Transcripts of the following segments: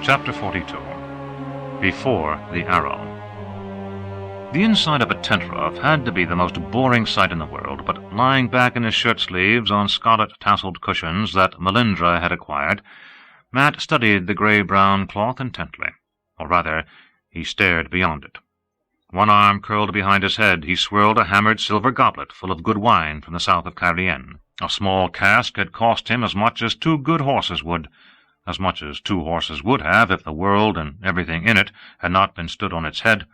Chapter 42. Before the Arrow. The inside of a tent roof had to be the most boring sight in the world, but lying back in his shirt-sleeves on scarlet-tasseled cushions that Melindra had acquired, Matt studied the grey-brown cloth intently, or rather, he stared beyond it. One arm curled behind his head, he swirled a hammered silver goblet full of good wine from the south of Caerleon. A small cask had cost him as much as 2 good horses would, as much as 2 horses would have if the world and everything in it had not been stood on its head.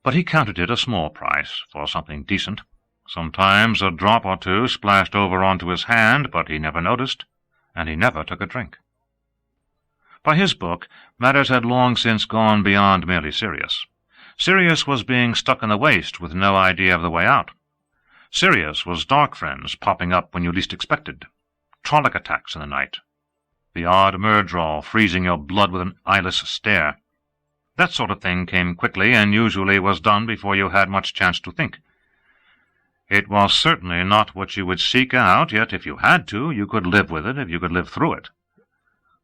But he counted it a small price for something decent. Sometimes a drop or 2 splashed over onto his hand, but he never noticed, and he never took a drink. By his book, matters had long since gone beyond merely Sirius. Sirius was being stuck in the waste with no idea of the way out. Sirius was dark friends popping up when you least expected, Trolloc attacks in the night, the odd murdrawl freezing your blood with an eyeless stare. That sort of thing came quickly and usually was done before you had much chance to think. It was certainly not what you would seek out, yet if you had to, you could live with it if you could live through it.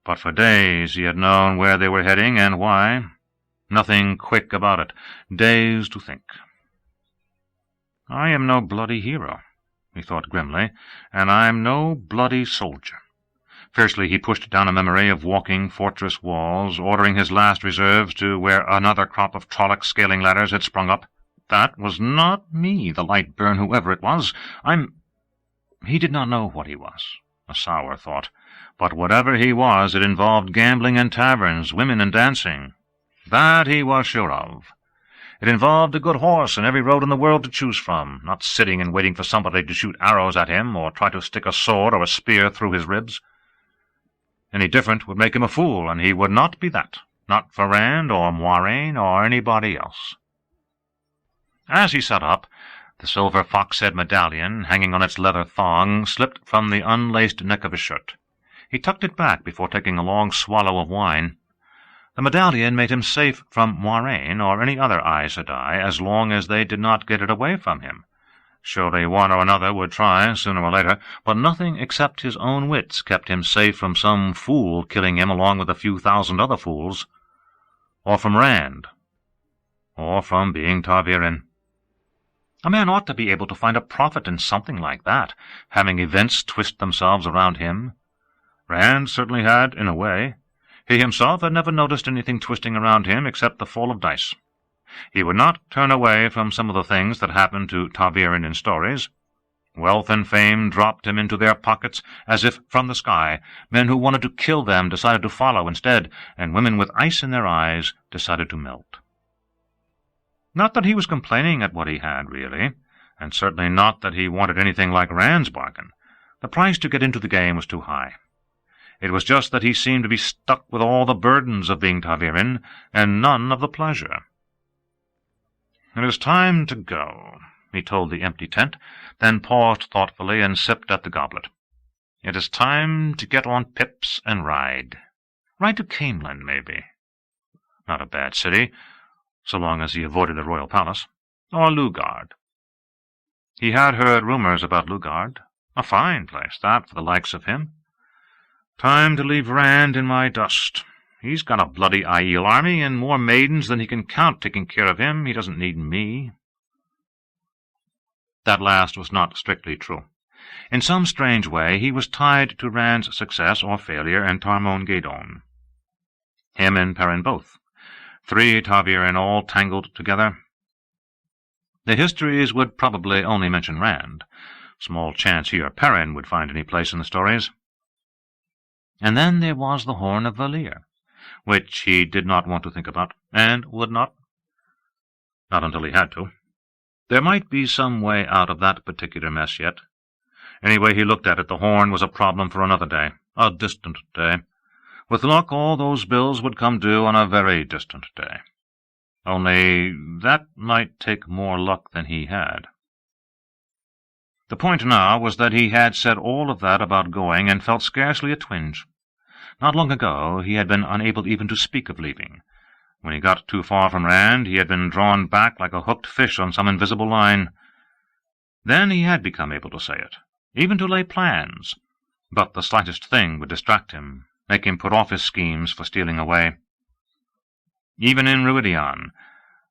But for days he had known where they were heading and why. Nothing quick about it. Days to think. I am no bloody hero, he thought grimly, and I'm no bloody soldier. Fiercely he pushed down a memory of walking fortress walls, ordering his last reserves to where another crop of Trolloc scaling ladders had sprung up. That was not me, the light burn, whoever it was. He did not know what he was. A sour thought. But whatever he was, it involved gambling and taverns, women and dancing. That he was sure of. It involved a good horse and every road in the world to choose from, not sitting and waiting for somebody to shoot arrows at him or try to stick a sword or a spear through his ribs. Any different would make him a fool, and he would not be that, not for Rand or Moiraine or anybody else. As he sat up, the silver fox-head medallion, hanging on its leather thong, slipped from the unlaced neck of his shirt. He tucked it back before taking a long swallow of wine. The medallion made him safe from Moiraine or any other Aes Sedai as long as they did not get it away from him. Surely one or another would try, sooner or later, but nothing except his own wits kept him safe from some fool killing him along with a few thousand other fools, or from Rand, or from being ta'veren. A man ought to be able to find a profit in something like that, having events twist themselves around him. Rand certainly had, in a way. He himself had never noticed anything twisting around him except the fall of dice. He would not turn away from some of the things that happened to ta'veren in stories. Wealth and fame dropped him into their pockets as if from the sky. Men who wanted to kill them decided to follow instead, and women with ice in their eyes decided to melt. Not that he was complaining at what he had, really, and certainly not that he wanted anything like Rand's bargain. The price to get into the game was too high. It was just that he seemed to be stuck with all the burdens of being ta'veren, and none of the pleasure. "It is time to go," he told the empty tent, then paused thoughtfully and sipped at the goblet. "It is time to get on pips and ride. Ride to Caemlyn, maybe. Not a bad city, so long as he avoided the royal palace. Or Lugard. He had heard rumors about Lugard. A fine place, that, for the likes of him. Time to leave Rand in my dust. He's got a bloody Aiel army and more maidens than he can count taking care of him. He doesn't need me." That last was not strictly true. In some strange way he was tied to Rand's success or failure and Tarmon Ghaedon. Him and Perrin both. 3 ta'veren all tangled together. The histories would probably only mention Rand. Small chance he or Perrin would find any place in the stories. And then there was the Horn of Valir, which he did not want to think about, and would not. Not until he had to. There might be some way out of that particular mess yet. Any way he looked at it, the Horn was a problem for another day, a distant day. With luck, all those bills would come due on a very distant day. Only that might take more luck than he had. The point now was that he had said all of that about going and felt scarcely a twinge. Not long ago he had been unable even to speak of leaving. When he got too far from Rand, he had been drawn back like a hooked fish on some invisible line. Then he had become able to say it, even to lay plans, but the slightest thing would distract him, make him put off his schemes for stealing away. Even in Ruidion,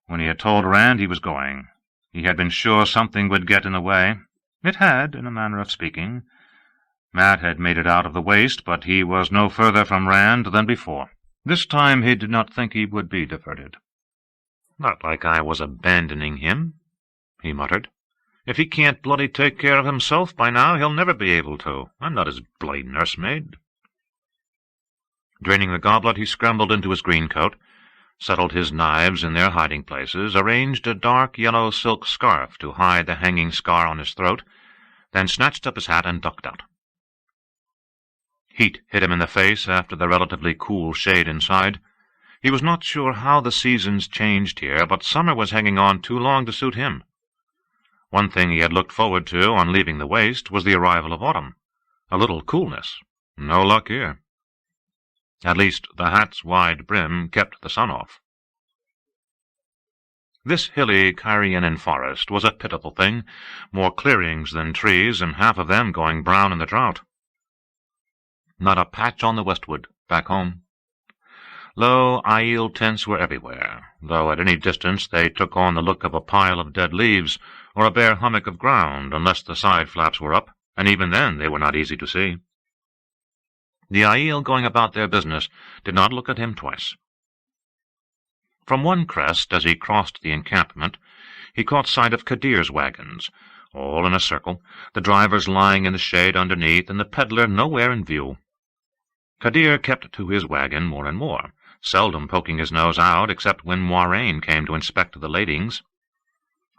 when he had told Rand he was going, he had been sure something would get in the way. It had, in a manner of speaking. Mat had made it out of the waste, but he was no further from Rand than before. This time he did not think he would be diverted. "Not like I was abandoning him," he muttered. "If he can't bloody take care of himself by now, he'll never be able to. I'm not his bloody nursemaid." Draining the goblet, he scrambled into his green coat, settled his knives in their hiding places, arranged a dark yellow silk scarf to hide the hanging scar on his throat, then snatched up his hat and ducked out. Heat hit him in the face after the relatively cool shade inside. He was not sure how the seasons changed here, but summer was hanging on too long to suit him. One thing he had looked forward to on leaving the waste was the arrival of autumn. A little coolness. No luck here. At least the hat's wide brim kept the sun off. This hilly Kyrianan forest was a pitiful thing, more clearings than trees, and half of them going brown in the drought. Not a patch on the westward, back home. Low Aiel tents were everywhere, though at any distance they took on the look of a pile of dead leaves or a bare hummock of ground, unless the side flaps were up, and even then they were not easy to see. The Aiel going about their business did not look at him twice. From one crest, as he crossed the encampment, he caught sight of Kadir's wagons, all in a circle, the drivers lying in the shade underneath, and the peddler nowhere in view. Kadir kept to his wagon more and more, seldom poking his nose out except when Moiraine came to inspect the ladings.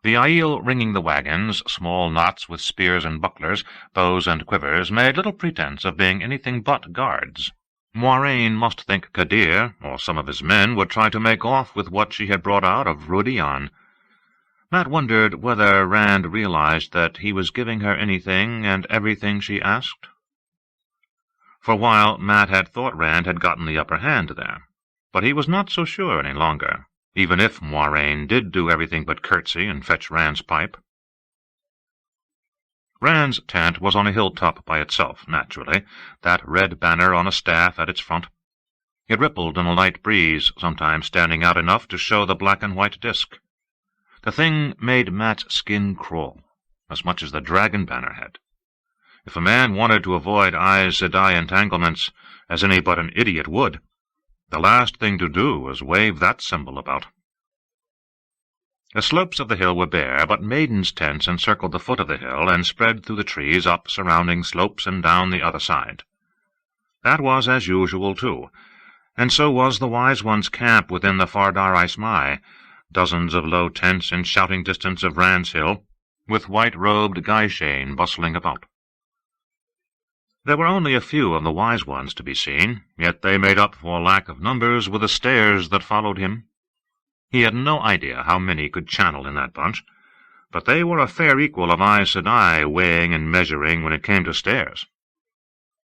The Aiel ringing the wagons, small knots with spears and bucklers, bows and quivers, made little pretence of being anything but guards. Moiraine must think Kadir, or some of his men, would try to make off with what she had brought out of Ruidion. Mat wondered whether Rand realized that he was giving her anything and everything she asked. For a while Mat had thought Rand had gotten the upper hand there, but he was not so sure any longer, even if Moiraine did do everything but curtsy and fetch Rand's pipe. Rand's tent was on a hilltop by itself, naturally, that red banner on a staff at its front. It rippled in a light breeze, sometimes standing out enough to show the black and white disk. The thing made Mat's skin crawl, as much as the dragon banner had. If a man wanted to avoid Aes Sedai entanglements, as any but an idiot would, the last thing to do was wave that symbol about. The slopes of the hill were bare, but maidens' tents encircled the foot of the hill and spread through the trees up surrounding slopes and down the other side. That was as usual, too, and so was the Wise One's camp within the Fardar Ismai, dozens of low tents in shouting distance of Rand's Hill, with white-robed Gaishane bustling about. There were only a few of the Wise Ones to be seen, yet they made up for lack of numbers with the stairs that followed him. He had no idea how many could channel in that bunch, but they were a fair equal of Aes Sedai weighing and measuring when it came to stairs.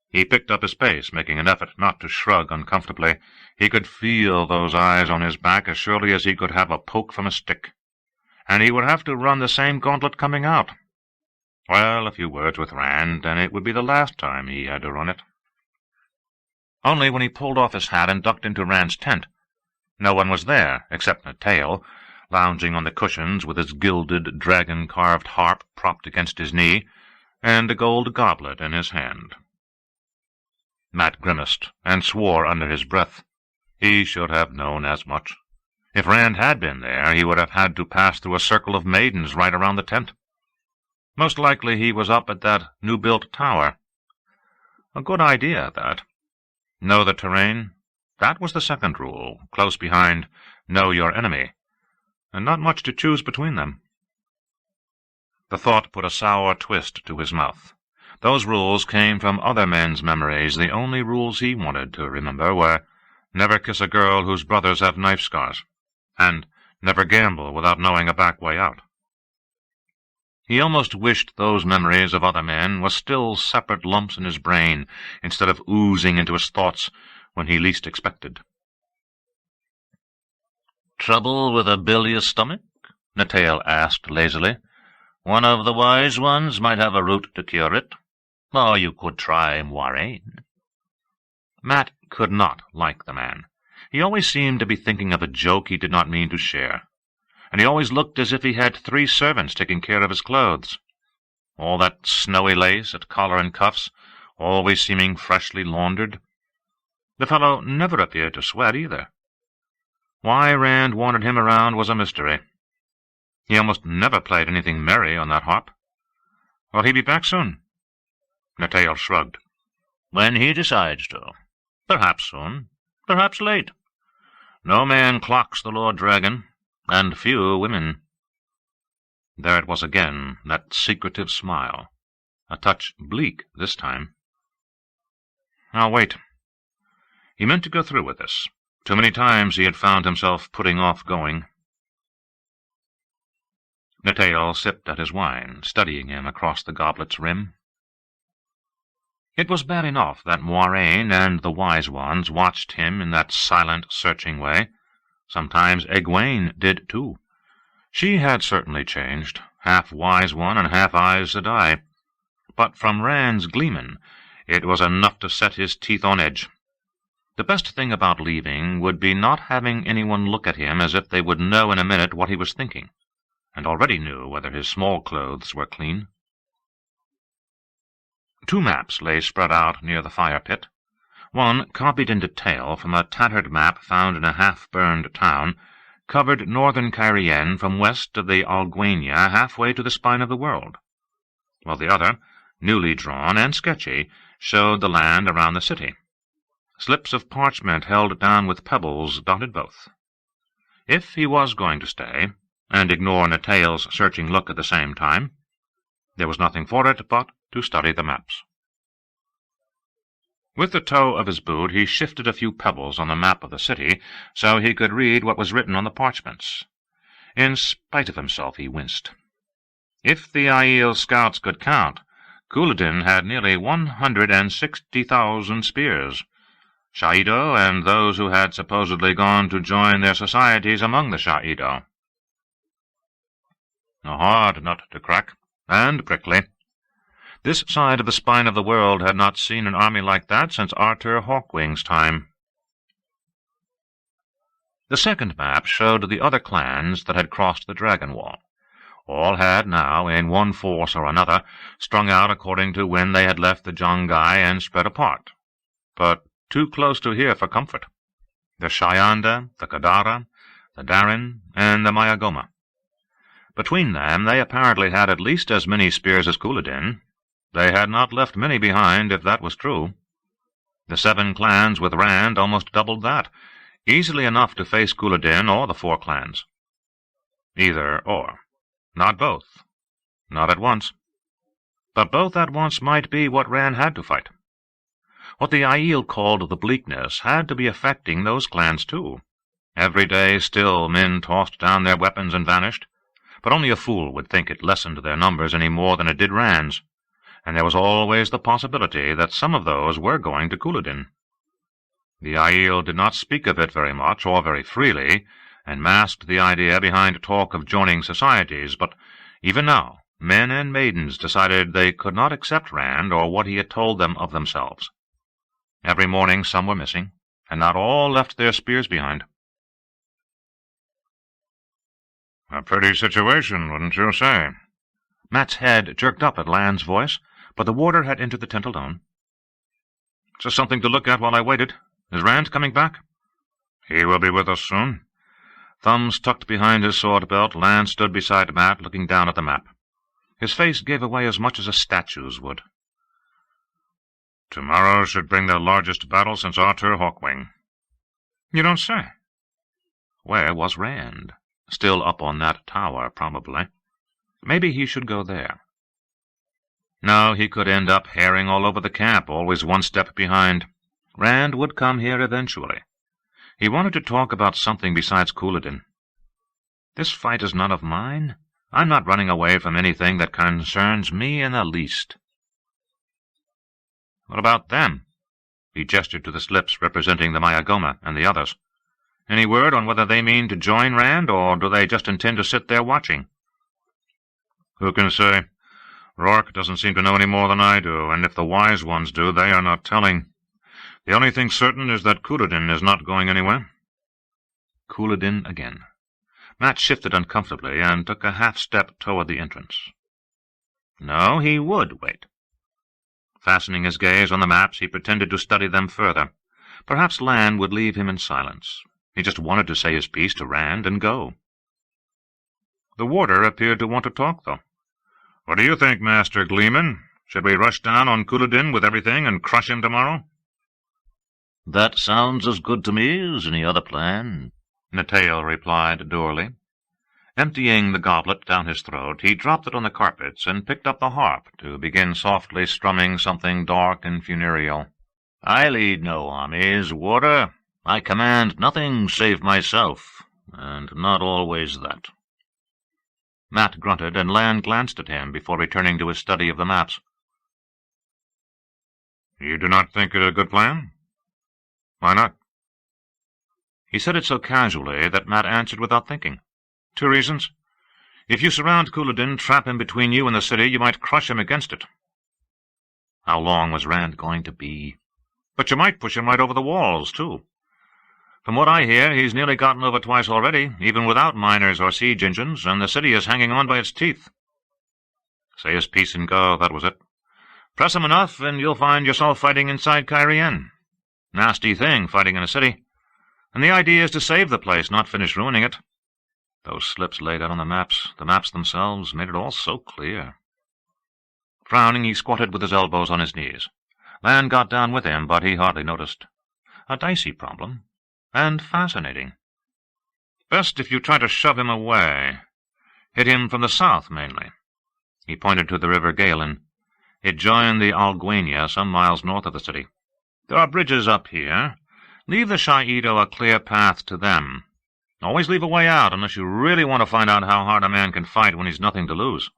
He picked up his pace, making an effort not to shrug uncomfortably. He could feel those eyes on his back as surely as he could have a poke from a stick. And he would have to run the same gauntlet coming out. Well, a few words with Rand, and it would be the last time he had to run it. Only when he pulled off his hat and ducked into Rand's tent, no one was there, except Natail, lounging on the cushions with his gilded, dragon-carved harp propped against his knee, and a gold goblet in his hand. Mat grimaced, and swore under his breath. He should have known as much. If Rand had been there, he would have had to pass through a circle of maidens right around the tent. Most likely he was up at that new-built tower. A good idea, that. Know the terrain. That was the second rule, close behind know your enemy, and not much to choose between them. The thought put a sour twist to his mouth. Those rules came from other men's memories. The only rules he wanted to remember were never kiss a girl whose brothers have knife scars, and never gamble without knowing a back way out. He almost wished those memories of other men were still separate lumps in his brain, instead of oozing into his thoughts when he least expected. "Trouble with a bilious stomach?" Natail asked lazily. "One of the Wise Ones might have a route to cure it. Or you could try Moiraine." Matt could not like the man. He always seemed to be thinking of a joke he did not mean to share, and he always looked as if he had 3 servants taking care of his clothes. All that snowy lace at collar and cuffs, always seeming freshly laundered. The fellow never appeared to sweat either. Why Rand wanted him around was a mystery. He almost never played anything merry on that harp. Will he be back soon? Natail shrugged. When he decides to. Perhaps soon, perhaps late. No man clocks the Lord Dragon, and few women. There it was again, that secretive smile, a touch bleak this time. I'll wait. He meant to go through with this. Too many times he had found himself putting off going. Natail sipped at his wine, studying him across the goblet's rim. It was bad enough that Moiraine and the Wise Ones watched him in that silent, searching way. Sometimes Egwene did too. She had certainly changed, half Wise One and half Aes Sedai. But from Rand's gleeman, it was enough to set his teeth on edge. The best thing about leaving would be not having anyone look at him as if they would know in a minute what he was thinking, and already knew whether his small clothes were clean. 2 maps lay spread out near the fire-pit. One, copied in detail from a tattered map found in a half-burned town, covered northern Cairhien from west of the Alguenia halfway to the spine of the world, while the other, newly drawn and sketchy, showed the land around the city. Slips of parchment held down with pebbles dotted both. If he was going to stay, and ignore Natail's searching look at the same time, there was nothing for it but to study the maps. With the toe of his boot he shifted a few pebbles on the map of the city so he could read what was written on the parchments. In spite of himself he winced. If the Aiel scouts could count, Couladin had nearly 160,000 spears. Shaido and those who had supposedly gone to join their societies among the Shaido. A hard nut to crack, and prickly. This side of the spine of the world had not seen an army like that since Arthur Hawkwing's time. The second map showed the other clans that had crossed the Dragon Wall. All had now, in one force or another, strung out according to when they had left the Jongai and spread apart, but too close to here for comfort. The Shayanda, the Kadara, the Darin, and the Mayagoma. Between them they apparently had at least as many spears as Couladin. They had not left many behind, if that was true. The 7 clans with Rand almost doubled that, easily enough to face Couladin or the 4 clans. Either or. Not both. Not at once. But both at once might be what Rand had to fight. What the Aiel called the bleakness had to be affecting those clans too. Every day still men tossed down their weapons and vanished, but only a fool would think it lessened their numbers any more than it did Rand's, and there was always the possibility that some of those were going to Couladin. The Aiel did not speak of it very much or very freely, and masked the idea behind talk of joining societies, but even now men and maidens decided they could not accept Rand or what he had told them of themselves. Every morning some were missing, and not all left their spears behind. A pretty situation, wouldn't you say? Matt's head jerked up at Land's voice, but the warder had entered the Tentalone. Just something to look at while I waited. Is Rand coming back? He will be with us soon. Thumbs tucked behind his sword belt, Land stood beside Matt, looking down at the map. His face gave away as much as a statue's would. Tomorrow should bring the largest battle since Arthur Hawkwing. You don't say. Where was Rand? Still up on that tower, probably. Maybe he should go there. No, he could end up herring all over the camp, always one step behind. Rand would come here eventually. He wanted to talk about something besides Couladin. This fight is none of mine. I'm not running away from anything that concerns me in the least. What about them? He gestured to the slips representing the Mayagoma and the others. Any word on whether they mean to join Rand, or do they just intend to sit there watching? Who can say? Rourke doesn't seem to know any more than I do, and if the wise ones do, they are not telling. The only thing certain is that Couloudin is not going anywhere." Couloudin again. Matt shifted uncomfortably and took a half-step toward the entrance. No, he would wait. Fastening his gaze on the maps, he pretended to study them further. Perhaps Land would leave him in silence. He just wanted to say his piece to Rand and go. The warder appeared to want to talk, though. "What do you think, Master Gleeman? Should we rush down on Couloudin with everything and crush him tomorrow?" "That sounds as good to me as any other plan," Natail replied dourly. Emptying the goblet down his throat, he dropped it on the carpets and picked up the harp to begin softly strumming something dark and funereal. "I lead no armies, warder. I command nothing save myself, and not always that." Matt grunted, and Land glanced at him before returning to his study of the maps. "You do not think it a good plan? Why not?" He said it so casually that Matt answered without thinking. "2 reasons. If you surround Couloudin, trap him between you and the city, you might crush him against it. How long was Rand going to be? But you might push him right over the walls, too. From what I hear, he's nearly gotten over twice already, even without miners or siege engines, and the city is hanging on by its teeth. Say his piece and go, that was it. Press him enough, and you'll find yourself fighting inside Cairien. Nasty thing, fighting in a city. And the idea is to save the place, not finish ruining it. Those slips laid out on the maps themselves, made it all so clear." Frowning, he squatted with his elbows on his knees. Land got down with him, but he hardly noticed. A dicey problem, and fascinating. Best if you try to shove him away. Hit him from the south, mainly. He pointed to the river Galen. It joined the Alguenia some miles north of the city. There are bridges up here. Leave the Shaido a clear path to them. Always leave a way out, unless you really want to find out how hard a man can fight when he's nothing to lose.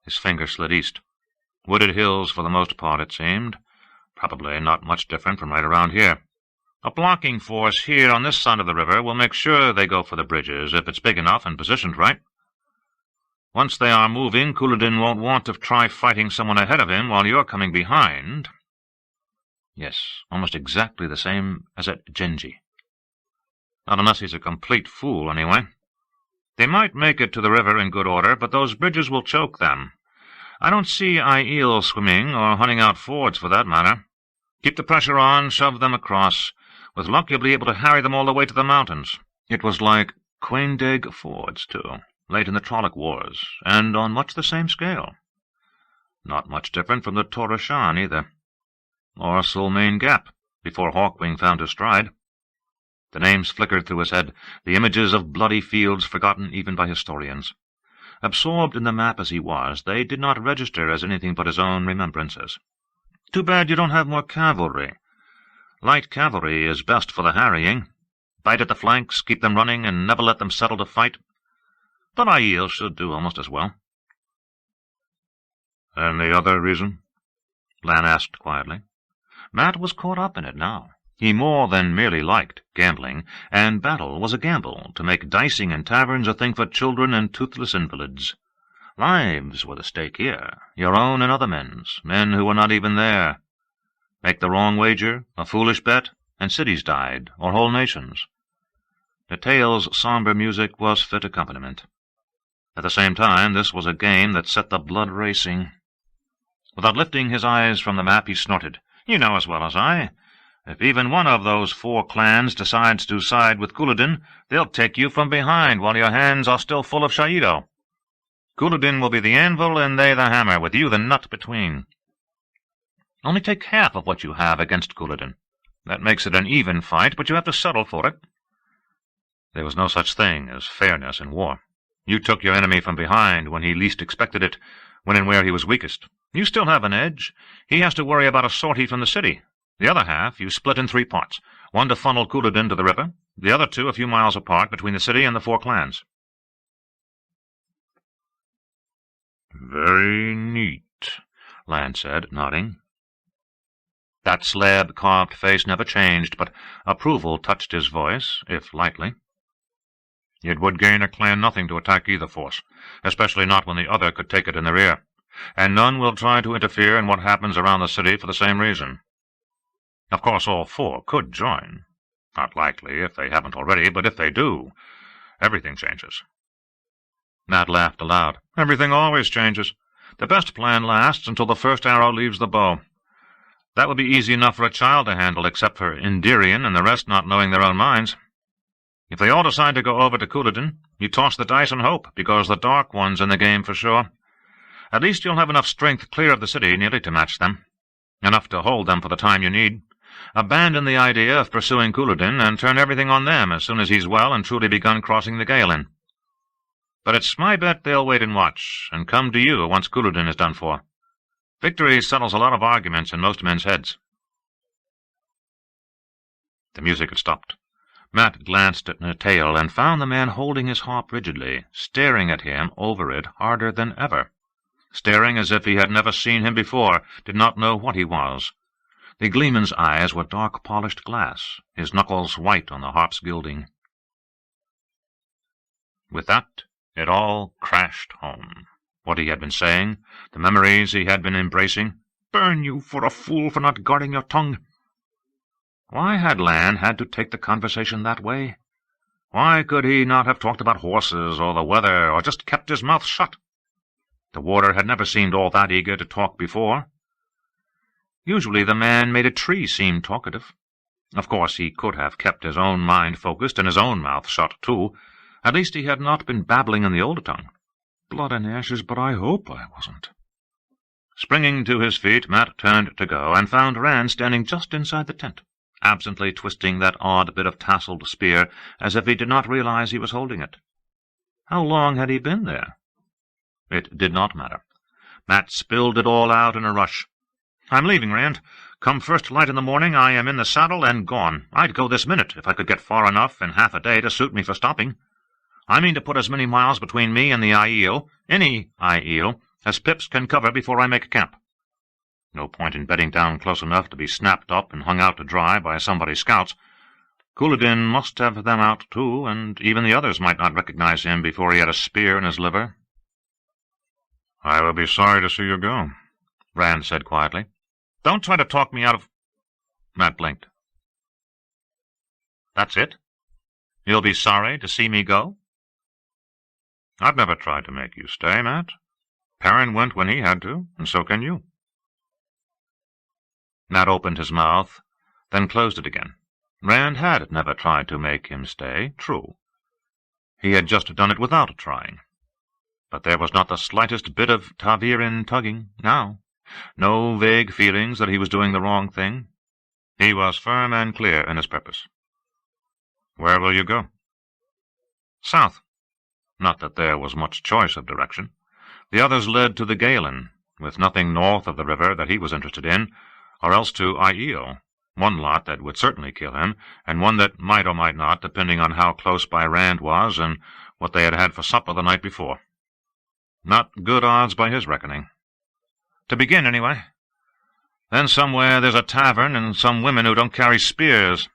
His finger slid east. Wooded hills for the most part, it seemed. Probably not much different from right around here. A blocking force here on this side of the river will make sure they go for the bridges, if it's big enough and positioned right. Once they are moving, Couloudin won't want to try fighting someone ahead of him while you're coming behind. Yes, almost exactly the same as at Genji. Not unless he's a complete fool, anyway. They might make it to the river in good order, but those bridges will choke them. I don't see Aiel swimming, or hunting out fords for that matter. Keep the pressure on, shove them across. With luck, you'll be able to harry them all the way to the mountains. It was like Quaindeg fords, too, late in the Trolloc Wars, and on much the same scale. Not much different from the Torreshan, either. Or Sulmain Gap, before Hawkwing found his stride. The names flickered through his head, the images of bloody fields forgotten even by historians. Absorbed in the map as he was, they did not register as anything but his own remembrances. Too bad you don't have more cavalry. Light cavalry is best for the harrying. Bite at the flanks, keep them running, and never let them settle to fight. But Aiel should do almost as well. "And the other reason?" Lan asked quietly. Matt was caught up in it now. He more than merely liked gambling, and battle was a gamble, to make dicing in taverns a thing for children and toothless invalids. Lives were the stake here, your own and other men's, men who were not even there. Make the wrong wager, a foolish bet, and cities died, or whole nations. Natail's somber music was fit accompaniment. At the same time, this was a game that set the blood racing. Without lifting his eyes from the map, he snorted. "You know as well as I. If even one of those 4 clans decides to side with Couloudin, they'll take you from behind while your hands are still full of Shaido. Couloudin will be the anvil and they the hammer, with you the nut between. Only take half of what you have against Couloudin. That makes it an even fight, but you have to settle for it." There was no such thing as fairness in war. You took your enemy from behind when he least expected it, when and where he was weakest. You still have an edge. He has to worry about a sortie from the city. The other half you split in 3 parts, one to funnel Couloudin to the river, the other 2 a few miles apart between the city and the 4 clans. "Very neat," Lan said, nodding. That slab-carved face never changed, but approval touched his voice, if lightly. "It would gain a clan nothing to attack either force, especially not when the other could take it in the rear, and none will try to interfere in what happens around the city for the same reason. Of course, all four could join. Not likely, if they haven't already, but if they do, everything changes. Matt laughed aloud. Everything always changes. The best plan lasts until the first arrow leaves the bow. That would be easy enough for a child to handle, except for Indirian and the rest not knowing their own minds. If they all decide to go over to Couloden, you toss the dice and hope, because the Dark One's in the game for sure. At least you'll have enough strength clear of the city nearly to match them. Enough to hold them for the time you need. Abandon the idea of pursuing Couloden and turn everything on them as soon as he's well and truly begun crossing the Galen. But it's my bet they'll wait and watch, and come to you once Couloden is done for. Victory settles a lot of arguments in most men's heads. The music had stopped. Matt glanced at Natail and found the man holding his harp rigidly, staring at him over it harder than ever. Staring as if he had never seen him before, did not know what he was. The gleeman's eyes were dark polished glass, his knuckles white on the harp's gilding. With that, it all crashed home. What he had been saying, the memories he had been embracing. Burn you for a fool for not guarding your tongue! Why had Lan had to take the conversation that way? Why could he not have talked about horses or the weather, or just kept his mouth shut? The warder had never seemed all that eager to talk before. Usually the man made a tree seem talkative. Of course he could have kept his own mind focused and his own mouth shut too. At least he had not been babbling in the older tongue. Blood and ashes, but I hope I wasn't. Springing to his feet, Matt turned to go, and found Rand standing just inside the tent, absently twisting that odd bit of tasseled spear as if he did not realize he was holding it. How long had he been there? It did not matter. Matt spilled it all out in a rush. I'm leaving, Rand. Come first light in the morning, I am in the saddle and gone. I'd go this minute if I could get far enough in half a day to suit me for stopping. I mean to put as many miles between me and the Aiel, any Aiel, as Pips can cover before I make camp. No point in bedding down close enough to be snapped up and hung out to dry by somebody's scouts. Couloden must have them out too, and even the others might not recognize him before he had a spear in his liver. I will be sorry to see you go, Rand said quietly. Don't try to talk me out of... Matt blinked. That's it? You'll be sorry to see me go? I've never tried to make you stay, Matt. Perrin went when he had to, and so can you. Matt opened his mouth, then closed it again. Rand had never tried to make him stay, true. He had just done it without trying. But there was not the slightest bit of Taviran tugging now. No vague feelings that he was doing the wrong thing. He was firm and clear in his purpose. Where will you go? South. Not that there was much choice of direction. The others led to the Galen, with nothing north of the river that he was interested in, or else to Aiel, one lot that would certainly kill him, and one that might or might not, depending on how close by Rand was and what they had had for supper the night before. Not good odds by his reckoning. To begin, anyway. Then somewhere there's a tavern and some women who don't carry spears.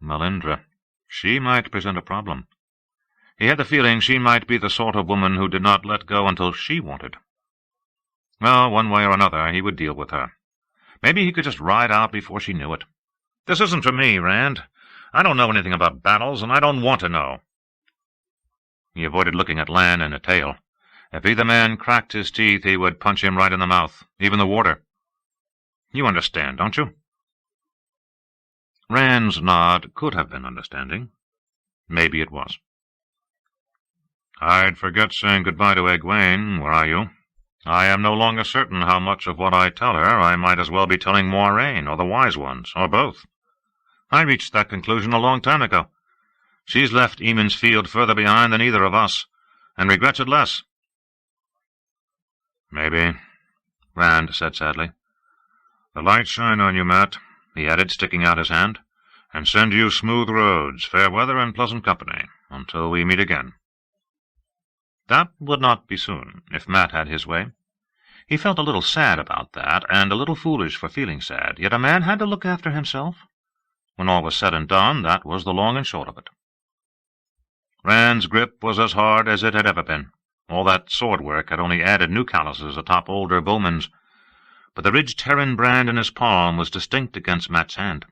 Melindra. She might present a problem. He had the feeling she might be the sort of woman who did not let go until she wanted. Well, one way or another, he would deal with her. Maybe he could just ride out before she knew it. This isn't for me, Rand. I don't know anything about battles, and I don't want to know. He avoided looking at Lan and Natail. If either man cracked his teeth, he would punch him right in the mouth, even the warder. You understand, don't you? Rand's nod could have been understanding. Maybe it was. I'd forget saying goodbye to Egwene, were I you. I am no longer certain how much of what I tell her I might as well be telling Moiraine, or the Wise Ones, or both. I reached that conclusion a long time ago. She's left Eamon's Field further behind than either of us, and regrets it less. Maybe, Rand said sadly. The light shine on you, Matt, he added, sticking out his hand, and send you smooth roads, fair weather, and pleasant company, until we meet again. That would not be soon, if Matt had his way. He felt a little sad about that, and a little foolish for feeling sad, yet a man had to look after himself. When all was said and done, that was the long and short of it. Rand's grip was as hard as it had ever been. All that sword work had only added new calluses atop older bowmen's. but the ridged heron brand in his palm was distinct against Mat's hand.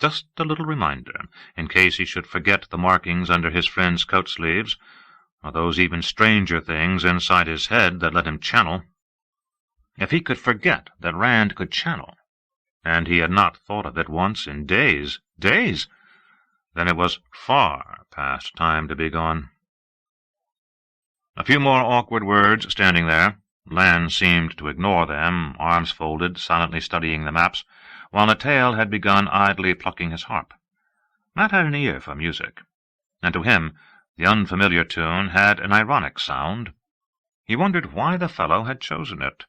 Just a little reminder, in case he should forget the markings under his friend's coat sleeves, or those even stranger things inside his head that let him channel. If he could forget that Rand could channel, and he had not thought of it once in days, then it was far past time to be gone. A few more awkward words standing there. Lan seemed to ignore them, arms folded, silently studying the maps, while Natail had begun idly plucking his harp. Mat had an ear for music, and to him the unfamiliar tune had an ironic sound. He wondered why the fellow had chosen it.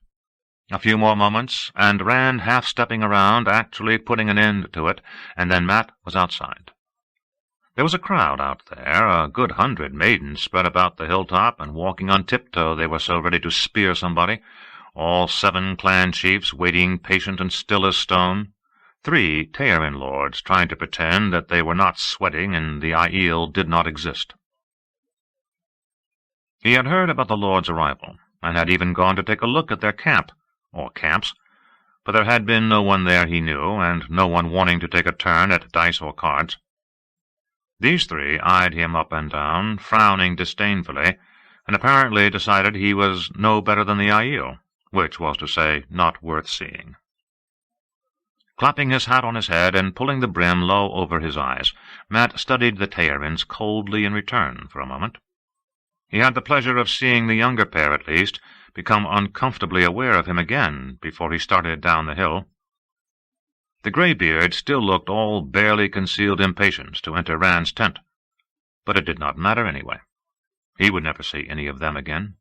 A few more moments, and Rand half-stepping around, actually putting an end to it, and then Mat was outside. There was a crowd out there, a good 100 maidens spread about the hilltop, and walking on tiptoe they were so ready to spear somebody, all 7 clan chiefs waiting patient and still as stone, 3 Tearin lords trying to pretend that they were not sweating and the Aiel did not exist. He had heard about the lords' arrival, and had even gone to take a look at their camp, or camps, but there had been no one there he knew, and no one wanting to take a turn at dice or cards. These 3 eyed him up and down, frowning disdainfully, and apparently decided he was no better than the Aiel, which was to say, not worth seeing. Clapping his hat on his head and pulling the brim low over his eyes, Mat studied the Tearins coldly in return for a moment. He had the pleasure of seeing the younger pair, at least, become uncomfortably aware of him again before he started down the hill. The greybeard still looked all barely concealed impatience to enter Rand's tent, but it did not matter anyway. He would never see any of them again.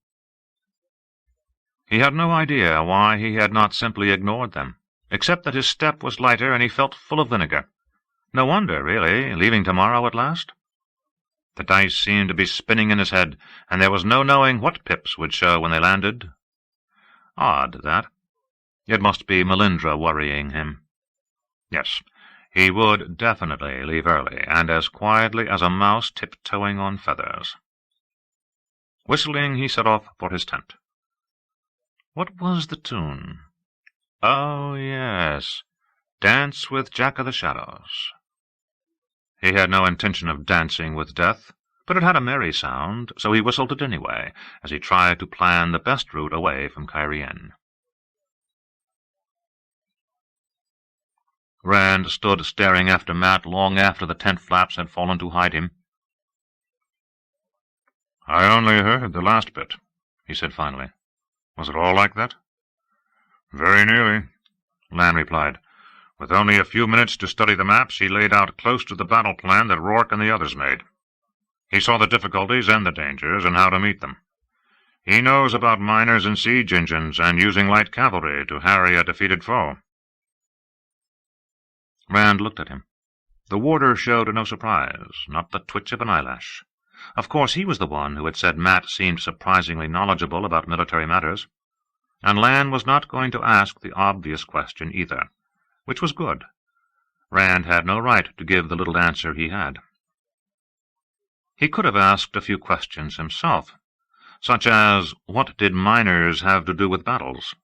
He had no idea why he had not simply ignored them, except that his step was lighter and he felt full of vinegar. No wonder, really, leaving tomorrow at last. The dice seemed to be spinning in his head, and there was no knowing what pips would show when they landed. Odd, that. It must be Melindra worrying him. Yes, he would definitely leave early, and as quietly as a mouse tiptoeing on feathers. Whistling, he set off for his tent. What was the tune? Oh, yes, Dance with Jack of the Shadows. He had no intention of dancing with death, but it had a merry sound, so he whistled it anyway, as he tried to plan the best route away from Cairhien. Rand stood staring after Mat long after the tent flaps had fallen to hide him. "I only heard the last bit," he said finally. "Was it all like that?" "Very nearly," Lan replied. "With only a few minutes to study the maps, he laid out close to the battle plan that Rourke and the others made. He saw the difficulties and the dangers, and how to meet them. He knows about miners and siege engines, and using light cavalry to harry a defeated foe." Rand looked at him. The warder showed no surprise, not the twitch of an eyelash. Of course he was the one who had said Mat seemed surprisingly knowledgeable about military matters, and Lan was not going to ask the obvious question either, which was good. Rand had no right to give the little answer he had. He could have asked a few questions himself, such as, what did miners have to do with battles?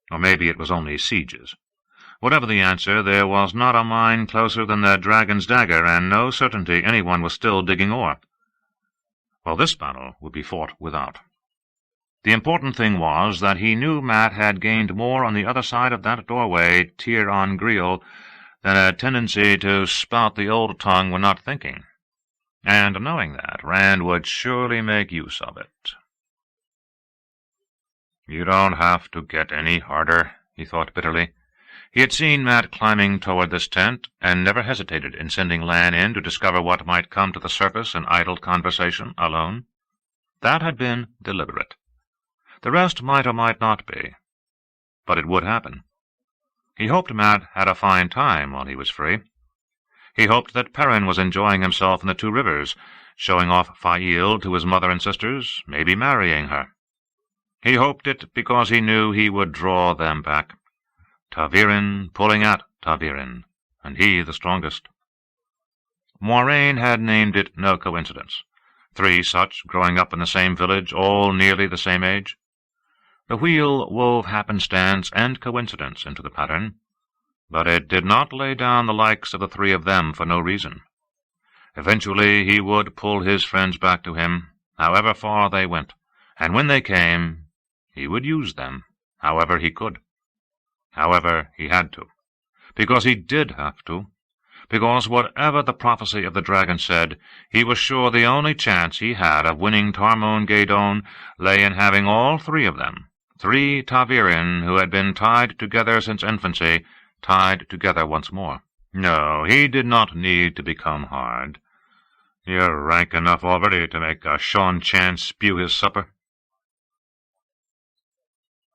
Or maybe it was only sieges. Whatever the answer, there was not a mine closer than the Dragon's Dagger, and no certainty anyone was still digging ore. Well, this battle would be fought without. The important thing was that he knew Mat had gained more on the other side of that doorway, Tir on Griel, than a tendency to spout the old tongue when not thinking. And knowing that, Rand would surely make use of it. "You don't have to get any harder," he thought bitterly. He had seen Mat climbing toward this tent, and never hesitated in sending Lan in to discover what might come to the surface in idle conversation, alone. That had been deliberate. The rest might or might not be. But it would happen. He hoped Mat had a fine time while he was free. He hoped that Perrin was enjoying himself in the Two Rivers, showing off Fail to his mother and sisters, maybe marrying her. He hoped it because he knew he would draw them back. ta'Viren pulling at ta'Viren, and he the strongest. Moiraine had named it no coincidence. 3 such growing up in the same village, all nearly the same age. The wheel wove happenstance and coincidence into the pattern, but it did not lay down the likes of the three of them for no reason. Eventually he would pull his friends back to him, however far they went, and when they came, he would use them, however he could. However he had to, because he did have to, because whatever the prophecy of the dragon said, he was sure the only chance he had of winning Tarmon Gaydon lay in having all three of them, 3 Tavirin who had been tied together since infancy, tied together once more. No, he did not need to become hard. You're rank enough already to make a Sean Chan spew his supper.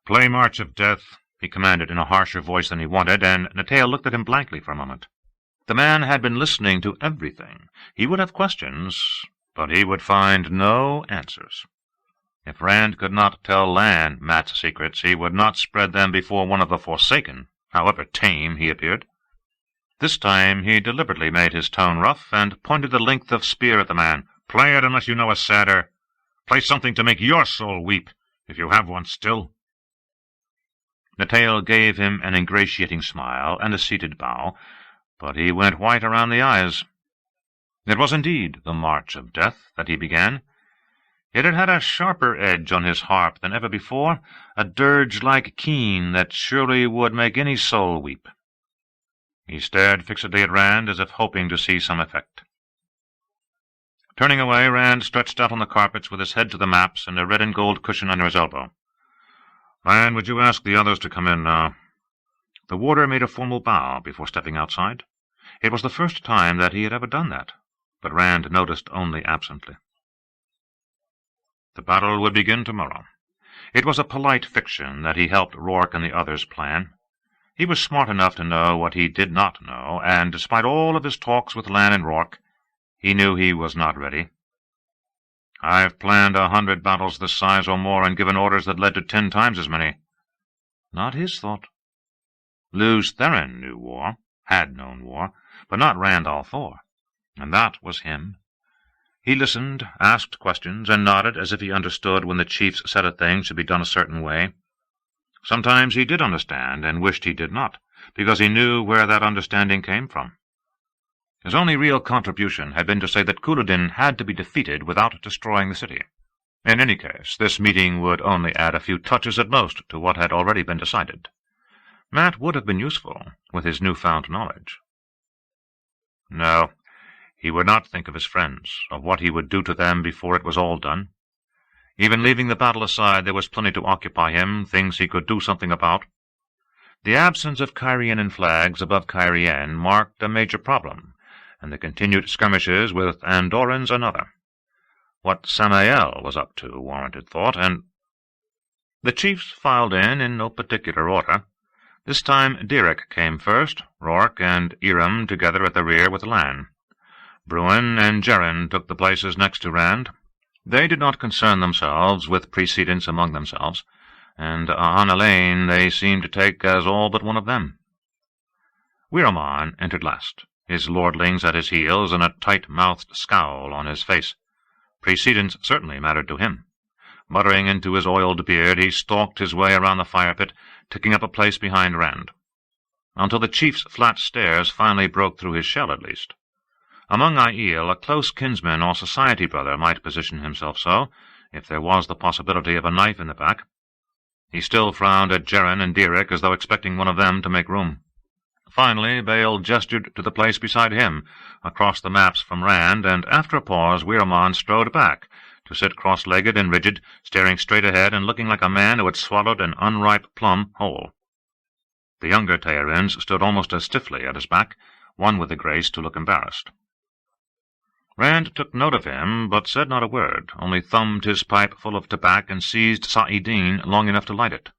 "Play March of Death," he commanded in a harsher voice than he wanted, and Natail looked at him blankly for a moment. The man had been listening to everything. He would have questions, but he would find no answers. If Rand could not tell Lan Mat's secrets, he would not spread them before one of the Forsaken, however tame he appeared. This time he deliberately made his tone rough, and pointed the length of spear at the man. "Play it unless you know a sadder. Play something to make your soul weep, if you have one still." Natail gave him an ingratiating smile and a seated bow, but he went white around the eyes. It was indeed the March of Death that he began. Yet it had a sharper edge on his harp than ever before, a dirge-like keen that surely would make any soul weep. He stared fixedly at Rand, as if hoping to see some effect. Turning away, Rand stretched out on the carpets with his head to the maps and a red-and-gold cushion under his elbow. "Rand, would you ask the others to come in now?" The warder made a formal bow before stepping outside. It was the first time that he had ever done that, but Rand noticed only absently. The battle would begin tomorrow. It was a polite fiction that he helped Rourke and the others plan. He was smart enough to know what he did not know, and despite all of his talks with Lan and Rourke, he knew he was not ready. "I've planned 100 battles this size or more and given orders that led to 10 times as many." Not his thought. Luz Theron knew war, had known war, but not Rand al'Thor, and that was him. He listened, asked questions, and nodded as if he understood when the chiefs said a thing should be done a certain way. Sometimes he did understand, and wished he did not, because he knew where that understanding came from. His only real contribution had been to say that Couladin had to be defeated without destroying the city. In any case, this meeting would only add a few touches at most to what had already been decided. Mat would have been useful, with his newfound knowledge. No, he would not think of his friends, of what he would do to them before it was all done. Even leaving the battle aside, there was plenty to occupy him, things he could do something about. The absence of Kyrianan flags above Kyrian marked a major problem, and the continued skirmishes with Andorrans another. What Samael was up to warranted thought, and the chiefs filed in no particular order. This time Dyrek came first, Rourke and Iram together at the rear with Lan. Bruin and Jeren took the places next to Rand. They did not concern themselves with precedence among themselves, and Analain they seemed to take as all but one of them. Wiraman entered last, his lordlings at his heels and a tight-mouthed scowl on his face. Precedence certainly mattered to him. Muttering into his oiled beard, he stalked his way around the fire-pit, taking up a place behind Rand, until the chief's flat stares finally broke through his shell at least. Among Aiel, a close kinsman or society brother might position himself so, if there was the possibility of a knife in the back. He still frowned at Jeren and Dyrek as though expecting one of them to make room. Finally, Bale gestured to the place beside him, across the maps from Rand, and after a pause Wiraman strode back, to sit cross-legged and rigid, staring straight ahead and looking like a man who had swallowed an unripe plum whole. The younger Teyrins stood almost as stiffly at his back, one with the grace to look embarrassed. Rand took note of him, but said not a word, only thumbed his pipe full of tobacco and seized Sa'idin long enough to light it.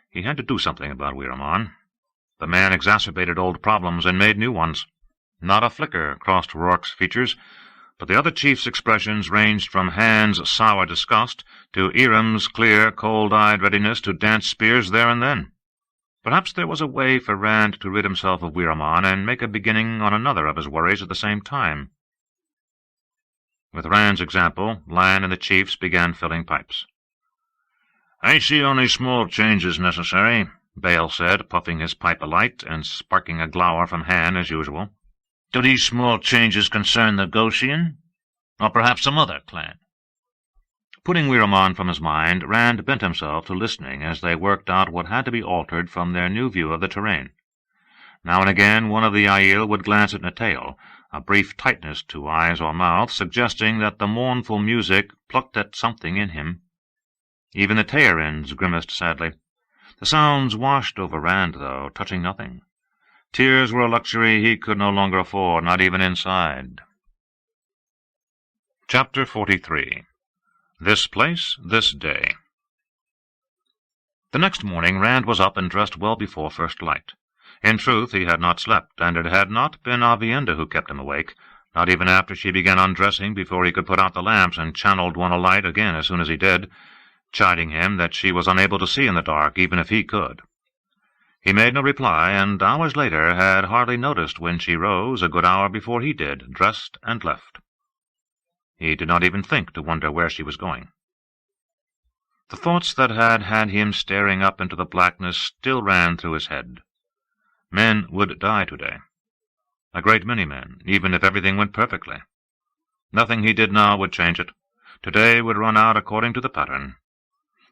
He had to do something about Wiraman. The man exacerbated old problems and made new ones. Not a flicker crossed Rourke's features, but the other chief's expressions ranged from Han's sour disgust to Iram's clear, cold-eyed readiness to dance spears there and then. Perhaps there was a way for Rand to rid himself of Wiraman and make a beginning on another of his worries at the same time. With Rand's example, Lan and the chiefs began filling pipes. I see only small changes necessary, Bale said, puffing his pipe alight and sparking a glower from Han as usual. Do these small changes concern the Goshian, or perhaps some other clan? Putting Weeraman from his mind, Rand bent himself to listening as they worked out what had to be altered from their new view of the terrain. Now and again one of the Aiel would glance at Natail, a brief tightness to eyes or mouth, suggesting that the mournful music plucked at something in him. Even the Tearins grimaced sadly. The sounds washed over Rand, though, touching nothing. Tears were a luxury he could no longer afford, not even inside. Chapter 43. This Place, This Day. The next morning Rand was up and dressed well before first light. In truth, he had not slept, and it had not been Avienda who kept him awake, not even after she began undressing before he could put out the lamps and channeled one alight again as soon as he did, chiding him that she was unable to see in the dark even if he could. He made no reply, and hours later had hardly noticed when she rose, a good hour before he did, dressed and left. He did not even think to wonder where she was going. The thoughts that had had him staring up into the blackness still ran through his head. Men would die today. A great many men, even if everything went perfectly. Nothing he did now would change it. Today would run out according to the pattern.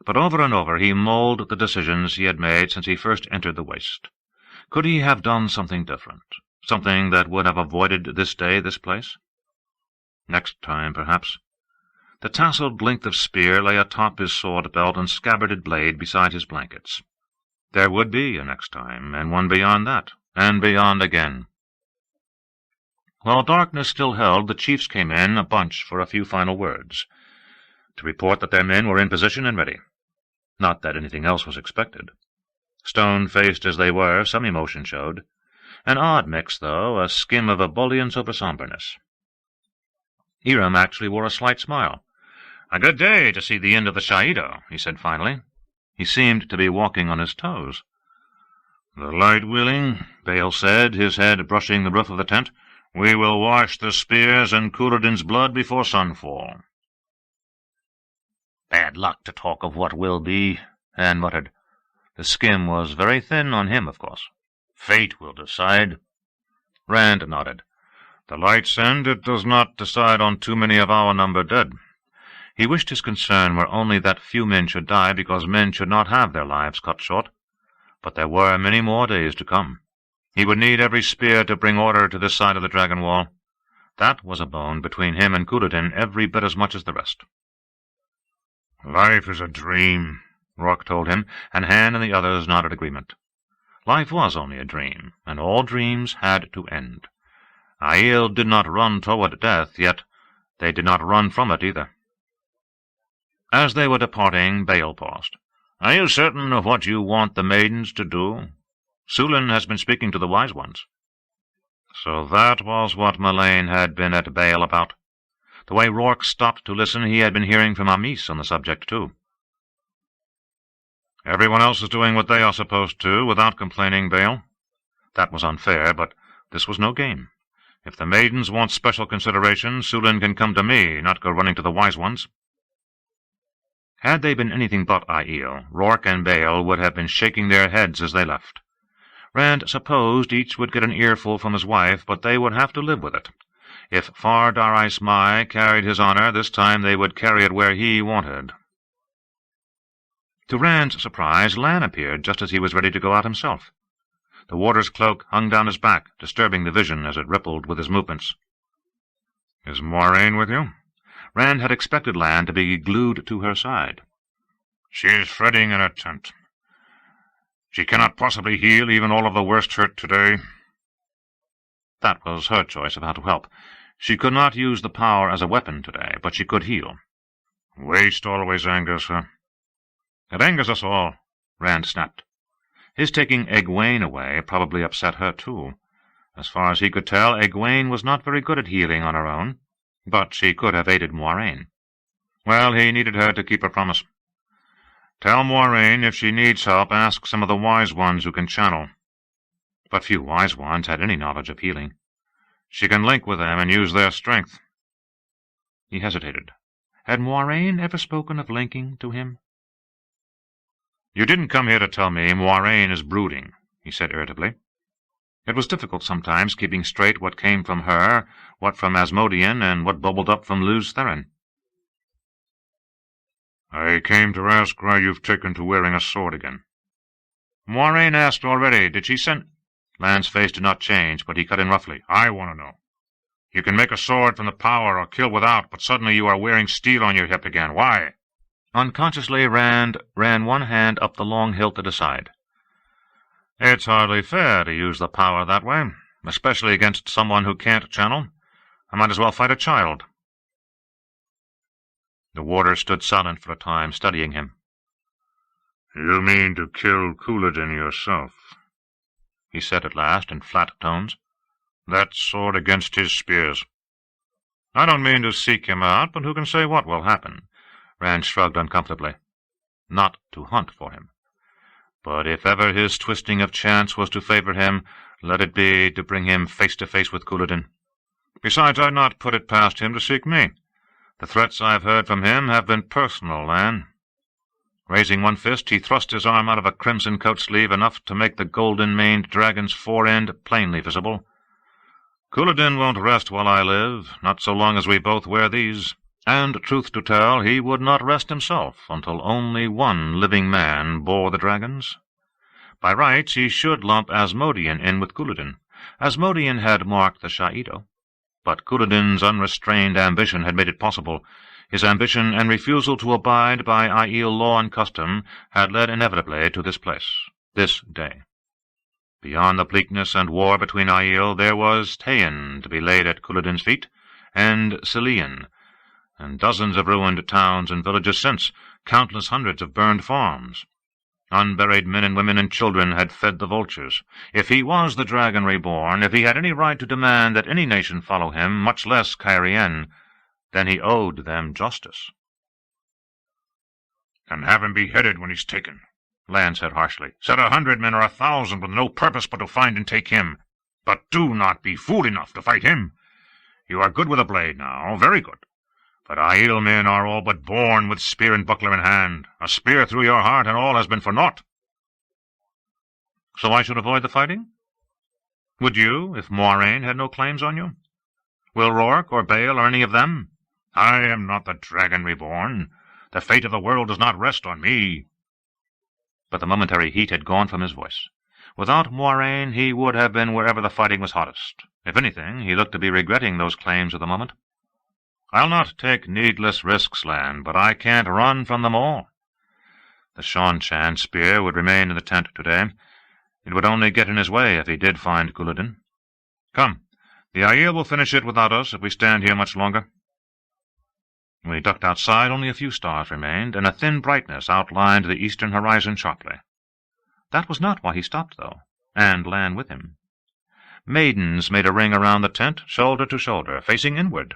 But over and over he mulled the decisions he had made since he first entered the waste. Could he have done something different? Something that would have avoided this day, this place? Next time, perhaps. The tasseled length of spear lay atop his sword-belt and scabbarded blade beside his blankets. There would be a next time, and one beyond that, and beyond again. While darkness still held, the chiefs came in, a bunch, for a few final words, to report that their men were in position and ready. Not that anything else was expected. Stone-faced as they were, some emotion showed. An odd mix, though, a skim of ebullience over somberness. Hiram actually wore a slight smile. "A good day to see the end of the Shaido," he said finally. He seemed to be walking on his toes. "The light willing," Bale said, his head brushing the roof of the tent, "we will wash the spears in Couladin's blood before sunfall." "Bad luck to talk of what will be," Han muttered. The skim was very thin on him, of course. "Fate will decide." Rand nodded. "The light's end, it does not decide on too many of our number dead." He wished his concern were only that few men should die, because men should not have their lives cut short. But there were many more days to come. He would need every spear to bring order to this side of the Dragon Wall. That was a bone between him and Couladin every bit as much as the rest. "Life is a dream," Rourke told him, and Han and the others nodded agreement. Life was only a dream, and all dreams had to end. Aiel did not run toward death, yet they did not run from it either. As they were departing, Bale paused. "Are you certain of what you want the maidens to do? Sulin has been speaking to the wise ones." So that was what Mullane had been at Bale about. The way Rourke stopped to listen, he had been hearing from Amis on the subject, too. "Everyone else is doing what they are supposed to, without complaining, Bale." That was unfair, but this was no game. If the maidens want special consideration, Sulin can come to me, not go running to the wise ones. Had they been anything but Aiel, Rourke and Bale would have been shaking their heads as they left. Rand supposed each would get an earful from his wife, but they would have to live with it. If Far Dar-Ice Mai carried his honor, this time they would carry it where he wanted. To Rand's surprise, Lan appeared just as he was ready to go out himself. The warder's cloak hung down his back, disturbing the vision as it rippled with his movements. "Is Moiraine with you?" Rand had expected Lan to be glued to her side. "She is fretting in her tent. She cannot possibly heal even all of the worst hurt today." That was her choice of how to help. She could not use the power as a weapon today, but she could heal. "Waste always angers her." "It angers us all," Rand snapped. His taking Egwene away probably upset her, too. As far as he could tell, Egwene was not very good at healing on her own, but she could have aided Moiraine. Well, he needed her to keep her promise. "Tell Moiraine if she needs help, ask some of the wise ones who can channel." But few wise ones had any knowledge of healing. She can link with them and use their strength. He hesitated. Had Moiraine ever spoken of linking to him? "You didn't come here to tell me Moiraine is brooding," he said irritably. It was difficult sometimes keeping straight what came from her, what from Asmodean, and what bubbled up from Lews Therin. "I came to ask why you've taken to wearing a sword again." "Moiraine asked already. Did she send—" Lan's face did not change, but he cut in roughly. "I want to know. You can make a sword from the power or kill without, but suddenly you are wearing steel on your hip again. Why?" Unconsciously, Rand ran one hand up the long hilt at his side. "It's hardly fair to use the power that way, especially against someone who can't channel. I might as well fight a child." The warder stood silent for a time, studying him. "You mean to kill Couladin yourself?" he said at last, in flat tones. "That sword against his spears." "I don't mean to seek him out, but who can say what will happen?" Rand shrugged uncomfortably. "Not to hunt for him. But if ever his twisting of chance was to favor him, let it be to bring him face to face with Couladin. Besides, I'd not put it past him to seek me. The threats I've heard from him have been personal, Lan." Raising one fist, he thrust his arm out of a crimson coat sleeve enough to make the golden-maned dragon's fore-end plainly visible. "Couladin won't rest while I live, not so long as we both wear these. And, truth to tell, he would not rest himself until only one living man bore the dragons. By rights he should lump Asmodean in with Couladin. Asmodean had marked the Shaido, but Couladin's unrestrained ambition had made it possible. His ambition and refusal to abide by Aiel law and custom had led inevitably to this place, this day. Beyond the bleakness and war between Aiel, there was Tayan to be laid at Couladin's feet, and Celian, and dozens of ruined towns and villages since, countless hundreds of burned farms. Unburied men and women and children had fed the vultures. If he was the dragon reborn, if he had any right to demand that any nation follow him, much less Cairhien, then he owed them justice. "And have him beheaded when he's taken," Lan said harshly. "Set 100 men or 1,000 with no purpose but to find and take him. But do not be fool enough to fight him. You are good with a blade now, very good. But Aiel men are all but born with spear and buckler in hand. A spear through your heart, and all has been for naught." "So I should avoid the fighting? Would you, if Moiraine had no claims on you? Will Rourke or Bale or any of them?" "I am not the dragon reborn. The fate of the world does not rest on me." But the momentary heat had gone from his voice. Without Moiraine he would have been wherever the fighting was hottest. If anything, he looked to be regretting those claims of the moment. "I'll not take needless risks, Lan, but I can't run from them all." The Seanchan spear would remain in the tent today. It would only get in his way if he did find Couladin. "Come, the Aiel will finish it without us if we stand here much longer." When he ducked outside, only a few stars remained, and a thin brightness outlined the eastern horizon sharply. That was not why he stopped, though, and Lan with him. Maidens made a ring around the tent, shoulder to shoulder, facing inward.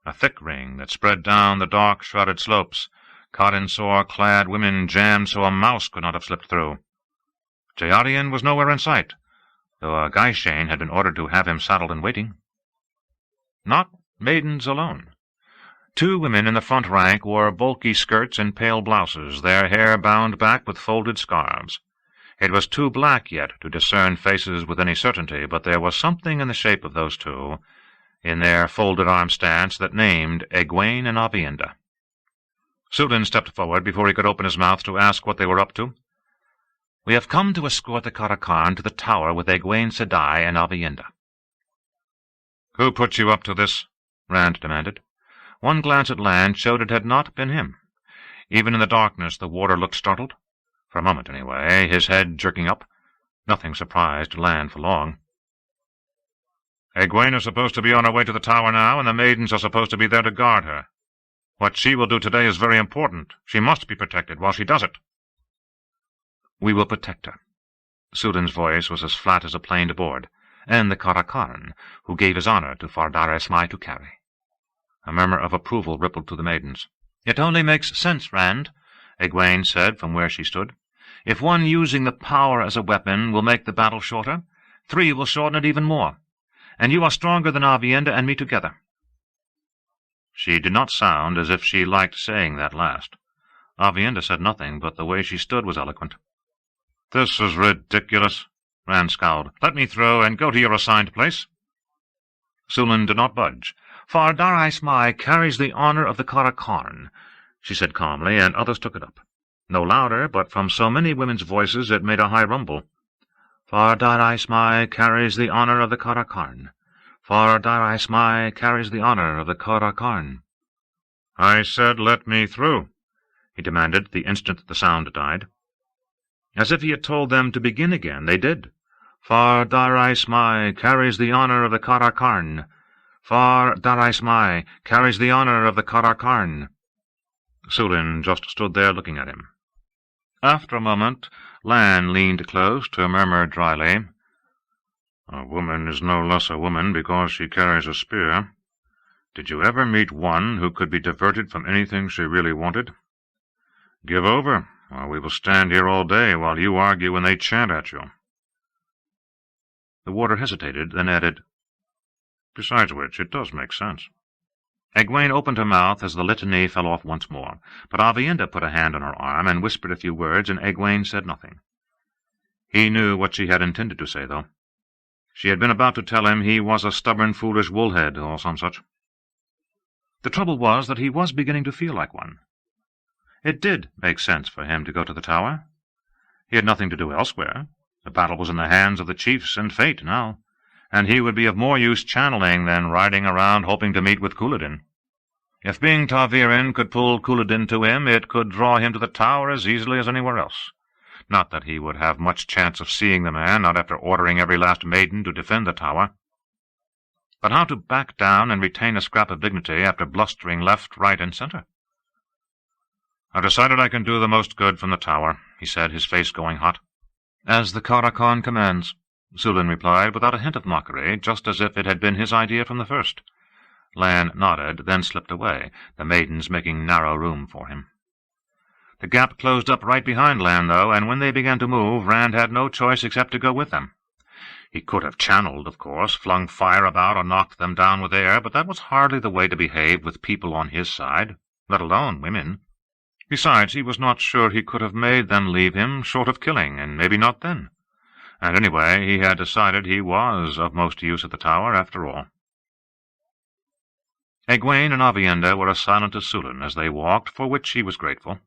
A thick ring that spread down the dark, shrouded slopes. Cotton-sore-clad women jammed so a mouse could not have slipped through. Jayarian was nowhere in sight, though a Gaishane had been ordered to have him saddled and waiting. Not maidens alone. 2 women in the front rank wore bulky skirts and pale blouses, their hair bound back with folded scarves. It was too black yet to discern faces with any certainty, but there was something in the shape of those 2, in their folded-arm stance, that named Egwene and Avienda. Sudan stepped forward before he could open his mouth to ask what they were up to. "We have come to escort the Karakarn to the tower with Egwene Sedai and Avienda." "Who put you up to this?" Rand demanded. One glance at Lan showed it had not been him. Even in the darkness the warder looked startled. For a moment, anyway, his head jerking up. Nothing surprised Lan for long. "Egwene is supposed to be on her way to the tower now, and the maidens are supposed to be there to guard her. What she will do today is very important. She must be protected while she does it." "We will protect her." Sudan's voice was as flat as a planed board, and the Karakarn, who gave his honor to Fardar Esmai to carry. A murmur of approval rippled through the maidens. "It only makes sense, Rand," Egwene said from where she stood. "If one using the power as a weapon will make the battle shorter, 3 will shorten it even more. And you are stronger than Avienda and me together." She did not sound as if she liked saying that last. Avienda said nothing, but the way she stood was eloquent. "This is ridiculous," Rand scowled. "Let me through, and go to your assigned place." Sulin did not budge. "For Darais Mai carries the honour of the Karakarn," she said calmly, and others took it up. No louder, but from so many women's voices it made a high rumble. "For Darais Mai carries the honour of the Karakarn. For Darais Mai carries the honour of the Karakarn." "I said let me through," he demanded the instant the sound died. As if he had told them to begin again, they did. "For Darais Mai carries the honour of the Karakarn. For Darais Mai carries the honour of the Karakarn." Sulin just stood there looking at him. After a moment, Lan leaned close to murmur dryly, "A woman is no less a woman because she carries a spear. Did you ever meet one who could be diverted from anything she really wanted? Give over, or we will stand here all day while you argue and they chant at you." The warder hesitated, then added, "Besides which, it does make sense." Egwene opened her mouth as the litany fell off once more, but Avienda put a hand on her arm and whispered a few words, and Egwene said nothing. He knew what she had intended to say, though. She had been about to tell him he was a stubborn, foolish woolhead, or some such. The trouble was that he was beginning to feel like one. It did make sense for him to go to the tower. He had nothing to do elsewhere. The battle was in the hands of the chiefs and fate now, and he would be of more use channeling than riding around hoping to meet with Couladin. If being Ta'virin could pull Couladin to him, it could draw him to the tower as easily as anywhere else. Not that he would have much chance of seeing the man, not after ordering every last maiden to defend the tower. But how to back down and retain a scrap of dignity after blustering left, right, and center? "I've decided I can do the most good from the tower," he said, his face going hot. "As the Karakarn commands," Sulin replied, without a hint of mockery, just as if it had been his idea from the first. Lan nodded, then slipped away, the maidens making narrow room for him. The gap closed up right behind Lan, though, and when they began to move, Rand had no choice except to go with them. He could have channeled, of course, flung fire about or knocked them down with air, but that was hardly the way to behave with people on his side, let alone women. Besides, he was not sure he could have made them leave him, short of killing, and maybe not then. And anyway, he had decided he was of most use at the tower, after all. Egwene and Avienda were as silent as Sulin as they walked, for which he was grateful.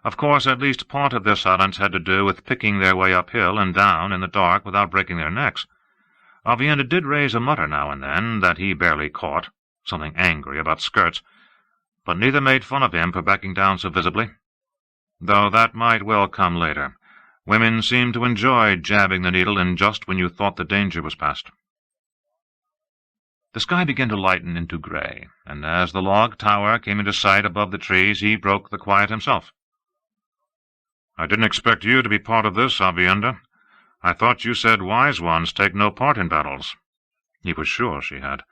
Of course, at least part of their silence had to do with picking their way uphill and down in the dark without breaking their necks. Avienda did raise a mutter now and then that he barely caught, something angry about skirts, but neither made fun of him for backing down so visibly. Though that might well come later. Women seemed to enjoy jabbing the needle in just when you thought the danger was past. The sky began to lighten into gray, and as the log tower came into sight above the trees, he broke the quiet himself. "I didn't expect you to be part of this, Avienda. I thought you said wise ones take no part in battles." He was sure she had.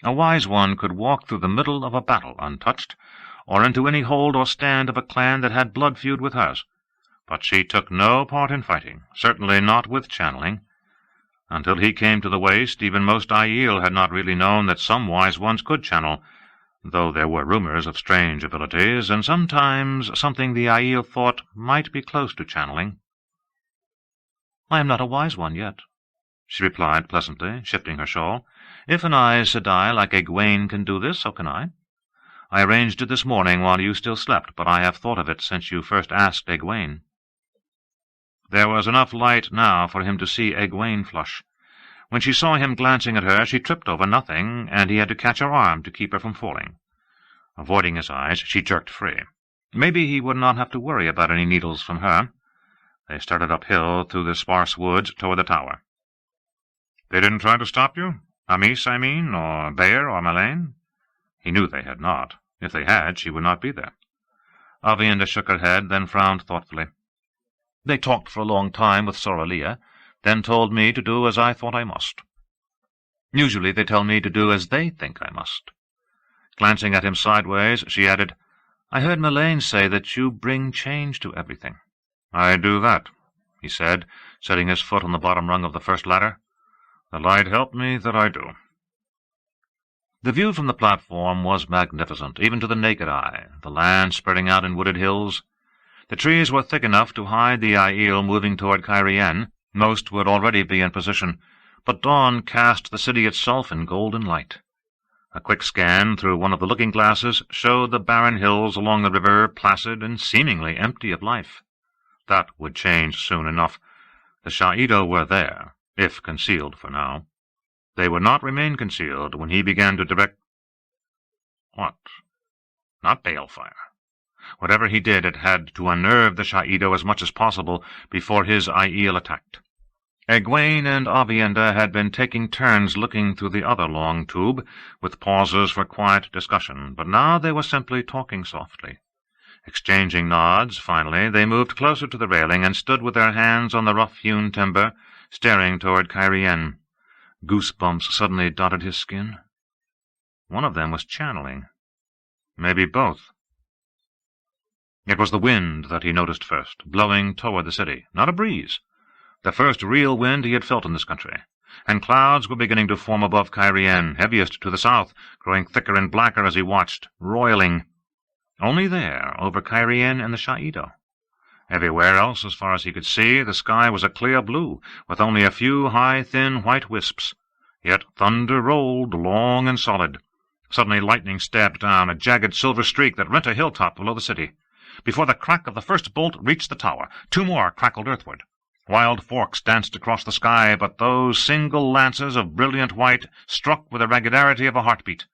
A wise one could walk through the middle of a battle untouched, or into any hold or stand of a clan that had blood feud with hers. But she took no part in fighting, certainly not with channeling. Until he came to the waste, even most Aiel had not really known that some wise ones could channel, though there were rumors of strange abilities, and sometimes something the Aiel thought might be close to channeling. "I am not a wise one yet," she replied pleasantly, shifting her shawl. "If an Aes Sedai like Egwene can do this, so can I. I arranged it this morning while you still slept, but I have thought of it since you first asked Egwene." There was enough light now for him to see Egwene flush. When she saw him glancing at her, she tripped over nothing, and he had to catch her arm to keep her from falling. Avoiding his eyes, she jerked free. Maybe he would not have to worry about any needles from her. They started uphill through the sparse woods toward the tower. "They didn't try to stop you? Amis, I mean, or Baer, or Malaine?" He knew they had not. If they had, she would not be there. Avienda shook her head, then frowned thoughtfully. "They talked for a long time with Soralia, then told me to do as I thought I must. Usually they tell me to do as they think I must." Glancing at him sideways, she added, "I heard Malaine say that you bring change to everything." "I do that," he said, setting his foot on the bottom rung of the first ladder. "The light help me that I do." The view from the platform was magnificent, even to the naked eye, the land spreading out in wooded hills, The trees were thick enough to hide the Aiel moving toward Cairien. Most would already be in position, but dawn cast the city itself in golden light. A quick scan through one of the looking-glasses showed the barren hills along the river placid and seemingly empty of life. That would change soon enough. The Shaido were there, if concealed for now. They would not remain concealed when he began to direct— What? Not balefire. Whatever he did, it had to unnerve the Shaido as much as possible before his Aiel attacked. Egwene and Aviendha had been taking turns looking through the other long tube, with pauses for quiet discussion, but now they were simply talking softly. Exchanging nods, finally, they moved closer to the railing and stood with their hands on the rough-hewn timber, staring toward Cairien. Goosebumps suddenly dotted his skin. One of them was channeling. Maybe both. It was the wind that he noticed first, blowing toward the city, not a breeze. The first real wind he had felt in this country, and clouds were beginning to form above Cairien, heaviest to the south, growing thicker and blacker as he watched, roiling. Only there, over Cairien and the Shaido. Everywhere else, as far as he could see, the sky was a clear blue, with only a few high, thin white wisps. Yet thunder rolled, long and solid. Suddenly lightning stabbed down, a jagged silver streak that rent a hilltop below the city. Before the crack of the first bolt reached the tower, two more crackled earthward. Wild forks danced across the sky, but those single lances of brilliant white struck with the regularity of a heartbeat.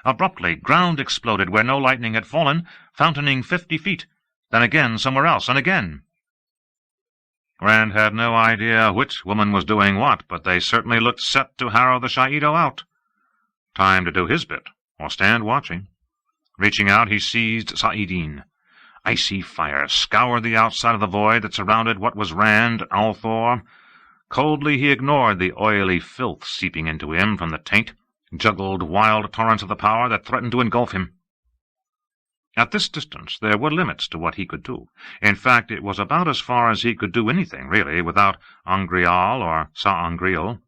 Abruptly, ground exploded where no lightning had fallen, fountaining 50 feet, then again somewhere else, and again. Rand had no idea which woman was doing what, but they certainly looked set to harrow the Shaido out. Time to do his bit, or stand watching. Reaching out, he seized Saidin. Icy fire scoured the outside of the void that surrounded what was Rand, Althor. Coldly he ignored the oily filth seeping into him from the taint, juggled wild torrents of the power that threatened to engulf him. At this distance there were limits to what he could do. In fact, it was about as far as he could do anything, really, without Angreal or Sa'angreal.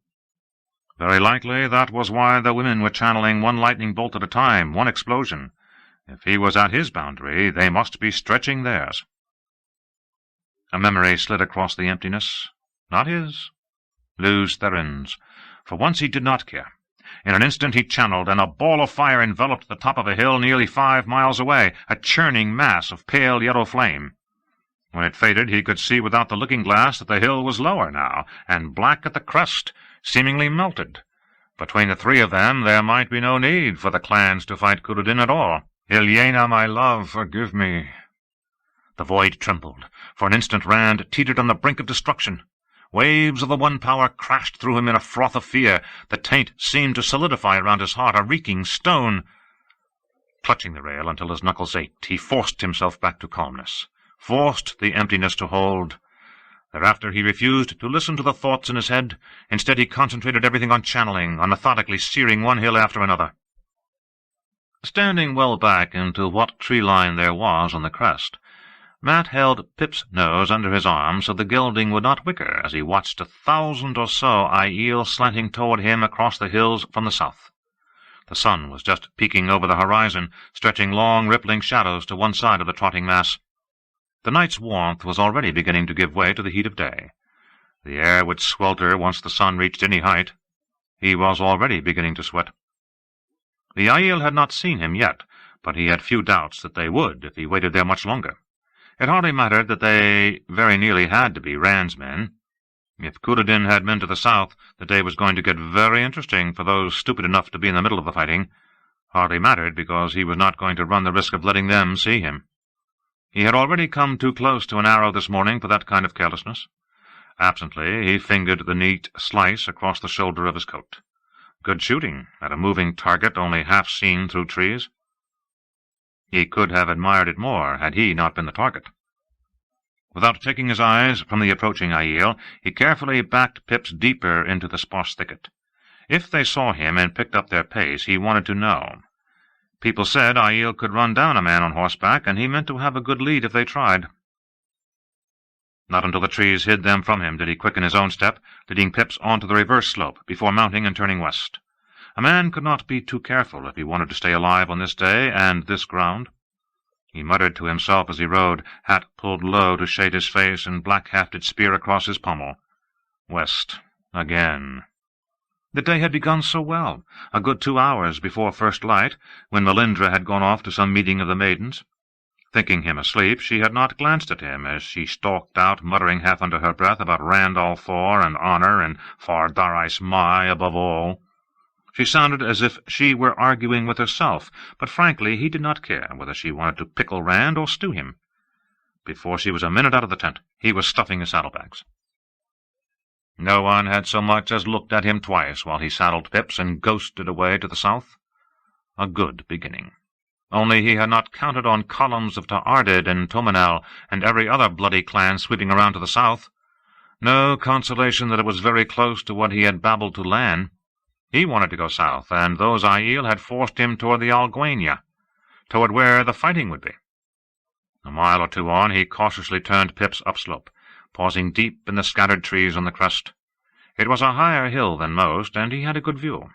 Very likely that was why the women were channeling one lightning bolt at a time, one explosion. If he was at his boundary, they must be stretching theirs. A memory slid across the emptiness. Not his. Lews Therin's. For once he did not care. In an instant he channeled, and a ball of fire enveloped the top of a hill nearly 5 miles away, a churning mass of pale yellow flame. When it faded, he could see without the looking-glass that the hill was lower now, and black at the crest, seemingly melted. Between the three of them there might be no need for the clans to fight Couladin at all. Ilyena, my love, forgive me. The void trembled. For an instant Rand teetered on the brink of destruction. Waves of the One Power crashed through him in a froth of fear. The taint seemed to solidify around his heart, a reeking stone. Clutching the rail until his knuckles ached, he forced himself back to calmness, forced the emptiness to hold. Thereafter he refused to listen to the thoughts in his head. Instead he concentrated everything on channeling, on methodically searing one hill after another. Standing well back into what tree-line there was on the crest, Mat held Pip's nose under his arm so the gilding would not wicker as he watched 1,000 or so Aiel slanting toward him across the hills from the south. The sun was just peeking over the horizon, stretching long, rippling shadows to one side of the trotting mass. The night's warmth was already beginning to give way to the heat of day. The air would swelter once the sun reached any height. He was already beginning to sweat. The Aiel had not seen him yet, but he had few doubts that they would if he waited there much longer. It hardly mattered that they very nearly had to be Rand's men. If Couladin had men to the south, the day was going to get very interesting for those stupid enough to be in the middle of the fighting. Hardly mattered because he was not going to run the risk of letting them see him. He had already come too close to an arrow this morning for that kind of carelessness. Absently, he fingered the neat slice across the shoulder of his coat. Good shooting at a moving target only half seen through trees. He could have admired it more had he not been the target. Without taking his eyes from the approaching Aiel, he carefully backed Pips deeper into the sparse thicket. If they saw him and picked up their pace, he wanted to know. People said Aiel could run down a man on horseback, and he meant to have a good lead if they tried. Not until the trees hid them from him did he quicken his own step, leading Pips onto the reverse slope before mounting and turning west. A man could not be too careful if he wanted to stay alive on this day and this ground. He muttered to himself as he rode, hat pulled low to shade his face and black-hafted spear across his pommel. West again. The day had begun so well, a good 2 hours before first light, when Melindra had gone off to some meeting of the maidens. Thinking him asleep, she had not glanced at him as she stalked out, muttering half under her breath about Randall Thor and honor and Far Darais Mai above all. She sounded as if she were arguing with herself, but frankly he did not care whether she wanted to pickle Rand or stew him. Before she was a minute out of the tent, he was stuffing his saddlebags. No one had so much as looked at him twice while he saddled Pips and ghosted away to the south. A good beginning. Only he had not counted on columns of Ta'ardid and Tomanel and every other bloody clan sweeping around to the south. No consolation that it was very close to what he had babbled to Lan. He wanted to go south, and those Aiel had forced him toward the Alguenia, toward where the fighting would be. A mile or two on, he cautiously turned Pips upslope, pausing deep in the scattered trees on the crest. It was a higher hill than most, and he had a good view.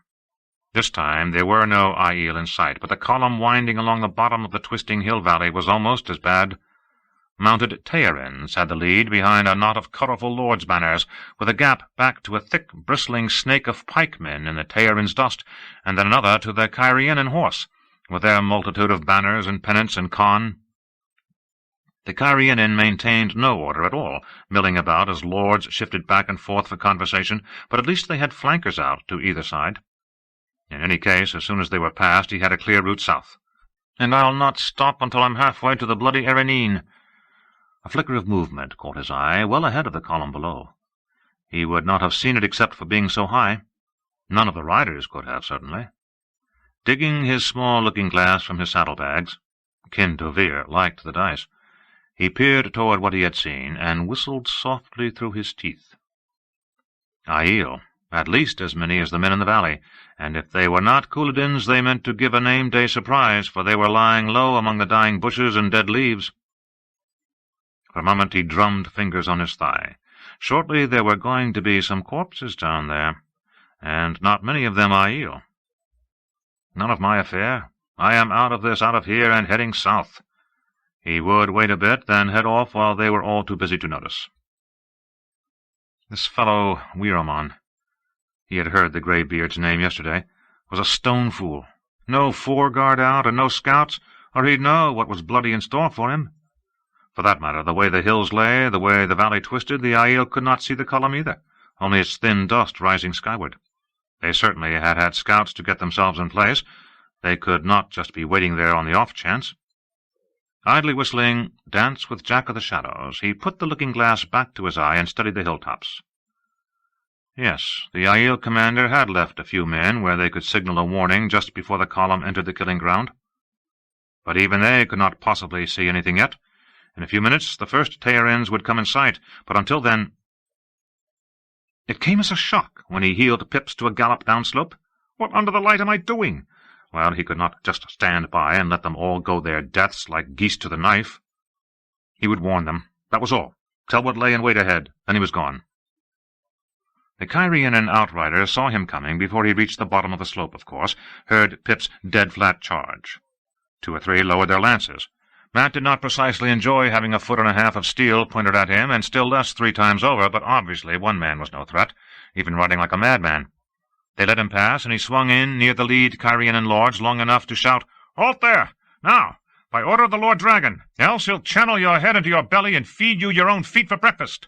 This time there were no Aiel in sight, but the column winding along the bottom of the twisting hill valley was almost as bad. Mounted Tearins had the lead behind a knot of colourful lords' banners, with a gap back to a thick, bristling snake of pikemen in the Tearins' dust, and then another to the Cairienin horse, with their multitude of banners and pennants and con. The Cairienin maintained no order at all, milling about as lords shifted back and forth for conversation, but at least they had flankers out to either side. In any case, as soon as they were past, he had a clear route south. "And I'll not stop until I'm halfway to the bloody Erenine." A flicker of movement caught his eye, well ahead of the column below. He would not have seen it except for being so high. None of the riders could have, certainly. Digging his small looking-glass from his saddlebags, Kin Dovir liked the dice, he peered toward what he had seen, and whistled softly through his teeth. Aiel, at least as many as the men in the valley, and if they were not Couladins they meant to give a name-day surprise, for they were lying low among the dying bushes and dead leaves. For a moment he drummed fingers on his thigh. Shortly there were going to be some corpses down there, and not many of them Aiel. None of my affair. I am out of here, and heading south. He would wait a bit, then head off while they were all too busy to notice. This fellow Weiraman, he had heard the Greybeard's name yesterday, was a stone fool. No foreguard out, and no scouts, or he'd know what was bloody in store for him. For that matter, the way the hills lay, the way the valley twisted, the Aiel could not see the column either, only its thin dust rising skyward. They certainly had had scouts to get themselves in place. They could not just be waiting there on the off-chance. Idly whistling Dance with Jack of the Shadows, he put the looking-glass back to his eye and studied the hilltops. Yes, the Aiel commander had left a few men where they could signal a warning just before the column entered the killing ground. But even they could not possibly see anything yet. In a few minutes the first Tearins would come in sight, but until then— It came as a shock when he heeled Pips to a gallop downslope. What under the light am I doing? Well, he could not just stand by and let them all go their deaths like geese to the knife. He would warn them. That was all. Tell what lay in wait ahead. Then he was gone. The Cairienin outrider saw him coming before he reached the bottom of the slope, of course, heard Pip's dead-flat charge. 2 or 3 lowered their lances. Matt did not precisely enjoy having a 1.5 foot of steel pointed at him, and still less 3 times over, but obviously one man was no threat, even riding like a madman. They let him pass, and he swung in near the lead Cairienin lords long enough to shout, "Halt there! Now, by order of the Lord Dragon, else he'll channel your head into your belly and feed you your own feet for breakfast."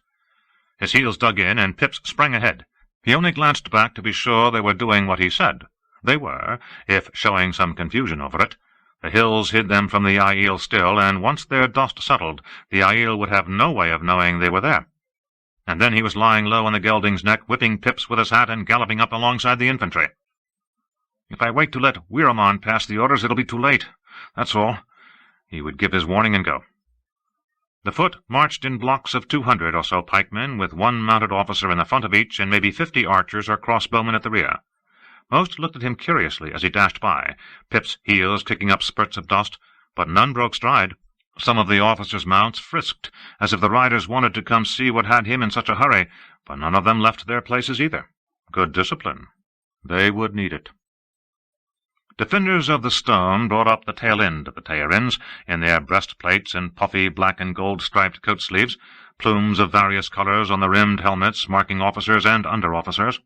His heels dug in, and Pips sprang ahead. He only glanced back to be sure they were doing what he said. They were, if showing some confusion over it. The hills hid them from the Aiel still, and once their dust settled, the Aiel would have no way of knowing they were there. And then he was lying low on the gelding's neck, whipping Pips with his hat and galloping up alongside the infantry. "If I wait to let Weiraman pass the orders, it'll be too late. That's all." He would give his warning and go. The foot marched in blocks of 200 or so pikemen, with 1 mounted officer in the front of each, and maybe 50 archers or crossbowmen at the rear. Most looked at him curiously as he dashed by, Pip's heels kicking up spurts of dust, but none broke stride. Some of the officers' mounts frisked, as if the riders wanted to come see what had him in such a hurry, but none of them left their places either. Good discipline. They would need it. Defenders of the stone brought up the tail end of the Tairins, in their breastplates and puffy black and gold-striped coat-sleeves, plumes of various colours on the rimmed helmets marking officers and under-officers.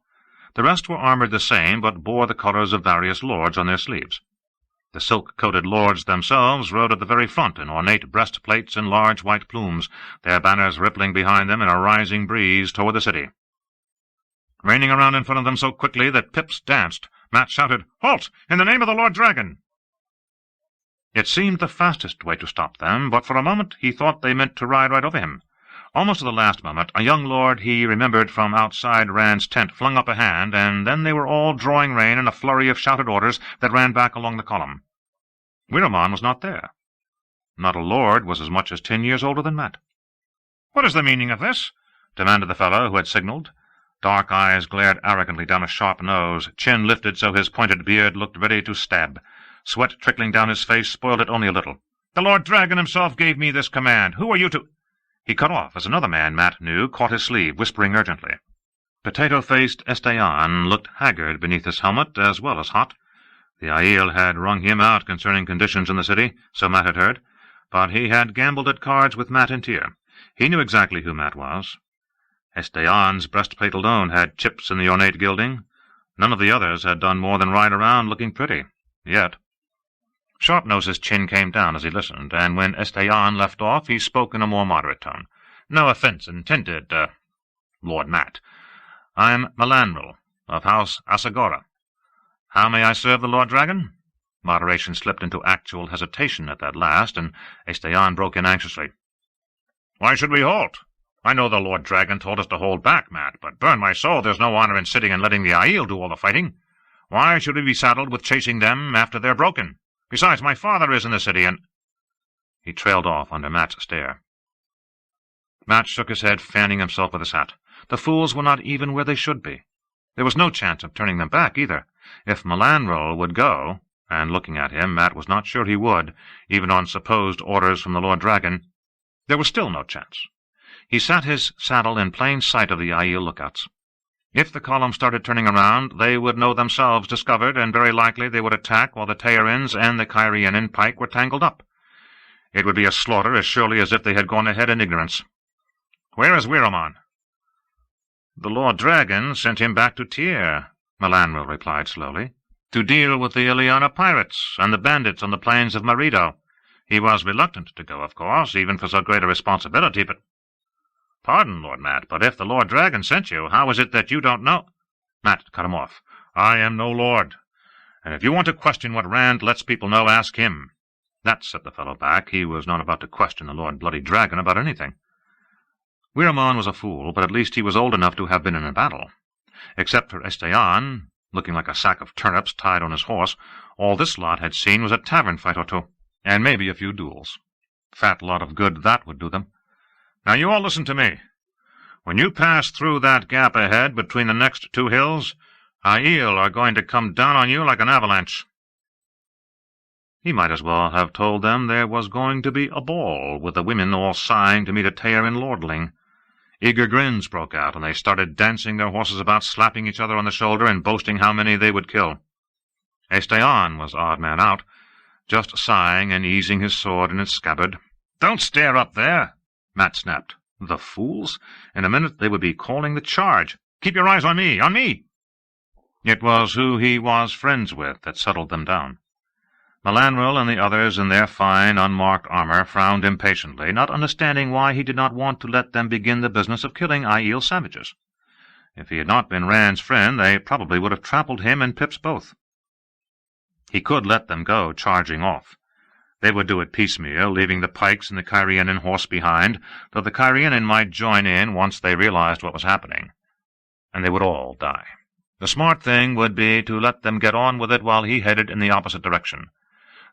The rest were armoured the same, but bore the colours of various lords on their sleeves. The silk-coated lords themselves rode at the very front in ornate breastplates and large white plumes, their banners rippling behind them in a rising breeze toward the city. Reining around in front of them so quickly that pips danced, Mat shouted, "Halt! In the name of the Lord Dragon!" It seemed the fastest way to stop them, but for a moment he thought they meant to ride right over him. Almost at the last moment, a young lord he remembered from outside Rand's tent flung up a hand, and then they were all drawing rein in a flurry of shouted orders that ran back along the column. Weramon was not there. Not a lord was as much as 10 years older than Mat. "What is the meaning of this?" demanded the fellow who had signalled. Dark eyes glared arrogantly down a sharp nose, chin lifted so his pointed beard looked ready to stab. Sweat trickling down his face spoiled it only a little. "The Lord Dragon himself gave me this command. Who are you to—" He cut off as another man Mat knew caught his sleeve, whispering urgently. Potato-faced Esteban looked haggard beneath his helmet as well as hot. The Aiel had wrung him out concerning conditions in the city, so Mat had heard, but he had gambled at cards with Mat and Tyr. He knew exactly who Mat was. Esteban's breastplate alone had chips in the ornate gilding. None of the others had done more than ride around looking pretty, yet. Sharpnose's chin came down as he listened, and when Esteban left off, he spoke in a more moderate tone. "No offence intended, Lord Mat. I'm Melanril, of House Asagora. How may I serve the Lord Dragon?" Moderation slipped into actual hesitation at that last, and Esteban broke in anxiously. "Why should we halt? I know the Lord Dragon told us to hold back, Mat, but burn my soul, there's no honour in sitting and letting the Aiel do all the fighting. Why should we be saddled with chasing them after they're broken? Besides, my father is in the city, and—" He trailed off under Mat's stare. Mat shook his head, fanning himself with his hat. The fools were not even where they should be. There was no chance of turning them back, either. If Melanril would go, and looking at him, Mat was not sure he would, even on supposed orders from the Lord Dragon, there was still no chance. He sat his saddle in plain sight of the Aiel lookouts. If the column started turning around, they would know themselves discovered, and very likely they would attack while the Tairins and the Cairienin pike were tangled up. It would be a slaughter as surely as if they had gone ahead in ignorance. "Where is Weramon?" "The Lord Dragon sent him back to Tyr," Melanril replied slowly, "to deal with the Ileana pirates and the bandits on the plains of Marido. He was reluctant to go, of course, even for so great a responsibility, but—" "Pardon, Lord Mat, but if the Lord Dragon sent you, how is it that you don't know—" Mat cut him off. "I am no lord, and if you want to question what Rand lets people know, ask him." That set the fellow back. He was not about to question the Lord Bloody Dragon about anything. Weramon was a fool, but at least he was old enough to have been in a battle. Except for Esteban, looking like a sack of turnips tied on his horse, all this lot had seen was a tavern fight or two, and maybe a few duels. Fat lot of good that would do them. "Now you all listen to me. When you pass through that gap ahead between the next two hills, Aiel are going to come down on you like an avalanche." He might as well have told them there was going to be a ball, with the women all sighing to meet a Tairin lordling. Eager grins broke out, and they started dancing their horses about, slapping each other on the shoulder and boasting how many they would kill. Esteban was odd man out, just sighing and easing his sword in its scabbard. "Don't stare up there," Mat snapped. The fools! In a minute they would be calling the charge. "Keep your eyes on me! On me!" It was who he was friends with that settled them down. Melanril and the others in their fine, unmarked armour frowned impatiently, not understanding why he did not want to let them begin the business of killing Aiel savages. If he had not been Rand's friend, they probably would have trampled him and Pips both. He could let them go charging off. They would do it piecemeal, leaving the pikes and the Cairienin horse behind, though the Cairienin might join in once they realized what was happening. And they would all die. The smart thing would be to let them get on with it while he headed in the opposite direction.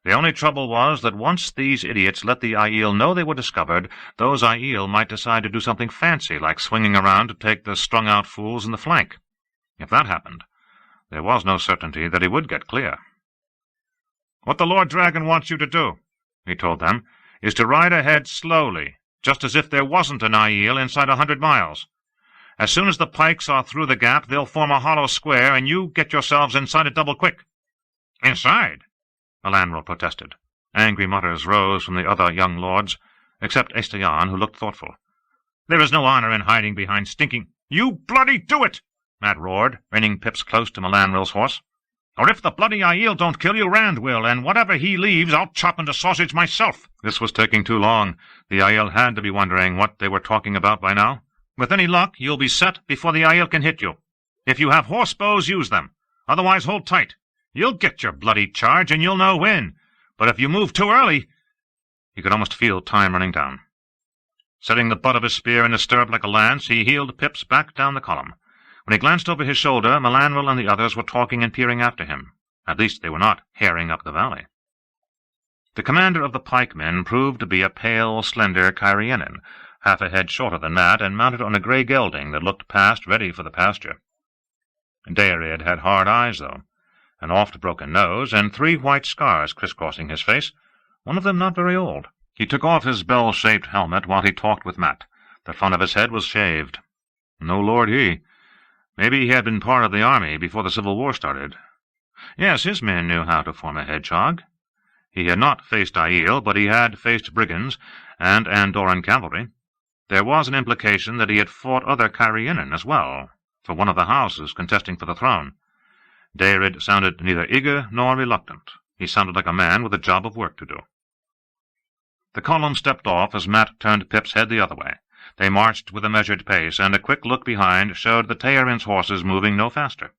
The only trouble was that once these idiots let the Aiel know they were discovered, those Aiel might decide to do something fancy, like swinging around to take the strung-out fools in the flank. If that happened, there was no certainty that he would get clear. "What the Lord Dragon wants you to do," he told them, "is to ride ahead slowly, just as if there wasn't an Aiel inside 100 miles. As soon as the pikes are through the gap, they'll form a hollow square, and you get yourselves inside it double quick." Inside, Melanral protested. Angry mutters rose from the other young lords, except Esteban, who looked thoughtful. There is no honor in hiding behind stinking— You bloody do it! Mat roared, reining Pips close to Melanral's horse. Or if the bloody Aiel don't kill you, Rand will, and whatever he leaves I'll chop into sausage myself. This was taking too long. The Aiel had to be wondering what they were talking about by now. With any luck, you'll be set before the Aiel can hit you. If you have horse bows, use them. Otherwise, hold tight. You'll get your bloody charge, and you'll know when. But if you move too early— He could almost feel time running down. Setting the butt of his spear in the stirrup like a lance, he heeled Pips back down the column. When he glanced over his shoulder, Melanral and the others were talking and peering after him. At least they were not herring up the valley. The commander of the pikemen proved to be a pale, slender Cairienin, half a head shorter than Mat, and mounted on a grey gelding that looked past ready for the pasture. Dairid had hard eyes, though, an oft-broken nose, and 3 white scars crisscrossing his face, one of them not very old. He took off his bell-shaped helmet while he talked with Mat. The front of his head was shaved. No lord he. Maybe he had been part of the army before the Civil War started. Yes, his men knew how to form a hedgehog. He had not faced Aiel, but he had faced brigands and Andoran cavalry. There was an implication that he had fought other Cairienin as well, for one of the houses contesting for the throne. Dairid sounded neither eager nor reluctant. He sounded like a man with a job of work to do. The column stepped off as Mat turned Pip's head the other way. They marched with a measured pace, and a quick look behind showed the Tearin's horses moving no faster.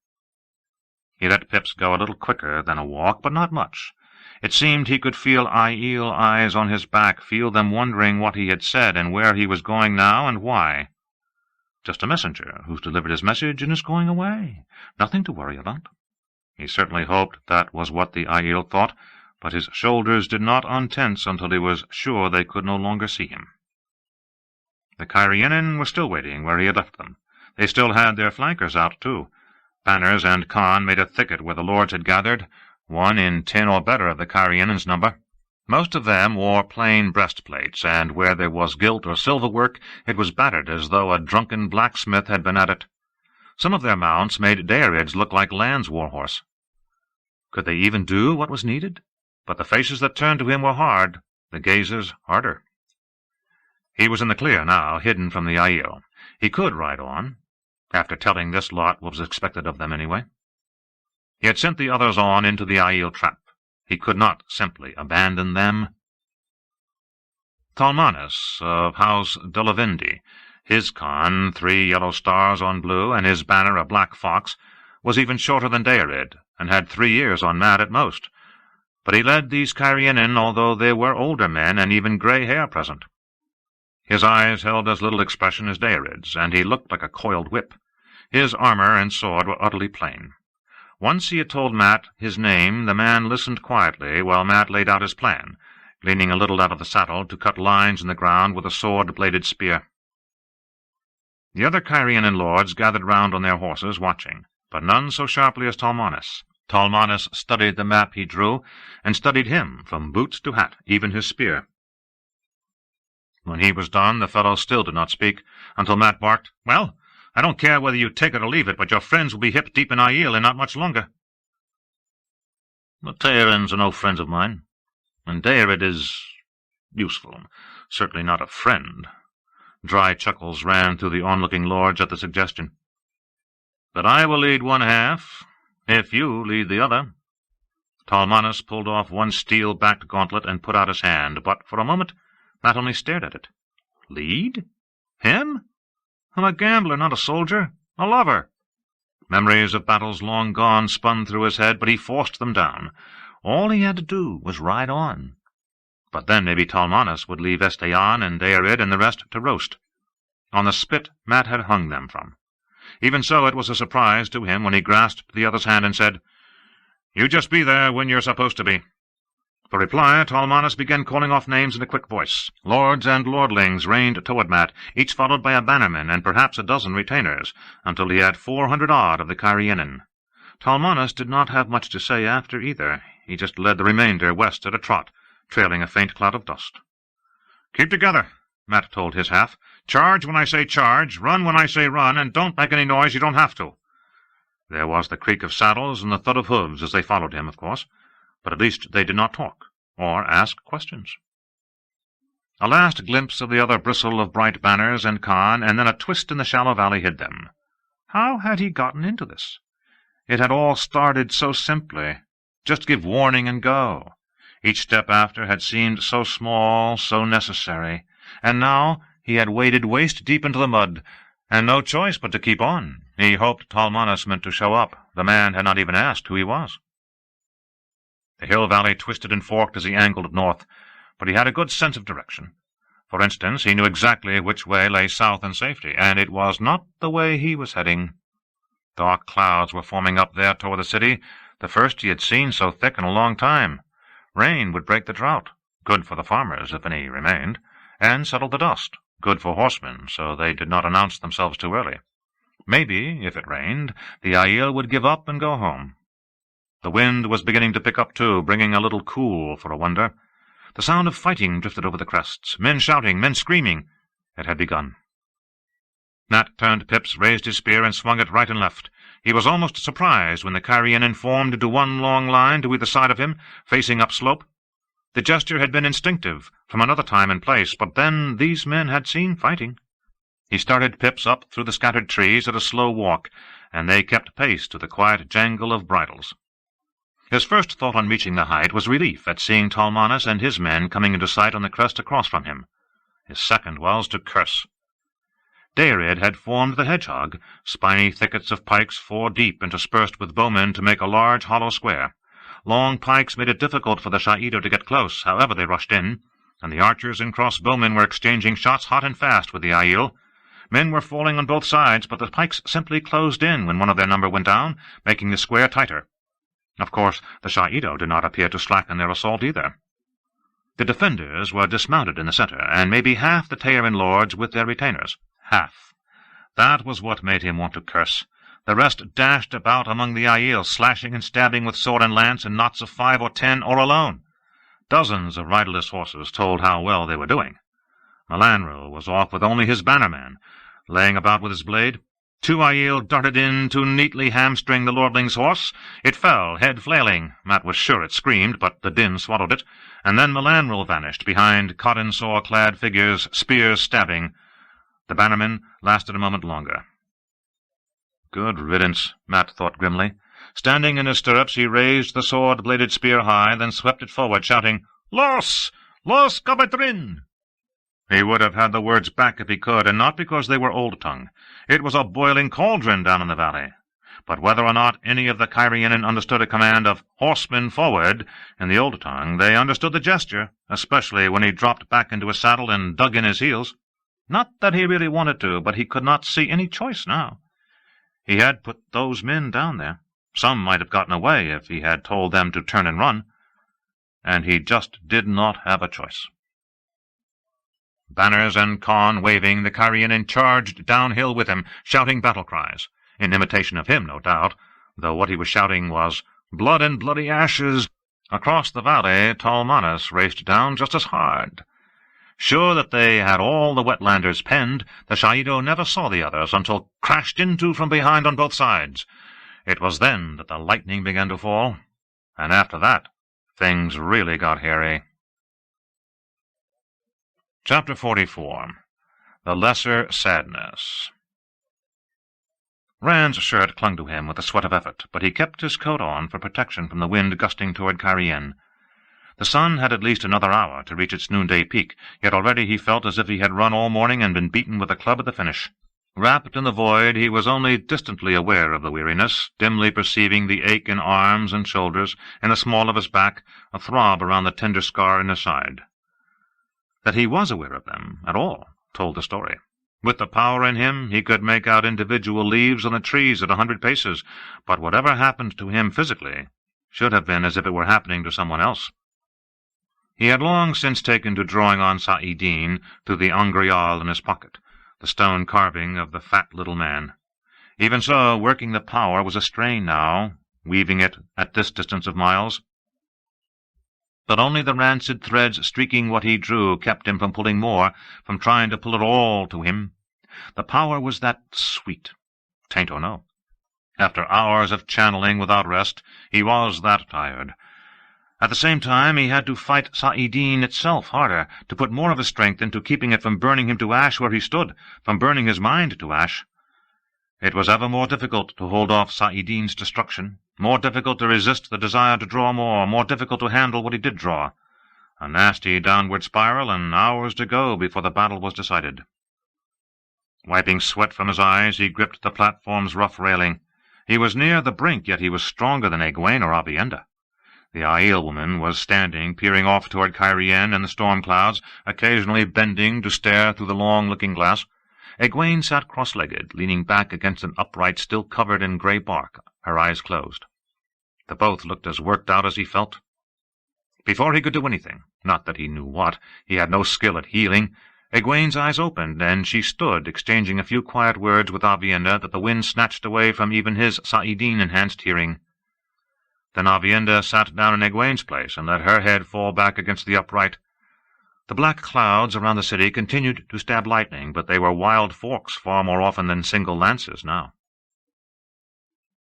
He let Pips go a little quicker than a walk, but not much. It seemed he could feel Aiel eyes on his back, feel them wondering what he had said and where he was going now and why. Just a messenger who's delivered his message and is going away. Nothing to worry about. He certainly hoped that was what the Aiel thought, but his shoulders did not untense until he was sure they could no longer see him. The Cairienin were still waiting where he had left them. They still had their flankers out, too. Banners and Khan made a thicket where the lords had gathered, 1 in 10 or better of the Cairienin's number. Most of them wore plain breastplates, and where there was gilt or silver work, it was battered as though a drunken blacksmith had been at it. Some of their mounts made Dairid's look like Land's war-horse. Could they even do what was needed? But the faces that turned to him were hard, the gazes harder. He was in the clear now, hidden from the Aiel. He could ride on, after telling this lot what was expected of them anyway. He had sent the others on into the Aiel trap. He could not simply abandon them. Talmanis, of House Delavendi, his Khan, 3 yellow stars on blue, and his banner a black fox, was even shorter than Dairid, and had 3 years on Mat at most. But he led these Cairienin, although there were older men and even grey hair present. His eyes held as little expression as Dairid's, and he looked like a coiled whip. His armor and sword were utterly plain. Once he had told Mat his name, the man listened quietly while Mat laid out his plan, leaning a little out of the saddle to cut lines in the ground with a sword-bladed spear. The other Cairienin lords gathered round on their horses, watching, but none so sharply as Talmanis. Talmanis studied the map he drew, and studied him from boots to hat, even his spear. When he was done, the fellow still did not speak, until Mat barked, "Well, I don't care whether you take it or leave it, but your friends will be hip-deep in Aiel in not much longer." "The Tearins are no friends of mine, and Dairid is useful, certainly not a friend." Dry chuckles ran through the onlooking lords at the suggestion. "But I will lead one half, if you lead the other." Talmanis pulled off one steel-backed gauntlet and put out his hand, but for a moment Mat only stared at it. Lead? Him? I'm a gambler, not a soldier. A lover. Memories of battles long gone spun through his head, but he forced them down. All he had to do was ride on. But then maybe Talmanis would leave Esteban and Dairid and the rest to roast. On the spit Mat had hung them from. Even so, it was a surprise to him when he grasped the other's hand and said, "You just be there when you're supposed to be." For reply, Talmanis began calling off names in a quick voice. Lords and lordlings reined toward Mat, each followed by a bannerman and perhaps a dozen retainers, until he had 400-odd of the Cairienin. Talmanis did not have much to say after either. He just led the remainder west at a trot, trailing a faint cloud of dust. "Keep together," Mat told his half. "Charge when I say charge, run when I say run, and don't make any noise you don't have to." There was the creak of saddles and the thud of hooves as they followed him, of course, but at least they did not talk, or ask questions. A last glimpse of the other bristle of bright banners and Khan, and then a twist in the shallow valley hid them. How had he gotten into this? It had all started so simply. Just give warning and go. Each step after had seemed so small, so necessary, and now he had waded waist-deep into the mud, and no choice but to keep on. He hoped Talmanas meant to show up. The man had not even asked who he was. The hill valley twisted and forked as he angled north, but he had a good sense of direction. For instance, he knew exactly which way lay south in safety, and it was not the way he was heading. Dark clouds were forming up there toward the city, the first he had seen so thick in a long time. Rain would break the drought, good for the farmers if any remained, and settle the dust, good for horsemen so they did not announce themselves too early. Maybe, if it rained, the Aiel would give up and go home. The wind was beginning to pick up too, bringing a little cool for a wonder. The sound of fighting drifted over the crests, men shouting, men screaming. It had begun. Nat turned Pips, raised his spear, and swung it right and left. He was almost surprised when the Carianan formed into one long line to either side of him, facing upslope. The gesture had been instinctive, from another time and place, but then these men had seen fighting. He started Pips up through the scattered trees at a slow walk, and they kept pace to the quiet jangle of bridles. His first thought on reaching the height was relief at seeing Talmanas and his men coming into sight on the crest across from him. His second was to curse. Deirid had formed the hedgehog, spiny thickets of pikes 4 deep interspersed with bowmen to make a large hollow square. Long pikes made it difficult for the Shaido to get close, however they rushed in, and the archers and crossbowmen were exchanging shots hot and fast with the Aiel. Men were falling on both sides, but the pikes simply closed in when one of their number went down, making the square tighter. Of course, the Shaido did not appear to slacken their assault either. The defenders were dismounted in the center, and maybe half the Tearin lords with their retainers. Half. That was what made him want to curse. The rest dashed about among the Aiel, slashing and stabbing with sword and lance in knots of 5 or 10, or alone. Dozens of riderless horses told how well they were doing. Melanro was off with only his bannerman, laying about with his blade. 2 Aiel darted in to neatly hamstring the lordling's horse. It fell, head flailing. Mat was sure it screamed, but the din swallowed it. And then Melanro vanished behind cotton-saw-clad figures, spears stabbing. The bannerman lasted a moment longer. Good riddance, Mat thought grimly. Standing in his stirrups, he raised the sword-bladed spear high, then swept it forward, shouting, "Los! Los Cabetrin!" He would have had the words back if he could, and not because they were old tongue. It was a boiling cauldron down in the valley. But whether or not any of the Carianan understood a command of "horsemen forward" in the old tongue, they understood the gesture, especially when he dropped back into his saddle and dug in his heels. Not that he really wanted to, but he could not see any choice now. He had put those men down there. Some might have gotten away if he had told them to turn and run. And he just did not have a choice. Banners and Khan waving, the Carianan charged downhill with him, shouting battle cries. In imitation of him, no doubt, though what he was shouting was, "Blood and bloody ashes!" Across the valley, Talmanas raced down just as hard. Sure that they had all the wetlanders penned, the Shaido never saw the others until crashed into from behind on both sides. It was then that the lightning began to fall, and after that, things really got hairy. Chapter 44. The Lesser Sadness. Rand's shirt clung to him with the sweat of effort, but he kept his coat on for protection from the wind gusting toward Carien. The sun had at least another hour to reach its noonday peak, yet already he felt as if he had run all morning and been beaten with a club at the finish. Wrapped in the void, he was only distantly aware of the weariness, dimly perceiving the ache in arms and shoulders, in the small of his back, a throb around the tender scar in his side. That he was aware of them, at all, told the story. With the power in him, he could make out individual leaves on the trees at 100 paces, but whatever happened to him physically should have been as if it were happening to someone else. He had long since taken to drawing on Saidin through the Angrial in his pocket, the stone carving of the fat little man. Even so, working the power was a strain now, weaving it at this distance of miles. But only the rancid threads streaking what he drew kept him from pulling more, from trying to pull it all to him. The power was that sweet, taint or no. After hours of channeling without rest, he was that tired. At the same time, he had to fight Saidin itself harder, to put more of his strength into keeping it from burning him to ash where he stood, from burning his mind to ash. It was ever more difficult to hold off Saidin's destruction, more difficult to resist the desire to draw more difficult to handle what he did draw. A nasty downward spiral, and hours to go before the battle was decided. Wiping sweat from his eyes, he gripped the platform's rough railing. He was near the brink, yet he was stronger than Egwene or Aviendha. The Aiel woman was standing, peering off toward Cairhien and the storm clouds, occasionally bending to stare through the long looking-glass. Egwene sat cross-legged, leaning back against an upright still covered in grey bark, her eyes closed. The both looked as worked out as he felt. Before he could do anything, not that he knew what, he had no skill at healing, Egwene's eyes opened, and she stood, exchanging a few quiet words with Aviendha that the wind snatched away from even his Saidin-enhanced hearing. Then Aviendha sat down in Egwene's place and let her head fall back against the upright. The black clouds around the city continued to stab lightning, but they were wild forks far more often than single lances now.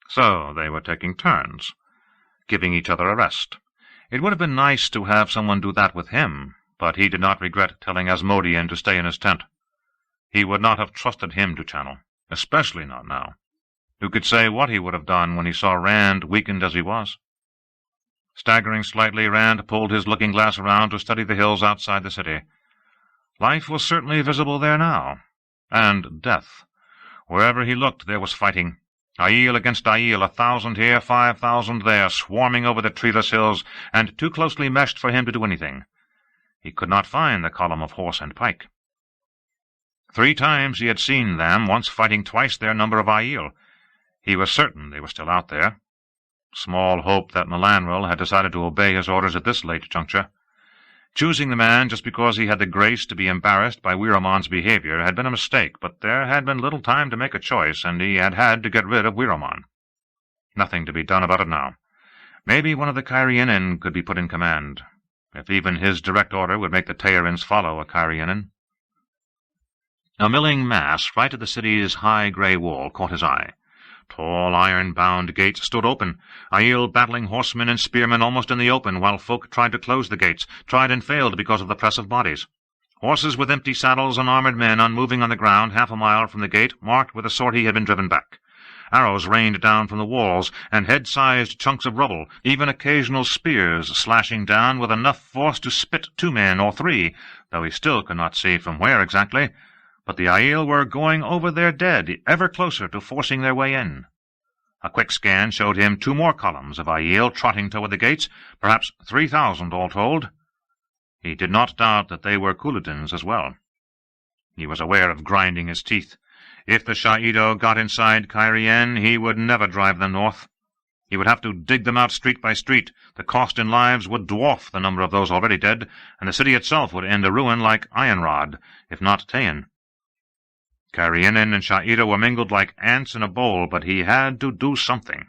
So they were taking turns, giving each other a rest. It would have been nice to have someone do that with him, but he did not regret telling Asmodean to stay in his tent. He would not have trusted him to channel, especially not now. Who could say what he would have done when he saw Rand weakened as he was? Staggering slightly, Rand pulled his looking-glass around to study the hills outside the city. Life was certainly visible there now, and death. Wherever he looked there was fighting. Aiel against Aiel, 1,000 here, 5,000 there, swarming over the treeless hills, and too closely meshed for him to do anything. He could not find the column of horse and pike. 3 times he had seen them, once fighting twice their number of Aiel. He was certain they were still out there. Small hope that Melanral had decided to obey his orders at this late juncture. Choosing the man just because he had the grace to be embarrassed by Wiramon's behavior had been a mistake, but there had been little time to make a choice, and he had had to get rid of Wiramon. Nothing to be done about it now. Maybe one of the Cairhienin could be put in command, if even his direct order would make the Teyrins follow a Cairhienin. A milling mass right at the city's high grey wall caught his eye. Tall iron-bound gates stood open, Aiel battling horsemen and spearmen almost in the open, while folk tried to close the gates, tried and failed because of the press of bodies. Horses with empty saddles and armored men unmoving on the ground half a mile from the gate, marked where the sortie had been driven back. Arrows rained down from the walls, and head-sized chunks of rubble, even occasional spears slashing down with enough force to spit 2 men or 3, though he still could not see from where exactly. But the Aiel were going over their dead, ever closer to forcing their way in. A quick scan showed him 2 more columns of Aiel trotting toward the gates, perhaps 3,000 all told. He did not doubt that they were Culudins as well. He was aware of grinding his teeth. If the Shaido got inside Cairhien, he would never drive them north. He would have to dig them out street by street. The cost in lives would dwarf the number of those already dead, and the city itself would end a ruin like Ironrod, if not Tayan. Cairhienin and Shaido were mingled like ants in a bowl, but he had to do something.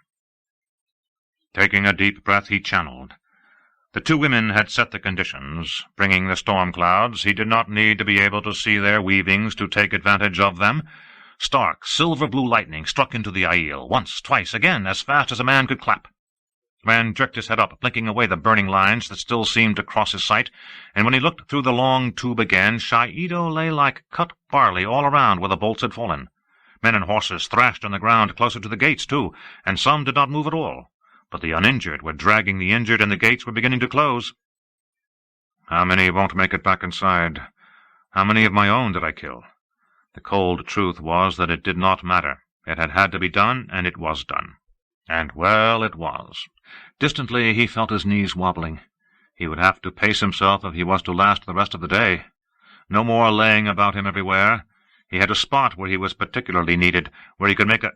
Taking a deep breath, he channeled. The 2 women had set the conditions, bringing the storm clouds. He did not need to be able to see their weavings to take advantage of them. Stark, silver-blue lightning struck into the Aiel, once, twice, again, as fast as a man could clap. Rand jerked his head up, blinking away the burning lines that still seemed to cross his sight, and when he looked through the long tube again, Shaido lay like cut barley all around where the bolts had fallen. Men and horses thrashed on the ground closer to the gates, too, and some did not move at all. But the uninjured were dragging the injured, and the gates were beginning to close. How many won't make it back inside? How many of my own did I kill? The cold truth was that it did not matter. It had had to be done, and it was done. And well it was. Distantly he felt his knees wobbling. He would have to pace himself if he was to last the rest of the day. No more laying about him everywhere. He had a spot where he was particularly needed, where he could make a...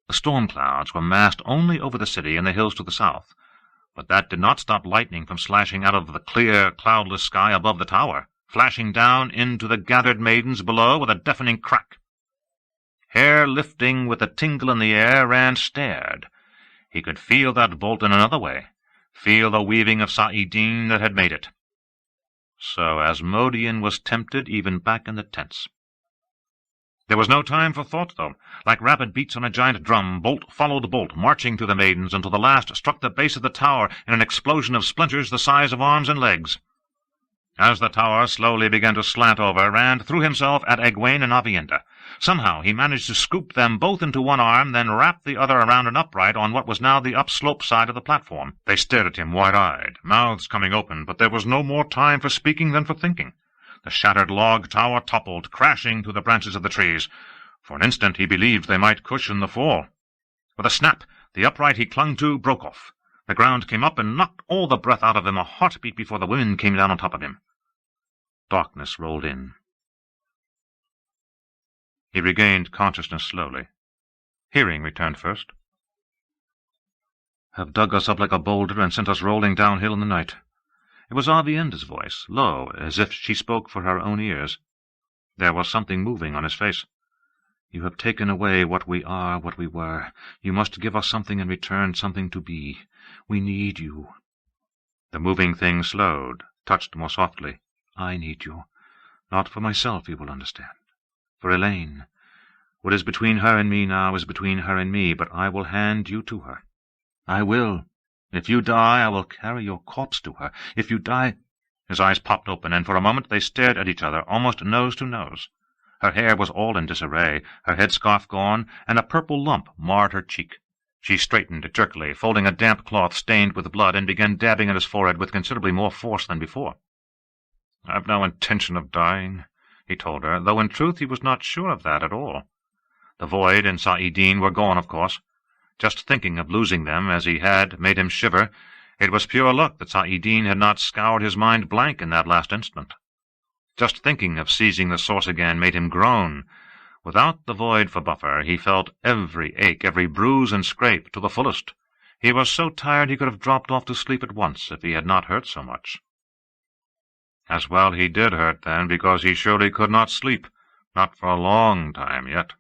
The storm clouds were massed only over the city and the hills to the south, but that did not stop lightning from slashing out of the clear, cloudless sky above the tower, flashing down into the gathered maidens below with a deafening crack. Hair lifting with a tingle in the air, Rand stared. He could feel that bolt in another way, feel the weaving of Saidin that had made it. So Asmodean was tempted even back in the tents. There was no time for thought, though. Like rapid beats on a giant drum, bolt followed bolt, marching through the maidens until the last struck the base of the tower in an explosion of splinters the size of arms and legs. As the tower slowly began to slant over, Rand threw himself at Egwene and Aviendha. Somehow he managed to scoop them both into one arm, then wrap the other around an upright on what was now the upslope side of the platform. They stared at him wide-eyed, mouths coming open, but there was no more time for speaking than for thinking. The shattered log tower toppled, crashing through the branches of the trees. For an instant he believed they might cushion the fall. With a snap, the upright he clung to broke off. The ground came up and knocked all the breath out of him a heartbeat before the women came down on top of him. Darkness rolled in. He regained consciousness slowly. Hearing returned first. "Have dug us up like a boulder and sent us rolling downhill in the night." It was Aviendha's voice, low, as if she spoke for her own ears. There was something moving on his face. "You have taken away what we are, what we were. You must give us something in return, something to be. We need you." The moving thing slowed, touched more softly. "I need you. Not for myself, you will understand. For Elaine. What is between her and me now is between her and me, but I will hand you to her. I will. If you die, I will carry your corpse to her. If you die—" His eyes popped open, and for a moment they stared at each other, almost nose to nose. Her hair was all in disarray, her headscarf gone, and a purple lump marred her cheek. She straightened jerkily, folding a damp cloth stained with blood, and began dabbing at his forehead with considerably more force than before. "I've no intention of dying," he told her, though in truth he was not sure of that at all. The Void and Saidin were gone, of course. Just thinking of losing them, as he had, made him shiver. It was pure luck that Saidin had not scoured his mind blank in that last instant. Just thinking of seizing the source again made him groan. Without the Void for buffer, he felt every ache, every bruise and scrape, to the fullest. He was so tired he could have dropped off to sleep at once if he had not hurt so much. As well he did hurt, then, because he surely could not sleep, not for a long time yet.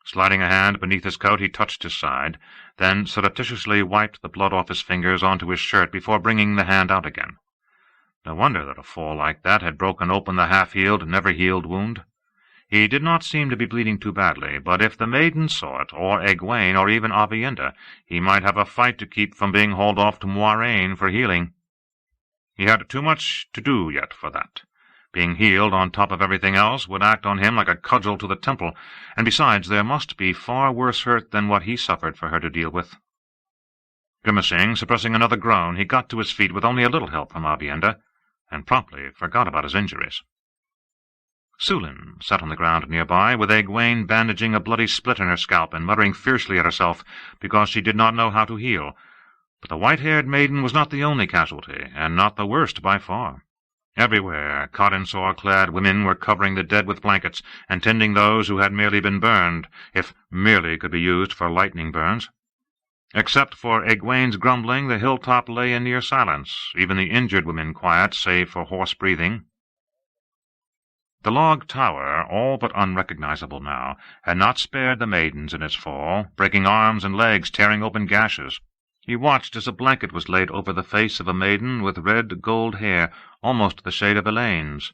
Sliding a hand beneath his coat, he touched his side, then surreptitiously wiped the blood off his fingers onto his shirt before bringing the hand out again. No wonder that a fall like that had broken open the half-healed, never-healed wound. He did not seem to be bleeding too badly, but if the maiden saw it, or Egwene, or even Aviendha, he might have a fight to keep from being hauled off to Moiraine for healing. He had too much to do yet for that. Being healed on top of everything else would act on him like a cudgel to the temple, and besides there must be far worse hurt than what he suffered for her to deal with. Grimacing, suppressing another groan, he got to his feet with only a little help from Aviendha, and promptly forgot about his injuries. Sulin sat on the ground nearby, with Egwene bandaging a bloody split in her scalp and muttering fiercely at herself because she did not know how to heal. But the white-haired maiden was not the only casualty, and not the worst by far. Everywhere, cotton-sore-clad women were covering the dead with blankets, and tending those who had merely been burned, if merely could be used for lightning burns. Except for Egwene's grumbling, the hilltop lay in near silence, even the injured women quiet, save for hoarse breathing. The log tower, all but unrecognizable now, had not spared the maidens in its fall, breaking arms and legs, tearing open gashes. He watched as a blanket was laid over the face of a maiden with red gold hair, almost the shade of Elaine's,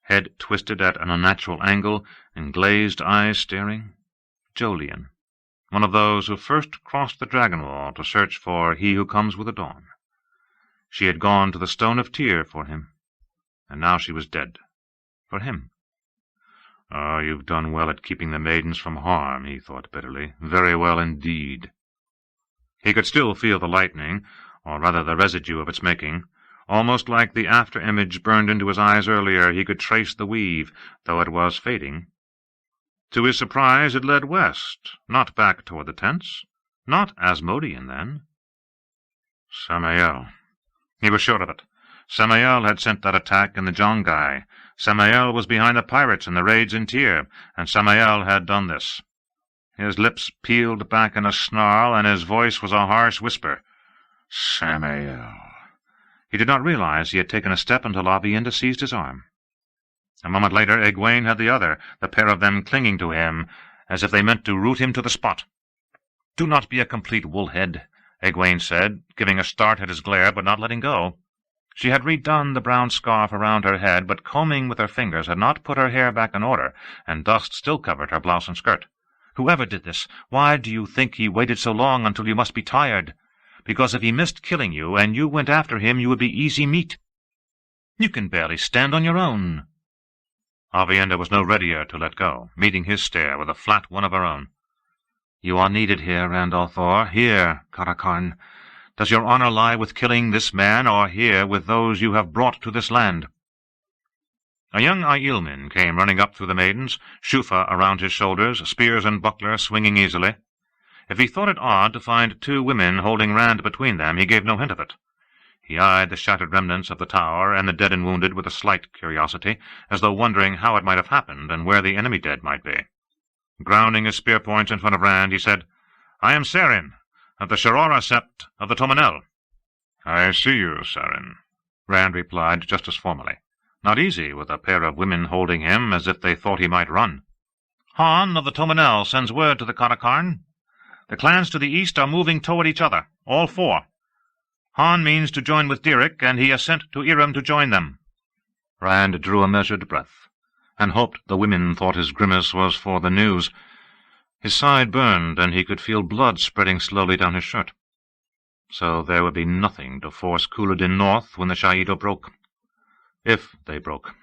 head twisted at an unnatural angle, and glazed eyes staring. Jolien, one of those who first crossed the dragon wall to search for he who comes with the dawn. She had gone to the Stone of Tyr for him, and now she was dead. For him. "Oh, you've done well at keeping the maidens from harm," he thought bitterly. "Very well indeed." He could still feel the lightning, or rather the residue of its making. Almost like the after-image burned into his eyes earlier, he could trace the weave, though it was fading. To his surprise, it led west, not back toward the tents. Not Asmodean, then. Samael. He was sure of it. Samael had sent that attack in the Jongai. Samael was behind the pirates in the raids in Tyr, and Samael had done this. His lips peeled back in a snarl, and his voice was a harsh whisper. Samael. He did not realize he had taken a step until Aviendha seized his arm. A moment later, Egwene had the other, the pair of them clinging to him, as if they meant to root him to the spot. "Do not be a complete woolhead," Egwene said, giving a start at his glare, but not letting go. She had redone the brown scarf around her head, but combing with her fingers had not put her hair back in order, and dust still covered her blouse and skirt. "Whoever did this, why do you think he waited so long until you must be tired? Because if he missed killing you, and you went after him, you would be easy meat. You can barely stand on your own." Avienda was no readier to let go, meeting his stare with a flat one of her own. "You are needed here, Randolph Thor. Here, Karakarn. Does your honor lie with killing this man, or here with those you have brought to this land?" A young Aielmin came running up through the maidens, shufa around his shoulders, spears and buckler swinging easily. If he thought it odd to find two women holding Rand between them, he gave no hint of it. He eyed the shattered remnants of the tower and the dead and wounded with a slight curiosity, as though wondering how it might have happened and where the enemy dead might be. Grounding his spear points in front of Rand, he said, "I am Serin, of the Sharara sept of the Tomanel." "I see you, Serin," Rand replied just as formally. Not easy, with a pair of women holding him as if they thought he might run. "Han of the Tomanel sends word to the Karakarn. The clans to the east are moving toward each other, all four. Han means to join with Dirik, and he has sent to Iram to join them." Rand drew a measured breath, and hoped the women thought his grimace was for the news. His side burned, and he could feel blood spreading slowly down his shirt. So there would be nothing to force Couladin north when the Shaido broke. If they broke.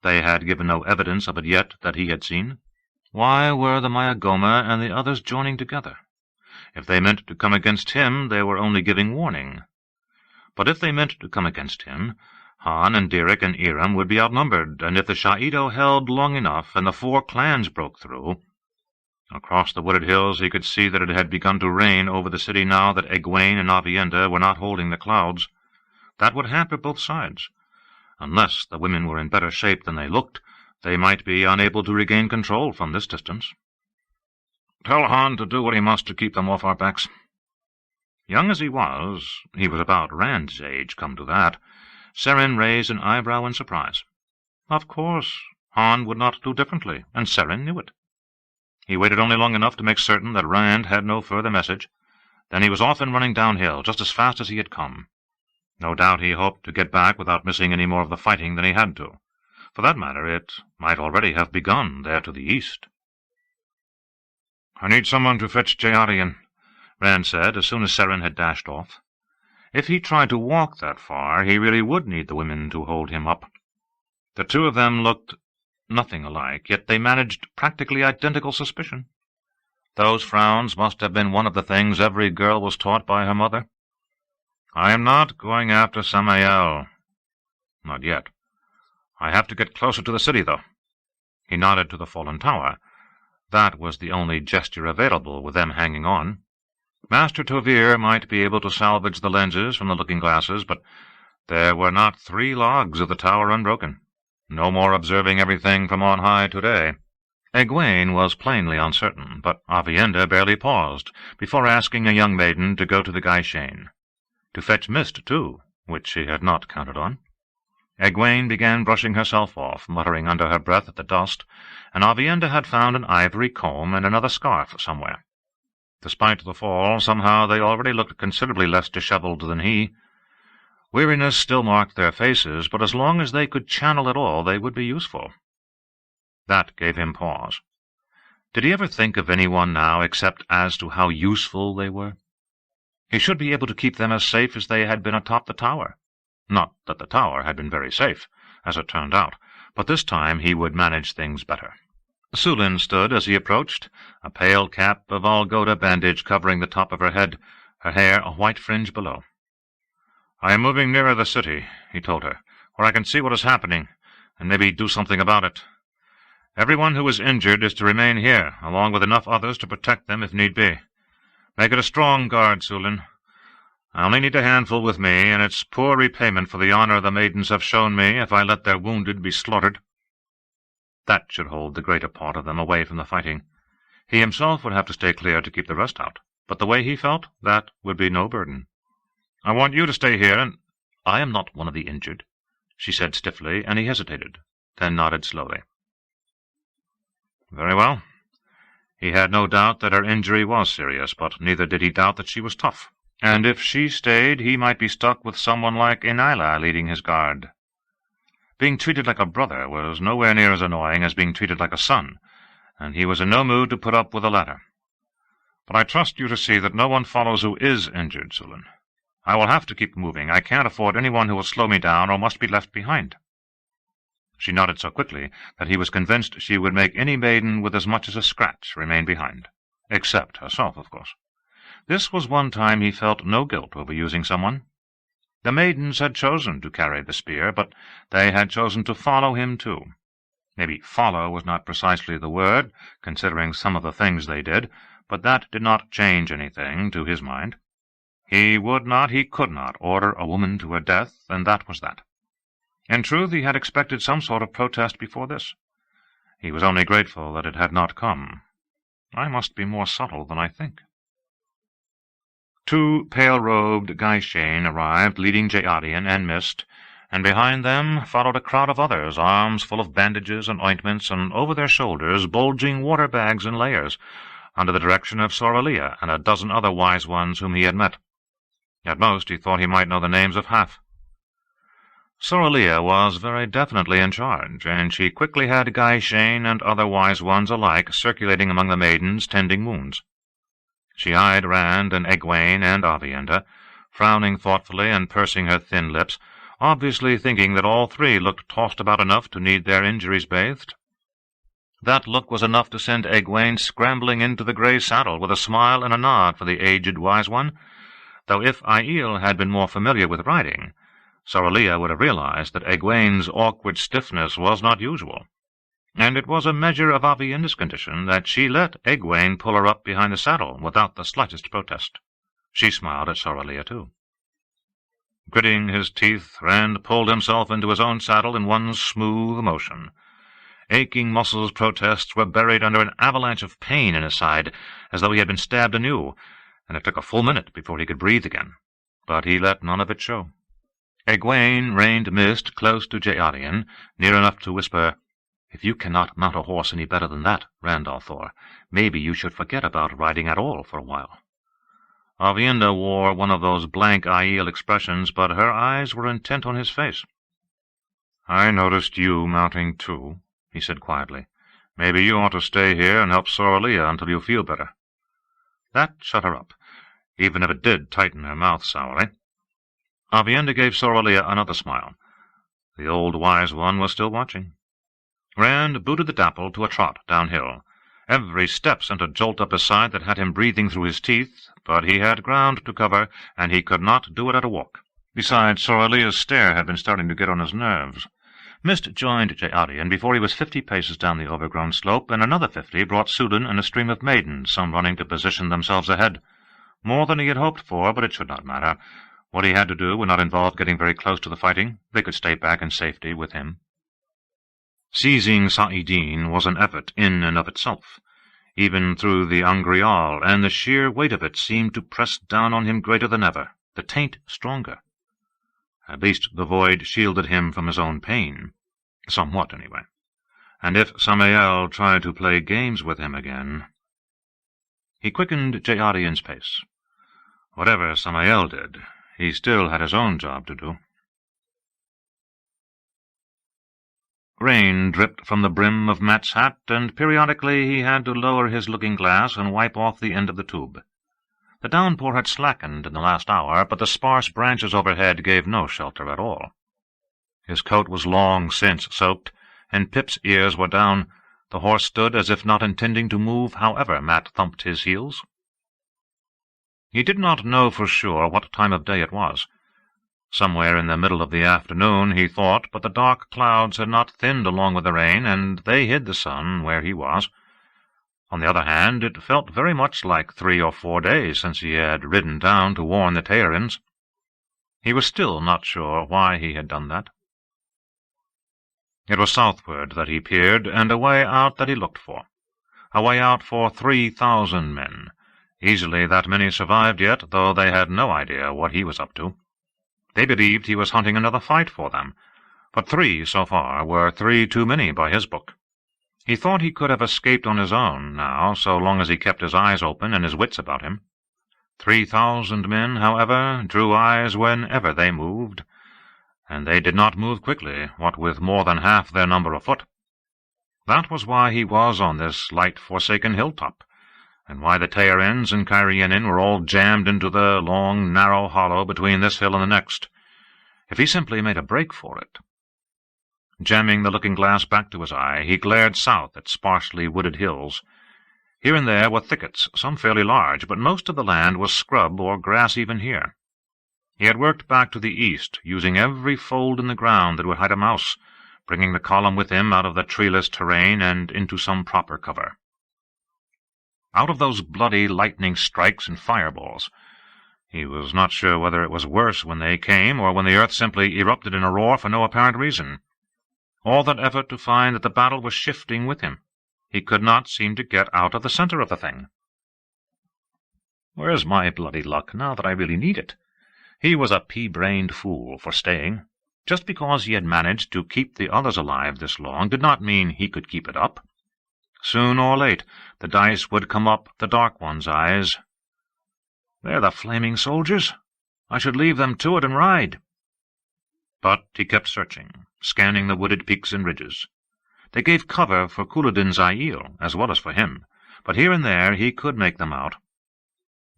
They had given no evidence of it yet that he had seen. Why were the Mayagoma and the others joining together? If they meant to come against him, they were only giving warning. But if they meant to come against him, Han and Dirik and Iram would be outnumbered, and if the Shaido held long enough and the four clans broke through— Across the wooded hills he could see that it had begun to rain over the city now that Egwene and Avienda were not holding the clouds. That would hamper both sides. Unless the women were in better shape than they looked, they might be unable to regain control from this distance. "Tell Han to do what he must to keep them off our backs." Young as he was about Rand's age, come to that. Serin raised an eyebrow in surprise. Of course, Han would not do differently, and Serin knew it. He waited only long enough to make certain that Rand had no further message. Then he was off and running downhill, just as fast as he had come. No doubt he hoped to get back without missing any more of the fighting than he had to. For that matter, it might already have begun there to the east. "I need someone to fetch Jayarian," Rand said, as soon as Serin had dashed off. If he tried to walk that far, he really would need the women to hold him up. The two of them looked nothing alike, yet they managed practically identical suspicion. Those frowns must have been one of the things every girl was taught by her mother. "I am not going after Samael. Not yet. I have to get closer to the city, though." He nodded to the fallen tower. That was the only gesture available with them hanging on. Master Tovir might be able to salvage the lenses from the looking-glasses, but there were not 3 logs of the tower unbroken. No more observing everything from on high today. Egwene was plainly uncertain, but Avienda barely paused before asking a young maiden to go to the Gaishane. To fetch mist, too, which she had not counted on. Egwene began brushing herself off, muttering under her breath at the dust, and Avienda had found an ivory comb and another scarf somewhere. Despite the fall, somehow they already looked considerably less disheveled than he. Weariness still marked their faces, but as long as they could channel at all, they would be useful. That gave him pause. Did he ever think of anyone now except as to how useful they were? He should be able to keep them as safe as they had been atop the tower. Not that the tower had been very safe, as it turned out, but this time he would manage things better. Sulin stood as he approached, a pale cap of Algoda bandage covering the top of her head, her hair a white fringe below. "I am moving nearer the city," he told her, "where I can see what is happening, and maybe do something about it. Everyone who is injured is to remain here, along with enough others to protect them if need be. Make it a strong guard, Sulin. I only need a handful with me, and it's poor repayment for the honor the maidens have shown me if I let their wounded be slaughtered." That should hold the greater part of them away from the fighting. He himself would have to stay clear to keep the rest out, but the way he felt, that would be no burden. "I want you to stay here, and—" "I am not one of the injured," she said stiffly, and he hesitated, then nodded slowly. Very well. He had no doubt that her injury was serious, but neither did he doubt that she was tough. and if she stayed, he might be stuck with someone like Enila leading his guard. Being treated like a brother was nowhere near as annoying as being treated like a son, and he was in no mood to put up with the latter. But I trust you to see that no one follows who is injured, Sulan. I will have to keep moving. I can't afford anyone who will slow me down or must be left behind. She nodded so quickly that he was convinced she would make any maiden with as much as a scratch remain behind. Except herself, of course. This was one time he felt no guilt over using someone. The maidens had chosen to carry the spear, but they had chosen to follow him too. Maybe follow was not precisely the word, considering some of the things they did, but that did not change anything to his mind. He would not, he could not, order a woman to her death, and that was that. In truth, he had expected some sort of protest before this. He was only grateful that it had not come. I must be more subtle than I think. 2 pale-robed Gaishain arrived, leading Jeadian and Mist, and behind them followed a crowd of others, arms full of bandages and ointments, and over their shoulders bulging water bags in layers, under the direction of Soralia and a dozen other wise ones whom he had met. At most he thought he might know the names of half. Soralia was very definitely in charge, and she quickly had Gaishain and other wise ones alike circulating among the maidens tending wounds. She eyed Rand and Egwene and Aviendha, frowning thoughtfully and pursing her thin lips, obviously thinking that all 3 looked tossed about enough to need their injuries bathed. That look was enough to send Egwene scrambling into the grey saddle with a smile and a nod for the aged wise one, though if Aiel had been more familiar with riding, Soralia would have realized that Egwene's awkward stiffness was not usual, and it was a measure of Aviendha's condition that she let Egwene pull her up behind the saddle without the slightest protest. She smiled at Soralia too. Gritting his teeth, Rand pulled himself into his own saddle in one smooth motion. Aching muscles' protests were buried under an avalanche of pain in his side, as though he had been stabbed anew, and it took a full minute before he could breathe again. But he let none of it show. Egwene reined Mist close to Jeadian, near enough to whisper, "If you cannot mount a horse any better than that, Randolph Thor, maybe you should forget about riding at all for a while." Aviendha wore one of those blank Aiel expressions, but her eyes were intent on his face. "I noticed you mounting too," he said quietly. "Maybe you ought to stay here and help Soralia until you feel better." That shut her up, even if it did tighten her mouth sourly. Aviendha gave Soralia another smile. The old wise one was still watching. Rand booted the dapple to a trot downhill. Every step sent a jolt up his side that had him breathing through his teeth, but he had ground to cover, and he could not do it at a walk. Besides, Soralia's stare had been starting to get on his nerves. Mist joined Jeadian before he was 50 paces down the overgrown slope, and another 50 brought Sudan and a stream of maidens, some running to position themselves ahead. More than he had hoped for, but it should not matter. What he had to do would not involve getting very close to the fighting. They could stay back in safety with him. Seizing Saidin was an effort in and of itself, even through the Angreal, and the sheer weight of it seemed to press down on him greater than ever, the taint stronger. At least the void shielded him from his own pain. Somewhat, anyway. And if Samael tried to play games with him again... He quickened Jeadian's pace. Whatever Samael did, he still had his own job to do. Rain dripped from the brim of Matt's hat, and periodically he had to lower his looking-glass and wipe off the end of the tube. The downpour had slackened in the last hour, but the sparse branches overhead gave no shelter at all. His coat was long since soaked, and Pip's ears were down. The horse stood as if not intending to move, however Matt thumped his heels. He did not know for sure what time of day it was. Somewhere in the middle of the afternoon, he thought, but the dark clouds had not thinned along with the rain, and they hid the sun where he was. On the other hand, it felt very much like 3 or 4 days since he had ridden down to warn the Tairans. He was still not sure why he had done that. It was southward that he peered, and a way out that he looked for. A way out for 3,000 men. Easily that many survived yet, though they had no idea what he was up to. They believed he was hunting another fight for them, but 3 so far were 3 too many by his book. He thought he could have escaped on his own now, so long as he kept his eyes open and his wits about him. 3,000 men, however, drew eyes whenever they moved, and they did not move quickly, what with more than half their number afoot. That was why he was on this light forsaken hilltop, and why the Tearins and Cairienin were all jammed into the long, narrow hollow between this hill and the next. If he simply made a break for it— Jamming the looking-glass back to his eye, he glared south at sparsely wooded hills. Here and there were thickets, some fairly large, but most of the land was scrub or grass even here. He had worked back to the east, using every fold in the ground that would hide a mouse, bringing the column with him out of the treeless terrain and into some proper cover. Out of those bloody lightning strikes and fireballs, he was not sure whether it was worse when they came or when the earth simply erupted in a roar for no apparent reason. All that effort to find that the battle was shifting with him. He could not seem to get out of the center of the thing. Where's my bloody luck now that I really need it? He was a pea-brained fool for staying. Just because he had managed to keep the others alive this long did not mean he could keep it up. Soon or late, the dice would come up the Dark One's eyes. They're the flaming soldiers. I should leave them to it and ride. But he kept searching, scanning the wooded peaks and ridges. They gave cover for Couloudin's Aiel, as well as for him, but here and there he could make them out.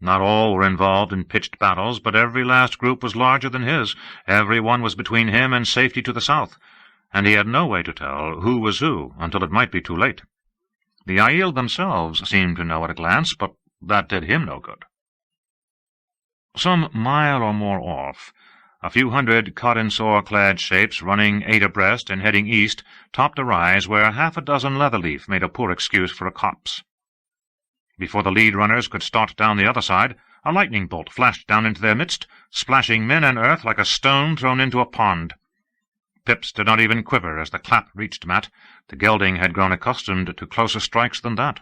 Not all were involved in pitched battles, but every last group was larger than his. Every one was between him and safety to the south, and he had no way to tell who was who until it might be too late. The Aiel themselves seemed to know at a glance, but that did him no good. Some mile or more off, a few hundred cotton-sore-clad shapes running 8 abreast and heading east topped a rise where half a dozen leather-leaf made a poor excuse for a copse. Before the lead runners could start down the other side, a lightning bolt flashed down into their midst, splashing men and earth like a stone thrown into a pond. Pips did not even quiver as the clap reached Mat. The gelding had grown accustomed to closer strikes than that.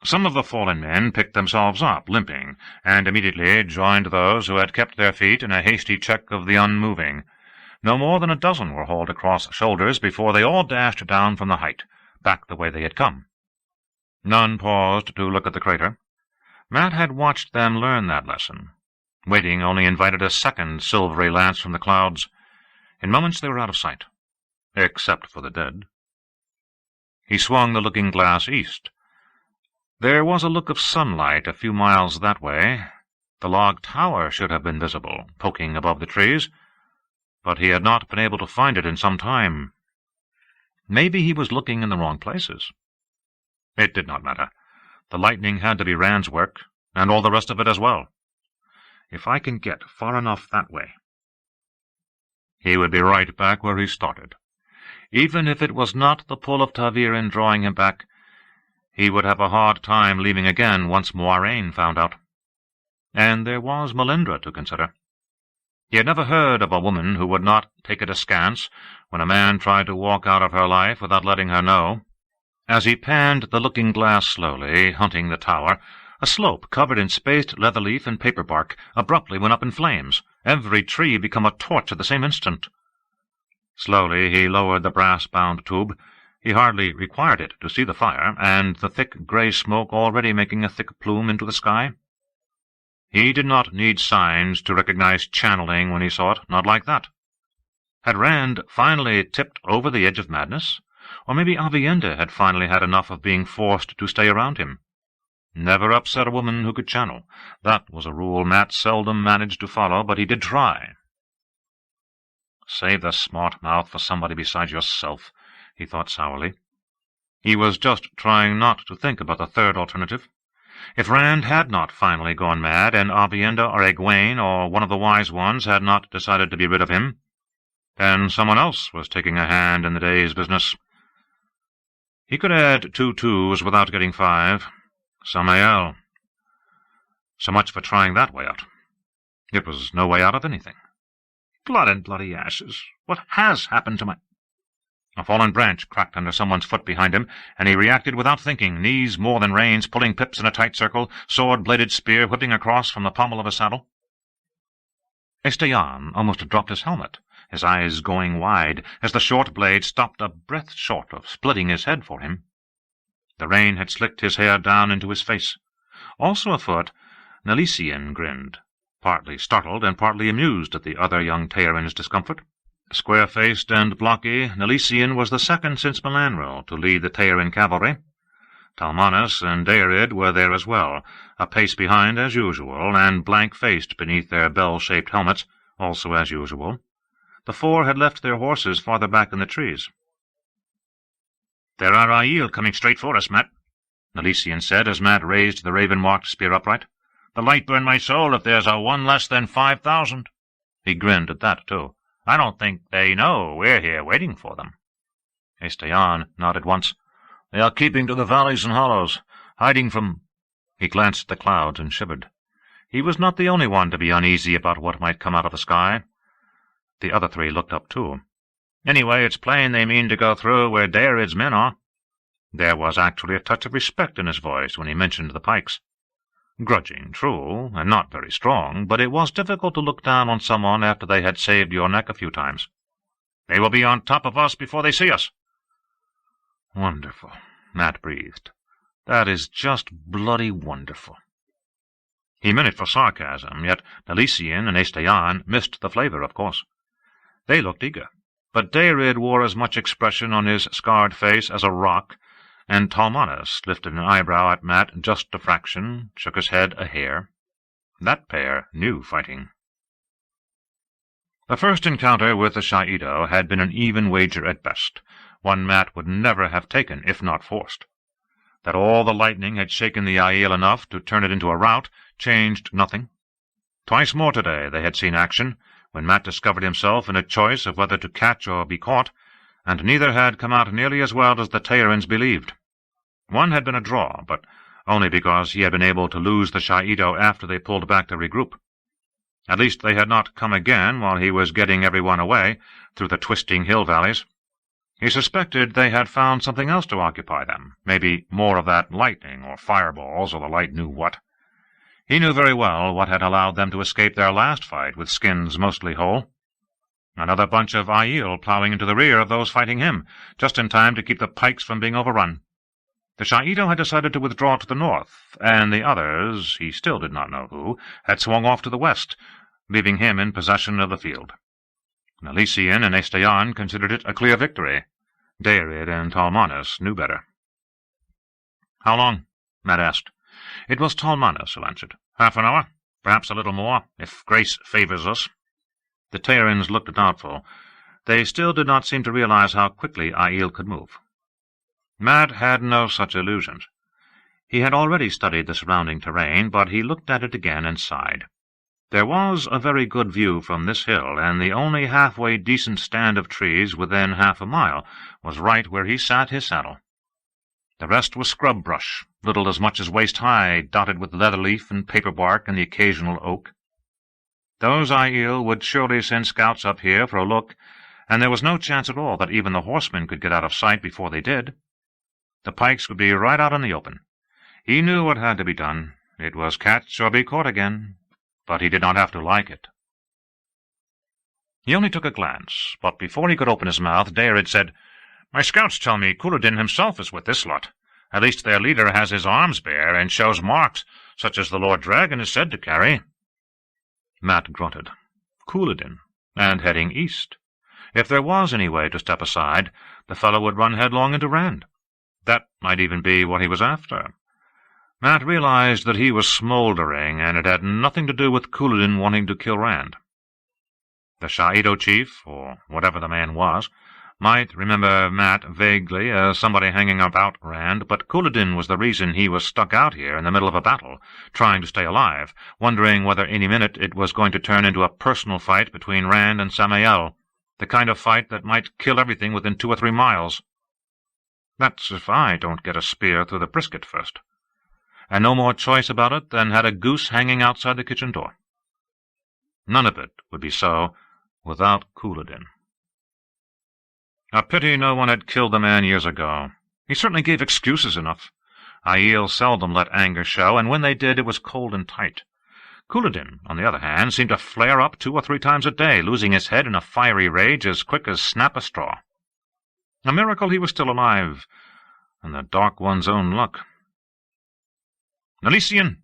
Some of the fallen men picked themselves up, limping, and immediately joined those who had kept their feet in a hasty check of the unmoving. No more than a dozen were hauled across shoulders before they all dashed down from the height, back the way they had come. None paused to look at the crater. Mat had watched them learn that lesson. Waiting only invited a second silvery lance from the clouds. In moments they were out of sight, except for the dead. He swung the looking-glass east. There was a look of sunlight a few miles that way. The log tower should have been visible, poking above the trees, but he had not been able to find it in some time. Maybe he was looking in the wrong places. It did not matter. The lightning had to be Rand's work, and all the rest of it as well. If I can get far enough that way, he would be right back where he started. Even if it was not the pull of Ta'veren drawing him back, he would have a hard time leaving again once Moiraine found out. And there was Melindra to consider. He had never heard of a woman who would not take it askance when a man tried to walk out of her life without letting her know. As he panned the looking-glass slowly, hunting the tower, a slope covered in spaced leather-leaf and paper bark abruptly went up in flames, every tree become a torch at the same instant. Slowly he lowered the brass-bound tube. He hardly required it to see the fire, and the thick grey smoke already making a thick plume into the sky. He did not need signs to recognize channeling when he saw it, not like that. Had Rand finally tipped over the edge of madness? Or maybe Aviendha had finally had enough of being forced to stay around him. Never upset a woman who could channel. That was a rule Mat seldom managed to follow, but he did try. Save the smart mouth for somebody besides yourself, he thought sourly. He was just trying not to think about the third alternative. If Rand had not finally gone mad, and Aviendha or Egwene or one of the wise ones had not decided to be rid of him, then someone else was taking a hand in the day's business. He could add 2 twos without getting 5. Samael. So much for trying that way out. It was no way out of anything. Blood and bloody ashes! What has happened to my— A fallen branch cracked under someone's foot behind him, and he reacted without thinking, knees more than reins, pulling Pips in a tight circle, sword-bladed spear whipping across from the pommel of his saddle. Esteyan almost dropped his helmet, his eyes going wide, as the short blade stopped a breath short of splitting his head for him. The rain had slicked his hair down into his face. Also afoot, Nalisian grinned, partly startled and partly amused at the other young Tearin's discomfort. Square-faced and blocky, Nalisian was the second since Melanro to lead the Tearin cavalry. Talmanas and Deirid were there as well, a pace behind as usual, and blank-faced beneath their bell-shaped helmets, also as usual. The four had left their horses farther back in the trees. "There are Aiel coming straight for us, Mat," Nalisian said as Mat raised the raven-marked spear upright. "The light burn my soul if there's a one less than 5,000. He grinned at that, too. "I don't think they know we're here waiting for them." Esteyan nodded once. "They are keeping to the valleys and hollows, hiding from—" He glanced at the clouds and shivered. He was not the only one to be uneasy about what might come out of the sky. The other three looked up, too. "Anyway, it's plain they mean to go through where Deirid's men are." There was actually a touch of respect in his voice when he mentioned the pikes. Grudging, true, and not very strong, but it was difficult to look down on someone after they had saved your neck a few times. "They will be on top of us before they see us." "Wonderful," Mat breathed. "That is just bloody wonderful." He meant it for sarcasm, yet Nalisian and Esteyan missed the flavor, of course. They looked eager, but Deirid wore as much expression on his scarred face as a rock, and Talmanas lifted an eyebrow at Mat just a fraction, shook his head a hair. That pair knew fighting. The first encounter with the Shaido had been an even wager at best, one Mat would never have taken if not forced. That all the lightning had shaken the Aiel enough to turn it into a rout changed nothing. Twice more today they had seen action, when Mat discovered himself in a choice of whether to catch or be caught, and neither had come out nearly as well as the Tearins believed. One had been a draw, but only because he had been able to lose the Shaido after they pulled back to regroup. At least they had not come again while he was getting everyone away through the twisting hill valleys. He suspected they had found something else to occupy them, maybe more of that lightning or fireballs or the light knew what. He knew very well what had allowed them to escape their last fight with skins mostly whole. Another bunch of Aiel plowing into the rear of those fighting him, just in time to keep the pikes from being overrun. The Shaido had decided to withdraw to the north, and the others, he still did not know who, had swung off to the west, leaving him in possession of the field. Nalisian and Esteyan considered it a clear victory. Deirid and Talmanas knew better. "How long?" Mat asked. It was Talmanas who answered. "Half an hour, perhaps a little more, if grace favors us." The Tearins looked doubtful. They still did not seem to realize how quickly Aiel could move. Mat had no such illusions. He had already studied the surrounding terrain, but he looked at it again and sighed. There was a very good view from this hill, and the only halfway decent stand of trees within half a mile was right where he sat his saddle. The rest was scrub brush, little as much as waist-high, dotted with leather-leaf and paper-bark and the occasional oak. Those Aiel would surely send scouts up here for a look, and there was no chance at all that even the horsemen could get out of sight before they did. The pikes would be right out in the open. He knew what had to be done. It was catch or be caught again, but he did not have to like it. He only took a glance, but before he could open his mouth, Deirid said, "My scouts tell me Couladin himself is with this lot. At least their leader has his arms bare and shows marks, such as the Lord Dragon is said to carry." Mat grunted. Couladin, and heading east. If there was any way to step aside, the fellow would run headlong into Rand. That might even be what he was after. Mat realized that he was smoldering, and it had nothing to do with Couladin wanting to kill Rand. The Shaido chief, or whatever the man was, might remember Mat vaguely as somebody hanging about Rand, but Couladin was the reason he was stuck out here in the middle of a battle, trying to stay alive, wondering whether any minute it was going to turn into a personal fight between Rand and Samael, the kind of fight that might kill everything within 2 or 3 miles. That's if I don't get a spear through the brisket first. And no more choice about it than had a goose hanging outside the kitchen door. None of it would be so without Couladin. A pity no one had killed the man years ago. He certainly gave excuses enough. Aiel seldom let anger show, and when they did, it was cold and tight. Couladin, on the other hand, seemed to flare up 2 or 3 times a day, losing his head in a fiery rage as quick as snap a straw. A miracle he was still alive, and the Dark One's own luck. "Nalisian,"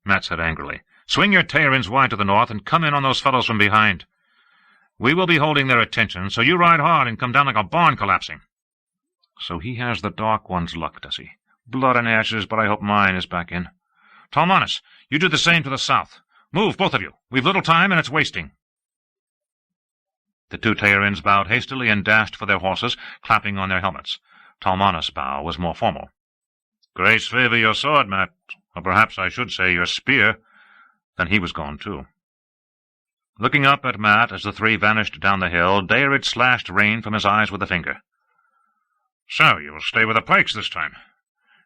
Mat said angrily, Swing your tail-ends wide to the north and come in on those fellows from behind. We will be holding their attention, so you ride hard and come down like a barn collapsing." "So he has the Dark One's luck, does he? Blood and ashes, but I hope mine is back in." "Talmanas, you do the same to the south. Move, both of you. We've little time, and it's wasting." The two tail-ends bowed hastily and dashed for their horses, clapping on their helmets. Talmanas' bow was more formal. "Grace favour your sword, Mat, or perhaps I should say your spear." Then he was gone, too. Looking up at Mat as the three vanished down the hill, Dairid slashed rain from his eyes with a finger. "So you will stay with the pikes this time.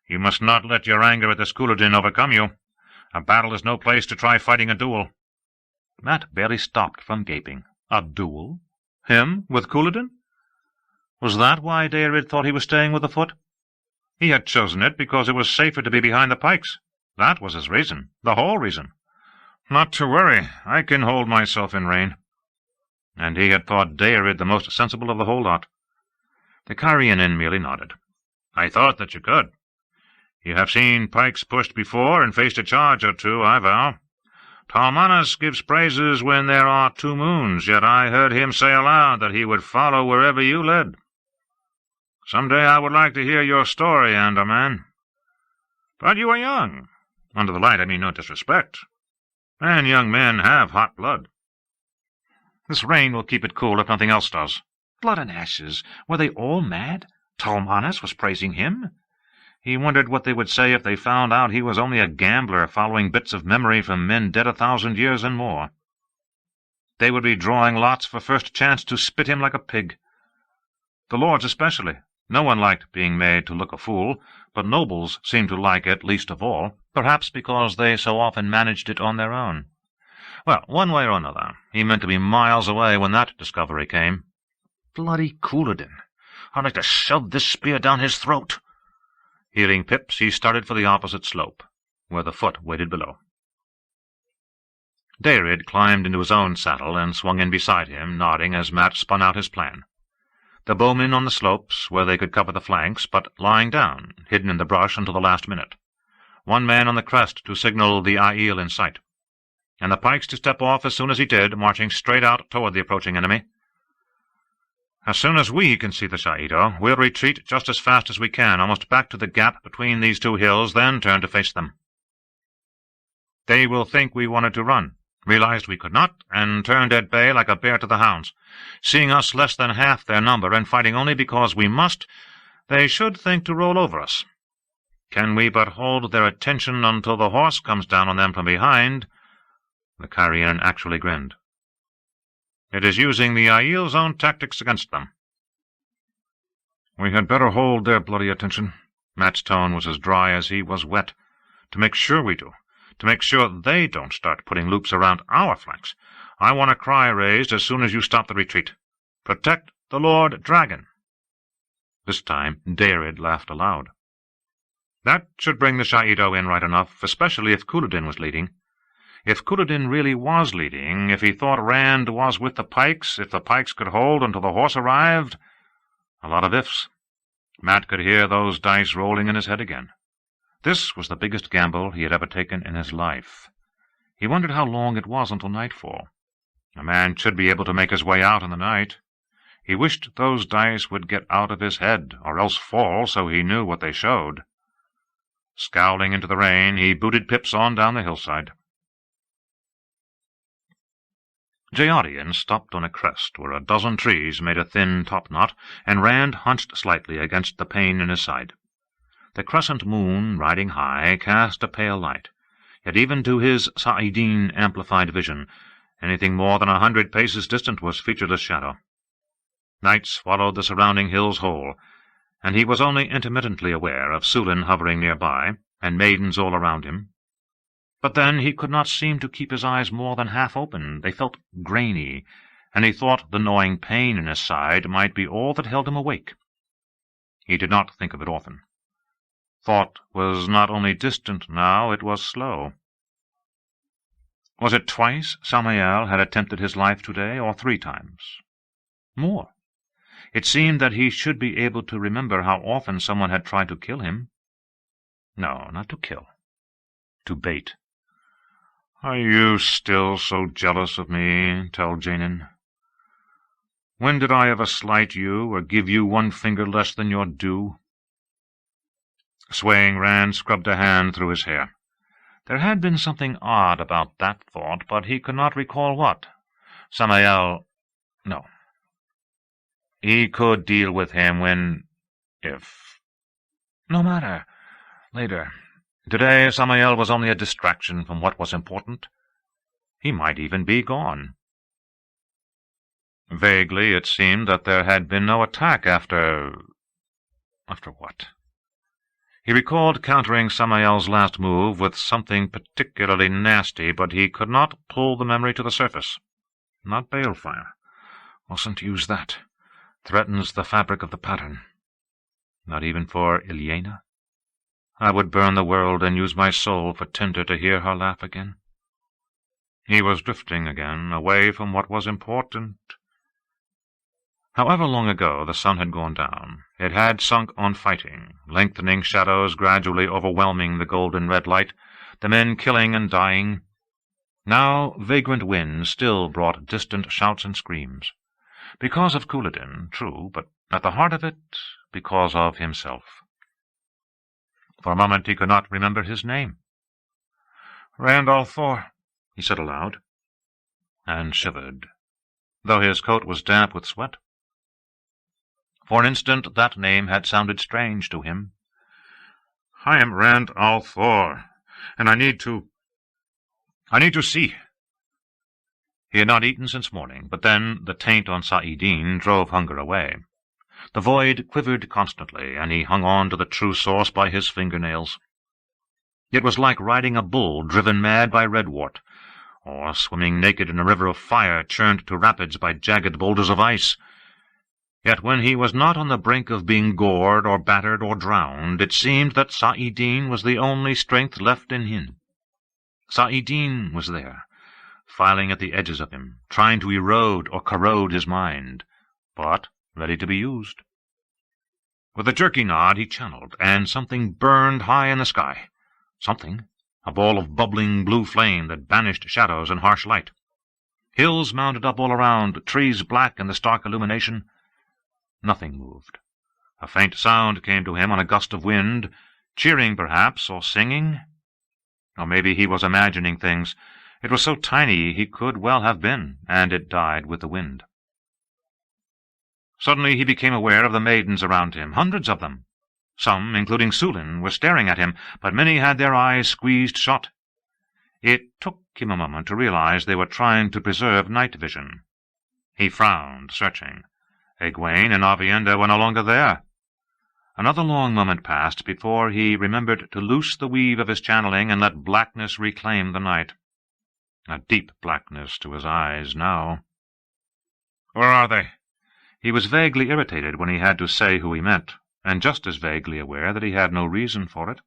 You must not let your anger at this Couladin overcome you. A battle is no place to try fighting a duel." Mat barely stopped from gaping. A duel? Him with Couladin? Was that why Dairid thought he was staying with the foot? He had chosen it because it was safer to be behind the pikes. That was his reason, the whole reason. "Not to worry. I can hold myself in rain." And he had thought Dairid the most sensible of the whole lot. The Carianan merely nodded. "I thought that you could. You have seen pikes pushed before and faced a charge or two, I vow. Talmanas gives praises when there are 2 moons, yet I heard him say aloud that he would follow wherever you led. Some day I would like to hear your story, Anderman. But you are young. Under the light, I mean no disrespect. And young men have hot blood." "This rain will keep it cool if nothing else does." Blood and ashes! Were they all mad? Talmanas was praising him? He wondered what they would say if they found out he was only a gambler following bits of memory from men dead 1,000 years and more. They would be drawing lots for first chance to spit him like a pig. The lords especially. No one liked being made to look a fool, but nobles seemed to like it least of all, perhaps because they so often managed it on their own. Well, one way or another, he meant to be miles away when that discovery came. Bloody Couladin! I'd like to shove this spear down his throat. Hearing Pips, he started for the opposite slope, where the foot waited below. Dairid climbed into his own saddle and swung in beside him, nodding as Mat spun out his plan. The bowmen on the slopes, where they could cover the flanks, but lying down, hidden in the brush until the last minute. One man on the crest to signal the Aiel in sight, and the pikes to step off as soon as he did, marching straight out toward the approaching enemy. "As soon as we can see the Shaido, we'll retreat just as fast as we can, almost back to the gap between these 2 hills, then turn to face them. They will think we wanted to run, realized we could not, and turned at bay like a bear to the hounds. Seeing us less than half their number and fighting only because we must, they should think to roll over us. Can we but hold their attention until the horse comes down on them from behind—" The Carian actually grinned. "It is using the Aiel's own tactics against them." "We had better hold their bloody attention." Mat's tone was as dry as he was wet. "To make sure we do. To make sure they don't start putting loops around our flanks. I want a cry raised as soon as you stop the retreat. Protect the Lord Dragon." This time Dairid laughed aloud. That should bring the Shaido in right enough, especially if Couladin was leading. If Couladin really was leading, if he thought Rand was with the pikes, if the pikes could hold until the horse arrived— a lot of ifs. Mat could hear those dice rolling in his head again. This was the biggest gamble he had ever taken in his life. He wondered how long it was until nightfall. A man should be able to make his way out in the night. He wished those dice would get out of his head, or else fall so he knew what they showed. Scowling into the rain, he booted Pips on down the hillside. Jayadian stopped on a crest where a dozen trees made a thin top-knot, and Rand hunched slightly against the pain in his side. The crescent moon, riding high, cast a pale light, yet even to his Sa'idin amplified vision, anything more than 100 paces distant was featureless shadow. Night swallowed the surrounding hills whole, and he was only intermittently aware of Sulin hovering nearby, and maidens all around him. But then he could not seem to keep his eyes more than half open. They felt grainy, and he thought the gnawing pain in his side might be all that held him awake. He did not think of it often. Thought was not only distant now, it was slow. Was it twice Samael had attempted his life today, or 3 times? More. It seemed that he should be able to remember how often someone had tried to kill him. No, not to kill. To bait. "Are you still so jealous of me, Tel Janin? When did I ever slight you, or give you one finger less than your due?" Swaying, Rand scrubbed a hand through his hair. There had been something odd about that thought, but he could not recall what. Samael— no. He could deal with him if— no matter. Later. Today, Samael was only a distraction from what was important. He might even be gone. Vaguely, it seemed that there had been no attack after what? He recalled countering Samael's last move with something particularly nasty, but he could not pull the memory to the surface. Not balefire. Mustn't use that. Threatens the fabric of the pattern. Not even for Ilyena? I would burn the world and use my soul for tinder to hear her laugh again. He was drifting again, away from what was important. However long ago the sun had gone down, it had sunk on fighting, lengthening shadows gradually overwhelming the golden-red light, the men killing and dying. Now vagrant winds still brought distant shouts and screams. Because of Couladin, true, but at the heart of it, because of himself. For a moment he could not remember his name. "Rand al'Thor," he said aloud, and shivered, though his coat was damp with sweat. For an instant that name had sounded strange to him. "I am Rand al'Thor, and I need to see." He had not eaten since morning, but then the taint on Saidin drove hunger away. The void quivered constantly, and he hung on to the true source by his fingernails. It was like riding a bull driven mad by redwort, or swimming naked in a river of fire churned to rapids by jagged boulders of ice. Yet when he was not on the brink of being gored or battered or drowned, it seemed that Saidin was the only strength left in him. Saidin was there, filing at the edges of him, trying to erode or corrode his mind, but ready to be used. With a jerky nod he channeled, and something burned high in the sky. Something, a ball of bubbling blue flame that banished shadows and harsh light. Hills mounted up all around, trees black in the stark illumination. Nothing moved. A faint sound came to him on a gust of wind, cheering perhaps, or singing. Or maybe he was imagining things. It was so tiny he could well have been, and it died with the wind. Suddenly he became aware of the maidens around him, hundreds of them. Some, including Sulin, were staring at him, but many had their eyes squeezed shut. It took him a moment to realize they were trying to preserve night vision. He frowned, searching. Egwene and Aviendha were no longer there. Another long moment passed before he remembered to loose the weave of his channeling and let blackness reclaim the night. A deep blackness to his eyes now. Where are they? He was vaguely irritated when he had to say who he meant, and just as vaguely aware that he had no reason for it.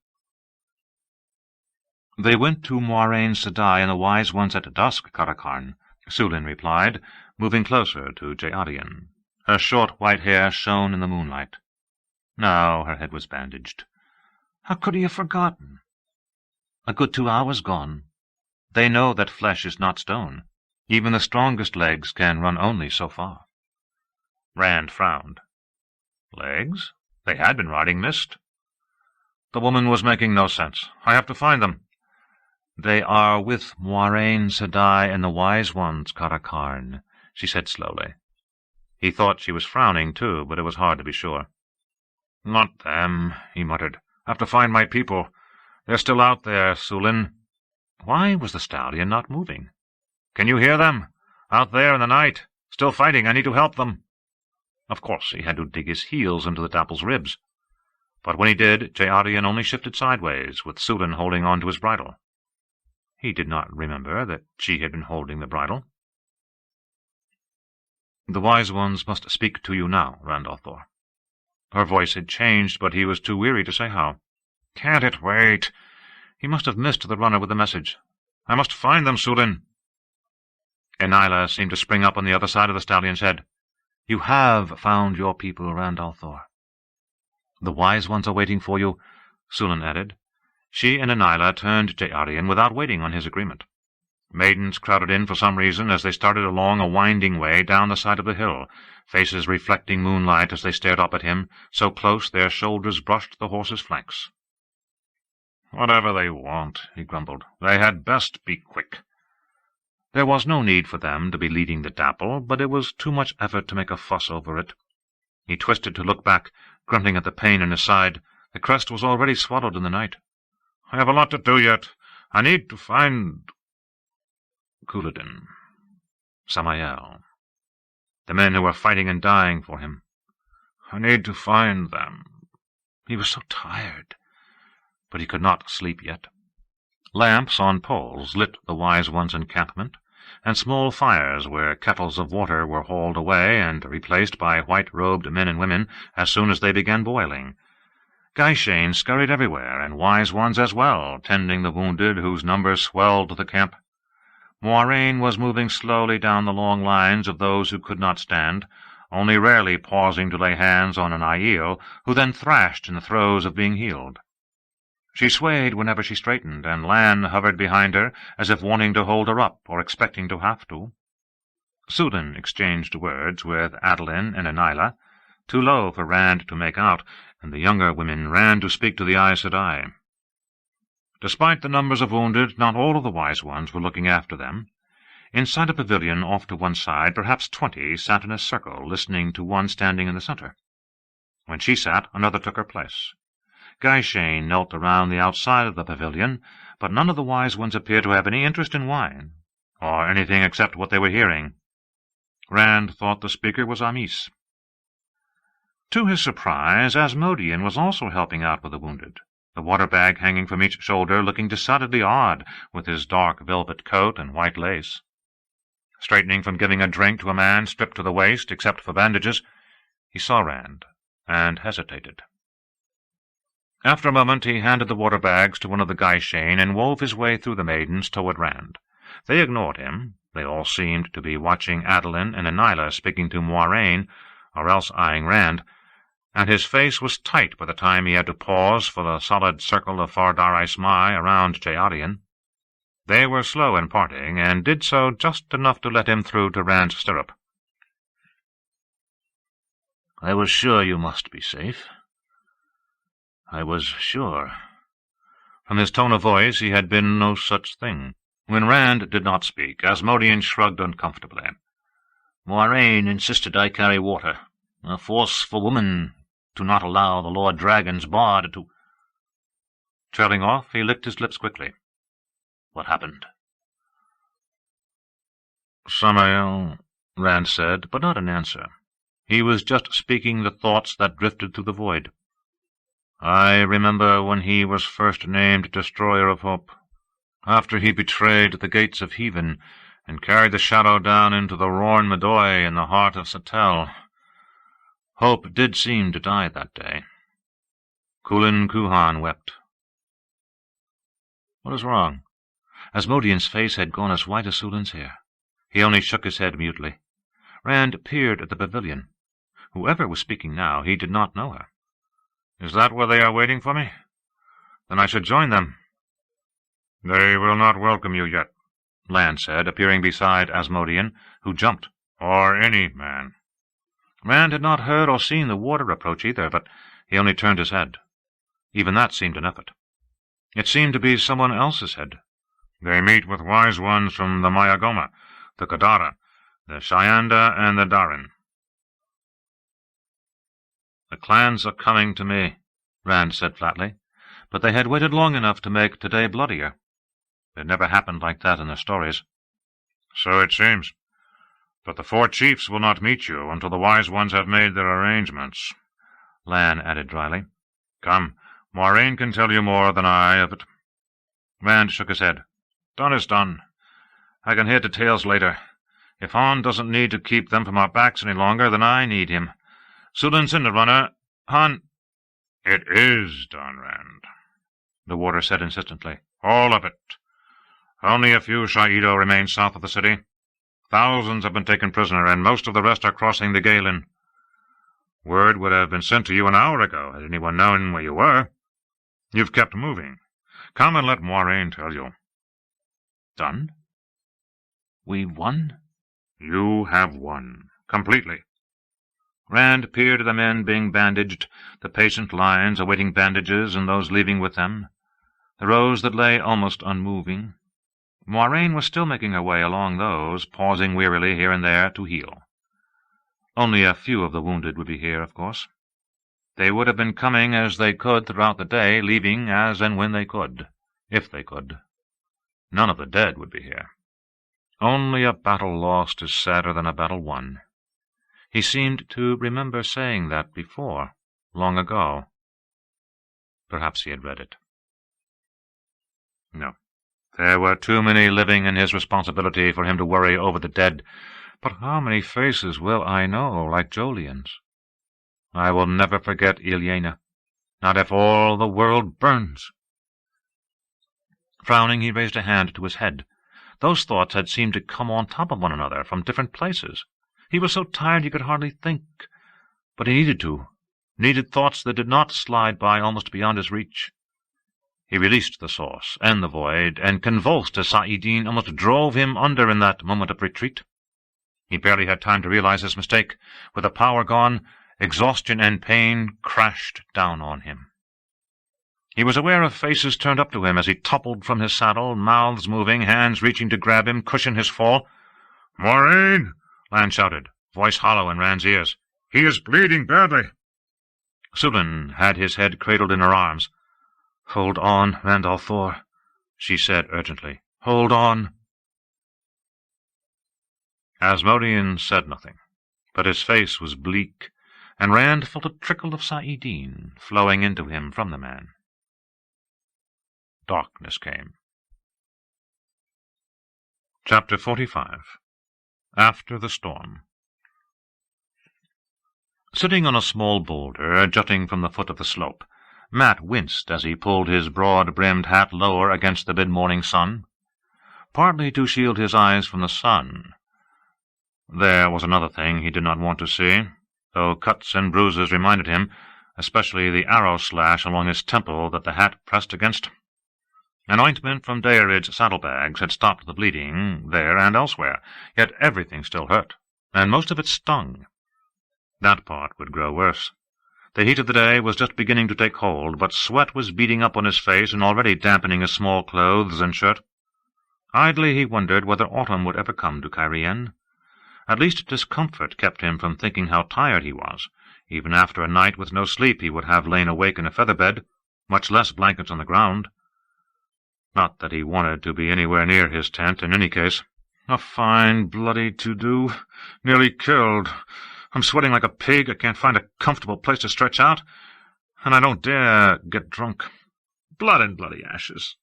They went to Moiraine Sedai and the Wise Ones at dusk, Karakarn, Sulin replied, moving closer to Jeyarien. Her short white hair shone in the moonlight. Now her head was bandaged. How could he have forgotten? A good 2 hours gone. They know that flesh is not stone. Even the strongest legs can run only so far. Rand frowned. Legs? They had been riding mist. The woman was making no sense. I have to find them. They are with Moiraine Sedai and the Wise Ones, Karakarn, she said slowly. He thought she was frowning, too, but it was hard to be sure. Not them, he muttered. I have to find my people. They're still out there, Sulin. Why was the stallion not moving? Can you hear them? Out there in the night. Still fighting. I need to help them. Of course, he had to dig his heels into the Dapple's ribs. But when he did, Jeyarien only shifted sideways, with Sulin holding on to his bridle. He did not remember that she had been holding the bridle. The Wise Ones must speak to you now, Rand al'Thor. Her voice had changed, but he was too weary to say how. Can't it wait? He must have missed the runner with the message. I must find them, Sulin. Enila seemed to spring up on the other side of the stallion's head. You have found your people, Rand al'Thor. The Wise Ones are waiting for you, Sulin added. She and Enila turned Jeyarien without waiting on his agreement. Maidens crowded in for some reason as they started along a winding way down the side of the hill, faces reflecting moonlight as they stared up at him, so close their shoulders brushed the horses' flanks. "Whatever they want," he grumbled. "They had best be quick." There was no need for them to be leading the dapple, but it was too much effort to make a fuss over it. He twisted to look back, grunting at the pain in his side. The crest was already swallowed in the night. "I have a lot to do yet. I need to find Couladin, Samael, the men who were fighting and dying for him. I need to find them." He was so tired, but he could not sleep yet. Lamps on poles lit the Wise One's encampment, and small fires where kettles of water were hauled away and replaced by white-robed men and women as soon as they began boiling. Gaishain scurried everywhere, and Wise Ones as well, tending the wounded whose numbers swelled the camp. Moiraine was moving slowly down the long lines of those who could not stand, only rarely pausing to lay hands on an Aiel, who then thrashed in the throes of being healed. She swayed whenever she straightened, and Lan hovered behind her, as if wanting to hold her up, or expecting to have to. Sudan exchanged words with Adeline and Anila, too low for Rand to make out, and the younger women ran to speak to the Aes Sedai. Despite the numbers of wounded, not all of the Wise Ones were looking after them. Inside a pavilion off to one side, perhaps 20 sat in a circle, listening to one standing in the center. When she sat, another took her place. Gaishain knelt around the outside of the pavilion, but none of the Wise Ones appeared to have any interest in wine, or anything except what they were hearing. Rand thought the speaker was Amis. To his surprise, Asmodean was also helping out with the wounded, the water-bag hanging from each shoulder, looking decidedly odd with his dark velvet coat and white lace. Straightening from giving a drink to a man stripped to the waist, except for bandages, he saw Rand, and hesitated. After a moment he handed the water-bags to one of the Gaishain and wove his way through the maidens toward Rand. They ignored him. They all seemed to be watching Adeline and Anila speaking to Moiraine, or else eyeing Rand, and his face was tight by the time he had to pause for the solid circle of Fardar Ismai around Jayarian. They were slow in parting, and did so just enough to let him through to Rand's stirrup. "I was sure you must be safe. I was sure." From his tone of voice he had been no such thing. When Rand did not speak, Asmodean shrugged uncomfortably. "Moiraine insisted I carry water. A forceful woman to not allow the Lord Dragon's bard to—" Trailing off, he licked his lips quickly. "What happened?" "Samael," Rand said, but not in answer. He was just speaking the thoughts that drifted through the void. "I remember when he was first named Destroyer of Hope, after he betrayed the gates of Heaven and carried the shadow down into the Rorn Medoy in the heart of Satel. Hope did seem to die that day." Kulin Kuhan wept. "What is wrong?" Asmodean's face had gone as white as Sulan's hair. He only shook his head mutely. Rand peered at the pavilion. Whoever was speaking now, he did not know her. "Is that where they are waiting for me? Then I should join them." "They will not welcome you yet," Lan said, appearing beside Asmodean, who jumped. "Or any man." Rand had not heard or seen the warder approach either, but he only turned his head. Even that seemed an effort. It seemed to be someone else's head. "They meet with Wise Ones from the Mayagoma, the Kadara, the Shayanda, and the Darin." "The clans are coming to me," Rand said flatly, but they had waited long enough to make today bloodier. It never happened like that in the stories. "So it seems. But the 4 chiefs will not meet you until the Wise Ones have made their arrangements," Lan added dryly. "Come, Moiraine can tell you more than I of it." Rand shook his head. "Done is done. I can hear details later. If Han doesn't need to keep them from our backs any longer, then I need him. Sulan Cinderrunner, Han—" "It is done, Rand," the warder said insistently. "All of it. Only a few Shaido remain south of the city. Thousands have been taken prisoner, and most of the rest are crossing the Galen. Word would have been sent to you an hour ago, had anyone known where you were. You've kept moving. Come and let Moiraine tell you." "Done?" We won? You have won. Completely. Rand peered at the men being bandaged, the patient lines awaiting bandages and those leaving with them, the rows that lay almost unmoving. Moiraine was still making her way along those, pausing wearily here and there to heal. Only a few of the wounded would be here, of course. They would have been coming as they could throughout the day, leaving as and when they could, if they could. None of the dead would be here. Only a battle lost is sadder than a battle won. He seemed to remember saying that before, long ago. Perhaps he had read it. No, there were too many living in his responsibility for him to worry over the dead. But how many faces will I know, like Jolien's? I will never forget Ilyena, not if all the world burns. Frowning, he raised a hand to his head. Those thoughts had seemed to come on top of one another from different places. He was so tired he could hardly think, but he needed thoughts that did not slide by almost beyond his reach. He released the source and the void, and convulsed as Saidin almost drove him under in that moment of retreat. He barely had time to realize his mistake. With the power gone, exhaustion and pain crashed down on him. He was aware of faces turned up to him as he toppled from his saddle, mouths moving, hands reaching to grab him, cushion his fall. "Moiraine!" Lan shouted, voice hollow in Rand's ears. "He is bleeding badly." Sulan had his head cradled in her arms. "Hold on, Randall Thor," she said urgently. "Hold on." Asmodean said nothing, but his face was bleak, and Rand felt a trickle of Saidin flowing into him from the man. Darkness came. Chapter 45. After the Storm. Sitting on a small boulder jutting from the foot of the slope, Mat winced as he pulled his broad-brimmed hat lower against the mid-morning sun, partly to shield his eyes from the sun. There was another thing he did not want to see, though cuts and bruises reminded him, especially the arrow slash along his temple that the hat pressed against. An ointment from Daerid's saddlebags had stopped the bleeding there and elsewhere, yet everything still hurt, and most of it stung. That part would grow worse. The heat of the day was just beginning to take hold, but sweat was beading up on his face and already dampening his small clothes and shirt. Idly he wondered whether autumn would ever come to Cairhien. At least discomfort kept him from thinking how tired he was. Even after a night with no sleep he would have lain awake in a feather bed, much less blankets on the ground. Not that he wanted to be anywhere near his tent, in any case. A fine, bloody to-do. Nearly killed. I'm sweating like a pig. I can't find a comfortable place to stretch out, and I don't dare get drunk. Blood and bloody ashes.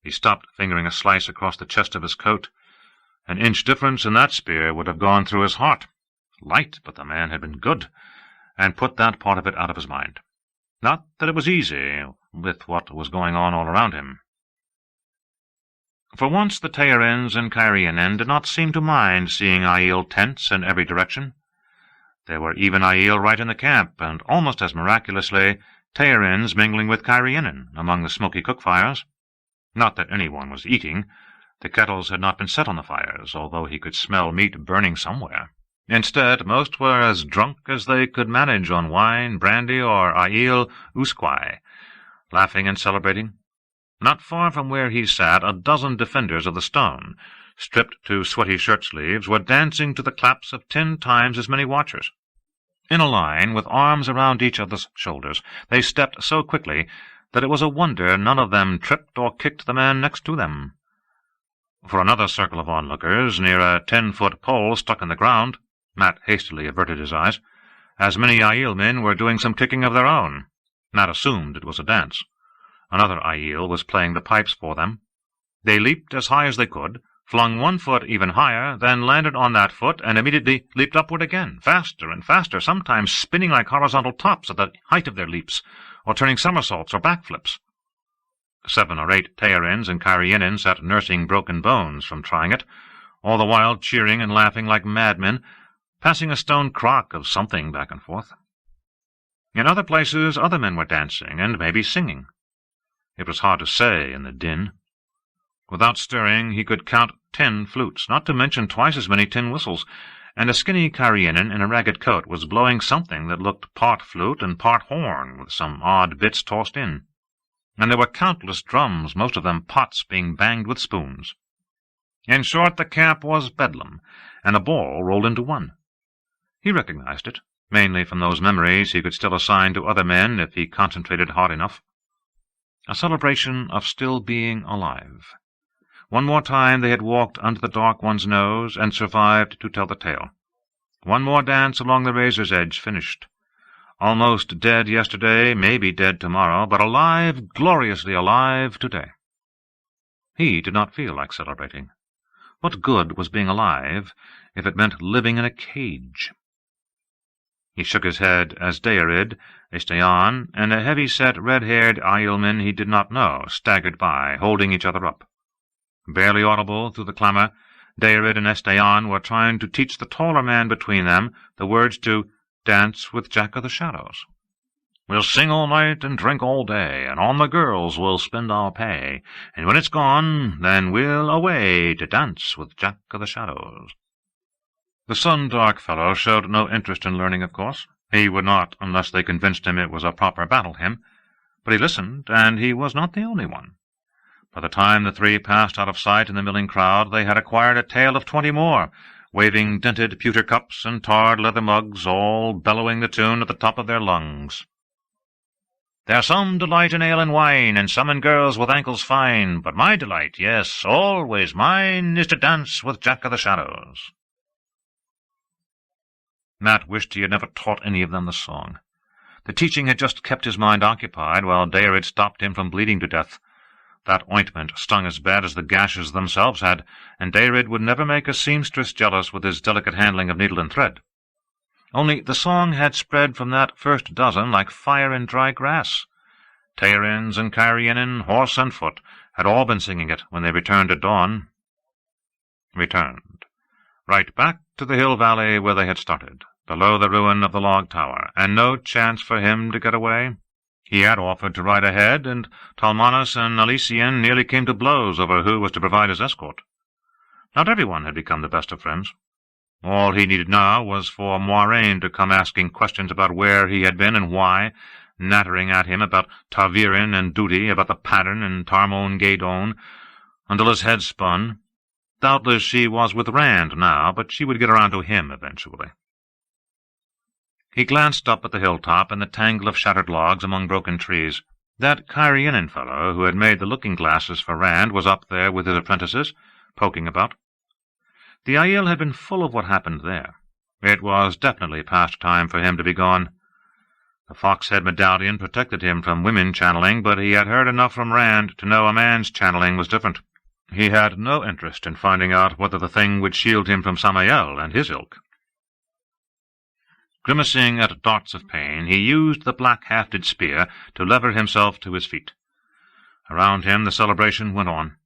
He stopped, fingering a slice across the chest of his coat. An inch difference in that spear would have gone through his heart. Light, but the man had been good, and put that part of it out of his mind. Not that it was easy, with what was going on all around him. For once the Teyrens and Cairhienin did not seem to mind seeing Aiel tents in every direction. There were even Aiel right in the camp, and almost as miraculously, Teyrens mingling with Cairhienin among the smoky cook-fires. Not that anyone was eating. The kettles had not been set on the fires, although he could smell meat burning somewhere. Instead, most were as drunk as they could manage on wine, brandy, or Aiel usquai, laughing and celebrating. Not far from where he sat, a dozen defenders of the stone, stripped to sweaty shirt-sleeves, were dancing to the claps of 10 times as many watchers. In a line, with arms around each other's shoulders, they stepped so quickly that it was a wonder none of them tripped or kicked the man next to them. For another circle of onlookers, near a 10-foot pole stuck in the ground, Mat hastily averted his eyes, as many Aiel men were doing some kicking of their own. Mat assumed it was a dance. Another Aiel was playing the pipes for them. They leaped as high as they could, flung 1 foot even higher, then landed on that foot, and immediately leaped upward again, faster and faster, sometimes spinning like horizontal tops at the height of their leaps, or turning somersaults or backflips. 7 or 8 Teyrens and Cairhienin sat nursing broken bones from trying it, all the while cheering and laughing like madmen, passing a stone crock of something back and forth. In other places other men were dancing, and maybe singing. It was hard to say in the din. Without stirring, he could count 10 flutes, not to mention twice as many tin whistles, and a skinny Carianan in a ragged coat was blowing something that looked part flute and part horn, with some odd bits tossed in. And there were countless drums, most of them pots being banged with spoons. In short, the camp was bedlam, and a ball rolled into one. He recognized it, mainly from those memories he could still assign to other men if he concentrated hard enough. A celebration of still being alive. One more time they had walked under the Dark One's nose and survived to tell the tale. One more dance along the razor's edge finished. Almost dead yesterday, maybe dead tomorrow, but alive, gloriously alive today. He did not feel like celebrating. What good was being alive if it meant living in a cage? He shook his head as Deirid, Estean, and a heavy-set, red-haired Aielman he did not know staggered by, holding each other up. Barely audible through the clamour, Deirid and Estean were trying to teach the taller man between them the words to Dance with Jack of the Shadows. We'll sing all night and drink all day, and on the girls we'll spend our pay, and when it's gone, then we'll away to dance with Jack of the Shadows. The sun-dark fellow showed no interest in learning, of course. He would not unless they convinced him it was a proper battle hymn. But he listened, and he was not the only one. By the time the three passed out of sight in the milling crowd, they had acquired a tale of 20 more, waving dented pewter cups and tarred leather mugs, all bellowing the tune at the top of their lungs. There's some delight in ale and wine, and some in girls with ankles fine, but my delight, yes, always mine, is to dance with Jack of the Shadows. Mat wished he had never taught any of them the song. The teaching had just kept his mind occupied, while Deirid stopped him from bleeding to death. That ointment stung as bad as the gashes themselves had, and Deirid would never make a seamstress jealous with his delicate handling of needle and thread. Only the song had spread from that first dozen like fire in dry grass. Teirins and Carianan, horse and foot, had all been singing it when they returned at dawn. Returned. Right back to the hill valley where they had started, below the ruin of the log tower, and no chance for him to get away. He had offered to ride ahead, and Talmanas and Alician nearly came to blows over who was to provide his escort. Not everyone had become the best of friends. All he needed now was for Moiraine to come asking questions about where he had been and why, nattering at him about Tarvirin and duty, about the pattern and Tarmon Gaedon, until his head spun. Doubtless she was with Rand now, but she would get around to him eventually. He glanced up at the hilltop and the tangle of shattered logs among broken trees. That Carianan fellow who had made the looking-glasses for Rand was up there with his apprentices, poking about. The Aiel had been full of what happened there. It was definitely past time for him to be gone. The fox-head medallion protected him from women channeling, but he had heard enough from Rand to know a man's channeling was different. He had no interest in finding out whether the thing would shield him from Samael and his ilk. Grimacing at darts of pain, he used the black-hafted spear to lever himself to his feet. Around him the celebration went on.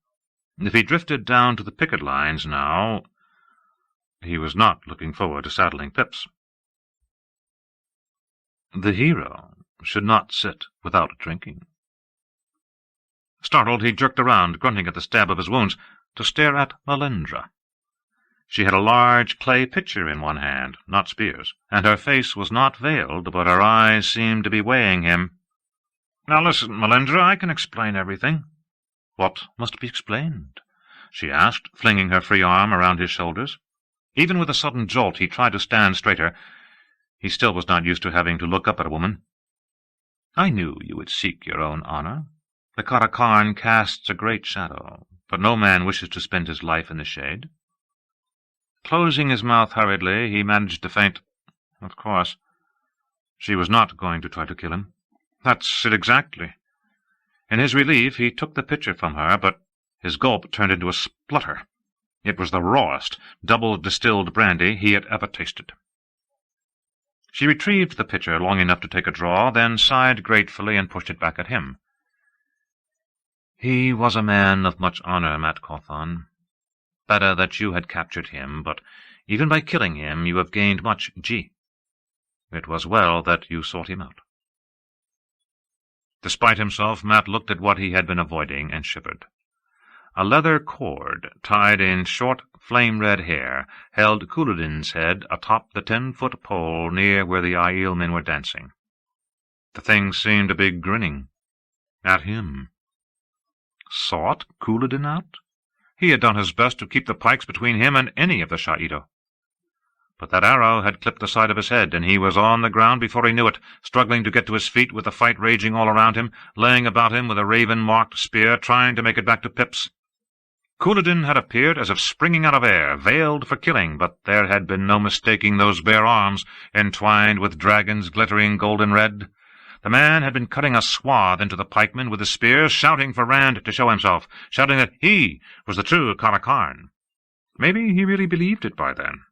If he drifted down to the picket lines now, he was not looking forward to saddling Pips. The hero should not sit without drinking. Startled, he jerked around, grunting at the stab of his wounds, to stare at Melindra. She had a large clay pitcher in one hand, not Spear's, and her face was not veiled, but her eyes seemed to be weighing him. "Now listen, Melindra, I can explain everything." "What must be explained?" she asked, flinging her free arm around his shoulders. Even with a sudden jolt, he tried to stand straighter. He still was not used to having to look up at a woman. "I knew you would seek your own honor. The Karakarn casts a great shadow, but no man wishes to spend his life in the shade." Closing his mouth hurriedly, he managed to faint. Of course, she was not going to try to kill him. That's it exactly. In his relief, he took the pitcher from her, but his gulp turned into a splutter. It was the rawest, double-distilled brandy he had ever tasted. She retrieved the pitcher long enough to take a draw, then sighed gratefully and pushed it back at him. "He was a man of much honor, Mat Cawthon. Better that you had captured him, but even by killing him you have gained much G. It was well that you sought him out." Despite himself, Mat looked at what he had been avoiding and shivered. A leather cord, tied in short flame-red hair, held Couladin's head atop the 10-foot pole near where the Aiel men were dancing. The thing seemed to be grinning at him. Sought Couladin out? He had done his best to keep the pikes between him and any of the Shaido. But that arrow had clipped the side of his head, and he was on the ground before he knew it, struggling to get to his feet with the fight raging all around him, laying about him with a raven-marked spear, trying to make it back to Pip's. Couladin had appeared as if springing out of air, veiled for killing, but there had been no mistaking those bare arms, entwined with dragons glittering golden red. The man had been cutting a swath into the pikemen with his spear, shouting for Rand to show himself, shouting that he was the true Karakarn. Maybe he really believed it by then.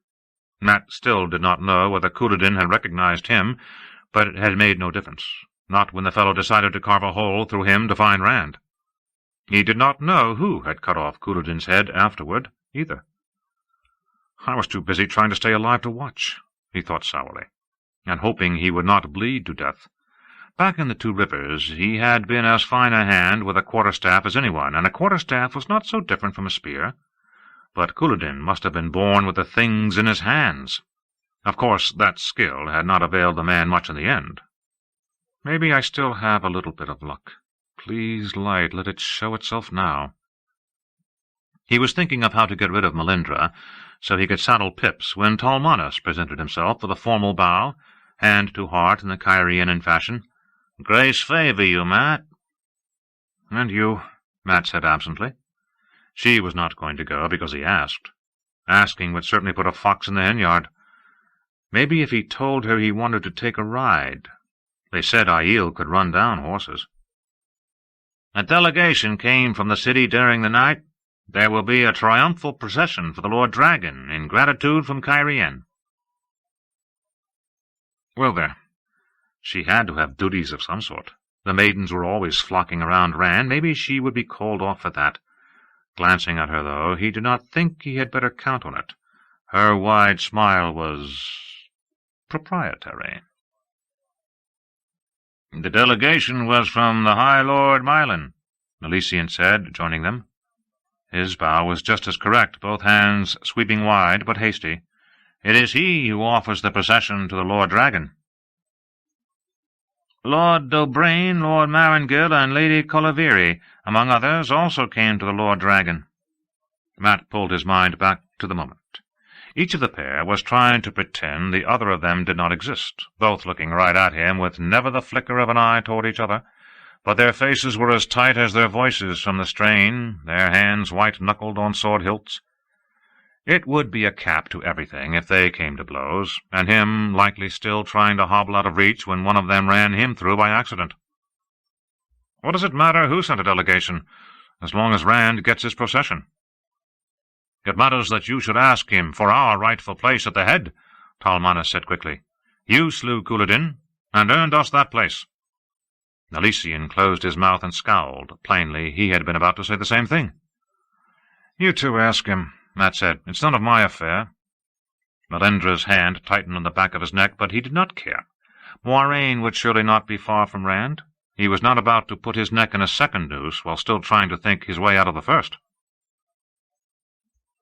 Mat still did not know whether Couladin had recognized him, but it had made no difference, not when the fellow decided to carve a hole through him to find Rand. He did not know who had cut off Couladin's head afterward, either. I was too busy trying to stay alive to watch, he thought sourly, and hoping he would not bleed to death. Back in the Two Rivers he had been as fine a hand with a quarterstaff as anyone, and a quarterstaff was not so different from a spear. But Couladin must have been born with the things in his hands. Of course, that skill had not availed the man much in the end. Maybe I still have a little bit of luck. Please, light, let it show itself now. He was thinking of how to get rid of Melindra, so he could saddle Pips, when Talmanas presented himself with a formal bow, hand to heart in the Kyrianan fashion. "Grace favor you, Mat." "And you," Mat said absently. She was not going to go because he asked. Asking would certainly put a fox in the henyard. Maybe if he told her he wanted to take a ride. They said Aiel could run down horses. "A delegation came from the city during the night. There will be a triumphal procession for the Lord Dragon, in gratitude from Kyrian." Well, there. She had to have duties of some sort. The maidens were always flocking around Rand. Maybe she would be called off for that. Glancing at her, though, he did not think he had better count on it. Her wide smile was proprietary. "The delegation was from the High Lord Mylan," Milesian said, joining them. His bow was just as correct, both hands sweeping wide but hasty. "It is he who offers the procession to the Lord Dragon." "Lord Dobrain, Lord Marangil, and Lady Colaviri, among others, also came to the Lord Dragon." Mat pulled his mind back to the moment. Each of the pair was trying to pretend the other of them did not exist, both looking right at him with never the flicker of an eye toward each other, but their faces were as tight as their voices from the strain, their hands white-knuckled on sword hilts. It would be a cap to everything if they came to blows, and him likely still trying to hobble out of reach when one of them ran him through by accident. What does it matter who sent a delegation, as long as Rand gets his procession? "It matters that you should ask him for our rightful place at the head," Talmanas said quickly. "You slew Couladin, and earned us that place." Milesian closed his mouth and scowled. Plainly, he had been about to say the same thing. "You two ask him," Mat said. "It's none of my affair." Melindra's hand tightened on the back of his neck, but he did not care. Moiraine would surely not be far from Rand. He was not about to put his neck in a second noose while still trying to think his way out of the first.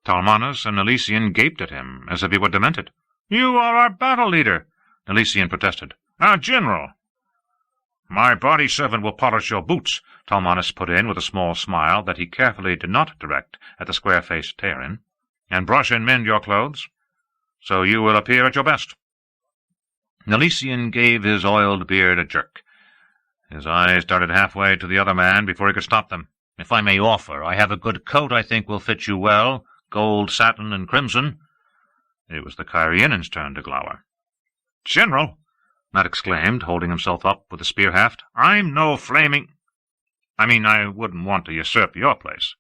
Talmanas and Milesian gaped at him as if he were demented. "You are our battle leader," Milesian protested. "Our general." "My body servant will polish your boots," Talmanas put in with a small smile that he carefully did not direct at the square-faced Tairin, "and brush and mend your clothes, so you will appear at your best." Milesian gave his oiled beard a jerk. His eyes darted halfway to the other man before he could stop them. "If I may offer, I have a good coat I think will fit you well, gold satin and crimson." It was the Kyrianan's turn to glower. "General!" Mat exclaimed, holding himself up with a spear haft. "I'm no flaming— I wouldn't want to usurp your place."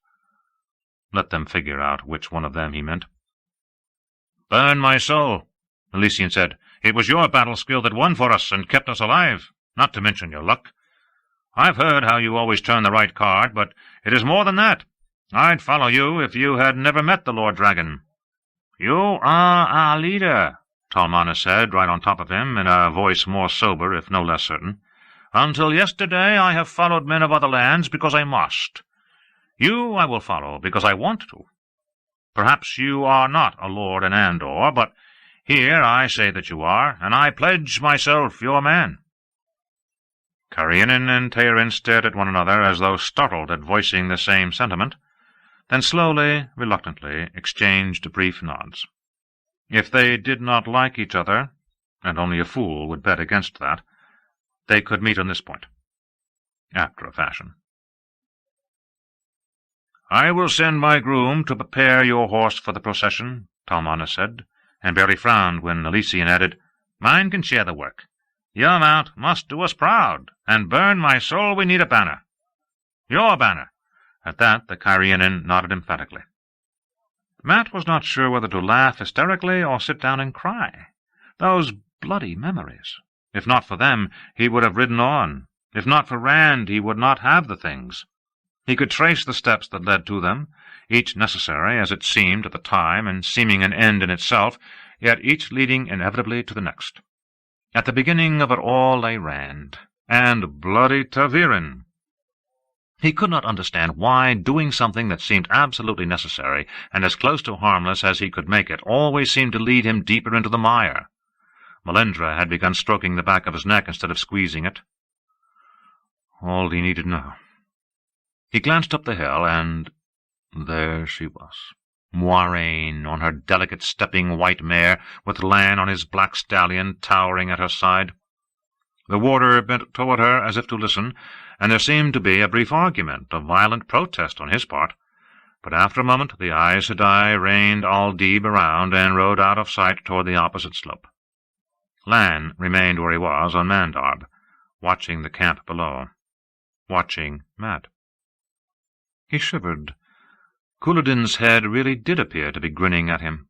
Let them figure out which one of them he meant. "Burn my soul," Milesian said. "It was your battle skill that won for us and kept us alive, not to mention your luck. I've heard how you always turn the right card, but it is more than that. I'd follow you if you had never met the Lord Dragon." "You are our leader," Talmanas said, right on top of him, in a voice more sober, if no less certain. "Until yesterday I have followed men of other lands because I must. You I will follow, because I want to. Perhaps you are not a lord in Andor, but here I say that you are, and I pledge myself your man." Carrianin and Teirin stared at one another as though startled at voicing the same sentiment, then slowly, reluctantly, exchanged brief nods. If they did not like each other, and only a fool would bet against that, they could meet on this point, after a fashion. "I will send my groom to prepare your horse for the procession," Talmanas said, and barely frowned when Elysian added, "Mine can share the work. Your mount must do us proud, and burn my soul we need a banner. Your banner." At that the Carrianin nodded emphatically. Matt was not sure whether to laugh hysterically or sit down and cry. Those bloody memories! If not for them, he would have ridden on. If not for Rand, he would not have the things. He could trace the steps that led to them, each necessary as it seemed at the time and seeming an end in itself, yet each leading inevitably to the next. At the beginning of it all lay Rand, and bloody ta'veren. He could not understand why doing something that seemed absolutely necessary and as close to harmless as he could make it always seemed to lead him deeper into the mire. Melindra had begun stroking the back of his neck instead of squeezing it. All he needed now. He glanced up the hill, and there she was, Moiraine on her delicate stepping white mare, with Lan on his black stallion towering at her side. The warder bent toward her as if to listen, and there seemed to be a brief argument, a violent protest on his part. But after a moment the Aes Sedai reined Aldib around and rode out of sight toward the opposite slope. Lan remained where he was on Mandarb, watching the camp below, watching Mat. He shivered. Couladin's head really did appear to be grinning at him.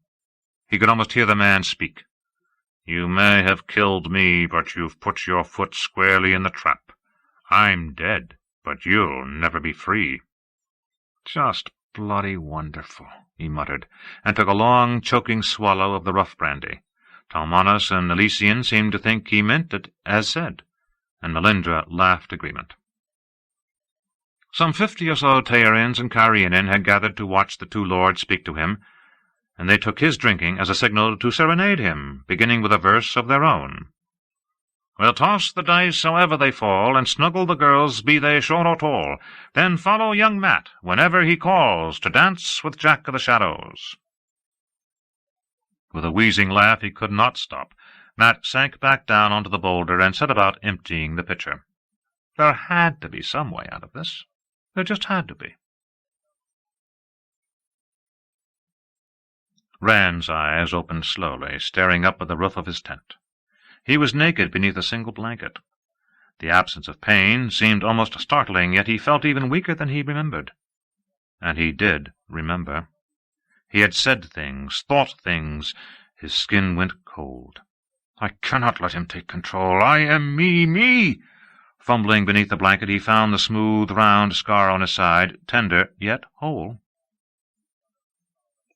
He could almost hear the man speak. "You may have killed me, but you've put your foot squarely in the trap. I'm dead, but you'll never be free." "Just bloody wonderful," he muttered, and took a long, choking swallow of the rough brandy. Talmanas and Elysian seemed to think he meant it as said, and Melindra laughed agreement. Some 50 or so Tairins and Carrianin had gathered to watch the two lords speak to him, and they took his drinking as a signal to serenade him, beginning with a verse of their own. "We'll toss the dice however they fall, and snuggle the girls, be they short or tall. Then follow young Mat whenever he calls to dance with Jack of the Shadows." With a wheezing laugh he could not stop. Mat sank back down onto the boulder and set about emptying the pitcher. There had to be some way out of this. There just had to be. Rand's eyes opened slowly, staring up at the roof of his tent. He was naked beneath a single blanket. The absence of pain seemed almost startling, yet he felt even weaker than he remembered. And he did remember. He had said things, thought things. His skin went cold. "I cannot let him take control. I am me. Fumbling beneath the blanket, he found the smooth, round scar on his side, tender, yet whole.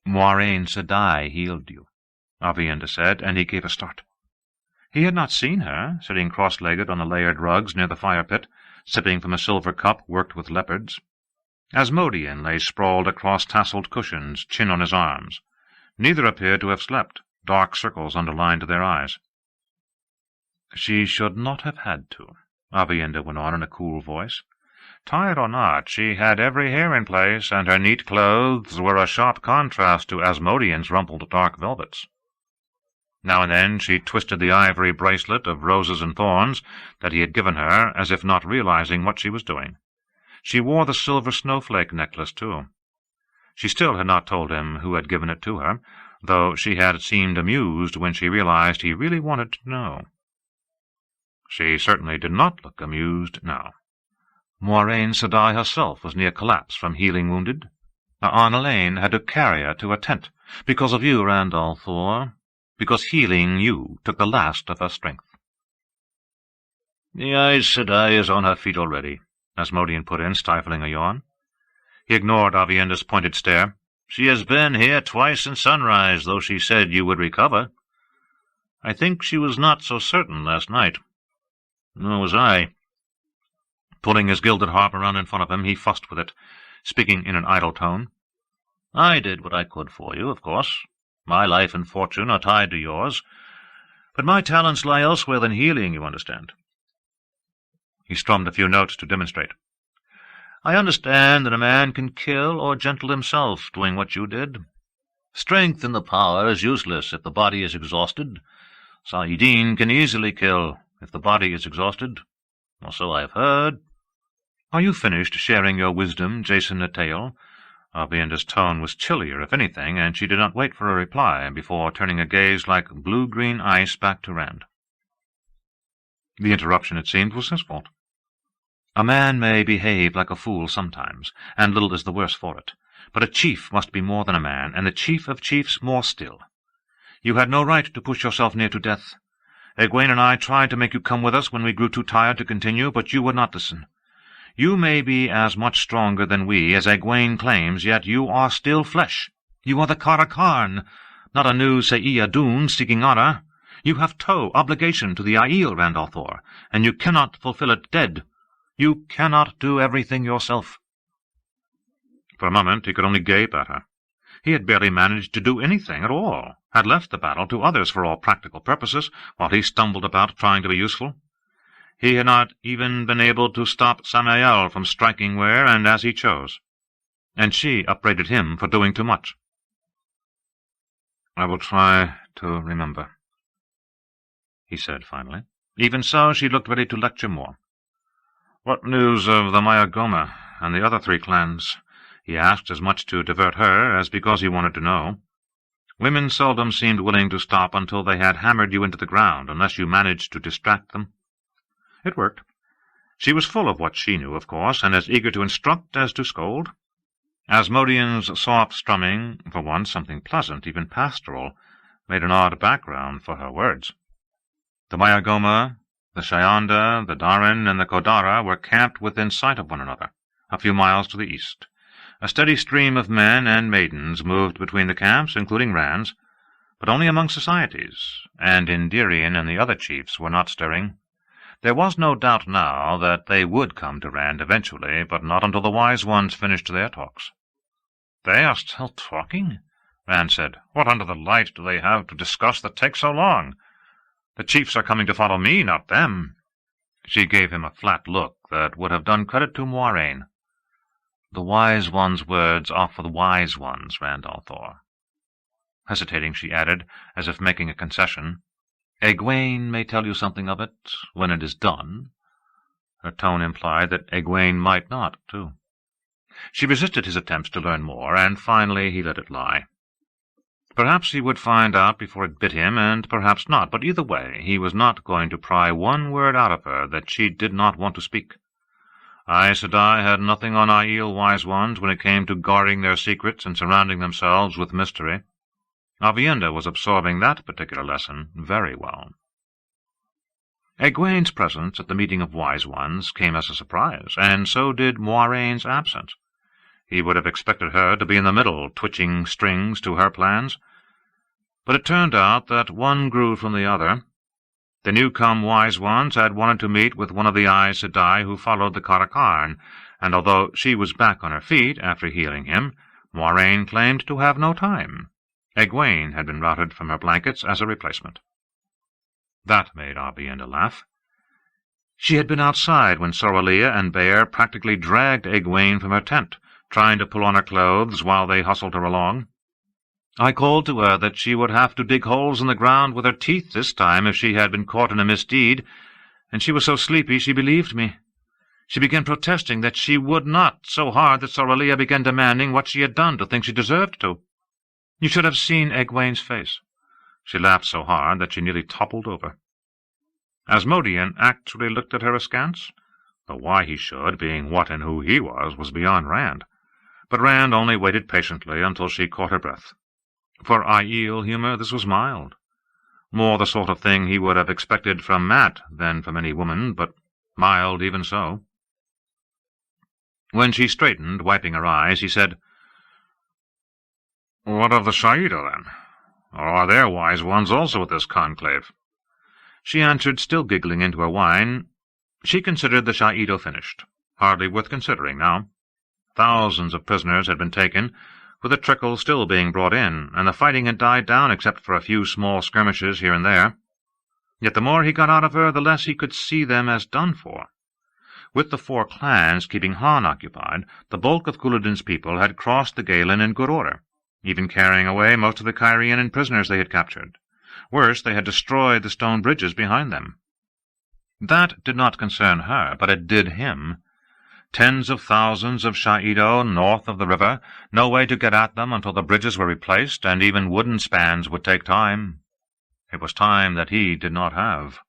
"Moiraine Sedai healed you," Aviendha said, and he gave a start. He had not seen her, sitting cross-legged on the layered rugs near the fire-pit, sipping from a silver cup worked with leopards. Asmodean lay sprawled across tasselled cushions, chin on his arms. Neither appeared to have slept. Dark circles underlined their eyes. "She should not have had to," Aviendha went on in a cool voice. "Tired or not, she had every hair in place, and her neat clothes were a sharp contrast to Asmodean's rumpled dark velvets. Now and then she twisted the ivory bracelet of roses and thorns that he had given her, as if not realizing what she was doing. She wore the silver snowflake necklace, too. She still had not told him who had given it to her, though she had seemed amused when she realized he really wanted to know. She certainly did not look amused now. Moiraine Sedai herself was near collapse from healing wounded. Aunt Elaine had to carry her to a tent, because of you, Randall Thor, because healing you took the last of her strength. "The Aes Sedai is on her feet already," Asmodean put in, stifling a yawn. He ignored Aviendha's pointed stare. "She has been here twice since sunrise, though she said you would recover. I think she was not so certain last night. Nor was I." Pulling his gilded harp around in front of him, he fussed with it. speaking in an idle tone. "I did what I could for you, of course. My life and fortune are tied to yours. But my talents lie elsewhere than healing, you understand." He strummed a few notes to demonstrate. "I understand that a man can kill or gentle himself doing what you did. Strength in the power is useless if the body is exhausted. Saidin can easily kill if the body is exhausted, or so I have heard." "Are you finished sharing your wisdom, Jason Natale?" Arbienda's tone was chillier, if anything, and she did not wait for a reply before turning a gaze like blue-green ice back to Rand. The interruption, it seemed, was his fault. "A man may behave like a fool sometimes, and little is the worse for it. But a chief must be more than a man, and the chief of chiefs more still. You had no right to push yourself near to death. Egwene and I tried to make you come with us when we grew too tired to continue, but you would not listen. You may be as much stronger than we, as Egwene claims, yet you are still flesh. You are the Kara Karn, not a new Seia Dune seeking honor. You have obligation to the Aiel, Rand al'Thor, and you cannot fulfill it dead. You cannot do everything yourself." For a moment he could only gape at her. He had barely managed to do anything at all, had left the battle to others for all practical purposes, while he stumbled about trying to be useful. He had not even been able to stop Samael from striking where and as he chose, and she upbraided him for doing too much. "I will try to remember," he said finally. Even so, she looked ready to lecture more. "What news of the Mayagoma and the other 3 clans?" he asked, as much to divert her as because he wanted to know. Women seldom seemed willing to stop until they had hammered you into the ground, unless you managed to distract them. It worked. She was full of what she knew, of course, and as eager to instruct as to scold. Asmodean's soft strumming, for once something pleasant, even pastoral, made an odd background for her words. The Mayagoma, the Shayanda, the Darin, and the Kodara were camped within sight of one another, a few miles to the east. A steady stream of men and maidens moved between the camps, including Rand's, but only among societies, and Indirian and the other chiefs were not stirring. There was no doubt now that they would come to Rand eventually, but not until the Wise Ones finished their talks. "They are still talking?" Rand said. "What under the light do they have to discuss that takes so long? The chiefs are coming to follow me, not them." She gave him a flat look that would have done credit to Moiraine. "The Wise Ones' words are for the Wise Ones, Rand al'Thor." Hesitating, she added, as if making a concession, "Egwene may tell you something of it when it is done." Her tone implied that Egwene might not, too. She resisted his attempts to learn more, and finally he let it lie. Perhaps he would find out before it bit him, and perhaps not, but either way he was not going to pry one word out of her that she did not want to speak. Aes Sedai had nothing on Aiel Wise Ones when it came to guarding their secrets and surrounding themselves with mystery. Avienda was absorbing that particular lesson very well. Egwene's presence at the meeting of Wise Ones came as a surprise, and so did Moiraine's absence. He would have expected her to be in the middle, twitching strings to her plans. But it turned out that one grew from the other. The new-come Wise Ones had wanted to meet with one of the Aes Sedai who followed the Kara Karn, and although she was back on her feet after healing him, Moiraine claimed to have no time. Egwene had been routed from her blankets as a replacement. That made Arbienda laugh. She had been outside when Soralia and Bear practically dragged Egwene from her tent, trying to pull on her clothes while they hustled her along. I called to her that she would have to dig holes in the ground with her teeth this time if she had been caught in a misdeed, and she was so sleepy she believed me. She began protesting that she would not, so hard that Soralia began demanding what she had done to think she deserved to. You should have seen Egwene's face. She laughed so hard that she nearly toppled over. Asmodean actually looked at her askance, though why he should, being what and who he was beyond Rand. But Rand only waited patiently until she caught her breath. For Aiel humor this was mild. More the sort of thing he would have expected from Mat than from any woman, but mild even so. When she straightened, wiping her eyes, he said, "What of the Shaido, then? Or are there Wise Ones also at this conclave?" She answered, still giggling into her wine. She considered the Shaido finished. Hardly worth considering now. Thousands of prisoners had been taken, with a trickle still being brought in, and the fighting had died down except for a few small skirmishes here and there. Yet the more he got out of her, the less he could see them as done for. With the 4 clans keeping Han occupied, the bulk of Couladin's people had crossed the Galen in good order, even carrying away most of the Cairhien prisoners they had captured. Worse, they had destroyed the stone bridges behind them. That did not concern her, but it did him. Tens of thousands of Shaido north of the river, no way to get at them until the bridges were replaced, and even wooden spans would take time. It was time that he did not have.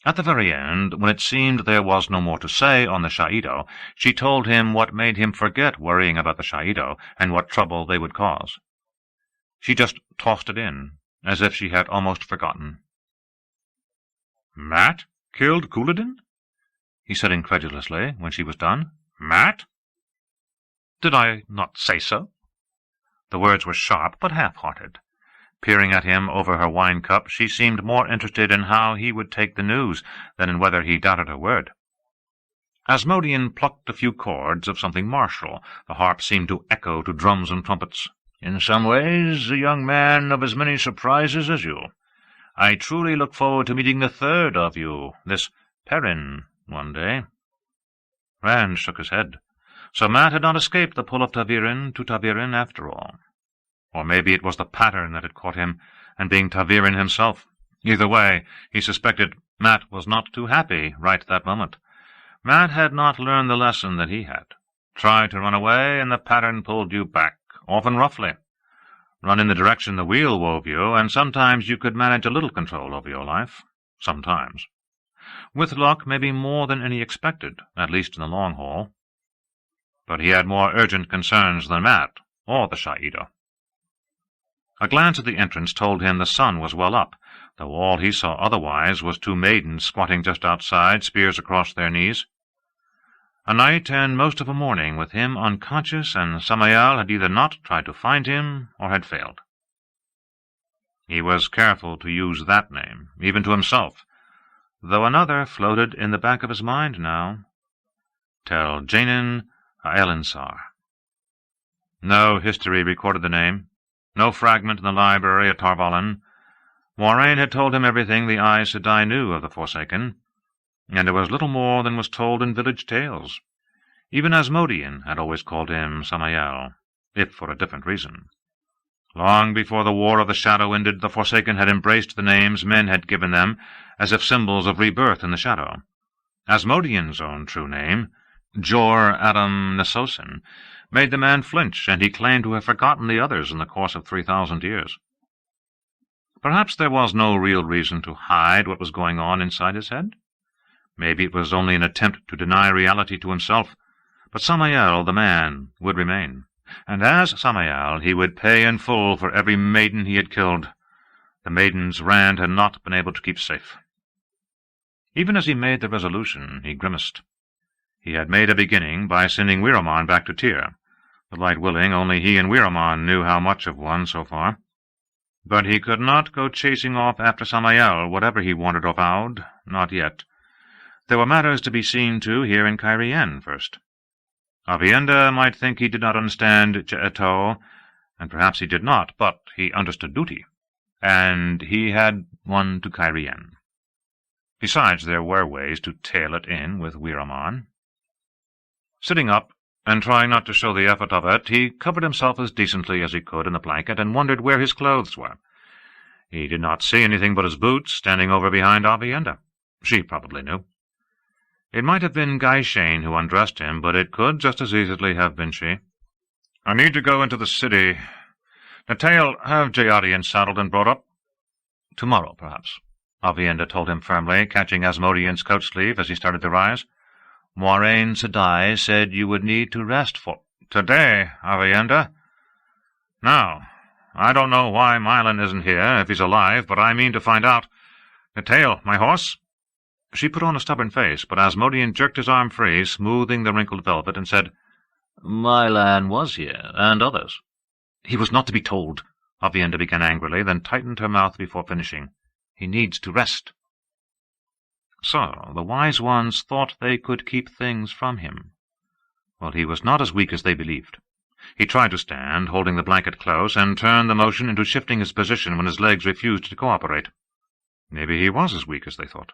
At the very end, when it seemed there was no more to say on the Shaido, she told him what made him forget worrying about the Shaido and what trouble they would cause. She just tossed it in, as if she had almost forgotten. "Mat killed Couladin?" he said incredulously when she was done. "Mat?" "Did I not say so?" The words were sharp but half-hearted. Peering at him over her wine-cup, she seemed more interested in how he would take the news than in whether he doubted her word. Asmodean plucked a few chords of something martial. The harp seemed to echo to drums and trumpets. "In some ways, a young man of as many surprises as you. I truly look forward to meeting the third of you, this Perrin, one day." Rand shook his head. So Mat had not escaped the pull of Tavirin to Tavirin after all. Or maybe it was the pattern that had caught him, and being Tavirin himself. Either way, he suspected Mat was not too happy right that moment. Mat had not learned the lesson that he had. Try to run away, and the pattern pulled you back, often roughly. Run in the direction the wheel wove you, and sometimes you could manage a little control over your life. Sometimes. With luck, maybe more than any expected, at least in the long haul. But he had more urgent concerns than Mat, or the Shaido. A glance at the entrance told him the sun was well up, though all he saw otherwise was 2 maidens squatting just outside, spears across their knees. A night and most of a morning with him unconscious, and Samael had either not tried to find him or had failed. He was careful to use that name, even to himself, though another floated in the back of his mind now. Tel Janin Aelinsar. No history recorded the name. No fragment in the library at Tarvalin. Moiraine had told him everything the Aes Sedai knew of the Forsaken, and there was little more than was told in village tales. Even Asmodean had always called him Samael, if for a different reason. Long before the War of the Shadow ended, the Forsaken had embraced the names men had given them, as if symbols of rebirth in the Shadow. Asmodean's own true name, Jor Adam Nesosin, made the man flinch, and he claimed to have forgotten the others in the course of 3,000 years. Perhaps there was no real reason to hide what was going on inside his head. Maybe it was only an attempt to deny reality to himself. But Samael, the man, would remain. And as Samael, he would pay in full for every maiden he had killed. The maidens Rand had not been able to keep safe. Even as he made the resolution, he grimaced. He had made a beginning by sending Wiraman back to Tyr. The light willing, only he and Wiraman knew how much of one so far. But he could not go chasing off after Samael, whatever he wanted or vowed, not yet. There were matters to be seen to here in Cairhien first. Avienda might think he did not understand Je'eto, and perhaps he did not, but he understood duty, and he had one to Cairhien. Besides, there were ways to tail it in with Wiraman. Sitting up, and trying not to show the effort of it, he covered himself as decently as he could in the blanket, and wondered where his clothes were. He did not see anything but his boots standing over behind Avienda. She probably knew. It might have been Gaishane who undressed him, but it could just as easily have been she. "I need to go into the city. Natail, have Jayadian saddled and brought up?" "Tomorrow, perhaps," Avienda told him firmly, catching Asmodean's coat sleeve as he started to rise. "Moiraine Sedai said you would need to rest for—" "Today, Avienda? No. I don't know why Mylan isn't here, if he's alive, but I mean to find out. Natail, my horse?" She put on a stubborn face, but Asmodean jerked his arm free, smoothing the wrinkled velvet, and said, "Mylan was here, and others." "He was not to be told," Avienda began angrily, then tightened her mouth before finishing. "He needs to rest." So the wise ones thought they could keep things from him. Well, he was not as weak as they believed. He tried to stand, holding the blanket close, and turned the motion into shifting his position when his legs refused to cooperate. Maybe he was as weak as they thought.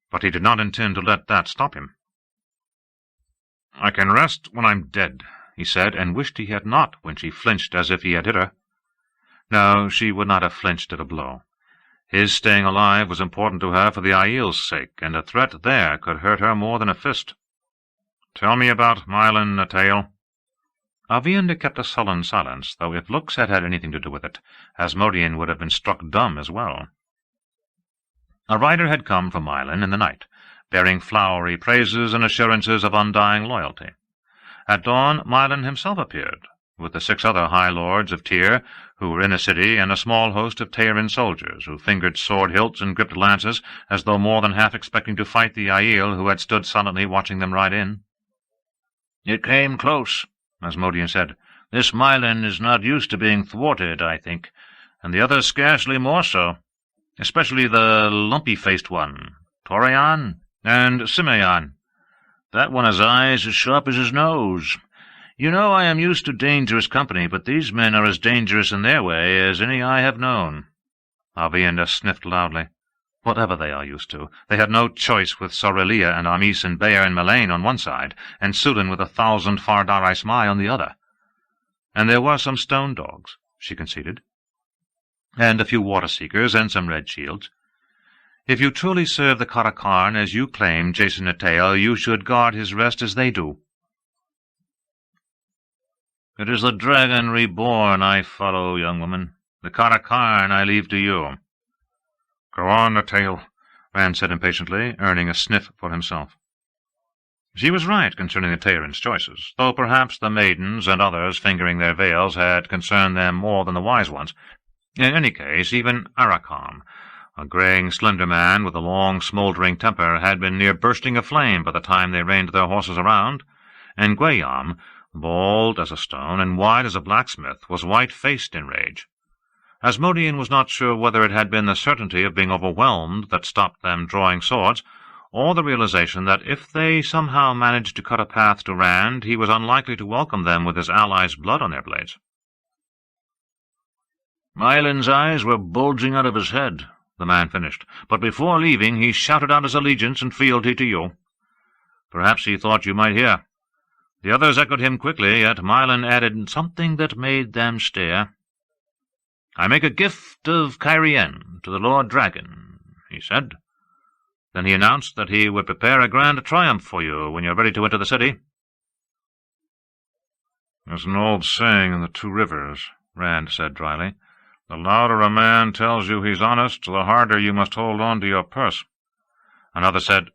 But he did not intend to let that stop him. "I can rest when I'm dead," he said, and wished he had not when she flinched as if he had hit her. No, she would not have flinched at a blow. His staying alive was important to her for the Aiel's sake, and a threat there could hurt her more than a fist. "Tell me about Mylan Natail." Avienda kept a sullen silence, though if looks had had anything to do with it, Asmodean would have been struck dumb as well. A rider had come from Mylan in the night, bearing flowery praises and assurances of undying loyalty. At dawn Mylan himself appeared, with the 6 other high lords of Tyr, who were in the city, and a small host of Teirin soldiers, who fingered sword hilts and gripped lances, as though more than half expecting to fight the Aiel who had stood silently watching them ride in. "It came close," Asmodean said. "This Mylan is not used to being thwarted, I think, and the others scarcely more so, especially the lumpy-faced one, Torean, and Simeon. That one has eyes as sharp as his nose. You know I am used to dangerous company, but these men are as dangerous in their way as any I have known." Avienda sniffed loudly. Whatever they are used to, they had no choice with Sorelia and Amis and Baer and Melaine on one side, and Sulin with 1,000 Fardar Ismai on the other. And there were some stone dogs, she conceded, and a few water-seekers and some red shields. If you truly serve the Karakarn as you claim, Jason Natail, you should guard his rest as they do. "It is the dragon reborn I follow, young woman. The Karakarn I leave to you." "Go on, Natail," Rand said impatiently, earning a sniff for himself. She was right concerning the Teirin's choices, though perhaps the maidens and others fingering their veils had concerned them more than the wise ones. In any case, even Arakam, a greying, slender man with a long, smouldering temper, had been near bursting aflame by the time they reined their horses around, and Gweyam, bald as a stone and wide as a blacksmith, was white-faced in rage. Asmodean was not sure whether it had been the certainty of being overwhelmed that stopped them drawing swords, or the realization that if they somehow managed to cut a path to Rand, he was unlikely to welcome them with his allies' blood on their blades. "Mylan's eyes were bulging out of his head," the man finished, "but before leaving he shouted out his allegiance and fealty to you. Perhaps he thought you might hear. The others echoed him quickly, yet Mylan added something that made them stare. 'I make a gift of Cairien to the Lord Dragon,' he said. Then he announced that he would prepare a grand triumph for you when you are ready to enter the city." "There's an old saying in the Two Rivers," Rand said dryly. "The louder a man tells you he's honest, the harder you must hold on to your purse." Another said,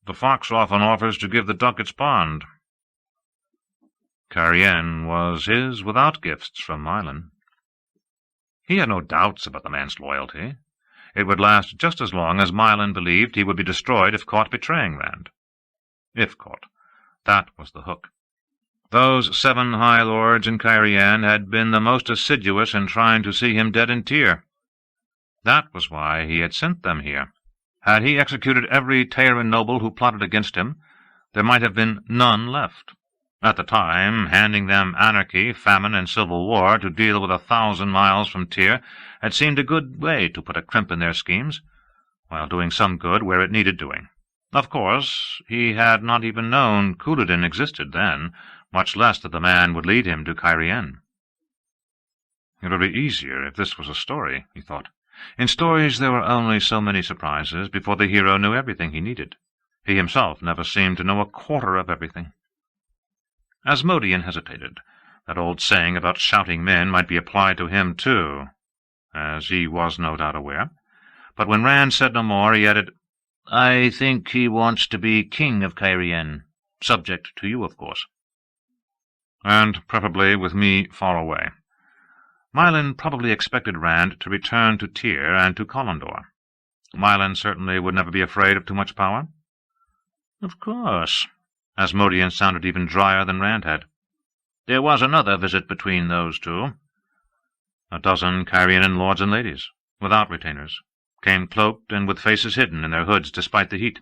"The fox often offers to give the duck its pond." Cairien was his without gifts from Mylan. He had no doubts about the man's loyalty. It would last just as long as Mylan believed he would be destroyed if caught betraying Rand. If caught. That was the hook. Those 7 high lords in Cairien had been the most assiduous in trying to see him dead in Tyr. That was why he had sent them here. Had he executed every Teirin noble who plotted against him, there might have been none left. At the time, handing them anarchy, famine, and civil war to deal with 1,000 miles from Tyr had seemed a good way to put a crimp in their schemes, while doing some good where it needed doing. Of course, he had not even known Couladin existed then, much less that the man would lead him to Cairien. It would be easier if this was a story, he thought. In stories there were only so many surprises before the hero knew everything he needed. He himself never seemed to know a quarter of everything. Asmodean hesitated. That old saying about shouting men might be applied to him too, as he was no doubt aware. But when Rand said no more, he added, "I think he wants to be king of Cairien, subject to you, of course." "And preferably with me far away." Mylan probably expected Rand to return to Tyr and to Kolondor. Mylan certainly would never be afraid of too much power. "Of course." Asmodean sounded even drier than Rand had. "There was another visit between those two." 12 Cairien lords and ladies, without retainers, came cloaked and with faces hidden in their hoods despite the heat.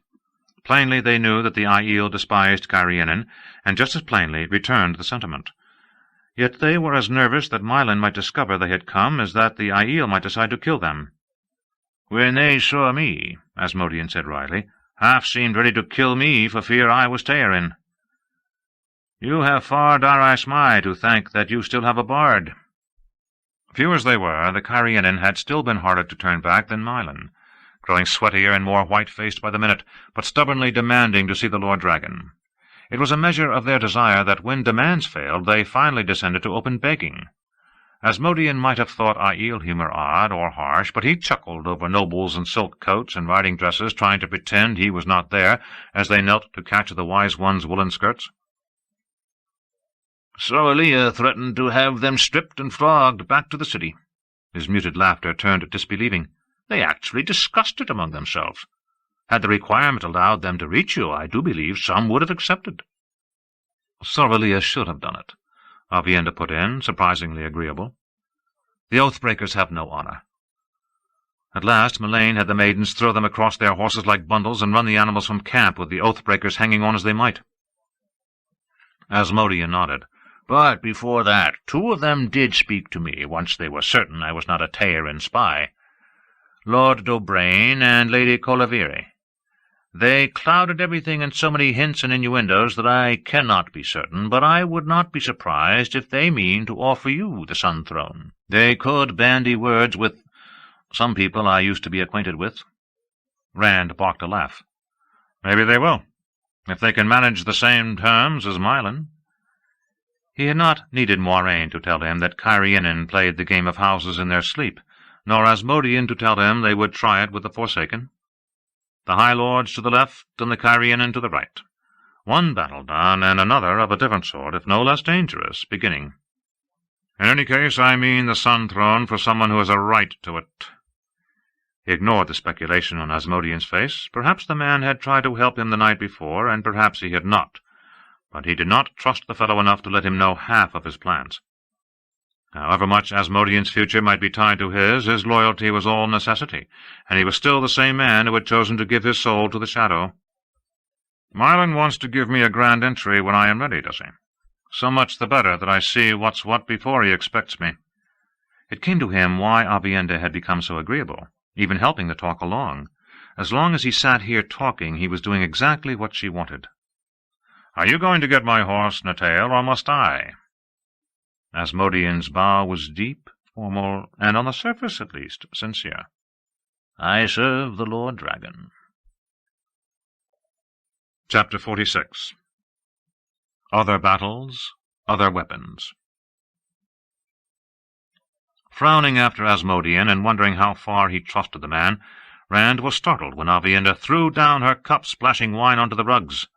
Plainly they knew that the Aiel despised Cairhienin, and just as plainly returned the sentiment. Yet they were as nervous that Mylan might discover they had come as that the Aiel might decide to kill them. "When they saw me," Asmodean said wryly, "half seemed ready to kill me for fear I was Teirin. You have far Darai Smai to thank that you still have a bard." Few as they were, the Cairhienin had still been harder to turn back than Mylan, growing sweatier and more white-faced by the minute, but stubbornly demanding to see the Lord Dragon. It was a measure of their desire that when demands failed, they finally descended to open begging. Asmodean might have thought Aiel humour odd or harsh, but he chuckled over nobles in silk coats and riding dresses trying to pretend he was not there as they knelt to catch the Wise One's woolen skirts. "Sorreliya threatened to have them stripped and flogged back to the city." His muted laughter turned disbelieving. "They actually discussed it among themselves. Had the requirement allowed them to reach you, I do believe some would have accepted." "Sorreliya should have done it," Aviendha put in, surprisingly agreeable. "The Oathbreakers have no honour." At last Mullane had the maidens throw them across their horses like bundles and run the animals from camp with the Oathbreakers hanging on as they might. Asmodean nodded. "But before that, 2 of them did speak to me once they were certain I was not a Teirin spy. Lord Dobraine and Lady Colaviri. They clouded everything in so many hints and innuendos that I cannot be certain, but I would not be surprised if they mean to offer you the Sun Throne. They could bandy words with some people I used to be acquainted with." Rand barked a laugh. "Maybe they will, if they can manage the same terms as Mylan." He had not needed Moiraine to tell him that Cairhienin played the game of houses in their sleep, nor Asmodean to tell him they would try it with the Forsaken. The High Lords to the left and the Cairhienin to the right. One battle done, and another of a different sort, if no less dangerous, beginning. "In any case, I mean the Sun Throne for someone who has a right to it." He ignored the speculation on Asmodean's face. Perhaps the man had tried to help him the night before, and perhaps he had not. But he did not trust the fellow enough to let him know half of his plans. However much Asmodean's future might be tied to his loyalty was all necessity, and he was still the same man who had chosen to give his soul to the Shadow. "Mylan wants to give me a grand entry when I am ready, does he? So much the better that I see what's what before he expects me." It came to him why Aviendha had become so agreeable, even helping the talk along. As long as he sat here talking, he was doing exactly what she wanted. "Are you going to get my horse, Natail, or must I?" Asmodean's bow was deep, formal, and on the surface at least sincere. "I serve the Lord Dragon." Chapter 46. Other Battles, Other Weapons. Frowning after Asmodean and wondering how far he trusted the man, Rand was startled when Aviendha threw down her cup, splashing wine onto the rugs.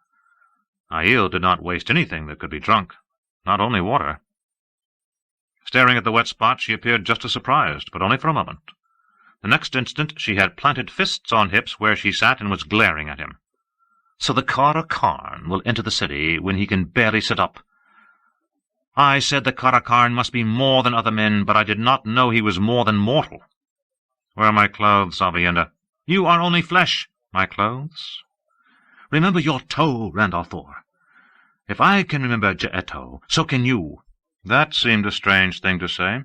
Aiel did not waste anything that could be drunk, not only water. Staring at the wet spot, she appeared just as surprised, but only for a moment. The next instant she had planted fists on hips where she sat and was glaring at him. "So the Kara Karn will enter the city when he can barely sit up. I said the Kara Karn must be more than other men, but I did not know he was more than mortal." "Where are my clothes, Aviendha?" "You are only flesh." "My clothes?" "Remember your toe, Randolph Thor. If I can remember J'eto, so can you." That seemed a strange thing to say.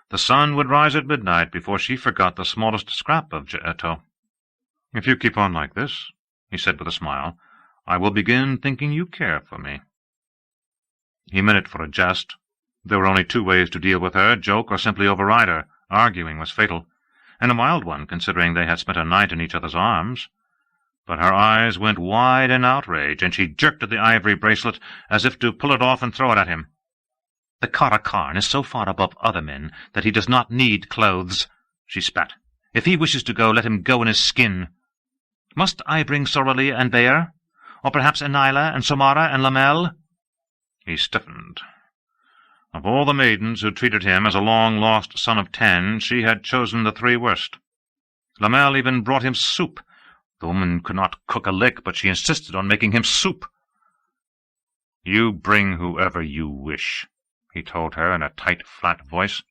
The sun would rise at midnight before she forgot the smallest scrap of J'eto. "If you keep on like this," he said with a smile, "I will begin thinking you care for me." He meant it for a jest. There were only 2 ways to deal with her, joke or simply override her. Arguing was fatal, and a mild one, considering they had spent a night in each other's arms. But her eyes went wide in outrage, and she jerked at the ivory bracelet as if to pull it off and throw it at him. "The Kara Karn is so far above other men that he does not need clothes," she spat. "If he wishes to go, let him go in his skin. Must I bring Sorreliya and Bear? Or perhaps Enila and Somara and Lamel?" He stiffened. Of all the maidens who treated him as a long-lost son of 10, she had chosen the 3 worst. Lamel even brought him soup. The woman could not cook a lick, but she insisted on making him soup. "You bring whoever you wish," he told her in a tight, flat voice.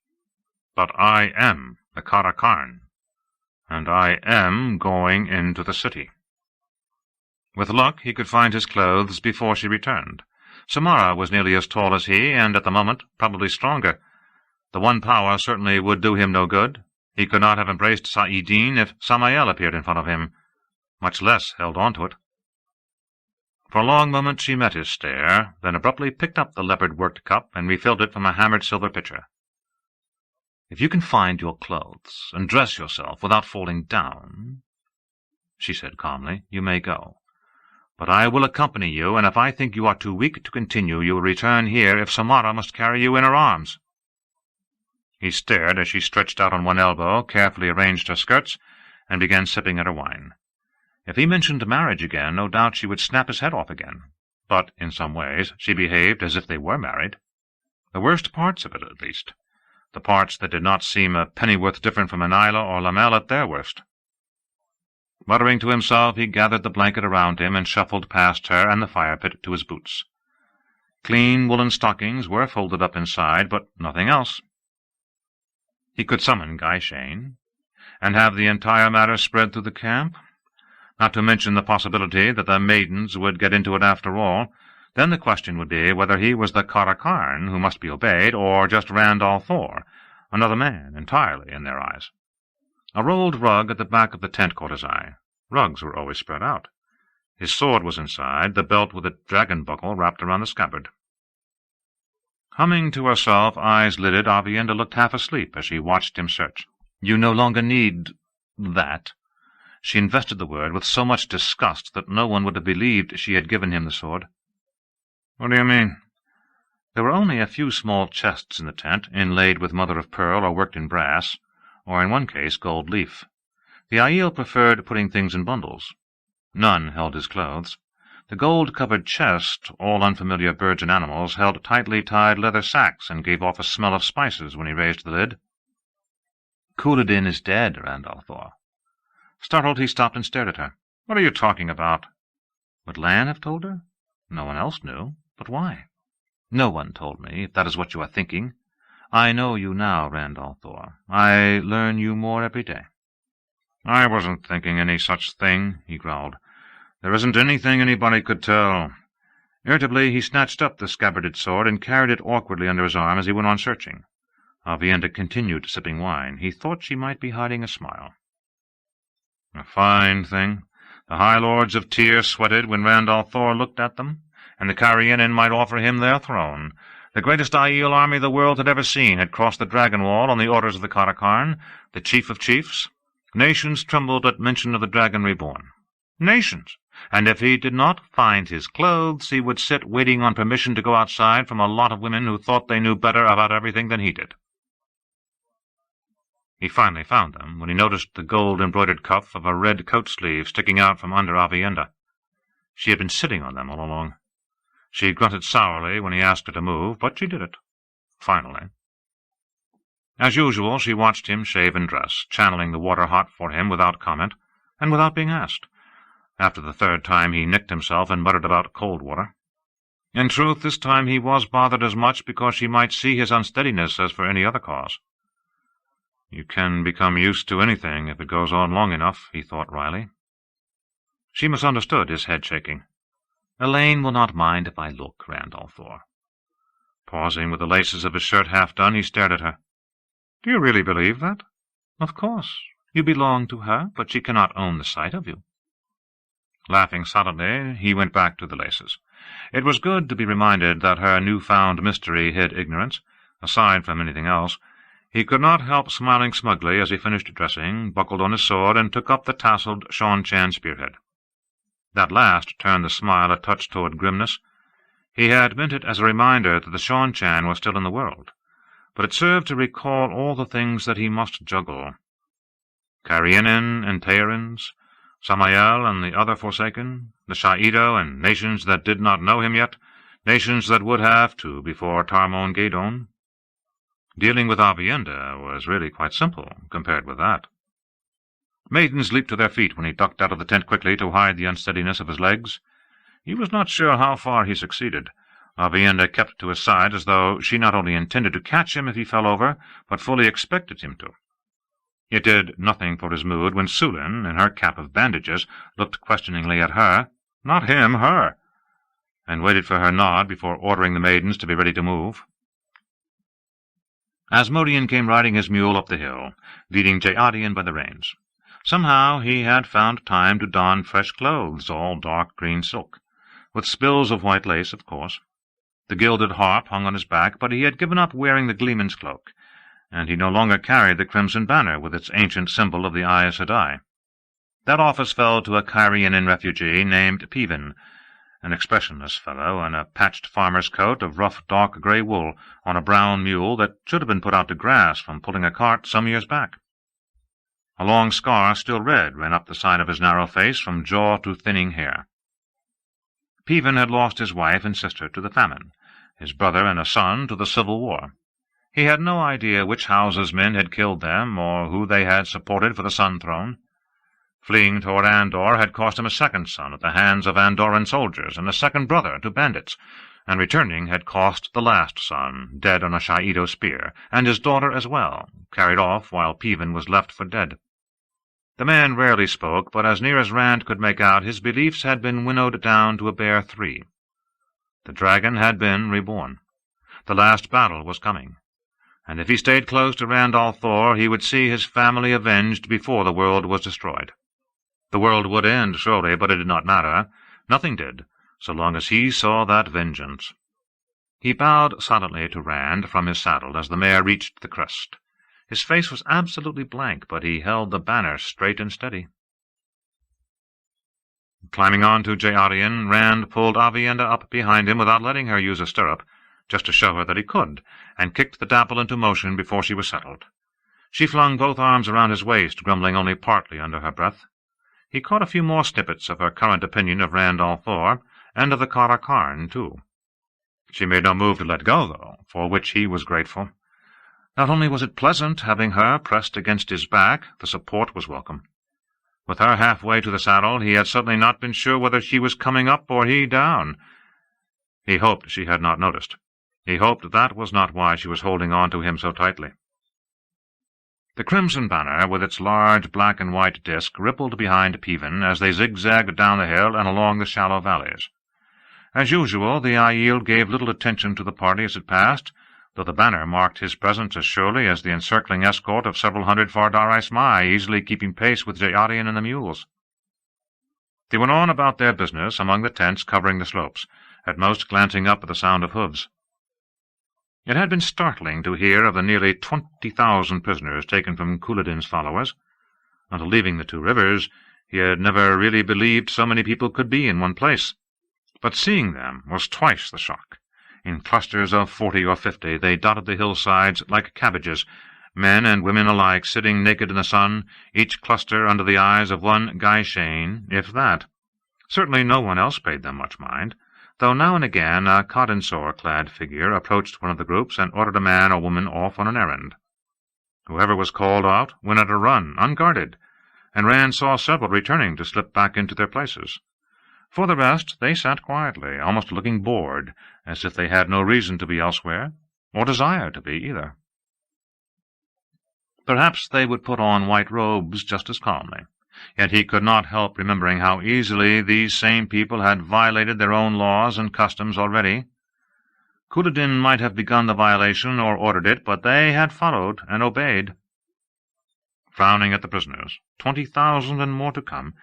"But I am the Kara Karn, and I am going into the city." With luck, he could find his clothes before she returned. Samara was nearly as tall as he, and at the moment probably stronger. The one power certainly would do him no good. He could not have embraced Saidin if Samael appeared in front of him, much less held on to it. For a long moment she met his stare, then abruptly picked up the leopard-worked cup and refilled it from a hammered silver pitcher. "If you can find your clothes and dress yourself without falling down," she said calmly, "you may go. But I will accompany you, and if I think you are too weak to continue, you will return here if Samara must carry you in her arms." He stared as she stretched out on one elbow, carefully arranged her skirts, and began sipping at her wine. If he mentioned marriage again, no doubt she would snap his head off again. But in some ways she behaved as if they were married. The worst parts of it, at least. The parts that did not seem a pennyworth different from Anila or Lamel at their worst. Muttering to himself, he gathered the blanket around him and shuffled past her and the fire-pit to his boots. Clean woolen stockings were folded up inside, but nothing else. He could summon Guy Shane, and have the entire matter spread through the camp, not to mention the possibility that the maidens would get into it after all. Then the question would be whether he was the Karakarn who must be obeyed, or just Randall Thor, another man entirely in their eyes. A rolled rug at the back of the tent caught his eye. Rugs were always spread out. His sword was inside, the belt with a dragon buckle wrapped around the scabbard. Humming to herself, eyes lidded, Avienda looked half asleep as she watched him search. "You no longer need that." She invested the word with so much disgust that no one would have believed she had given him the sword. "What do you mean?" There were only a few small chests in the tent, inlaid with mother-of-pearl or worked in brass, or in one case gold leaf. The Aiel preferred putting things in bundles. None held his clothes. The gold-covered chest, all unfamiliar birds and animals, held tightly tied leather sacks and gave off a smell of spices when he raised the lid. "Couladin is dead," Randall thought. Startled, he stopped and stared at her. "What are you talking about?" Would Lan have told her? No one else knew. But why? "No one told me, if that is what you are thinking. I know you now, Randall Thor. I learn you more every day." "I wasn't thinking any such thing," he growled. "There isn't anything anybody could tell." Irritably, he snatched up the scabbarded sword and carried it awkwardly under his arm as he went on searching. Avienda continued sipping wine. He thought she might be hiding a smile. A fine thing. The High Lords of Tyr sweated when Randall Thor looked at them, and the Carrienin might offer him their throne. The greatest Aiel army the world had ever seen had crossed the Dragon Wall on the orders of the Karakarn, the chief of chiefs. Nations trembled at mention of the Dragon Reborn. Nations! And if he did not find his clothes, he would sit waiting on permission to go outside from a lot of women who thought they knew better about everything than he did. He finally found them when he noticed the gold-embroidered cuff of a red coat-sleeve sticking out from under Avienda. She had been sitting on them all along. She grunted sourly when he asked her to move, but she did it, finally. As usual, she watched him shave and dress, channeling the water hot for him without comment, and without being asked. After the third time he nicked himself and muttered about cold water. In truth, this time he was bothered as much because she might see his unsteadiness as for any other cause. You can become used to anything if it goes on long enough, he thought wryly. She misunderstood his head-shaking. "Elaine will not mind if I look," Randall Thor. Pausing with the laces of his shirt half done, he stared at her. "Do you really believe that?" "Of course. You belong to her, but she cannot own the sight of you." Laughing silently, he went back to the laces. It was good to be reminded that her new-found mystery hid ignorance. Aside from anything else, he could not help smiling smugly as he finished dressing, buckled on his sword, and took up the tasseled Sean-Chan spearhead. That last turned the smile a touch toward grimness. He had meant it as a reminder that the Sean-Chan was still in the world, but it served to recall all the things that he must juggle. Carrienin and Teyrins, Samael and the other Forsaken, the Shaido and nations that did not know him yet, nations that would have to before Tarmon Gadon. Dealing with Avienda was really quite simple compared with that. Maidens leaped to their feet when he ducked out of the tent quickly to hide the unsteadiness of his legs. He was not sure how far he succeeded. Avienda kept to his side as though she not only intended to catch him if he fell over, but fully expected him to. It did nothing for his mood when Sulin, in her cap of bandages, looked questioningly at her, Not him, her, and waited for her nod before ordering the maidens to be ready to move. Asmodean came riding his mule up the hill, leading Jeadian by the reins. Somehow he had found time to don fresh clothes, all dark green silk, with spills of white lace, of course. The gilded harp hung on his back, but he had given up wearing the gleeman's cloak, and he no longer carried the crimson banner with its ancient symbol of the Aes Sedai. That office fell to a Cairhienin refugee named Peven, an expressionless fellow in a patched farmer's coat of rough dark grey wool, on a brown mule that should have been put out to grass from pulling a cart some years back. A long scar, still red, ran up the side of his narrow face from jaw to thinning hair. Peven had lost his wife and sister to the famine, his brother and a son to the Civil War. He had no idea which house's men had killed them, or who they had supported for the Sun Throne. Fleeing toward Andor had cost him a second son at the hands of Andoran soldiers, and a second brother to bandits, and returning had cost the last son, dead on a Shaido spear, and his daughter as well, carried off while Peven was left for dead. The man rarely spoke, but as near as Rand could make out, his beliefs had been winnowed down to a bare 3. The dragon had been reborn. The last battle was coming, and if he stayed close to Rand al'Thor, he would see his family avenged before the world was destroyed. The world would end, surely, but it did not matter. Nothing did, so long as he saw that vengeance. He bowed silently to Rand from his saddle as the mare reached the crest. His face was absolutely blank, but he held the banner straight and steady. Climbing on to Jeadian, Rand pulled Aviendha up behind him without letting her use a stirrup, just to show her that he could, and kicked the dapple into motion before she was settled. She flung both arms around his waist, grumbling only partly under her breath. He caught a few more snippets of her current opinion of Rand al'Thor, and of the Kara Karn, too. She made no move to let go, though, for which he was grateful. Not only was it pleasant having her pressed against his back, the support was welcome. With her halfway to the saddle, he had suddenly not been sure whether she was coming up or he down. He hoped she had not noticed. He hoped that was not why she was holding on to him so tightly. The crimson banner, with its large black and white disk, rippled behind Peven as they zigzagged down the hill and along the shallow valleys. As usual, the Aiel gave little attention to the party as it passed, though the banner marked his presence as surely as the encircling escort of several hundred Fardari Smai, easily keeping pace with Jeadian and the mules. They went on about their business among the tents covering the slopes, at most glancing up at the sound of hoofs. It had been startling to hear of the nearly 20,000 prisoners taken from Couladin's followers. Until leaving the 2 rivers, he had never really believed so many people could be in one place. But seeing them was twice the shock. In clusters of 40 or 50, they dotted the hillsides like cabbages, men and women alike sitting naked in the sun, each cluster under the eyes of one Gaishane, if that. Certainly no one else paid them much mind, though now and again a Codensor-clad figure approached one of the groups and ordered a man or woman off on an errand. Whoever was called out went at a run, unguarded, and Rand saw several returning to slip back into their places. For the rest, they sat quietly, almost looking bored, as if they had no reason to be elsewhere, or desire to be either. Perhaps they would put on white robes just as calmly. Yet he could not help remembering how easily these same people had violated their own laws and customs already. Couladin might have begun the violation or ordered it, but they had followed and obeyed. Frowning at the prisoners, 20,000 and more to come,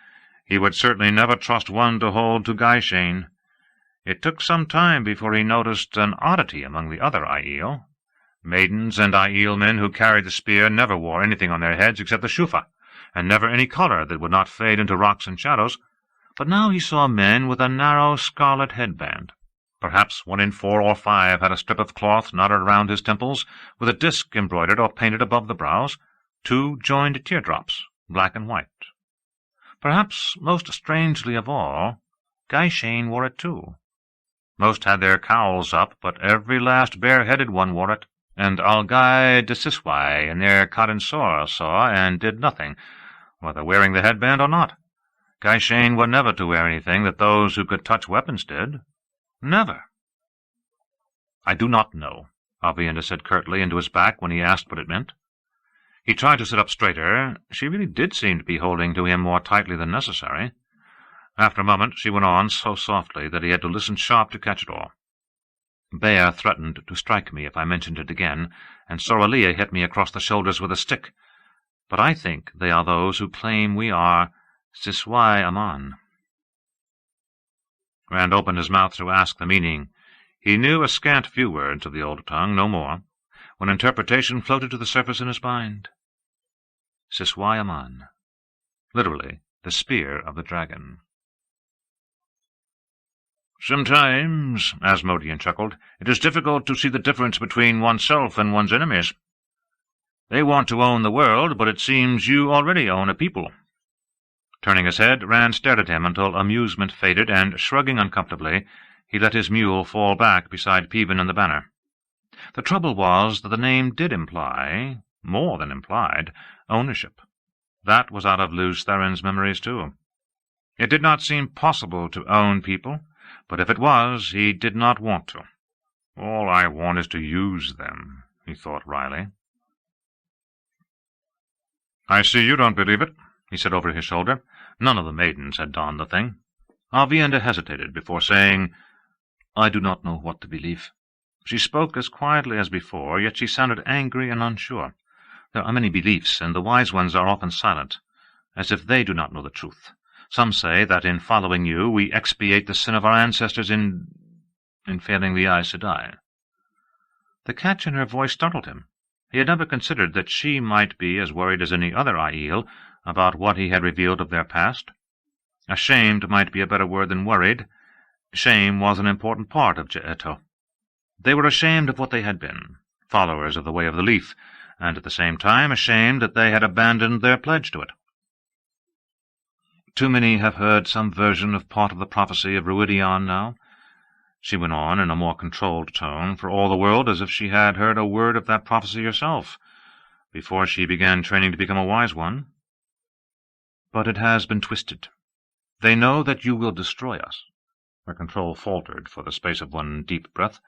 he would certainly never trust one to hold to Gaishane. It took some time before he noticed an oddity among the other Aiel. Maidens and Aiel men who carried the spear never wore anything on their heads except the shufa, and never any color that would not fade into rocks and shadows. But now he saw men with a narrow scarlet headband. Perhaps 1 in 4 or 5 had a strip of cloth knotted around his temples, with a disk embroidered or painted above the brows, 2 joined teardrops, black and white. Perhaps most strangely of all, Gaishane wore it too. Most had their cowls up, but every last bare-headed one wore it, and Algai de Siswai and their Codensor saw and did nothing, whether wearing the headband or not. Gaishane were never to wear anything that those who could touch weapons did. Never. "I do not know," Aviendha said curtly into his back when he asked what it meant. He tried to sit up straighter. She really did seem to be holding to him more tightly than necessary. After a moment she went on so softly that he had to listen sharp to catch it all. Bear threatened to strike me if I mentioned it again, and Soralea hit me across the shoulders with a stick. But I think they are those who claim we are Siswai Aman. Rand opened his mouth to ask the meaning. He knew a scant few words of the old tongue, no more, when interpretation floated to the surface in his mind. Siswai Aman. Literally, the spear of the dragon. "Sometimes," Asmodean chuckled, "it is difficult to see the difference between oneself and one's enemies. They want to own the world, but it seems you already own a people." Turning his head, Rand stared at him until amusement faded, and, shrugging uncomfortably, he let his mule fall back beside Peven and the banner. The trouble was that the name did imply, more than implied, ownership. That was out of Lews Theron's memories, too. It did not seem possible to own people, but if it was, he did not want to. "All I want is to use them," he thought wryly. "I see you don't believe it," he said over his shoulder. None of the maidens had donned the thing. Avienda hesitated before saying, "I do not know what to believe." She spoke as quietly as before, yet she sounded angry and unsure. There are many beliefs, and the wise ones are often silent, as if they do not know the truth. Some say that in following you we expiate the sin of our ancestors in failing the Aes Sedai. The catch in her voice startled him. He had never considered that she might be as worried as any other Aiel about what he had revealed of their past. Ashamed might be a better word than worried. Shame was an important part of Je'eto. They were ashamed of what they had been, followers of the Way of the Leaf, and at the same time ashamed that they had abandoned their pledge to it. "Too many have heard some version of part of the prophecy of Ruidion now," she went on in a more controlled tone, for all the world as if she had heard a word of that prophecy herself, before she began training to become a wise one. "But it has been twisted. They know that you will destroy us." Her control faltered for the space of one deep breath.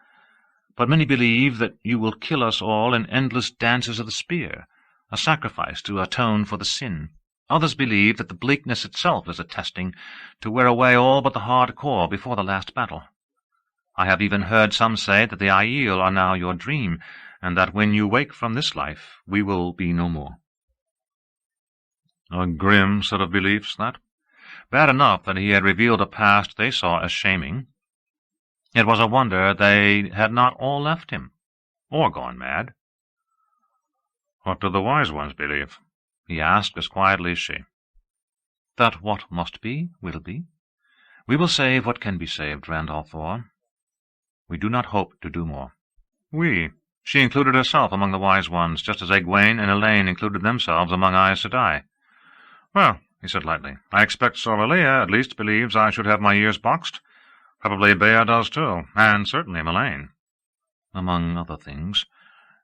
"But many believe that you will kill us all in endless dances of the spear, a sacrifice to atone for the sin. Others believe that the bleakness itself is a testing to wear away all but the hard core before the last battle. I have even heard some say that the Aiel are now your dream, and that when you wake from this life, we will be no more." A grim set of beliefs, that. Bad enough that he had revealed a past they saw as shaming. It was a wonder they had not all left him, or gone mad. "What do the wise ones believe?" he asked as quietly as she. "That what must be, will be. We will save what can be saved, Randolph. We do not hope to do more." "We." She included herself among the wise ones, just as Egwene and Elaine included themselves among Aes Sedai. "Well," he said lightly, "I expect Soralea at least believes I should have my ears boxed. Probably Bea does too, and certainly Melaine." "Among other things,"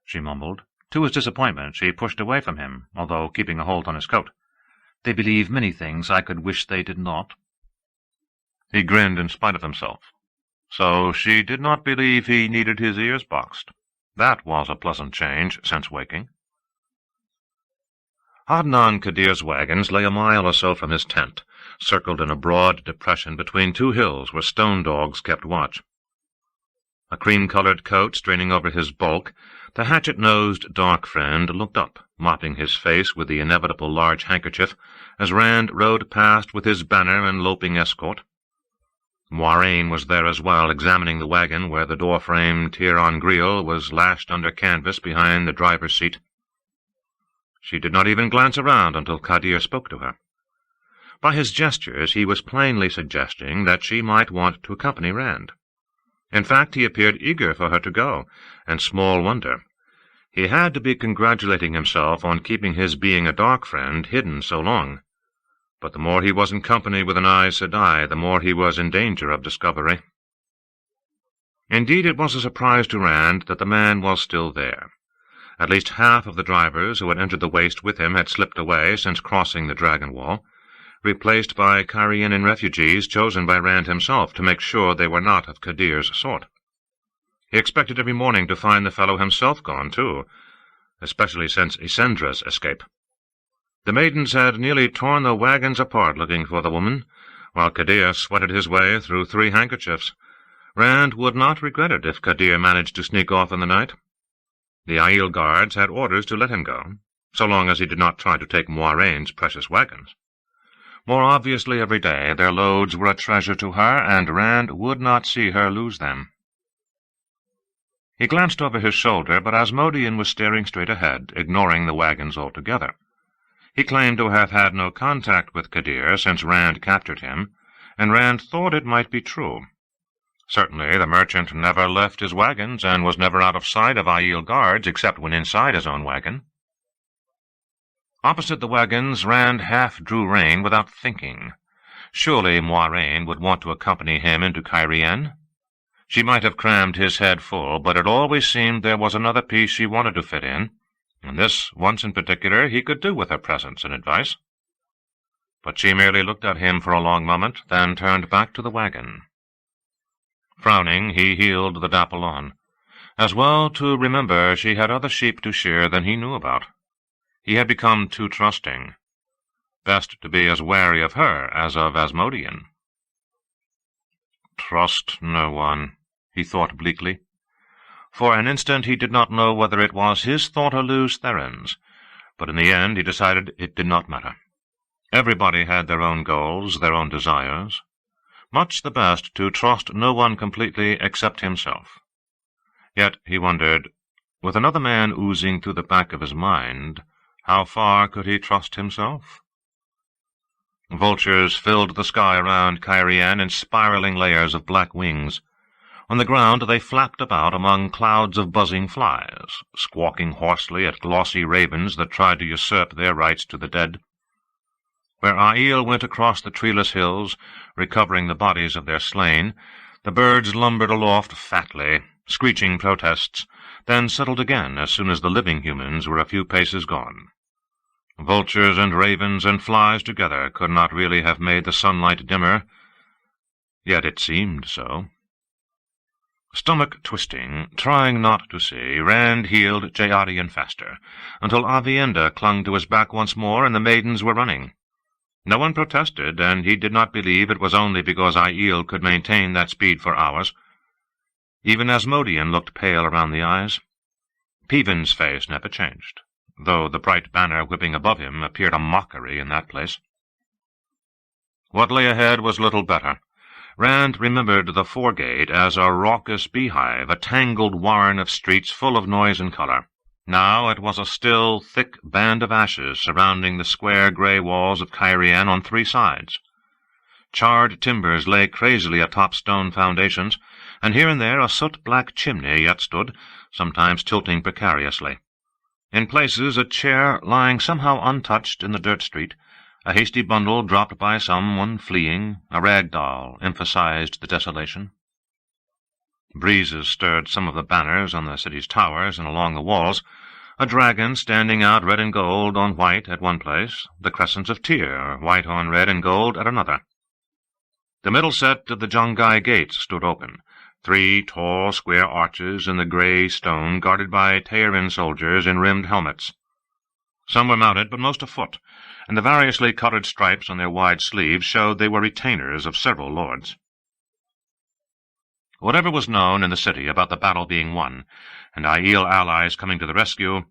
she mumbled. To his disappointment, she pushed away from him, although keeping a hold on his coat. "They believe many things I could wish they did not." He grinned in spite of himself. So she did not believe he needed his ears boxed. That was a pleasant change since waking. Adnan Kadir's wagons lay a mile or so from his tent, circled in a broad depression between two hills where stone dogs kept watch. A cream-colored coat straining over his bulk, the hatchet-nosed dark friend looked up, mopping his face with the inevitable large handkerchief, as Rand rode past with his banner and loping escort. Moiraine was there as well, examining the wagon where the door-frame tier-on-grille was lashed under canvas behind the driver's seat. She did not even glance around until Kadir spoke to her. By his gestures he was plainly suggesting that she might want to accompany Rand. In fact, he appeared eager for her to go, and small wonder. He had to be congratulating himself on keeping his being a dark friend hidden so long. But the more he was in company with an Aes Sedai, the more he was in danger of discovery. Indeed, it was a surprise to Rand that the man was still there. At least half of the drivers who had entered the waste with him had slipped away since crossing the Dragon Wall, replaced by Carianan refugees chosen by Rand himself to make sure they were not of Kadir's sort. He expected every morning to find the fellow himself gone, too, especially since Isendra's escape. The maidens had nearly torn the wagons apart looking for the woman, while Kadir sweated his way through 3 handkerchiefs. Rand would not regret it if Kadir managed to sneak off in the night. The Aiel guards had orders to let him go, so long as he did not try to take Moiraine's precious wagons. More obviously every day, their loads were a treasure to her, and Rand would not see her lose them. He glanced over his shoulder, but Asmodean was staring straight ahead, ignoring the wagons altogether. He claimed to have had no contact with Kadir since Rand captured him, and Rand thought it might be true. Certainly the merchant never left his wagons, and was never out of sight of Aiel guards except when inside his own wagon. Opposite the wagons, Rand half drew rein without thinking. Surely Moiraine would want to accompany him into Cairhien. She might have crammed his head full, but it always seemed there was another piece she wanted to fit in, and this, once in particular, he could do with her presence and advice. But she merely looked at him for a long moment, then turned back to the wagon. Frowning, he heeled the dapple on. As well to remember she had other sheep to shear than he knew about. He had become too trusting. Best to be as wary of her as of Asmodean. Trust no one, he thought bleakly. For an instant he did not know whether it was his thought or Luz Theron's, but in the end he decided it did not matter. Everybody had their own goals, their own desires. Much the best to trust no one completely except himself. Yet, he wondered, with another man oozing through the back of his mind, how far could he trust himself? Vultures filled the sky around Cairhien in spiraling layers of black wings. On the ground they flapped about among clouds of buzzing flies, squawking hoarsely at glossy ravens that tried to usurp their rights to the dead. Where Aiel went across the treeless hills, recovering the bodies of their slain, the birds lumbered aloft fatly, screeching protests, then settled again as soon as the living humans were a few paces gone. Vultures and ravens and flies together could not really have made the sunlight dimmer, yet it seemed so. Stomach-twisting, trying not to see, Rand heeled Jayarian faster, until Avienda clung to his back once more and the maidens were running. No one protested, and he did not believe it was only because Aiel could maintain that speed for hours. Even Asmodean looked pale around the eyes. Peevin's face never changed, though the bright banner whipping above him appeared a mockery in that place. What lay ahead was little better. Rand remembered the foregate as a raucous beehive, a tangled warren of streets full of noise and colour. Now it was a still, thick band of ashes surrounding the square grey walls of Cairhien on 3 sides. Charred timbers lay crazily atop stone foundations, and here and there a soot-black chimney yet stood, sometimes tilting precariously. In places a chair lying somehow untouched in the dirt street, a hasty bundle dropped by someone fleeing, a rag doll, emphasized the desolation. Breezes stirred some of the banners on the city's towers and along the walls, a dragon standing out red and gold on white at one place, the crescents of Tyr, white on red and gold at another. The middle set of the Jongai gates stood open, 3 tall square arches in the grey stone guarded by Teirin soldiers in rimmed helmets. Some were mounted, but most afoot, and the variously coloured stripes on their wide sleeves showed they were retainers of several lords. Whatever was known in the city about the battle being won, and Aiel allies coming to the rescue,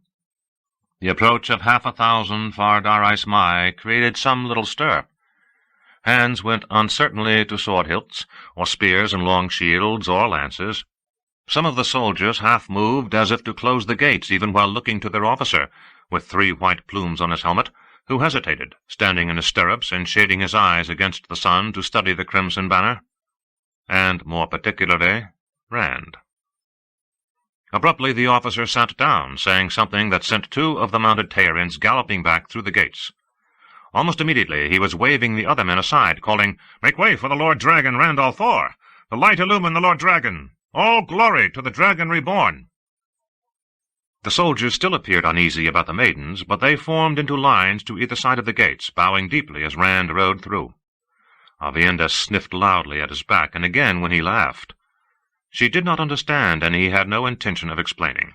the approach of 50,000 Fardar Mai created some little stir. Hands went uncertainly to sword hilts, or spears and long shields, or lances. Some of the soldiers half moved as if to close the gates, even while looking to their officer, with 3 white plumes on his helmet, who hesitated, standing in his stirrups and shading his eyes against the sun to study the crimson banner. And, more particularly, Rand. Abruptly the officer sat down, saying something that sent 2 of the mounted Teirins galloping back through the gates. Almost immediately he was waving the other men aside, calling, "Make way for the Lord Dragon Randall Thor! The light illumine the Lord Dragon! All glory to the Dragon reborn!" The soldiers still appeared uneasy about the maidens, but they formed into lines to either side of the gates, bowing deeply as Rand rode through. Avienda sniffed loudly at his back, and again when he laughed. She did not understand, and he had no intention of explaining.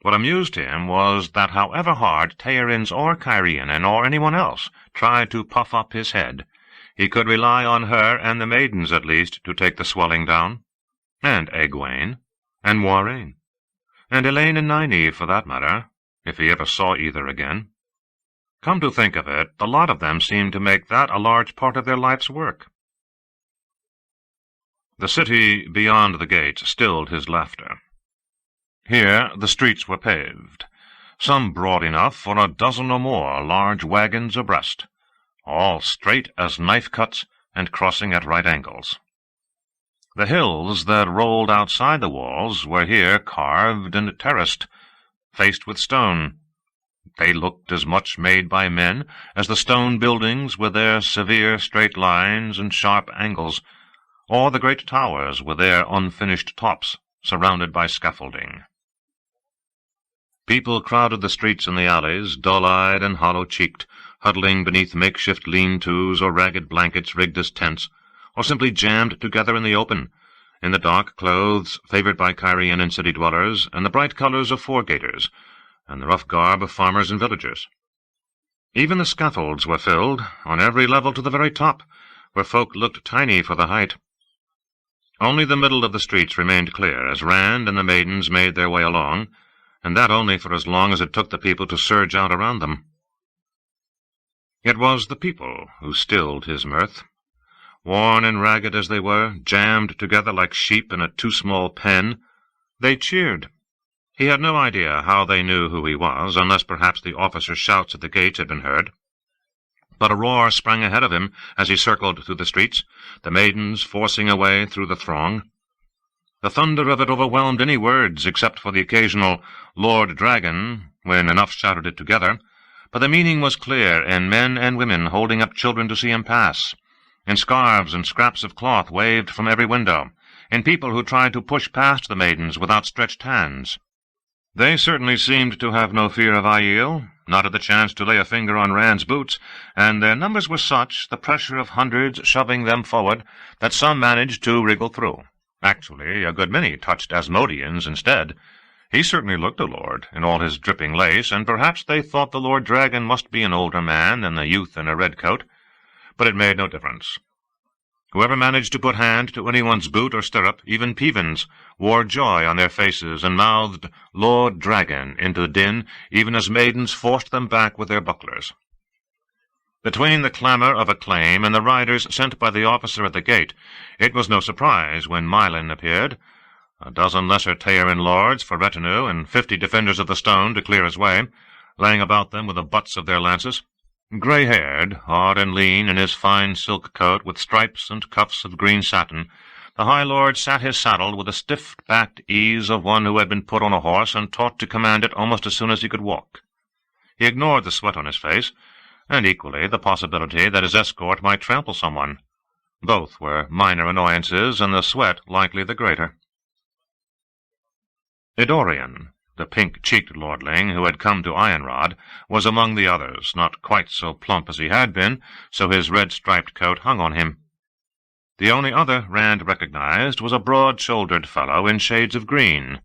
What amused him was that however hard Teirins or Cairhienin or anyone else tried to puff up his head, He could rely on her and the maidens, at least, to take the swelling down, and Egwene, and Moiraine, and Elaine and Nynaeve, for that matter, if he ever saw either again. Come to think of it, the lot of them seemed to make that a large part of their life's work. The city beyond the gates stilled his laughter. Here the streets were paved, some broad enough for a dozen or more large wagons abreast, all straight as knife cuts and crossing at right angles. The hills that rolled outside the walls were here carved and terraced, faced with stone. They looked as much made by men as the stone buildings with their severe straight lines and sharp angles, or the great towers with their unfinished tops surrounded by scaffolding. People crowded the streets and the alleys, dull-eyed and hollow-cheeked, huddling beneath makeshift lean-tos or ragged blankets rigged as tents, or simply jammed together in the open, in the dark clothes favoured by Cairhien and city dwellers, and the bright colours of foregaters, and the rough garb of farmers and villagers. Even the scaffolds were filled, on every level to the very top, where folk looked tiny for the height. Only the middle of the streets remained clear as Rand and the maidens made their way along, and that only for as long as it took the people to surge out around them. It was the people who stilled his mirth. Worn and ragged as they were, jammed together like sheep in a too-small pen, they cheered. He had no idea how they knew who he was, unless perhaps the officers' shouts at the gates had been heard. But a roar sprang ahead of him as he circled through the streets, the maidens forcing a way through the throng. The thunder of it overwhelmed any words except for the occasional Lord Dragon, when enough shouted it together, but the meaning was clear in men and women holding up children to see him pass, in scarves and scraps of cloth waved from every window, in people who tried to push past the maidens with outstretched hands. They certainly seemed to have no fear of Aiel, not at the chance to lay a finger on Rand's boots, and their numbers were such, the pressure of hundreds shoving them forward, that some managed to wriggle through. Actually, a good many touched Asmodeans instead. He certainly looked a lord, in all his dripping lace, and perhaps they thought the Lord Dragon must be an older man than the youth in a red coat. But it made no difference. Whoever managed to put hand to anyone's boot or stirrup, even Peavens, wore joy on their faces and mouthed Lord Dragon into the din, even as maidens forced them back with their bucklers. Between the clamour of acclaim and the riders sent by the officer at the gate, it was no surprise when Mylin appeared, a dozen lesser Teirin lords for retinue, and 50 defenders of the stone to clear his way, laying about them with the butts of their lances. Grey-haired, odd and lean, in his fine silk coat with stripes and cuffs of green satin, the High Lord sat his saddle with the stiff-backed ease of one who had been put on a horse and taught to command it almost as soon as he could walk. He ignored the sweat on his face, and equally the possibility that his escort might trample someone. Both were minor annoyances, and the sweat likely the greater. Eddorian, the pink-cheeked lordling who had come to Ironrod, was among the others, not quite so plump as he had been, so his red-striped coat hung on him. The only other Rand recognized was a broad-shouldered fellow in shades of green.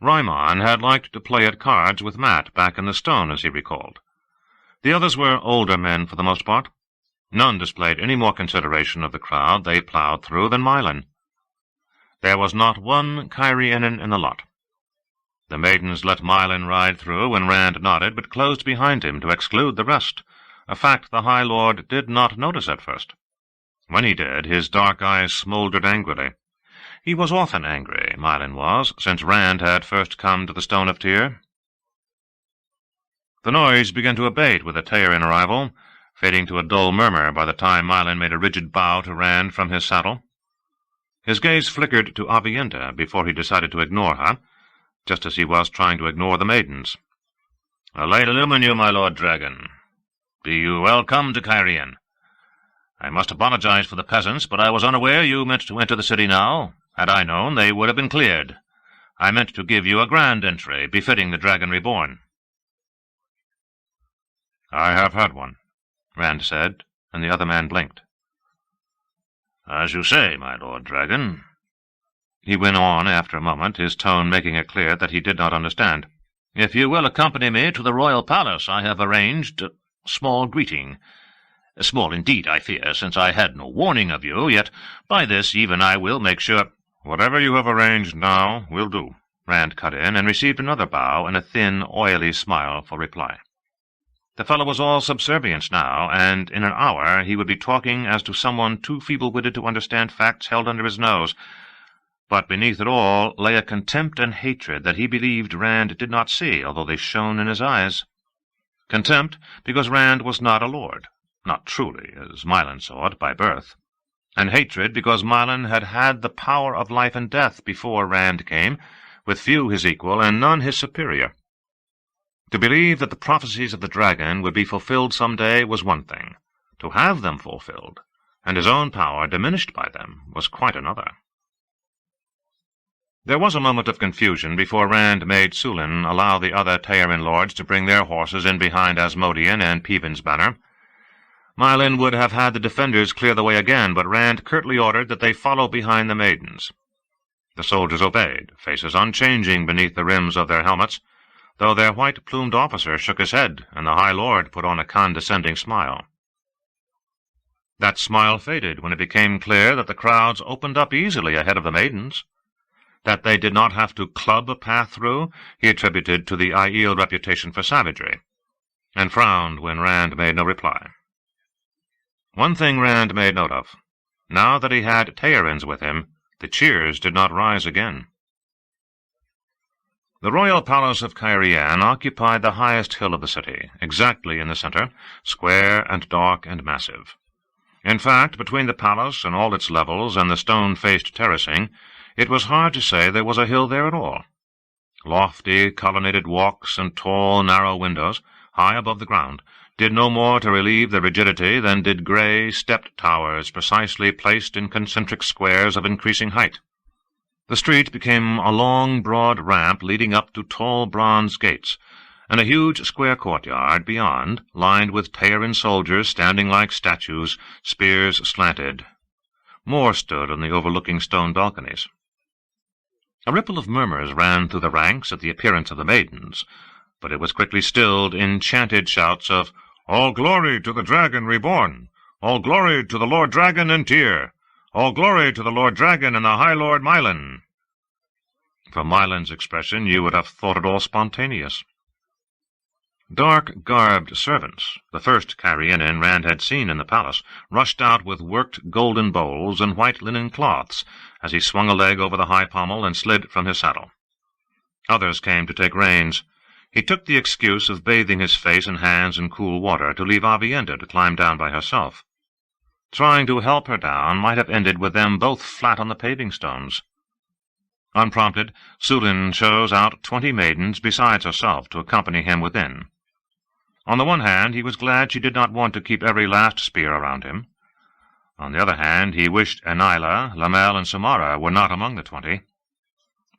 Raimon had liked to play at cards with Mat back in the Stone, as he recalled. The others were older men for the most part. None displayed any more consideration of the crowd they ploughed through than Mylin. There was not one Cairhienin in the lot. The maidens let Mylin ride through when Rand nodded, but closed behind him to exclude the rest, a fact the High Lord did not notice at first. When he did, his dark eyes smouldered angrily. He was often angry, Mylin was, since Rand had first come to the Stone of Tyr. The noise began to abate with the Teirin arrival, fading to a dull murmur by the time Mylin made a rigid bow to Rand from his saddle. His gaze flickered to Avienda before he decided to ignore her, just as he was trying to ignore the maidens. "A light illumine you, my Lord Dragon. Be you welcome to Cairhien. I must apologize for the peasants, but I was unaware you meant to enter the city now. Had I known, they would have been cleared. I meant to give you a grand entry, befitting the Dragon Reborn." "I have had one," Rand said, and the other man blinked. "As you say, my Lord Dragon," he went on after a moment, his tone making it clear that he did not understand. "If you will accompany me to the royal palace, I have arranged a small greeting. Small indeed, I fear, since I had no warning of you, yet by this even I will make sure—" "Whatever you have arranged now will do," Rand cut in, and received another bow and a thin, oily smile for reply. The fellow was all subservience now, and in an hour he would be talking as to someone too feeble-witted to understand facts held under his nose. But beneath it all lay a contempt and hatred that he believed Rand did not see, although they shone in his eyes. Contempt because Rand was not a lord, not truly, as Mylan saw it, by birth, and hatred because Mylan had had the power of life and death before Rand came, with few his equal and none his superior. To believe that the prophecies of the dragon would be fulfilled some day was one thing. To have them fulfilled, and his own power diminished by them, was quite another. There was a moment of confusion before Rand made Sulin allow the other Tearin lords to bring their horses in behind Asmodean and Peevin's banner. Mylan would have had the defenders clear the way again, but Rand curtly ordered that they follow behind the maidens. The soldiers obeyed, faces unchanging beneath the rims of their helmets, though their white-plumed officer shook his head, and the High Lord put on a condescending smile. That smile faded when it became clear that the crowds opened up easily ahead of the maidens. That they did not have to club a path through he attributed to the Aiel reputation for savagery, and frowned when Rand made no reply. One thing Rand made note of. Now that he had Tearins with him, the cheers did not rise again. The royal palace of Cairhien occupied the highest hill of the city, exactly in the center, square and dark and massive. In fact, between the palace and all its levels and the stone-faced terracing, it was hard to say there was a hill there at all. Lofty, colonnaded walks and tall, narrow windows, high above the ground, did no more to relieve the rigidity than did grey, stepped towers precisely placed in concentric squares of increasing height. The street became a long, broad ramp leading up to tall bronze gates, and a huge square courtyard beyond, lined with Tearin soldiers standing like statues, spears slanted. More stood on the overlooking stone balconies. A ripple of murmurs ran through the ranks at the appearance of the maidens, but it was quickly stilled in chanted shouts of, "All glory to the dragon reborn! All glory to the Lord Dragon and Tyr! All glory to the Lord Dragon and the High Lord Mylan!" From Mylan's expression you would have thought it all spontaneous. Dark-garbed servants, the first Cairhienin Rand had seen in the palace, rushed out with worked golden bowls and white linen cloths as he swung a leg over the high pommel and slid from his saddle. Others came to take reins. He took the excuse of bathing his face and hands in cool water to leave Avienda to climb down by herself. Trying to help her down might have ended with them both flat on the paving stones. Unprompted, Sulin chose out 20 maidens besides herself to accompany him within. On the one hand, he was glad she did not want to keep every last spear around him. On the other hand, he wished Enila, Lamel, and Samara were not among the 20.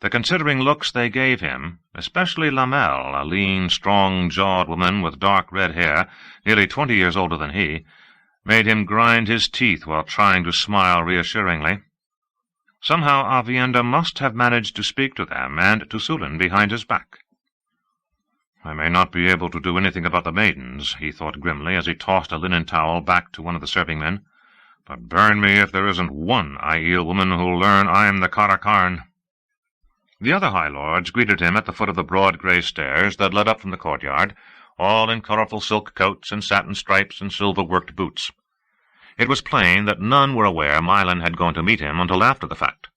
The considering looks they gave him, especially Lamel, a lean, strong-jawed woman with dark red hair, nearly 20 years older than he, made him grind his teeth while trying to smile reassuringly. Somehow Avienda must have managed to speak to them and to Sulin behind his back. "I may not be able to do anything about the maidens," he thought grimly as he tossed a linen towel back to one of the serving men. "But burn me if there isn't one Aiel woman who'll learn I'm the Karakarn." The other High Lords greeted him at the foot of the broad grey stairs that led up from the courtyard, all in colourful silk coats and satin stripes and silver-worked boots. It was plain that none were aware Mylan had gone to meet him until after the fact.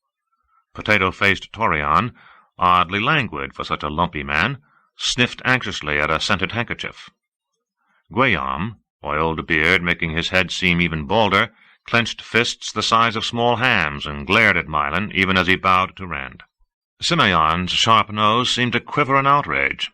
Potato-faced Torion, oddly languid for such a lumpy man, sniffed anxiously at a scented handkerchief. Guillaume, oiled beard making his head seem even balder, clenched fists the size of small hams and glared at Mylan even as he bowed to Rand. Simeon's sharp nose seemed to quiver in outrage.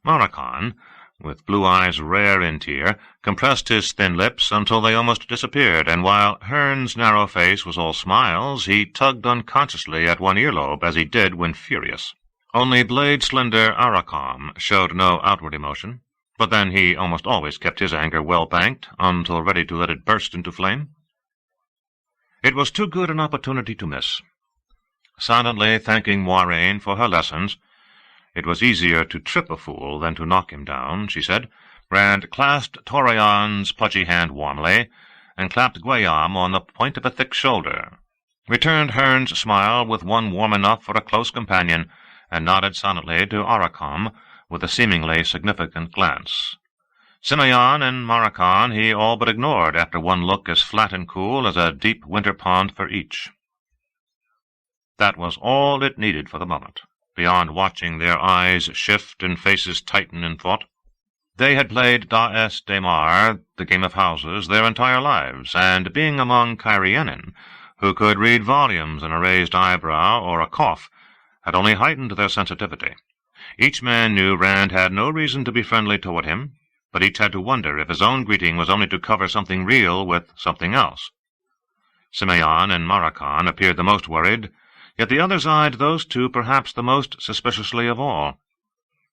Marakan, with blue eyes rare in Tyr, compressed his thin lips until they almost disappeared, and while Hearn's narrow face was all smiles, he tugged unconsciously at one earlobe as he did when furious. Only blade-slender Arakam showed no outward emotion, but then he almost always kept his anger well-banked until ready to let it burst into flame. It was too good an opportunity to miss. Silently thanking Moiraine for her lessons, "It was easier to trip a fool than to knock him down," she said, Rand clasped Torreon's pudgy hand warmly, and clapped Guillaume on the point of a thick shoulder, returned Hearn's smile with one warm enough for a close companion, and nodded silently to Aracom with a seemingly significant glance. Simeon and Maracon he all but ignored after one look as flat and cool as a deep winter pond for each. That was all it needed for the moment, beyond watching their eyes shift and faces tighten in thought. They had played Da Es Daimar, the game of houses, their entire lives, and being among Cairienin, who could read volumes in a raised eyebrow or a cough, had only heightened their sensitivity. Each man knew Rand had no reason to be friendly toward him, but each had to wonder if his own greeting was only to cover something real with something else. Simeon and Maracon appeared the most worried, yet the others eyed those two perhaps the most suspiciously of all.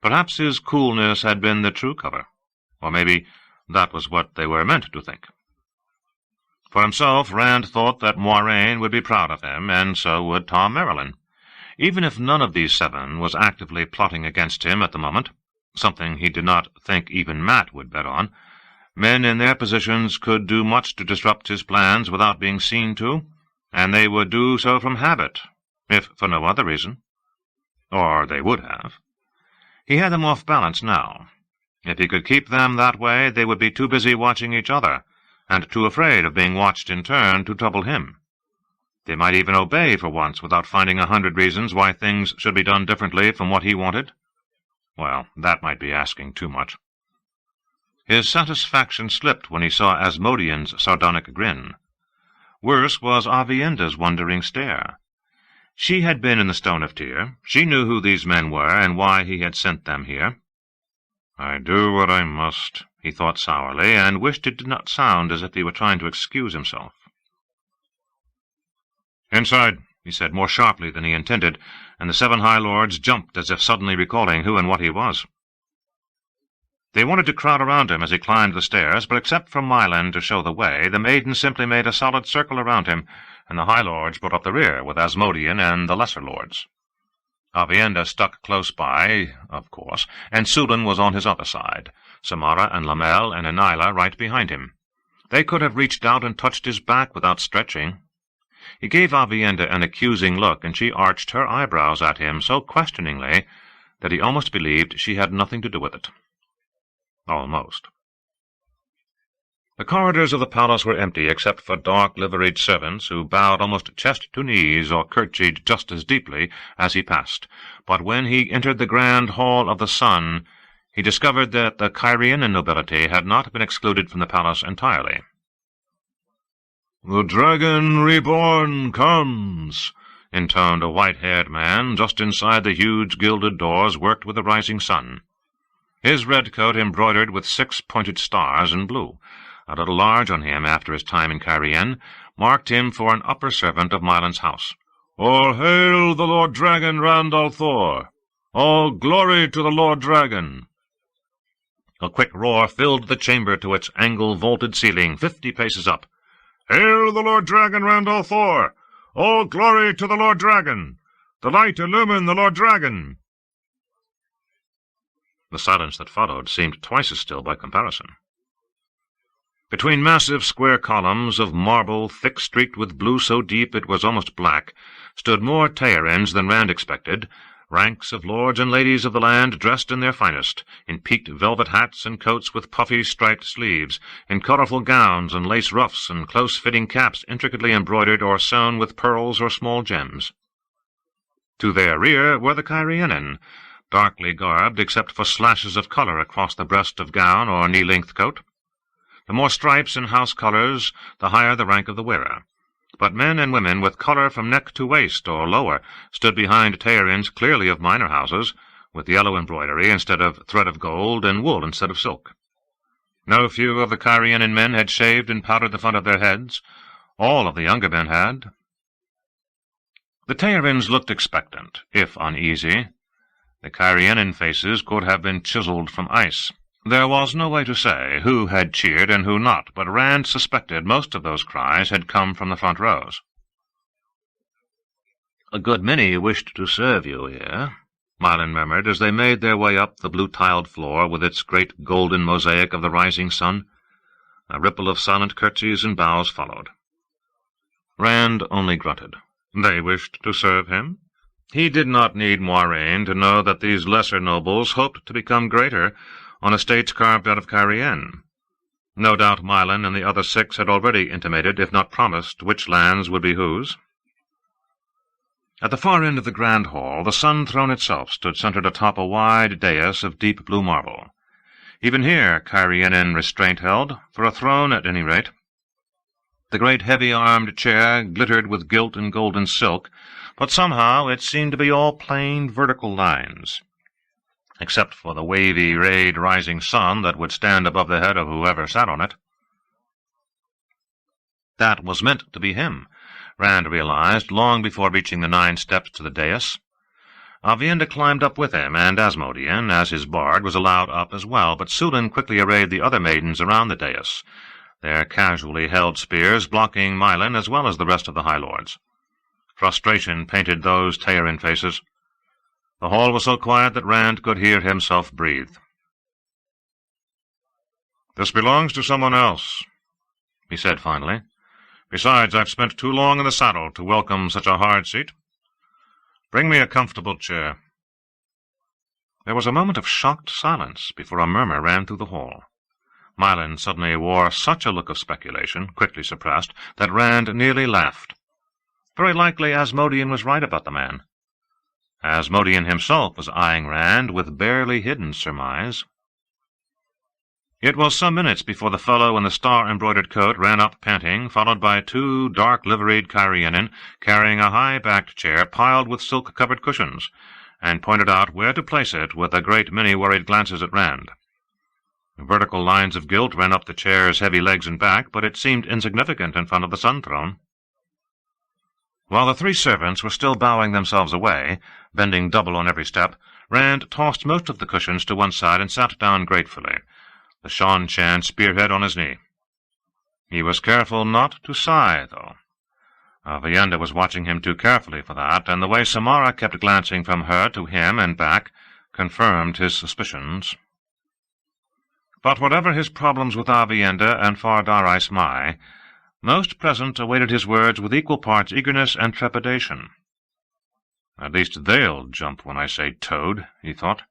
Perhaps his coolness had been the true cover, or maybe that was what they were meant to think. For himself, Rand thought that Moiraine would be proud of him, and so would Tom Merrilin. Even if none of these 7 was actively plotting against him at the moment, something he did not think even Mat would bet on, men in their positions could do much to disrupt his plans without being seen to, and they would do so from habit, if for no other reason. Or they would have. He had them off balance now. If he could keep them that way, they would be too busy watching each other, and too afraid of being watched in turn to trouble him. They might even obey for once without finding 100 reasons why things should be done differently from what he wanted. Well, that might be asking too much. His satisfaction slipped when he saw Asmodean's sardonic grin. Worse was Avienda's wondering stare. She had been in the Stone of Tyr. She knew who these men were and why he had sent them here. "I do what I must," he thought sourly, and wished it did not sound as if he were trying to excuse himself. "Inside," he said more sharply than he intended, and the 7 High Lords jumped as if suddenly recalling who and what he was. They wanted to crowd around him as he climbed the stairs, but except for Mylan to show the way, the maiden simply made a solid circle around him, and the High Lords brought up the rear with Asmodean and the Lesser Lords. Avienda stuck close by, of course, and Sulan was on his other side, Samara and Lamel and Enila right behind him. They could have reached out and touched his back without stretching. He gave Avienda an accusing look, and she arched her eyebrows at him so questioningly that he almost believed she had nothing to do with it. Almost. The corridors of the palace were empty except for dark-liveried servants who bowed almost chest to knees or curtsied just as deeply as he passed. But when he entered the grand hall of the Sun, he discovered that the Cairienin nobility had not been excluded from the palace entirely. "The Dragon Reborn comes," intoned a white-haired man just inside the huge gilded doors worked with the rising sun. His red coat embroidered with 6 pointed stars in blue, a little large on him after his time in Cairien, marked him for an upper servant of Mylan's house. "All hail the Lord Dragon Randall Thor! All glory to the Lord Dragon!" A quick roar filled the chamber to its angle-vaulted ceiling 50 paces up. "Hail the Lord Dragon Randall Thor! All glory to the Lord Dragon! The light illumine the Lord Dragon!" The silence that followed seemed twice as still by comparison. Between massive square columns of marble, thick-streaked with blue so deep it was almost black, stood more Teyrens than Rand expected, ranks of lords and ladies of the land dressed in their finest, in peaked velvet hats and coats with puffy striped sleeves, in colorful gowns and lace ruffs and close-fitting caps intricately embroidered or sewn with pearls or small gems. To their rear were the Cairienin, darkly garbed except for slashes of color across the breast of gown or knee-length coat. The more stripes and house colors, the higher the rank of the wearer. But men and women with color from neck to waist or lower stood behind Teyrens clearly of minor houses, with yellow embroidery instead of thread of gold and wool instead of silk. No few of the Cairienin men had shaved and powdered the front of their heads. All of the younger men had. The Teyrens looked expectant, if uneasy. The Cairienin faces could have been chiseled from ice. There was no way to say who had cheered and who not, but Rand suspected most of those cries had come from the front rows. "A good many wished to serve you here," Mylan murmured as they made their way up the blue-tiled floor with its great golden mosaic of the rising sun. A ripple of silent curtsies and bows followed. Rand only grunted. They wished to serve him? He did not need Moiraine to know that these lesser nobles hoped to become greater on estates carved out of Cairhien. No doubt Mylan and the other 6 had already intimated, if not promised, which lands would be whose. At the far end of the grand hall, the Sun Throne itself stood centered atop a wide dais of deep blue marble. Even here Cairhienin restraint held, for a throne at any rate. The great heavy-armed chair glittered with gilt and golden silk, but somehow it seemed to be all plain vertical lines, except for the wavy rayed rising sun that would stand above the head of whoever sat on it. That was meant to be him, Rand realized long before reaching the 9 steps to the dais. Aviendha climbed up with him, and Asmodean, as his bard, was allowed up as well, but Sulin quickly arrayed the other maidens around the dais, their casually held spears blocking Mylan as well as the rest of the High Lords. Frustration painted those Tearin faces. The hall was so quiet that Rand could hear himself breathe. "This belongs to someone else," he said finally. "Besides, I've spent too long in the saddle to welcome such a hard seat. Bring me a comfortable chair." There was a moment of shocked silence before a murmur ran through the hall. Mylan suddenly wore such a look of speculation, quickly suppressed, that Rand nearly laughed. Very likely Asmodean was right about the man. Asmodean himself was eyeing Rand with barely hidden surmise. It was some minutes before the fellow in the star-embroidered coat ran up panting, followed by 2 dark-liveried Cairhienin carrying a high-backed chair piled with silk-covered cushions, and pointed out where to place it with a great many worried glances at Rand. Vertical lines of gilt ran up the chair's heavy legs and back, but it seemed insignificant in front of the Sun Throne. While the 3 servants were still bowing themselves away, bending double on every step, Rand tossed most of the cushions to one side and sat down gratefully, the Shan-Chan spearhead on his knee. He was careful not to sigh, though. Aviendha was watching him too carefully for that, and the way Samara kept glancing from her to him and back confirmed his suspicions. But whatever his problems with Aviendha and Fardarais Mai, most present awaited his words with equal parts eagerness and trepidation. "At least they'll jump when I say toad," he thought.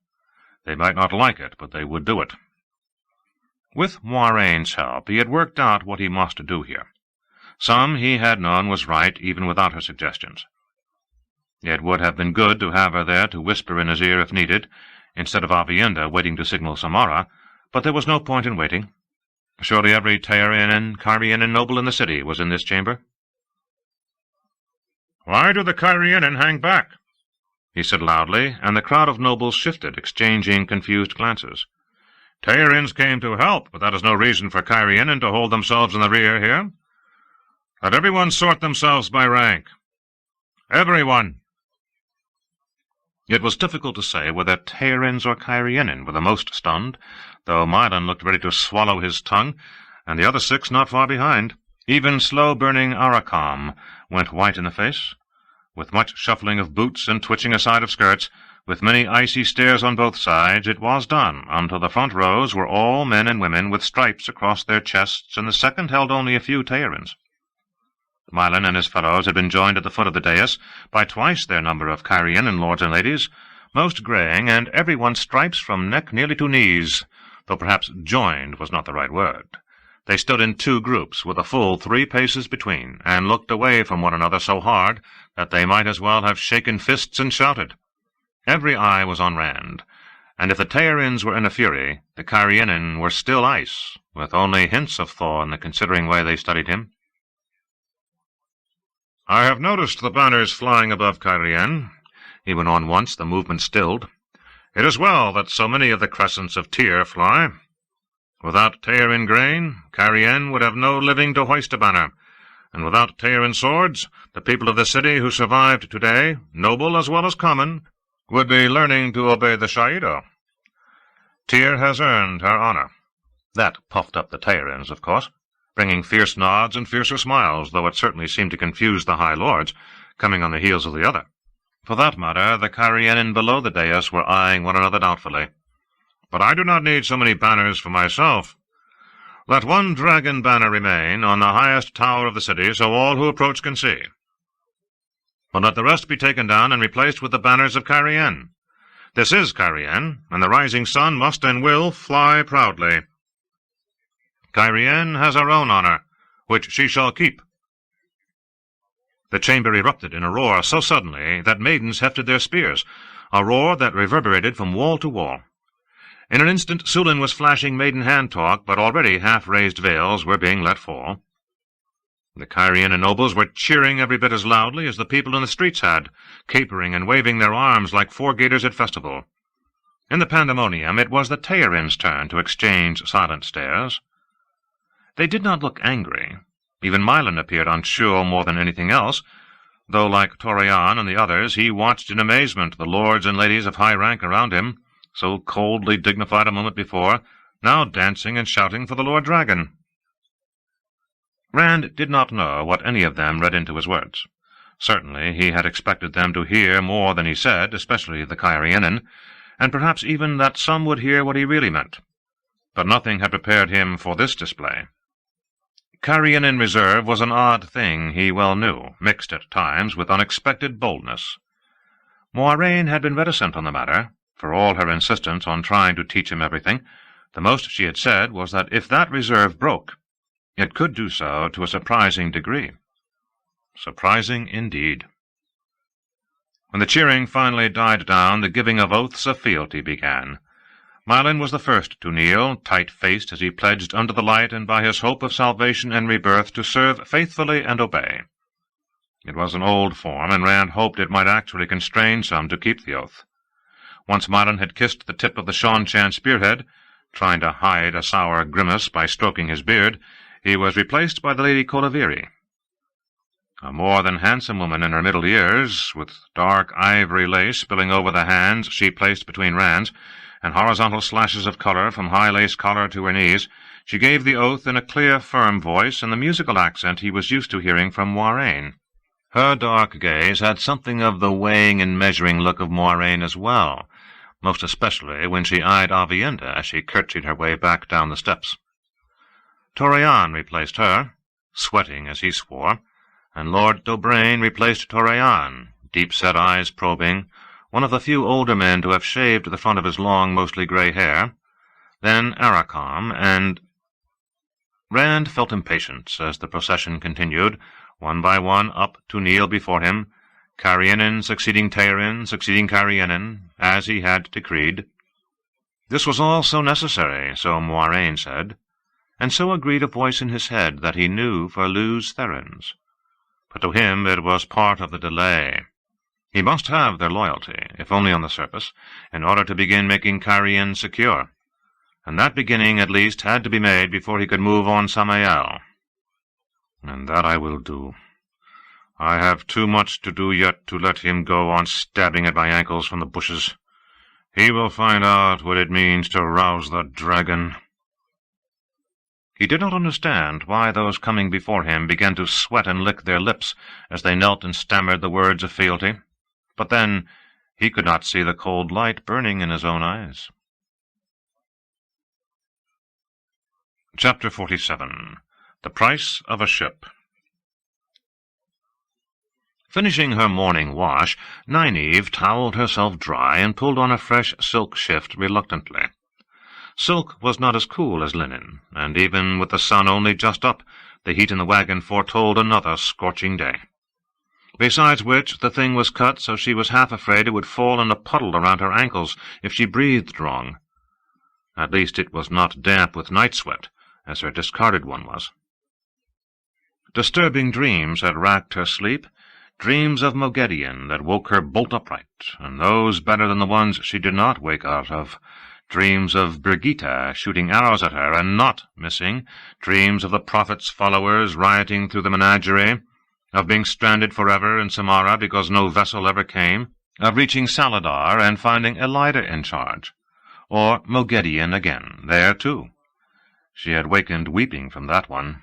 "They might not like it, but they would do it." With Moiraine's help, he had worked out what he must do here. Some he had known was right even without her suggestions. It would have been good to have her there to whisper in his ear if needed, instead of Aviendha waiting to signal Samara, but there was no point in waiting. Surely every Tearin and Cairhienin noble in the city was in this chamber. "Why do the Cairhienin hang back?" he said loudly, and the crowd of nobles shifted, exchanging confused glances. "Tearins came to help, but that is no reason for Cairhienin to hold themselves in the rear here. Let everyone sort themselves by rank. Everyone!" It was difficult to say whether Tearins or Cairhienin were the most stunned, though Mylan looked ready to swallow his tongue, and the other 6 not far behind. Even slow-burning Arakam went white in the face. With much shuffling of boots and twitching aside of skirts, with many icy stares on both sides, it was done, until the front rows were all men and women with stripes across their chests, and the second held only a few Tearins. Mylan and his fellows had been joined at the foot of the dais by twice their number of Cairhienin lords and ladies, most greying, and every one stripes from neck nearly to knees, though perhaps joined was not the right word. They stood in 2 groups, with a full 3 paces between, and looked away from one another so hard that they might as well have shaken fists and shouted. Every eye was on Rand, and if the Tearins were in a fury, the Cairhienin were still ice, with only hints of thaw in the considering way they studied him. "I have noticed the banners flying above Cairhien," he went on once the movement stilled. "It is well that so many of the crescents of Tyr fly. Without Tearin grain, Cairhien would have no living to hoist a banner, and without Tearin swords, the people of the city who survived today, noble as well as common, would be learning to obey the Shaido. Tyr has earned her honor." That puffed up the Tearins, of course, bringing fierce nods and fiercer smiles, though it certainly seemed to confuse the High Lords, coming on the heels of the other. For that matter, the Carianin below the dais were eyeing one another doubtfully. "But I do not need so many banners for myself. Let one dragon banner remain on the highest tower of the city, so all who approach can see. But let the rest be taken down and replaced with the banners of Carien. This is Carien, and the rising sun must and will fly proudly. Carien has her own honor, which she shall keep." The chamber erupted in a roar so suddenly that maidens hefted their spears, a roar that reverberated from wall to wall. In an instant Sulin was flashing maiden hand-talk, but already half-raised veils were being let fall. The Carian nobles were cheering every bit as loudly as the people in the streets had, capering and waving their arms like four-gators at festival. In the pandemonium it was the Tearins' turn to exchange silent stares. They did not look angry. Even Mylan appeared unsure more than anything else, though, like Torian and the others, he watched in amazement the lords and ladies of high rank around him, so coldly dignified a moment before, now dancing and shouting for the Lord Dragon. Rand did not know what any of them read into his words. Certainly he had expected them to hear more than he said, especially the Carianin, and perhaps even that some would hear what he really meant. But nothing had prepared him for this display. Carianin reserve was an odd thing, he well knew, mixed at times with unexpected boldness. Moiraine had been reticent on the matter, for all her insistence on trying to teach him everything. The most she had said was that if that reserve broke, it could do so to a surprising degree. Surprising indeed. When the cheering finally died down, the giving of oaths of fealty began. Mylan was the first to kneel, tight-faced as he pledged under the light and by his hope of salvation and rebirth to serve faithfully and obey. It was an old form, and Rand hoped it might actually constrain some to keep the oath. Once Mylan had kissed the tip of the Seanchan spearhead, trying to hide a sour grimace by stroking his beard, he was replaced by the Lady Colaviri. A more than handsome woman in her middle years, with dark ivory lace spilling over the hands she placed between Rand's, and horizontal slashes of color from high lace collar to her knees, she gave the oath in a clear, firm voice and the musical accent he was used to hearing from Moiraine. Her dark gaze had something of the weighing and measuring look of Moiraine as well, most especially when she eyed Avienda as she curtsied her way back down the steps. Torian replaced her, sweating as he swore, and Lord Dobraine replaced Torian, deep-set eyes probing, one of the few older men to have shaved the front of his long, mostly grey hair, then Arakam, and Rand felt impatience as the procession continued, one by one up to kneel before him, Carianin succeeding Tearin, succeeding Carianin, as he had decreed. This was all so necessary, so Moiraine said, and so agreed a voice in his head that he knew for Luz Therins. But to him it was part of the delay. He must have their loyalty, if only on the surface, in order to begin making Carien secure, and that beginning at least had to be made before he could move on Samael. And that I will do. I have too much to do yet to let him go on stabbing at my ankles from the bushes. He will find out what it means to rouse the dragon. He did not understand why those coming before him began to sweat and lick their lips as they knelt and stammered the words of fealty. But then he could not see the cold light burning in his own eyes. Chapter 47. The Price of a Ship. Finishing her morning wash, Nynaeve towelled herself dry and pulled on a fresh silk shift reluctantly. Silk was not as cool as linen, and even with the sun only just up, the heat in the wagon foretold another scorching day. Besides which, the thing was cut so she was half afraid it would fall in a puddle around her ankles if she breathed wrong. At least it was not damp with night sweat, as her discarded one was. Disturbing dreams had racked her sleep, dreams of Moghedien that woke her bolt upright, and those better than the ones she did not wake out of, dreams of Brigitte shooting arrows at her and not missing, dreams of the Prophet's followers rioting through the menagerie, of being stranded forever in Samara because no vessel ever came, of reaching Saladar and finding Elida in charge, or Moghedien again, there too. She had wakened weeping from that one.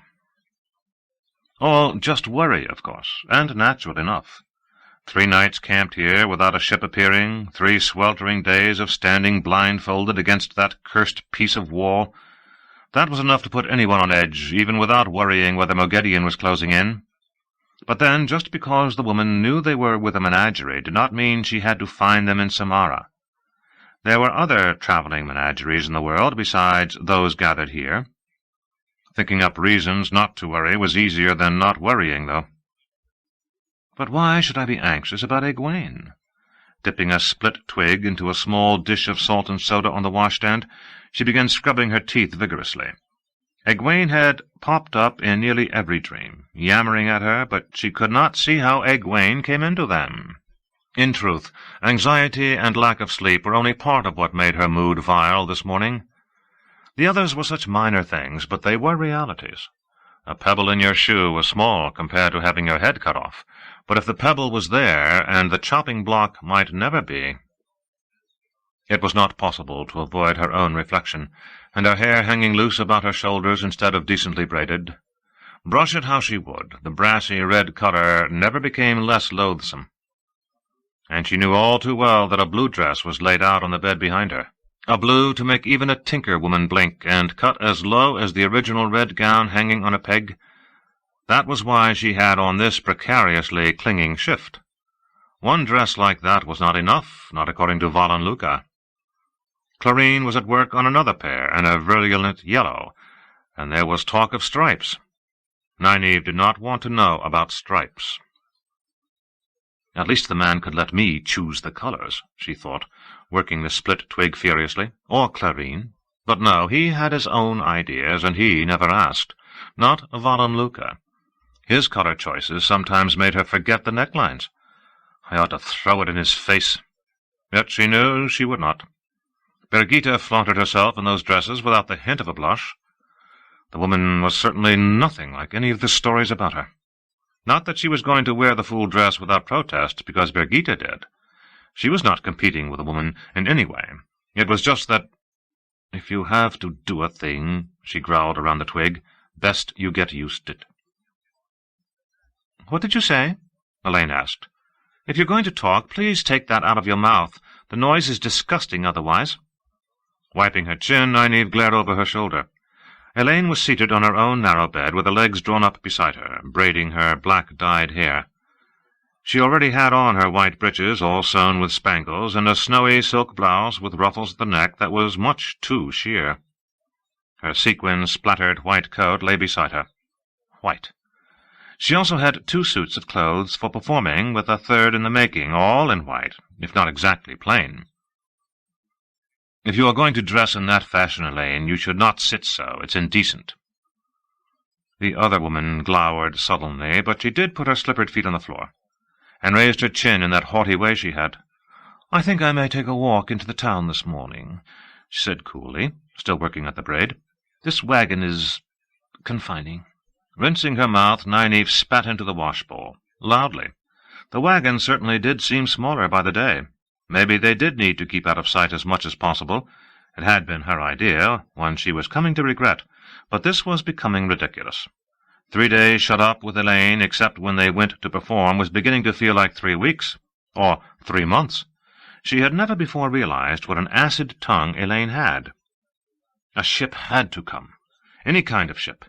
All just worry, of course, and natural enough. 3 nights camped here without a ship appearing, 3 sweltering days of standing blindfolded against that cursed piece of wall. That was enough to put anyone on edge, even without worrying whether Moghedien was closing in. But then, just because the woman knew they were with a menagerie did not mean she had to find them in Samara. There were other traveling menageries in the world besides those gathered here. Thinking up reasons not to worry was easier than not worrying, though. But why should I be anxious about Egwene? Dipping a split twig into a small dish of salt and soda on the washstand, she began scrubbing her teeth vigorously. Egwene had popped up in nearly every dream, yammering at her, but she could not see how Egwene came into them. In truth, anxiety and lack of sleep were only part of what made her mood vile this morning. The others were such minor things, but they were realities. A pebble in your shoe was small compared to having your head cut off, but if the pebble was there, and the chopping block might never be— It was not possible to avoid her own reflection, and her hair hanging loose about her shoulders instead of decently braided. Brush it how she would, the brassy red colour never became less loathsome. And she knew all too well that a blue dress was laid out on the bed behind her, a blue to make even a tinker woman blink, and cut as low as the original red gown hanging on a peg. That was why she had on this precariously clinging shift. One dress like that was not enough, not according to Val and Luca. Clarine was at work on another pair, and a virulent yellow, and there was talk of stripes. Nynaeve did not want to know about stripes. At least the man could let me choose the colors, she thought, working the split twig furiously, or Clarine. But no, he had his own ideas, and he never asked. Not Val and Luca. His color choices sometimes made her forget the necklines. I ought to throw it in his face. Yet she knew she would not. Birgitta flaunted herself in those dresses without the hint of a blush. The woman was certainly nothing like any of the stories about her. Not that she was going to wear the full dress without protest because Birgitta did. She was not competing with a woman in any way. It was just that, if you have to do a thing, she growled around the twig, best you get used to it. "What did you say?" Elaine asked. "If you're going to talk, please take that out of your mouth. The noise is disgusting otherwise." Wiping her chin, Nynaeve glared over her shoulder. Elaine was seated on her own narrow bed with the legs drawn up beside her, braiding her black-dyed hair. She already had on her white breeches, all sewn with spangles, and a snowy silk blouse with ruffles at the neck that was much too sheer. Her sequin-splattered white coat lay beside her. White. She also had 2 suits of clothes for performing, with a third in the making, all in white, if not exactly plain. "If you are going to dress in that fashion, Elaine, you should not sit so. It's indecent." The other woman glowered sullenly, but she did put her slippered feet on the floor, and raised her chin in that haughty way she had. "I think I may take a walk into the town this morning," she said coolly, still working at the braid. "This wagon is confining." Rinsing her mouth, Nynaeve spat into the washbowl, loudly. The wagon certainly did seem smaller by the day. Maybe they did need to keep out of sight as much as possible. It had been her idea, one she was coming to regret, but this was becoming ridiculous. 3 days shut up with Elaine, except when they went to perform, was beginning to feel like 3 weeks, or 3 months. She had never before realized what an acid tongue Elaine had. A ship had to come. Any kind of ship.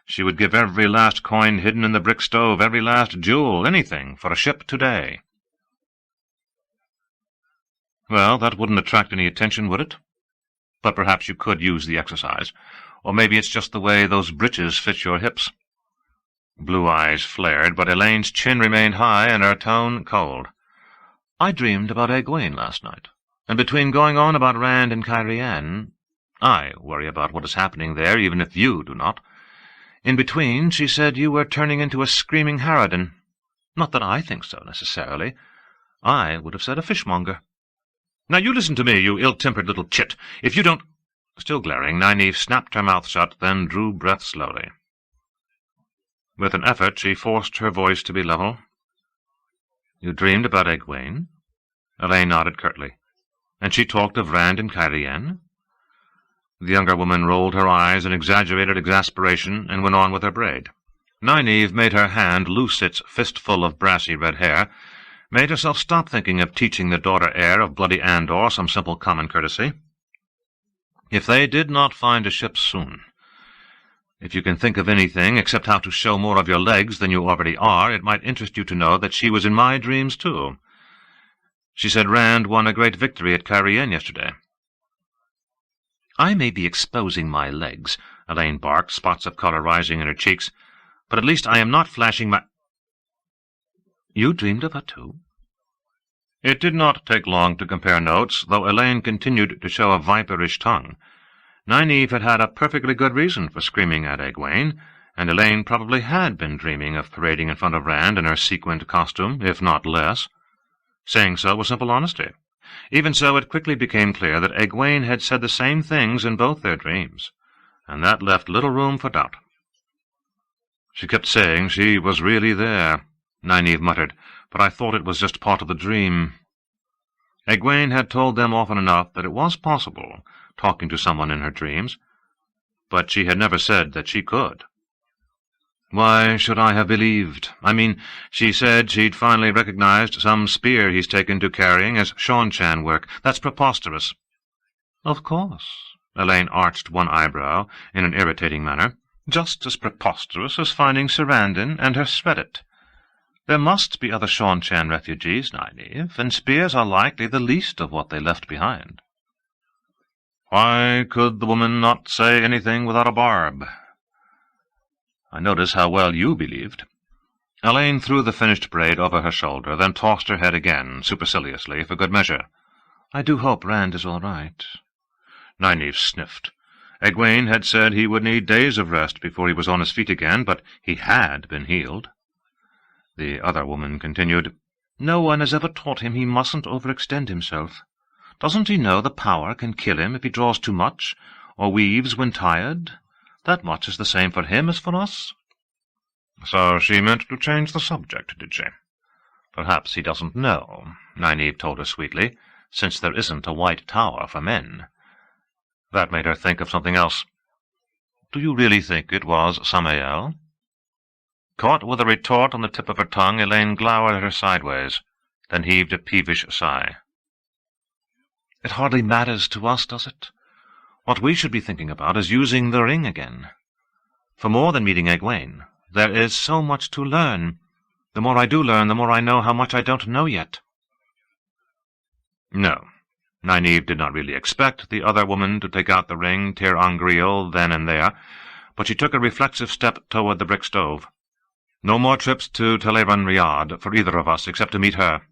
She would give every last coin hidden in the brick stove, every last jewel, anything, for a ship today. Well, that wouldn't attract any attention, would it? But perhaps you could use the exercise. Or maybe it's just the way those breeches fit your hips. Blue eyes flared, but Elaine's chin remained high and her tone cold. "I dreamed about Egwene last night, and between going on about Rand and Cairhien, I worry about what is happening there, even if you do not. In between, she said you were turning into a screaming harridan. Not that I think so, necessarily. I would have said a fishmonger." "Now you listen to me, you ill-tempered little chit. If you don't—" Still glaring, Nynaeve snapped her mouth shut, then drew breath slowly. With an effort, she forced her voice to be level. "You dreamed about Egwene?" Elaine nodded curtly. "And she talked of Rand and Cairhien?" The younger woman rolled her eyes in exaggerated exasperation and went on with her braid. Nynaeve made her hand loose its fistful of brassy red hair, made herself stop thinking of teaching the daughter-heir of bloody Andor some simple common courtesy. If they did not find a ship soon, if you can think of anything except how to show more of your legs than you already are, it might interest you to know that she was in my dreams too. She said Rand won a great victory at Carrion yesterday. I may be exposing my legs, Elaine barked, spots of colour rising in her cheeks, but at least I am not flashing my— You dreamed of her too? It did not take long to compare notes, though Elaine continued to show a viperish tongue. Nynaeve had had a perfectly good reason for screaming at Egwene, and Elaine probably had been dreaming of parading in front of Rand in her sequined costume, if not less. Saying so was simple honesty. Even so, it quickly became clear that Egwene had said the same things in both their dreams, and that left little room for doubt. She kept saying she was really there, Nynaeve muttered, but I thought it was just part of the dream. Egwene had told them often enough that it was possible, talking to someone in her dreams, but she had never said that she could. Why should I have believed? I mean, she said she'd finally recognized some spear he's taken to carrying as Seanchan work. That's preposterous. Of course, Elaine arched one eyebrow in an irritating manner. Just as preposterous as finding Sarandon and her Shreddit. There must be other Seanchan refugees, Nynaeve, and spears are likely the least of what they left behind. Why could the woman not say anything without a barb? I notice how well you believed. Elaine threw the finished braid over her shoulder, then tossed her head again, superciliously, for good measure. I do hope Rand is all right. Nynaeve sniffed. Egwene had said he would need days of rest before he was on his feet again, but he had been healed. The other woman continued, No one has ever taught him he mustn't overextend himself. Doesn't he know the power can kill him if he draws too much, or weaves when tired? That much is the same for him as for us. So she meant to change the subject, did she? Perhaps he doesn't know, Nynaeve told her sweetly, since there isn't a white tower for men. That made her think of something else. Do you really think it was Samael? Caught with a retort on the tip of her tongue, Elaine glowered at her sideways, then heaved a peevish sigh. It hardly matters to us, does it? What we should be thinking about is using the ring again. For more than meeting Egwene, there is so much to learn. The more I do learn, the more I know how much I don't know yet. No, Nynaeve did not really expect the other woman to take out the ring Tir Angriel then and there, but she took a reflexive step toward the brick stove. No more trips to Teleran Riyadh for either of us except to meet her.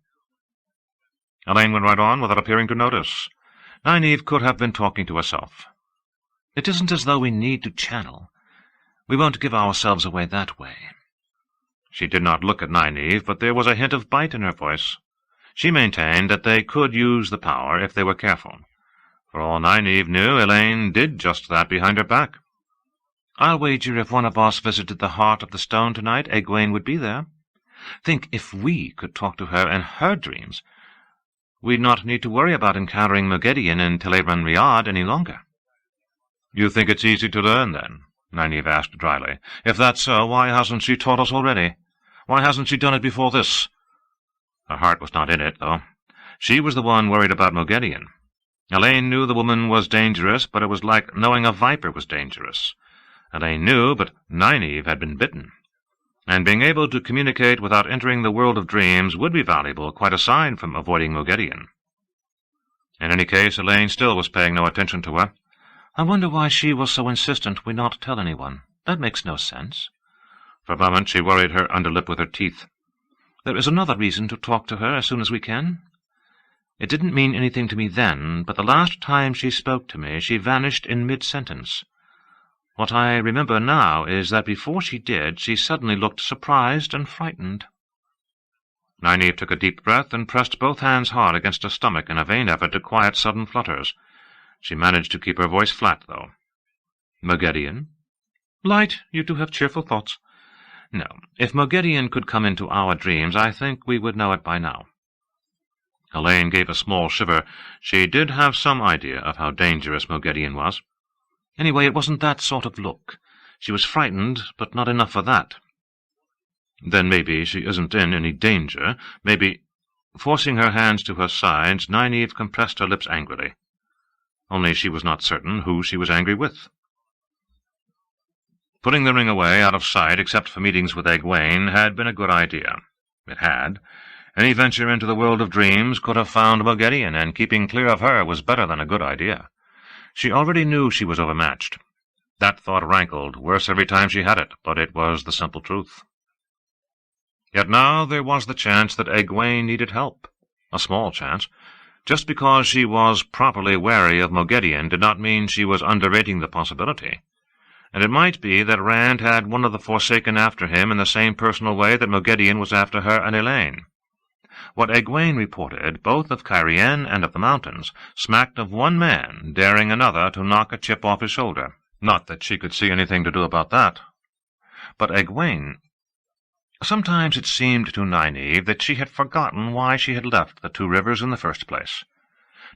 Elaine went right on without appearing to notice. Nynaeve could have been talking to herself. It isn't as though we need to channel. We won't give ourselves away that way. She did not look at Nynaeve, but there was a hint of bite in her voice. She maintained that they could use the power if they were careful. For all Nynaeve knew, Elaine did just that behind her back. I'll wager if one of us visited the heart of the stone tonight, Egwene would be there. Think if we could talk to her in her dreams, we'd not need to worry about encountering Moghedien in Teleran Riyadh any longer. You think it's easy to learn, then? Nynaeve asked dryly. If that's so, why hasn't she taught us already? Why hasn't she done it before this? Her heart was not in it, though. She was the one worried about Moghedien. Elaine knew the woman was dangerous, but it was like knowing a viper was dangerous. Elaine knew, but Nynaeve had been bitten. And being able to communicate without entering the world of dreams would be valuable, quite aside from avoiding Moghedien. In any case, Elaine still was paying no attention to her. I wonder why she was so insistent we not tell anyone. That makes no sense. For a moment she worried her underlip with her teeth. There is another reason to talk to her as soon as we can. It didn't mean anything to me then, but the last time she spoke to me, she vanished in mid-sentence. What I remember now is that before she did, she suddenly looked surprised and frightened. Nynaeve took a deep breath and pressed both hands hard against her stomach in a vain effort to quiet sudden flutters. She managed to keep her voice flat, though. Moghedien? Light, you do have cheerful thoughts. No, if Moghedien could come into our dreams, I think we would know it by now. Elaine gave a small shiver. She did have some idea of how dangerous Moghedien was. Anyway, it wasn't that sort of look. She was frightened, but not enough for that. Then maybe she isn't in any danger. Maybe— Forcing her hands to her sides, Nynaeve compressed her lips angrily. Only she was not certain who she was angry with. Putting the ring away out of sight, except for meetings with Egwene, had been a good idea. It had. Any venture into the world of dreams could have found Moghedien, and keeping clear of her was better than a good idea. She already knew she was overmatched. That thought rankled, worse every time she had it, but it was the simple truth. Yet now there was the chance that Egwene needed help. A small chance. Just because she was properly wary of Moghedien did not mean she was underrating the possibility. And it might be that Rand had one of the Forsaken after him in the same personal way that Moghedien was after her and Elaine. What Egwene reported, both of Cairhien and of the mountains, smacked of one man daring another to knock a chip off his shoulder. Not that she could see anything to do about that. But Egwene— Sometimes it seemed to Nynaeve that she had forgotten why she had left the Two Rivers in the first place.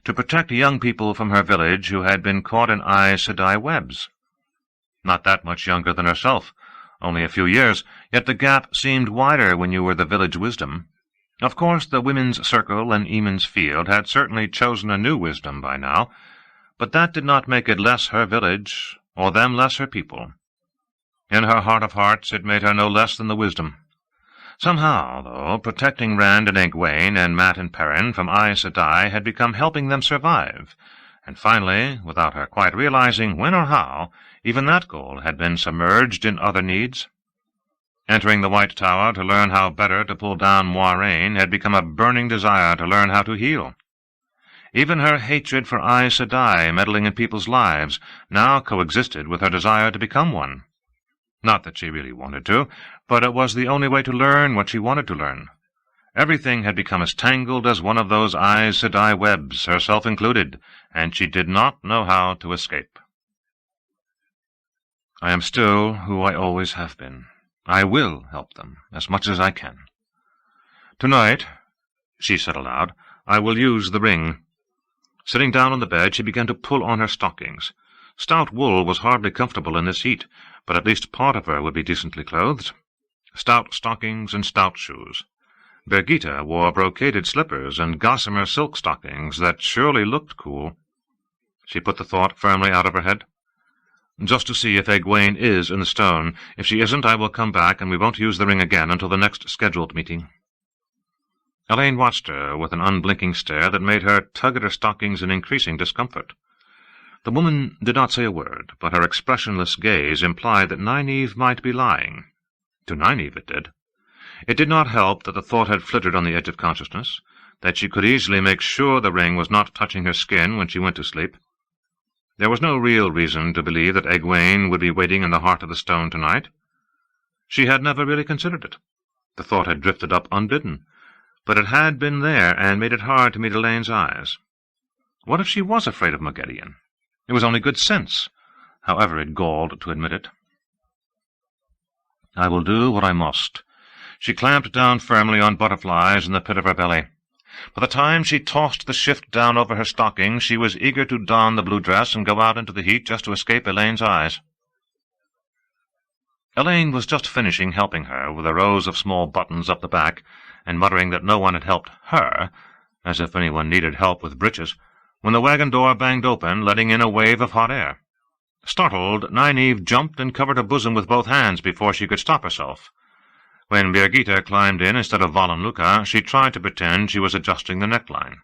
To protect young people from her village who had been caught in Aes Sedai webs. Not that much younger than herself, only a few years, yet the gap seemed wider when you were the village wisdom. Of course, the Women's Circle and Eamon's Field had certainly chosen a new wisdom by now, but that did not make it less her village, or them less her people. In her heart of hearts it made her no less than the wisdom. Somehow, though, protecting Rand and Egwene and Mat and Perrin from Aes Sedai had become helping them survive, and finally, without her quite realizing when or how, even that goal had been submerged in other needs. Entering the White Tower to learn how better to pull down Moiraine had become a burning desire to learn how to heal. Even her hatred for Aes Sedai meddling in people's lives now coexisted with her desire to become one. Not that she really wanted to, but it was the only way to learn what she wanted to learn. Everything had become as tangled as one of those Aes Sedai webs, herself included, and she did not know how to escape. I am still who I always have been. I will help them, as much as I can. Tonight, she said aloud, I will use the ring. Sitting down on the bed, she began to pull on her stockings. Stout wool was hardly comfortable in this heat, but at least part of her would be decently clothed. Stout stockings and stout shoes. Birgitte wore brocaded slippers and gossamer silk stockings that surely looked cool. She put the thought firmly out of her head. Just to see if Egwene is in the stone. If she isn't, I will come back, and we won't use the ring again until the next scheduled meeting. Elaine watched her with an unblinking stare that made her tug at her stockings in increasing discomfort. The woman did not say a word, but her expressionless gaze implied that Nynaeve might be lying. To Nynaeve it did. It did not help that the thought had flittered on the edge of consciousness, that she could easily make sure the ring was not touching her skin when she went to sleep. There was no real reason to believe that Egwene would be waiting in the heart of the stone tonight. She had never really considered it. The thought had drifted up unbidden, but it had been there and made it hard to meet Elaine's eyes. What if she was afraid of Moghedien? It was only good sense, however it galled to admit it. I will do what I must. She clamped down firmly on butterflies in the pit of her belly. By the time she tossed the shift down over her stockings, she was eager to don the blue dress and go out into the heat just to escape Elaine's eyes. Elaine was just finishing helping her with a rows of small buttons up the back, and muttering that no one had helped her, as if anyone needed help with breeches, when the wagon door banged open, letting in a wave of hot air. Startled, Nynaeve jumped and covered her bosom with both hands before she could stop herself. When Birgitte climbed in instead of Valonluca, she tried to pretend she was adjusting the neckline.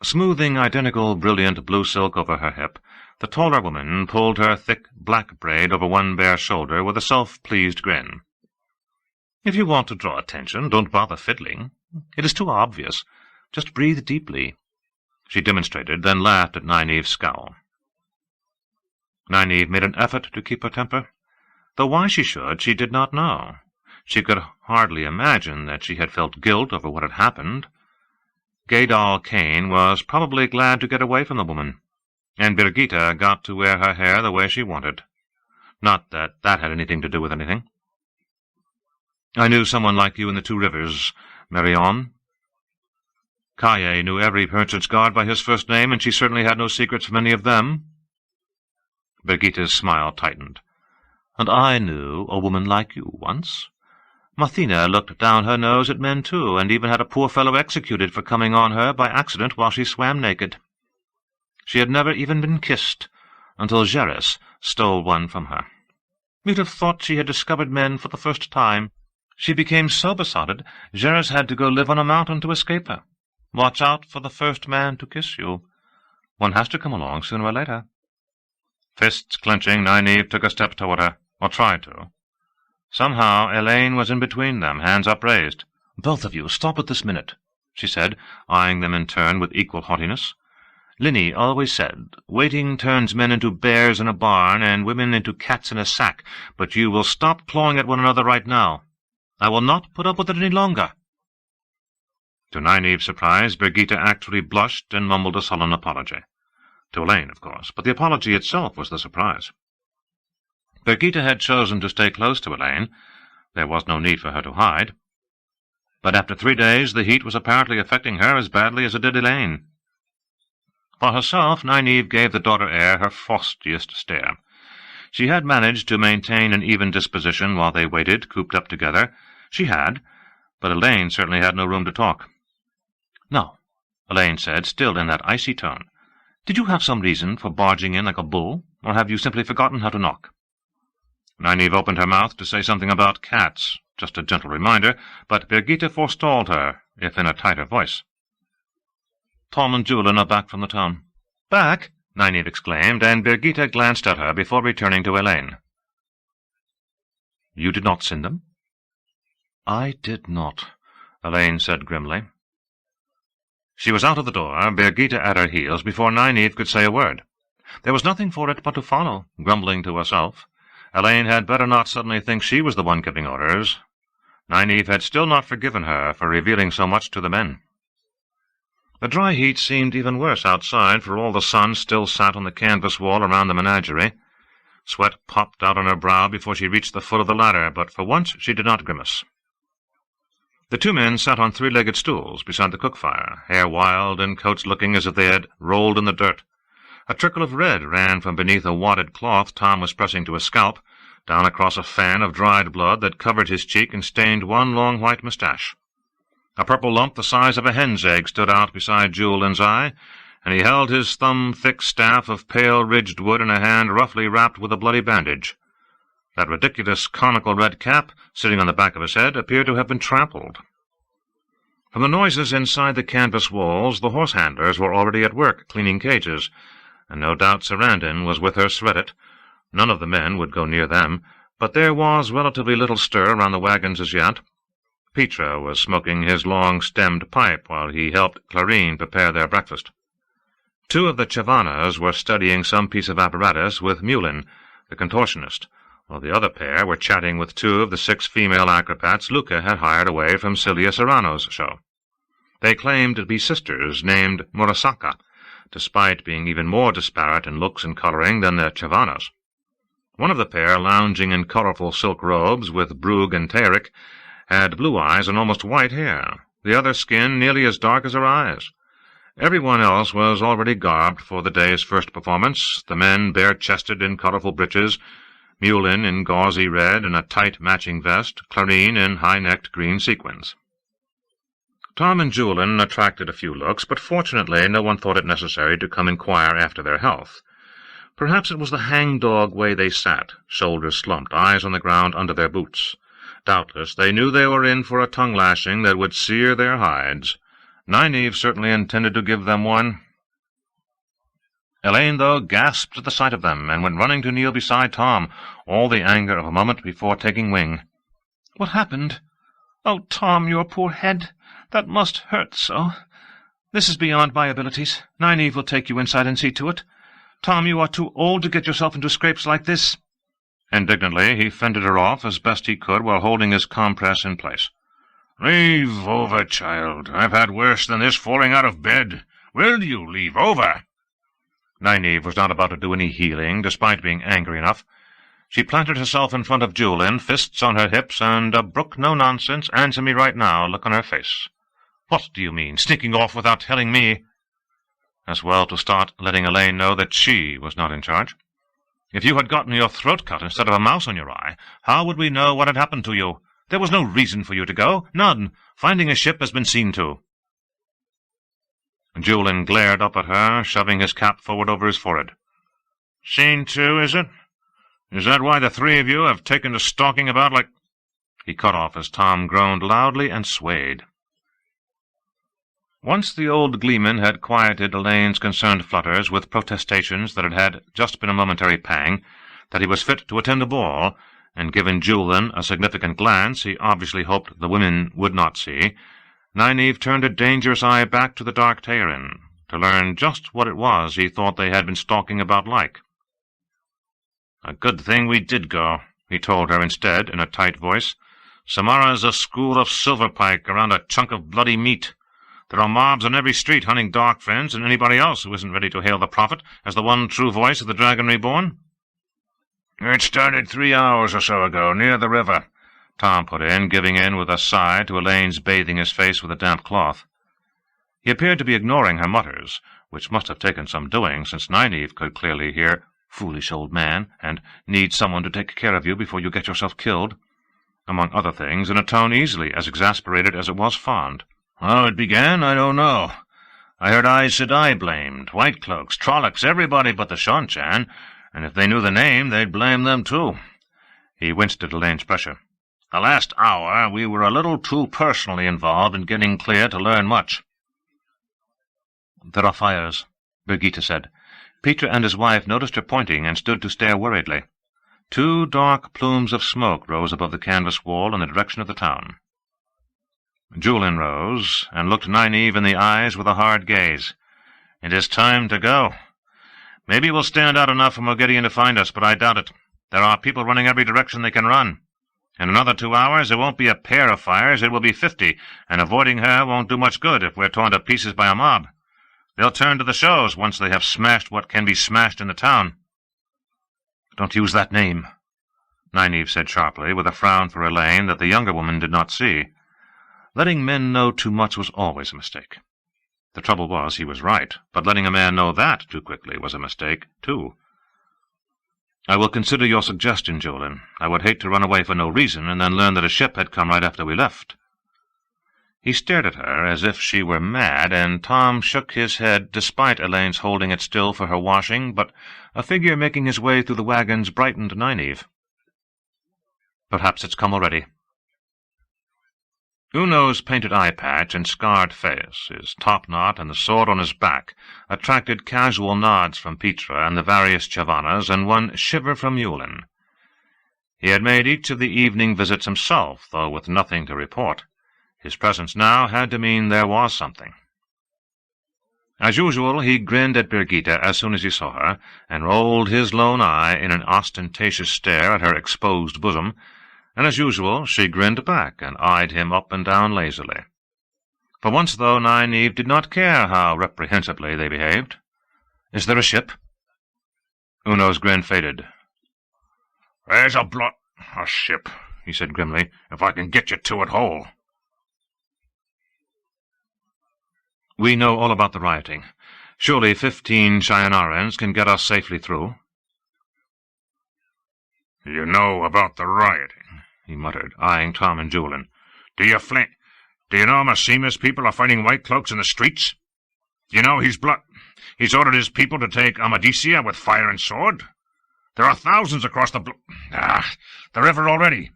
Smoothing identical brilliant blue silk over her hip, the taller woman pulled her thick black braid over one bare shoulder with a self-pleased grin. "If you want to draw attention, don't bother fiddling. It is too obvious. Just breathe deeply," she demonstrated, then laughed at Nynaeve's scowl. Nynaeve made an effort to keep her temper. Though why she should, she did not know. She could hardly imagine that she had felt guilt over what had happened. Gaydal Kane was probably glad to get away from the woman, and Birgitte got to wear her hair the way she wanted. Not that that had anything to do with anything. "I knew someone like you in the Two Rivers, Marion. Kaye knew every merchant's guard by his first name, and she certainly had no secrets from any of them." Birgitte's smile tightened. "And I knew a woman like you once. Marthina looked down her nose at men too, and even had a poor fellow executed for coming on her by accident while she swam naked. She had never even been kissed, until Geras stole one from her. You'd have thought she had discovered men for the first time. She became so besotted, Geras had to go live on a mountain to escape her. Watch out for the first man to kiss you. One has to come along sooner or later. Fists clenching, Nynaeve took a step toward her, or tried to. Somehow Elaine was in between them, hands upraised. "Both of you, stop it this minute," she said, eyeing them in turn with equal haughtiness. "Linny always said, waiting turns men into bears in a barn and women into cats in a sack, but you will stop clawing at one another right now. I will not put up with it any longer." To Nynaeve's surprise, Birgitta actually blushed and mumbled a sullen apology. To Elaine, of course, but the apology itself was the surprise. Birgitta had chosen to stay close to Elaine. There was no need for her to hide. But after 3 days the heat was apparently affecting her as badly as it did Elaine. For herself, Nynaeve gave the daughter heir her frostiest stare. She had managed to maintain an even disposition while they waited, cooped up together. She had, but Elaine certainly had no room to talk. "Now," Elaine said, still in that icy tone, "did you have some reason for barging in like a bull, or have you simply forgotten how to knock?" Nynaeve opened her mouth to say something about cats, just a gentle reminder, but Birgitta forestalled her, if in a tighter voice. "Tom and Julian are back from the town." "Back?" Nynaeve exclaimed, and Birgitta glanced at her before returning to Elaine. "You did not send them?" "I did not," Elaine said grimly. She was out of the door, Birgitta at her heels, before Nynaeve could say a word. There was nothing for it but to follow, grumbling to herself. Elaine had better not suddenly think she was the one giving orders. Nynaeve had still not forgiven her for revealing so much to the men. The dry heat seemed even worse outside, for all the sun still sat on the canvas wall around the menagerie. Sweat popped out on her brow before she reached the foot of the ladder, but for once she did not grimace. The 2 men sat on 3-legged stools beside the cook-fire, hair wild and coats looking as if they had rolled in the dirt. A trickle of red ran from beneath a wadded cloth Tom was pressing to his scalp, down across a fan of dried blood that covered his cheek and stained one long white moustache. A purple lump the size of a hen's egg stood out beside Julian's eye, and he held his thumb-thick staff of pale ridged wood in a hand roughly wrapped with a bloody bandage. That ridiculous conical red cap, sitting on the back of his head, appeared to have been trampled. From the noises inside the canvas walls, the horse-handlers were already at work, cleaning cages, and no doubt Sarandon was with her Sreddit. None of the men would go near them, but there was relatively little stir around the wagons as yet. Petra was smoking his long-stemmed pipe while he helped Clarine prepare their breakfast. 2 of the Chavanas were studying some piece of apparatus with Mulin, the contortionist, while the other pair were chatting with 2 of the 6 female acrobats Luca had hired away from Celia Serrano's show. They claimed to be sisters named Murasaka, despite being even more disparate in looks and coloring than the Chavanas. One of the pair, lounging in colorful silk robes with Brug and Terik, had blue eyes and almost white hair, the other skin nearly as dark as her eyes. Everyone else was already garbed for the day's first performance, the men bare-chested in colorful breeches, Mulin in gauzy red and a tight matching vest, Clarine in high-necked green sequins. Tom and Julian attracted a few looks, but fortunately no one thought it necessary to come inquire after their health. Perhaps it was the hang-dog way they sat, shoulders slumped, eyes on the ground under their boots. Doubtless they knew they were in for a tongue-lashing that would sear their hides. Nynaeve certainly intended to give them one. Elaine, though, gasped at the sight of them, and went running to kneel beside Tom, all the anger of a moment before taking wing. "What happened? Oh, Tom, your poor head! That must hurt so. This is beyond my abilities. Nynaeve will take you inside and see to it. Tom, you are too old to get yourself into scrapes like this." Indignantly, he fended her off as best he could while holding his compress in place. "Leave over, child. I've had worse than this falling out of bed. Will you leave over?" Nynaeve was not about to do any healing, despite being angry enough. She planted herself in front of Julian, fists on her hips, and a brook-no-nonsense, answer-me-right-now look on her face. "What do you mean, sneaking off without telling me?" As well to start letting Elaine know that she was not in charge. "If you had gotten your throat cut instead of a mouse on your eye, how would we know what had happened to you? There was no reason for you to go. None. Finding a ship has been seen to. Julian glared up at her, shoving his cap forward over his forehead. "Seen to, is it? Is that why the three of you have taken to stalking about like—" He cut off as Tom groaned loudly and swayed. Once the old gleeman had quieted Elaine's concerned flutters with protestations that it had just been a momentary pang, that he was fit to attend a ball, and given Julian a significant glance he obviously hoped the women would not see, Nynaeve turned a dangerous eye back to the dark Teirin, to learn just what it was he thought they had been stalking about like. "A good thing we did go," he told her instead, in a tight voice. "Samara's a school of silverpike around a chunk of bloody meat. There are mobs on every street hunting dark friends and anybody else who isn't ready to hail the Prophet as the one true voice of the Dragon Reborn." "It started 3 hours or so ago, near the river," Tom put in, giving in with a sigh to Elaine's bathing his face with a damp cloth. He appeared to be ignoring her mutters, which must have taken some doing, since Nynaeve could clearly hear "foolish old man," and "need someone to take care of you before you get yourself killed," among other things, in a tone easily as exasperated as it was fond. "How it began, I don't know. I heard Aes Sedai blamed, Whitecloaks, Trollocs, everybody but the Seanchan, and if they knew the name, they'd blame them too." He winced at Elaine's pressure. "The last hour we were a little too personally involved in getting clear to learn much." "There are fires," Birgitte said. Peter and his wife noticed her pointing and stood to stare worriedly. 2 dark plumes of smoke rose above the canvas wall in the direction of the town. Julian rose and looked Nynaeve in the eyes with a hard gaze. "It is time to go. Maybe we'll stand out enough for Moghedien to find us, but I doubt it. There are people running every direction they can run. In another 2 hours it won't be a pair of fires, it will be 50, and avoiding her won't do much good if we're torn to pieces by a mob. They'll turn to the shows once they have smashed what can be smashed in the town." "Don't use that name," Nynaeve said sharply, with a frown for Elaine that the younger woman did not see. Letting men know too much was always a mistake. The trouble was, he was right, but letting a man know that too quickly was a mistake, too. "I will consider your suggestion, Julian. I would hate to run away for no reason and then learn that a ship had come right after we left." He stared at her as if she were mad, and Tom shook his head despite Elaine's holding it still for her washing, but a figure making his way through the wagons brightened Nynaeve. "Perhaps it's come already." Uno's painted eye patch and scarred face, his topknot and the sword on his back, attracted casual nods from Petra and the various Chavanas, and one shiver from Yulin. He had made each of the evening visits himself, though with nothing to report. His presence now had to mean there was something. As usual, he grinned at Birgitte as soon as he saw her, and rolled his lone eye in an ostentatious stare at her exposed bosom, and as usual she grinned back and eyed him up and down lazily. For once, though, Nynaeve did not care how reprehensibly they behaved. "Is there a ship?" Uno's grin faded. "There's a ship," he said grimly, "if I can get you to it whole." "We know all about the rioting. Surely 15 Shianarans can get us safely through." "You know about the rioting," he muttered, eyeing Tom and Julian. Do you know Massimi's people are fighting Whitecloaks in the streets? Do you know he's ordered his people to take Amadisia with fire and sword? There are thousands across the river already."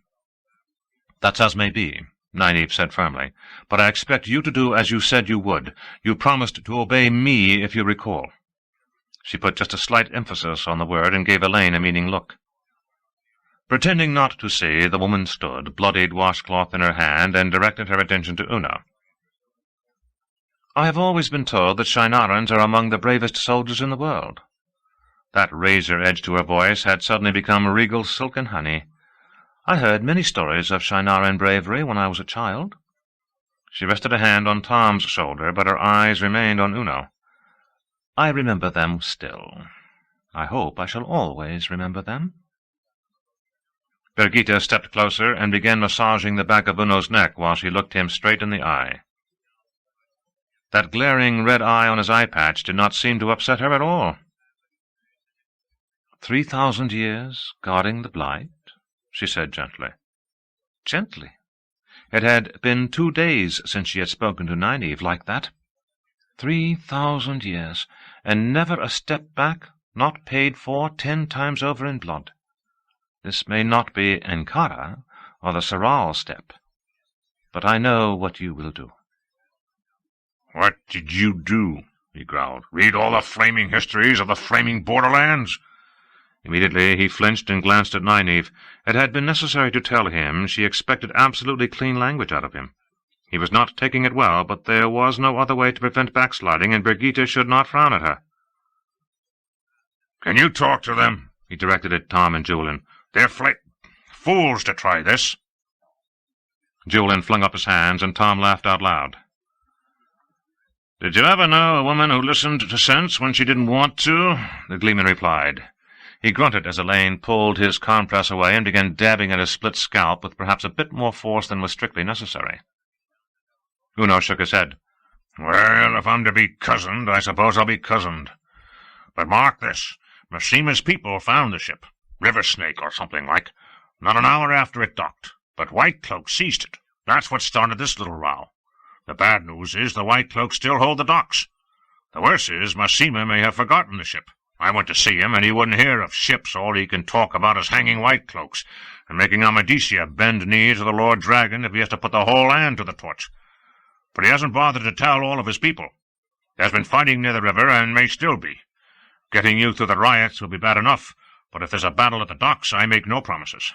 "That's as may be," Nynaeve said firmly, "but I expect you to do as you said you would. You promised to obey me, if you recall." She put just a slight emphasis on the word and gave Elaine a meaning look. Pretending not to see, the woman stood, bloodied washcloth in her hand, and directed her attention to Una. "I have always been told that Shienarans are among the bravest soldiers in the world." That razor edge to her voice had suddenly become regal silk and honey. "I heard many stories of Shienaran bravery when I was a child." She rested a hand on Tom's shoulder, but her eyes remained on Uno. "I remember them still. I hope I shall always remember them." Birgitte stepped closer and began massaging the back of Uno's neck while she looked him straight in the eye. That glaring red eye on his eye patch did not seem to upset her at all. 3,000 years guarding the blight, she said gently. Gently, It had been 2 days since she had spoken to Nynaeve like that. 3,000 years, and never a step back, not paid for 10 times over in blood. This may not be Ankara or the Saral step, but I know what you will do. "What did you do?" he growled. "Read all the flaming histories of the flaming borderlands?" Immediately he flinched and glanced at Nynaeve. It had been necessary to tell him she expected absolutely clean language out of him. He was not taking it well, but there was no other way to prevent backsliding, and Birgitta should not frown at her. "Can you talk to them?" he directed at Tom and Julian. "They're fools to try this." Julian flung up his hands, and Tom laughed out loud. "Did you ever know a woman who listened to sense when she didn't want to?" the Gleeman replied. He grunted as Elaine pulled his compress away and began dabbing at his split scalp with perhaps a bit more force than was strictly necessary. Uno shook his head. "Well, if I'm to be cozened, I suppose I'll be cozened. But mark this. Massima's people found the ship. River Snake or something like. Not an hour after it docked. But White Cloak seized it. That's what started this little row. The bad news is the White Cloaks still hold the docks. The worst is Massima may have forgotten the ship. I went to see him, and he wouldn't hear of ships. All he can talk about is hanging White Cloaks, and making Amadisia bend knee to the Lord Dragon if he has to put the whole land to the torch. But he hasn't bothered to tell all of his people. There's been fighting near the river, and may still be. Getting you through the riots will be bad enough, but if there's a battle at the docks, I make no promises.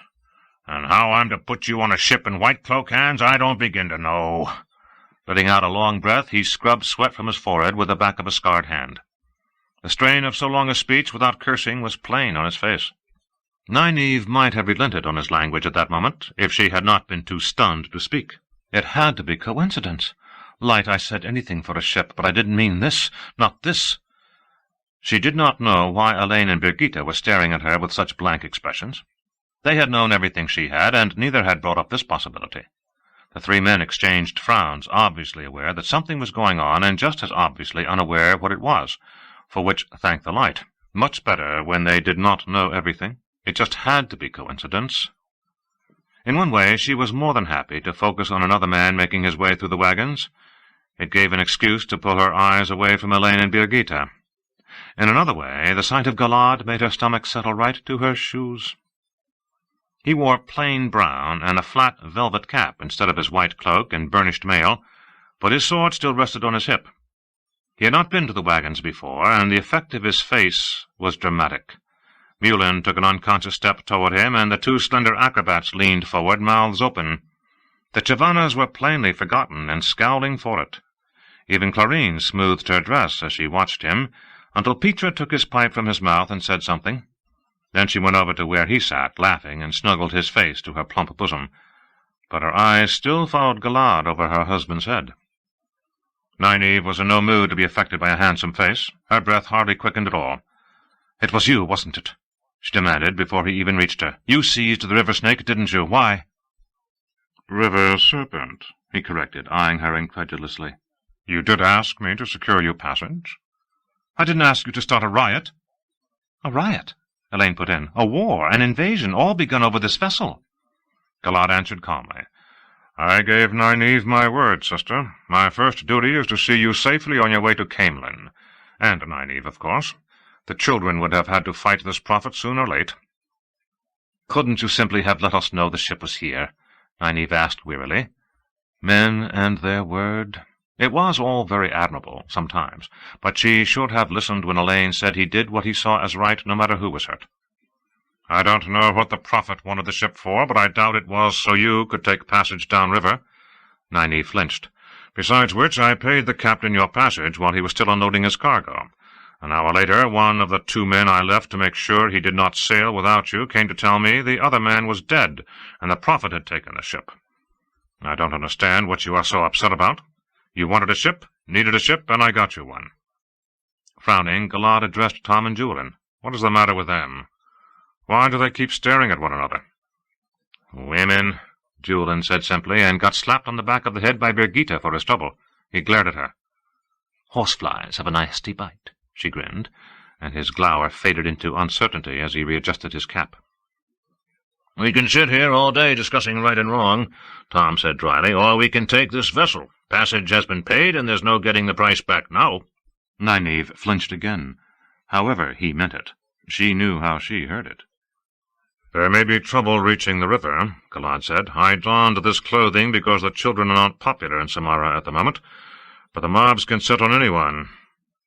And how I'm to put you on a ship in White Cloak hands, I don't begin to know." Letting out a long breath, he scrubbed sweat from his forehead with the back of a scarred hand. The strain of so long a speech without cursing was plain on his face. Nynaeve might have relented on his language at that moment, if she had not been too stunned to speak. It had to be coincidence. Light, I said anything for a ship, but I didn't mean this, not this. She did not know why Elaine and Birgitta were staring at her with such blank expressions. They had known everything she had, and neither had brought up this possibility. The 3 men exchanged frowns, obviously aware that something was going on, and just as obviously unaware what it was, for which thank the light. Much better when they did not know everything. It just had to be coincidence. In one way, she was more than happy to focus on another man making his way through the wagons. It gave an excuse to pull her eyes away from Elaine and Birgitta. In another way, the sight of Galad made her stomach settle right to her shoes. He wore plain brown and a flat velvet cap instead of his white cloak and burnished mail, but his sword still rested on his hip. He had not been to the wagons before, and the effect of his face was dramatic. Mulin took an unconscious step toward him, and the 2 slender acrobats leaned forward, mouths open. The Chivanas were plainly forgotten and scowling for it. Even Clarine smoothed her dress as she watched him, until Petra took his pipe from his mouth and said something. Then she went over to where he sat, laughing, and snuggled his face to her plump bosom. But her eyes still followed Galad over her husband's head. Nynaeve was in no mood to be affected by a handsome face. Her breath hardly quickened at all. "It was you, wasn't it?" she demanded before he even reached her. "You seized the river snake, didn't you? Why?" "River serpent," he corrected, eyeing her incredulously. "You did ask me to secure you passage." "I didn't ask you to start a riot." "A riot?" Elaine put in. "A war, an invasion, all begun over this vessel." Galad answered calmly. "I gave Nynaeve my word, sister. My first duty is to see you safely on your way to Camelin. And Nynaeve, of course. The children would have had to fight this prophet soon or late." "Couldn't you simply have let us know the ship was here?" Nynaeve asked wearily. Men and their word. It was all very admirable, sometimes, but she should have listened when Elaine said he did what he saw as right, no matter who was hurt. "I don't know what the prophet wanted the ship for, but I doubt it was so you could take passage downriver." Nynaeve flinched. "Besides which, I paid the captain your passage while he was still unloading his cargo. An hour later, one of the 2 men I left to make sure he did not sail without you came to tell me the other man was dead, and the prophet had taken the ship. I don't understand what you are so upset about. You wanted a ship, needed a ship, and I got you one." Frowning, Galad addressed Tom and Julian. "What is the matter with them? Why do they keep staring at one another?" "Women," Julian said simply, and got slapped on the back of the head by Birgitta for his trouble. He glared at her. "Horseflies have a nasty bite," she grinned, and his glower faded into uncertainty as he readjusted his cap. "We can sit here all day discussing right and wrong," Tom said dryly, "or we can take this vessel. Passage has been paid, and there's no getting the price back now." Nynaeve flinched again. However, he meant it. She knew how she heard it. "There may be trouble reaching the river," Galad said. "I donned this clothing because the children are not popular in Samara at the moment, but the mobs can sit on anyone."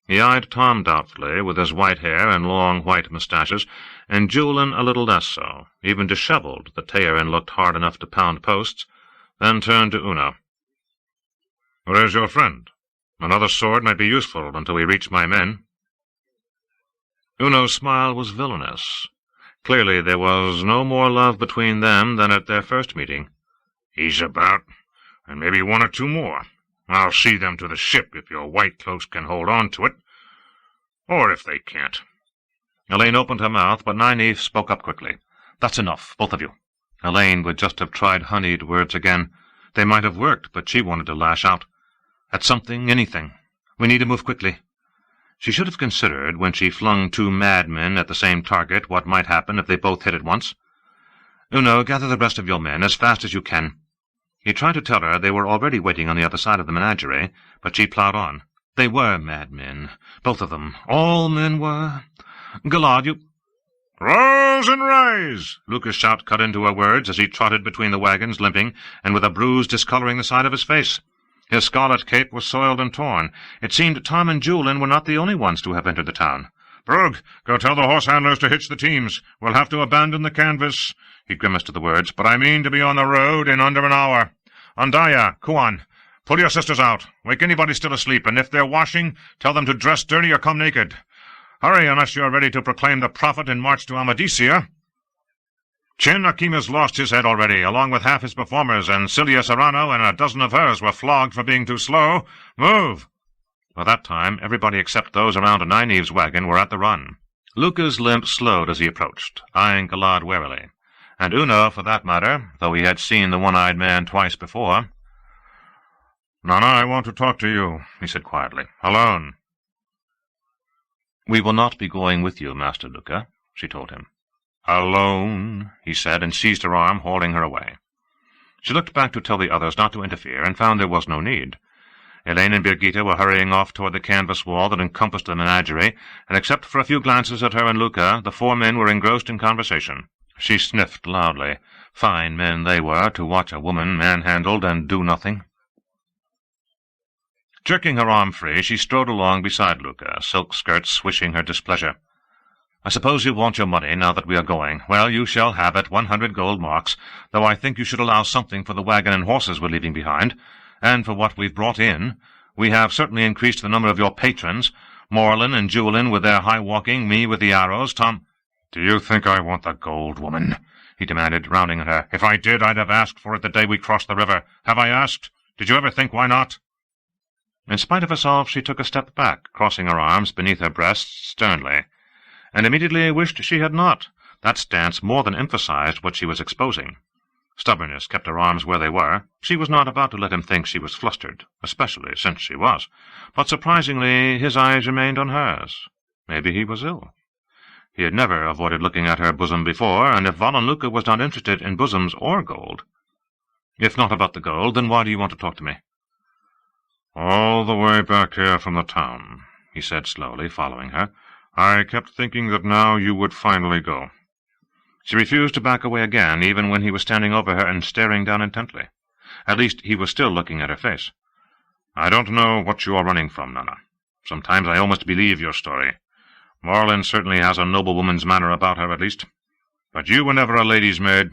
He eyed Tom doubtfully, with his white hair and long white moustaches, and Julian a little less so. Even disheveled, the Tearin looked hard enough to pound posts, then turned to Una. "Where is your friend? Another sword might be useful until we reach my men." Uno's smile was villainous. Clearly there was no more love between them than at their first meeting. "He's about, and maybe one or two more. I'll see them to the ship if your white cloaks can hold on to it, or if they can't." Elaine opened her mouth, but Nynaeve spoke up quickly. "That's enough, both of you." Elaine would just have tried honeyed words again. They might have worked, but she wanted to lash out. "At something, anything. We need to move quickly." She should have considered, when she flung two madmen at the same target, what might happen if they both hit at once. "Uno, gather the rest of your men as fast as you can." He tried to tell her they were already waiting on the other side of the menagerie, but she ploughed on. They were madmen, both of them. All men were. "Galad, you—" "Rise and rise!" Lucas' shout cut into her words as he trotted between the wagons, limping, and with a bruise discoloring the side of his face. His scarlet cape was soiled and torn. It seemed Tom and Julian were not the only ones to have entered the town. "Brugh, go tell the horse-handlers to hitch the teams. We'll have to abandon the canvas." He grimaced at the words. "But I mean to be on the road in under an hour. Andaya, Kuan, pull your sisters out. Wake anybody still asleep, and if they're washing, tell them to dress dirty or come naked. Hurry, unless you're ready to proclaim the prophet and march to Amadisia. Chin Akima's lost his head already, along with half his performers, and Cilia Serrano and a dozen of hers were flogged for being too slow. Move!" By that time, everybody except those around Nynaeve's wagon were at the run. Luca's limp slowed as he approached, eyeing Galad warily. And Una, for that matter, though he had seen the one-eyed man twice before. "Nana, I want to talk to you," he said quietly. "Alone." "We will not be going with you, Master Luca," she told him. "Alone," he said, and seized her arm, holding her away. She looked back to tell the others not to interfere, and found there was no need. Elaine and Birgitta were hurrying off toward the canvas wall that encompassed the menagerie, and except for a few glances at her and Luca, the four men were engrossed in conversation. She sniffed loudly. Fine men they were, to watch a woman manhandled and do nothing. Jerking her arm free, she strode along beside Luca, silk skirts swishing her displeasure. "I suppose you want your money now that we are going. Well, you shall have it, 100 gold marks, though I think you should allow something for the wagon and horses we're leaving behind, and for what we've brought in. We have certainly increased the number of your patrons, Morlin and Julian with their high-walking, me with the arrows, Tom—" "Do you think I want the gold, woman?" he demanded, rounding at her. "If I did, I'd have asked for it the day we crossed the river. Have I asked? Did you ever think why not?" In spite of herself, she took a step back, crossing her arms beneath her breasts sternly, and immediately wished she had not. That stance more than emphasized what she was exposing. Stubbornness kept her arms where they were. She was not about to let him think she was flustered, especially since she was. But surprisingly, his eyes remained on hers. Maybe he was ill. He had never avoided looking at her bosom before, and if Valan Luca was not interested in bosoms or gold— "If not about the gold, then why do you want to talk to me?" "All the way back here from the town," he said slowly, following her, "I kept thinking that now you would finally go." She refused to back away again, even when he was standing over her and staring down intently. At least he was still looking at her face. "I don't know what you are running from, Nana. Sometimes I almost believe your story. Morlin certainly has a noblewoman's manner about her, at least. But you were never a lady's maid.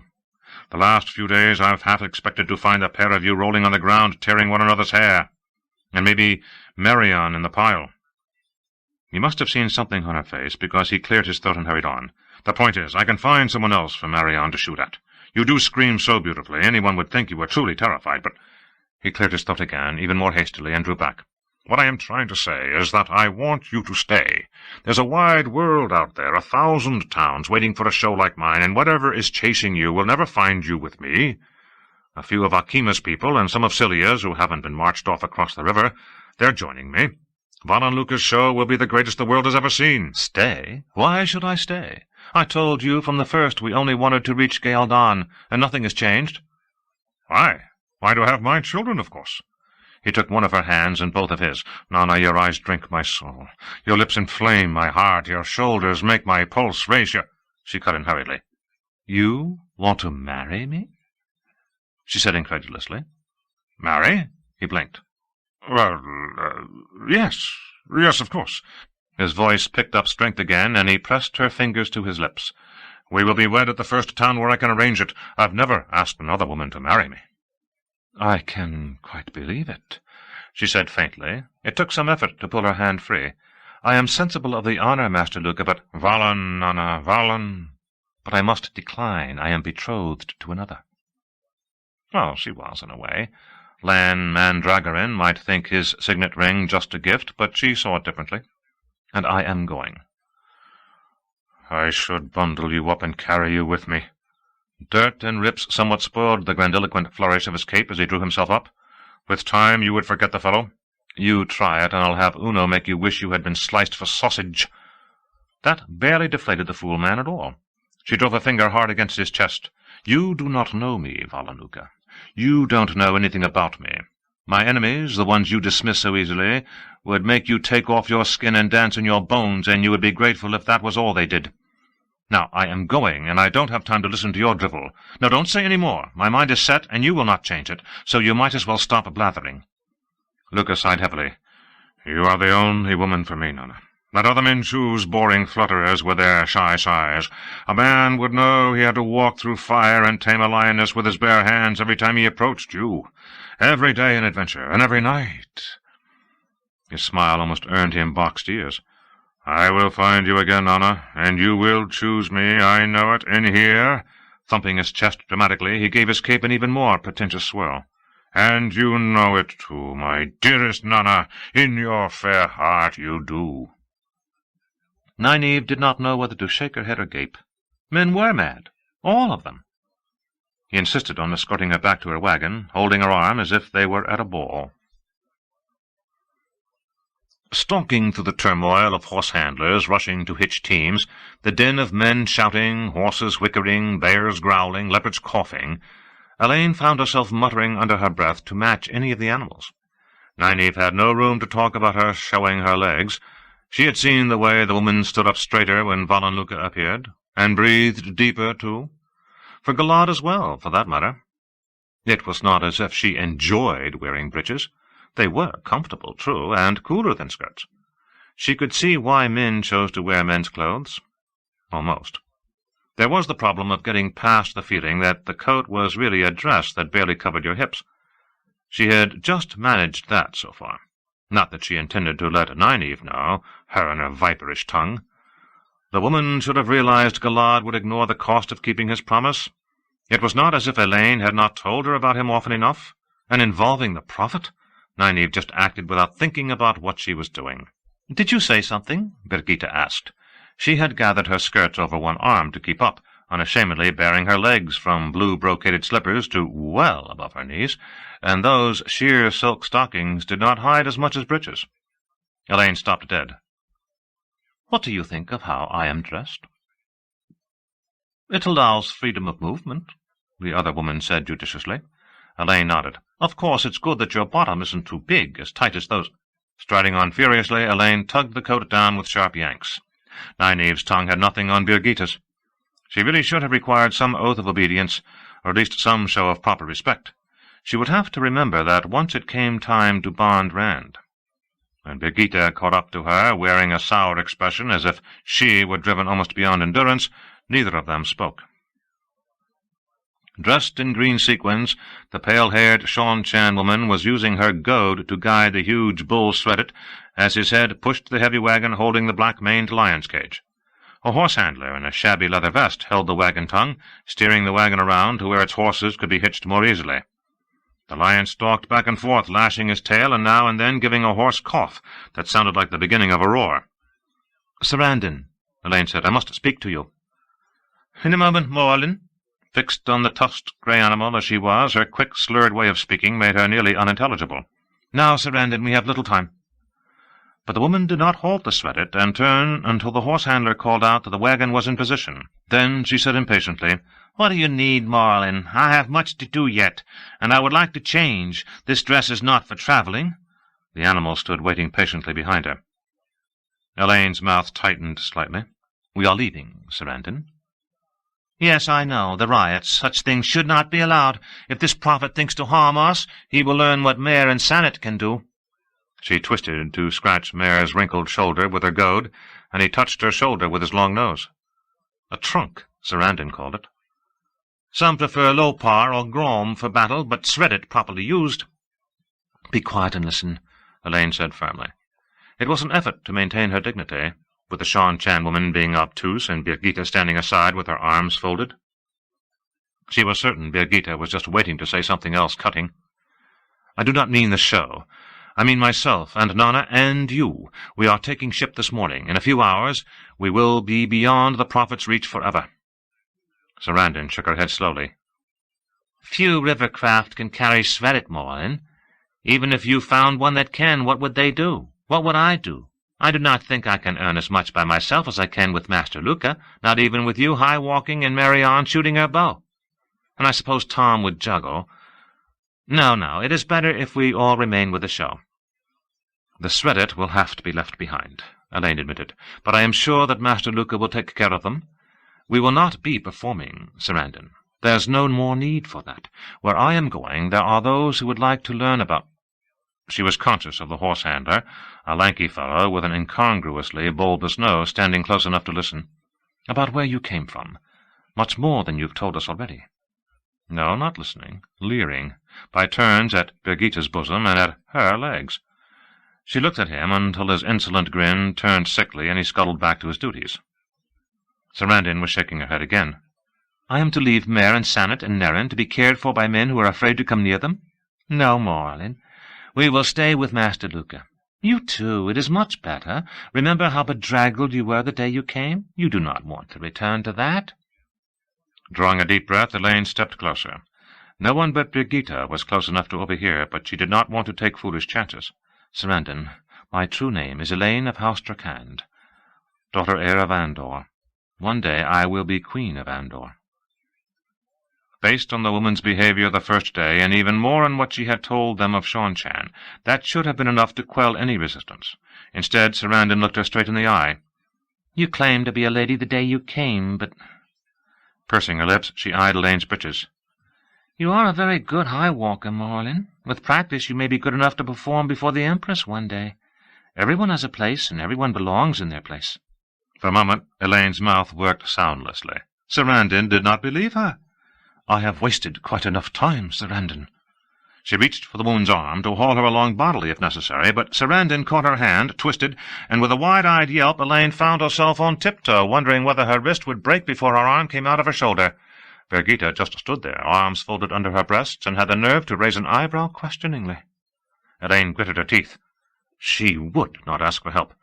The last few days I've half expected to find a pair of you rolling on the ground, tearing one another's hair. And maybe Marion in the pile." He must have seen something on her face, because he cleared his throat and hurried on. "The point is, I can find someone else for Marion to shoot at. You do scream so beautifully, anyone would think you were truly terrified, but—" He cleared his throat again, even more hastily, and drew back. "What I am trying to say is that I want you to stay. There's a wide world out there, 1,000 towns waiting for a show like mine, and whatever is chasing you will never find you with me. A few of Akima's people and some of Cilia's who haven't been marched off across the river, they're joining me. Valan Luca's show will be the greatest the world has ever seen." "Stay? Why should I stay? I told you from the first we only wanted to reach Gaeldan, and nothing has changed." Why to have my children, of course." He took one of her hands in both of his. "Nana, your eyes drink my soul. Your lips inflame my heart. Your shoulders make my pulse race." She cut in hurriedly. "You want to marry me?" she said incredulously. "Marry?" He blinked. "Well, yes, of course." His voice picked up strength again, and he pressed her fingers to his lips. "We will be wed at the first town where I can arrange it. I've never asked another woman to marry me." "I can quite believe it," she said faintly. It took some effort to pull her hand free. "I am sensible of the honor, Master Luca, but—" "Valen, Nana, Valen." "But I must decline. I am betrothed to another." Well, she was, in a way. Lan Mandragoran might think his signet ring just a gift, but she saw it differently. "And I am going." "I should bundle you up and carry you with me." Dirt and rips somewhat spoiled the grandiloquent flourish of his cape as he drew himself up. "With time you would forget the fellow. You try it, and I'll have Uno make you wish you had been sliced for sausage." That barely deflated the fool man at all. She drove a finger hard against his chest. "You do not know me, Valanuka. You don't know anything about me. My enemies, the ones you dismiss so easily, would make you take off your skin and dance in your bones, and you would be grateful if that was all they did. Now, I am going, and I don't have time to listen to your drivel. No, don't say any more. My mind is set, and you will not change it, so you might as well stop blathering." Luca sighed heavily. "You are the only woman for me, Nana. Let other men choose boring flutterers with their shy sighs. A man would know he had to walk through fire and tame a lioness with his bare hands every time he approached you. Every day an adventure, and every night—" His smile almost earned him boxed ears. "I will find you again, Nana, and you will choose me, I know it, in here." Thumping his chest dramatically, he gave his cape an even more pretentious swirl. "And you know it, too, my dearest Nana. In your fair heart you do." Nynaeve did not know whether to shake her head or gape. Men were mad, all of them. He insisted on escorting her back to her wagon, holding her arm as if they were at a ball. Stalking through the turmoil of horse-handlers rushing to hitch teams, the din of men shouting, horses whickering, bears growling, leopards coughing, Elaine found herself muttering under her breath to match any of the animals. Nynaeve had no room to talk about her showing her legs. She had seen the way the woman stood up straighter when Valanuka appeared, and breathed deeper, too. For Galad as well, for that matter. It was not as if she enjoyed wearing breeches. They were comfortable, true, and cooler than skirts. She could see why men chose to wear men's clothes. Almost. There was the problem of getting past the feeling that the coat was really a dress that barely covered your hips. She had just managed that so far. Not that she intended to let Nynaeve know, her and her viperish tongue. The woman should have realized Galad would ignore the cost of keeping his promise. It was not as if Elaine had not told her about him often enough, and involving the prophet. Nynaeve just acted without thinking about what she was doing. "Did you say something?" Birgitta asked. She had gathered her skirts over one arm to keep up, unashamedly baring her legs from blue brocaded slippers to well above her knees, and those sheer silk stockings did not hide as much as breeches. Elaine stopped dead. "What do you think of how I am dressed?" "It allows freedom of movement," the other woman said judiciously. Elaine nodded. "Of course it's good that your bottom isn't too big, as tight as those—" Striding on furiously, Elaine tugged the coat down with sharp yanks. Nynaeve's tongue had nothing on Birgitta's. She really should have required some oath of obedience, or at least some show of proper respect. She would have to remember that once it came time to bond Rand. When Birgitta caught up to her, wearing a sour expression as if she were driven almost beyond endurance, neither of them spoke. Dressed in green sequins, the pale-haired Sean-Chan woman was using her goad to guide the huge bull Sweatit as his head pushed the heavy wagon holding the black-maned lion's cage. A horse-handler in a shabby leather vest held the wagon tongue, steering the wagon around to where its horses could be hitched more easily. The lion stalked back and forth, lashing his tail and now and then giving a hoarse cough that sounded like the beginning of a roar. "Sarandon," Elaine said, "I must speak to you." "In a moment, Morlin." Fixed on the tusked grey animal as she was, her quick, slurred way of speaking made her nearly unintelligible. "Now, Sarandon, we have little time." But the woman did not halt to sweat it and turn until the horse-handler called out that the wagon was in position. Then she said impatiently, "What do you need, Marlin? I have much to do yet, and I would like to change. This dress is not for travelling." The animal stood waiting patiently behind her. Elaine's mouth tightened slightly. "We are leaving, Sarandon." "Yes, I know. The riots. Such things should not be allowed. If this prophet thinks to harm us, he will learn what Mare and Sanet can do." She twisted to scratch Mare's wrinkled shoulder with her goad, and he touched her shoulder with his long nose. "A trunk," Sarandon called it. "Some prefer lopar or grom for battle, but sredit properly used." "Be quiet and listen," Elaine said firmly. It was an effort to maintain her dignity, with the Shan-Chan woman being obtuse and Birgitta standing aside with her arms folded. She was certain Birgitta was just waiting to say something else cutting. "I do not mean the show. I mean myself and Nana and you. We are taking ship this morning. In a few hours we will be beyond the prophet's reach forever." Sarandon shook her head slowly. "Few river craft can carry sredit, Marlin. Even if you found one that can, what would they do? What would I do? I do not think I can earn as much by myself as I can with Master Luca, not even with you high-walking and Marianne shooting her bow. And I suppose Tom would juggle. No, it is better if we all remain with the show." "The sredit will have to be left behind," Elaine admitted, "but I am sure that Master Luca will take care of them. We will not be performing, Sarandon. There's no more need for that. Where I am going, there are those who would like to learn about—" She was conscious of the horse-handler, a lanky fellow with an incongruously bulbous nose, standing close enough to listen. "About where you came from. Much more than you've told us already." No, not listening, leering, by turns at Birgitta's bosom and at her legs. She looked at him until his insolent grin turned sickly and he scuttled back to his duties. Sarandon was shaking her head again. "I am to leave Mare and Sanet and Nerin to be cared for by men who are afraid to come near them? No, Marlin. We will stay with Master Luca. You too. It is much better. Remember how bedraggled you were the day you came? You do not want to return to that." Drawing a deep breath, Elaine stepped closer. No one but Birgitta was close enough to overhear, but she did not want to take foolish chances. "Sarandon, my true name is Elaine of House Drakand, daughter heir of Andor. One day I will be Queen of Andor." Based on the woman's behavior the first day, and even more on what she had told them of Shan-Chan, that should have been enough to quell any resistance. Instead, Sarandon looked her straight in the eye. "You claimed to be a lady the day you came, but—" Pursing her lips, she eyed Elaine's breeches. "You are a very good high-walker, Marlin. With practice you may be good enough to perform before the Empress one day. Everyone has a place, and everyone belongs in their place." For a moment, Elaine's mouth worked soundlessly. Sarandon did not believe her. "I have wasted quite enough time, Sarandon." She reached for the woman's arm to haul her along bodily if necessary, but Sarandon caught her hand, twisted, and with a wide-eyed yelp Elaine found herself on tiptoe, wondering whether her wrist would break before her arm came out of her shoulder. Birgitta just stood there, arms folded under her breasts, and had the nerve to raise an eyebrow questioningly. Elaine gritted her teeth. She would not ask for help.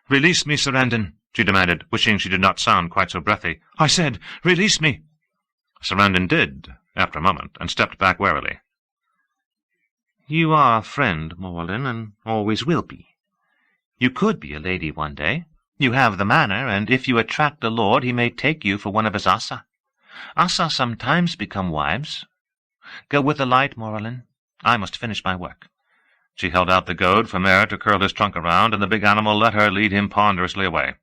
"Release me, Sarandon," she demanded, wishing she did not sound quite so breathy. "I said, release me." Sarandon did, after a moment, and stepped back warily. "You are a friend, Marlin, and always will be. You could be a lady one day. You have the manner, and if you attract a lord, he may take you for one of his Asa. Asa sometimes become wives. Go with the light, Marlin. I must finish my work." She held out the goad for Mare to curl his trunk around, and the big animal let her lead him ponderously away.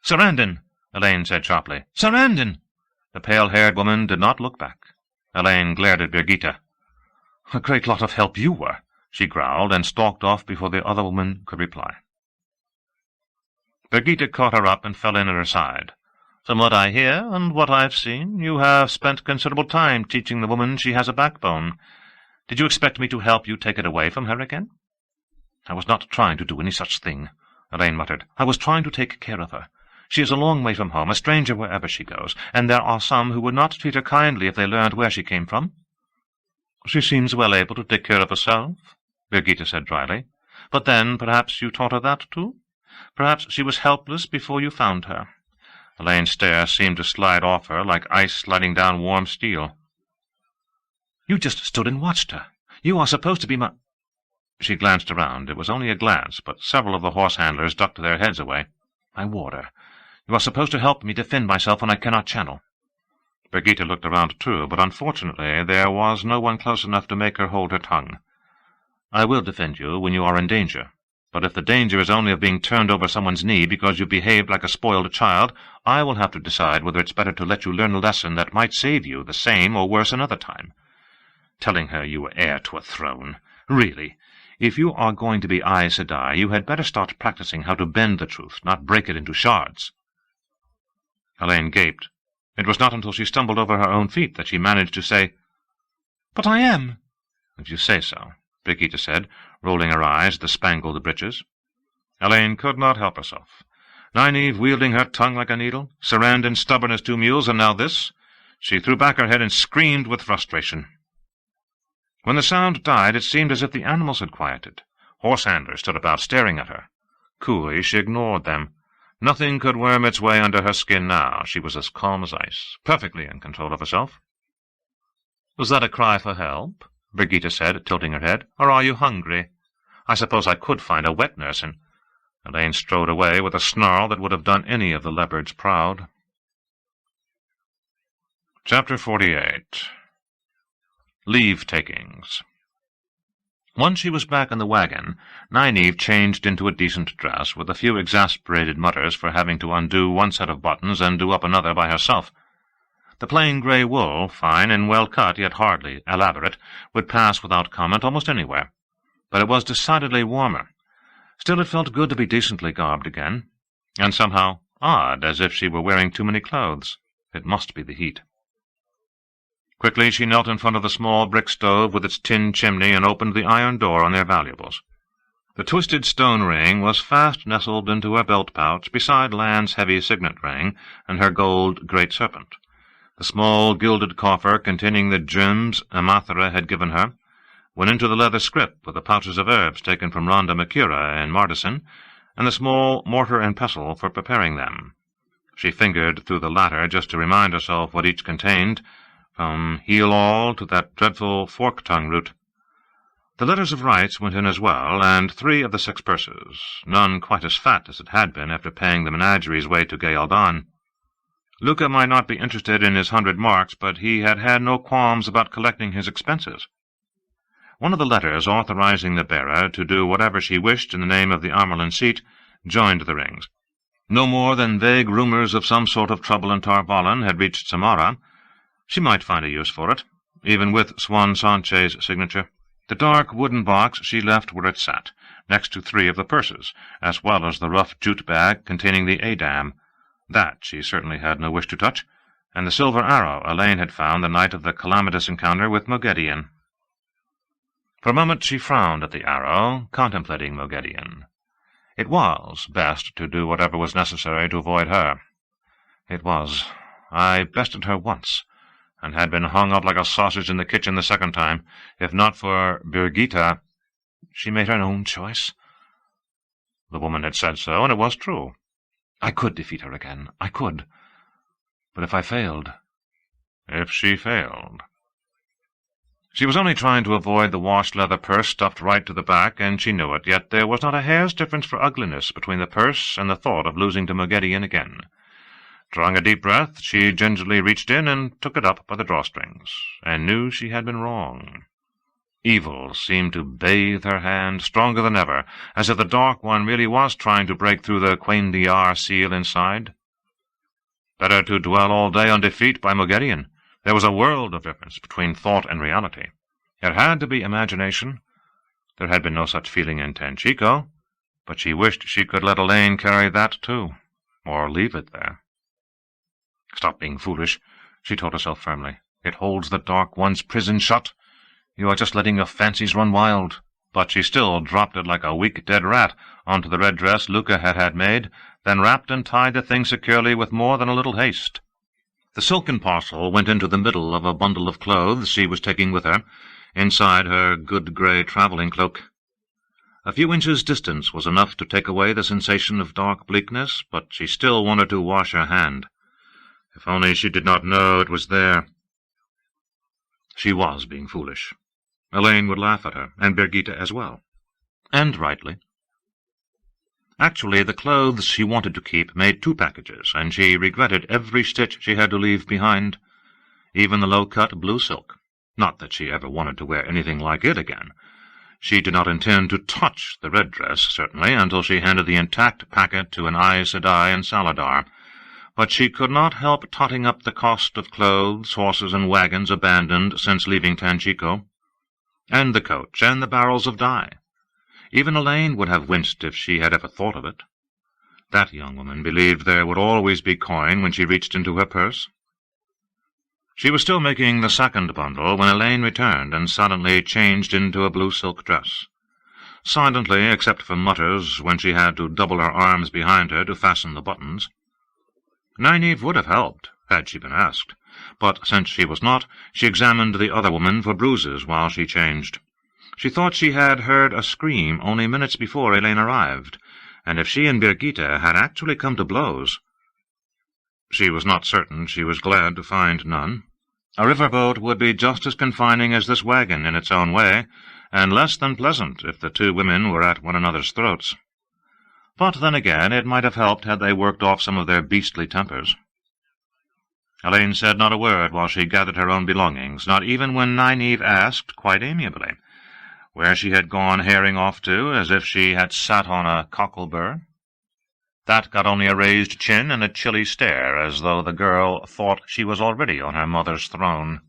"Sarandon!" Elaine said sharply. "Sarandon!" The pale-haired woman did not look back. Elaine glared at Birgitta. "A great lot of help you were," she growled, and stalked off before the other woman could reply. Birgitta caught her up and fell in at her side. "From what I hear, and what I've seen, you have spent considerable time teaching the woman she has a backbone. Did you expect me to help you take it away from her again?" "I was not trying to do any such thing," Elaine muttered. "I was trying to take care of her. She is a long way from home, a stranger wherever she goes, and there are some who would not treat her kindly if they learned where she came from." "She seems well able to take care of herself," Birgitta said dryly. "But then, perhaps you taught her that too? Perhaps she was helpless before you found her." Elaine's stare seemed to slide off her like ice sliding down warm steel. "You just stood and watched her. You are supposed to be my—" She glanced around. It was only a glance, but several of the horse-handlers ducked their heads away. "My warder, you are supposed to help me defend myself when I cannot channel." Birgitta looked around too, but unfortunately there was no one close enough to make her hold her tongue. "I will defend you when you are in danger. But if the danger is only of being turned over someone's knee because you behaved like a spoiled child, I will have to decide whether it's better to let you learn a lesson that might save you the same or worse another time." Telling her you were heir to a throne. "Really, if you are going to be Aes Sedai, you had better start practicing how to bend the truth, not break it into shards." Elaine gaped. It was not until she stumbled over her own feet that she managed to say, "But I am." "If you say so," Birgitta said, rolling her eyes at the spangled breeches. Elaine could not help herself. Nynaeve wielding her tongue like a needle, Sarand and stubborn as 2 mules, and now this. She threw back her head and screamed with frustration. When the sound died, it seemed as if the animals had quieted. Horse-handlers stood about staring at her. Coolly she ignored them. Nothing could worm its way under her skin now. She was as calm as ice, perfectly in control of herself. "Was that a cry for help?" Birgitta said, tilting her head. "Or are you hungry? I suppose I could find a wet nurse and—" Elaine strode away with a snarl that would have done any of the leopards proud. Chapter 48. Leave-takings. Once she was back in the wagon, Nynaeve changed into a decent dress, with a few exasperated mutters for having to undo one set of buttons and do up another by herself. The plain grey wool, fine and well cut, yet hardly elaborate, would pass without comment almost anywhere. But it was decidedly warmer. Still, it felt good to be decently garbed again, and somehow odd, as if she were wearing too many clothes. It must be the heat. Quickly she knelt in front of the small brick stove with its tin chimney and opened the iron door on their valuables. The twisted stone ring was fast nestled into her belt-pouch beside Lan's heavy signet ring and her gold great serpent. The small gilded coffer containing the gems Amathera had given her went into the leather scrip with the pouches of herbs taken from Rhonda Makura and Mardison, and the small mortar and pestle for preparing them. She fingered through the latter just to remind herself what each contained, from heel-all to that dreadful fork-tongue root. The letters of rights went in as well, and 3 of the 6 purses, none quite as fat as it had been after paying the menagerie's way to Gaeldan. Luca might not be interested in his 100 marks, but he had had no qualms about collecting his expenses. One of the letters authorizing the bearer to do whatever she wished in the name of the Amerlin seat joined the rings. No more than vague rumors of some sort of trouble in Tarvalin had reached Samara. She might find a use for it, even with Swan Sanche's signature. The dark wooden box she left where it sat, next to 3 of the purses, as well as the rough jute bag containing the Edam. That she certainly had no wish to touch, and the silver arrow Elaine had found the night of the calamitous encounter with Moghedien. For a moment she frowned at the arrow, contemplating Moghedien. It was best to do whatever was necessary to avoid her. It was. I bested her once, and had been hung up like a sausage in the kitchen the second time. If not for Birgitta, she made her own choice. The woman had said so, and it was true. I could defeat her again. I could. But if I failed— If she failed— She was only trying to avoid the washed leather purse stuffed right to the back, and she knew it, yet there was not a hair's difference for ugliness between the purse and the thought of losing to Moghedien again. Drawing a deep breath, she gingerly reached in and took it up by the drawstrings, and knew she had been wrong. Evil seemed to bathe her hand stronger than ever, as if the Dark One really was trying to break through the Quain-Diar seal inside. Better to dwell all day on defeat by Moghedien. There was a world of difference between thought and reality. It had to be imagination. There had been no such feeling in Tenchiko, but she wished she could let Elaine carry that too, or leave it there. "Stop being foolish," she told herself firmly. "It holds the Dark One's prison shut. You are just letting your fancies run wild." But she still dropped it like a weak dead rat onto the red dress Luca had made, then wrapped and tied the thing securely with more than a little haste. The silken parcel went into the middle of a bundle of clothes she was taking with her, inside her good grey travelling cloak. A few inches' distance was enough to take away the sensation of dark bleakness, but she still wanted to wash her hand. If only she did not know it was there. She was being foolish. Elaine would laugh at her, and Birgitta as well. And rightly. Actually, the clothes she wanted to keep made 2 packages, and she regretted every stitch she had to leave behind, even the low-cut blue silk. Not that she ever wanted to wear anything like it again. She did not intend to touch the red dress, certainly, until she handed the intact packet to an Aes Sedai in Saladar. But she could not help totting up the cost of clothes, horses, and wagons abandoned since leaving Tanchico, and the coach, and the barrels of dye. Even Elaine would have winced if she had ever thought of it. That young woman believed there would always be coin when she reached into her purse. She was still making the second bundle when Elaine returned and suddenly changed into a blue silk dress. Silently, except for mutters when she had to double her arms behind her to fasten the buttons. Nynaeve would have helped, had she been asked, but since she was not, she examined the other woman for bruises while she changed. She thought she had heard a scream only minutes before Elaine arrived, and if she and Birgitte had actually come to blows, she was not certain she was glad to find none. A riverboat would be just as confining as this wagon in its own way, and less than pleasant if the 2 women were at one another's throats. But then again, it might have helped had they worked off some of their beastly tempers. Elaine said not a word while she gathered her own belongings, not even when Nynaeve asked, quite amiably, where she had gone herring off to, as if she had sat on a cockle-burr. That got only a raised chin and a chilly stare, as though the girl thought she was already on her mother's throne.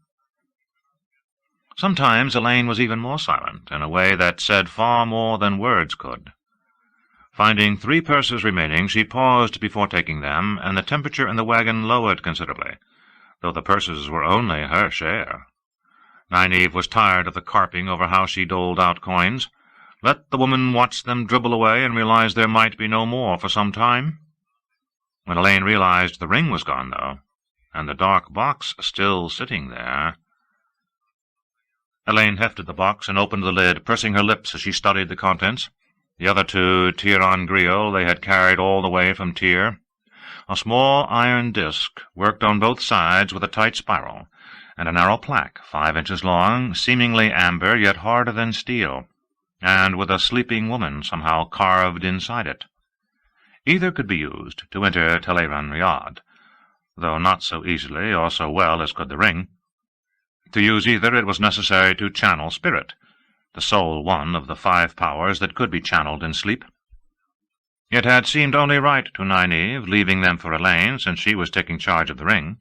Sometimes Elaine was even more silent, in a way that said far more than words could. Finding 3 purses remaining, she paused before taking them, and the temperature in the wagon lowered considerably, though the purses were only her share. Nynaeve was tired of the carping over how she doled out coins. Let the woman watch them dribble away and realize there might be no more for some time. When Elaine realized the ring was gone, though, and the dark box still sitting there, Elaine hefted the box and opened the lid, pursing her lips as she studied the contents. The other 2 tir-en-griot they had carried all the way from Tyr. A small iron disc, worked on both sides with a tight spiral, and a narrow plaque 5 inches long, seemingly amber, yet harder than steel, and with a sleeping woman somehow carved inside it. Either could be used to enter Teleran-Riad, though not so easily or so well as could the ring. To use either it was necessary to channel spirit, the sole one of the 5 powers that could be channeled in sleep. It had seemed only right to Nynaeve, leaving them for Elaine, since she was taking charge of the ring.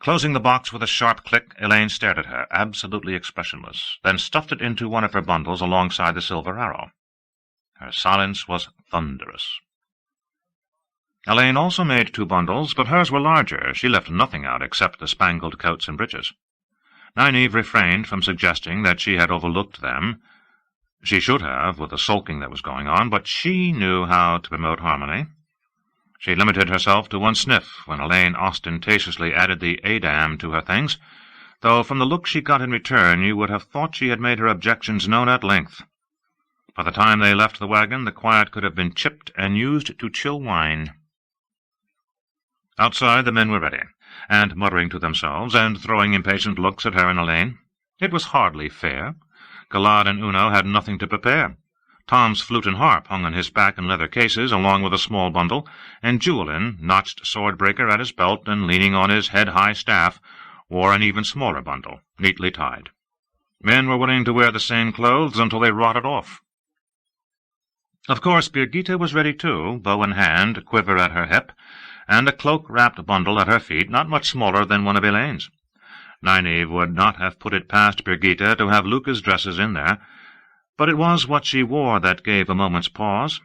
Closing the box with a sharp click, Elaine stared at her, absolutely expressionless, then stuffed it into one of her bundles alongside the silver arrow. Her silence was thunderous. Elaine also made 2 bundles, but hers were larger. She left nothing out except the spangled coats and breeches. Nynaeve refrained from suggesting that she had overlooked them. She should have, with the sulking that was going on, but she knew how to promote harmony. She limited herself to 1 sniff when Elaine ostentatiously added the Edam to her things, though from the look she got in return you would have thought she had made her objections known at length. By the time they left the wagon, the quiet could have been chipped and used to chill wine. Outside the men were ready, and muttering to themselves, and throwing impatient looks at her and Elaine. It was hardly fair. Galad and Uno had nothing to prepare. Tom's flute and harp hung on his back in leather cases, along with a small bundle, and Julian, notched sword-breaker at his belt and leaning on his head-high staff, wore an even smaller bundle, neatly tied. Men were willing to wear the same clothes until they rotted off. Of course, Birgitte was ready too, bow in hand, quiver at her hip, and a cloak-wrapped bundle at her feet, not much smaller than one of Elaine's. Nynaeve would not have put it past Birgitte to have Luca's dresses in there, but it was what she wore that gave a moment's pause.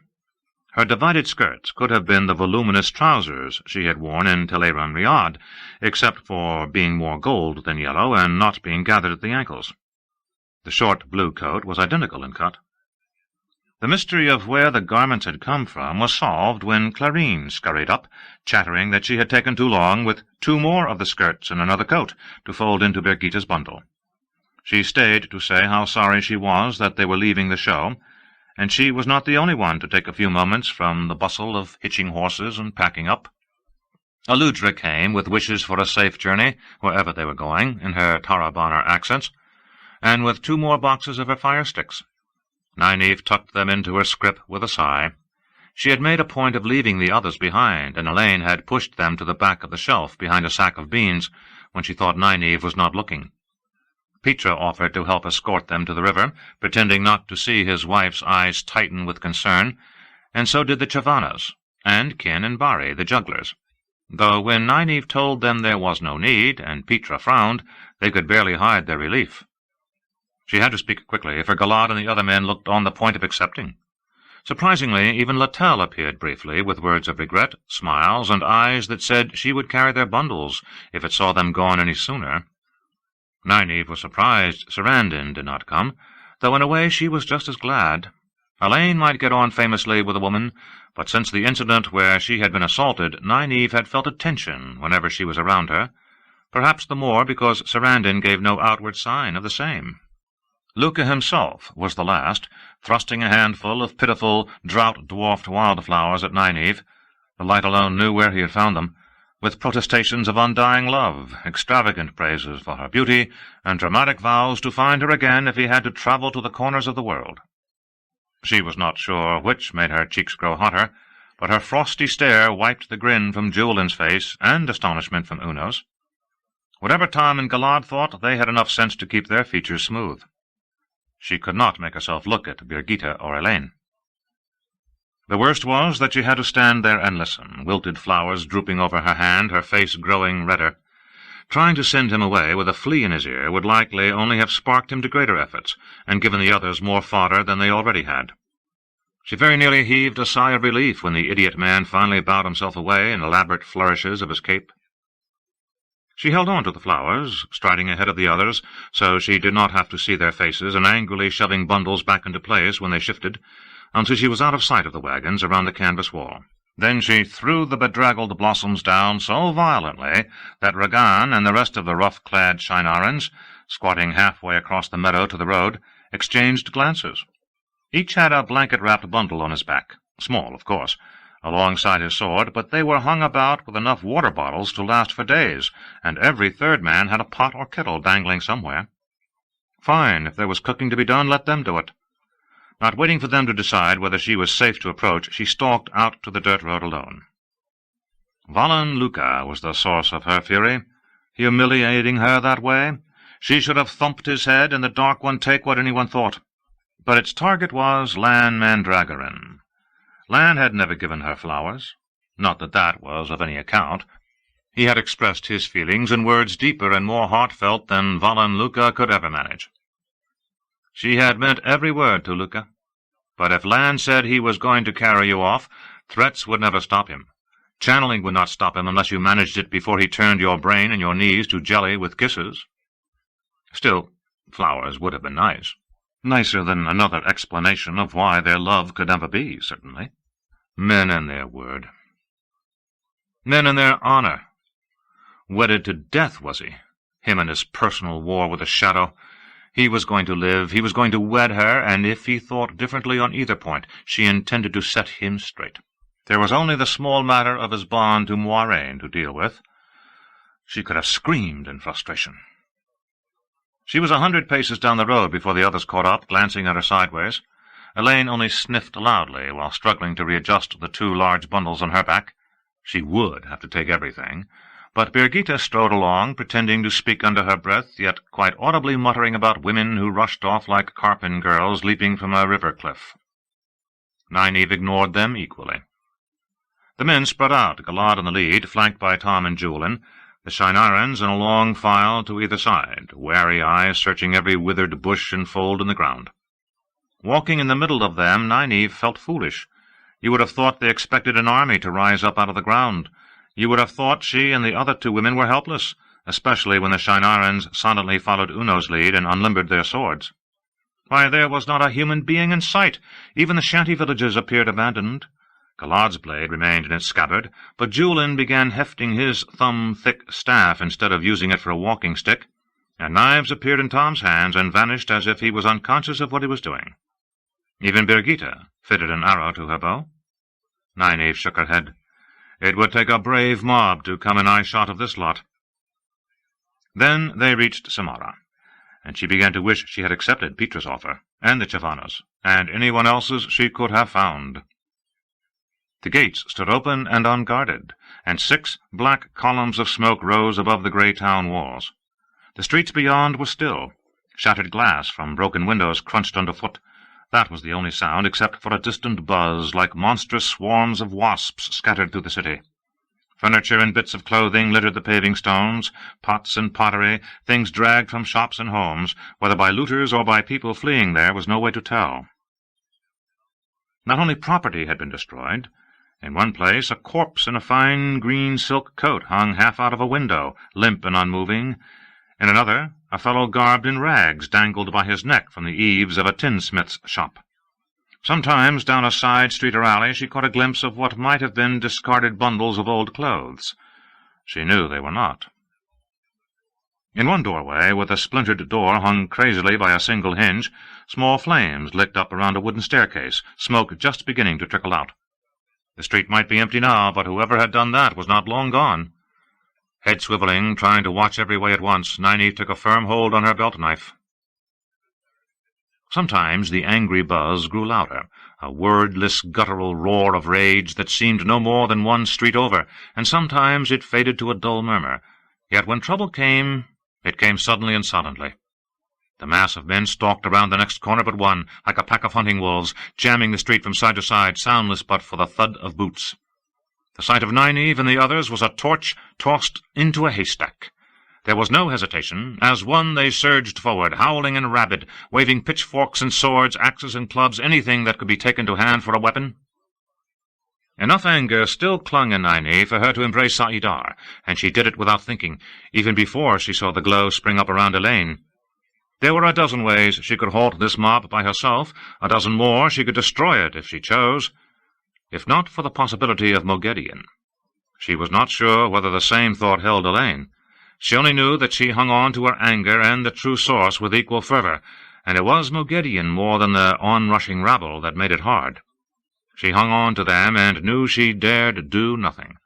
Her divided skirts could have been the voluminous trousers she had worn in Teleran-Riad, except for being more gold than yellow and not being gathered at the ankles. The short blue coat was identical in cut. The mystery of where the garments had come from was solved when Clarine scurried up, chattering that she had taken too long with 2 more of the skirts and another coat to fold into Birgitte's bundle. She stayed to say how sorry she was that they were leaving the show, and she was not the only one to take a few moments from the bustle of hitching horses and packing up. Aludra came with wishes for a safe journey, wherever they were going, in her Tarabanar accents, and with 2 more boxes of her fire-sticks. Nynaeve tucked them into her scrip with a sigh. She had made a point of leaving the others behind, and Elaine had pushed them to the back of the shelf behind a sack of beans when she thought Nynaeve was not looking. Petra offered to help escort them to the river, pretending not to see his wife's eyes tighten with concern, and so did the Chavanas, and Kin and Bari, the jugglers, though when Nynaeve told them there was no need, and Petra frowned, they could barely hide their relief. She had to speak quickly, for Galad and the other men looked on the point of accepting. Surprisingly, even Littell appeared briefly, with words of regret, smiles, and eyes that said she would carry their bundles if it saw them gone any sooner. Nynaeve was surprised Sarandon did not come, though in a way she was just as glad. Elaine might get on famously with a woman, but since the incident where she had been assaulted, Nynaeve had felt a tension whenever she was around her, perhaps the more because Sarandon gave no outward sign of the same. Luca himself was the last, thrusting a handful of pitiful, drought-dwarfed wildflowers at Nynaeve. The light alone knew where he had found them, with protestations of undying love, extravagant praises for her beauty, and dramatic vows to find her again if he had to travel to the corners of the world. She was not sure which made her cheeks grow hotter, but her frosty stare wiped the grin from Julian's face and astonishment from Uno's. Whatever Tom and Galad thought, they had enough sense to keep their features smooth. She could not make herself look at Birgitta or Elaine. The worst was that she had to stand there and listen, wilted flowers drooping over her hand, her face growing redder. Trying to send him away with a flea in his ear would likely only have sparked him to greater efforts, and given the others more fodder than they already had. She very nearly heaved a sigh of relief when the idiot man finally bowed himself away in elaborate flourishes of his cape. She held on to the flowers, striding ahead of the others, so she did not have to see their faces, and angrily shoving bundles back into place when they shifted, until she was out of sight of the wagons around the canvas wall. Then she threw the bedraggled blossoms down so violently that Ragan and the rest of the rough-clad Shinarans, squatting halfway across the meadow to the road, exchanged glances. Each had a blanket-wrapped bundle on his back, small, of course, alongside his sword, but they were hung about with enough water bottles to last for days, and every third man had a pot or kettle dangling somewhere. Fine, if there was cooking to be done, let them do it. Not waiting for them to decide whether she was safe to approach, she stalked out to the dirt road alone. Valan Luca was the source of her fury, humiliating her that way. She should have thumped his head, and the Dark One take what anyone thought. But its target was Lan Mandragoran. Lan had never given her flowers. Not that that was of any account. He had expressed his feelings in words deeper and more heartfelt than Valan Luca could ever manage. She had meant every word to Luca. But if Lan said he was going to carry you off, threats would never stop him. Channeling would not stop him unless you managed it before he turned your brain and your knees to jelly with kisses. Still, flowers would have been nice. Nicer than another explanation of why their love could never be, certainly. Men and their word. Men and their honor. Wedded to death, was he? Him and his personal war with the shadow. He was going to live, he was going to wed her, and if he thought differently on either point, she intended to set him straight. There was only the small matter of his bond to Moiraine to deal with. She could have screamed in frustration. She was 100 paces down the road before the others caught up, glancing at her sideways. Elaine only sniffed loudly while struggling to readjust the 2 large bundles on her back. She would have to take everything. But Birgitta strode along, pretending to speak under her breath, yet quite audibly muttering about women who rushed off like Carpin girls leaping from a river cliff. Nynaeve ignored them equally. The men spread out, Galad in the lead, flanked by Tom and Julian, the Shinarans in a long file to either side, wary eyes searching every withered bush and fold in the ground. Walking in the middle of them, Nynaeve felt foolish. You would have thought they expected an army to rise up out of the ground. You would have thought she and the other 2 women were helpless, especially when the Shinarans silently followed Uno's lead and unlimbered their swords. Why, there was not a human being in sight. Even the shanty villages appeared abandoned. Galad's blade remained in its scabbard, but Julian began hefting his thumb-thick staff instead of using it for a walking stick, and knives appeared in Tom's hands and vanished as if he was unconscious of what he was doing. Even Birgitta fitted an arrow to her bow. Nynaeve shook her head. It would take a brave mob to come in eye-shot of this lot. Then they reached Samara, and she began to wish she had accepted Petra's offer, and the Chavanas. and anyone else's she could have found. The gates stood open and unguarded, and 6 black columns of smoke rose above the grey town walls. The streets beyond were still. Shattered glass from broken windows crunched underfoot. That was the only sound, except for a distant buzz, like monstrous swarms of wasps scattered through the city. Furniture and bits of clothing littered the paving stones, pots and pottery, things dragged from shops and homes, whether by looters or by people fleeing there was no way to tell. Not only property had been destroyed. In one place, a corpse in a fine green silk coat hung half out of a window, limp and unmoving. In another, a fellow garbed in rags dangled by his neck from the eaves of a tinsmith's shop. Sometimes, down a side street or alley, she caught a glimpse of what might have been discarded bundles of old clothes. She knew they were not. In one doorway, with a splintered door hung crazily by a single hinge, small flames licked up around a wooden staircase, smoke just beginning to trickle out. The street might be empty now, but whoever had done that was not long gone. Head swiveling, trying to watch every way at once, Nynaeve took a firm hold on her belt-knife. Sometimes the angry buzz grew louder, a wordless, guttural roar of rage that seemed no more than one street over, and sometimes it faded to a dull murmur. Yet when trouble came, it came suddenly and silently. The mass of men stalked around the next corner but one, like a pack of hunting wolves, jamming the street from side to side, soundless but for the thud of boots. The sight of Nynaeve and the others was a torch tossed into a haystack. There was no hesitation. As one they surged forward, howling and rabid, waving pitchforks and swords, axes and clubs, anything that could be taken to hand for a weapon. Enough anger still clung in Nynaeve for her to embrace Saidar, and she did it without thinking, even before she saw the glow spring up around Elaine. There were a dozen ways she could halt this mob by herself, a dozen more she could destroy it if she chose, if not for the possibility of Moghedien. She was not sure whether the same thought held Elaine. She only knew that she hung on to her anger and the true source with equal fervor, and it was Moghedien more than the on-rushing rabble that made it hard. She hung on to them and knew she dared do nothing,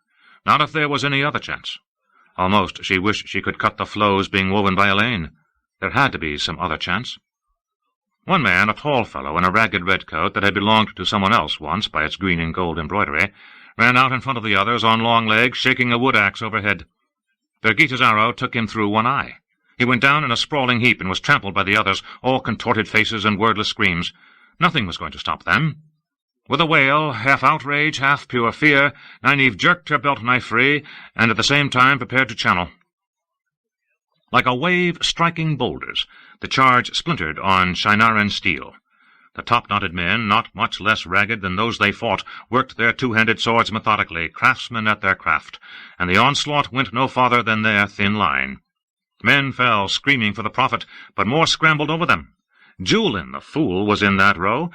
not if there was any other chance. Almost she wished she could cut the flows being woven by Elaine. There had to be some other chance. One man, a tall fellow in a ragged red coat that had belonged to someone else once by its green and gold embroidery, ran out in front of the others on long legs, shaking a wood-axe overhead. Birgitta's arrow took him through one eye. He went down in a sprawling heap and was trampled by the others, all contorted faces and wordless screams. Nothing was going to stop them. With a wail, half outrage, half pure fear, Nynaeve jerked her belt-knife free, and at the same time prepared to channel. Like a wave striking boulders, the charge splintered on Shinaran steel. The top-knotted men, not much less ragged than those they fought, worked their two-handed swords methodically, craftsmen at their craft, and the onslaught went no farther than their thin line. Men fell, screaming for the Prophet, but more scrambled over them. Julin, the fool, was in that row,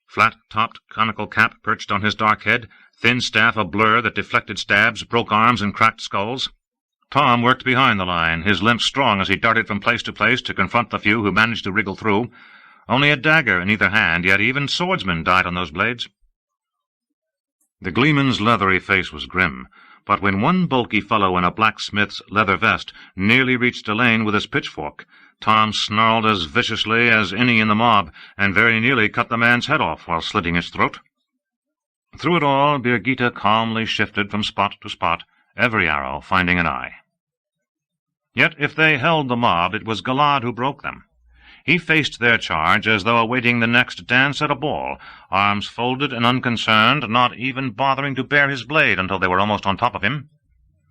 flat-topped conical cap perched on his dark head, thin staff a blur that deflected stabs, broke arms, and cracked skulls. Tom worked behind the line, his limbs strong as he darted from place to place to confront the few who managed to wriggle through. Only a dagger in either hand, yet even swordsmen died on those blades. The gleeman's leathery face was grim, but when one bulky fellow in a blacksmith's leather vest nearly reached Elaine with his pitchfork, Tom snarled as viciously as any in the mob, and very nearly cut the man's head off while slitting his throat. Through it all, Birgitta calmly shifted from spot to spot, every arrow finding an eye. Yet if they held the mob, it was Galad who broke them. He faced their charge as though awaiting the next dance at a ball, arms folded and unconcerned, not even bothering to bare his blade until they were almost on top of him.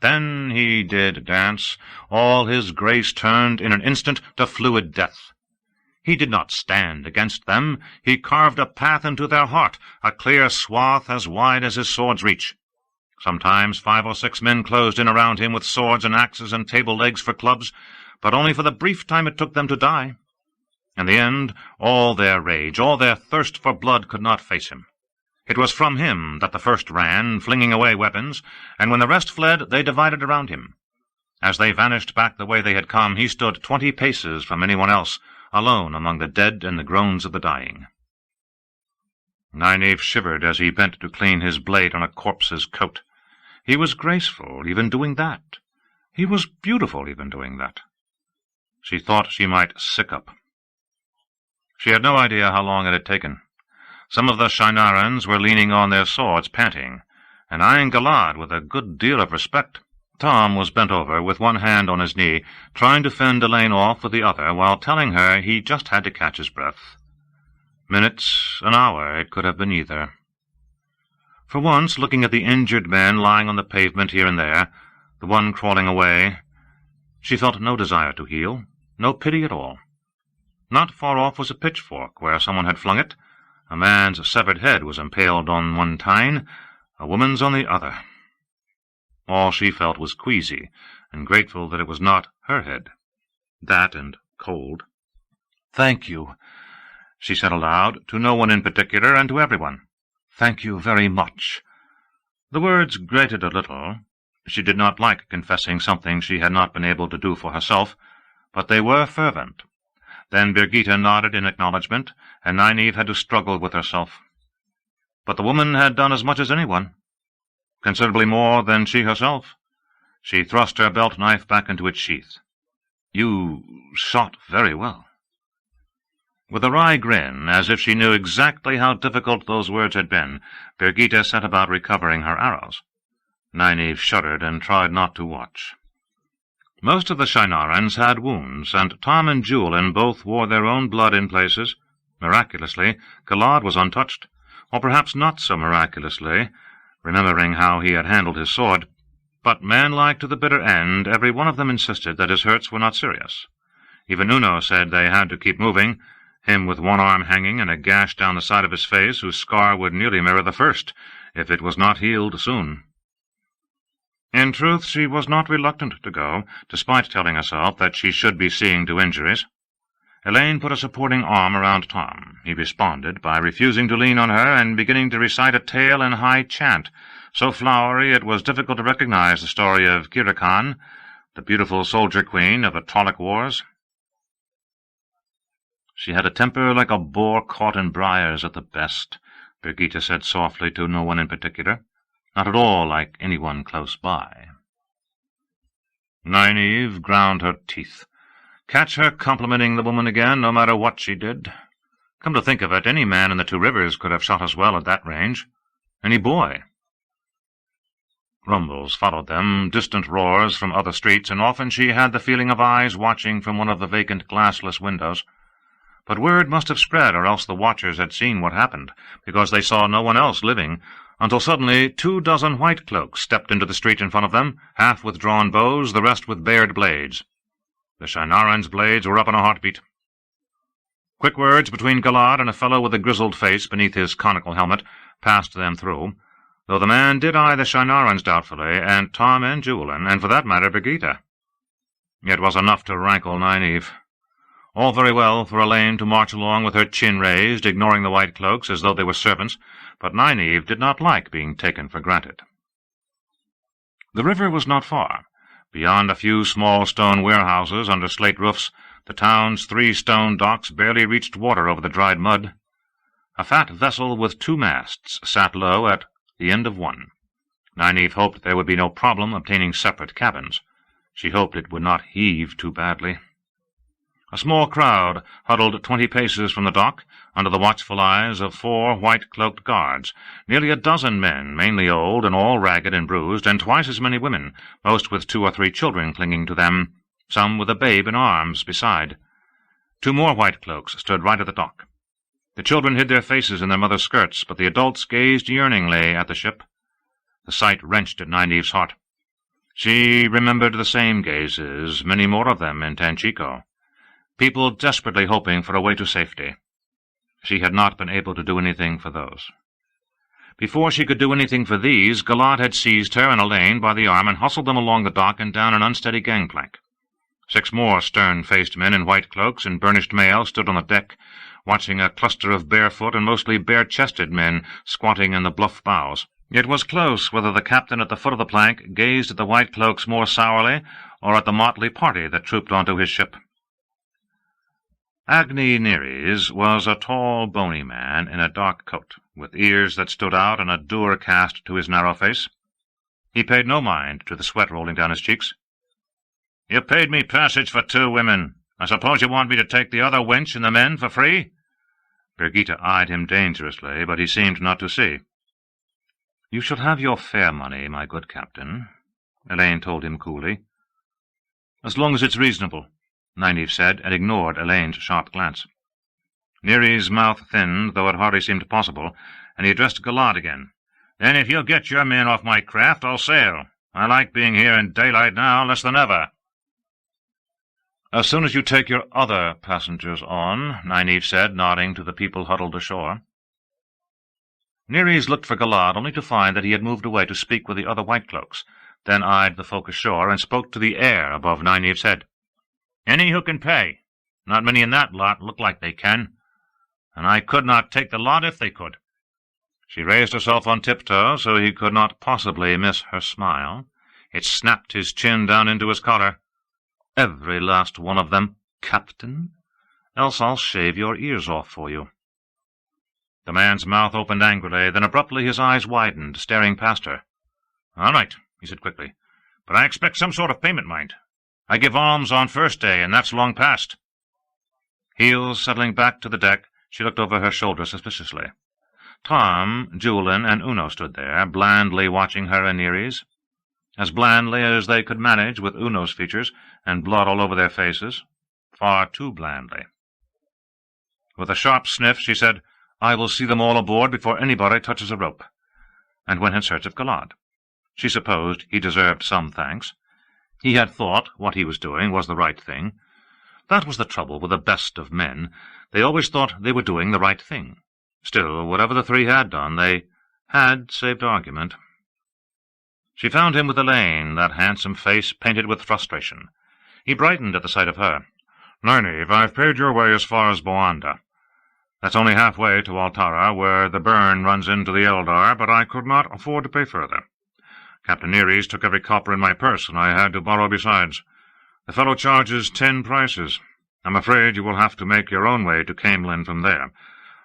Then he did dance, all his grace turned in an instant to fluid death. He did not stand against them. He carved a path into their heart, a clear swath as wide as his sword's reach. Sometimes 5 or 6 men closed in around him with swords and axes and table legs for clubs, but only for the brief time it took them to die. In the end, all their rage, all their thirst for blood could not face him. It was from him that the first ran, flinging away weapons, and when the rest fled, they divided around him. As they vanished back the way they had come, he stood 20 paces from anyone else, alone among the dead and the groans of the dying. Nynaeve shivered as he bent to clean his blade on a corpse's coat. He was graceful, even doing that. He was beautiful, even doing that. She thought she might sick up. She had no idea how long it had taken. Some of the Shinarans were leaning on their swords, panting, and eyeing Galad with a good deal of respect. Tom was bent over, with one hand on his knee, trying to fend Elaine off with the other, while telling her he just had to catch his breath. Minutes, an hour, it could have been either. For once, looking at the injured men lying on the pavement here and there, the one crawling away, she felt no desire to heal, no pity at all. Not far off was a pitchfork, where someone had flung it. A man's severed head was impaled on one tine, a woman's on the other. All she felt was queasy, and grateful that it was not her head. That and cold. "Thank you," she said aloud, to no one in particular, and to everyone. "Thank you very much." The words grated a little. She did not like confessing something she had not been able to do for herself, but they were fervent. Then Birgitta nodded in acknowledgment, and Nynaeve had to struggle with herself. But the woman had done as much as anyone, considerably more than she herself. She thrust her belt-knife back into its sheath. "You shot very well." With a wry grin, as if she knew exactly how difficult those words had been, Birgitta set about recovering her arrows. Nynaeve shuddered and tried not to watch. Most of the Shinarans had wounds, and Tom and Julian both wore their own blood in places. Miraculously, Galad was untouched, or perhaps not so miraculously, remembering how he had handled his sword. But, manlike to the bitter end, every one of them insisted that his hurts were not serious. Even Uno said they had to keep moving, him with one arm hanging and a gash down the side of his face whose scar would nearly mirror the first, if it was not healed soon. In truth, she was not reluctant to go, despite telling herself that she should be seeing to injuries. Elaine put a supporting arm around Tom. He responded by refusing to lean on her and beginning to recite a tale in high chant, so flowery it was difficult to recognize the story of Kirakan, the beautiful soldier queen of the Trolloc Wars. "She had a temper like a boar caught in briars at the best," Birgitta said softly to no one in particular, "not at all like anyone close by." Nynaeve ground her teeth. Catch her complimenting the woman again, no matter what she did. Come to think of it, any man in the Two Rivers could have shot as well at that range. Any boy. Rumbles followed them, distant roars from other streets, and often she had the feeling of eyes watching from one of the vacant glassless windows. But word must have spread, or else the watchers had seen what happened, because they saw no one else living, until suddenly 24 white cloaks stepped into the street in front of them, half with drawn bows, the rest with bared blades. The Shinarans' blades were up in a heartbeat. Quick words between Galad and a fellow with a grizzled face beneath his conical helmet passed them through, though the man did eye the Shinarans doubtfully, and Tom and Julian, and for that matter Birgitta. It was enough to rankle Nynaeve. All very well for Elaine to march along with her chin raised, ignoring the white cloaks as though they were servants, but Nynaeve did not like being taken for granted. The river was not far. Beyond a few small stone warehouses under slate roofs, the town's 3 stone docks barely reached water over the dried mud. A fat vessel with 2 masts sat low at the end of one. Nynaeve hoped there would be no problem obtaining separate cabins. She hoped it would not heave too badly. A small crowd huddled 20 paces from the dock, under the watchful eyes of 4 white-cloaked guards, nearly a dozen men, mainly old and all ragged and bruised, and twice as many women, most with 2 or 3 children clinging to them, some with a babe in arms beside. 2 more white cloaks stood right at the dock. The children hid their faces in their mothers' skirts, but the adults gazed yearningly at the ship. The sight wrenched at Nynaeve's heart. She remembered the same gazes, many more of them in Tanchico. People desperately hoping for a way to safety. She had not been able to do anything for those. Before she could do anything for these, Galad had seized her and Elaine by the arm and hustled them along the dock and down an unsteady gangplank. 6 more stern-faced men in white cloaks and burnished mail stood on the deck, watching a cluster of barefoot and mostly bare-chested men squatting in the bluff bows. It was close whether the captain at the foot of the plank gazed at the white cloaks more sourly or at the motley party that trooped onto his ship. Agni Neres was a tall, bony man in a dark coat, with ears that stood out and a dour cast to his narrow face. He paid no mind to the sweat rolling down his cheeks. "You paid me passage for 2 women. I suppose you want me to take the other wench and the men for free?" Birgitta eyed him dangerously, but he seemed not to see. "You shall have your fare money, my good captain," Elaine told him coolly. "As long as it's reasonable," Nynaeve said, and ignored Elaine's sharp glance. Neri's mouth thinned, though it hardly seemed possible, and he addressed Galad again. "Then if you'll get your men off my craft, I'll sail. I like being here in daylight now less than ever." "As soon as you take your other passengers on," Nynaeve said, nodding to the people huddled ashore. Nereis looked for Galad, only to find that he had moved away to speak with the other white cloaks, then eyed the folk ashore and spoke to the air above Nynaeve's head. "Any who can pay. Not many in that lot look like they can, and I could not take the lot if they could." She raised herself on tiptoe so he could not possibly miss her smile. It snapped his chin down into his collar. "Every last one of them, Captain, else I'll shave your ears off for you." The man's mouth opened angrily, then abruptly his eyes widened, staring past her. "All right," he said quickly, "but I expect some sort of payment, mind. I give alms on first day, and that's long past." Heels settling back to the deck, she looked over her shoulder suspiciously. Tom, Julian, and Uno stood there, blandly watching her and Nereis. As blandly as they could manage with Uno's features and blood all over their faces. Far too blandly. With a sharp sniff, she said, "I will see them all aboard before anybody touches a rope," and went in search of Galad. She supposed he deserved some thanks. He had thought what he was doing was the right thing. That was the trouble with the best of men. They always thought they were doing the right thing. Still, whatever the three had done, they had saved argument. She found him with Elaine, that handsome face painted with frustration. He brightened at the sight of her. "Nynaeve, I've paid your way as far as Boanda. That's only halfway to Altara, where the burn runs into the Eldar, but I could not afford to pay further. Captain Nereis took every copper in my purse, and I had to borrow besides. The fellow charges 10 prices. I'm afraid you will have to make your own way to Camelin from there.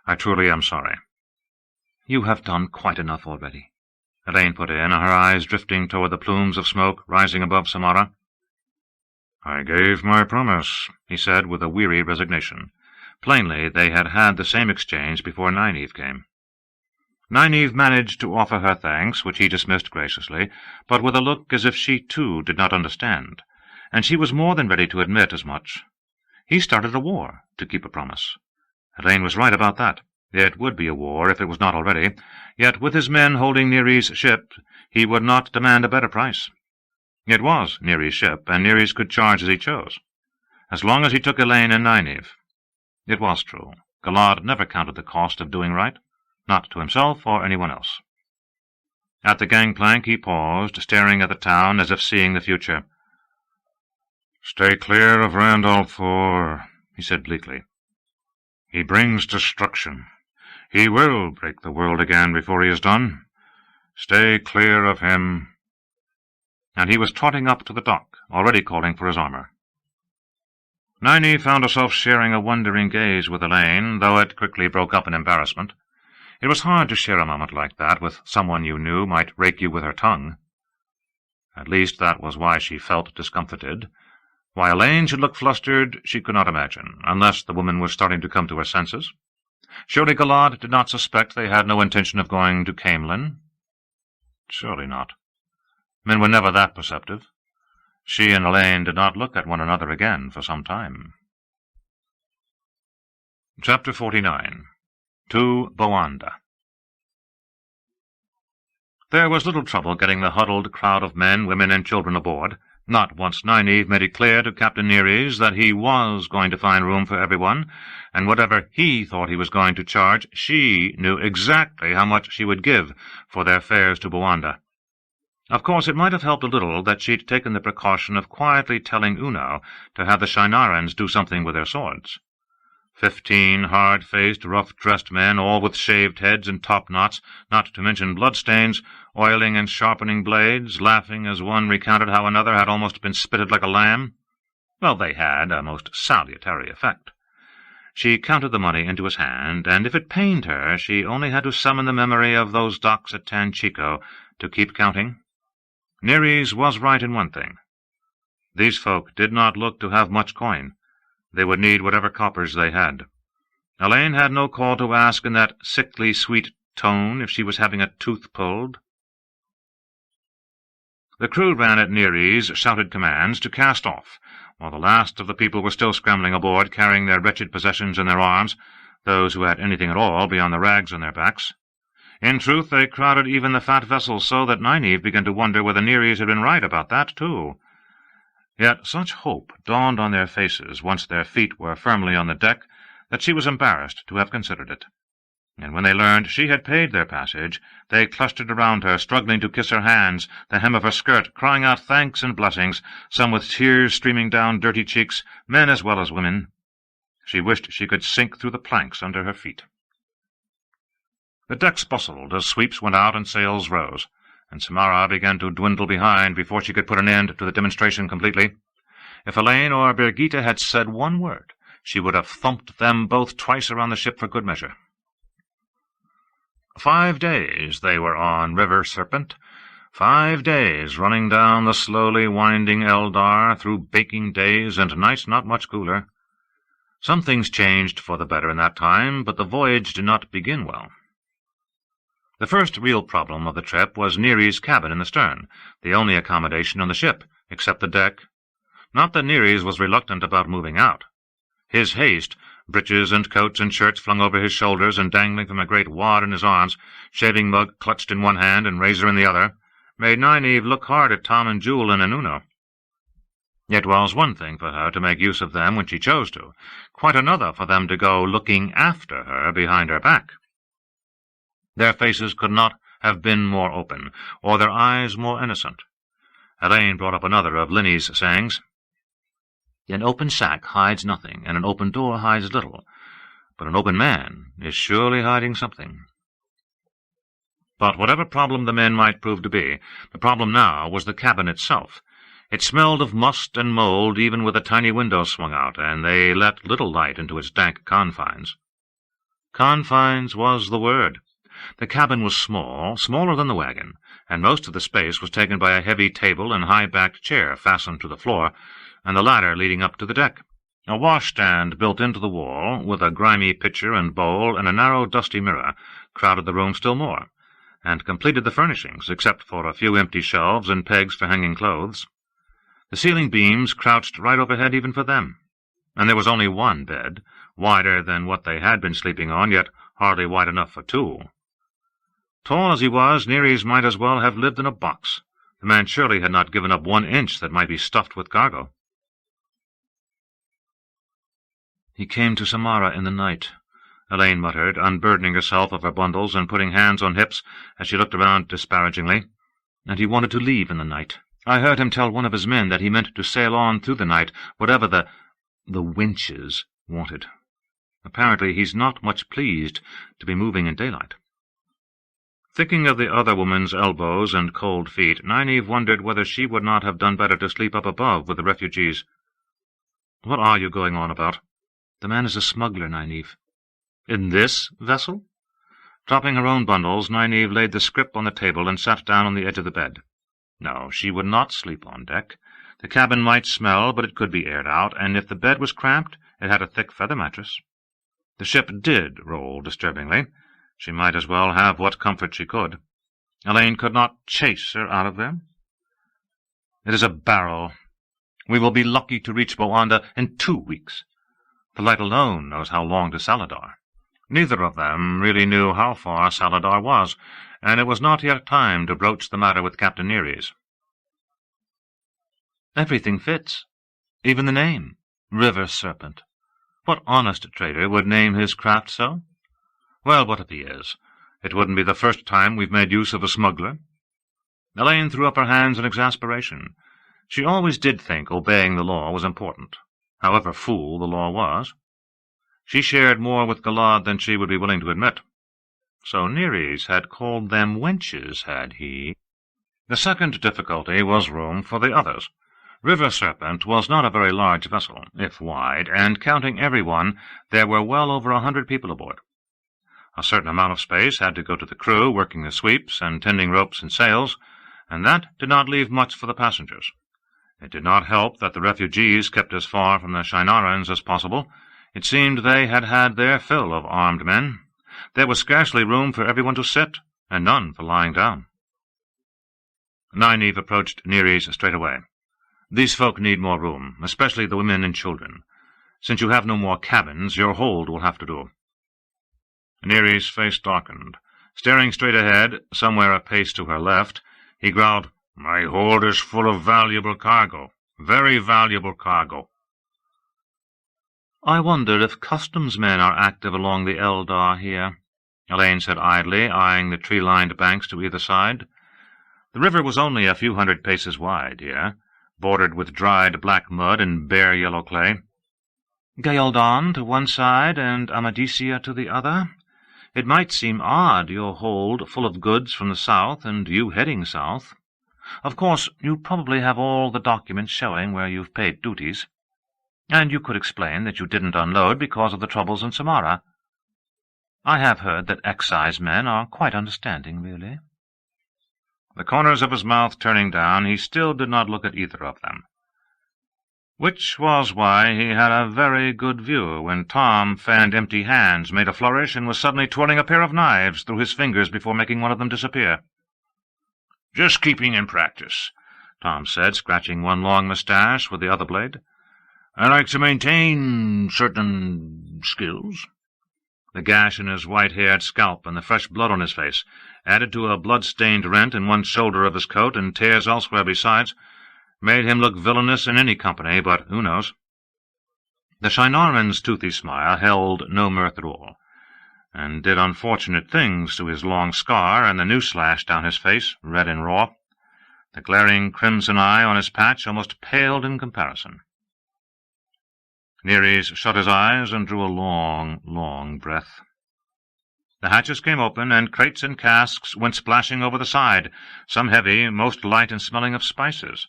I truly am sorry." "You have done quite enough already," Elaine put in, her eyes drifting toward the plumes of smoke rising above Samara. "I gave my promise," he said with a weary resignation. Plainly they had had the same exchange before Nynaeve came. Nynaeve managed to offer her thanks, which he dismissed graciously, but with a look as if she too did not understand, and she was more than ready to admit as much. He started a war to keep a promise. Elaine was right about that. It would be a war if it was not already, yet with his men holding Nereis' ship he would not demand a better price. It was Nereis' ship, and Nereis could charge as he chose, as long as he took Elaine and Nynaeve. It was true. Galad never counted the cost of doing right, not to himself or anyone else. At the gangplank he paused, staring at the town as if seeing the future. "Stay clear of Randolph Thor," he said bleakly. "He brings destruction. He will break the world again before he is done. Stay clear of him." And he was trotting up to the dock, already calling for his armor. Nynaeve found herself sharing a wondering gaze with Elaine, though it quickly broke up in embarrassment. It was hard to share a moment like that with someone you knew might rake you with her tongue. At least that was why she felt discomfited. Why Elaine should look flustered she could not imagine, unless the woman was starting to come to her senses. Surely Galad did not suspect they had no intention of going to Camelin? Surely not. Men were never that perceptive. She and Elaine did not look at one another again for some time. Chapter 49. To Boanda. There was little trouble getting the huddled crowd of men, women, and children aboard. Not once Nynaeve made it clear to Captain Nereis that he was going to find room for everyone, and whatever he thought he was going to charge, she knew exactly how much she would give for their fares to Boanda. Of course, it might have helped a little that she'd taken the precaution of quietly telling Uno to have the Shinarans do something with their swords. 15 hard-faced, rough-dressed men, all with shaved heads and top-knots, not to mention bloodstains, oiling and sharpening blades, laughing as one recounted how another had almost been spitted like a lamb. Well, they had a most salutary effect. She counted the money into his hand, and if it pained her, she only had to summon the memory of those docks at Tanchico to keep counting. Nereis was right in one thing. These folk did not look to have much coin. They would need whatever coppers they had. Elaine had no call to ask in that sickly sweet tone if she was having a tooth pulled. The crew ran at Neary's shouted commands to cast off, while the last of the people were still scrambling aboard, carrying their wretched possessions in their arms, those who had anything at all beyond the rags on their backs. In truth, they crowded even the fat vessels so that Nynaeve began to wonder whether Neary's had been right about that, too. Yet such hope dawned on their faces once their feet were firmly on the deck that she was embarrassed to have considered it. And when they learned she had paid their passage, they clustered around her, struggling to kiss her hands, the hem of her skirt, crying out thanks and blessings, some with tears streaming down dirty cheeks, men as well as women. She wished she could sink through the planks under her feet. The decks bustled as sweeps went out and sails rose, and Samara began to dwindle behind before she could put an end to the demonstration completely. If Elaine or Birgitta had said one word, she would have thumped them both twice around the ship for good measure. 5 days they were on River Serpent, 5 days running down the slowly winding Eldar through baking days and nights not much cooler. Some things changed for the better in that time, but the voyage did not begin well. The first real problem of the trip was Neary's cabin in the stern, the only accommodation on the ship, except the deck. Not that Neary's was reluctant about moving out. His haste, breeches and coats and shirts flung over his shoulders and dangling from a great wad in his arms, shaving mug clutched in one hand and razor in the other, made Nynaeve look hard at Tom and Jewel and Enuno. It was one thing for her to make use of them when she chose to, quite another for them to go looking after her behind her back. Their faces could not have been more open, or their eyes more innocent. Elaine brought up another of Linny's sayings. An open sack hides nothing, and an open door hides little, but an open man is surely hiding something. But whatever problem the men might prove to be, the problem now was the cabin itself. It smelled of must and mold even with a tiny window swung out, and they let little light into its dank confines. Confines was the word. The cabin was small, smaller than the wagon, and most of the space was taken by a heavy table and high-backed chair fastened to the floor, and the ladder leading up to the deck. A washstand built into the wall, with a grimy pitcher and bowl and a narrow dusty mirror, crowded the room still more, and completed the furnishings, except for a few empty shelves and pegs for hanging clothes. The ceiling beams crouched right overhead even for them, and there was only one bed, wider than what they had been sleeping on, yet hardly wide enough for two. Tall as he was, Neary's might as well have lived in a box. The man surely had not given up 1 inch that might be stuffed with cargo. He came to Samara in the night, Elaine muttered, unburdening herself of her bundles and putting hands on hips as she looked around disparagingly. And he wanted to leave in the night. I heard him tell one of his men that he meant to sail on through the night, whatever the wenches wanted. Apparently he's not much pleased to be moving in daylight. Thinking of the other woman's elbows and cold feet, Nynaeve wondered whether she would not have done better to sleep up above with the refugees. "What are you going on about?" "The man is a smuggler, Nynaeve." "In this vessel?" Dropping her own bundles, Nynaeve laid the scrip on the table and sat down on the edge of the bed. No, she would not sleep on deck. The cabin might smell, but it could be aired out, and if the bed was cramped, it had a thick feather mattress. The ship did roll disturbingly. She might as well have what comfort she could. Elaine could not chase her out of there. "It is a barrel. We will be lucky to reach Boanda in 2 weeks. The light alone knows how long to Saladar." Neither of them really knew how far Saladar was, and it was not yet time to broach the matter with Captain Neary's. "Everything fits. Even the name, River Serpent. What honest trader would name his craft so?" "Well, what if he is? It wouldn't be the first time we've made use of a smuggler." Elaine threw up her hands in exasperation. She always did think obeying the law was important, however fool the law was. She shared more with Galad than she would be willing to admit. So Neary's had called them wenches, had he? The second difficulty was room for the others. River Serpent was not a very large vessel, if wide, and counting everyone, there were well over 100 people aboard. A certain amount of space had to go to the crew, working the sweeps and tending ropes and sails, and that did not leave much for the passengers. It did not help that the refugees kept as far from the Shinarans as possible. It seemed they had had their fill of armed men. There was scarcely room for everyone to sit, and none for lying down. Nynaeve approached Nereis straight away. "These folk need more room, especially the women and children. Since you have no more cabins, your hold will have to do." Nereis' face darkened. Staring straight ahead, somewhere a pace to her left, he growled, "My hold is full of valuable cargo. Very valuable cargo." "I wonder if customs men are active along the Eldar here," Elaine said idly, eyeing the tree-lined banks to either side. The river was only a few hundred paces wide here, bordered with dried black mud and bare yellow clay. "Gaeldon to one side and Amadisia to the other. It might seem odd, your hold full of goods from the south and you heading south. Of course, you probably have all the documents showing where you've paid duties. And you could explain that you didn't unload because of the troubles in Samara. I have heard that excise men are quite understanding, really." The corners of his mouth turning down, he still did not look at either of them. Which was why he had a very good view when Tom fanned empty hands, made a flourish, and was suddenly twirling a pair of knives through his fingers before making one of them disappear. "Just keeping in practice," Tom said, scratching one long moustache with the other blade. "I like to maintain certain skills." The gash in his white-haired scalp and the fresh blood on his face, added to a blood-stained rent in one shoulder of his coat and tears elsewhere besides, made him look villainous in any company, but who knows? The Shienarman's toothy smile held no mirth at all, and did unfortunate things to his long scar and the new slash down his face, red and raw. The glaring crimson eye on his patch almost paled in comparison. Nereis shut his eyes and drew a long, long breath. The hatches came open, and crates and casks went splashing over the side, some heavy, most light and smelling of spices.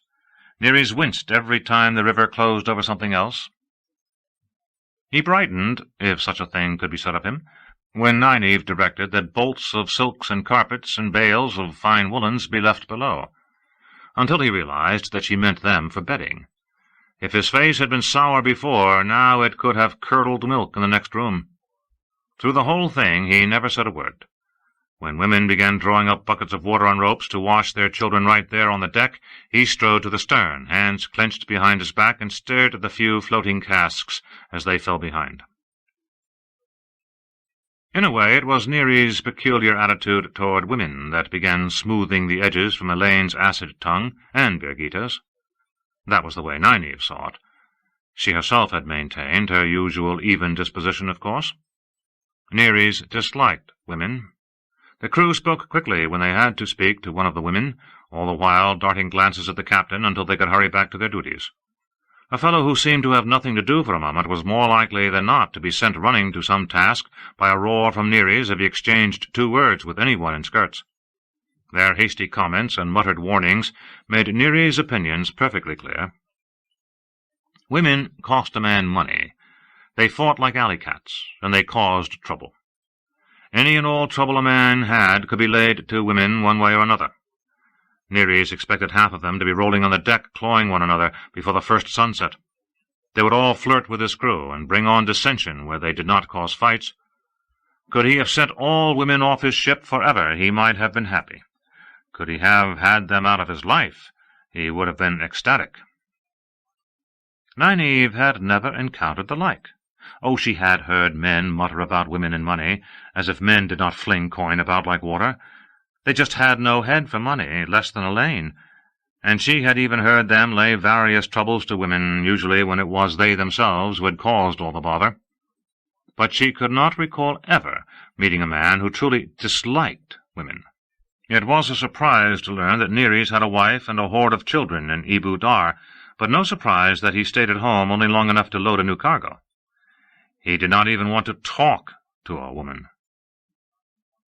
Nereis winced every time the river closed over something else. He brightened, if such a thing could be said of him, when Nynaeve directed that bolts of silks and carpets and bales of fine woolens be left below, until he realized that she meant them for bedding. If his face had been sour before, now it could have curdled milk in the next room. Through the whole thing he never said a word. When women began drawing up buckets of water on ropes to wash their children right there on the deck, he strode to the stern, hands clenched behind his back, and stared at the few floating casks as they fell behind. In a way, it was Nereis' peculiar attitude toward women that began smoothing the edges from Elaine's acid tongue and Birgitte's. That was the way Nynaeve saw it. She herself had maintained her usual even disposition, of course. Nereis disliked women. The crew spoke quickly when they had to speak to one of the women, all the while darting glances at the captain until they could hurry back to their duties. A fellow who seemed to have nothing to do for a moment was more likely than not to be sent running to some task by a roar from Nereis if he exchanged 2 words with anyone in skirts. Their hasty comments and muttered warnings made Nereis' opinions perfectly clear. Women cost a man money. They fought like alley cats, and they caused trouble. Any and all trouble a man had could be laid to women one way or another. Nereis expected half of them to be rolling on the deck, clawing one another before the first sunset. They would all flirt with his crew and bring on dissension where they did not cause fights. Could he have sent all women off his ship forever, he might have been happy. Could he have had them out of his life, he would have been ecstatic. Nynaeve had never encountered the like. Oh, she had heard men mutter about women and money, as if men did not fling coin about like water. They just had no head for money, less than Elaine, and she had even heard them lay various troubles to women, usually when it was they themselves who had caused all the bother. But she could not recall ever meeting a man who truly disliked women. It was a surprise to learn that Nereis had a wife and a horde of children in Ebu Dar, but no surprise that he stayed at home only long enough to load a new cargo. He did not even want to talk to a woman.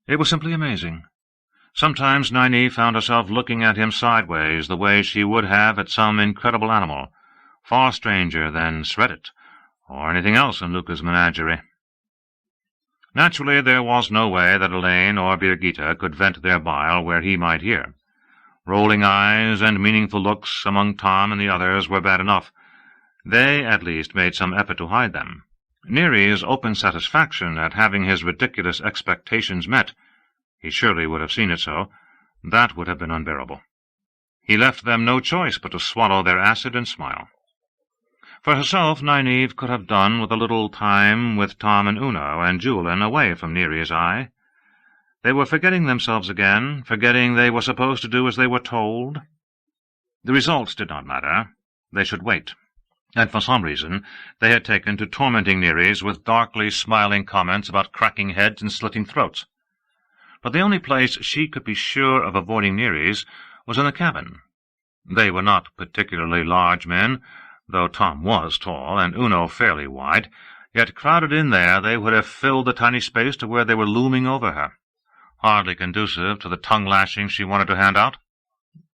It was simply amazing. Sometimes Nynaeve found herself looking at him sideways, the way she would have at some incredible animal, far stranger than Shreddit, or anything else in Luca's menagerie. Naturally, there was no way that Elaine or Birgitte could vent their bile where he might hear. Rolling eyes and meaningful looks among Tom and the others were bad enough. They, at least, made some effort to hide them. Neary's open satisfaction at having his ridiculous expectations met, he surely would have seen it so, that would have been unbearable. He left them no choice but to swallow their acid and smile. For herself, Nynaeve could have done with a little time with Tom and Uno and Julian away from Neary's eye. They were forgetting themselves again, forgetting they were supposed to do as they were told. The results did not matter. They should wait. And for some reason they had taken to tormenting Neary's with darkly smiling comments about cracking heads and slitting throats. But the only place she could be sure of avoiding Neary's was in the cabin. They were not particularly large men, though Tom was tall and Uno fairly wide, yet crowded in there they would have filled the tiny space to where they were looming over her. Hardly conducive to the tongue-lashing she wanted to hand out.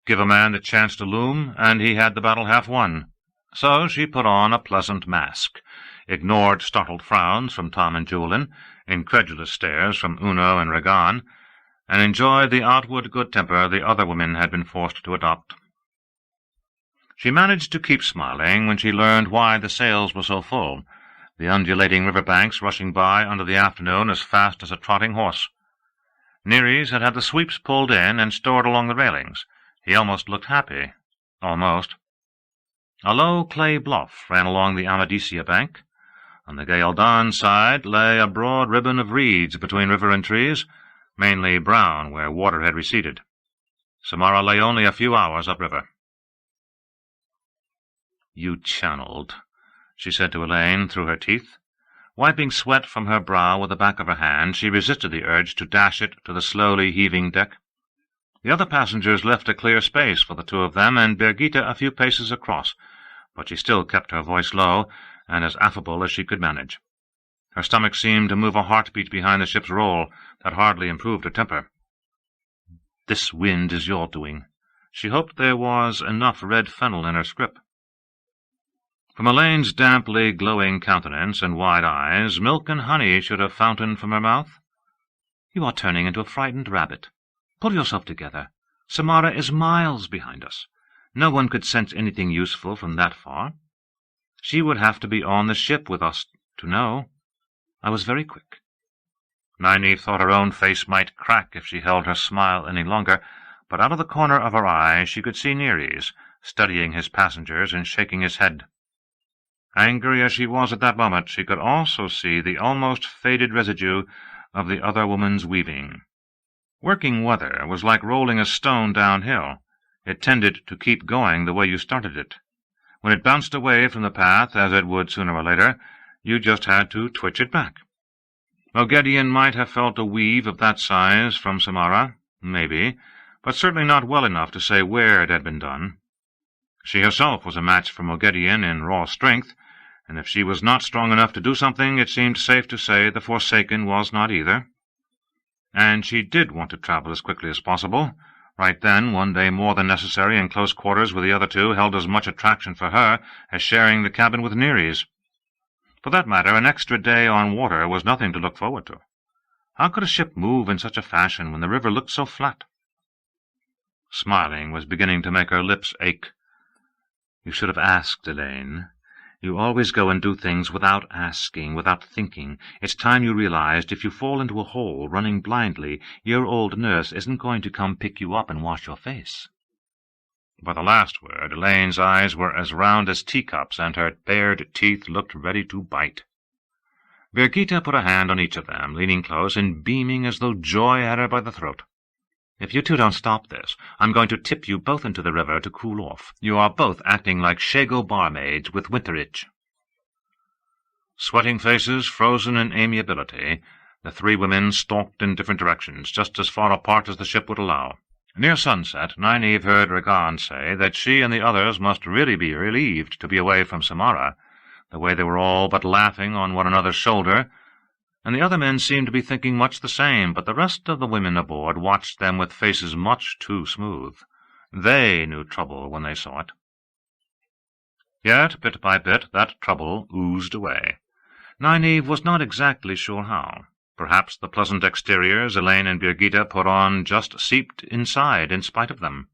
Give a man the chance to loom, and he had the battle half won. So she put on a pleasant mask, ignored startled frowns from Tom and Julian, incredulous stares from Uno and Regan, and enjoyed the outward good temper the other women had been forced to adopt. She managed to keep smiling when she learned why the sails were so full, the undulating river banks rushing by under the afternoon as fast as a trotting horse. Neary's had had the sweeps pulled in and stored along the railings. He almost looked happy. Almost. A low clay bluff ran along the Amadisia bank. On the Gaeldan side lay a broad ribbon of reeds between river and trees, mainly brown where water had receded. Samara lay only a few hours upriver. "You channeled," she said to Elaine through her teeth. Wiping sweat from her brow with the back of her hand, she resisted the urge to dash it to the slowly heaving deck. The other passengers left a clear space for the two of them, and Birgitta a few paces across, but she still kept her voice low and as affable as she could manage. Her stomach seemed to move a heartbeat behind the ship's roll that hardly improved her temper. "This wind is your doing." She hoped there was enough red fennel in her scrip. From Elaine's damply glowing countenance and wide eyes, milk and honey should have fountained from her mouth. "You are turning into a frightened rabbit. Pull yourself together. Samara is miles behind us. No one could sense anything useful from that far. She would have to be on the ship with us to know. I was very quick." Nynaeve thought her own face might crack if she held her smile any longer, but out of the corner of her eye she could see Neary's, studying his passengers and shaking his head. Angry as she was at that moment, she could also see the almost faded residue of the other woman's weaving. Working weather was like rolling a stone downhill. It tended to keep going the way you started it. When it bounced away from the path, as it would sooner or later, you just had to twitch it back. Mogedion might have felt a weave of that size from Samara, maybe, but certainly not well enough to say where it had been done. She herself was a match for Mogedion in raw strength, and if she was not strong enough to do something, it seemed safe to say the Forsaken was not either. And she did want to travel as quickly as possible. Right then, one day more than necessary in close quarters with the other two held as much attraction for her as sharing the cabin with Neary's. For that matter, an extra day on water was nothing to look forward to. How could a ship move in such a fashion when the river looked so flat? Smiling was beginning to make her lips ache. "You should have asked, Elaine. You always go and do things without asking, without thinking. It's time you realized if you fall into a hole running blindly, your old nurse isn't going to come pick you up and wash your face." By the last word, Elaine's eyes were as round as teacups, and her bared teeth looked ready to bite. Birgitta put a hand on each of them, leaning close and beaming as though joy had her by the throat. "If you two don't stop this, I'm going to tip you both into the river to cool off. You are both acting like Shago barmaids with winter itch." Sweating faces, frozen in amiability, the three women stalked in different directions, just as far apart as the ship would allow. Near sunset, Nynaeve heard Regan say that she and the others must really be relieved to be away from Samara, the way they were all but laughing on one another's shoulder, and the other men seemed to be thinking much the same, but the rest of the women aboard watched them with faces much too smooth. They knew trouble when they saw it. Yet, bit by bit, that trouble oozed away. Nynaeve was not exactly sure how. Perhaps the pleasant exteriors Elaine and Birgitta put on just seeped inside in spite of them.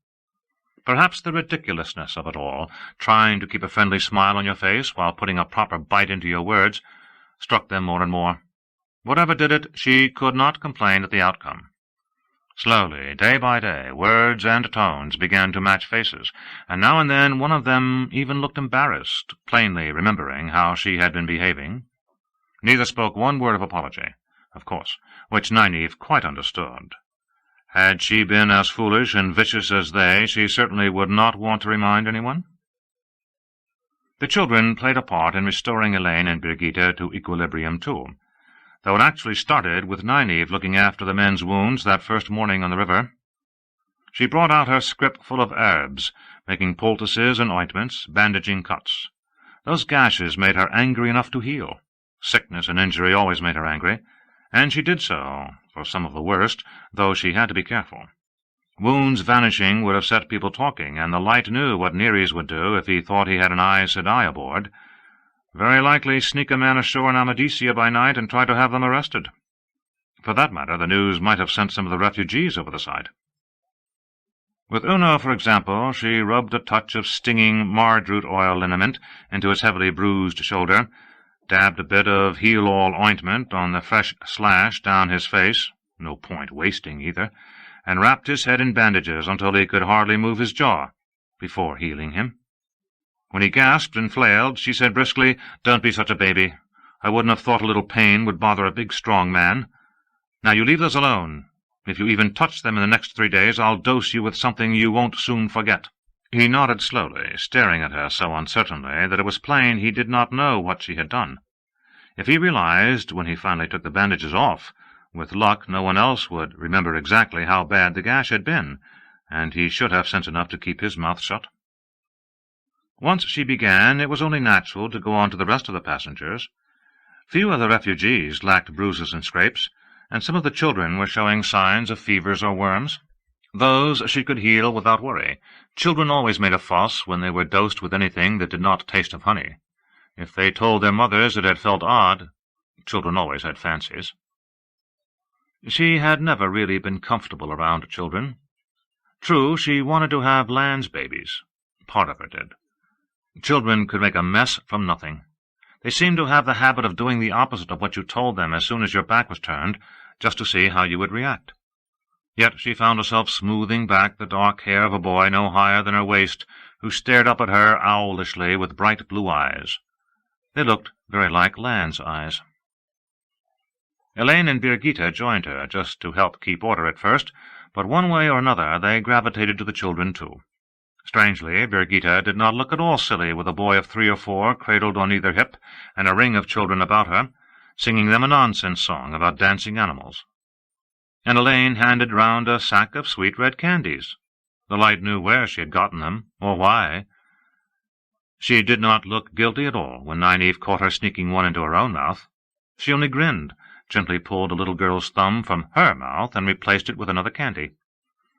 Perhaps the ridiculousness of it all, trying to keep a friendly smile on your face while putting a proper bite into your words, struck them more and more. Whatever did it, she could not complain at the outcome. Slowly, day by day, words and tones began to match faces, and now and then one of them even looked embarrassed, plainly remembering how she had been behaving. Neither spoke one word of apology, of course, which Nynaeve quite understood. Had she been as foolish and vicious as they, she certainly would not want to remind anyone. The children played a part in restoring Elaine and Birgitte to equilibrium too, though it actually started with Nynaeve looking after the men's wounds that first morning on the river. She brought out her scrip full of herbs, making poultices and ointments, bandaging cuts. Those gashes made her angry enough to heal. Sickness and injury always made her angry, and she did so, for some of the worst, though she had to be careful. Wounds vanishing would have set people talking, and the Light knew what Nereus would do if he thought he had an Aes Sedai aboard. Very likely sneak a man ashore in Amadisia by night and try to have them arrested. For that matter, the news might have sent some of the refugees over the side. With Uno, for example, she rubbed a touch of stinging mardroot oil liniment into his heavily bruised shoulder, dabbed a bit of heal-all ointment on the fresh slash down his face, no point wasting either, and wrapped his head in bandages until he could hardly move his jaw, before healing him. When he gasped and flailed, she said briskly, "Don't be such a baby. I wouldn't have thought a little pain would bother a big, strong man. Now you leave those alone. If you even touch them in the next 3 days, I'll dose you with something you won't soon forget." He nodded slowly, staring at her so uncertainly that it was plain he did not know what she had done. If he realized, when he finally took the bandages off, with luck no one else would remember exactly how bad the gash had been, and he should have sense enough to keep his mouth shut. Once she began, it was only natural to go on to the rest of the passengers. Few of the refugees lacked bruises and scrapes, and some of the children were showing signs of fevers or worms. Those she could heal without worry. Children always made a fuss when they were dosed with anything that did not taste of honey. If they told their mothers it had felt odd, children always had fancies. She had never really been comfortable around children. True, she wanted to have Lan's babies. Part of her did. Children could make a mess from nothing. They seemed to have the habit of doing the opposite of what you told them as soon as your back was turned, just to see how you would react. Yet she found herself smoothing back the dark hair of a boy no higher than her waist, who stared up at her owlishly with bright blue eyes. They looked very like Lan's eyes. Elaine and Birgitte joined her, just to help keep order at first, but one way or another they gravitated to the children too. Strangely, Birgitte did not look at all silly with a boy of 3 or 4 cradled on either hip and a ring of children about her, singing them a nonsense song about dancing animals. And Elaine handed round a sack of sweet red candies. The Light knew where she had gotten them, or why. She did not look guilty at all when Nynaeve caught her sneaking one into her own mouth. She only grinned, gently pulled a little girl's thumb from her mouth and replaced it with another candy.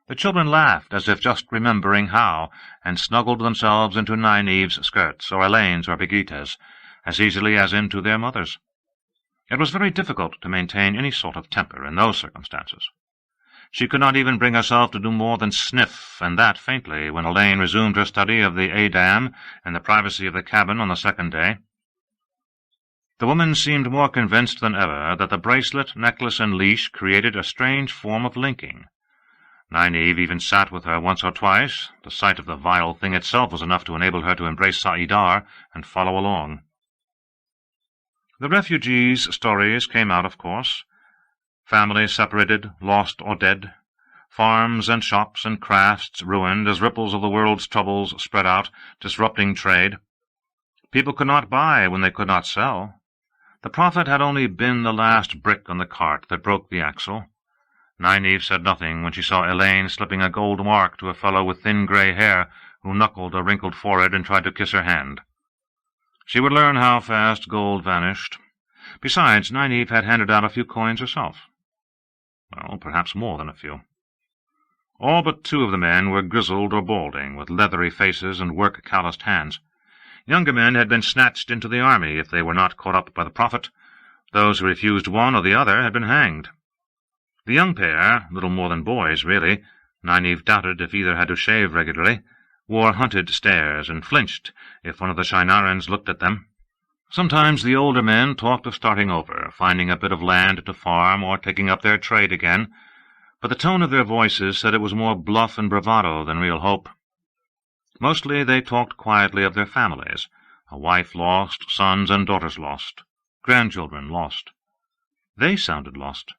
The children laughed, as if just remembering how, and snuggled themselves into Nynaeve's skirts, or Elaine's or Birgitte's, as easily as into their mothers. It was very difficult to maintain any sort of temper in those circumstances. She could not even bring herself to do more than sniff, and that faintly, when Elaine resumed her study of the Edam in the privacy of the cabin on the second day. The woman seemed more convinced than ever that the bracelet, necklace, and leash created a strange form of linking. Nynaeve even sat with her once or twice. The sight of the vile thing itself was enough to enable her to embrace Saidar and follow along. The refugees' stories came out, of course. Families separated, lost or dead. Farms and shops and crafts ruined as ripples of the world's troubles spread out, disrupting trade. People could not buy when they could not sell. The Prophet had only been the last brick on the cart that broke the axle. Nynaeve said nothing when she saw Elaine slipping a gold mark to a fellow with thin grey hair who knuckled a wrinkled forehead and tried to kiss her hand. She would learn how fast gold vanished. Besides, Nynaeve had handed out a few coins herself. Well, perhaps more than a few. All but 2 of the men were grizzled or balding, with leathery faces and work-calloused hands. Younger men had been snatched into the army if they were not caught up by the Prophet. Those who refused one or the other had been hanged. The young pair, little more than boys, really, Nynaeve doubted if either had to shave regularly, wore hunted stares and flinched if one of the Shinarans looked at them. Sometimes the older men talked of starting over, finding a bit of land to farm, or taking up their trade again, but the tone of their voices said it was more bluff and bravado than real hope. Mostly they talked quietly of their families, a wife lost, sons and daughters lost, grandchildren lost. They sounded lost.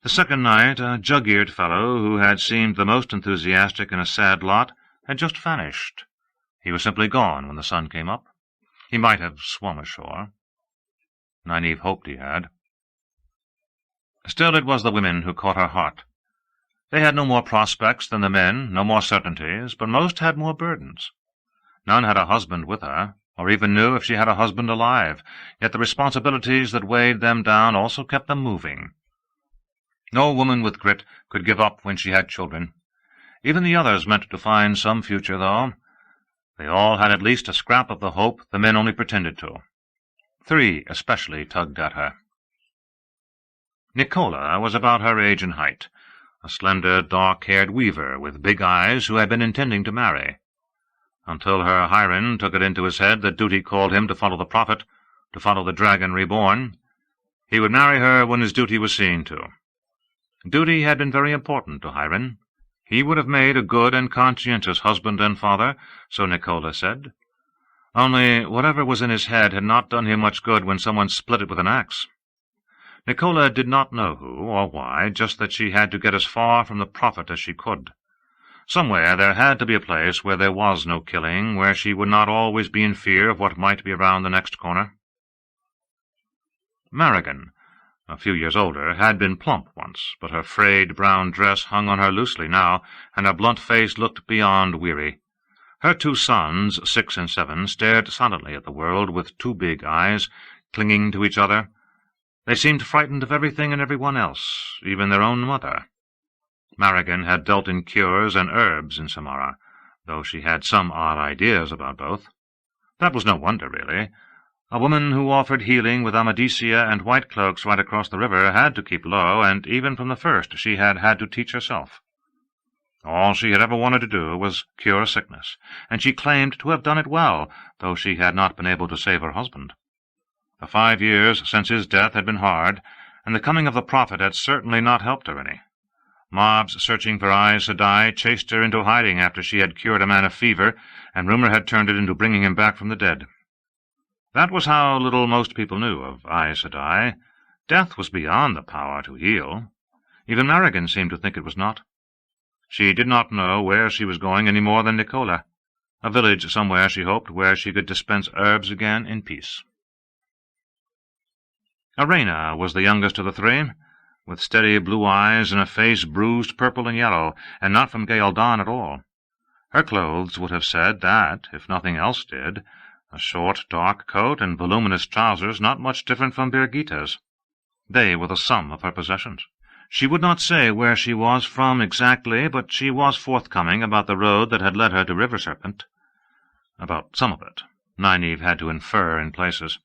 The second night, a jug-eared fellow, who had seemed the most enthusiastic in a sad lot, had just vanished. He was simply gone when the sun came up. He might have swum ashore. Nynaeve hoped he had. Still, it was the women who caught her heart. They had no more prospects than the men, no more certainties, but most had more burdens. None had a husband with her, or even knew if she had a husband alive, yet the responsibilities that weighed them down also kept them moving. No woman with grit could give up when she had children. Even the others meant to find some future, though. They all had at least a scrap of the hope the men only pretended to. 3 especially tugged at her. Nicola was about her age and height, a slender, dark-haired weaver with big eyes who had been intending to marry. Until her Hiren took it into his head that duty called him to follow the prophet, to follow the dragon reborn, he would marry her when his duty was seen to. Duty had been very important to Hiren. He would have made a good and conscientious husband and father, so Nicola said. Only whatever was in his head had not done him much good when someone split it with an axe. Nicola did not know who or why, just that she had to get as far from the prophet as she could. Somewhere there had to be a place where there was no killing, where she would not always be in fear of what might be around the next corner. Marigan, a few years older, had been plump once, but her frayed brown dress hung on her loosely now, and her blunt face looked beyond weary. Her 2 sons, 6 and 7, stared silently at the world with 2 big eyes, clinging to each other. They seemed frightened of everything and everyone else, even their own mother. Marigan had dealt in cures and herbs in Samara, though she had some odd ideas about both. That was no wonder, really. A woman who offered healing with Amadisia and white cloaks right across the river had to keep low, and even from the first she had had to teach herself. All she had ever wanted to do was cure sickness, and she claimed to have done it well, though she had not been able to save her husband. The 5 years since his death had been hard, and the coming of the prophet had certainly not helped her any. Mobs searching for Aes Sedai chased her into hiding after she had cured a man of fever, and rumor had turned it into bringing him back from the dead. That was how little most people knew of Aes Sedai. Death was beyond the power to heal. Even Marigan seemed to think it was not. She did not know where she was going any more than Nicola. A village somewhere, she hoped, where she could dispense herbs again in peace. Arena was the youngest of the 3, with steady blue eyes and a face bruised purple and yellow, and not from Ghealdan at all. Her clothes would have said that, if nothing else did, a short, dark coat and voluminous trousers not much different from Birgitte's. They were the sum of her possessions. She would not say where she was from exactly, but she was forthcoming about the road that had led her to River Serpent. About some of it. Nynaeve had to infer in places.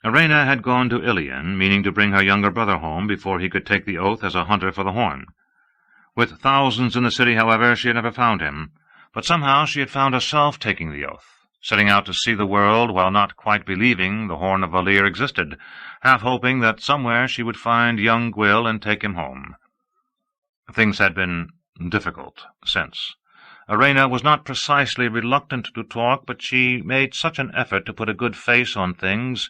Arena had gone to Ilion, meaning to bring her younger brother home before he could take the oath as a hunter for the Horn. With thousands in the city, however, she had never found him, but somehow she had found herself taking the oath, setting out to see the world while not quite believing the Horn of Valir existed, half hoping that somewhere she would find young Gwyll and take him home. Things had been difficult since. Arena was not precisely reluctant to talk, but she made such an effort to put a good face on things.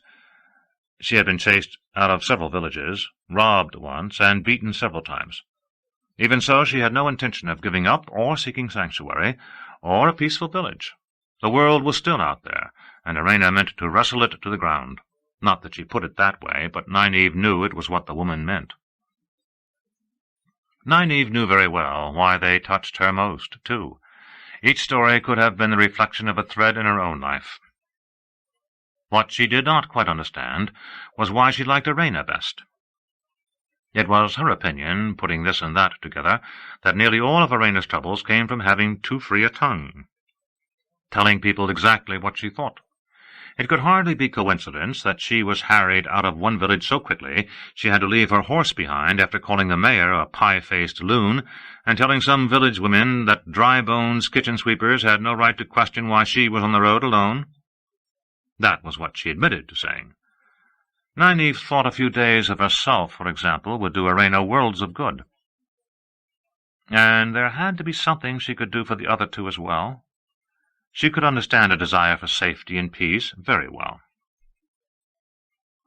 She had been chased out of several villages, robbed once, and beaten several times. Even so, she had no intention of giving up or seeking sanctuary, or a peaceful village. The world was still out there, and Arena meant to wrestle it to the ground. Not that she put it that way, but Nynaeve knew it was what the woman meant. Nynaeve knew very well why they touched her most, too. Each story could have been the reflection of a thread in her own life. What she did not quite understand was why she liked Arena best. It was her opinion, putting this and that together, that nearly all of Arena's troubles came from having too free a tongue, telling people exactly what she thought. It could hardly be coincidence that she was harried out of one village so quickly she had to leave her horse behind after calling the mayor a pie-faced loon, and telling some village women that dry-bones kitchen-sweepers had no right to question why she was on the road alone. That was what she admitted to saying. Nynaeve thought a few days of herself, for example, would do Arena worlds of good. And there had to be something she could do for the other two as well. She could understand a desire for safety and peace very well.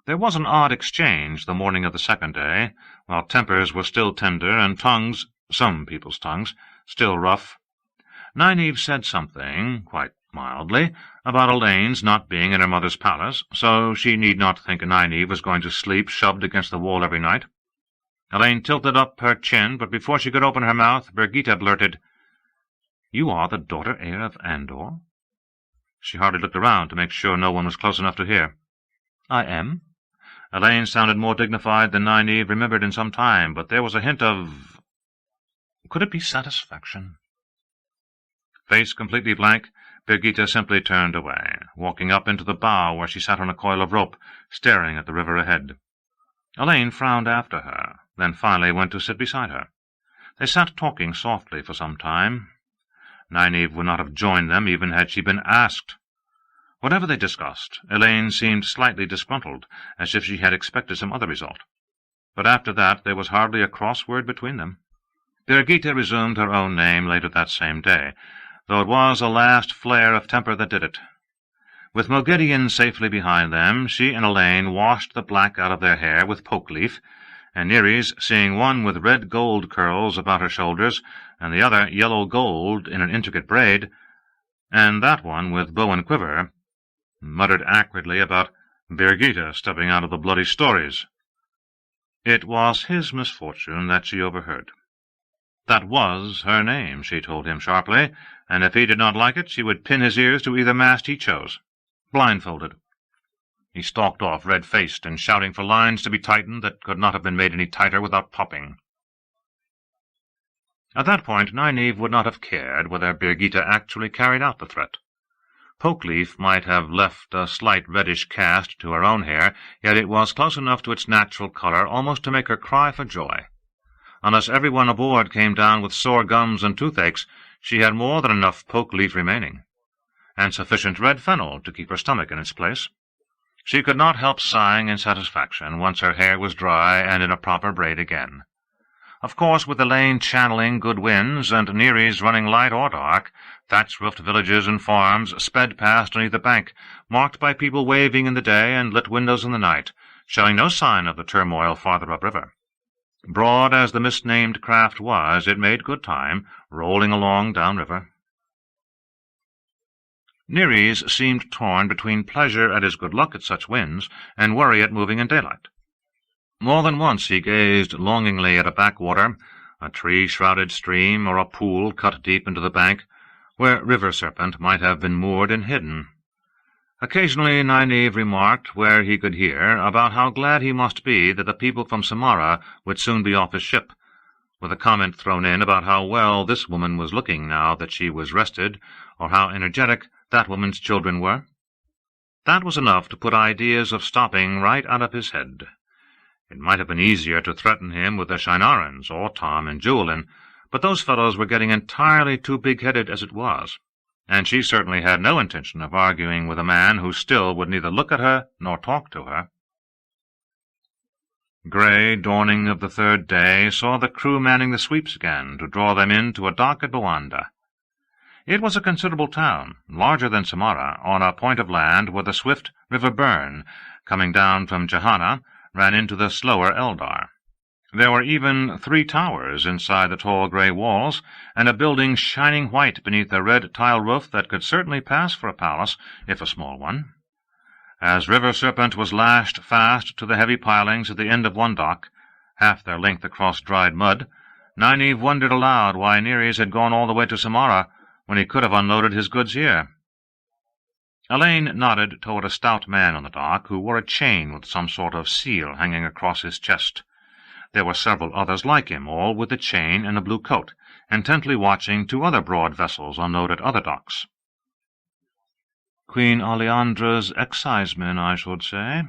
There was an odd exchange the morning of the second day, while tempers were still tender and tongues, some people's tongues, still rough. Nynaeve said something, quite mildly, about Elaine's not being in her mother's palace, so she need not think Nynaeve was going to sleep shoved against the wall every night. Elaine tilted up her chin, but before she could open her mouth, Birgitta blurted, "You are the daughter-heir of Andor?" She hardly looked around to make sure no one was close enough to hear. "I am." Elaine sounded more dignified than Nynaeve remembered in some time, but there was a hint of— could it be satisfaction? Face completely blank, Birgitta simply turned away, walking up into the bow where she sat on a coil of rope, staring at the river ahead. Elaine frowned after her, then finally went to sit beside her. They sat talking softly for some time. Nynaeve would not have joined them even had she been asked. Whatever they discussed, Elaine seemed slightly disgruntled, as if she had expected some other result. But after that there was hardly a cross word between them. Birgitta resumed her own name later that same day, though it was a last flare of temper that did it. With Moghedien safely behind them, she and Elaine washed the black out of their hair with poke-leaf, and Nereis, seeing one with red gold curls about her shoulders, and the other yellow gold in an intricate braid, and that one with bow and quiver, muttered acridly about Birgitta stepping out of the bloody stories. It was his misfortune that she overheard. That was her name, she told him sharply, and if he did not like it, she would pin his ears to either mast he chose, blindfolded. He stalked off, red-faced, and shouting for lines to be tightened that could not have been made any tighter without popping. At that point, Nynaeve would not have cared whether Birgitta actually carried out the threat. Pokeleaf might have left a slight reddish cast to her own hair, yet it was close enough to its natural colour almost to make her cry for joy. Unless everyone aboard came down with sore gums and toothaches, she had more than enough pokeleaf remaining, and sufficient red fennel to keep her stomach in its place. She could not help sighing in satisfaction once her hair was dry and in a proper braid again. Of course, with Elaine channeling good winds and Nereis running light or dark, thatch-roofed villages and farms sped past on either bank, marked by people waving in the day and lit windows in the night, showing no sign of the turmoil farther upriver. Broad as the misnamed craft was, it made good time, rolling along downriver. Nereis seemed torn between pleasure at his good luck at such winds and worry at moving in daylight. More than once he gazed longingly at a backwater, a tree-shrouded stream, or a pool cut deep into the bank, where river serpent might have been moored and hidden. Occasionally Nynaeve remarked, where he could hear, about how glad he must be that the people from Samara would soon be off his ship, with a comment thrown in about how well this woman was looking now that she was rested, or how energetic that woman's children were. That was enough to put ideas of stopping right out of his head. It might have been easier to threaten him with the Shinarans, or Tom and Julian, but those fellows were getting entirely too big-headed as it was, and she certainly had no intention of arguing with a man who still would neither look at her nor talk to her. Grey dawning of the third day saw the crew manning the sweeps again to draw them into a dock at Boanda. It was a considerable town, larger than Samara, on a point of land where the swift River Burn, coming down from Jahana, ran into the slower Eldar. There were even 3 towers inside the tall grey walls, and a building shining white beneath a red tile roof that could certainly pass for a palace, if a small one. As River Serpent was lashed fast to the heavy pilings at the end of one dock, half their length across dried mud, Nynaeve wondered aloud why Nereis had gone all the way to Samara when he could have unloaded his goods here. Elaine nodded toward a stout man on the dock who wore a chain with some sort of seal hanging across his chest. There were several others like him, all with a chain and a blue coat, intently watching 2 other broad vessels unload at other docks. Queen Aleandra's excisemen, I should say.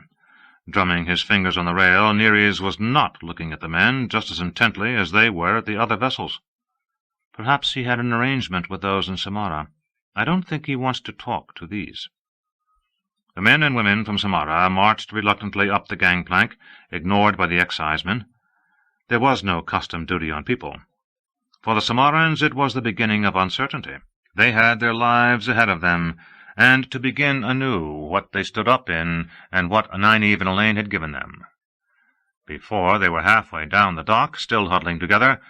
Drumming his fingers on the rail, Nereis was not looking at the men just as intently as they were at the other vessels. Perhaps he had an arrangement with those in Samara. I don't think he wants to talk to these. The men and women from Samara marched reluctantly up the gangplank, ignored by the excisemen. There was no custom duty on people. For the Samarans it was the beginning of uncertainty. They had their lives ahead of them, and to begin anew what they stood up in and what Nynaeve and Elaine had given them. Before they were halfway down the dock, still huddling together,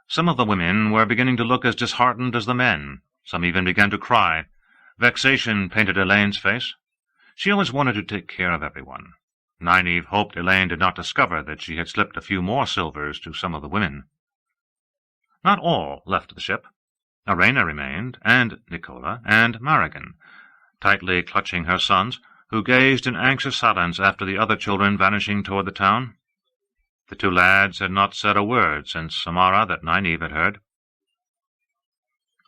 some of the women were beginning to look as disheartened as the men. Some even began to cry. Vexation painted Elaine's face. She always wanted to take care of everyone. Nynaeve hoped Elaine did not discover that she had slipped a few more silvers to some of the women. Not all left the ship. Arena remained, and Nicola, and Marigan, tightly clutching her sons, who gazed in anxious silence after the other children vanishing toward the town. The two lads had not said a word since Samara that Nynaeve had heard.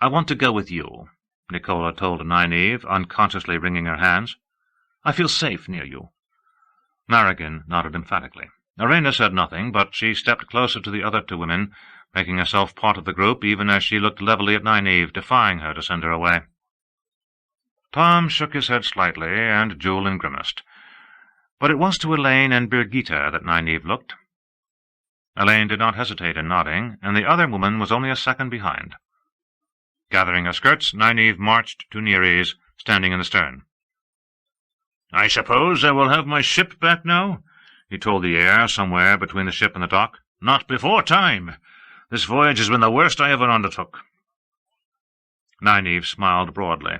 "I want to go with you," Nicola told Nynaeve, unconsciously wringing her hands. "I feel safe near you." Marigan nodded emphatically. Arena said nothing, but she stepped closer to the other two women, making herself part of the group even as she looked levelly at Nynaeve, defying her to send her away. Tom shook his head slightly, and Julian grimaced. But it was to Elaine and Birgitta that Nynaeve looked. Elaine did not hesitate in nodding, and the other woman was only a second behind. Gathering her skirts, Nynaeve marched to Nereis, standing in the stern. "I suppose I will have my ship back now?" he told the air somewhere between the ship and the dock. "Not before time. This voyage has been the worst I ever undertook." Nynaeve smiled broadly.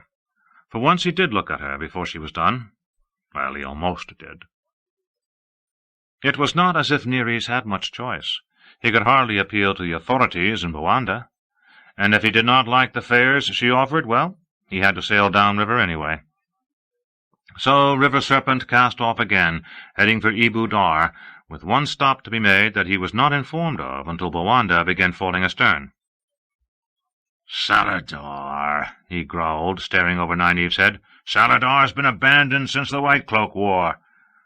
For once he did look at her before she was done. Well, he almost did. It was not as if Nereis had much choice. He could hardly appeal to the authorities in Boanda, and if he did not like the fares she offered, well, he had to sail downriver anyway. So River Serpent cast off again, heading for Ibu Dar, with one stop to be made that he was not informed of until Boanda began falling astern. "Saladar," he growled, staring over Nynaeve's head. "Saladar's been abandoned since the White Cloak War.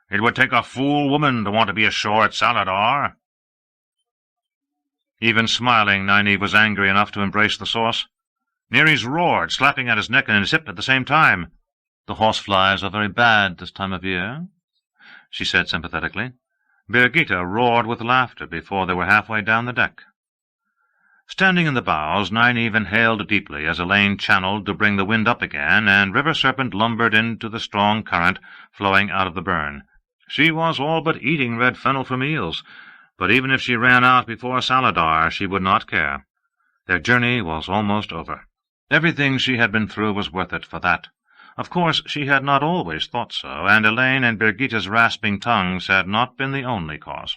It would take a fool woman to want to be ashore at Saladar." Even smiling, Nynaeve was angry enough to embrace the source. Nereis roared, slapping at his neck and his hip at the same time. "The horseflies are very bad this time of year," she said sympathetically. Birgitta roared with laughter before they were halfway down the deck. Standing in the bows, Nynaeve inhaled deeply as Elaine channeled to bring the wind up again, and River Serpent lumbered into the strong current flowing out of the burn. She was all but eating red fennel for meals, but even if she ran out before Saladar, she would not care. Their journey was almost over. Everything she had been through was worth it for that. Of course, she had not always thought so, and Elaine and Birgitta's rasping tongues had not been the only cause.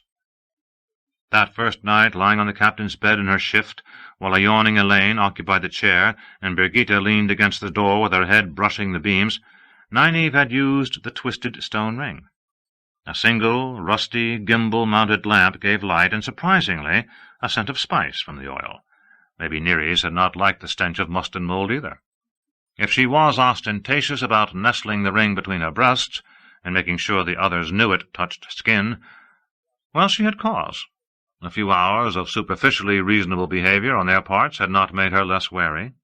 That first night, lying on the captain's bed in her shift, while a yawning Elaine occupied the chair, and Birgitta leaned against the door with her head brushing the beams, Nynaeve had used the twisted stone ring. A single, rusty, gimbal-mounted lamp gave light, and, surprisingly, a scent of spice from the oil. Maybe Nereis had not liked the stench of must and mold either. If she was ostentatious about nestling the ring between her breasts, and making sure the others knew it touched skin, well, she had cause. A few hours of superficially reasonable behavior on their parts had not made her less wary.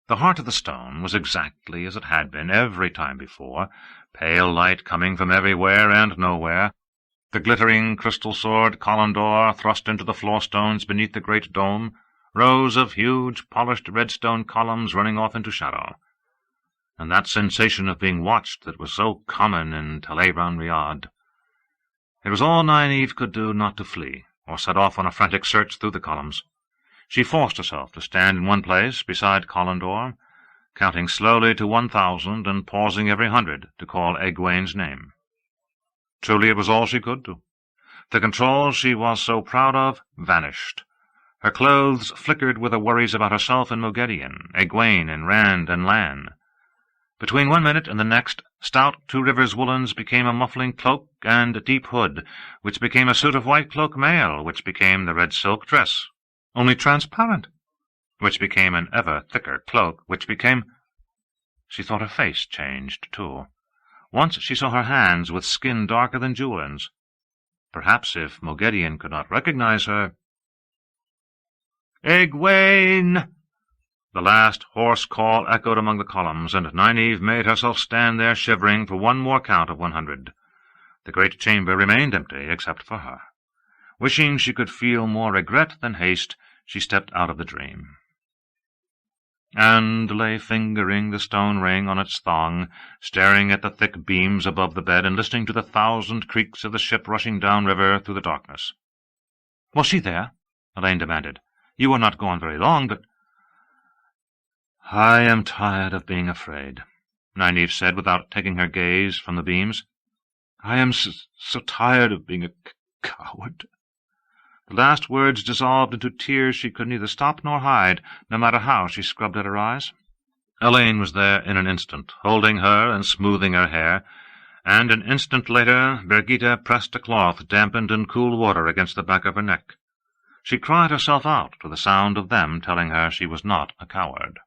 The heart of the stone was exactly as it had been every time before, pale light coming from everywhere and nowhere, the glittering crystal sword column door thrust into the floor stones beneath the great dome, rows of huge polished redstone columns running off into shadow, and that sensation of being watched that was so common in Talleyrand-Riad. It was all Nynaeve could do not to flee, or set off on a frantic search through the columns. She forced herself to stand in one place beside Colindor, counting slowly to 1,000 and pausing every 100 to call Egwene's name. Truly it was all she could do. The control she was so proud of vanished. Her clothes flickered with her worries about herself and Moghedien, Egwene and Rand and Lan. Between 1 minute and the next, stout Two Rivers woolens became a muffling cloak and a deep hood, which became a suit of white cloak mail, which became the red silk dress, only transparent, which became an ever thicker cloak, which became— She thought her face changed, too. Once she saw her hands with skin darker than Julian's. Perhaps if Moghedien could not recognize her— "Egwene!" The last hoarse call echoed among the columns, and Nynaeve made herself stand there shivering for one more count of 100. The great chamber remained empty except for her. Wishing she could feel more regret than haste, she stepped out of the dream, and lay fingering the stone ring on its thong, staring at the thick beams above the bed, and listening to the 1,000 creaks of the ship rushing down-river through the darkness. "Was she there?" Elaine demanded. "You were not gone very long, but—" "I am tired of being afraid," Nynaeve said, without taking her gaze from the beams. "I am so tired of being a coward." The last words dissolved into tears she could neither stop nor hide, no matter how she scrubbed at her eyes. Elaine was there in an instant, holding her and smoothing her hair, and an instant later Birgitta pressed a cloth dampened in cool water against the back of her neck. She cried herself out to the sound of them telling her she was not a coward.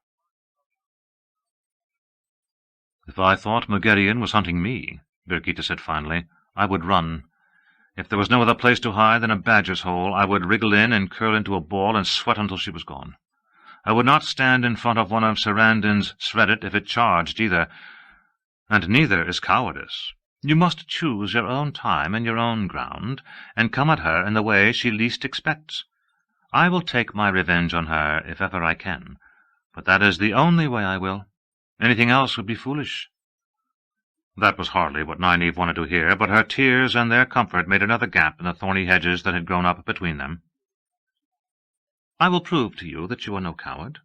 "If I thought Moghedien was hunting me," Birgitta said finally, "I would run. If there was no other place to hide than a badger's hole, I would wriggle in and curl into a ball and sweat until she was gone. I would not stand in front of one of Sarandin's Sreddit if it charged, either. And neither is cowardice. You must choose your own time and your own ground, and come at her in the way she least expects. I will take my revenge on her if ever I can, but that is the only way I will. Anything else would be foolish." That was hardly what Nynaeve wanted to hear, but her tears and their comfort made another gap in the thorny hedges that had grown up between them. "I will prove to you that you are no coward."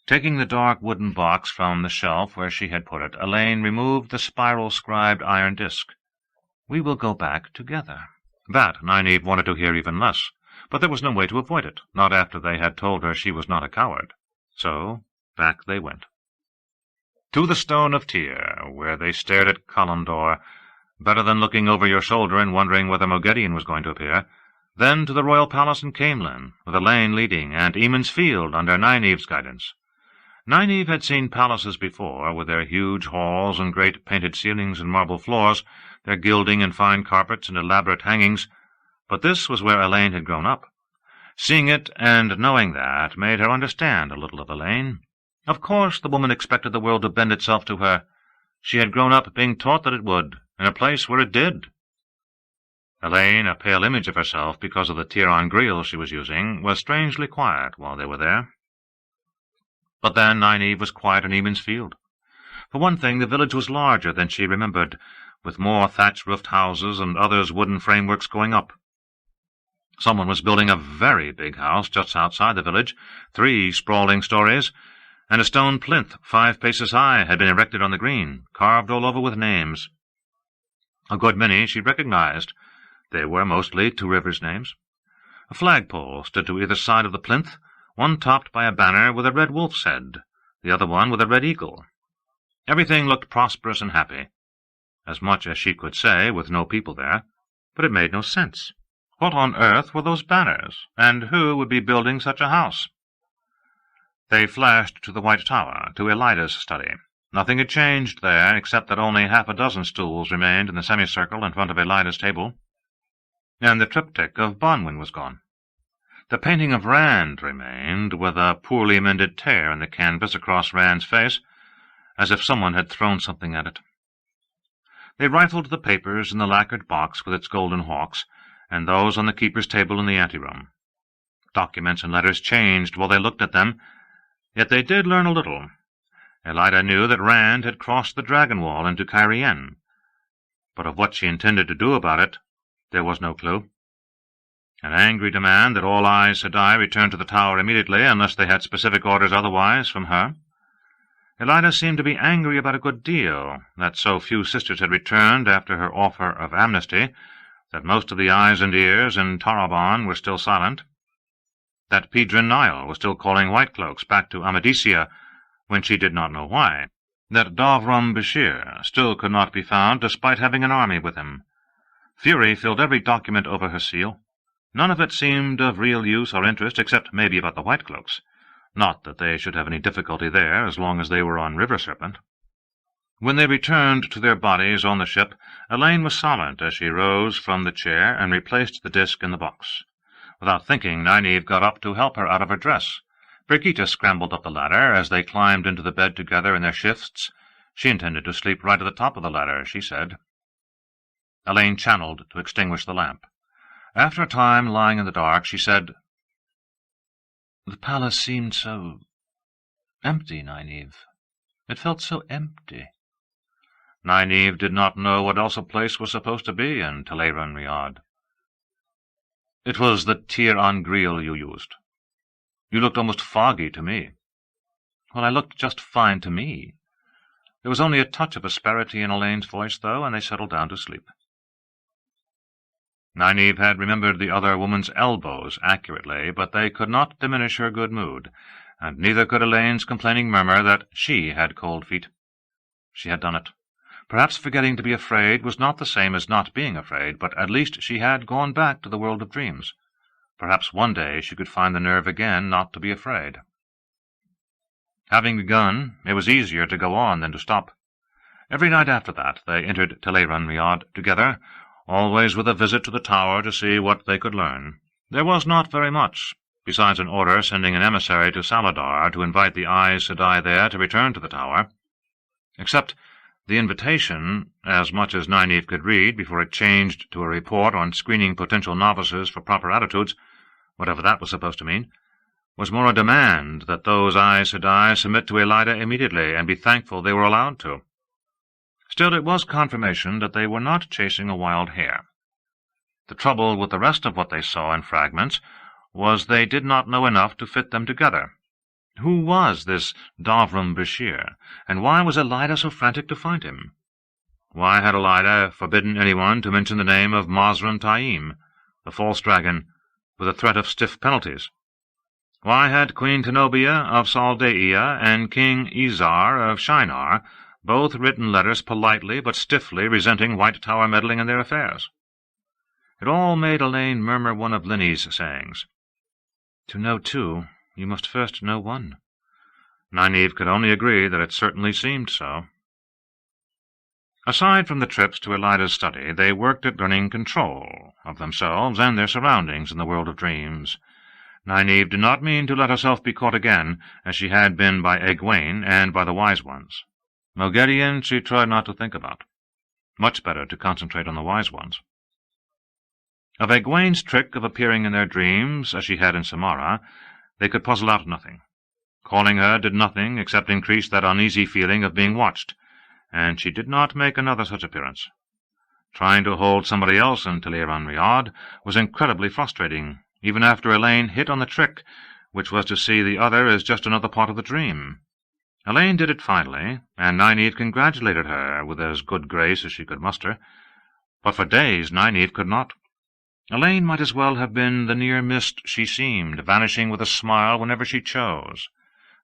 Taking the dark wooden box from the shelf where she had put it, Elaine removed the spiral-scribed iron disc. "We will go back together." That Nynaeve wanted to hear even less, but there was no way to avoid it, not after they had told her she was not a coward. So back they went. To the Stone of Tyr, where they stared at Kalimdor, better than looking over your shoulder and wondering whether Moghedien was going to appear. Then to the royal palace in Camelin, with Elaine leading, and Eamon's Field under Nynaeve's guidance. Nynaeve had seen palaces before, with their huge halls and great painted ceilings and marble floors, their gilding and fine carpets and elaborate hangings, but this was where Elaine had grown up. Seeing it and knowing that made her understand a little of Elaine. Of course the woman expected the world to bend itself to her. She had grown up being taught that it would, in a place where it did. Elaine, a pale image of herself because of the Tyr grill she was using, was strangely quiet while they were there. But then Nynaeve was quiet in Eamon's Field. For one thing, the village was larger than she remembered, with more thatch-roofed houses and others wooden frameworks going up. Someone was building a very big house just outside the village, 3 sprawling stories, and a stone plinth 5 paces high had been erected on the green, carved all over with names. A good many she recognized. They were mostly Two Rivers names. A flagpole stood to either side of the plinth, one topped by a banner with a red wolf's head, the other one with a red eagle. Everything looked prosperous and happy, as much as she could say with no people there, but it made no sense. What on earth were those banners, and who would be building such a house? They flashed to the White Tower, to Elida's study. Nothing had changed there, except that only 6 stools remained in the semicircle in front of Elida's table, and the triptych of Bonwin was gone. The painting of Rand remained, with a poorly mended tear in the canvas across Rand's face, as if someone had thrown something at it. They rifled the papers in the lacquered box with its golden hawks, and those on the keeper's table in the anteroom. Documents and letters changed while they looked at them, yet they did learn a little. Elida knew that Rand had crossed the Dragon Wall into Cairien, but of what she intended to do about it there was no clue. An angry demand that all Aes Sedai return to the tower immediately, unless they had specific orders otherwise from her. Elida seemed to be angry about a good deal, that so few sisters had returned after her offer of amnesty, that most of the eyes and ears in Taraban were still silent, that Pedron Niall was still calling Whitecloaks back to Amadisia when she did not know why, that Davram Bashir still could not be found despite having an army with him. Fury filled every document over her seal. None of it seemed of real use or interest, except maybe about the Whitecloaks. Not that they should have any difficulty there, as long as they were on River Serpent. When they returned to their bodies on the ship, Elaine was silent as she rose from the chair and replaced the disc in the box. Without thinking, Nynaeve got up to help her out of her dress. Brigitte scrambled up the ladder as they climbed into the bed together in their shifts. She intended to sleep right at the top of the ladder, she said. Elaine channeled to extinguish the lamp. After a time, lying in the dark, she said, "The palace seemed so empty, Nynaeve. It felt so empty." Nynaeve did not know what else a place was supposed to be in Teleran-Riad. "It was the tir an grill you used. You looked almost foggy to me." "Well, I looked just fine to me." There was only a touch of asperity in Elaine's voice, though, and they settled down to sleep. Nynaeve had remembered the other woman's elbows accurately, but they could not diminish her good mood, and neither could Elaine's complaining murmur that she had cold feet. She had done it. Perhaps forgetting to be afraid was not the same as not being afraid, but at least she had gone back to the world of dreams. Perhaps one day she could find the nerve again not to be afraid. Having begun, it was easier to go on than to stop. Every night after that they entered Teleran-Riad together, always with a visit to the tower to see what they could learn. There was not very much, besides an order sending an emissary to Saladar to invite the Aes Sedai there to return to the tower. Except the invitation, as much as Nynaeve could read before it changed to a report on screening potential novices for proper attitudes, whatever that was supposed to mean, was more a demand that those Aes Sedai submit to Elaida immediately and be thankful they were allowed to. Still, it was confirmation that they were not chasing a wild hare. The trouble with the rest of what they saw in fragments was they did not know enough to fit them together. Who was this Davram Bashir, and why was Elaida so frantic to find him? Why had Elaida forbidden anyone to mention the name of Mazran Taim, the false dragon, with a threat of stiff penalties? Why had Queen Tenobia of Saldaea and King Izar of Shinar both written letters politely but stiffly resenting White Tower meddling in their affairs? It all made Elaine murmur one of Linny's sayings. "To know two, you must first know one." Nynaeve could only agree that it certainly seemed so. Aside from the trips to Elaida's study, they worked at learning control of themselves and their surroundings in the world of dreams. Nynaeve did not mean to let herself be caught again, as she had been by Egwene and by the Wise Ones. Moghedien she tried not to think about. Much better to concentrate on the Wise Ones. Of Egwene's trick of appearing in their dreams, as she had in Samara, they could puzzle out nothing. Calling her did nothing except increase that uneasy feeling of being watched, and she did not make another such appearance. Trying to hold somebody else in Teleran-Riad was incredibly frustrating, even after Elaine hit on the trick, which was to see the other as just another part of the dream. Elaine did it finally, and Nynaeve congratulated her with as good grace as she could muster. But for days Nynaeve could not. Elaine might as well have been the near mist she seemed, vanishing with a smile whenever she chose.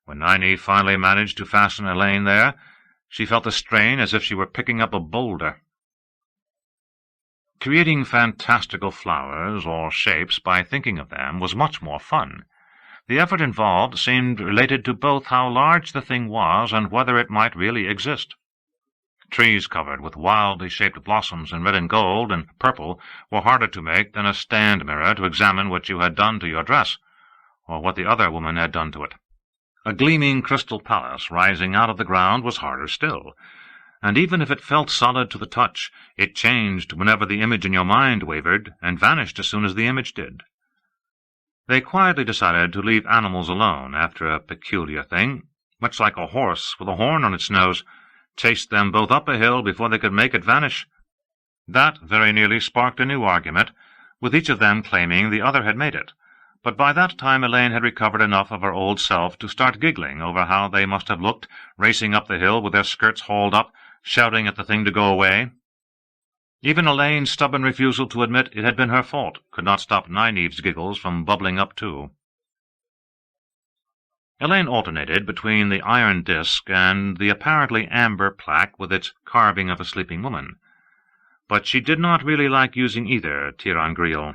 When Nynaeve finally managed to fasten Elaine there, she felt the strain as if she were picking up a boulder. Creating fantastical flowers or shapes by thinking of them was much more fun. The effort involved seemed related to both how large the thing was and whether it might really exist. Trees covered with wildly shaped blossoms in red and gold and purple were harder to make than a stand mirror to examine what you had done to your dress, or what the other woman had done to it. A gleaming crystal palace rising out of the ground was harder still, and even if it felt solid to the touch, it changed whenever the image in your mind wavered, and vanished as soon as the image did. They quietly decided to leave animals alone after a peculiar thing, much like a horse with a horn on its nose, chased them both up a hill before they could make it vanish. That very nearly sparked a new argument, with each of them claiming the other had made it, but by that time Elaine had recovered enough of her old self to start giggling over how they must have looked, racing up the hill with their skirts hauled up, shouting at the thing to go away. Even Elaine's stubborn refusal to admit it had been her fault could not stop Nynaeve's giggles from bubbling up too. Elaine alternated between the iron disc and the apparently amber plaque with its carving of a sleeping woman, but she did not really like using either tir an grill.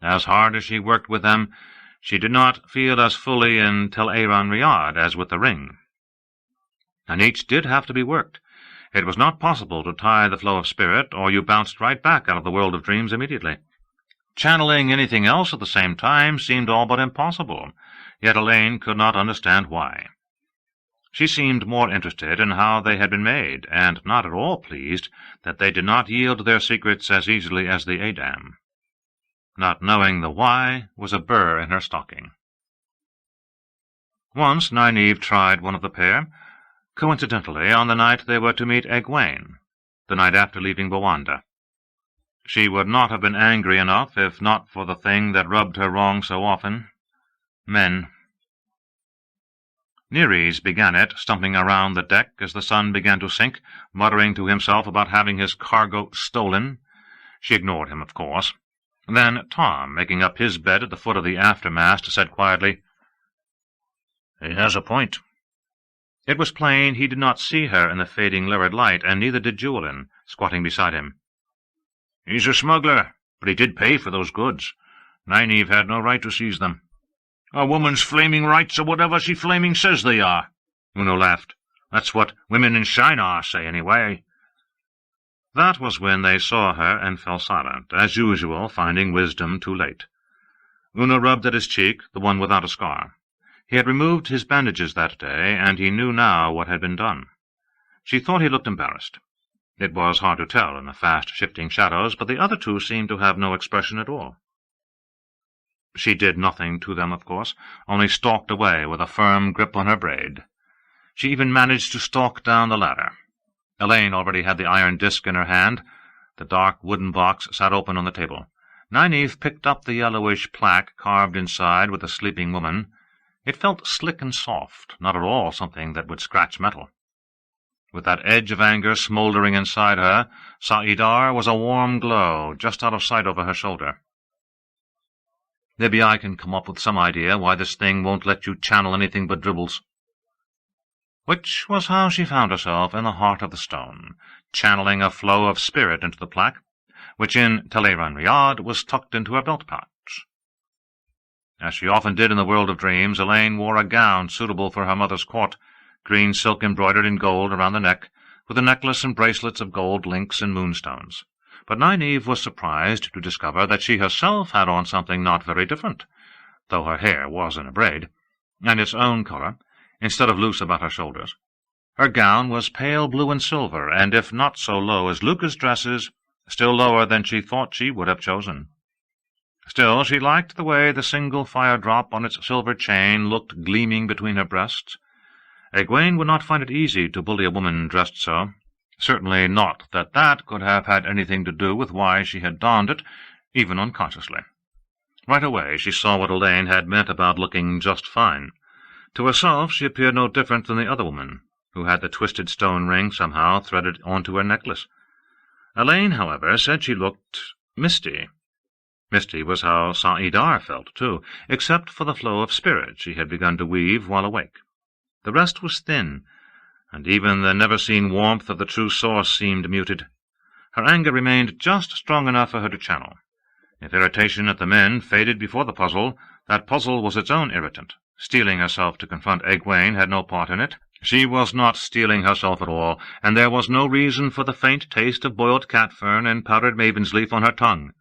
As hard as she worked with them, she did not feel as fully in Teleran-Riad as with the ring. And each did have to be worked. It was not possible to tie the flow of spirit, or you bounced right back out of the world of dreams immediately. Channeling anything else at the same time seemed all but impossible, yet Elaine could not understand why. She seemed more interested in how they had been made, and not at all pleased that they did not yield their secrets as easily as the Adam. Not knowing the why was a burr in her stocking. Once Nynaeve tried one of the pair, coincidentally on the night they were to meet Egwene, the night after leaving Bowanda. She would not have been angry enough if not for the thing that rubbed her wrong so often: men. Nereis began it, stumping around the deck as the sun began to sink, muttering to himself about having his cargo stolen. She ignored him, of course. Then Tom, making up his bed at the foot of the aftermast, said quietly, "He has a point." It was plain he did not see her in the fading lurid light, and neither did Julian, squatting beside him. "He's a smuggler, but he did pay for those goods. Nynaeve had no right to seize them." "A woman's flaming rights are whatever she flaming says they are," Uno laughed. "That's what women in Shinar say, anyway." That was when they saw her and fell silent, as usual, finding wisdom too late. Uno rubbed at his cheek, the one without a scar. He had removed his bandages that day, and he knew now what had been done. She thought he looked embarrassed. It was hard to tell in the fast-shifting shadows, but the other two seemed to have no expression at all. She did nothing to them, of course, only stalked away with a firm grip on her braid. She even managed to stalk down the ladder. Elaine already had the iron disc in her hand. The dark wooden box sat open on the table. Nynaeve picked up the yellowish plaque carved inside with a sleeping woman. It felt slick and soft, not at all something that would scratch metal. With that edge of anger smouldering inside her, Sa'idar was a warm glow just out of sight over her shoulder. "Maybe I can come up with some idea why this thing won't let you channel anything but dribbles." Which was how she found herself in the heart of the stone, channeling a flow of spirit into the plaque, which in Teleran Riyadh was tucked into her belt pouch. As she often did in the world of dreams, Elaine wore a gown suitable for her mother's court, green silk embroidered in gold around the neck, with a necklace and bracelets of gold links and moonstones. But Nynaeve was surprised to discover that she herself had on something not very different, though her hair was in a braid, and its own colour, instead of loose about her shoulders. Her gown was pale blue and silver, and if not so low as Luca's dresses, still lower than she thought she would have chosen. Still, she liked the way the single fire-drop on its silver chain looked gleaming between her breasts. Egwene would not find it easy to bully a woman dressed so. Certainly not that that could have had anything to do with why she had donned it, even unconsciously. Right away she saw what Elaine had meant about looking just fine. To herself she appeared no different than the other woman, who had the twisted stone ring somehow threaded onto her necklace. Elaine, however, said she looked misty. Misty was how Sa'idar felt, too, except for the flow of spirit she had begun to weave while awake. The rest was thin, and even the never-seen warmth of the true source seemed muted. Her anger remained just strong enough for her to channel. If irritation at the men faded before the puzzle, that puzzle was its own irritant. Steeling herself to confront Egwene had no part in it. She was not steeling herself at all, and there was no reason for the faint taste of boiled cat-fern and powdered maven's leaf on her tongue.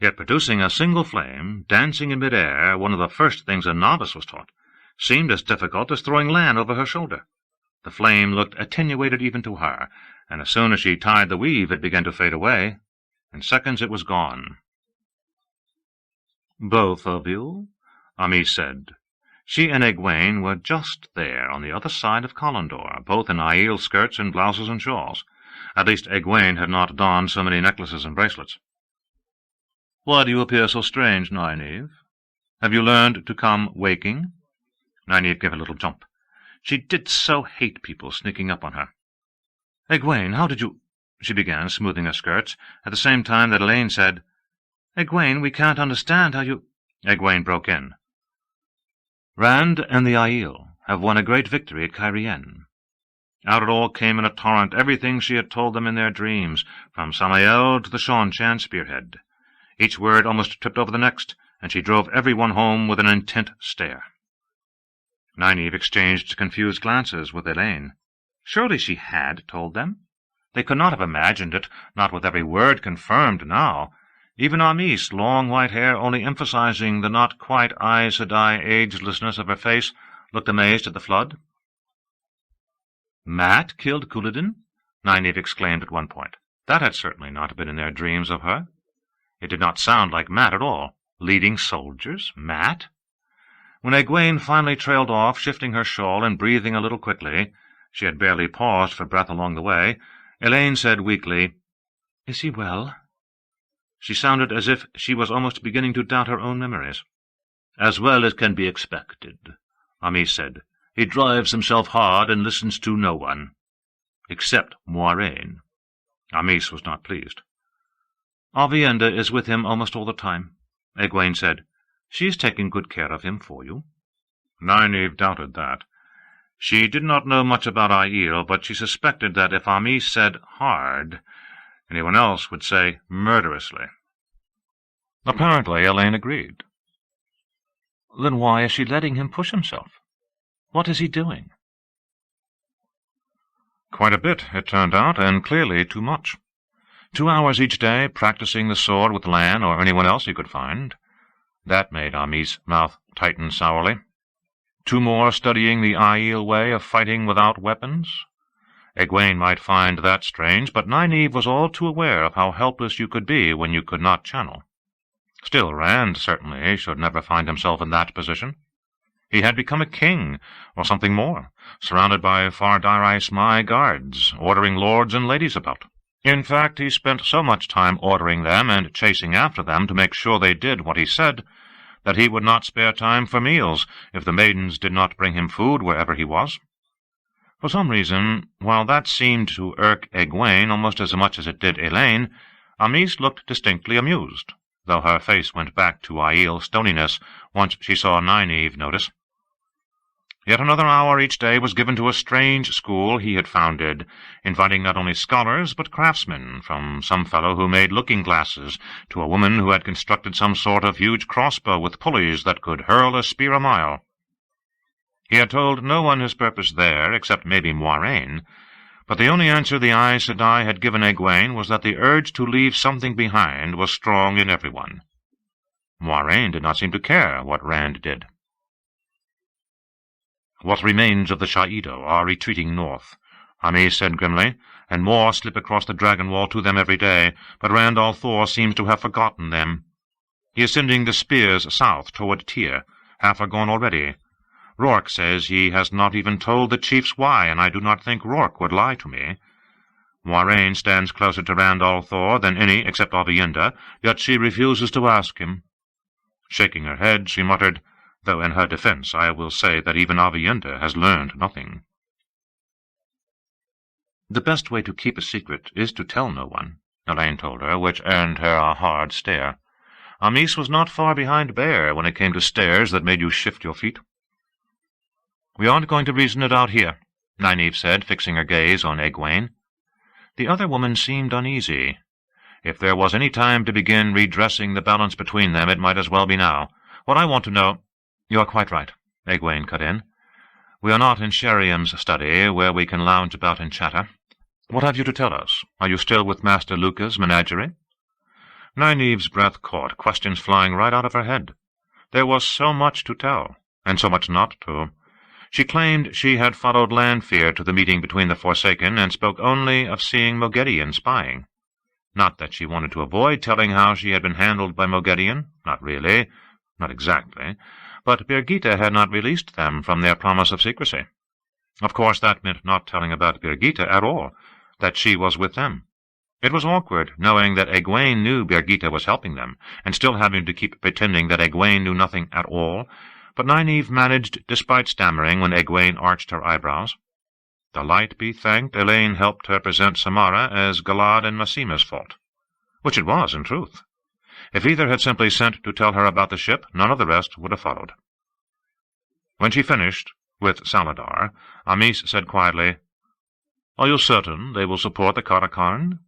Yet producing a single flame, dancing in mid-air, one of the first things a novice was taught, seemed as difficult as throwing land over her shoulder. The flame looked attenuated even to her, and as soon as she tied the weave it began to fade away. In seconds it was gone. "Both of you?" Ami said. She and Egwene were just there, on the other side of Kalendor, both in Aiel skirts and blouses and shawls. At least Egwene had not donned so many necklaces and bracelets. "Why do you appear so strange, Nynaeve? Have you learned to come waking?" Nynaeve gave a little jump. She did so hate people sneaking up on her. "Egwene, how did you—" she began, smoothing her skirts, at the same time that Elaine said, "Egwene, we can't understand how you—" Egwene broke in. "Rand and the Aiel have won a great victory at Cairien." Out it all came in a torrent, everything she had told them in their dreams, from Samael to the Seanchan spearhead. Each word almost tripped over the next, and she drove every one home with an intent stare. Nynaeve exchanged confused glances with Elaine. Surely she had told them. They could not have imagined it, not with every word confirmed now. Even Amis, long white hair only emphasizing the not quite Aes Sedai agelessness of her face, looked amazed at the flood. "Mat killed Couladin?" Nynaeve exclaimed at one point. That had certainly not been in their dreams of her. It did not sound like Mat at all. Leading soldiers? Mat? When Egwene finally trailed off, shifting her shawl and breathing a little quickly — she had barely paused for breath along the way — Elaine said weakly, "Is he well?" She sounded as if she was almost beginning to doubt her own memories. "As well as can be expected," Amis said. "He drives himself hard and listens to no one. Except Moiraine." Amis was not pleased. "Avienda is with him almost all the time," Egwene said. "She is taking good care of him for you." Nynaeve doubted that. She did not know much about Aiel, but she suspected that if Amis said hard, anyone else would say murderously. Apparently Elaine agreed. "Then why is she letting him push himself? What is he doing?" Quite a bit, it turned out, and clearly too much. 2 hours each day practicing the sword with Lan or anyone else he could find. That made Amis's mouth tighten sourly. 2 more studying the Aiel way of fighting without weapons. Egwene might find that strange, but Nynaeve was all too aware of how helpless you could be when you could not channel. Still, Rand certainly should never find himself in that position. He had become a king, or something more, surrounded by Far-Dairai Smai guards, ordering lords and ladies about. In fact, he spent so much time ordering them and chasing after them to make sure they did what he said, that he would not spare time for meals if the maidens did not bring him food wherever he was. For some reason, while that seemed to irk Egwene almost as much as it did Elaine, Amis looked distinctly amused, though her face went back to Aiel stoniness once she saw Nynaeve notice. Yet another hour each day was given to a strange school he had founded, inviting not only scholars but craftsmen, from some fellow who made looking-glasses to a woman who had constructed some sort of huge crossbow with pulleys that could hurl a spear a mile. He had told no one his purpose there, except maybe Moiraine, but the only answer the Aes Sedai had given Egwene was that the urge to leave something behind was strong in everyone. Moiraine did not seem to care what Rand did. "What remains of the Shaido are retreating north," Amis said grimly, "and more slip across the dragon wall to them every day, but Rand al'Thor seems to have forgotten them. He is sending the spears south toward Tyr. Half are gone already. Rourke says he has not even told the chiefs why, and I do not think Rourke would lie to me. Moiraine stands closer to Rand al'Thor than any except Avienda, yet she refuses to ask him." Shaking her head, she muttered, "Though in her defense I will say that even Avienda has learned nothing." "The best way to keep a secret is to tell no one," Elaine told her, which earned her a hard stare. Amis was not far behind Bear when it came to stares that made you shift your feet. "We aren't going to reason it out here," Nynaeve said, fixing her gaze on Egwene. The other woman seemed uneasy. If there was any time to begin redressing the balance between them, it might as well be now. "What I want to know—" "You are quite right," Egwene cut in. "We are not in Sheriam's study, where we can lounge about and chatter. What have you to tell us? Are you still with Master Luca's menagerie?" Nynaeve's breath caught, questions flying right out of her head. There was so much to tell, and so much not to. She claimed she had followed Lanfear to the meeting between the Forsaken, and spoke only of seeing Moghedien spying. Not that she wanted to avoid telling how she had been handled by Moghedien, not really, not exactly, but Birgitte had not released them from their promise of secrecy. Of course that meant not telling about Birgitte at all, that she was with them. It was awkward, knowing that Egwene knew Birgitte was helping them, and still having to keep pretending that Egwene knew nothing at all, but Nynaeve managed despite stammering when Egwene arched her eyebrows. The light be thanked, Elaine helped her present Samara as Galad and Massima's fault. Which it was, in truth. If either had simply sent to tell her about the ship, none of the rest would have followed. When she finished, with Saladar, Amis said quietly, "Are you certain they will support the Karakarn?"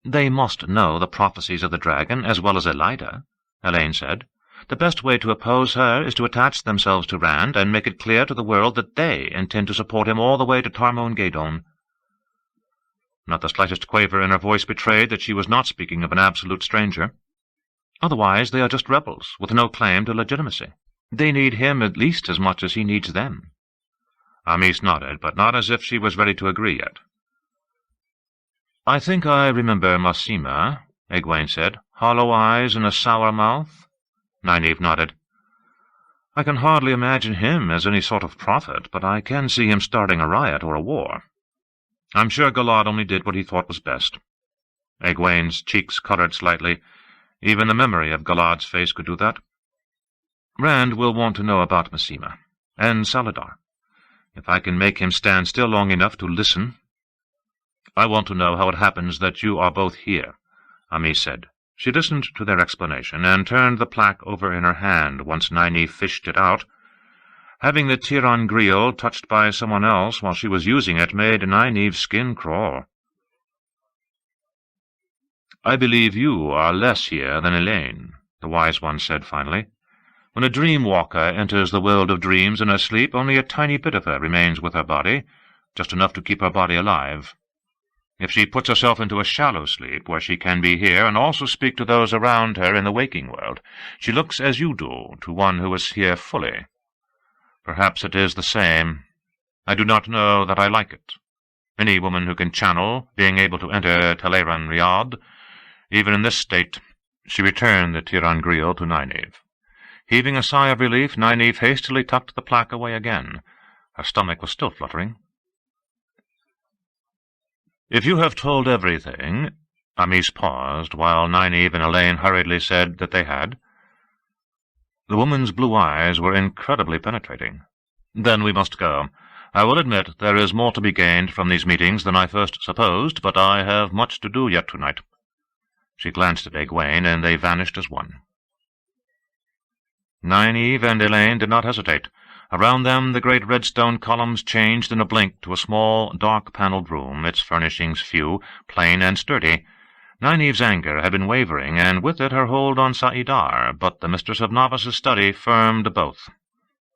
"They must know the prophecies of the dragon as well as Elida," Elaine said. "The best way to oppose her is to attach themselves to Rand and make it clear to the world that they intend to support him all the way to Tarmon Gaedon." Not the slightest quaver in her voice betrayed that she was not speaking of an absolute stranger. "Otherwise they are just rebels, with no claim to legitimacy. They need him at least as much as he needs them." Amis nodded, but not as if she was ready to agree yet. "I think I remember Massima," Egwene said. "Hollow eyes and a sour mouth?" Nynaeve nodded. "I can hardly imagine him as any sort of prophet, but I can see him starting a riot or a war. I'm sure Galad only did what he thought was best." Egwene's cheeks colored slightly. Even the memory of Galad's face could do that. "Rand will want to know about Massima, and Saladar. If I can make him stand still long enough to listen." "I want to know how it happens that you are both here," Amis said. She listened to their explanation, and turned the plaque over in her hand once Nynaeve fished it out. Having the Tiran Griel touched by someone else while she was using it made Nynaeve's skin crawl. "I believe you are less here than Elaine," the Wise One said finally. "When a dream walker enters the world of dreams in her sleep, only a tiny bit of her remains with her body, just enough to keep her body alive. If she puts herself into a shallow sleep, where she can be here and also speak to those around her in the waking world, she looks as you do to one who is here fully. Perhaps it is the same. I do not know that I like it. Any woman who can channel, being able to enter Teleran Riyadh, even in this state." She returned the Tiran Griel to Nynaeve. Heaving a sigh of relief, Nynaeve hastily tucked the plaque away again. Her stomach was still fluttering. "If you have told everything—" Amis paused, while Nynaeve and Elaine hurriedly said that they had. The woman's blue eyes were incredibly penetrating. "Then we must go. I will admit there is more to be gained from these meetings than I first supposed, but I have much to do yet tonight." She glanced at Egwene, and they vanished as one. Nynaeve and Elaine did not hesitate. Around them the great red-stone columns changed in a blink to a small, dark-panelled room, its furnishings few, plain and sturdy. Nynaeve's anger had been wavering, and with it her hold on Saidar, but the mistress of Novice's study firmed both.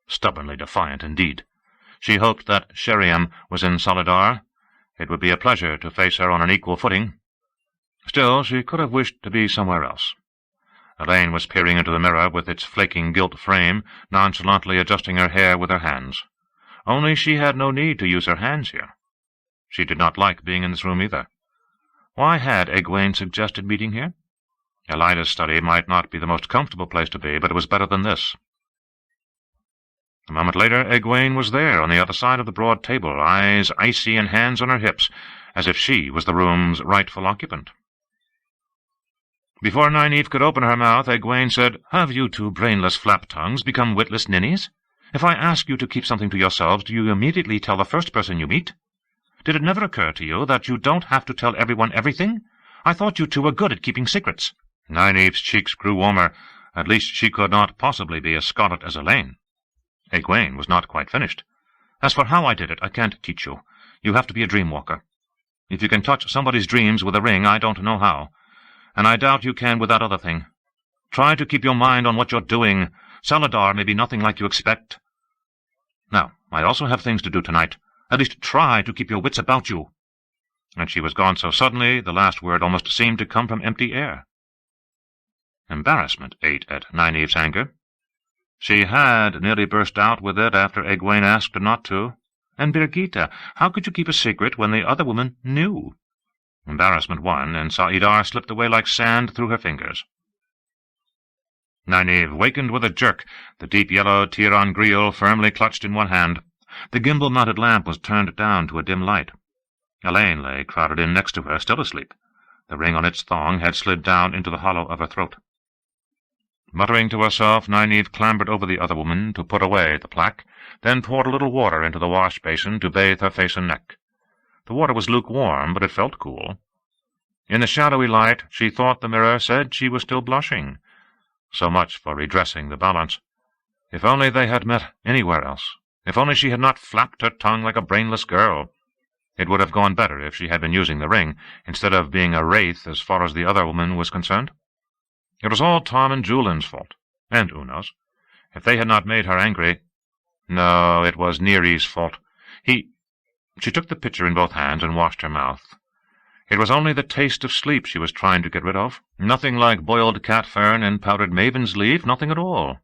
Stubbornly defiant indeed. She hoped that Sheriam was in Saladar. It would be a pleasure to face her on an equal footing. Still, she could have wished to be somewhere else. Elaine was peering into the mirror with its flaking gilt frame, nonchalantly adjusting her hair with her hands. Only she had no need to use her hands here. She did not like being in this room either. Why had Egwene suggested meeting here? Elida's study might not be the most comfortable place to be, but it was better than this. A moment later, Egwene was there, on the other side of the broad table, eyes icy and hands on her hips, as if she was the room's rightful occupant. Before Nynaeve could open her mouth, Egwene said, "Have you two brainless flap-tongues become witless ninnies? If I ask you to keep something to yourselves, do you immediately tell the first person you meet? Did it never occur to you that you don't have to tell everyone everything? I thought you two were good at keeping secrets." Nynaeve's cheeks grew warmer. At least she could not possibly be as scarlet as Elaine. Egwene was not quite finished. "As for how I did it, I can't teach you. You have to be a dream-walker. If you can touch somebody's dreams with a ring, I don't know how. And I doubt you can with that other thing. Try to keep your mind on what you're doing. Saladar may be nothing like you expect. Now, I also have things to do tonight. At least try to keep your wits about you." And she was gone so suddenly the last word almost seemed to come from empty air. Embarrassment ate at Nynaeve's anger. She had nearly burst out with it after Egwene asked her not to. And Birgitta, how could you keep a secret when the other woman knew? Embarrassment won, and Saidar slipped away like sand through her fingers. Nynaeve wakened with a jerk, the deep yellow Tiran Griel firmly clutched in one hand. The gimbal-mounted lamp was turned down to a dim light. Elaine lay crowded in next to her, still asleep. The ring on its thong had slid down into the hollow of her throat. Muttering to herself, Nynaeve clambered over the other woman to put away the plaque, then poured a little water into the wash-basin to bathe her face and neck. The water was lukewarm, but it felt cool. In the shadowy light, she thought the mirror said she was still blushing. So much for redressing the balance. If only they had met anywhere else. If only she had not flapped her tongue like a brainless girl. It would have gone better if she had been using the ring, instead of being a wraith as far as the other woman was concerned. It was all Tom and Julian's fault, and Uno's. If they had not made her angry— No, it was Neri's fault. She took the pitcher in both hands and washed her mouth. It was only the taste of sleep she was trying to get rid of. Nothing like boiled cat-fern and powdered maven's leaf, nothing at all.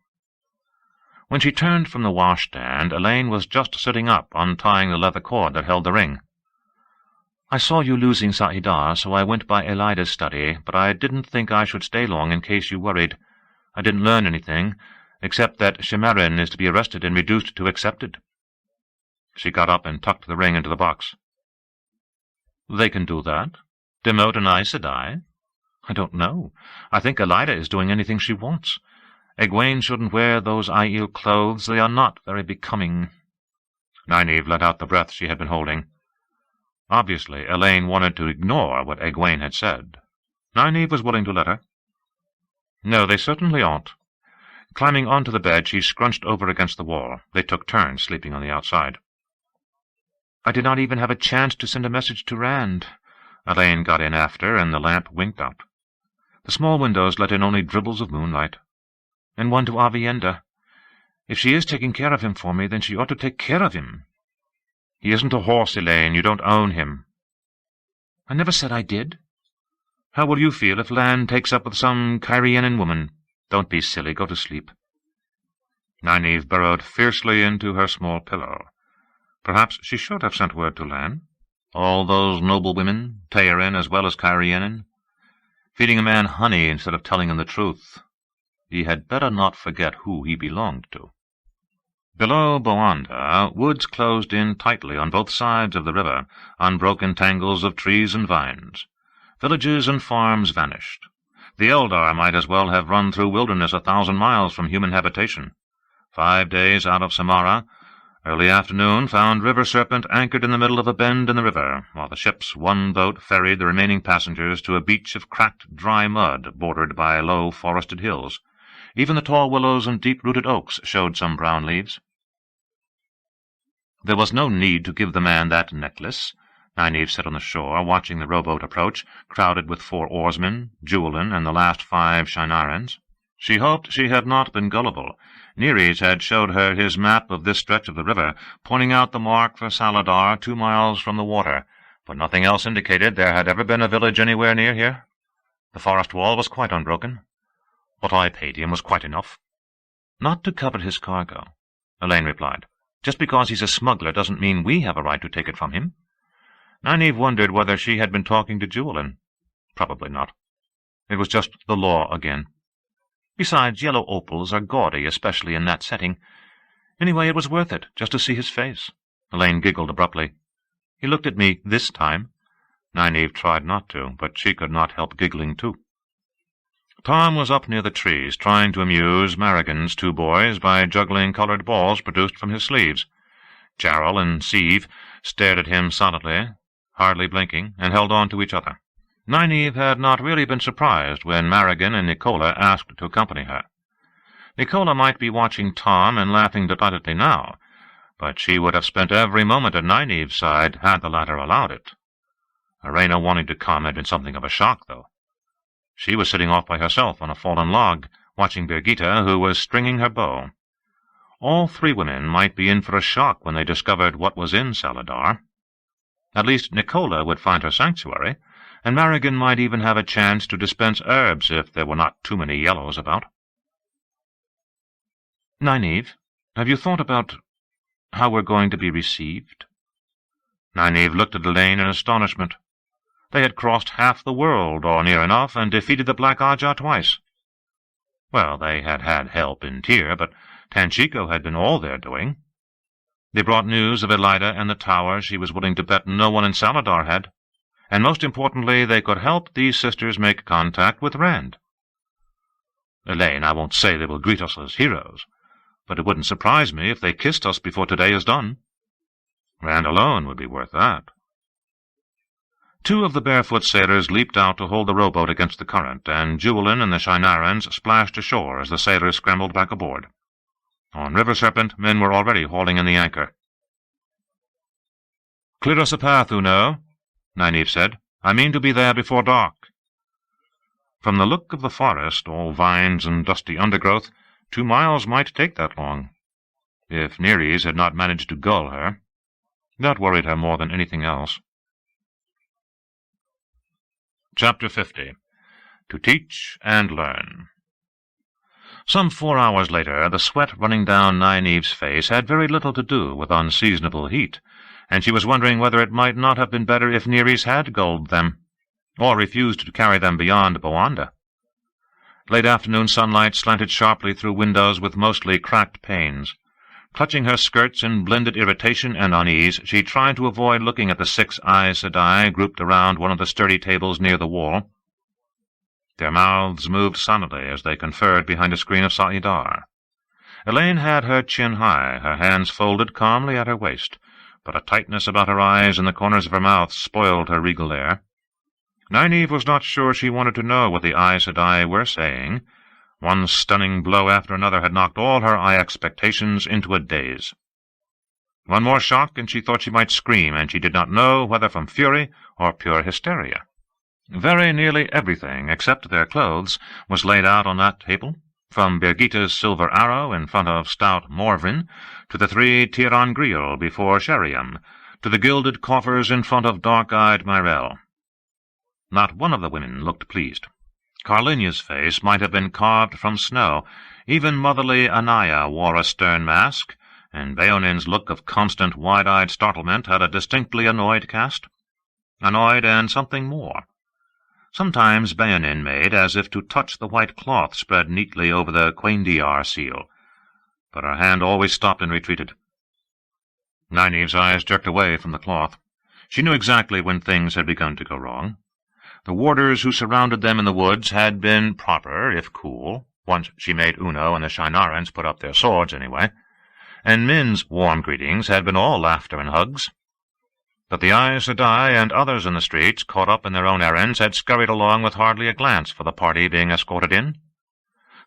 When she turned from the washstand, Elaine was just sitting up, untying the leather cord that held the ring. "I saw you losing Sahidar, so I went by Elida's study, but I didn't think I should stay long in case you worried. I didn't learn anything, except that Shemarin is to be arrested and reduced to accepted." She got up and tucked the ring into the box. "They can do that? Demote an Aes Sedai? I don't know. I think Elida is doing anything she wants. Egwene shouldn't wear those Aiel clothes. They are not very becoming." Nynaeve let out the breath she had been holding. Obviously, Elaine wanted to ignore what Egwene had said. Nynaeve was willing to let her. "No, they certainly aren't." Climbing onto the bed, she scrunched over against the wall. They took turns sleeping on the outside. "I did not even have a chance to send a message to Rand." Elaine got in after, and the lamp winked out. The small windows let in only dribbles of moonlight. "And one to Avienda. If she is taking care of him for me, then she ought to take care of him." "He isn't a horse, Elaine. You don't own him." "I never said I did." "How will you feel if Lan takes up with some Cairienan woman? Don't be silly. Go to sleep." Nynaeve burrowed fiercely into her small pillow. Perhaps she should have sent word to Lan. All those noble women, Teirin as well as Cairienan, feeding a man honey instead of telling him the truth. He had better not forget who he belonged to. Below Boanda, woods closed in tightly on both sides of the river, unbroken tangles of trees and vines. Villages and farms vanished. The Eldar might as well have run through wilderness 1,000 miles from human habitation. 5 days out of Samara, early afternoon found River Serpent anchored in the middle of a bend in the river, while the ship's one boat ferried the remaining passengers to a beach of cracked, dry mud bordered by low forested hills. Even the tall willows and deep-rooted oaks showed some brown leaves. There was no need to give the man that necklace. Nynaeve sat on the shore, watching the rowboat approach, crowded with 4 oarsmen, Juilin, and the last 5 Shinarans. She hoped she had not been gullible. Neres had showed her his map of this stretch of the river, pointing out the mark for Saladar 2 miles from the water, but nothing else indicated there had ever been a village anywhere near here. The forest wall was quite unbroken. What I paid him was quite enough. "Not to cover his cargo," Elaine replied. "Just because he's a smuggler doesn't mean we have a right to take it from him." Nynaeve wondered whether she had been talking to Juilin. Probably not. It was just the law again. Besides, yellow opals are gaudy, especially in that setting. Anyway, it was worth it, just to see his face. Elaine giggled abruptly. "He looked at me this time." Nynaeve tried not to, but she could not help giggling too. Tom was up near the trees, trying to amuse Marrigan's 2 boys by juggling colored balls produced from his sleeves. Jarrell and Sieve stared at him silently, hardly blinking, and held on to each other. Nynaeve had not really been surprised when Marrigan and Nicola asked to accompany her. Nicola might be watching Tom and laughing delightedly now, but she would have spent every moment at Nynaeve's side had the latter allowed it. Arena wanting to come had been something of a shock, though. She was sitting off by herself on a fallen log, watching Birgitta, who was stringing her bow. All 3 women might be in for a shock when they discovered what was in Saladar. At least Nicola would find her sanctuary, and Marrigan might even have a chance to dispense herbs if there were not too many yellows about. "Nynaeve, have you thought about how we're going to be received?" Nynaeve looked at Elaine in astonishment. They had crossed half the world, or near enough, and defeated the Black Ajah twice. Well, they had had help in Tyr, but Tanchico had been all their doing. They brought news of Elida and the tower she was willing to bet no one in Saladar had, and most importantly, they could help these sisters make contact with Rand. "Elaine, I won't say they will greet us as heroes, but it wouldn't surprise me if they kissed us before today is done." Rand alone would be worth that. 2 of the barefoot sailors leaped out to hold the rowboat against the current, and Juilin and the Shinarans splashed ashore as the sailors scrambled back aboard. On River Serpent, men were already hauling in the anchor. "Clear us a path, Uno," Nynaeve said. "I mean to be there before dark." From the look of the forest, all vines and dusty undergrowth, 2 miles might take that long. If Neres had not managed to gull her, that worried her more than anything else. Chapter 50. To Teach and Learn. Some 4 hours later, the sweat running down Nynaeve's face had very little to do with unseasonable heat, and she was wondering whether it might not have been better if Nereis had gulled them, or refused to carry them beyond Boanda. Late afternoon sunlight slanted sharply through windows with mostly cracked panes. Clutching her skirts in blended irritation and unease, she tried to avoid looking at the 6 Aes Sedai grouped around one of the sturdy tables near the wall. Their mouths moved silently as they conferred behind a screen of Sa'idar. Elaine had her chin high, her hands folded calmly at her waist, but a tightness about her eyes and the corners of her mouth spoiled her regal air. Nynaeve was not sure she wanted to know what the Aes Sedai were saying. One stunning blow after another had knocked all her expectations into a daze. One more shock, and she thought she might scream, and she did not know whether from fury or pure hysteria. Very nearly everything, except their clothes, was laid out on that table, from Birgitte's silver arrow in front of stout Morvin, to the 3 Tiran Griel before Sheriam, to the gilded coffers in front of dark-eyed Myrel. Not one of the women looked pleased. Carlinia's face might have been carved from snow. Even motherly Anaya wore a stern mask, and Baonin's look of constant wide-eyed startlement had a distinctly annoyed cast. Annoyed and something more. Sometimes Baonin made as if to touch the white cloth spread neatly over the Quaindiar seal, but her hand always stopped and retreated. Nynaeve's eyes jerked away from the cloth. She knew exactly when things had begun to go wrong. The warders who surrounded them in the woods had been proper, if cool. Once she made Uno and the Shinarans put up their swords, anyway. And Min's warm greetings had been all laughter and hugs. But the Aes Sedai and others in the streets, caught up in their own errands, had scurried along with hardly a glance for the party being escorted in.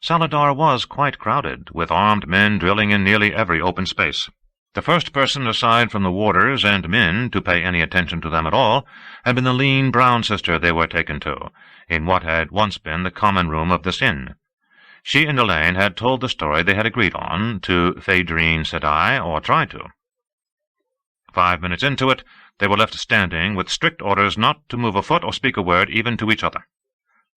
Saladar was quite crowded, with armed men drilling in nearly every open space. The first person aside from the warders and Min to pay any attention to them at all had been the lean brown sister they were taken to, in what had once been the common room of this inn. She and Elaine had told the story they had agreed on to Phaedrine Sedai, or tried to. 5 minutes into it, they were left standing with strict orders not to move a foot or speak a word even to each other.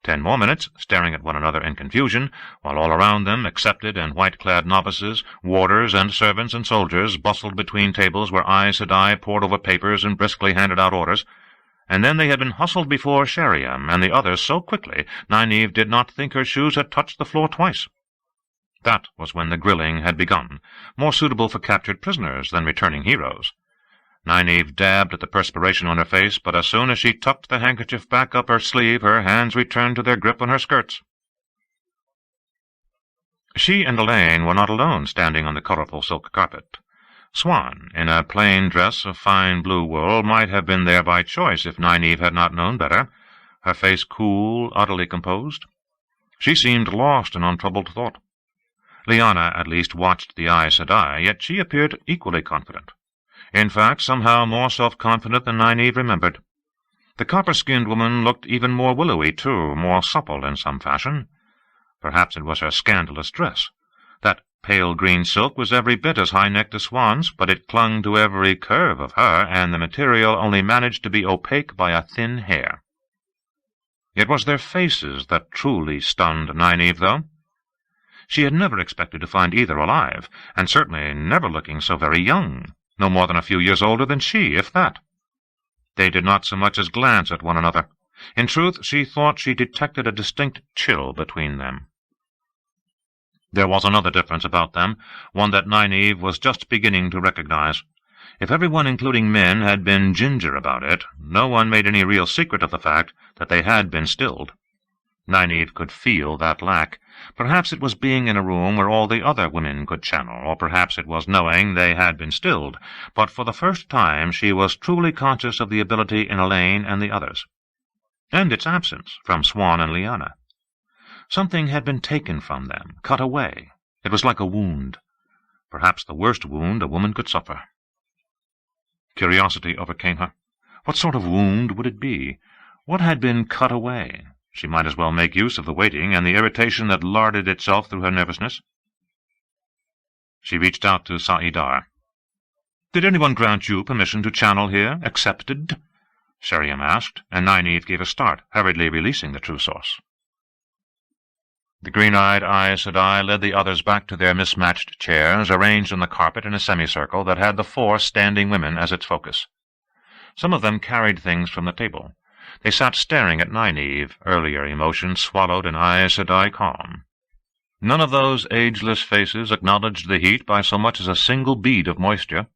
10 more minutes, staring at one another in confusion, while all around them accepted and white-clad novices, warders and servants and soldiers bustled between tables where Aes Sedai pored over papers and briskly handed out orders, and then they had been hustled before Sheriam and the others so quickly Nynaeve did not think her shoes had touched the floor twice. That was when the grilling had begun, more suitable for captured prisoners than returning heroes. Nynaeve dabbed at the perspiration on her face, but as soon as she tucked the handkerchief back up her sleeve, her hands returned to their grip on her skirts. She and Elaine were not alone standing on the colorful silk carpet. Swan, in a plain dress of fine blue wool, might have been there by choice if Nynaeve had not known better, her face cool, utterly composed. She seemed lost in untroubled thought. Lyanna at least watched the Aes Sedai, yet she appeared equally confident. In fact, somehow more self-confident than Nynaeve remembered. The copper-skinned woman looked even more willowy, too, more supple in some fashion. Perhaps it was her scandalous dress. That pale green silk was every bit as high-necked as Swan's, but it clung to every curve of her, and the material only managed to be opaque by a thin hair. It was their faces that truly stunned Nynaeve, though. She had never expected to find either alive, and certainly never looking so very young. No more than a few years older than she, if that. They did not so much as glance at one another. In truth, she thought she detected a distinct chill between them. There was another difference about them, one that Nynaeve was just beginning to recognize. If everyone, including men, had been ginger about it, no one made any real secret of the fact that they had been stilled. Nynaeve could feel that lack. Perhaps it was being in a room where all the other women could channel, or perhaps it was knowing they had been stilled, but for the first time she was truly conscious of the ability in Elaine and the others, and its absence from Swan and Lyanna. Something had been taken from them, cut away. It was like a wound, perhaps the worst wound a woman could suffer. Curiosity overcame her. What sort of wound would it be? What had been cut away? She might as well make use of the waiting and the irritation that larded itself through her nervousness. She reached out to Sa'idar. "Did anyone grant you permission to channel here? Accepted?" Sheriam asked, and Nynaeve gave a start, hurriedly releasing the true source. The green-eyed Aes Sedai led the others back to their mismatched chairs, arranged on the carpet in a semicircle that had the 4 standing women as its focus. Some of them carried things from the table. They sat staring at Nynaeve, earlier emotions swallowed in Aes Sedai calm. None of those ageless faces acknowledged the heat by so much as a single bead of moisture.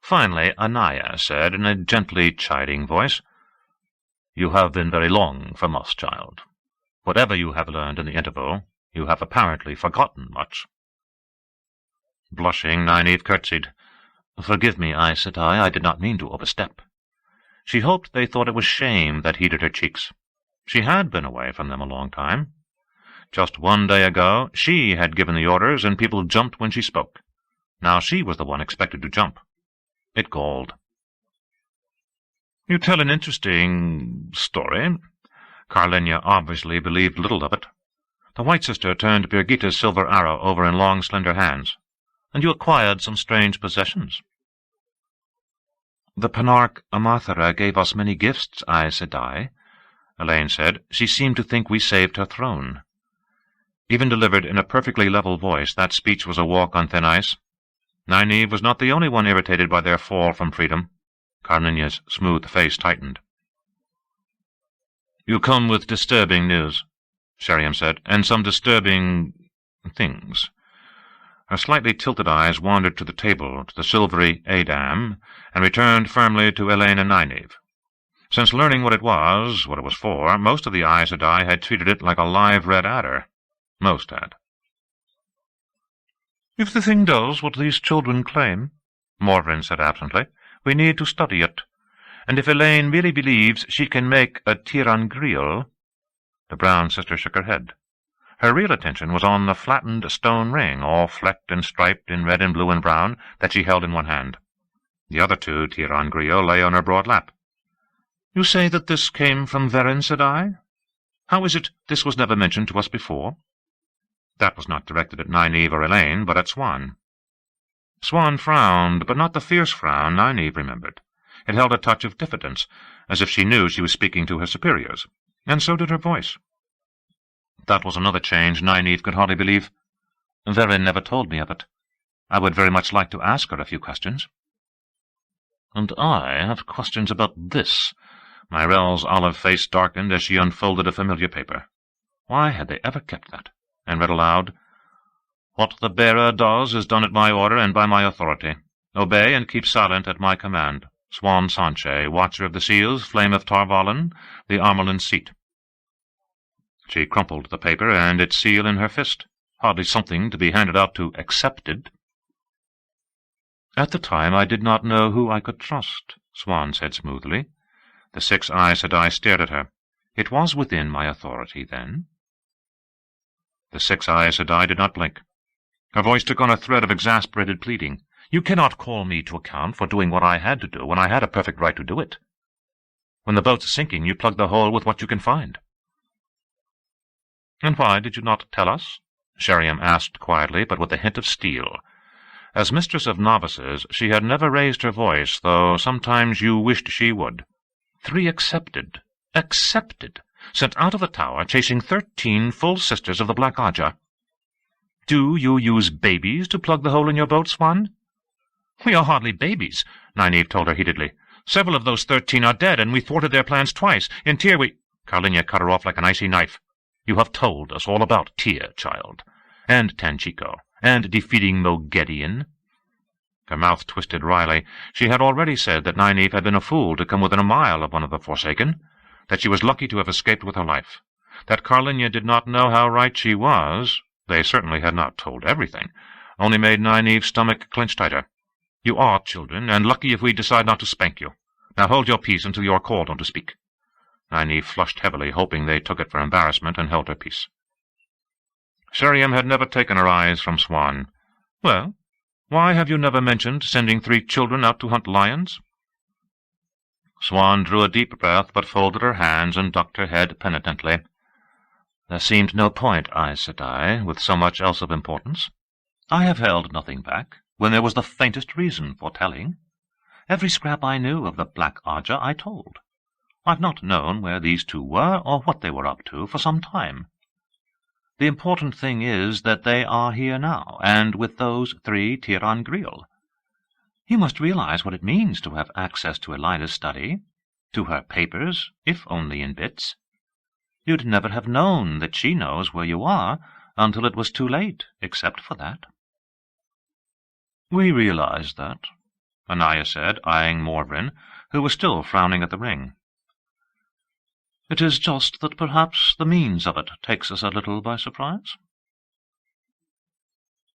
Finally, Anaya said in a gently chiding voice, "You have been very long from us, child. Whatever you have learned in the interval, you have apparently forgotten much." Blushing, Nynaeve curtsied. "Forgive me, Aes Sedai, I did not mean to overstep." She hoped they thought it was shame that heated her cheeks. She had been away from them a long time. Just one day ago, she had given the orders, and people jumped when she spoke. Now she was the one expected to jump. It galled. "You tell an interesting story." Carlinia obviously believed little of it. The White Sister turned Birgitte's silver arrow over in long, slender hands. "And you acquired some strange possessions." "The Panarch Amathera gave us many gifts, Aes Sedai," Elaine said. "She seemed to think we saved her throne." Even delivered in a perfectly level voice, that speech was a walk on thin ice. Nynaeve was not the only one irritated by their fall from freedom. Carlinia's smooth face tightened. "You come with disturbing news," Sheriam said, "and some disturbing things." Her slightly tilted eyes wandered to the table, to the silvery Adam, and returned firmly to Elaine and Nynaeve. Since learning what it was for, most of the Aes Sedai had treated it like a live red adder. Most had. "If the thing does what these children claim," Morven said absently, "we need to study it. And if Elaine really believes she can make a Tiran Grial—" The brown sister shook her head. Her real attention was on the flattened stone ring, all flecked and striped in red and blue and brown, that she held in one hand. The other 2 Tiran Grial lay on her broad lap. "You say that this came from Veren Sedai? How is it this was never mentioned to us before?" That was not directed at Nynaeve or Elaine, but at Swan. Swan frowned, but not the fierce frown Nynaeve remembered. It held a touch of diffidence, as if she knew she was speaking to her superiors, and so did her voice. That was another change Nynaeve could hardly believe. "Veren never told me of it. I would very much like to ask her a few questions." "And I have questions about this." Myrell's olive face darkened as she unfolded a familiar paper. Why had they ever kept that? And read aloud, "What the bearer does is done at my order and by my authority. Obey and keep silent at my command. Swan Sanche, Watcher of the Seals, Flame of Tarvalon, the Armelin seat." She crumpled the paper and its seal in her fist. Hardly something to be handed out to accepted. "At the time I did not know who I could trust," Swan said smoothly. The 6 Aes Sedai stared at her. "It was within my authority, then?" The 6 Aes Sedai did not blink. Her voice took on a thread of exasperated pleading. "You cannot call me to account for doing what I had to do when I had a perfect right to do it. When the boat's sinking, you plug the hole with what you can find." "And why did you not tell us?" Sheriam asked quietly, but with a hint of steel. As mistress of novices, she had never raised her voice, though sometimes you wished she would. 3 accepted. Sent out of the tower, chasing 13 full sisters of the Black Aja. Do you use babies to plug the hole in your boat, Swan?" "We are hardly babies," Nynaeve told her heatedly. "Several of those 13 are dead, and we thwarted their plans twice. In Tyr we—" Carlinia cut her off like an icy knife. "You have told us all about Tyr, child, and Tanchico, and defeating Moghedien." Her mouth twisted wryly. She had already said that Nynaeve had been a fool to come within a mile of one of the Forsaken, that she was lucky to have escaped with her life, that Carlinia did not know how right she was. They certainly had not told everything, only made Nynaeve's stomach clench tighter. "You are children, and lucky if we decide not to spank you. Now hold your peace until you are called on to speak." Nynaeve flushed heavily, hoping they took it for embarrassment, and held her peace. Sheriam had never taken her eyes from Swan. "Well, why have you never mentioned sending 3 children out to hunt lions?" Swan drew a deep breath, but folded her hands and ducked her head penitently. "There seemed no point, Aes Sedai, with so much else of importance. I have held nothing back, when there was the faintest reason for telling. Every scrap I knew of the Black Aja I told. I've not known where these two were or what they were up to for some time. The important thing is that they are here now, and with those 3 Tiran Griel. You must realize what it means to have access to Elida's study, to her papers, if only in bits. You'd never have known that she knows where you are until it was too late, except for that. We realize that, Anaya said, eyeing Morvrin, who was still frowning at the ring. It is just that perhaps the means of it takes us a little by surprise.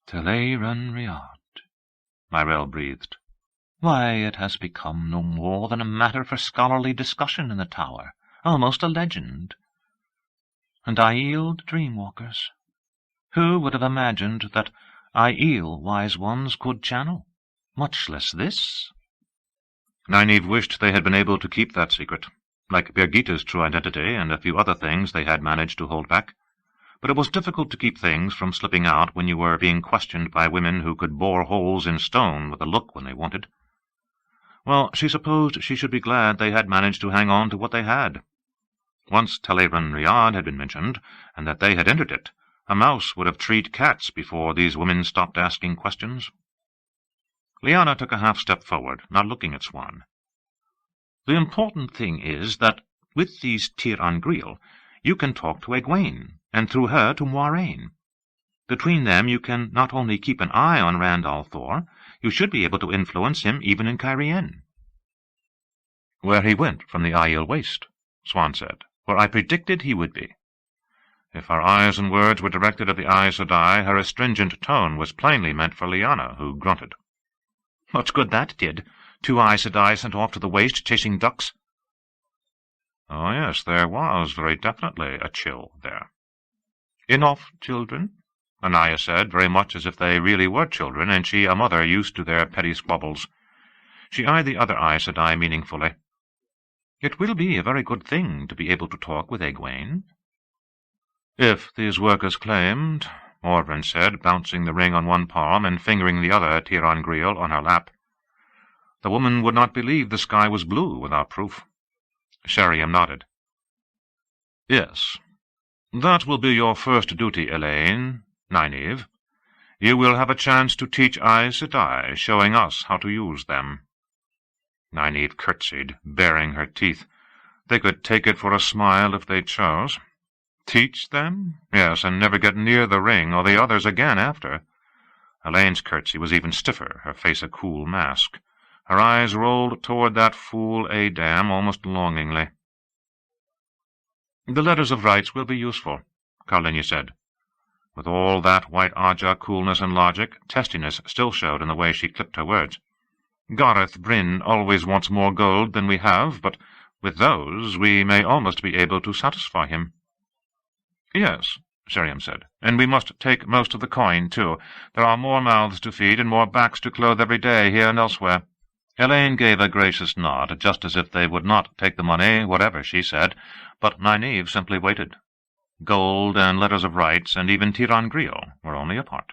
Teleran Riad, Myrell breathed. Why, it has become no more than a matter for scholarly discussion in the tower, almost a legend. And Aiel the Dreamwalkers. Who would have imagined that Aiel wise ones could channel, much less this? Nynaeve wished they had been able to keep that secret, like Birgitte's true identity and a few other things they had managed to hold back. But it was difficult to keep things from slipping out when you were being questioned by women who could bore holes in stone with a look when they wanted. Well, she supposed she should be glad they had managed to hang on to what they had. Once Teleran Riad had been mentioned, and that they had entered it, a mouse would have treed cats before these women stopped asking questions. Lyanna took a half-step forward, not looking at Swan. The important thing is that, with these Tiran Griel, you can talk to Egwene, and through her to Moiraine. Between them you can not only keep an eye on Rand al'Thor, you should be able to influence him even in Cairhien. Where he went from the Aiel Waste, Swan said, where I predicted he would be. If her eyes and words were directed at the Aes Sedai, her astringent tone was plainly meant for Lyanna, who grunted. Much good that did. 2 Aes Sedai sent off to the waste chasing ducks. Oh, yes, there was very definitely a chill there. Enough, children, Anaya said, very much as if they really were children, and she a mother used to their petty squabbles. She eyed the other Aes Sedai meaningfully. It will be a very good thing to be able to talk with Egwene. If these workers claimed, Morvrin said, bouncing the ring on one palm and fingering the other Tiran Griel on her lap. The woman would not believe the sky was blue without proof. Sheriam nodded. Yes, that will be your first duty, Elaine, Nynaeve. You will have a chance to teach Aes Sedai, showing us how to use them. Nynaeve curtsied, baring her teeth. They could take it for a smile if they chose. Teach them? Yes, and never get near the ring or the others again after. Elaine's curtsy was even stiffer, her face a cool mask. Her eyes rolled toward that fool Adam almost longingly. The letters of rights will be useful, Karlinya said. With all that white Aja coolness and logic, testiness still showed in the way she clipped her words. Gareth Bryn always wants more gold than we have, but with those we may almost be able to satisfy him. Yes, Sheriam said, and we must take most of the coin, too. There are more mouths to feed and more backs to clothe every day here and elsewhere. Elaine gave a gracious nod, just as if they would not take the money, whatever she said, but Nynaeve simply waited. Gold and letters of rights and even Tiran Griel were only a part.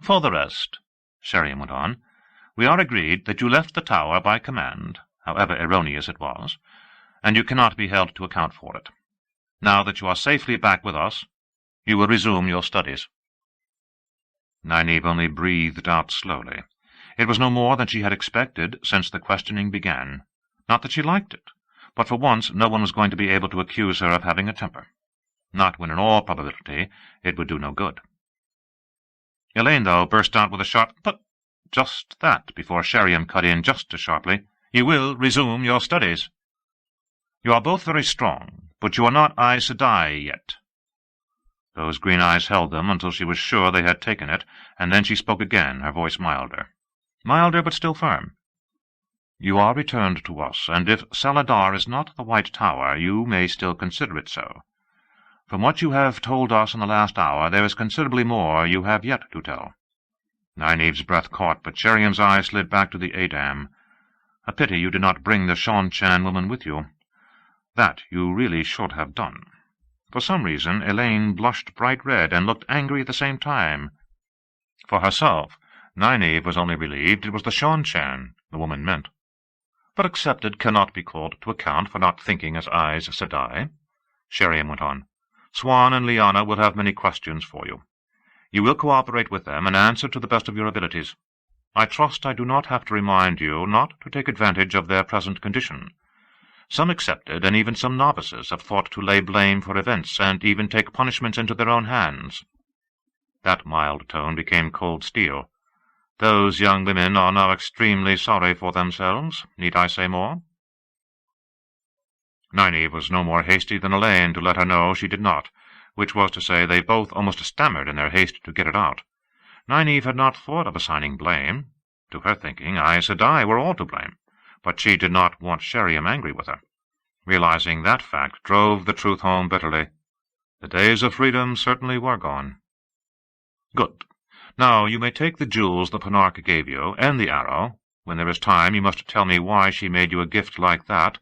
For the rest, Sheriam went on, we are agreed that you left the tower by command, however erroneous it was, and you cannot be held to account for it. Now that you are safely back with us, you will resume your studies. Nynaeve only breathed out slowly. It was no more than she had expected since the questioning began. Not that she liked it, but for once no one was going to be able to accuse her of having a temper. Not when in all probability it would do no good. Elaine, though, burst out with a sharp, "But just that," before Sheriam cut in just as sharply. "You will resume your studies. You are both very strong, but you are not Aes Sedai yet." Those green eyes held them until she was sure they had taken it, and then she spoke again, her voice milder. Milder, but still firm. "You are returned to us, and if Saladar is not the White Tower, you may still consider it so. From what you have told us in the last hour, there is considerably more you have yet to tell." Nynaeve's breath caught, but Sheriam's eyes slid back to the Adam. "A pity you did not bring the Sean-Chan woman with you. That you really should have done." For some reason, Elaine blushed bright red and looked angry at the same time. For herself, Nynaeve was only relieved it was the Seanchan the woman meant. But accepted cannot be called to account for not thinking as Aes Sedai. Sheriam went on. Swan and Lyanna will have many questions for you. You will cooperate with them and answer to the best of your abilities. I trust I do not have to remind you not to take advantage of their present condition. Some accepted, and even some novices, have thought to lay blame for events, and even take punishments into their own hands. That mild tone became cold steel. Those young women are now extremely sorry for themselves. Need I say more? Nynaeve was no more hasty than Elaine to let her know she did not, which was to say they both almost stammered in their haste to get it out. Nynaeve had not thought of assigning blame. To her thinking, Aes Sedai were all to blame, but she did not want Sheriam angry with her. Realizing that fact drove the truth home bitterly. The days of freedom certainly were gone. Good. Now you may take the jewels the Panarch gave you, and the arrow. When there is time, you must tell me why she made you a gift like that,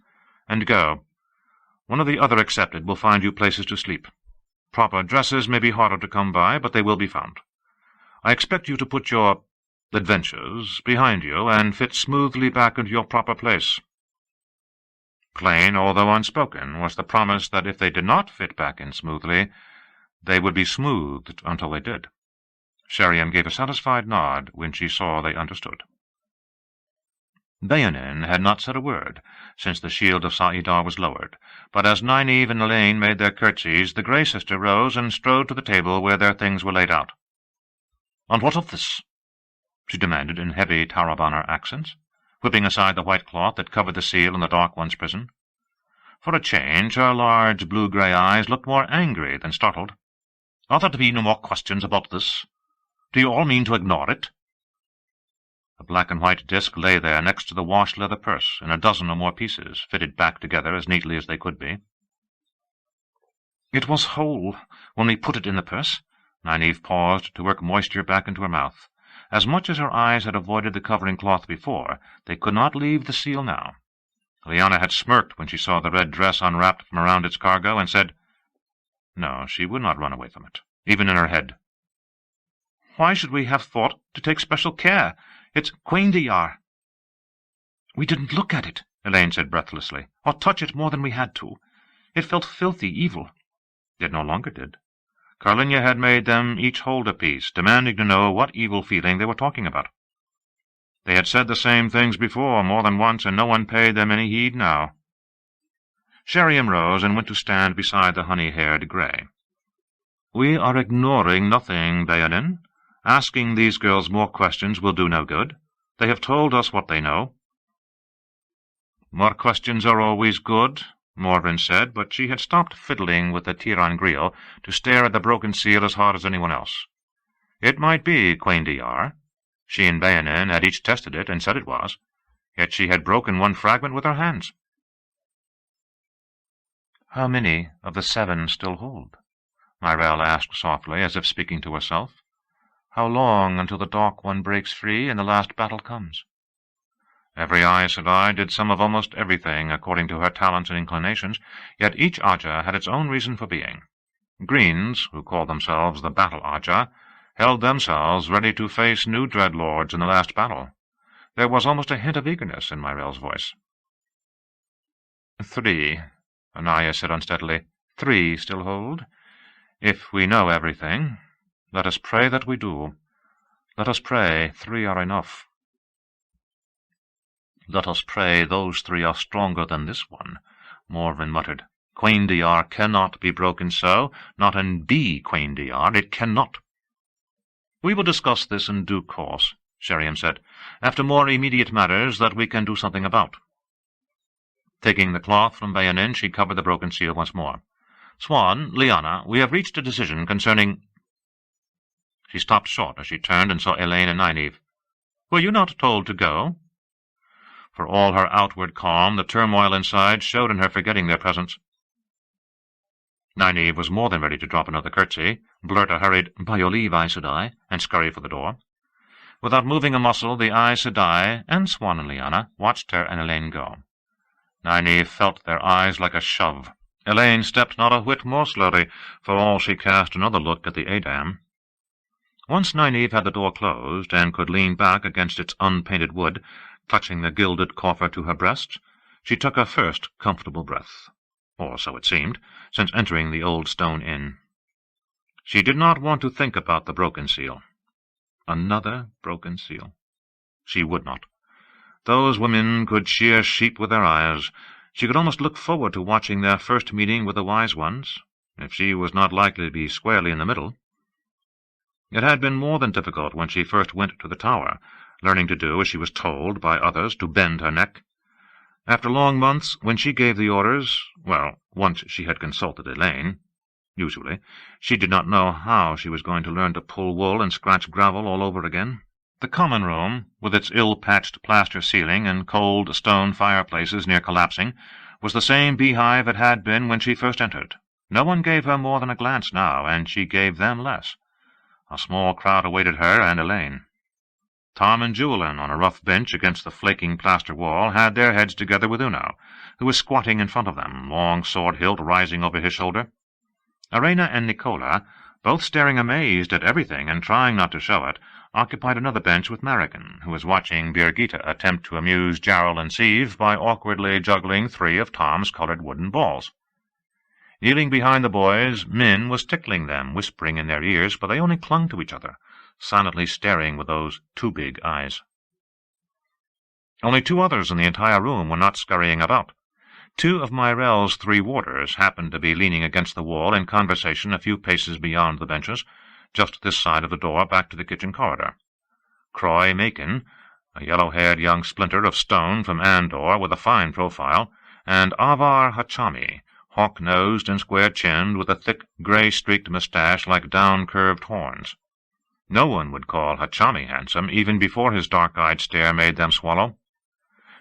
and go. One of the other accepted will find you places to sleep. Proper dresses may be harder to come by, but they will be found. I expect you to put your adventures behind you, and fit smoothly back into your proper place. Plain, although unspoken, was the promise that if they did not fit back in smoothly, they would be smoothed until they did. Sheriam gave a satisfied nod when she saw they understood. Bayanin had not said a word, since the shield of Saidar was lowered, but as Nynaeve and Elaine made their curtsies, the Grey Sister rose and strode to the table where their things were laid out. "And what of this?" she demanded in heavy Tarabana accents, whipping aside the white cloth that covered the seal in the Dark One's prison. For a change, her large blue-grey eyes looked more angry than startled. "Are there to be no more questions about this? Do you all mean to ignore it?" The black-and-white disc lay there next to the wash-leather purse, in a dozen or more pieces, fitted back together as neatly as they could be. "It was whole when we put it in the purse." Nynaeve paused to work moisture back into her mouth. As much as her eyes had avoided the covering cloth before, they could not leave the seal now. Lyanna had smirked when she saw the red dress unwrapped from around its cargo, and said, no, she would not run away from it, even in her head. "Why should we have thought to take special care? It's Quaindiar." "We didn't look at it," Elaine said breathlessly, "or touch it more than we had to. It felt filthy evil." It no longer did. Carlinia had made them each hold a piece, demanding to know what evil feeling they were talking about. They had said the same things before, more than once, and no one paid them any heed now. Sheriam rose and went to stand beside the honey-haired Grey. "We are ignoring nothing, Bayanin. Asking these girls more questions will do no good. They have told us what they know." "More questions are always good," Morven said, but she had stopped fiddling with the Tiran Griel to stare at the broken seal as hard as anyone else. It might be Quaindiar. She and Bayanin had each tested it and said it was, yet she had broken one fragment with her hands. "How many of the 7 still hold?" Myrelle asked softly, as if speaking to herself. "How long until the Dark One breaks free and the last battle comes?" Every Aes Sedai did some of almost everything according to her talents and inclinations, yet each Aja had its own reason for being. Greens, who called themselves the Battle Aja, held themselves ready to face new dreadlords in the last battle. There was almost a hint of eagerness in Myrelle's voice. 3, Anaya said unsteadily. 3 still hold. If we know everything, let us pray that we do. Let us pray 3 are enough. "Let us pray those 3 are stronger than this one," Morven muttered. "Quaindiar cannot be broken so, not and be Quaindiar. It cannot." "We will discuss this in due course," Sheriam said, "after more immediate matters that we can do something about." Taking the cloth from Bayanin, she covered the broken seal once more. "Swan, Lyanna, we have reached a decision concerning—" She stopped short as she turned and saw Elaine and Nynaeve. "Were you not told to go?" For all her outward calm, the turmoil inside showed in her forgetting their presence. Nynaeve was more than ready to drop another curtsy, blurt a hurried, "By your leave, Aes Sedai," and scurry for the door. Without moving a muscle, the Aes Sedai and Swan and Lyanna watched her and Elaine go. Nynaeve felt their eyes like a shove. Elaine stepped not a whit more slowly, for all she cast another look at the Adam. Once Nynaeve had the door closed, and could lean back against its unpainted wood, clutching the gilded coffer to her breast, she took her first comfortable breath, or so it seemed, since entering the old stone inn. She did not want to think about the broken seal. Another broken seal. She would not. Those women could shear sheep with their eyes. She could almost look forward to watching their first meeting with the wise ones, if she was not likely to be squarely in the middle. It had been more than difficult when she first went to the tower, learning to do as she was told by others, to bend her neck. After long months, when she gave the orders, well, once she had consulted Elaine, usually, she did not know how she was going to learn to pull wool and scratch gravel all over again. The common room, with its ill-patched plaster ceiling and cold stone fireplaces near collapsing, was the same beehive it had been when she first entered. No one gave her more than a glance now, and she gave them less. A small crowd awaited her and Elaine. Tom and Julian, on a rough bench against the flaking plaster wall, had their heads together with Uno, who was squatting in front of them, long sword hilt rising over his shoulder. Arena and Nicola, both staring amazed at everything and trying not to show it, occupied another bench with Marican, who was watching Birgitta attempt to amuse Jarl and Sieve by awkwardly juggling 3 of Tom's colored wooden balls. Kneeling behind the boys, Min was tickling them, whispering in their ears, but they only clung to each other, silently staring with those too big eyes. Only 2 others in the entire room were not scurrying about. 2 of Myrell's 3 warders happened to be leaning against the wall in conversation a few paces beyond the benches, just this side of the door back to the kitchen corridor. Croy Macon, a yellow-haired young splinter of stone from Andor with a fine profile, and Avar Hachami, hawk-nosed and square-chinned, with a thick, grey-streaked moustache like down-curved horns. No one would call Hachami handsome, even before his dark-eyed stare made them swallow.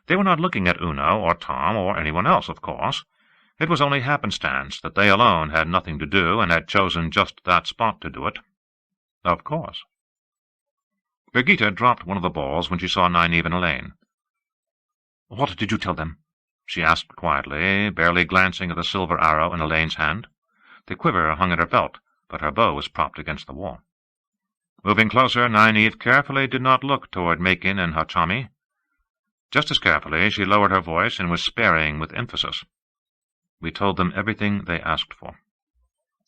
They were not looking at Uno or Tom or anyone else, of course. It was only happenstance that they alone had nothing to do and had chosen just that spot to do it. Of course. Birgitta dropped one of the balls when she saw Nynaeve and Elaine. "What did you tell them?" she asked quietly, barely glancing at the silver arrow in Elaine's hand. The quiver hung at her belt, but her bow was propped against the wall. Moving closer, Nynaeve carefully did not look toward Macon and Hachami. Just as carefully, she lowered her voice and was sparing with emphasis. "We told them everything they asked for."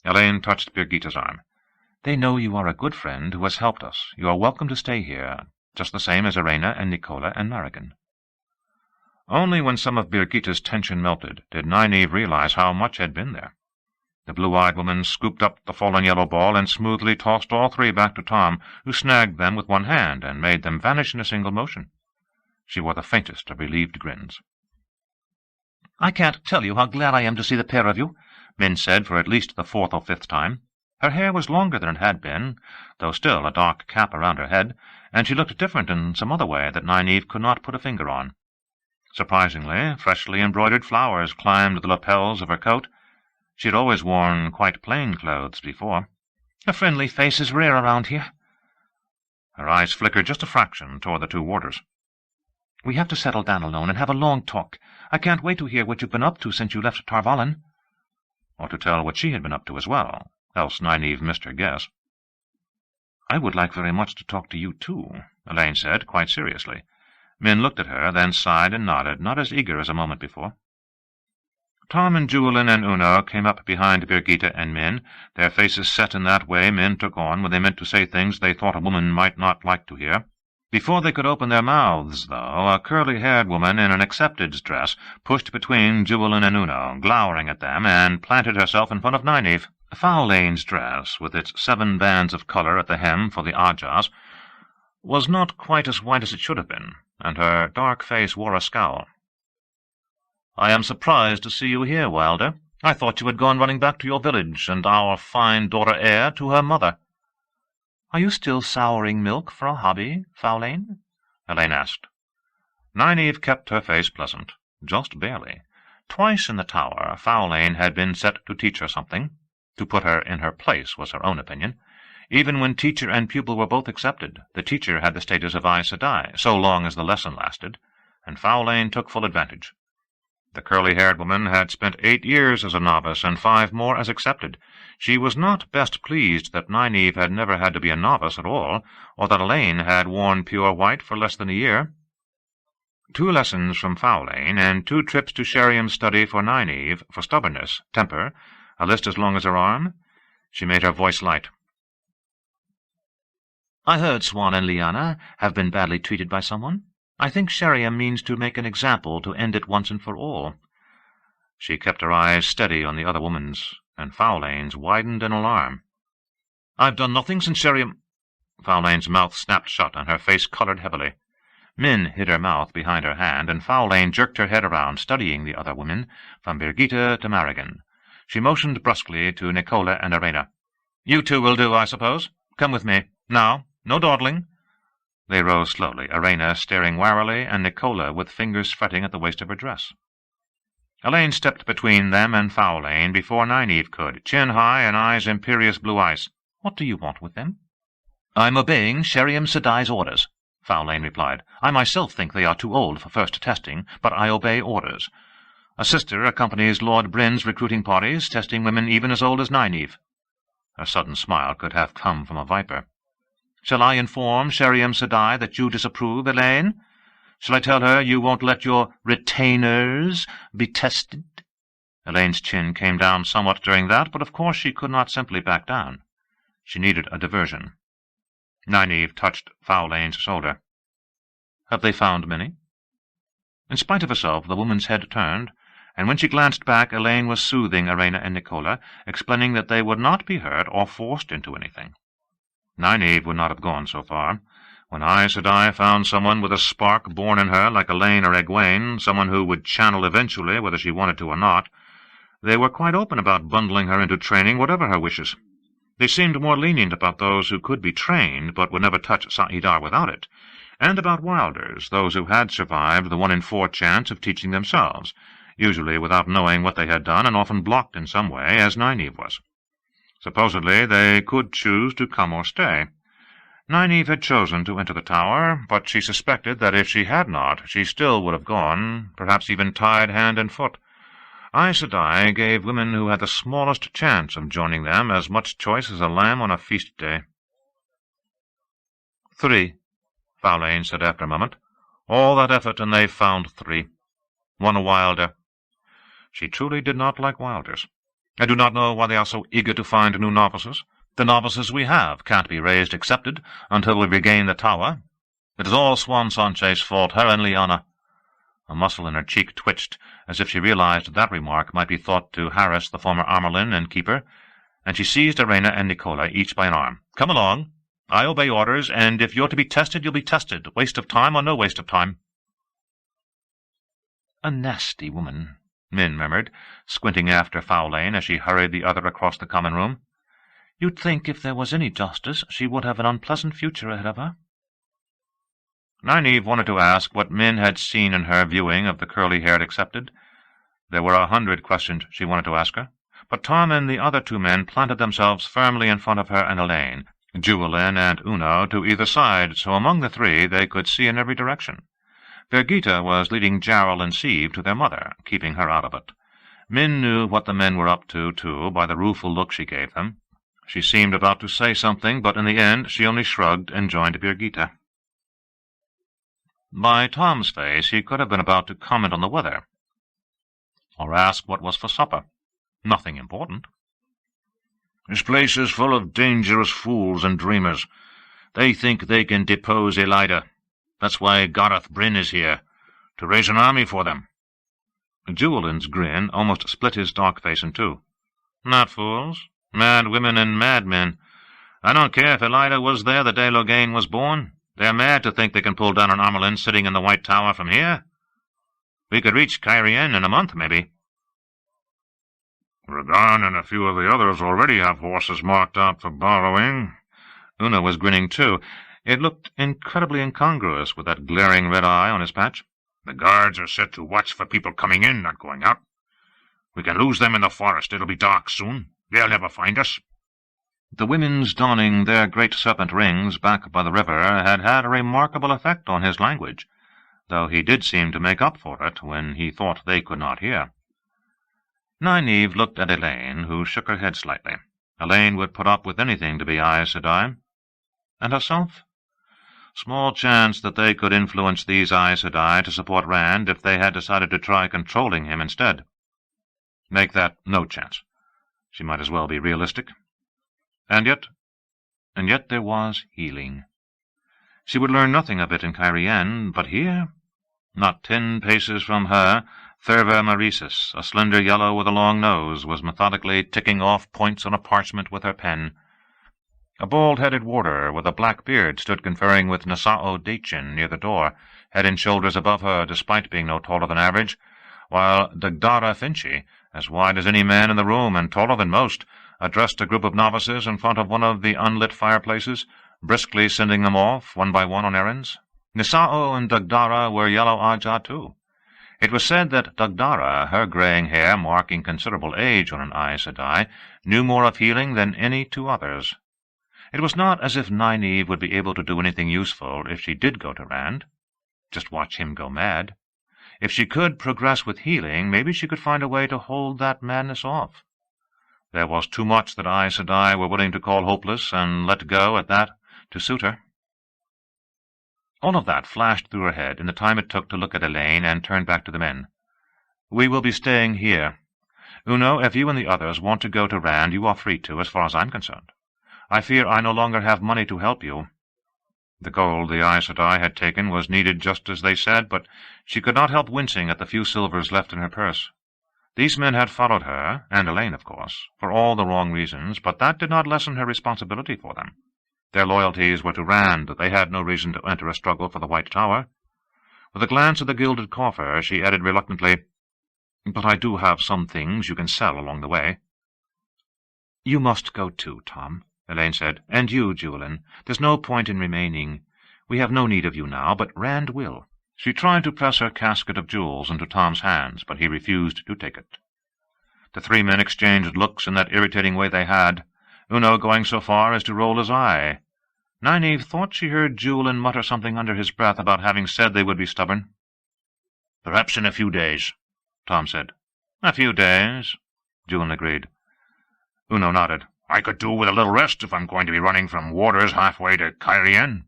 Elaine touched Birgitta's arm. "They know you are a good friend who has helped us. You are welcome to stay here, just the same as Arena and Nicola and Marican." Only when some of Birgitta's tension melted did Nynaeve realize how much had been there. The blue-eyed woman scooped up the fallen yellow ball and smoothly tossed all 3 back to Tom, who snagged them with one hand and made them vanish in a single motion. She wore the faintest of relieved grins. "I can't tell you how glad I am to see the pair of you," Min said for at least the 4th or 5th time. Her hair was longer than it had been, though still a dark cap around her head, and she looked different in some other way that Nynaeve could not put a finger on. Surprisingly, freshly embroidered flowers climbed the lapels of her coat. She had always worn quite plain clothes before. "A friendly face is rare around here." Her eyes flickered just a fraction toward the 2 warders. "We have to settle down alone and have a long talk. I can't wait to hear what you've been up to since you left Tarvalin." Or to tell what she had been up to as well, else Nynaeve missed her guess. "I would like very much to talk to you, too," Elaine said, quite seriously. Min looked at her, then sighed and nodded, not as eager as a moment before. Tom and Julian and Uno came up behind Birgitta and Min, their faces set in that way men took on when they meant to say things they thought a woman might not like to hear. Before they could open their mouths, though, a curly-haired woman in an accepted's dress pushed between Julian and Uno, glowering at them, and planted herself in front of Nynaeve. Fowlane's dress, with its 7 bands of colour at the hem for the Ajahs, was not quite as white as it should have been, and her dark face wore a scowl. "I am surprised to see you here, Wilder. I thought you had gone running back to your village, and our fine daughter heir to her mother." "Are you still souring milk for a hobby, Fowlane?" Elaine asked. Nynaeve kept her face pleasant, just barely. Twice in the tower Fowlane had been set to teach her something. To put her in her place was her own opinion. Even when teacher and pupil were both accepted, the teacher had the status of Aes Sedai, so long as the lesson lasted, and Fowlane took full advantage. The curly-haired woman had spent 8 years as a novice and 5 more as accepted. She was not best pleased that Nynaeve had never had to be a novice at all, or that Elaine had worn pure white for less than a year. 2 lessons from Fowlane, and 2 trips to Sheriam's study for Nynaeve, for stubbornness, temper, a list as long as her arm. She made her voice light. "I heard Swan and Lyanna have been badly treated by someone. I think Sheriam means to make an example to end it once and for all." She kept her eyes steady on the other woman's, and Fowlane's widened in alarm. "I've done nothing since Sheriam—" Fowlane's mouth snapped shut, and her face coloured heavily. Min hid her mouth behind her hand, and Fowlane jerked her head around, studying the other women, from Birgitta to Marigan. She motioned brusquely to Nicola and Arena. "You 2 will do, I suppose. Come with me. Now, no dawdling." They rose slowly, Arena staring warily, and Nicola with fingers fretting at the waist of her dress. Elaine stepped between them and Fowlane before Nynaeve could, chin high and eyes imperious blue eyes. "What do you want with them?" "I'm obeying Sheriam Sedai's orders," Fowlane replied. "I myself think they are too old for first testing, but I obey orders. A sister accompanies Lord Bryn's recruiting parties, testing women even as old as Nynaeve." Her sudden smile could have come from a viper. "Shall I inform Sheriam Sedai that you disapprove, Elaine? Shall I tell her you won't let your retainers be tested?" Elaine's chin came down somewhat during that, but of course she could not simply back down. She needed a diversion. Nynaeve touched Fowlane's shoulder. "Have they found many?" In spite of herself, the woman's head turned, and when she glanced back, Elaine was soothing Arena and Nicola, explaining that they would not be hurt or forced into anything. Nynaeve would not have gone so far. When Aes Sedai found someone with a spark born in her like Elaine or Egwene, someone who would channel eventually whether she wanted to or not, they were quite open about bundling her into training, whatever her wishes. They seemed more lenient about those who could be trained but would never touch Sa'idar without it, and about wilders, those who had survived the 1 in 4 chance of teaching themselves, usually without knowing what they had done and often blocked in some way, as Nynaeve was. Supposedly they could choose to come or stay. Nynaeve had chosen to enter the tower, but she suspected that if she had not, she still would have gone, perhaps even tied hand and foot. Aes Sedai gave women who had the smallest chance of joining them as much choice as a lamb on a feast day. 3, Fowlane said after a moment. "All that effort, and they've found 3. 1 a wilder." She truly did not like wilders. "I do not know why they are so eager to find new novices. The novices we have can't be raised accepted until we regain the tower. It is all Swan Sanche's fault, her and Lyanna." A muscle in her cheek twitched, as if she realized that remark might be thought to harass the former Armelin and keeper, and she seized Arena and Nicola, each by an arm. "Come along. I obey orders, and if you're to be tested, you'll be tested, waste of time or no waste of time." "A nasty woman," Min murmured, squinting after Fowlane as she hurried the other across the common room. "You'd think if there was any justice she would have an unpleasant future ahead of her." Nynaeve wanted to ask what Min had seen in her viewing of the curly-haired accepted. There were 100 questions she wanted to ask her, but Tom and the other 2 men planted themselves firmly in front of her and Elaine, Juwelin and Uno to either side, so among the 3 they could see in every direction. Birgitta was leading Jarl and Sieve to their mother, keeping her out of it. Min knew what the men were up to, too, by the rueful look she gave them. She seemed about to say something, but in the end she only shrugged and joined Birgitta. By Tom's face he could have been about to comment on the weather, or ask what was for supper. Nothing important. "This place is full of dangerous fools and dreamers. They think they can depose Elida. That's why Gareth Bryn is here, to raise an army for them." Juwelin's grin almost split his dark face in 2. "Not fools. Mad women and madmen. I don't care if Elida was there the day Loghain was born. They're mad to think they can pull down an Armelin sitting in the White Tower from here. We could reach Cairhien in a month, maybe." Ragan and a few of the others already have horses marked out for borrowing. Una was grinning too. It looked incredibly incongruous with that glaring red eye on his patch. "The guards are set to watch for people coming in, not going out. We can lose them in the forest. It'll be dark soon. They'll never find us." The women's donning their great serpent rings back by the river had had a remarkable effect on his language, though he did seem to make up for it when he thought they could not hear. Nynaeve looked at Elaine, who shook her head slightly. Elaine would put up with anything to be Aes Sedai. And herself? Small chance that they could influence these Aes Sedai to support Rand if they had decided to try controlling him instead. Make that no chance. She might as well be realistic. And yet there was healing. She would learn nothing of it in Cairhien, but here, not 10 paces from her, Thurver Marisis, a slender yellow with a long nose, was methodically ticking off points on a parchment with her pen. A bald-headed warder with a black beard stood conferring with Nassau Dachin near the door, head and shoulders above her despite being no taller than average, while Dagdara Finchi, as wide as any man in the room and taller than most, addressed a group of novices in front of one of the unlit fireplaces, briskly sending them off, one by one, on errands. Nassau and Dagdara were Yellow Ajah, too. It was said that Dagdara, her greying hair marking considerable age on an Aes Sedai, knew more of healing than any 2 others. It was not as if Nynaeve would be able to do anything useful if she did go to Rand. Just watch him go mad. If she could progress with healing, maybe she could find a way to hold that madness off. There was too much that Aes Sedai were willing to call hopeless and let go at that to suit her. All of that flashed through her head in the time it took to look at Elaine and turn back to the men. "We will be staying here. Uno, if you and the others want to go to Rand, you are free to, as far as I'm concerned. I fear I no longer have money to help you." The gold the Aes Sedai had taken was needed just as they said, but she could not help wincing at the few silvers left in her purse. These men had followed her, and Elaine, of course, for all the wrong reasons, but that did not lessen her responsibility for them. Their loyalties were to Rand. They had no reason to enter a struggle for the White Tower. With a glance at the gilded coffer, she added reluctantly, "But I do have some things you can sell along the way." "You must go too, Tom," Elaine said. "And you, Julian. There's no point in remaining. We have no need of you now, but Rand will." She tried to press her casket of jewels into Tom's hands, but he refused to take it. The 3 men exchanged looks in that irritating way they had, Uno going so far as to roll his eye. Nynaeve thought she heard Julian mutter something under his breath about having said they would be stubborn. "Perhaps in a few days," Tom said. "A few days," Julian agreed. Uno nodded. "I could do with a little rest if I'm going to be running from warders halfway to Cairhien."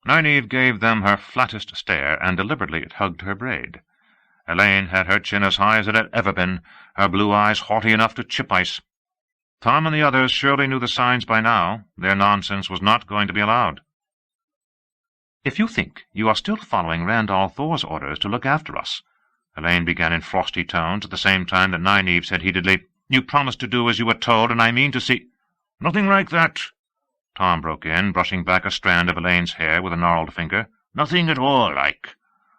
Nynaeve gave them her flattest stare, and deliberately tugged her braid. Elaine had her chin as high as it had ever been, her blue eyes haughty enough to chip ice. Tom and the others surely knew the signs by now. Their nonsense was not going to be allowed. "If you think you are still following Randall Thor's orders to look after us," Elaine began in frosty tones at the same time that Nynaeve said heatedly, "You promised to do as you were told, and I mean to see—" "Nothing like that," Tom broke in, brushing back a strand of Elaine's hair with a gnarled finger. "Nothing at all like.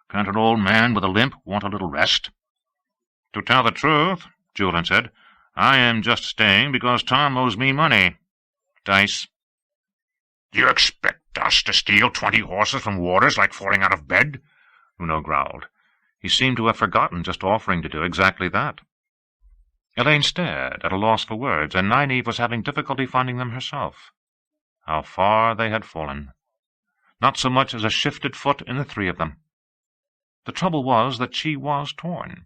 Can't an old man with a limp want a little rest?" "To tell the truth," Julian said, "I am just staying because Tom owes me money. Dice." "Do you expect us to steal 20 horses from warders like falling out of bed?" Uno growled. He seemed to have forgotten just offering to do exactly that. Elaine stared, at a loss for words, and Nynaeve was having difficulty finding them herself. How far they had fallen. Not so much as a shifted foot in the 3 of them. The trouble was that she was torn.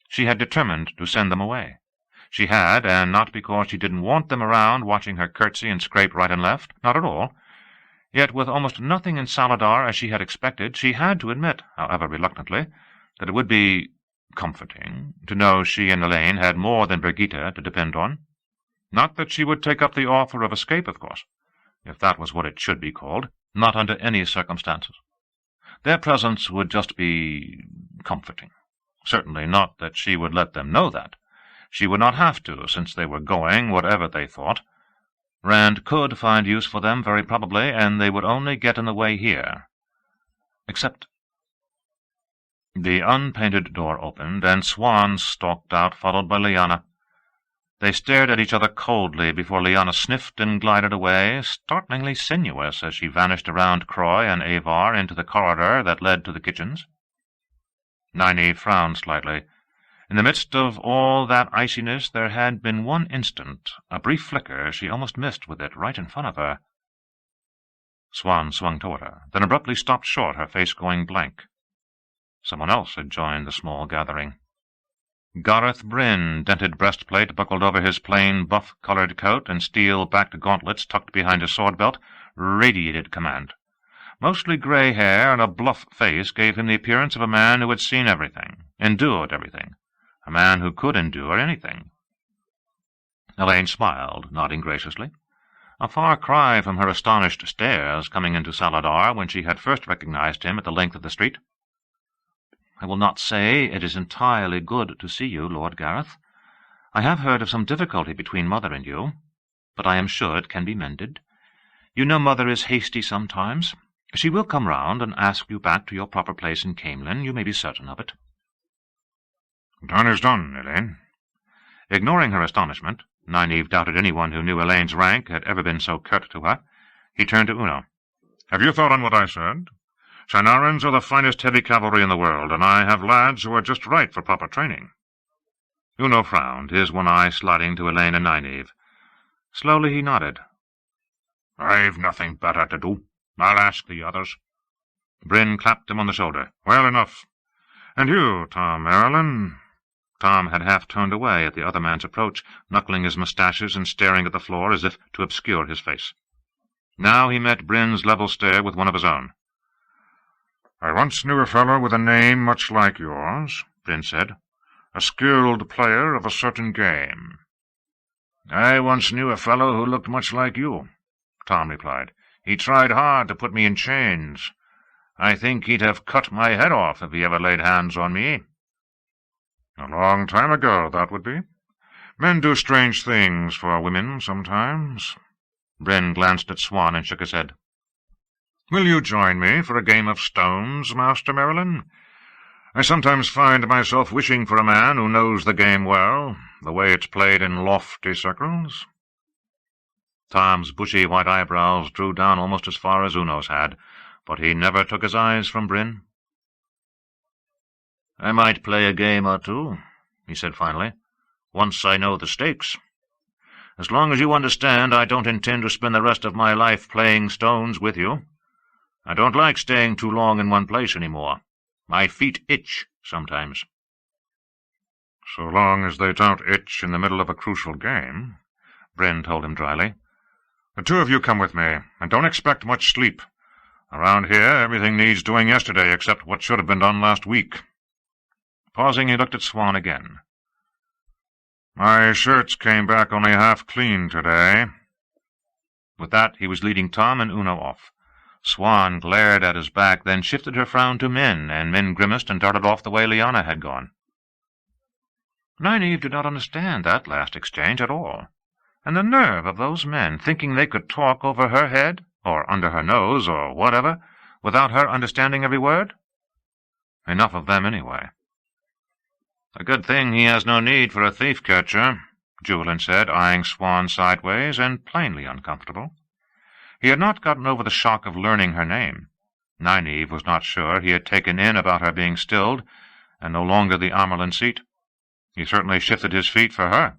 She had determined to send them away. She had, and not because she didn't want them around watching her curtsy and scrape right and left, not at all. Yet with almost nothing in Saladar as she had expected, she had to admit, however reluctantly, that it would be comforting to know she and Elaine had more than Birgitta to depend on. Not that she would take up the offer of escape, of course, if that was what it should be called, not under any circumstances. Their presence would just be comforting. Certainly not that she would let them know that. She would not have to, since they were going, whatever they thought. Rand could find use for them, very probably, and they would only get in the way here. Except— The unpainted door opened, and Swan stalked out, followed by Lyanna. They stared at each other coldly before Lyanna sniffed and glided away, startlingly sinuous as she vanished around Croy and Avar into the corridor that led to the kitchens. Nynaeve frowned slightly. In the midst of all that iciness there had been one instant, a brief flicker she almost missed with it right in front of her. Swan swung toward her, then abruptly stopped short, her face going blank. Someone else had joined the small gathering. Gareth Bryn, dented breastplate buckled over his plain buff-coloured coat and steel-backed gauntlets tucked behind his sword-belt, radiated command. Mostly grey hair and a bluff face gave him the appearance of a man who had seen everything, endured everything, a man who could endure anything. Elaine smiled, nodding graciously. A far cry from her astonished stares coming into Saladar when she had first recognized him at the length of the street. "I will not say it is entirely good to see you, Lord Gareth. I have heard of some difficulty between Mother and you, but I am sure it can be mended. You know Mother is hasty sometimes. She will come round and ask you back to your proper place in Camelin, you may be certain of it." "Done is done, Elaine." Ignoring her astonishment, Nynaeve doubted anyone who knew Elaine's rank had ever been so curt to her. He turned to Uno. "Have you thought on what I said? Shynarans are the finest heavy cavalry in the world, and I have lads who are just right for proper training." Uno frowned, his one eye sliding to Elaine and Nynaeve. Slowly he nodded. "I've nothing better to do. I'll ask the others." Bryn clapped him on the shoulder. "Well enough. And you, Tom Merlin?" Tom had half turned away at the other man's approach, knuckling his moustaches and staring at the floor as if to obscure his face. Now he met Bryn's level stare with one of his own. "I once knew a fellow with a name much like yours," Bryn said. "A skilled player of a certain game." "I once knew a fellow who looked much like you," Tom replied. "He tried hard to put me in chains. I think he'd have cut my head off if he ever laid hands on me." "A long time ago, that would be. Men do strange things for women sometimes." Bryn glanced at Swan and shook his head. "Will you join me for a game of stones, Master Merlin? I sometimes find myself wishing for a man who knows the game well, the way it's played in lofty circles." Tom's bushy white eyebrows drew down almost as far as Uno's had, but he never took his eyes from Bryn. "I might play a game or two," he said finally, "once I know the stakes. As long as you understand, I don't intend to spend the rest of my life playing stones with you. I don't like staying too long in one place any more. My feet itch sometimes." "So long as they don't itch in the middle of a crucial game," Bryn told him dryly. "The two of you come with me, and don't expect much sleep. Around here everything needs doing yesterday except what should have been done last week." Pausing, he looked at Swan again. "My shirts came back only half clean today." With that he was leading Tom and Uno off. Swan glared at his back, then shifted her frown to Min, and Min grimaced and darted off the way Lyanna had gone. Nynaeve did not understand that last exchange at all. And the nerve of those men, thinking they could talk over her head, or under her nose, or whatever, without her understanding every word. Enough of them, anyway. "A good thing he has no need for a thief-catcher," Julian said, eyeing Swan sideways and plainly uncomfortable. He had not gotten over the shock of learning her name. Nynaeve was not sure he had taken in about her being stilled, and no longer the Amerlin seat. He certainly shifted his feet for her.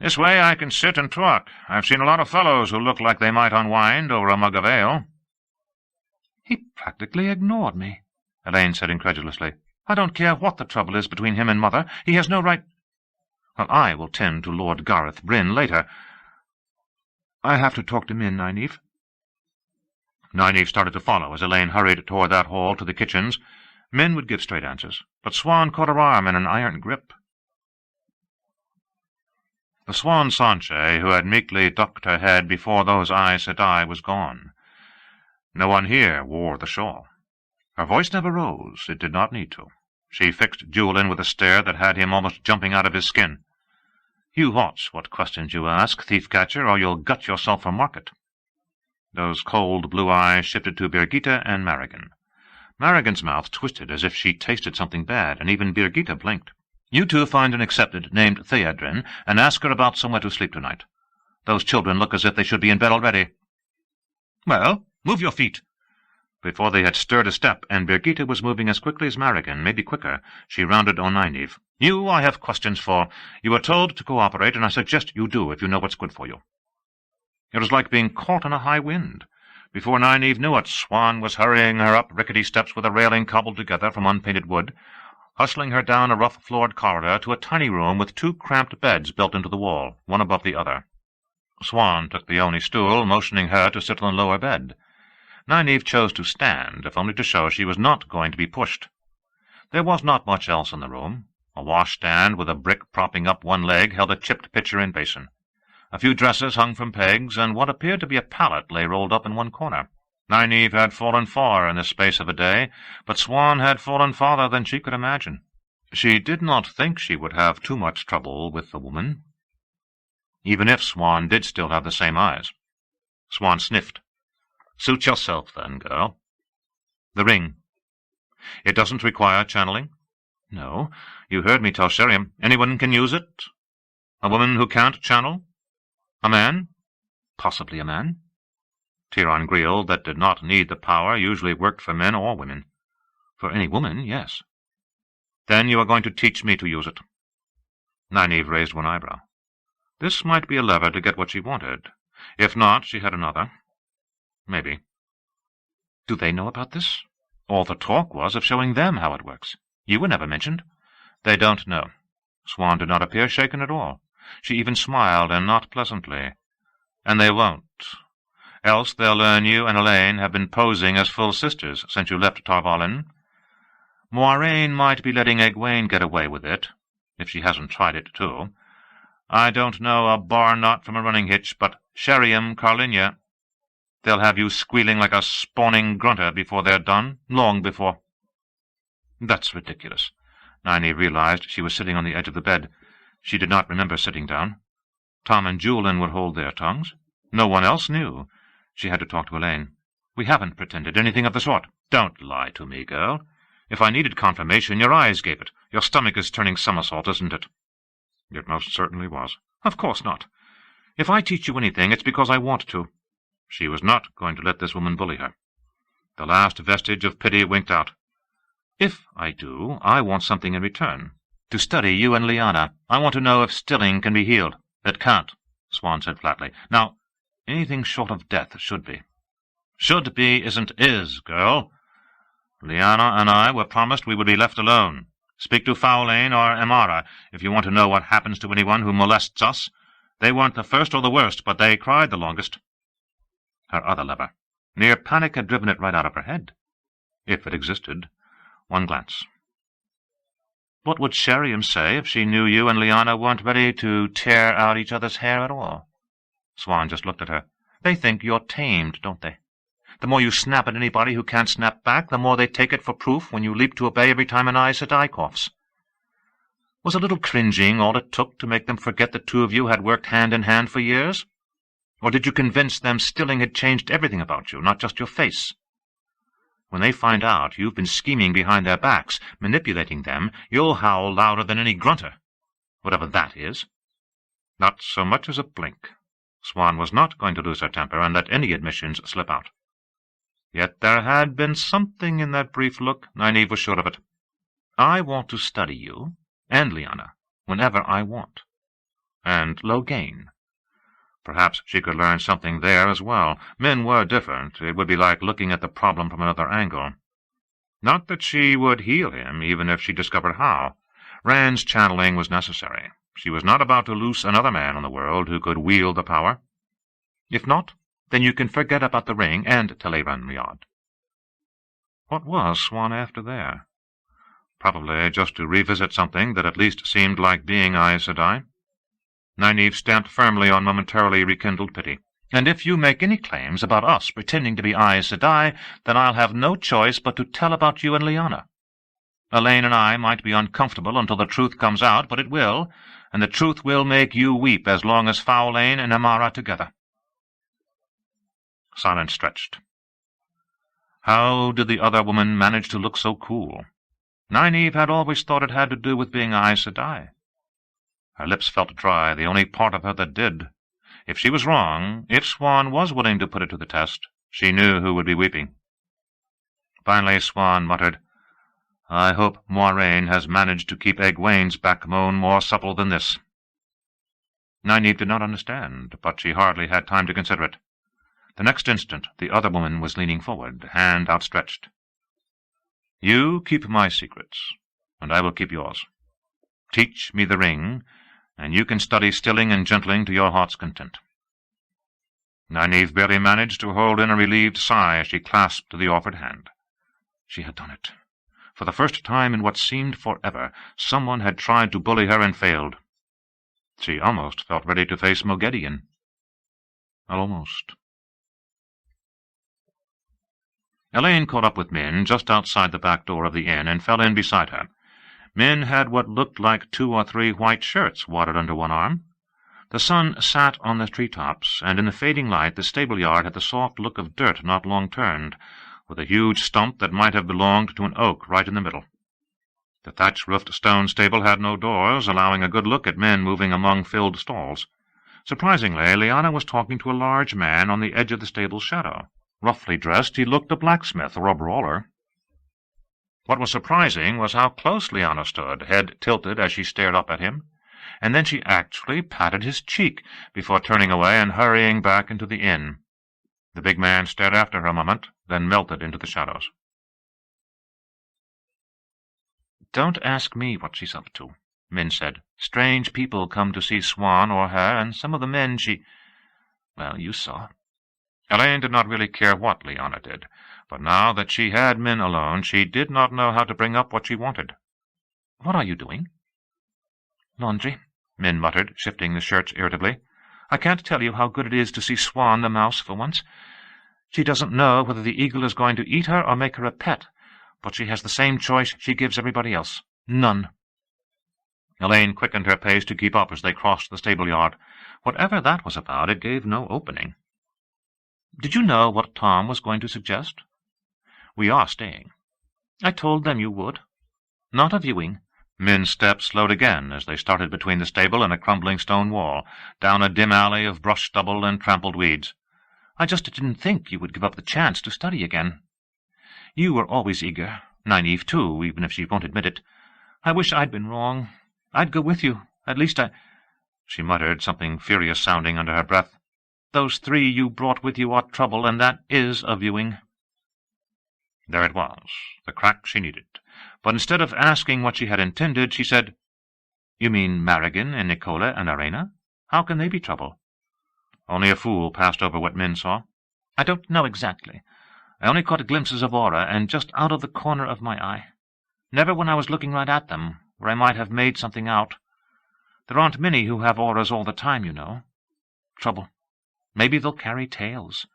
"This way I can sit and talk. I've seen a lot of fellows who look like they might unwind over a mug of ale." "He practically ignored me," Elaine said incredulously. "I don't care what the trouble is between him and Mother. He has no right—" "Well, I will tend to Lord Gareth Bryn later. I have to talk to Min, Nynaeve." Nynaeve started to follow as Elaine hurried toward that hall to the kitchens. Min would give straight answers, but Swan caught her arm in an iron grip. The Swan Sanche, who had meekly ducked her head before those Aes Sedai, was gone. No one here wore the shawl. Her voice never rose. It did not need to. She fixed Julian with a stare that had him almost jumping out of his skin. "You watch what questions you ask, thief-catcher, or you'll gut yourself for market." Those cold blue eyes shifted to Birgitta and Marigan. Marigan's mouth twisted as if she tasted something bad, and even Birgitta blinked. "You two find an accepted named Theodrin, and ask her about somewhere to sleep tonight. Those children look as if they should be in bed already." "Well, move your feet." Before they had stirred a step, and Birgitta was moving as quickly as Marigan, maybe quicker, she rounded on Nynaeve. "You I have questions for. You were told to cooperate, and I suggest you do if you know what's good for you." It was like being caught in a high wind. Before Nynaeve knew it, Swan was hurrying her up rickety steps with a railing cobbled together from unpainted wood. hustling her down a rough-floored corridor to a tiny room with 2 cramped beds built into the wall, one above the other. Swan took the only stool, motioning her to sit on the lower bed. Nynaeve chose to stand, if only to show she was not going to be pushed. There was not much else in the room. A washstand with a brick propping up one leg held a chipped pitcher and basin. A few dresses hung from pegs, and what appeared to be a pallet lay rolled up in one corner. Nynaeve had fallen far in the space of a day, but Swan had fallen farther than she could imagine. She did not think she would have too much trouble with the woman, even if Swan did still have the same eyes. Swan sniffed. "Suit yourself, then, girl." "The ring. It doesn't require channeling?" "No. You heard me tell Sheriam. Anyone can use it." "A woman who can't channel? A man?" "Possibly a man." Tiron Greel, that did not need the power, usually worked for men or women. "For any woman, yes." "Then you are going to teach me to use it." Nynaeve raised one eyebrow. This might be a lever to get what she wanted. If not, she had another. Maybe. "Do they know about this? All the talk was of showing them how it works. You were never mentioned." "They don't know." Swan did not appear shaken at all. She even smiled, and not pleasantly. "And they won't. Else they'll learn you and Elaine have been posing as full sisters since you left Tarvalin. Moiraine might be letting Egwene get away with it, if she hasn't tried it too. I don't know a bar knot from a running hitch, but Sheriam, Carlinia, they'll have you squealing like a spawning grunter before they're done, long before." "That's ridiculous." Nynaeve realized she was sitting on the edge of the bed. She did not remember sitting down. Tom and Julian would hold their tongues. No one else knew. She had to talk to Elaine. "We haven't pretended anything of the sort." "Don't lie to me, girl. If I needed confirmation, your eyes gave it. Your stomach is turning somersault, isn't it?" "It most certainly was." "Of course not. If I teach you anything, it's because I want to." She was not going to let this woman bully her. The last vestige of pity winked out. "If I do, I want something in return. To study you and Lyanna. I want to know if stilling can be healed." "It can't," Swan said flatly. "Now, anything short of death should be." "Should be isn't is, girl. Lyanna and I were promised we would be left alone. Speak to Fowlane or Amara if you want to know what happens to anyone who molests us. They weren't the first or the worst, but they cried the longest." Her other lever. Near panic had driven it right out of her head. If it existed. One glance. "What would Sheriam say if she knew you and Lyanna weren't ready to tear out each other's hair at all?" Swan just looked at her. "They think you're tamed, don't they? The more you snap at anybody who can't snap back, the more they take it for proof when you leap to obey every time an Aes Sedai coughs. Was a little cringing all it took to make them forget the two of you had worked hand in hand for years? Or did you convince them stilling had changed everything about you, not just your face? When they find out you've been scheming behind their backs, manipulating them, you'll howl louder than any grunter, whatever that is." Not so much as a blink. Swan was not going to lose her temper and let any admissions slip out. Yet there had been something in that brief look. Nynaeve was sure of it. "I want to study you, and Lyanna, whenever I want. And Logain. Perhaps she could learn something there as well. Men were different. It would be like looking at the problem from another angle. Not that she would heal him, even if she discovered how. Rand's channeling was necessary. She was not about to loose another man in the world who could wield the power. If not, then you can forget about the ring and Teleran Riad. What was Swan after there? Probably just to revisit something that at least seemed like being Aes Sedai. Nynaeve stamped firmly on momentarily rekindled pity. "And if you make any claims about us pretending to be Aes Sedai, then I'll have no choice but to tell about you and Lyanna. Elaine and I might be uncomfortable until the truth comes out, but it will, and the truth will make you weep as long as Fowlane and Amara together." Silence stretched. How did the other woman manage to look so cool? Nynaeve had always thought it had to do with being Aes Sedai. Her lips felt dry, the only part of her that did. If she was wrong, if Swan was willing to put it to the test, she knew who would be weeping. Finally Swan muttered, "I hope Moiraine has managed to keep Egwene's backbone more supple than this." Nynaeve did not understand, but she hardly had time to consider it. The next instant the other woman was leaning forward, hand outstretched. "You keep my secrets. and I will keep yours. Teach me the ring, and you can study stilling and gentling to your heart's content." Nynaeve barely managed to hold in a relieved sigh as she clasped the offered hand. She had done it. For the first time in what seemed forever, someone had tried to bully her and failed. She almost felt ready to face Moghedien. Almost. Elaine caught up with Min just outside the back door of the inn and fell in beside her. Min had what looked like 2 or 3 white shirts wadded under one arm. The sun sat on the tree-tops, and in the fading light the stable-yard had the soft look of dirt not long turned, with a huge stump that might have belonged to an oak right in the middle. The thatch-roofed stone stable had no doors, allowing a good look at men moving among filled stalls. Surprisingly, Lyanna was talking to a large man on the edge of the stable's shadow. Roughly dressed, he looked a blacksmith or a brawler. What was surprising was how close Lyanna stood, head tilted as she stared up at him, and then she actually patted his cheek before turning away and hurrying back into the inn. The big man stared after her a moment, then melted into the shadows. "Don't ask me what she's up to," Min said. "Strange people come to see Swan or her, and some of the men well, you saw." Elaine did not really care what Lyanna did, but now that she had Min alone, she did not know how to bring up what she wanted. "What are you doing?" "Laundry," Min muttered, shifting the shirts irritably. "I can't tell you how good it is to see Swan the mouse for once. She doesn't know whether the eagle is going to eat her or make her a pet, but she has the same choice she gives everybody else. None." Elaine quickened her pace to keep up as they crossed the stable-yard. Whatever that was about, it gave no opening. "Did you know what Tom was going to suggest?" "We are staying." "I told them you would. Not a viewing." Min's steps slowed again as they started between the stable and a crumbling stone wall, down a dim alley of brush stubble and trampled weeds. "I just didn't think you would give up the chance to study again. You were always eager, Nynaeve too, even if she won't admit it. I wish I'd been wrong. I'd go with you. At least She muttered something furious-sounding under her breath. "Those 3 you brought with you are trouble, and that is a viewing." There it was, the crack she needed. But instead of asking what she had intended, she said, "You mean Marrigan and Nicola and Arena? How can they be trouble?" Only a fool passed over what Min saw. "I don't know exactly. I only caught glimpses of aura, and just out of the corner of my eye. Never when I was looking right at them, where I might have made something out. There aren't many who have auras all the time, you know. Trouble. Maybe they'll carry tales.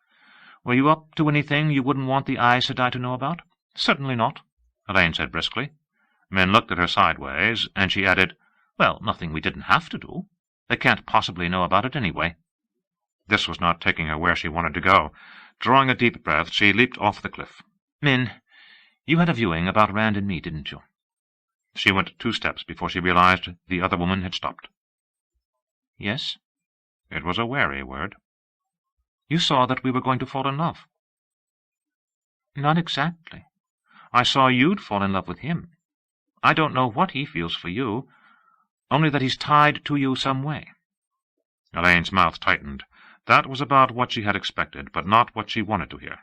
Were you up to anything you wouldn't want the Aes Sedai to know about?" "Certainly not," Elaine said briskly. Min looked at her sideways, and she added, "Well, nothing we didn't have to do. They can't possibly know about it anyway." This was not taking her where she wanted to go. Drawing a deep breath, she leaped off the cliff. "Min, you had a viewing about Rand and me, didn't you?" She went 2 steps before she realized the other woman had stopped. "Yes?" It was a wary word. "You saw that we were going to fall in love." "Not exactly. I saw you'd fall in love with him. I don't know what he feels for you, only that he's tied to you some way." Elaine's mouth tightened. That was about what she had expected, but not what she wanted to hear.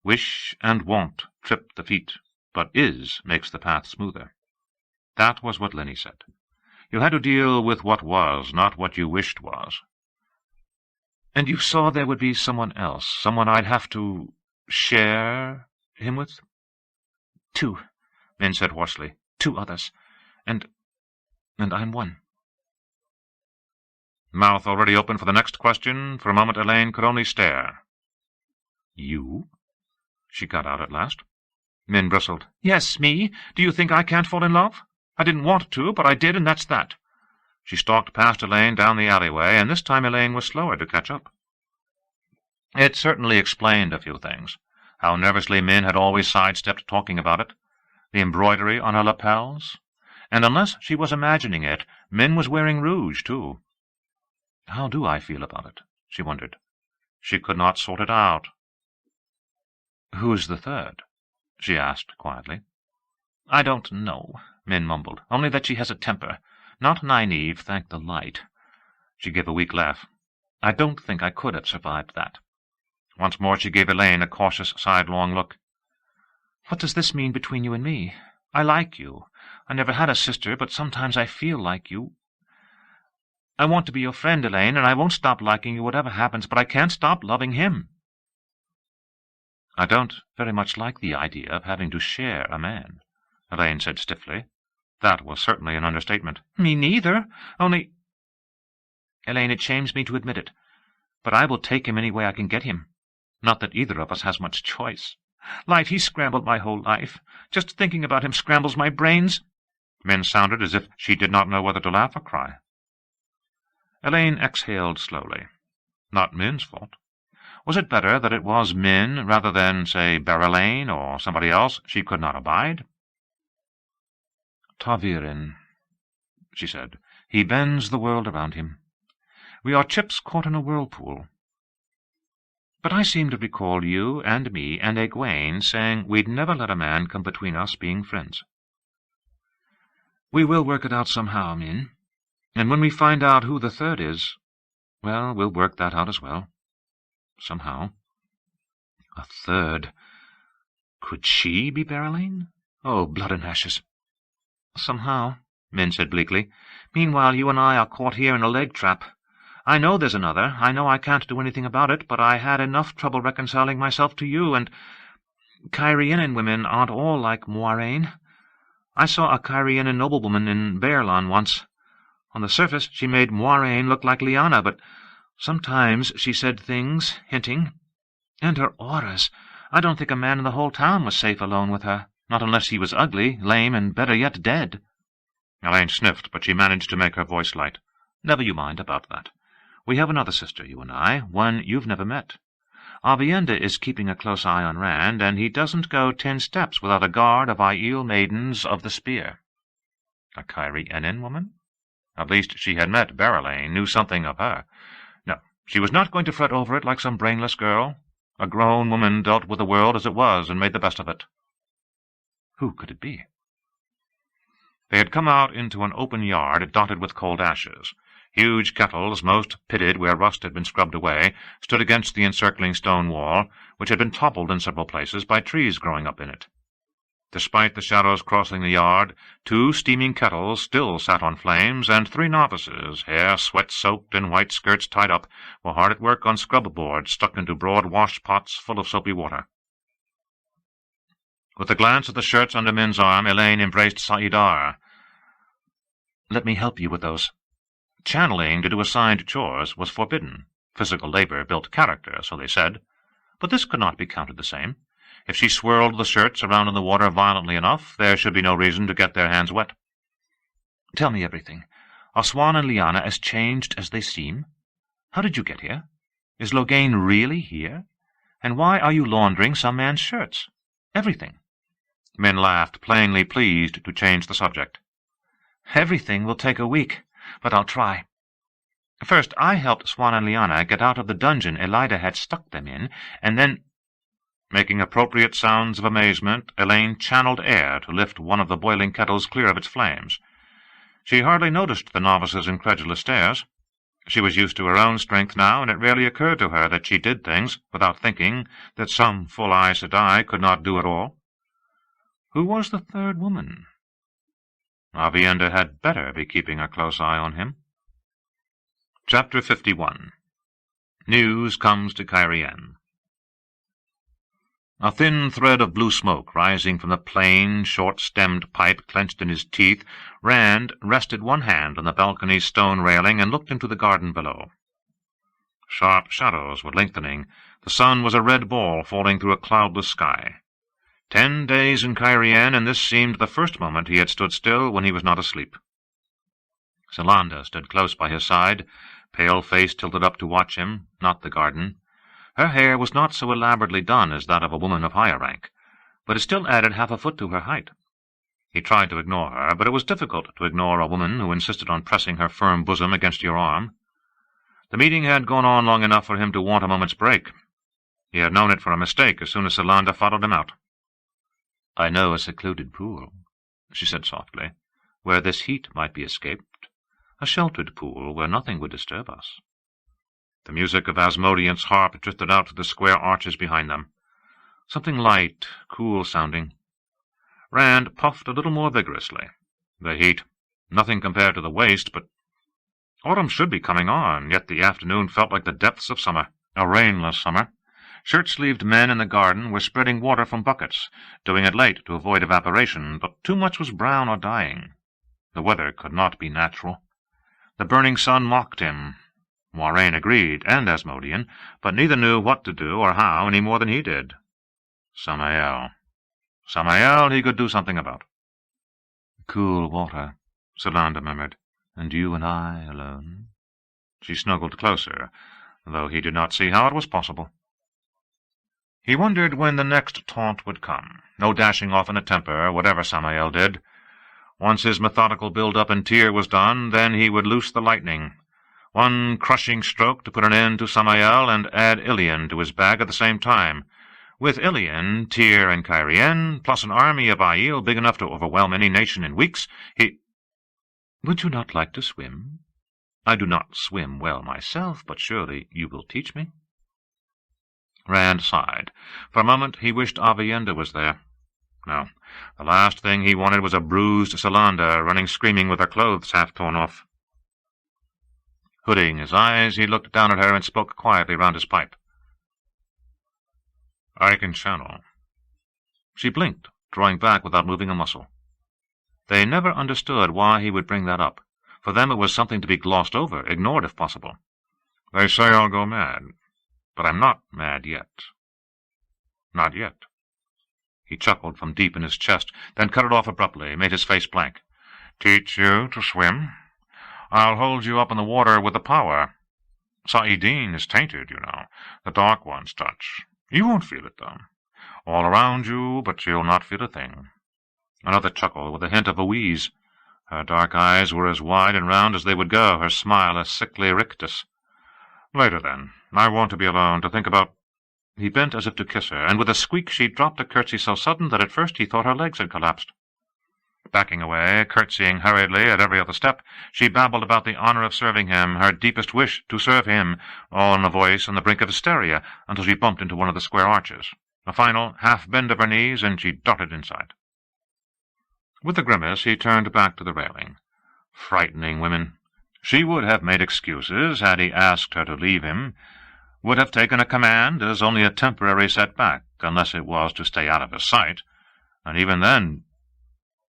Wish and want trip the feet, but is makes the path smoother. That was what Lenny said. You had to deal with what was, not what you wished was. "And you saw there would be someone else, someone I'd have to share him with?" "2, Min said hoarsely. 2 others. And I'm one." Mouth already open for the next question, for a moment Elaine could only stare. "You?" she got out at last. Min bristled. "Yes, me. Do you think I can't fall in love? I didn't want to, but I did, and that's that." She stalked past Elaine down the alleyway, and this time Elaine was slower to catch up. It certainly explained a few things. How nervously Min had always sidestepped talking about it. The embroidery on her lapels. And unless she was imagining it, Min was wearing rouge, too. How do I feel about it? She wondered. She could not sort it out. "Who's the third?" she asked quietly. "I don't know," Min mumbled, "only that she has a temper. Not Nynaeve, thank the light." She gave a weak laugh. "I don't think I could have survived that." Once more she gave Elaine a cautious sidelong look. "What does this mean between you and me? I like you. I never had a sister, but sometimes I feel like you. I want to be your friend, Elaine, and I won't stop liking you whatever happens, but I can't stop loving him." "I don't very much like the idea of having to share a man," Elaine said stiffly. That was certainly an understatement. "Me neither. Only, Elaine, it shames me to admit it, but I will take him any way I can get him. Not that either of us has much choice. Life, he's scrambled my whole life. Just thinking about him scrambles my brains." Min sounded as if she did not know whether to laugh or cry. Elaine exhaled slowly. Not Min's fault. Was it better that it was Min rather than, say, Berylane or somebody else she could not abide? "Tavirin," she said. "He bends the world around him. We are chips caught in a whirlpool. But I seem to recall you and me and Egwene saying we'd never let a man come between us being friends. We will work it out somehow, Min. And when we find out who the third is, well, we'll work that out as well. Somehow. A third. Could she be Berylane? Oh, blood and ashes." "Somehow," Min said bleakly. "Meanwhile, you and I are caught here in a leg trap. I know there's another. I know I can't do anything about it, but I had enough trouble reconciling myself to you, and Cairhienin women aren't all like Moiraine. I saw a Cairhienin noblewoman in Baerlon once. On the surface she made Moiraine look like Lyanna, but sometimes she said things, hinting. And her auras! I don't think a man in the whole town was safe alone with her, not unless he was ugly, lame, and better yet, dead." Elaine sniffed, but she managed to make her voice light. "Never you mind about that. We have another sister, you and I, one you've never met. Aviendha is keeping a close eye on Rand, and he doesn't go 10 steps without a guard of Aiel maidens of the spear." A Cairhienin woman? At least she had met Berylane, knew something of her. No, she was not going to fret over it like some brainless girl. A grown woman dealt with the world as it was and made the best of it. Who could it be? They had come out into an open yard dotted with cold ashes. Huge kettles, most pitted where rust had been scrubbed away, stood against the encircling stone wall, which had been toppled in several places by trees growing up in it. Despite the shadows crossing the yard, 2 steaming kettles still sat on flames, and 3 novices, hair sweat-soaked and white skirts tied up, were hard at work on scrub-boards stuck into broad wash-pots full of soapy water. With a glance at the shirts under Min's arm, Elaine embraced Saidar. "Let me help you with those." Channeling to do assigned chores was forbidden. Physical labor built character, so they said. But this could not be counted the same. If she swirled the shirts around in the water violently enough, there should be no reason to get their hands wet. "Tell me everything. Are Swan and Lyanna as changed as they seem? How did you get here? Is Loghain really here? And why are you laundering some man's shirts? Everything." Min laughed, plainly pleased to change the subject. "Everything will take a week, but I'll try. First, I helped Swan and Lyanna get out of the dungeon Elida had stuck them in, and then—" Making appropriate sounds of amazement, Elaine channeled air to lift one of the boiling kettles clear of its flames. She hardly noticed the novice's incredulous stares. She was used to her own strength now, and it rarely occurred to her that she did things without thinking that some full Aes Sedai could not do it all. Who was the third woman? Aviendha had better be keeping a close eye on him. Chapter 51. News comes to Cairhien. A thin thread of blue smoke rising from the plain, short-stemmed pipe clenched in his teeth, Rand rested one hand on the balcony's stone railing and looked into the garden below. Sharp shadows were lengthening. The sun was a red ball falling through a cloudless sky. 10 days in Cairhien, and this seemed the first moment he had stood still when he was not asleep. Zelanda stood close by his side, pale face tilted up to watch him, not the garden. Her hair was not so elaborately done as that of a woman of higher rank, but it still added 1/2 a foot to her height. He tried to ignore her, but it was difficult to ignore a woman who insisted on pressing her firm bosom against your arm. The meeting had gone on long enough for him to want a moment's break. He had known it for a mistake as soon as Zelanda followed him out. "I know a secluded pool," she said softly, "where this heat might be escaped, a sheltered pool where nothing would disturb us." The music of Asmodean's harp drifted out to the square arches behind them. Something light, cool-sounding. Rand puffed a little more vigorously. The heat, nothing compared to the waste, but autumn should be coming on, yet the afternoon felt like the depths of summer, a rainless summer. Shirt-sleeved men in the garden were spreading water from buckets, doing it late to avoid evaporation, but too much was brown or dying. The weather could not be natural. The burning sun mocked him. Moiraine agreed, and Asmodean, but neither knew what to do or how any more than he did. Samael. Samael he could do something about. "Cool water," Solander murmured. "And you and I alone?" She snuggled closer, though he did not see how it was possible. He wondered when the next taunt would come. No dashing off in a temper, whatever Samael did. Once his methodical build-up in Tyr was done, then he would loose the lightning. One crushing stroke to put an end to Samael and add Ilion to his bag at the same time. With Ilion, Tyr, and Cairhien, plus an army of Aiel big enough to overwhelm any nation in weeks, he— "Would you not like to swim? I do not swim well myself, but surely you will teach me." Rand sighed. For a moment he wished Aviendha was there. No, the last thing he wanted was a bruised Solander running screaming with her clothes half torn off. Hooding his eyes, he looked down at her and spoke quietly round his pipe. "I can channel." She blinked, drawing back without moving a muscle. They never understood why he would bring that up. For them it was something to be glossed over, ignored if possible. "They say I'll go mad, but I'm not mad yet. Not yet." He chuckled from deep in his chest, then cut it off abruptly, made his face blank. "Teach you to swim? I'll hold you up in the water with the power. Saidin is tainted, you know, the Dark One's touch. You won't feel it, though. All around you, but you'll not feel a thing." Another chuckle, with a hint of a wheeze. Her dark eyes were as wide and round as they would go, her smile a sickly rictus. "Later, then. I want to be alone, to think about—" He bent as if to kiss her, and with a squeak she dropped a curtsy so sudden that at first he thought her legs had collapsed. Backing away, curtsying hurriedly at every other step, she babbled about the honor of serving him, her deepest wish to serve him, all in a voice on the brink of hysteria, until she bumped into one of the square arches. A final half-bend of her knees, and she darted inside. With a grimace, he turned back to the railing. Frightening women. She would have made excuses had he asked her to leave him, would have taken a command as only a temporary setback, unless it was to stay out of his sight, and even then—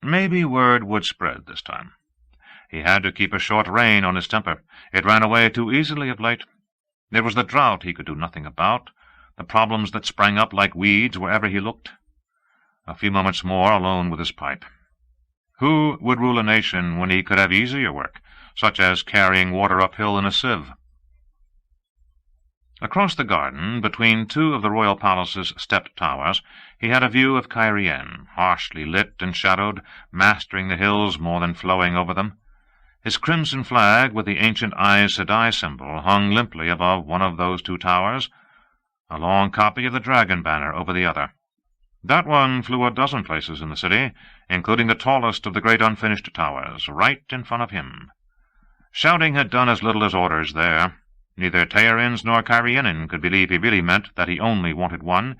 Maybe word would spread this time. He had to keep a short rein on his temper. It ran away too easily of late. There was the drought he could do nothing about, the problems that sprang up like weeds wherever he looked. A few moments more alone with his pipe. Who would rule a nation when he could have easier work, such as carrying water uphill in a sieve? Across the garden, between two of the royal palace's stepped towers, he had a view of Cairhien, harshly lit and shadowed, mastering the hills more than flowing over them. His crimson flag, with the ancient Aes Sedai symbol, hung limply above one of those two towers, a long copy of the dragon banner over the other. That one flew a dozen places in the city, including the tallest of the great unfinished towers, right in front of him. Shouting had done as little as orders there. Neither Tairins nor Cairhienin could believe he really meant that he only wanted one,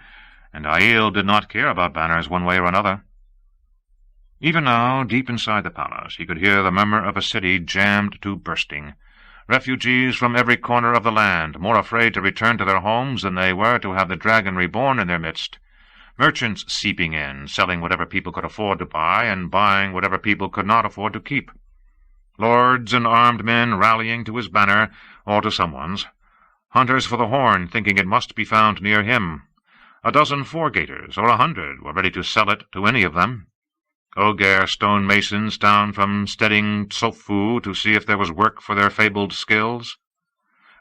and Aiel did not care about banners one way or another. Even now, deep inside the palace, he could hear the murmur of a city jammed to bursting. Refugees from every corner of the land, more afraid to return to their homes than they were to have the dragon reborn in their midst. Merchants seeping in, selling whatever people could afford to buy, and buying whatever people could not afford to keep. Lords and armed men rallying to his banner, or to someone's. Hunters for the horn, thinking it must be found near him. A dozen four-gaters, or 100, were ready to sell it to any of them. Ogier stone-masons down from Stedding Tsofu to see if there was work for their fabled skills.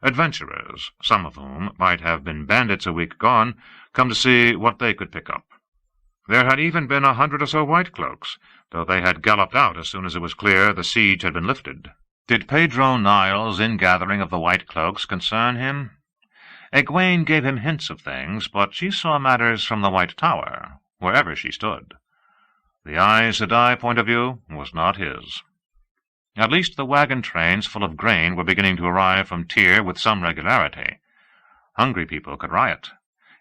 Adventurers, some of whom might have been bandits a week gone, come to see what they could pick up. There had even been 100 or so white cloaks, though they had galloped out as soon as it was clear the siege had been lifted. Did Pedro Niles' ingathering of the white cloaks concern him? Egwene gave him hints of things, but she saw matters from the White Tower, wherever she stood. The Aes Sedai point of view was not his. At least the wagon trains full of grain were beginning to arrive from Tyr with some regularity. Hungry people could riot.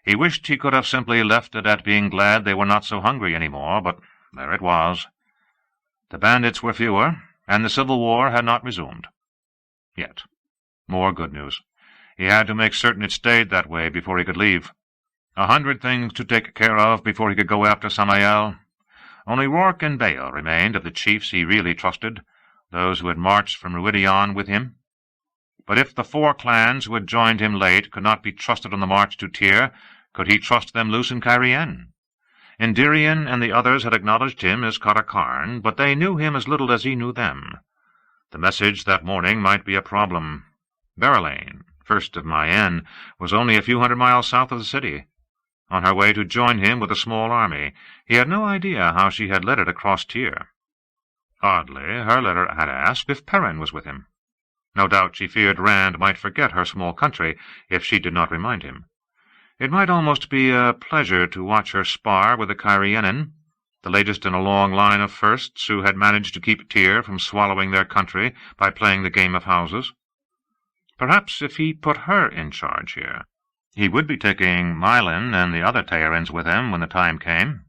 He wished he could have simply left it at being glad they were not so hungry any more, but There it was. The bandits were fewer, and the Civil War had not resumed. Yet. More good news. He had to make certain it stayed that way before he could leave. 100 things to take care of before he could go after Samael. Only Rourke and Bale remained of the chiefs he really trusted, those who had marched from Ruidion with him. But if the 4 clans who had joined him late could not be trusted on the march to Tyr, could he trust them loose in Cairien? Indirion and the others had acknowledged him as Caracarn, but they knew him as little as he knew them. The message that morning might be a problem. Berylane, first of Mayenne, was only a few 100 miles south of the city. On her way to join him with a small army, he had no idea how she had led it across Tyr. Oddly, her letter had asked if Perrin was with him. No doubt she feared Rand might forget her small country if she did not remind him. It might almost be a pleasure to watch her spar with the Cairienin, the latest in a long line of firsts who had managed to keep Tyr from swallowing their country by playing the game of houses. Perhaps if he put her in charge here, he would be taking Mylin and the other Teyrins with him when the time came,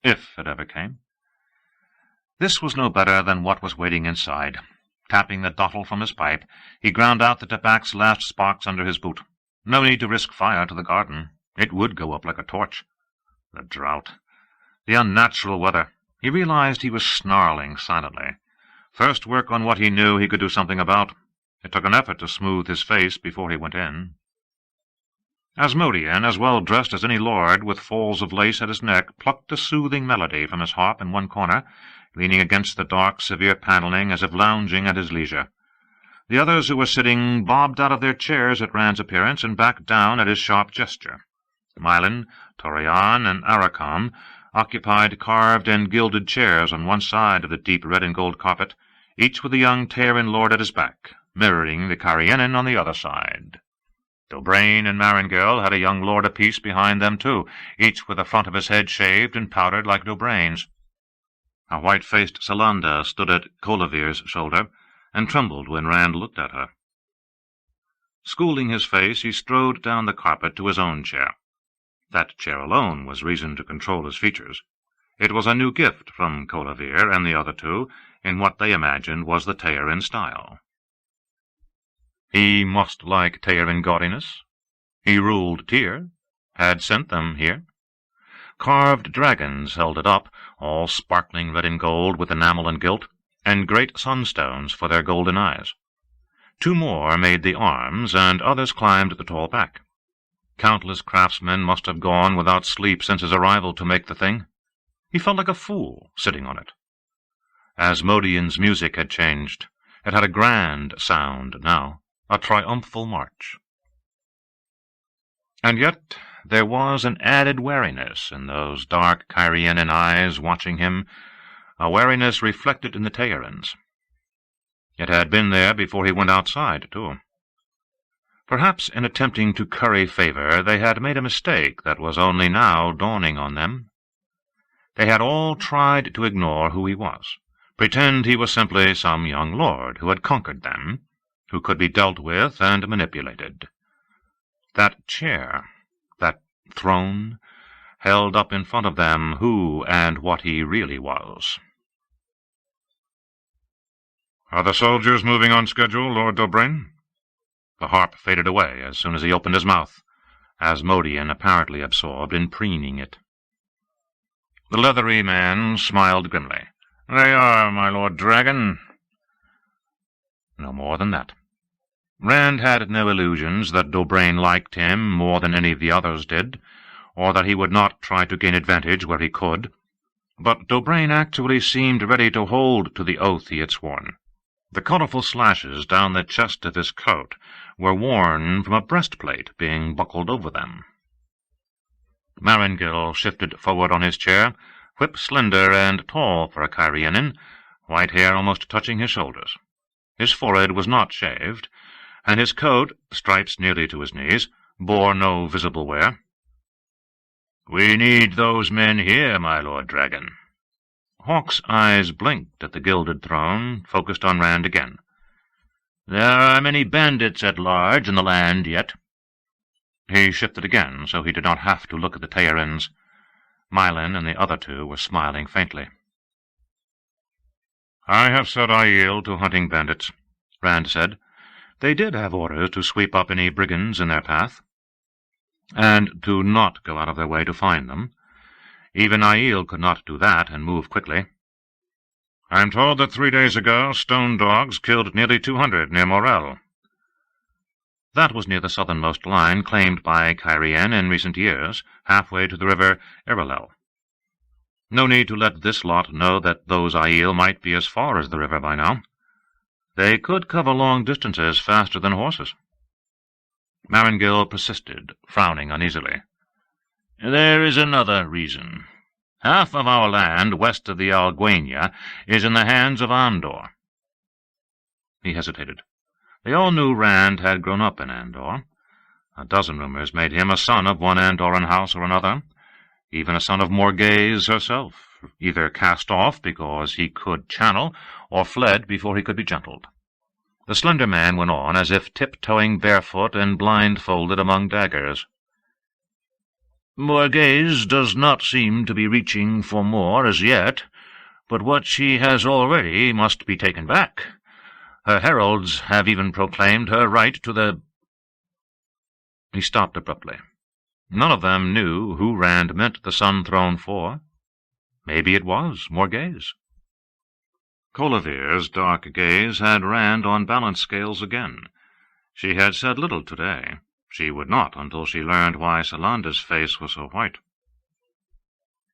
if it ever came. This was no better than what was waiting inside. Tapping the dottle from his pipe, he ground out the tobac's last sparks under his boot. No need to risk fire to the garden. It would go up like a torch. The drought. The unnatural weather. He realized he was snarling silently. First work on what he knew he could do something about. It took an effort to smooth his face before he went in. Asmodean, as well dressed as any lord, with folds of lace at his neck, plucked a soothing melody from his harp in one corner, leaning against the dark, severe paneling as if lounging at his leisure. The others who were sitting bobbed out of their chairs at Rand's appearance and backed down at his sharp gesture. Mylin, Torian, and Arakam occupied carved and gilded chairs on one side of the deep red and gold carpet, each with a young Teyrin lord at his back, mirroring the Cairienin on the other side. Dobraine and Marengil had a young lord apiece behind them, too, each with the front of his head shaved and powdered like Dobraine's. A white-faced Salanda stood at Colavir's shoulder, and trembled when Rand looked at her. Schooling his face, he strode down the carpet to his own chair. That chair alone was reason to control his features. It was a new gift from Colavir and the other 2, in what they imagined was the Teyrin style. He must like Teyrin gaudiness. He ruled Tyr, had sent them here. Carved dragons held it up, all sparkling red and gold with enamel and gilt, and great sunstones for their golden eyes. 2 more made the arms, and others climbed the tall back. Countless craftsmen must have gone without sleep since his arrival to make the thing. He felt like a fool sitting on it. Asmodean's music had changed. It had a grand sound now, a triumphal march. And yet there was an added wariness in those dark Cairienin eyes watching him, a wariness reflected in the Teyrins. It had been there before he went outside, too. Perhaps in attempting to curry favor they had made a mistake that was only now dawning on them. They had all tried to ignore who he was, pretend he was simply some young lord who had conquered them, who could be dealt with and manipulated. That chair, that throne, held up in front of them who and what he really was. "Are the soldiers moving on schedule, Lord Dobraine?" The harp faded away as soon as he opened his mouth, Asmodean apparently absorbed in preening it. The leathery man smiled grimly. "They are, my Lord Dragon." No more than that. Rand had no illusions that Dobraine liked him more than any of the others did, or that he would not try to gain advantage where he could. But Dobraine actually seemed ready to hold to the oath he had sworn. The colorful slashes down the chest of his coat were worn from a breastplate being buckled over them. Marengil shifted forward on his chair, whip-slender and tall for a Cairienin, white hair almost touching his shoulders. His forehead was not shaved, and his coat, stripes nearly to his knees, bore no visible wear. "We need those men here, my Lord Dragon." Hawke's eyes blinked at the gilded throne, focused on Rand again. "There are many bandits at large in the land yet." He shifted again, so he did not have to look at the Teyrins. Mylon and the other two were smiling faintly. "I have said I yield to hunting bandits," Rand said. They did have orders to sweep up any brigands in their path, and to not go out of their way to find them. Even Aiel could not do that and move quickly. "I am told that 3 days ago stone dogs killed nearly 200 near Morel." That was near the southernmost line claimed by Cairien in recent years, halfway to the river Irelel. No need to let this lot know that those Aiel might be as far as the river by now. They could cover long distances faster than horses. Marangil persisted, frowning uneasily. "There is another reason. Half of our land west of the Alguenia is in the hands of Andor." He hesitated. They all knew Rand had grown up in Andor. A dozen rumors made him a son of one Andoran house or another, even a son of Morghese herself, either cast off because he could channel, or fled before he could be gentled. The slender man went on, as if tiptoeing barefoot and blindfolded among daggers. "Morghese does not seem to be reaching for more as yet, but what she has already must be taken back. Her heralds have even proclaimed her right to the—" He stopped abruptly. None of them knew who Rand meant the Sun Throne for. Maybe it was Morghese. Colavir's dark gaze had Rand on balance scales again. She had said little today. She would not until she learned why Salanda's face was so white.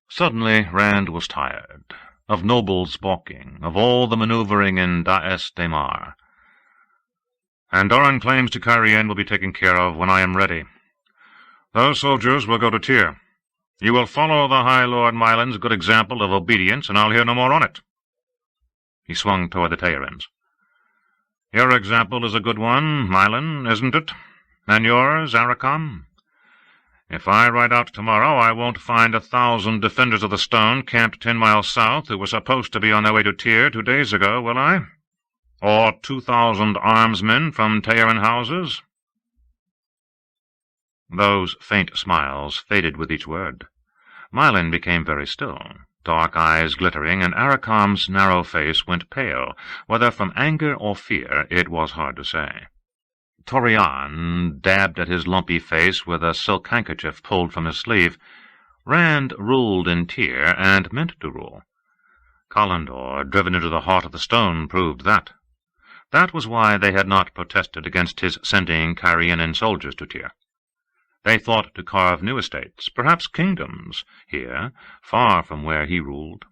Suddenly Rand was tired, of nobles balking, of all the maneuvering in Daes Daymar. "Andoran claims to Cairien will be taken care of when I am ready. Those soldiers will go to Tyr. You will follow the High Lord Mylon's good example of obedience, and I'll hear no more on it." He swung toward the Teyrans. "Your example is a good one, Mylon, isn't it? And yours, Arakam? If I ride out tomorrow, I won't find 1,000 defenders of the stone camped 10 miles south who were supposed to be on their way to Tyr 2 days ago, will I? Or 2,000 armsmen from Teyran houses?" Those faint smiles faded with each word. Mylon became very still, dark eyes glittering, and Arakam's narrow face went pale, whether from anger or fear it was hard to say. Torian dabbed at his lumpy face with a silk handkerchief pulled from his sleeve. Rand ruled in Tyr, and meant to rule. Kalandor, driven into the heart of the stone, proved that. That was why they had not protested against his sending Cairienan soldiers to Tyr. They thought to carve new estates, perhaps kingdoms, here, far from where he ruled.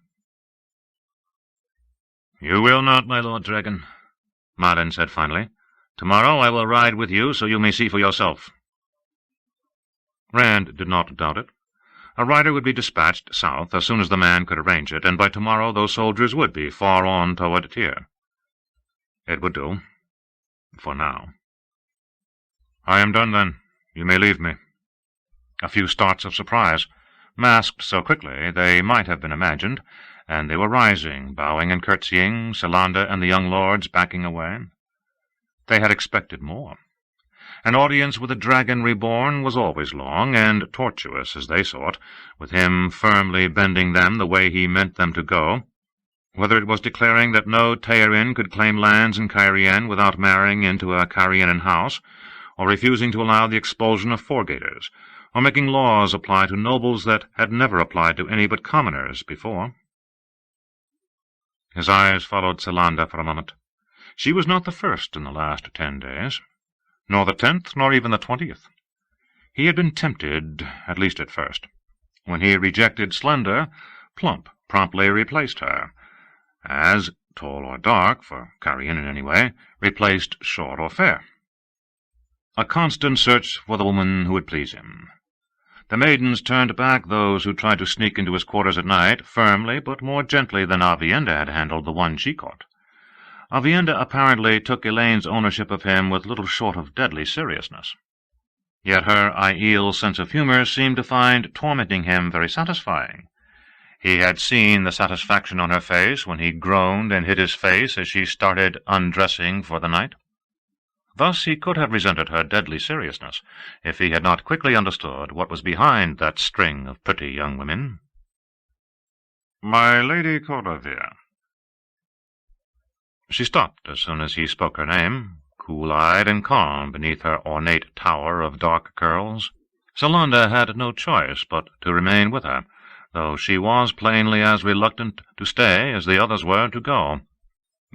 "You will not, my Lord Dragon," Mylon said finally. "Tomorrow I will ride with you so you may see for yourself." Rand did not doubt it. A rider would be dispatched south as soon as the man could arrange it, and by tomorrow those soldiers would be far on toward Tyr. It would do. For now. "I am done, then. You may leave me." A few starts of surprise, masked so quickly they might have been imagined, and they were rising, bowing and curtsying, Salanda and the young lords backing away. They had expected more. An audience with the dragon reborn was always long and tortuous, as they saw it, with him firmly bending them the way he meant them to go, whether it was declaring that no Teyrin could claim lands in Cairien without marrying into a Cairienan house, or refusing to allow the expulsion of forgaters, or making laws apply to nobles that had never applied to any but commoners before. His eyes followed Salanda for a moment. She was not the first in the last 10 days, nor the 10th, nor even the 20th. He had been tempted, at least at first. When he rejected Slender, Plump promptly replaced her, as, tall or dark, for Cairienan anyway, replaced short or fair. A constant search for the woman who would please him. The maidens turned back those who tried to sneak into his quarters at night, firmly but more gently than Avienda had handled the one she caught. Avienda apparently took Elaine's ownership of him with little short of deadly seriousness. Yet her Aiel sense of humor seemed to find tormenting him very satisfying. He had seen the satisfaction on her face when he groaned and hid his face as she started undressing for the night. Thus he could have resented her deadly seriousness, if he had not quickly understood what was behind that string of pretty young women. My Lady Courlavere." She stopped as soon as he spoke her name, cool-eyed and calm beneath her ornate tower of dark curls. Salanda had no choice but to remain with her, though she was plainly as reluctant to stay as the others were to go.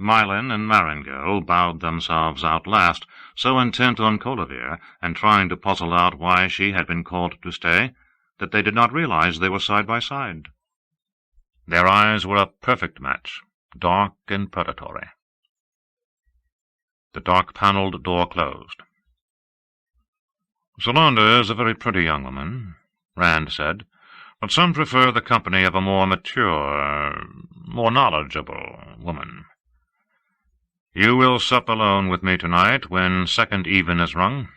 Mylin and Maringel bowed themselves out last, so intent on Courlavere and trying to puzzle out why she had been called to stay, that they did not realize they were side by side. Their eyes were a perfect match, dark and predatory. The dark-panelled door closed. "Salanda is a very pretty young woman," Rand said, "but some prefer the company of a more mature, more knowledgeable woman. You will sup alone with me tonight when second even is rung.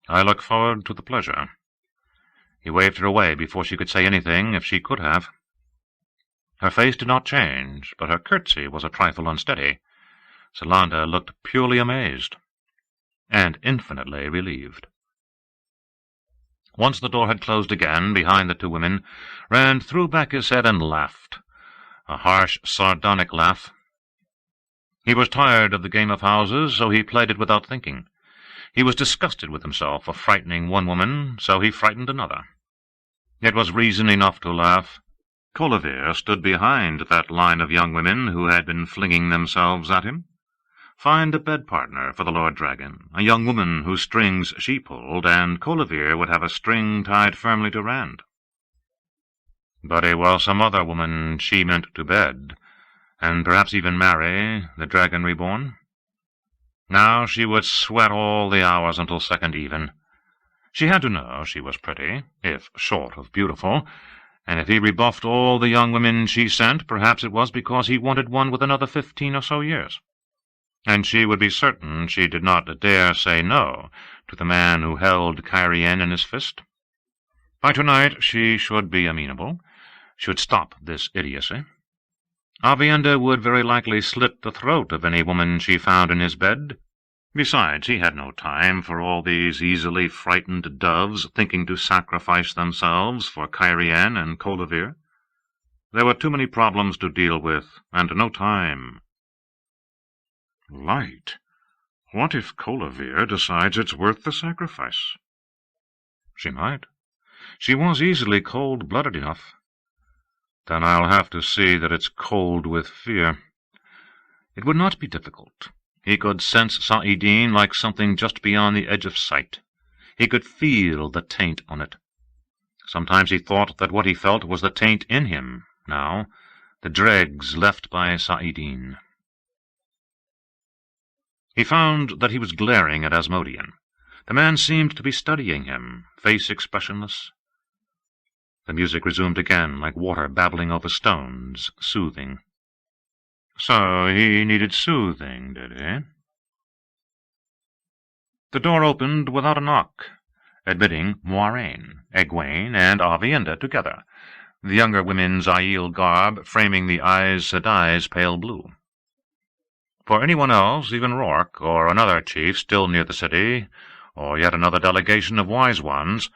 I look forward to the pleasure." He waved her away before she could say anything, if she could have. Her face did not change, but her curtsy was a trifle unsteady. Salanda looked purely amazed, and infinitely relieved. Once the door had closed again behind the two women, Rand threw back his head and laughed, a harsh, sardonic laugh. He was tired of the game of houses, so he played it without thinking. He was disgusted with himself for frightening one woman, so he frightened another. It was reason enough to laugh. Courlavere stood behind that line of young women who had been flinging themselves at him. Find a bed-partner for the Lord Dragon, a young woman whose strings she pulled, and Courlavere would have a string tied firmly to Rand. But it was some other woman she meant to bed, and perhaps even marry the Dragon Reborn. Now she would sweat all the hours until second even. She had to know she was pretty, if short of beautiful, and if he rebuffed all the young women she sent, perhaps it was because he wanted one with another 15 or so years. And she would be certain she did not dare say no to the man who held Cairhien in his fist. By tonight she should be amenable, should stop this idiocy. Aviendha would very likely slit the throat of any woman she found in his bed. Besides, he had no time for all these easily frightened doves thinking to sacrifice themselves for Cairhien and Courlavere. There were too many problems to deal with, and no time. Light. What if Courlavere decides it's worth the sacrifice? She might. She was easily cold-blooded enough. Then I'll have to see that it's cold with fear. It would not be difficult. He could sense Saidin like something just beyond the edge of sight. He could feel the taint on it. Sometimes he thought that what he felt was the taint in him, now, the dregs left by Saidin. He found that he was glaring at Asmodean. The man seemed to be studying him, face expressionless. The music resumed again, like water babbling over stones, soothing. So he needed soothing, did he? The door opened without a knock, admitting Moiraine, Egwene, and Aviendha together, the younger women's Aiel garb framing the Aes Sedai's pale blue. For anyone else, even Rourke, or another chief still near the city, or yet another delegation of wise ones,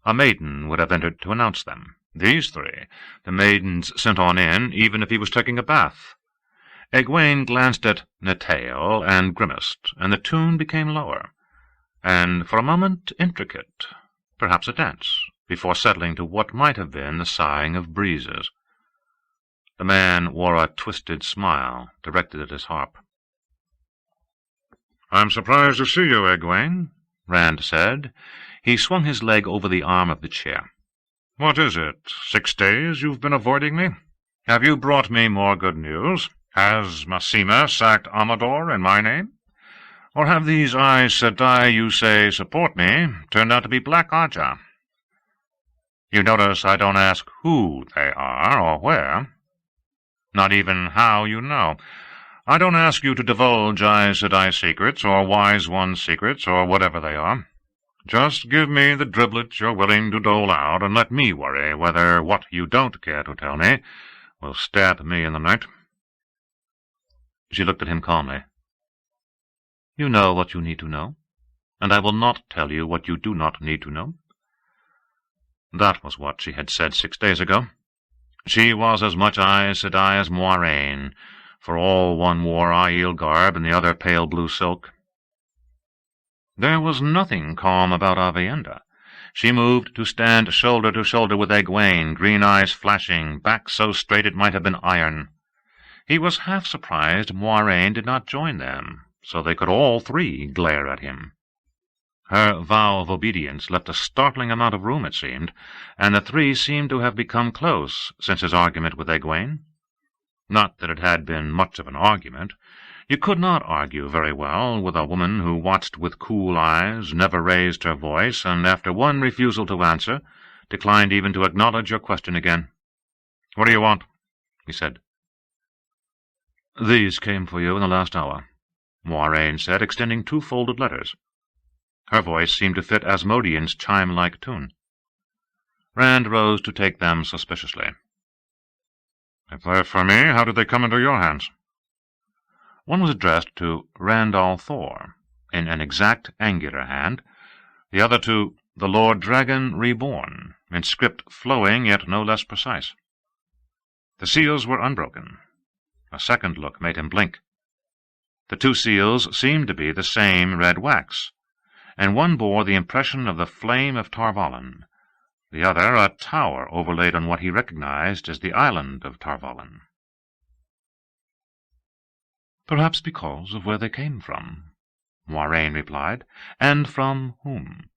a maiden would have entered to announce them. These three, the maidens sent on in, even if he was taking a bath. Egwene glanced at Netail and grimaced, and the tune became lower, and for a moment intricate, perhaps a dance, before settling to what might have been the sighing of breezes. The man wore a twisted smile, directed at his harp. "I'm surprised to see you, Egwene," Rand said. He swung his leg over the arm of the chair. "What is it? 6 days you've been avoiding me? Have you brought me more good news? Has Massima sacked Amador in my name? Or have these Aes Sedai you say support me turned out to be Black Aja? You notice I don't ask who they are or where. Not even how you know. I don't ask you to divulge Aes Sedai secrets or Wise One secrets or whatever they are. Just give me the driblets you're willing to dole out, and let me worry whether what you don't care to tell me will stab me in the night." She looked at him calmly. "You know what you need to know, and I will not tell you what you do not need to know." That was what she had said 6 days ago. She was as much Aes Sedai as Moiraine, for all one wore Aiel garb and the other pale blue silk. There was nothing calm about Aviendha. She moved to stand shoulder to shoulder with Egwene, green eyes flashing, back so straight it might have been iron. He was half surprised Moiraine did not join them, so they could all three glare at him. Her vow of obedience left a startling amount of room, it seemed, and the three seemed to have become close since his argument with Egwene. Not that it had been much of an argument. You could not argue very well with a woman who watched with cool eyes, never raised her voice, and after one refusal to answer, declined even to acknowledge your question again. "What do you want?" he said. "These came for you in the last hour," Moiraine said, extending 2 folded letters. Her voice seemed to fit Asmodean's chime-like tune. Rand rose to take them suspiciously. "If they're for me, how did they come into your hands?" One was addressed to Randall Thor, in an exact angular hand, the other to the Lord Dragon Reborn, in script flowing yet no less precise. The seals were unbroken. A second look made him blink. The 2 seals seemed to be the same red wax, and one bore the impression of the flame of Tarvalon, the other a tower overlaid on what he recognized as the island of Tarvalon. "Perhaps because of where they came from," Moiraine replied. "And from whom?"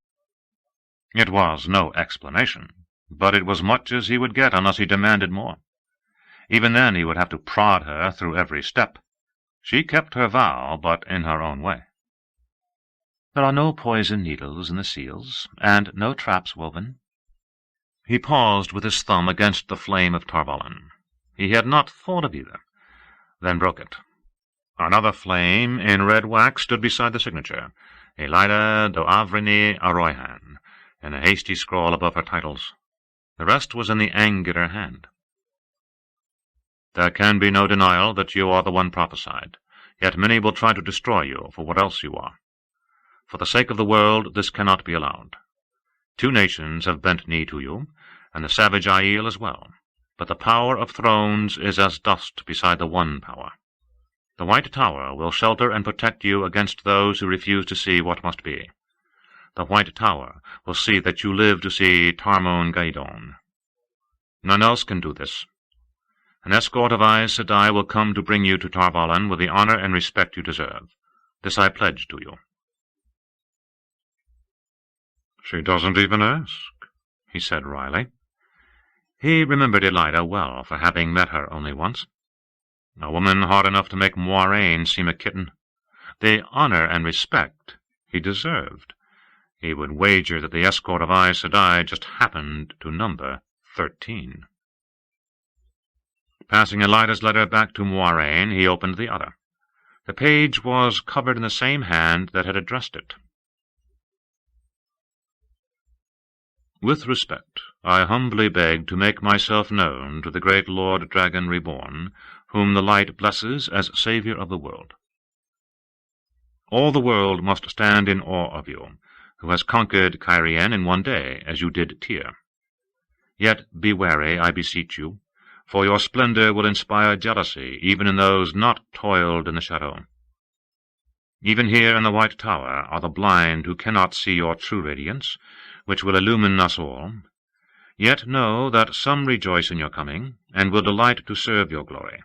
It was no explanation, but it was much as he would get unless he demanded more. Even then he would have to prod her through every step. She kept her vow, but in her own way. "There are no poison needles in the seals, and no traps woven." He paused with his thumb against the flame of Tarvalon. He had not thought of either, then broke it. Another flame in red wax stood beside the signature, Elida do Avrini Aroyhan, in a hasty scrawl above her titles. The rest was in the angular hand. "There can be no denial that you are the one prophesied, yet many will try to destroy you for what else you are. For the sake of the world, this cannot be allowed. 2 nations have bent knee to you, and the savage Aiel as well, but the power of thrones is as dust beside the one power. The White Tower will shelter and protect you against those who refuse to see what must be. The White Tower will see that you live to see Tarmon Gaidon. None else can do this. An escort of Aes Sedai will come to bring you to Tarvalon with the honor and respect you deserve. This I pledge to you." "She doesn't even ask," he said wryly. He remembered Elida well for having met her only once. A woman hard enough to make Moiraine seem a kitten. The honor and respect he deserved. He would wager that the escort of Aes Sedai just happened to number 13. Passing Elida's letter back to Moiraine, he opened the other. The page was covered in the same hand that had addressed it. "With respect, I humbly beg to make myself known to the great Lord Dragon Reborn, whom the light blesses as Saviour of the world. All the world must stand in awe of you, who has conquered Cairhien in one day, as you did Tyr. Yet be wary, I beseech you, for your splendor will inspire jealousy, even in those not toiled in the shadow. Even here in the White Tower are the blind who cannot see your true radiance, which will illumine us all. Yet know that some rejoice in your coming, and will delight to serve your glory.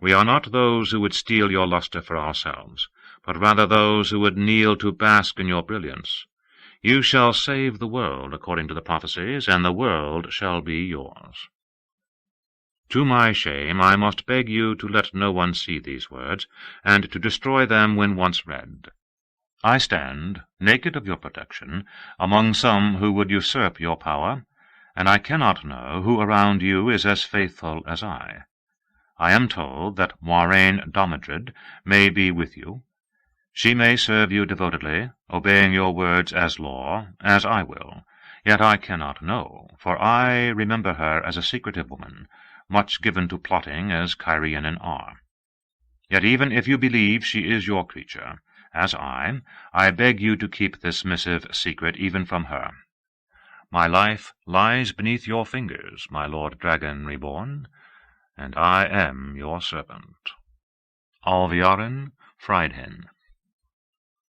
We are not those who would steal your lustre for ourselves, but rather those who would kneel to bask in your brilliance. You shall save the world, according to the prophecies, and the world shall be yours. To my shame, I must beg you to let no one see these words, and to destroy them when once read. I stand, naked of your protection, among some who would usurp your power, and I cannot know who around you is as faithful as I. I am told that Moiraine Domidrid may be with you. She may serve you devotedly, obeying your words as law, as I will. Yet I cannot know, for I remember her as a secretive woman, much given to plotting as Cairhienin are. Yet even if you believe she is your creature, as I beg you to keep this missive secret even from her. My life lies beneath your fingers, my lord dragon reborn, and I am your servant. Alviarin Friedhen.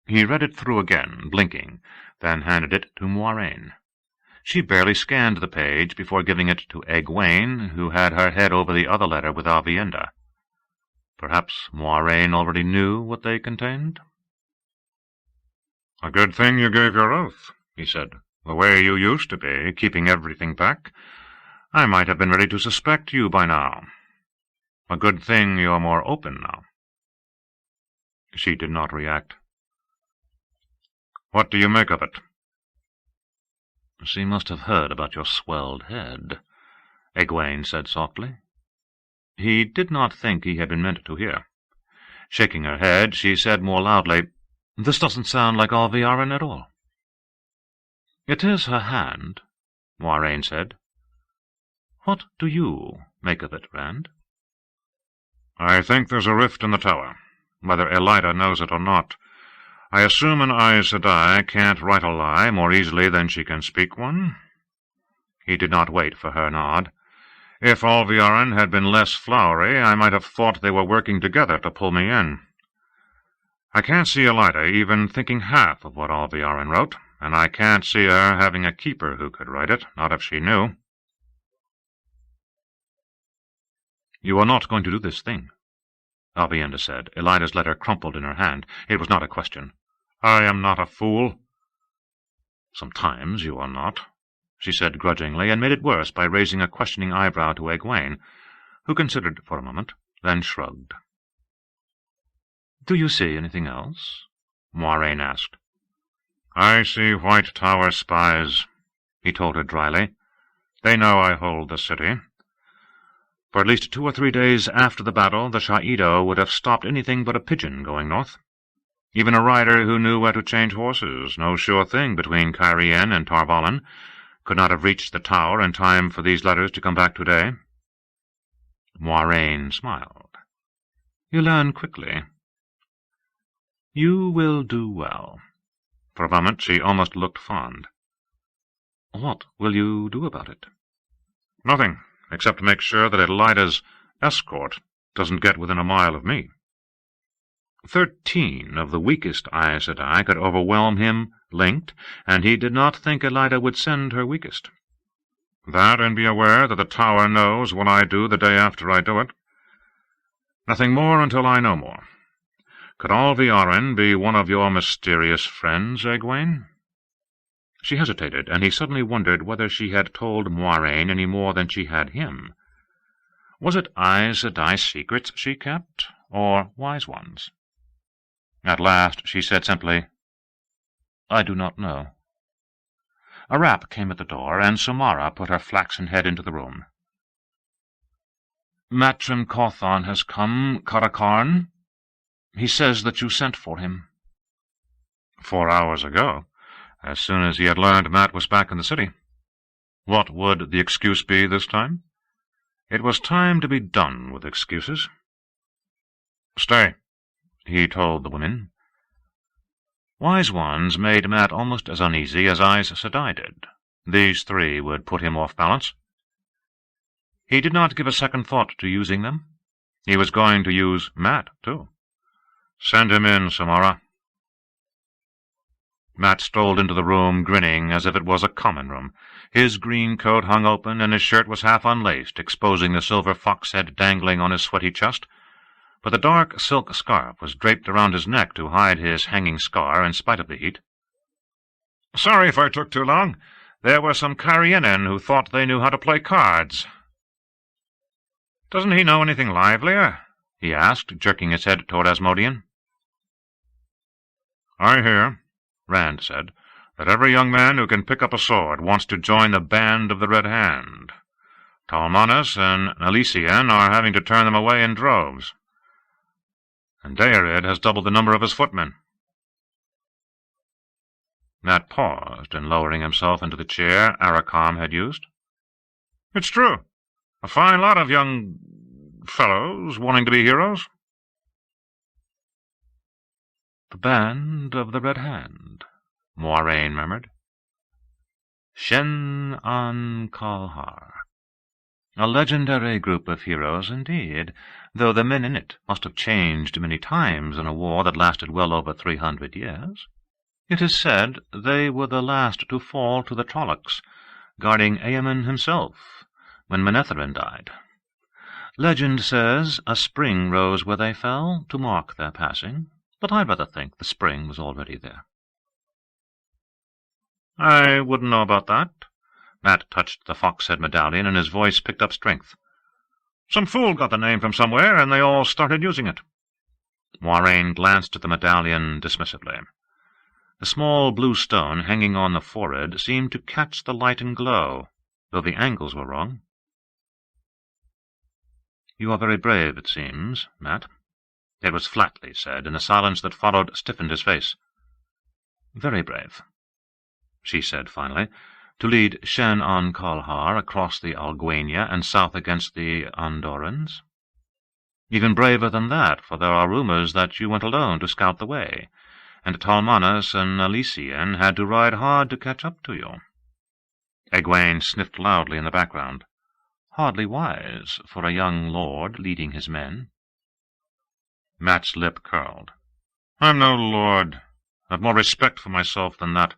He read it through again, blinking, then handed it to Moiraine. She barely scanned the page before giving it to Egwene, who had her head over the other letter with Aviendha. Perhaps Moiraine already knew what they contained? "A good thing you gave your oath," he said. "The way you used to be, keeping everything back, I might have been ready to suspect you by now. A good thing you're more open now." She did not react. "What do you make of it?" "She must have heard about your swelled head," Egwene said softly. He did not think he had been meant to hear. Shaking her head, she said more loudly, "This doesn't sound like Alviarin at all." "It is her hand," Moiraine said. "What do you make of it, Rand?" "I think there's a rift in the tower, whether Elaida knows it or not. I assume an Aes Sedai can't write a lie more easily than she can speak one." He did not wait for her nod. "If Alviarin had been less flowery, I might have thought they were working together to pull me in. I can't see Elaida even thinking half of what Alviarin wrote, and I can't see her having a keeper who could write it, not if she knew." "You are not going to do this thing," Aviendha said. Elaida's letter crumpled in her hand. It was not a question. "I am not a fool." "Sometimes you are not," she said grudgingly, and made it worse by raising a questioning eyebrow to Egwene, who considered for a moment, then shrugged. "Do you see anything else?" Moiraine asked. "I see White Tower spies," he told her dryly. "They know I hold the city." For at least 2 or 3 days after the battle, the Shaido would have stopped anything but a pigeon going north. Even a rider who knew where to change horses, no sure thing between Cairhien and Tarvalin, could not have reached the tower in time for these letters to come back today. Moiraine smiled. "You learn quickly." "You will do well." For a moment she almost looked fond. "What will you do about it?" "Nothing, except make sure that Elaida's escort doesn't get within a mile of me." 13 of the weakest Aes Sedai could overwhelm him linked, and he did not think Elaida would send her weakest. "That, and be aware that the tower knows what I do the day after I do it. Nothing more until I know more. Could Alviarin be one of your mysterious friends, Egwene?" She hesitated, and he suddenly wondered whether she had told Moiraine any more than she had him. Was it Aes Sedai secrets she kept, or wise ones? At last she said simply, "I do not know." A rap came at the door, and Samara put her flaxen head into the room. "Matrim Cawthon has come, Caracarn. He says that you sent for him." 4 hours ago, as soon as he had learned Mat was back in the city. What would the excuse be this time? It was time to be done with excuses. "Stay," he told the women. Wise ones made Mat almost as uneasy as Aes Sedai did. These 3 would put him off balance. He did not give a second thought to using them. He was going to use Mat, too. "Send him in, Samara." Mat strolled into the room, grinning as if it was a common room. His green coat hung open, and his shirt was half unlaced, exposing the silver fox head dangling on his sweaty chest. But the dark silk scarf was draped around his neck to hide his hanging scar in spite of the heat. "Sorry if I took too long. There were some Cairhienin who thought they knew how to play cards." "Doesn't he know anything livelier?" he asked, jerking his head toward Asmodean. "I hear," Rand said, "that every young man who can pick up a sword wants to join the Band of the Red Hand. Talmanas and Nalisian are having to turn them away in droves. And Daerid has doubled the number of his footmen." Mat paused in lowering himself into the chair Arakam had used. "It's true. A fine lot of young fellows wanting to be heroes." "The Band of the Red Hand," Moiraine murmured. Shen-an-Kalhar. A legendary group of heroes indeed, though the men in it must have changed many times in a war that lasted well over 300 years. It is said they were the last to fall to the Trollocs, guarding Eamon himself, when Manetheren died. Legend says a spring rose where they fell to mark their passing, but I rather think the spring was already there. I wouldn't know about that. Matt touched the fox-head medallion, and his voice picked up strength. Some fool got the name from somewhere, and they all started using it. Moiraine glanced at the medallion dismissively. The small blue stone hanging on the forehead seemed to catch the light and glow, though the angles were wrong. "You are very brave, it seems, Matt." It was flatly said, and the silence that followed stiffened his face. "Very brave," she said finally, "to lead Shen-an-Kalhar across the Alguenia and south against the Andorrans. Even braver than that, for there are rumors that you went alone to scout the way, and Talmanas and Elysian had to ride hard to catch up to you." Egwene sniffed loudly in the background. Hardly wise for a young lord leading his men. Matt's lip curled. "I'm no lord. I've more respect for myself than that."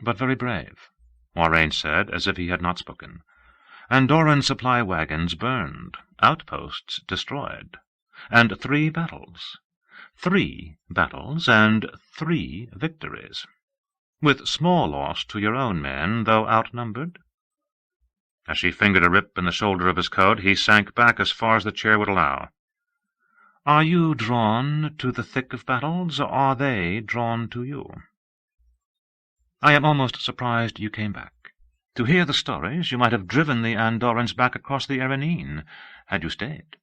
"But very brave," Moiraine said, as if he had not spoken. "Andorran supply wagons burned, outposts destroyed, and 3 battles. 3 battles and 3 victories, with small loss to your own men, though outnumbered." As she fingered a rip in the shoulder of his coat, he sank back as far as the chair would allow. "Are you drawn to the thick of battles, or are they drawn to you? I am almost surprised you came back. To hear the stories, you might have driven the Andorrans back across the Erenine, had you stayed."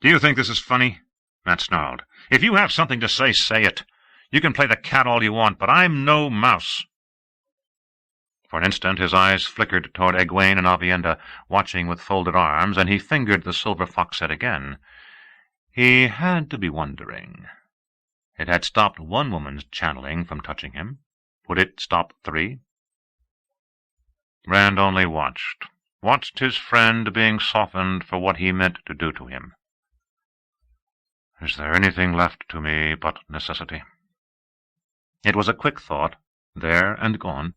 "Do you think this is funny?" Matt snarled. "If you have something to say, say it. You can play the cat all you want, but I'm no mouse." For an instant his eyes flickered toward Egwene and Aviendha, watching with folded arms, and he fingered the silver fox-head again. He had to be wondering. It had stopped one woman's channeling from touching him. Would it stop 3? Rand only watched his friend being softened for what he meant to do to him. "Is there anything left to me but necessity?" It was a quick thought, there and gone.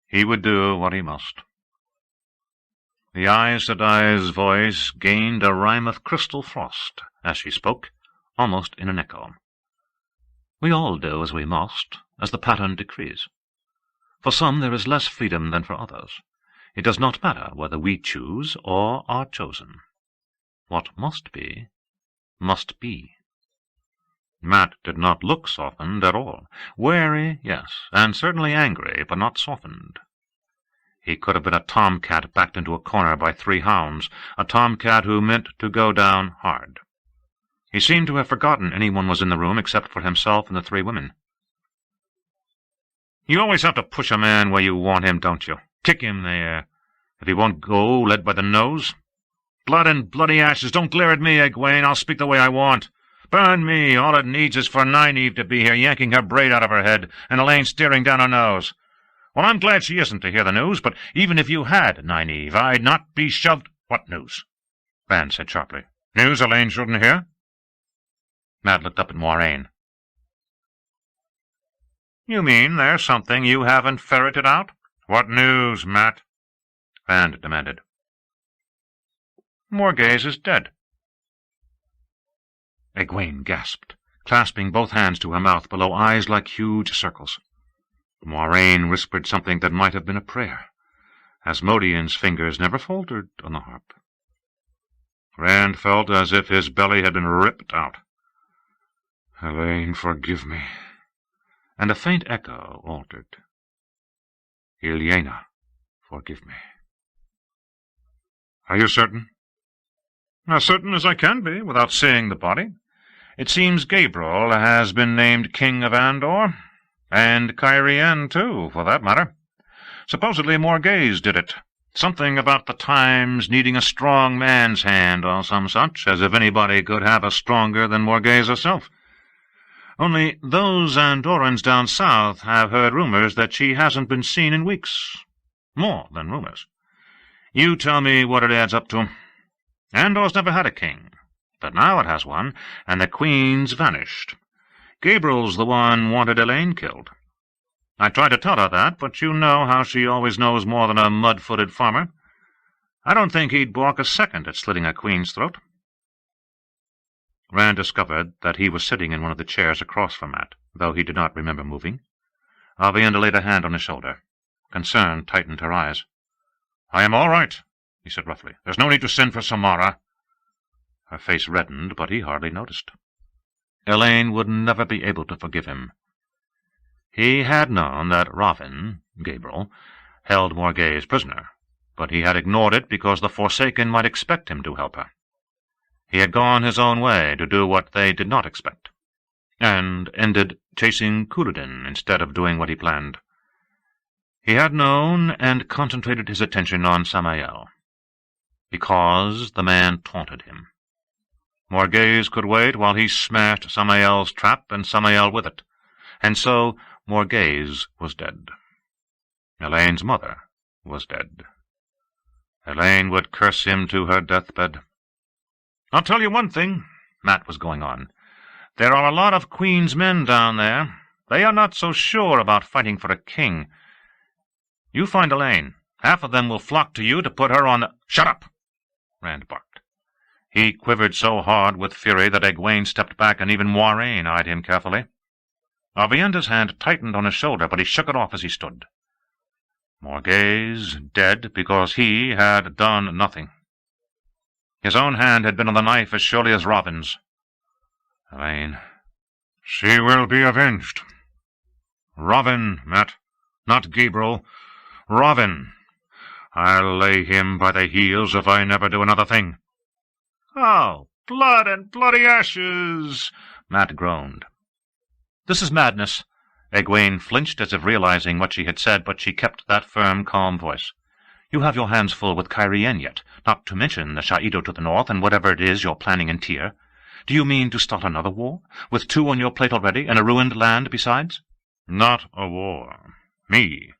He would do what he must. The Aes Sedai's voice gained a rhyme of crystal frost as she spoke, almost in an echo. "We all do as we must, as the pattern decrees. For some there is less freedom than for others. It does not matter whether we choose or are chosen. What must be, must be." Matt did not look softened at all. Wary, yes, and certainly angry, but not softened. He could have been a tomcat backed into a corner by 3 hounds, a tomcat who meant to go down hard. He seemed to have forgotten anyone was in the room except for himself and the 3 women. "You always have to push a man where you want him, don't you? Kick him there, if he won't go, led by the nose. Blood and bloody ashes, don't glare at me, Egwene. I'll speak the way I want. Burn me. All it needs is for Nynaeve to be here, yanking her braid out of her head, and Elaine staring down her nose. Well, I'm glad she isn't to hear the news, but even if you had, Nynaeve, I'd not be shoved—" "What news?" Rand said sharply. "News Elaine shouldn't hear?" Matt looked up at Moiraine. "You mean there's something you haven't ferreted out?" "What news, Matt?" Rand demanded. "Morghese is dead." Egwene gasped, clasping both hands to her mouth below eyes like huge circles. Moiraine whispered something that might have been a prayer. Asmodean's fingers never faltered on the harp. Rand felt as if his belly had been ripped out. "Elaine, forgive me." And a faint echo altered. "Ilyena, forgive me." "Are you certain?" "As certain as I can be, without seeing the body. It seems Gabriel has been named King of Andor, and Cairhien, too, for that matter. Supposedly Morghese did it. Something about the times needing a strong man's hand, or some such, as if anybody could have a stronger than Morghese herself. Only those Andorrans down south have heard rumors that she hasn't been seen in weeks. More than rumors. You tell me what it adds up to. Andor's never had a king, but now it has one, and the queen's vanished. Gabriel's the one wanted Elaine killed. I tried to tell her that, but you know how she always knows more than a mud-footed farmer. I don't think he'd balk a second at slitting a queen's throat." Rand discovered that he was sitting in one of the chairs across from Matt, though he did not remember moving. Avienda laid a hand on his shoulder. Concern tightened her eyes. "I am all right," he said roughly. "There's no need to send for Samara." Her face reddened, but he hardly noticed. Elaine would never be able to forgive him. He had known that Ravin, Gabriel, held Morghese prisoner, but he had ignored it because the Forsaken might expect him to help her. He had gone his own way to do what they did not expect, and ended chasing Couladin instead of doing what he planned. He had known and concentrated his attention on Samael, because the man taunted him. Morghese could wait while he smashed Samael's trap and Samael with it, and so Morghese was dead. Elaine's mother was dead. Elaine would curse him to her deathbed. "I'll tell you one thing," Matt was going on. "There are a lot of Queen's men down there. They are not so sure about fighting for a king. You find Elaine. Half of them will flock to you to put her on the—" "Shut up!" Rand barked. He quivered so hard with fury that Egwene stepped back, and even Moiraine eyed him carefully. Avienda's hand tightened on his shoulder, but he shook it off as he stood. Morghese dead because he had done nothing. His own hand had been on the knife as surely as Robin's. Elaine, she will be avenged. Robin, Matt, not Gabriel. Robin. I'll lay him by the heels if I never do another thing. "Oh, blood and bloody ashes!" Matt groaned. "This is madness." Egwene flinched as if realizing what she had said, but she kept that firm, calm voice. "You have your hands full with Cairhien yet, not to mention the Shaido to the north and whatever it is you're planning in Tyr. Do you mean to start another war, with 2 on your plate already, and a ruined land besides?" "Not a war. Me.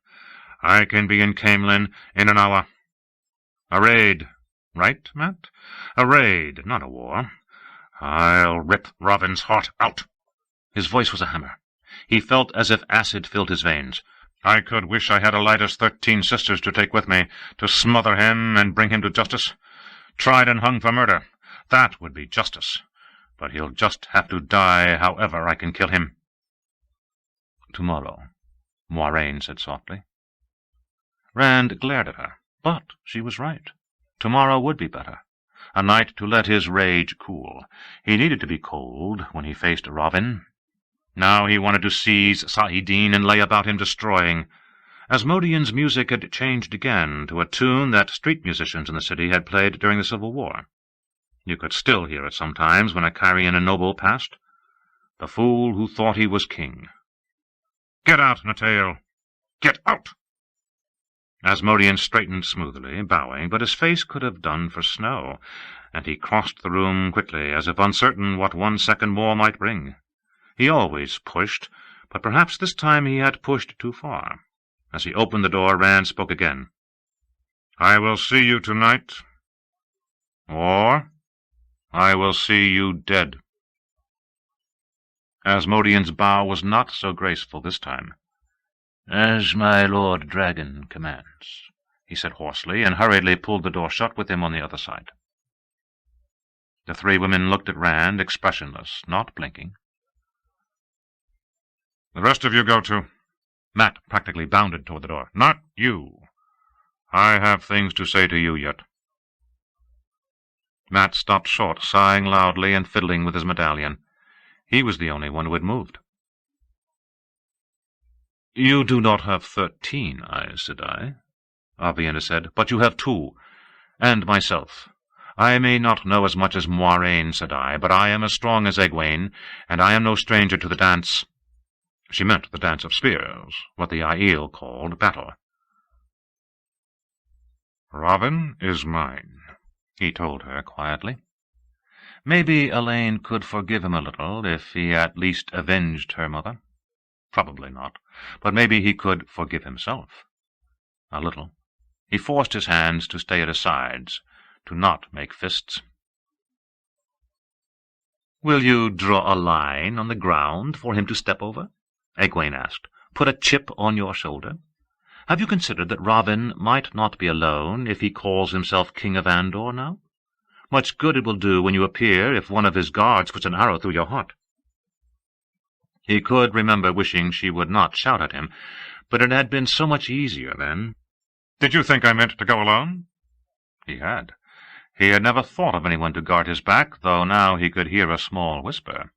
I can be in Caemlyn in an hour. A raid. Right, Matt? A raid, not a war. I'll rip Robin's heart out." His voice was a hammer. He felt as if acid filled his veins. "I could wish I had Elida's 13 sisters to take with me, to smother him and bring him to justice. Tried and hung for murder. That would be justice. But he'll just have to die however I can kill him." "Tomorrow," Moiraine said softly. Rand glared at her, but she was right. Tomorrow would be better. A night to let his rage cool. He needed to be cold when he faced Robin. Now he wanted to seize Sahidin and lay about him destroying. Asmodean's music had changed again to a tune that street musicians in the city had played during the Civil War. You could still hear it sometimes when a Cairhien noble passed. The fool who thought he was king. "Get out, Natael! Get out!" Asmodean straightened smoothly, bowing, but his face could have done for snow, and he crossed the room quickly, as if uncertain what 1 second more might bring. He always pushed, but perhaps this time he had pushed too far. As he opened the door, Rand spoke again. "I will see you tonight, or I will see you dead." Asmodean's bow was not so graceful this time. "As my Lord Dragon commands," he said hoarsely, and hurriedly pulled the door shut with him on the other side. The 3 women looked at Rand, expressionless, not blinking. "The rest of you go to—" Matt practically bounded toward the door. "Not you. I have things to say to you yet." Matt stopped short, sighing loudly and fiddling with his medallion. He was the only one who had moved. "You do not have 13 eyes, Sedai," Avienda said, "but you have 2, and myself. I may not know as much as Moiraine, Sedai, but I am as strong as Egwene, and I am no stranger to the dance." She meant the dance of spears, what the Aiel called battle. "Robin is mine," he told her quietly. Maybe Elaine could forgive him a little if he at least avenged her mother. Probably not, but maybe he could forgive himself. A little. He forced his hands to stay at his sides, to not make fists. "Will you draw a line on the ground for him to step over?" Egwene asked. "Put a chip on your shoulder? Have you considered that Robin might not be alone if he calls himself King of Andor now? Much good it will do when you appear if one of his guards puts an arrow through your heart." He could remember wishing she would not shout at him, but it had been so much easier then. "Did you think I meant to go alone?" He had. He had never thought of anyone to guard his back, though now he could hear a small whisper.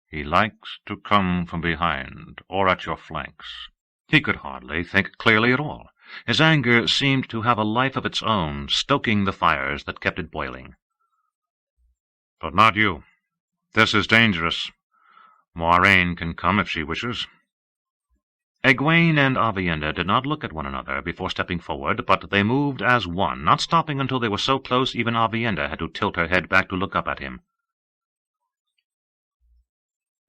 "He likes to come from behind, or at your flanks." He could hardly think clearly at all. His anger seemed to have a life of its own, stoking the fires that kept it boiling. "But not you. This is dangerous. Moiraine can come if she wishes." Egwene and Aviendha did not look at one another before stepping forward, but they moved as one, not stopping until they were so close even Aviendha had to tilt her head back to look up at him.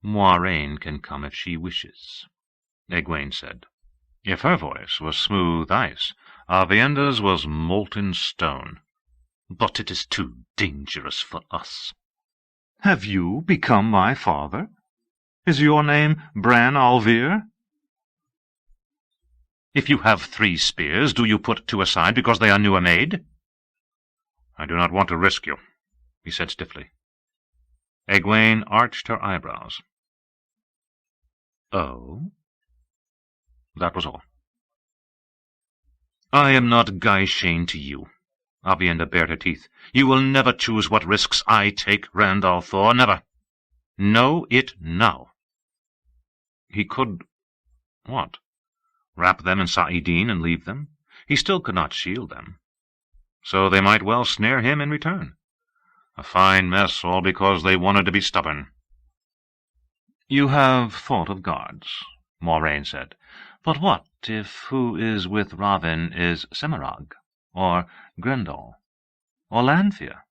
"Moiraine can come if she wishes," Egwene said. If her voice was smooth ice, Aviendha's was molten stone. "But it is too dangerous for us." "Have you become my father? Is your name Bran Al'Vir?" "If you have 3 spears, do you put 2 aside because they are newer made?" "I do not want to risk you," he said stiffly. Egwene arched her eyebrows. "Oh?" That was all. "I am not Guy Shane to you." Aviendha bared her teeth. "You will never choose what risks I take, Rand al'Thor, never. Know it now." He could... what? Wrap them in Sa'idin and leave them? He still could not shield them. So they might well snare him in return. A fine mess, all because they wanted to be stubborn. "You have thought of guards," Moiraine said. "But what if who is with Robin is Semirhage, or Grendel, or Lanfear?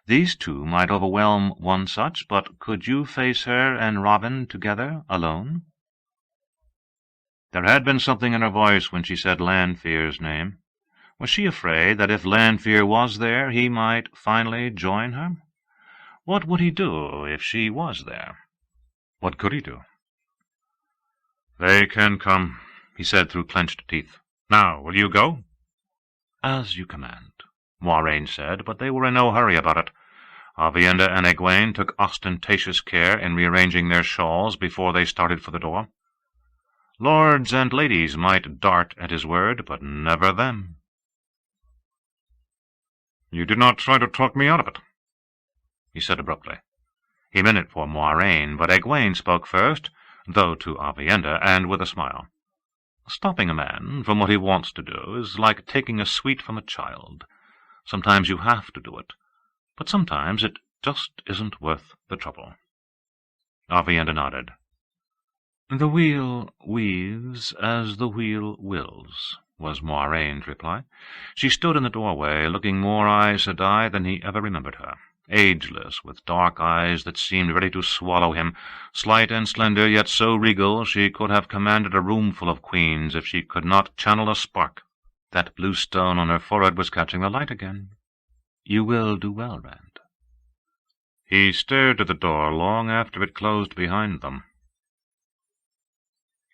These 2 might overwhelm one such, but could you face her and Robin together, alone?" There had been something in her voice when she said Lanfear's name. Was she afraid that if Lanfear was there, he might finally join her? What would he do if she was there? What could he do? "They can come," he said through clenched teeth. "Now, will you go?" "As you command," Moiraine said, but they were in no hurry about it. Aviendha and Egwene took ostentatious care in rearranging their shawls before they started for the door. Lords and ladies might dart at his word, but never them. "You did not try to talk me out of it," he said abruptly. He meant it for Moiraine, but Egwene spoke first, though to Aviendha, and with a smile. "Stopping a man from what he wants to do is like taking a sweet from a child. Sometimes you have to do it, but sometimes it just isn't worth the trouble." Aviendha nodded. "The wheel weaves as the wheel wills," was Moiraine's reply. She stood in the doorway, looking more Aes Sedai than he ever remembered her. Ageless, with dark eyes that seemed ready to swallow him, slight and slender, yet so regal she could have commanded a roomful of queens if she could not channel a spark. That blue stone on her forehead was catching the light again. "You will do well, Rand." He stared at the door long after it closed behind them.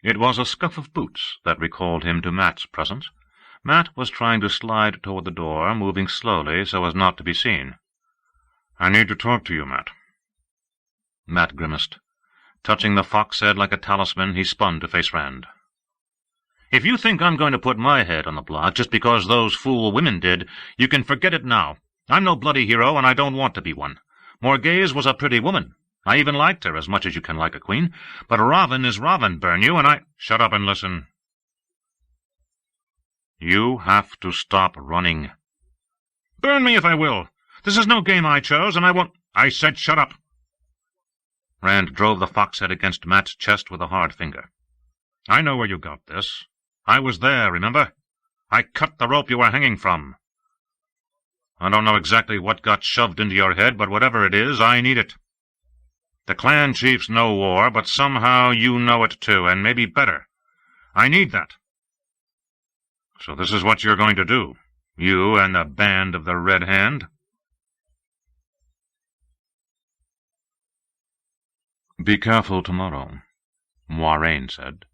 It was a scuff of boots that recalled him to Mat's presence. Mat was trying to slide toward the door, moving slowly so as not to be seen. "I need to talk to you, Mat." Mat grimaced. Touching the fox head like a talisman, he spun to face Rand. "If you think I'm going to put my head on the block just because those fool women did, you can forget it now. I'm no bloody hero, and I don't want to be one. Morghese was a pretty woman. I even liked her as much as you can like a queen. But Robin is Robin, burn you, and I—" "Shut up and listen. You have to stop running." "Burn me if I will. This is no game I chose, and I won't—" "I said shut up." Rand drove the fox head against Mat's chest with a hard finger. "I know where you got this. I was there, remember? I cut the rope you were hanging from." I don't know exactly what got shoved into your head, but whatever it is, I need it. The clan chiefs know war, but somehow you know it too, and maybe better. I need that. So this is what you're going to do, you and the band of the Red Hand? Be careful tomorrow, Moiraine said.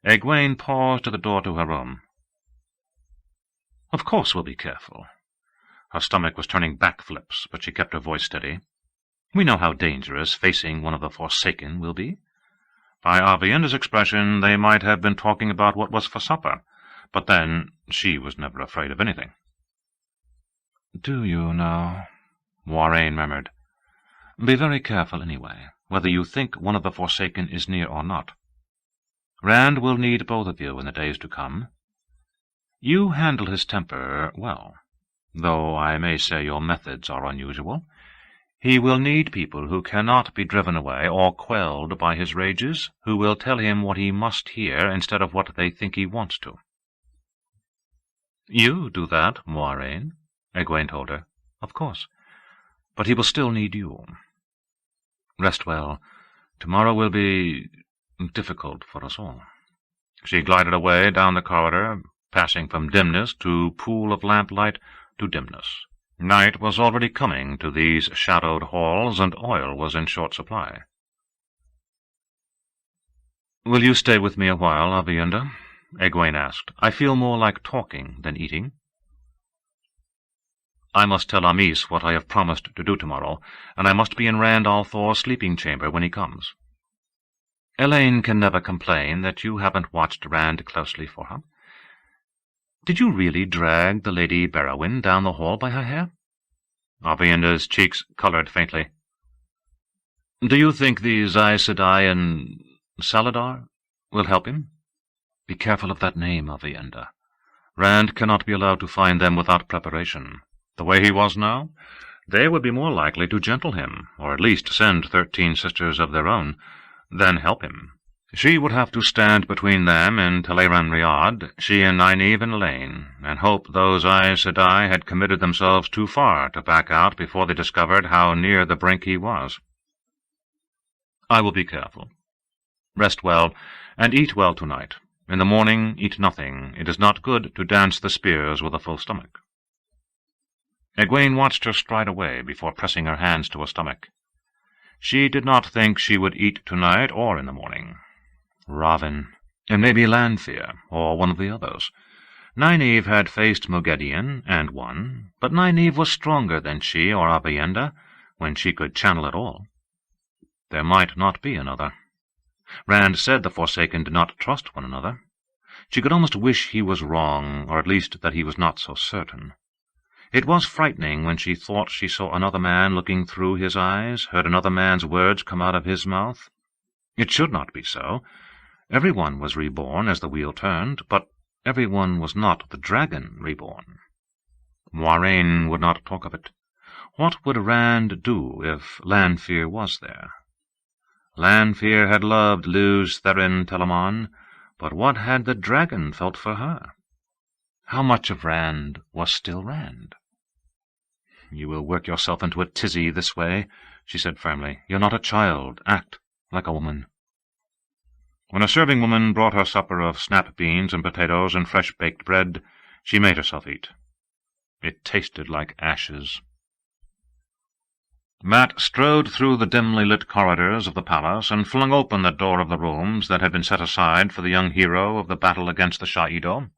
Egwene paused at the door to her room. Of course we'll be careful. Her stomach was turning backflips, but she kept her voice steady. We know how dangerous facing one of the Forsaken will be. By Avienda's expression, they might have been talking about what was for supper, but then she was never afraid of anything. Do you now? Moiraine murmured. Be very careful anyway, whether you think one of the Forsaken is near or not. Rand will need both of you in the days to come. You handle his temper well, though I may say your methods are unusual. He will need people who cannot be driven away or quelled by his rages, who will tell him what he must hear instead of what they think he wants to. You do that, Moiraine, Egwene told her. Of course. But he will still need you. Rest well. Tomorrow will be difficult for us all. She glided away down the corridor, passing from dimness to pool of lamplight to dimness. Night was already coming to these shadowed halls, and oil was in short supply. "Will you stay with me a while, Avienda?" Egwene asked. "I feel more like talking than eating." "I must tell Amis what I have promised to do tomorrow, and I must be in Rand al'Thor's sleeping chamber when he comes. Elaine can never complain that you haven't watched Rand closely for her. Did you really drag the Lady Barrowyn down the hall by her hair?" Avienda's cheeks coloured faintly. "Do you think these Aes Sedai and Saladar will help him? Be careful of that name, Avienda. Rand cannot be allowed to find them without preparation. The way he was now, they would be more likely to gentle him, or at least send 13 sisters of their own, than help him. She would have to stand between them in Teleran Riad, she and Nynaeve and Elaine, and hope those Aes Sedai had committed themselves too far to back out before they discovered how near the brink he was. I will be careful. Rest well, and eat well tonight. In the morning eat nothing. It is not good to dance the spears with a full stomach." Egwene watched her stride away before pressing her hands to her stomach. She did not think she would eat tonight or in the morning. Ravin, and maybe Lanfear, or one of the others. Nynaeve had faced Moghedien, and won, but Nynaeve was stronger than she or Avienda, when she could channel it all. There might not be another. Rand said the Forsaken did not trust one another. She could almost wish he was wrong, or at least that he was not so certain. It was frightening when she thought she saw another man looking through his eyes, heard another man's words come out of his mouth. It should not be so. Everyone was reborn as the wheel turned, but everyone was not the dragon reborn. Moiraine would not talk of it. What would Rand do if Lanfear was there? Lanfear had loved Luz Therin Telamon, but what had the dragon felt for her? How much of Rand was still Rand? "You will work yourself into a tizzy this way," she said firmly. "You're not a child. Act like a woman." When a serving woman brought her supper of snap beans and potatoes and fresh-baked bread, she made herself eat. It tasted like ashes. Mat strode through the dimly lit corridors of the palace and flung open the door of the rooms that had been set aside for the young hero of the battle against the Shah-Ido.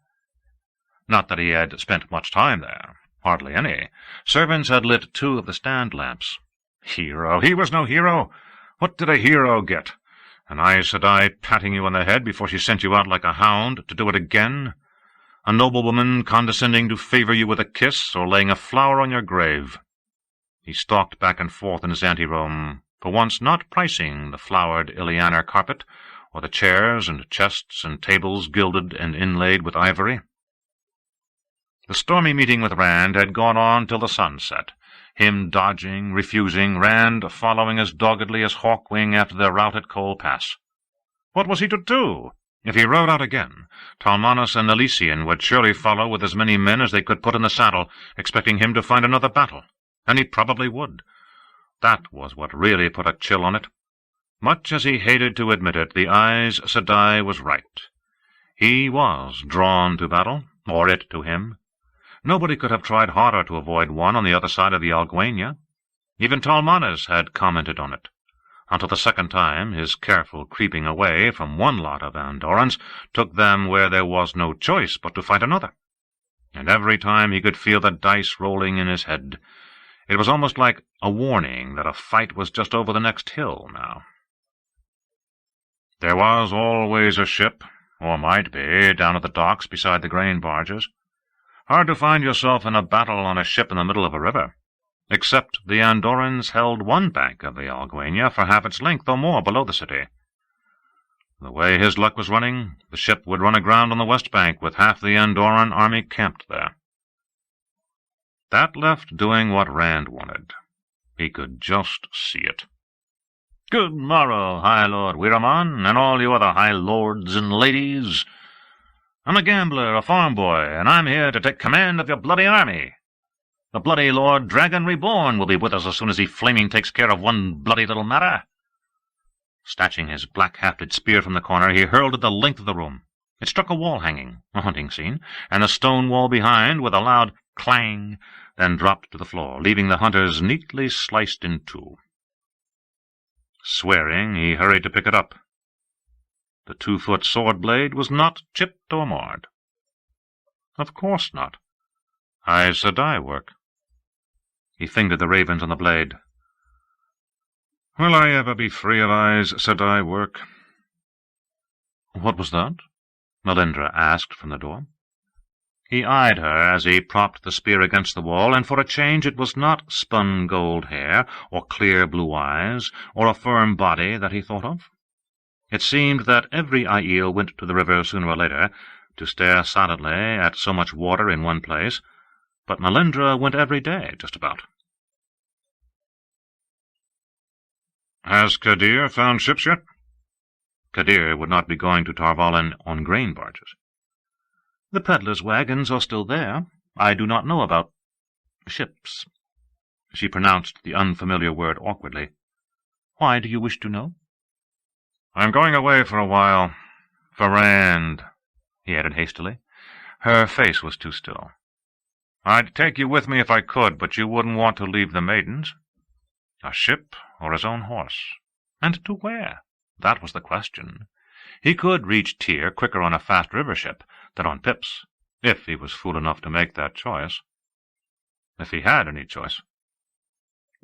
Not that he had spent much time there. Hardly any. Servants had lit 2 of the stand lamps. Hero? He was no hero. What did a hero get? An Aes Sedai patting you on the head before she sent you out like a hound to do it again? A noblewoman condescending to favour you with a kiss, or laying a flower on your grave? He stalked back and forth in his anteroom, for once not pricing the flowered Ilianer carpet, or the chairs and chests and tables gilded and inlaid with ivory. The stormy meeting with Rand had gone on till the sun set, him dodging, refusing, Rand following as doggedly as Hawkwing after their rout at Coal Pass. What was he to do? If he rode out again, Talmanas and Elysian would surely follow with as many men as they could put in the saddle, expecting him to find another battle. And he probably would. That was what really put a chill on it. Much as he hated to admit it, the Aes Sedai was right. He was drawn to battle, or it to him. Nobody could have tried harder to avoid one on the other side of the Alguenya. Even Talmanas had commented on it. Until the second time, his careful creeping away from one lot of Andorrans took them where there was no choice but to fight another. And every time he could feel the dice rolling in his head. It was almost like a warning that a fight was just over the next hill now. There was always a ship, or might be, down at the docks beside the grain barges. Hard to find yourself in a battle on a ship in the middle of a river. Except the Andorrans held one bank of the Alguenya for half its length or more below the city. The way his luck was running, the ship would run aground on the west bank with half the Andorran army camped there. That left doing what Rand wanted. He could just see it. "Good morrow, High Lord Weiraman, and all you other High Lords and ladies. I'm a gambler, a farm boy, and I'm here to take command of your bloody army. The bloody Lord Dragon Reborn will be with us as soon as he flaming takes care of one bloody little matter." Snatching his black-hafted spear from the corner, he hurled it the length of the room. It struck a wall hanging, a hunting scene, and the stone wall behind with a loud clang, then dropped to the floor, leaving the hunters neatly sliced in two. Swearing, he hurried to pick it up. The 2-foot sword blade was not chipped or marred. Of course not. Aes Sedai work. He fingered the ravens on the blade. Will I ever be free of Aes Sedai work? What was that? Melindra asked from the door. He eyed her as he propped the spear against the wall, and for a change it was not spun gold hair, or clear blue eyes, or a firm body that he thought of. It seemed that every Aiel went to the river sooner or later, to stare silently at so much water in one place, but Melindra went every day, just about. "Has Kadir found ships yet?" Kadir would not be going to Tarvalin on grain barges. "The peddlers' wagons are still there. I do not know about ships." She pronounced the unfamiliar word awkwardly. "Why do you wish to know?" "I'm going away for a while. For Rand," he added hastily. Her face was too still. "I'd take you with me if I could, but you wouldn't want to leave the maidens." A ship or his own horse? And to where? That was the question. He could reach Tyr quicker on a fast river ship than on Pip's, if he was fool enough to make that choice. If he had any choice.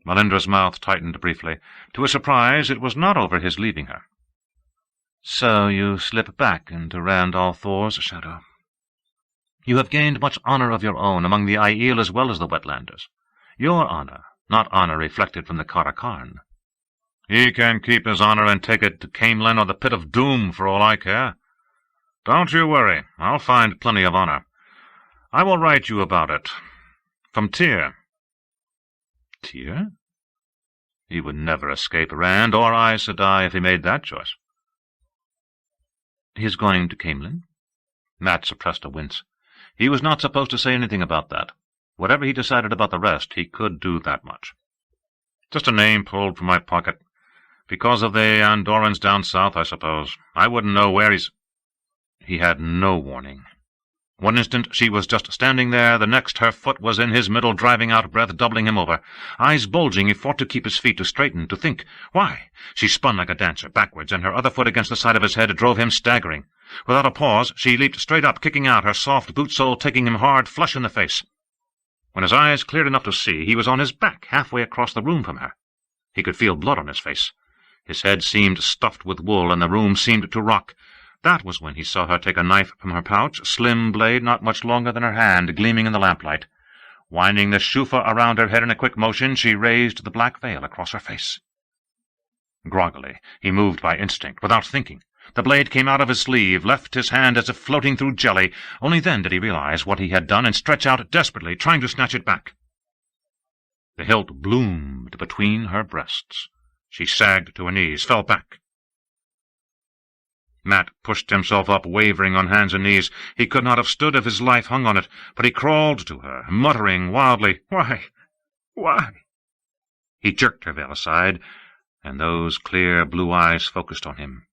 Melindra's mouth tightened briefly. To his surprise, it was not over his leaving her. "So you slip back into Rand al'Thor's shadow. You have gained much honor of your own among the Aiel as well as the Wetlanders. Your honor, not honor reflected from the Karakarn. He can keep his honor and take it to Camelin or the Pit of Doom for all I care. Don't you worry, I'll find plenty of honor. I will write you about it. From Tyr." Tyr? He would never escape Rand or Aes Sedai if he made that choice. "He is going to Camelin?" Mat suppressed a wince. He was not supposed to say anything about that. Whatever he decided about the rest, he could do that much. "Just a name pulled from my pocket. Because of the Andorrans down south, I suppose. I wouldn't know where he's—" He had no warning. One instant she was just standing there, the next her foot was in his middle, driving out breath, doubling him over. Eyes bulging, he fought to keep his feet, to straighten, to think. Why? She spun like a dancer, backwards, and her other foot against the side of his head drove him staggering. Without a pause, she leaped straight up, kicking out, her soft boot sole taking him hard, flush in the face. When his eyes cleared enough to see, he was on his back, halfway across the room from her. He could feel blood on his face. His head seemed stuffed with wool, and the room seemed to rock. That was when he saw her take a knife from her pouch, slim blade not much longer than her hand, gleaming in the lamplight. Winding the shufa around her head in a quick motion, she raised the black veil across her face. Groggily, he moved by instinct, without thinking. The blade came out of his sleeve, left his hand as if floating through jelly. Only then did he realize what he had done and stretch out desperately, trying to snatch it back. The hilt bloomed between her breasts. She sagged to her knees, fell back. Mat pushed himself up, wavering on hands and knees. He could not have stood if his life hung on it, but he crawled to her, muttering wildly, "Why? Why?" He jerked her veil aside, and those clear blue eyes focused on him.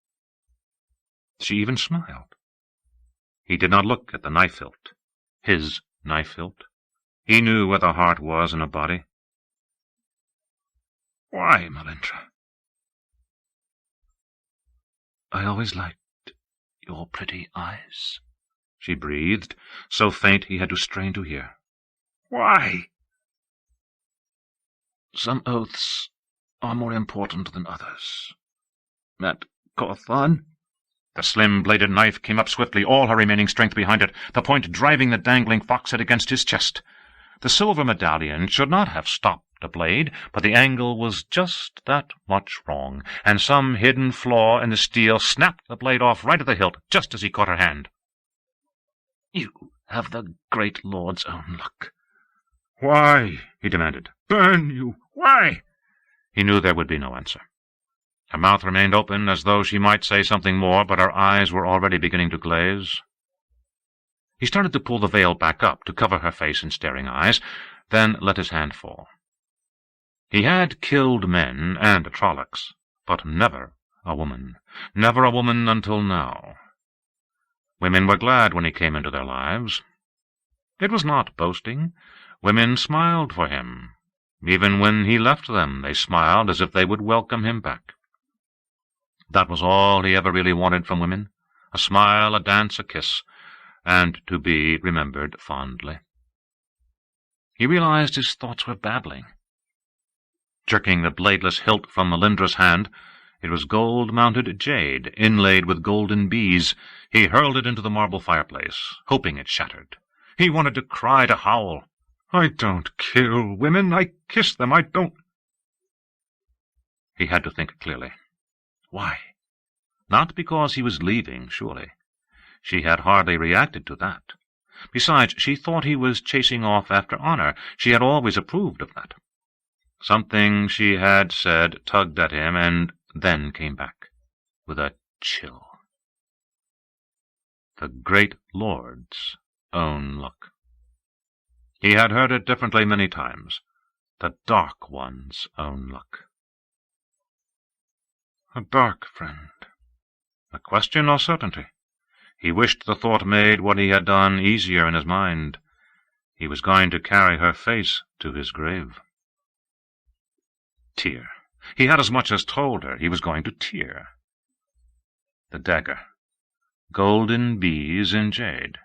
She even smiled. He did not look at the knife hilt, his knife hilt. He knew where the heart was in a body. "Why, Melindra?" "I always liked your pretty eyes," she breathed, so faint he had to strain to hear. "Why?" "Some oaths are more important than others. Mat Cawthon." The slim-bladed knife came up swiftly, all her remaining strength behind it, the point driving the dangling fox-head against his chest. The silver medallion should not have stopped the blade, but the angle was just that much wrong, and some hidden flaw in the steel snapped the blade off right at the hilt, just as he caught her hand. "You have the great lord's own luck." "Why?" he demanded. "Burn you! Why?" He knew there would be no answer. Her mouth remained open, as though she might say something more, but her eyes were already beginning to glaze. He started to pull the veil back up to cover her face and staring eyes, then let his hand fall. He had killed men and Trollocs, but never a woman. Never a woman until now. Women were glad when he came into their lives. It was not boasting. Women smiled for him. Even when he left them, they smiled as if they would welcome him back. That was all he ever really wanted from women, a smile, a dance, a kiss, and to be remembered fondly. He realized his thoughts were babbling. Jerking the bladeless hilt from Melindra's hand, it was gold-mounted jade, inlaid with golden bees. He hurled it into the marble fireplace, hoping it shattered. He wanted to cry, to howl. "I don't kill women. I kiss them. I don't—" He had to think clearly. Why? Not because he was leaving, surely. She had hardly reacted to that. Besides, she thought he was chasing off after honor. She had always approved of that. Something she had said tugged at him, and then came back, with a chill. The great lord's own luck. He had heard it differently many times. The dark one's own luck. A dark friend. A question or certainty? He wished the thought made what he had done easier in his mind. He was going to carry her face to his grave. Tear. He had as much as told her he was going to tear. The dagger. Golden bees in jade.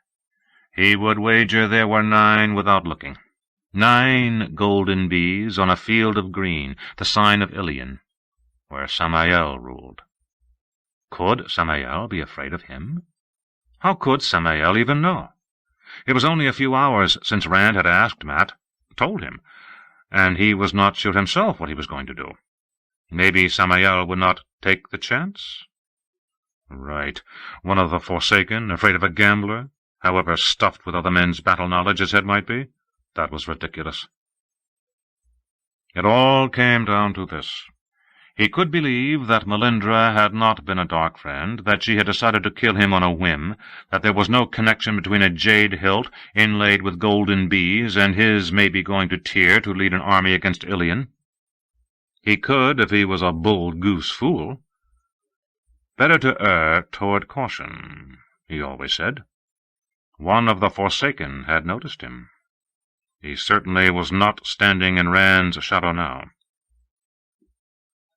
He would wager there were 9 without looking. 9 golden bees on a field of green, the sign of Ilion, where Samael ruled. Could Samael be afraid of him? How could Samael even know? It was only a few hours since Rand had asked Mat, told him, and he was not sure himself what he was going to do. Maybe Samael would not take the chance? Right. One of the Forsaken, afraid of a gambler, however stuffed with other men's battle knowledge his head might be? That was ridiculous. It all came down to this. He could believe that Melindra had not been a dark friend, that she had decided to kill him on a whim, that there was no connection between a jade hilt inlaid with golden bees and his maybe going to Tyr to lead an army against Ilion. He could if he was a bull-goose fool. Better to err toward caution, he always said. One of the Forsaken had noticed him. He certainly was not standing in Rand's shadow now.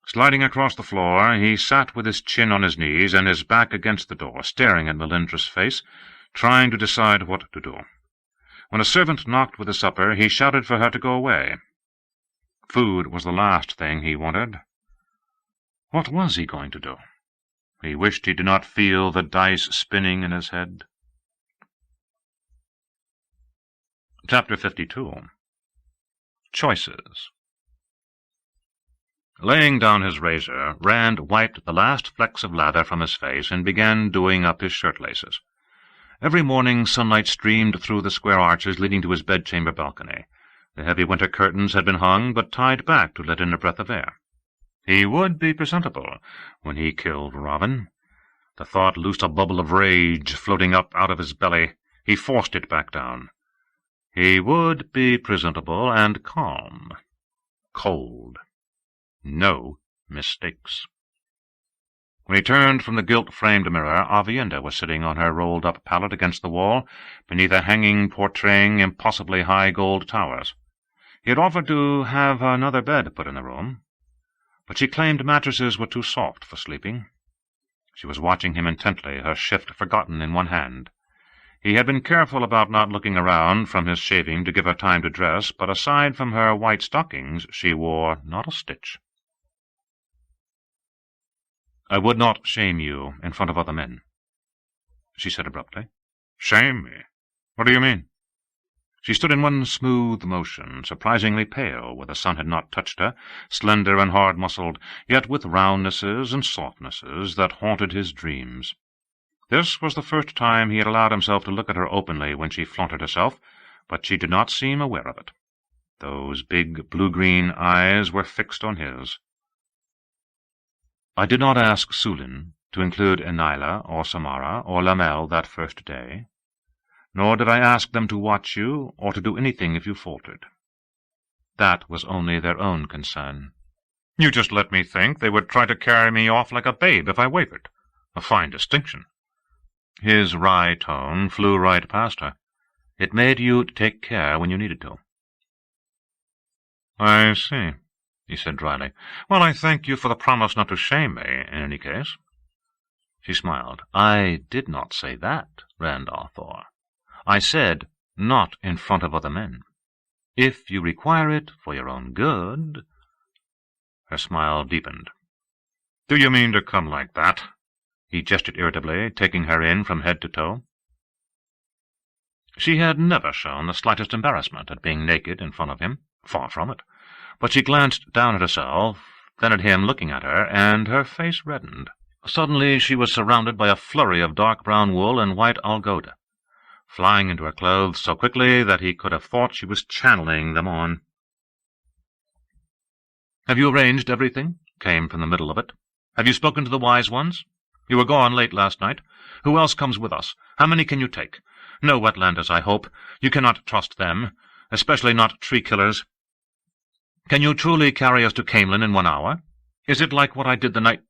Sliding across the floor, he sat with his chin on his knees and his back against the door, staring at Melindra's face, trying to decide what to do. When a servant knocked with the supper, he shouted for her to go away. Food was the last thing he wanted. What was he going to do? He wished he did not feel the dice spinning in his head. Chapter 52. Choices. Laying down his razor, Rand wiped the last flecks of lather from his face and began doing up his shirt-laces. Every morning sunlight streamed through the square arches leading to his bedchamber balcony. The heavy winter curtains had been hung, but tied back to let in a breath of air. He would be presentable when he killed Robin. The thought loosed a bubble of rage floating up out of his belly. He forced it back down. He would be presentable and calm. Cold. No mistakes. When he turned from the gilt-framed mirror, Avienda was sitting on her rolled-up pallet against the wall, beneath a hanging portraying impossibly high gold towers. He had offered to have another bed put in the room, but she claimed mattresses were too soft for sleeping. She was watching him intently, her shift forgotten in one hand. He had been careful about not looking around from his shaving to give her time to dress, but aside from her white stockings she wore not a stitch. "I would not shame you in front of other men," she said abruptly. "Shame me? What do you mean?" She stood in one smooth motion, surprisingly pale where the sun had not touched her, slender and hard-muscled, yet with roundnesses and softnesses that haunted his dreams. This was the first time he had allowed himself to look at her openly when she flaunted herself, but she did not seem aware of it. Those big blue-green eyes were fixed on his. "I did not ask Sulin to include Enila or Samara or Lamel that first day, nor did I ask them to watch you or to do anything if you faltered. That was only their own concern." "You just let me think they would try to carry me off like a babe if I wavered. A fine distinction." His wry tone flew right past her. "It made you take care when you needed to." "I see," he said dryly. "Well, I thank you for the promise not to shame me, in any case." She smiled. "I did not say that, Randolph Thor. I said, not in front of other men. If you require it for your own good—" Her smile deepened. "Do you mean to come like that?" He gestured irritably, taking her in from head to toe. She had never shown the slightest embarrassment at being naked in front of him. Far from it. But she glanced down at herself, then at him looking at her, and her face reddened. Suddenly she was surrounded by a flurry of dark brown wool and white algoda, flying into her clothes so quickly that he could have thought she was channeling them on. "Have you arranged everything?" came from the middle of it. "Have you spoken to the wise ones? You were gone late last night. Who else comes with us? How many can you take? No wetlanders, I hope. You cannot trust them, especially not tree-killers. Can you truly carry us to Camelin in 1 hour? Is it like what I did the night—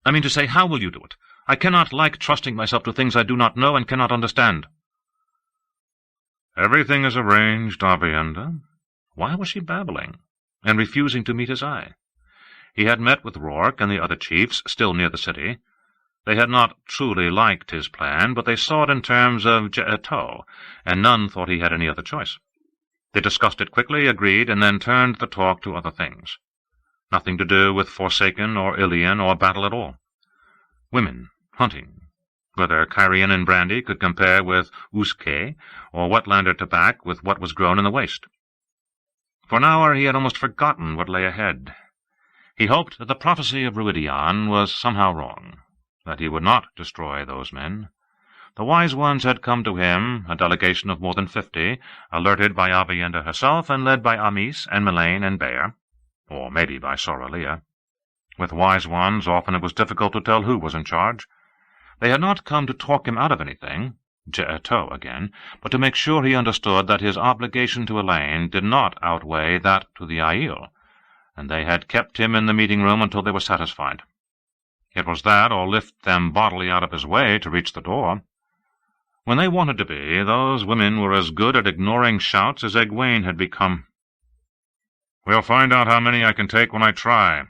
I mean to say, how will you do it? I cannot like trusting myself to things I do not know and cannot understand." "Everything is arranged, Avienda." Why was she babbling, and refusing to meet his eye? He had met with Rourke and the other chiefs, still near the city. They had not truly liked his plan, but they saw it in terms of Je'eto, and none thought he had any other choice. They discussed it quickly, agreed, and then turned the talk to other things. Nothing to do with Forsaken or Ilion or battle at all. Women, hunting, whether Kyrian and brandy could compare with Uske, or wetlander tobacco with what was grown in the waste. For an hour he had almost forgotten what lay ahead. He hoped that the prophecy of Ruidion was somehow wrong, that he would not destroy those men. The wise ones had come to him, a delegation of more than 50, alerted by Avienda herself and led by Amis and Melaine and Bear, or maybe by Soralia. With wise ones, often it was difficult to tell who was in charge. They had not come to talk him out of anything, Je'eto again, but to make sure he understood that his obligation to Elaine did not outweigh that to the Aiel, and they had kept him in the meeting-room until they were satisfied. It was that, or lift them bodily out of his way to reach the door. When they wanted to be, those women were as good at ignoring shouts as Egwene had become. "We'll find out how many I can take when I try.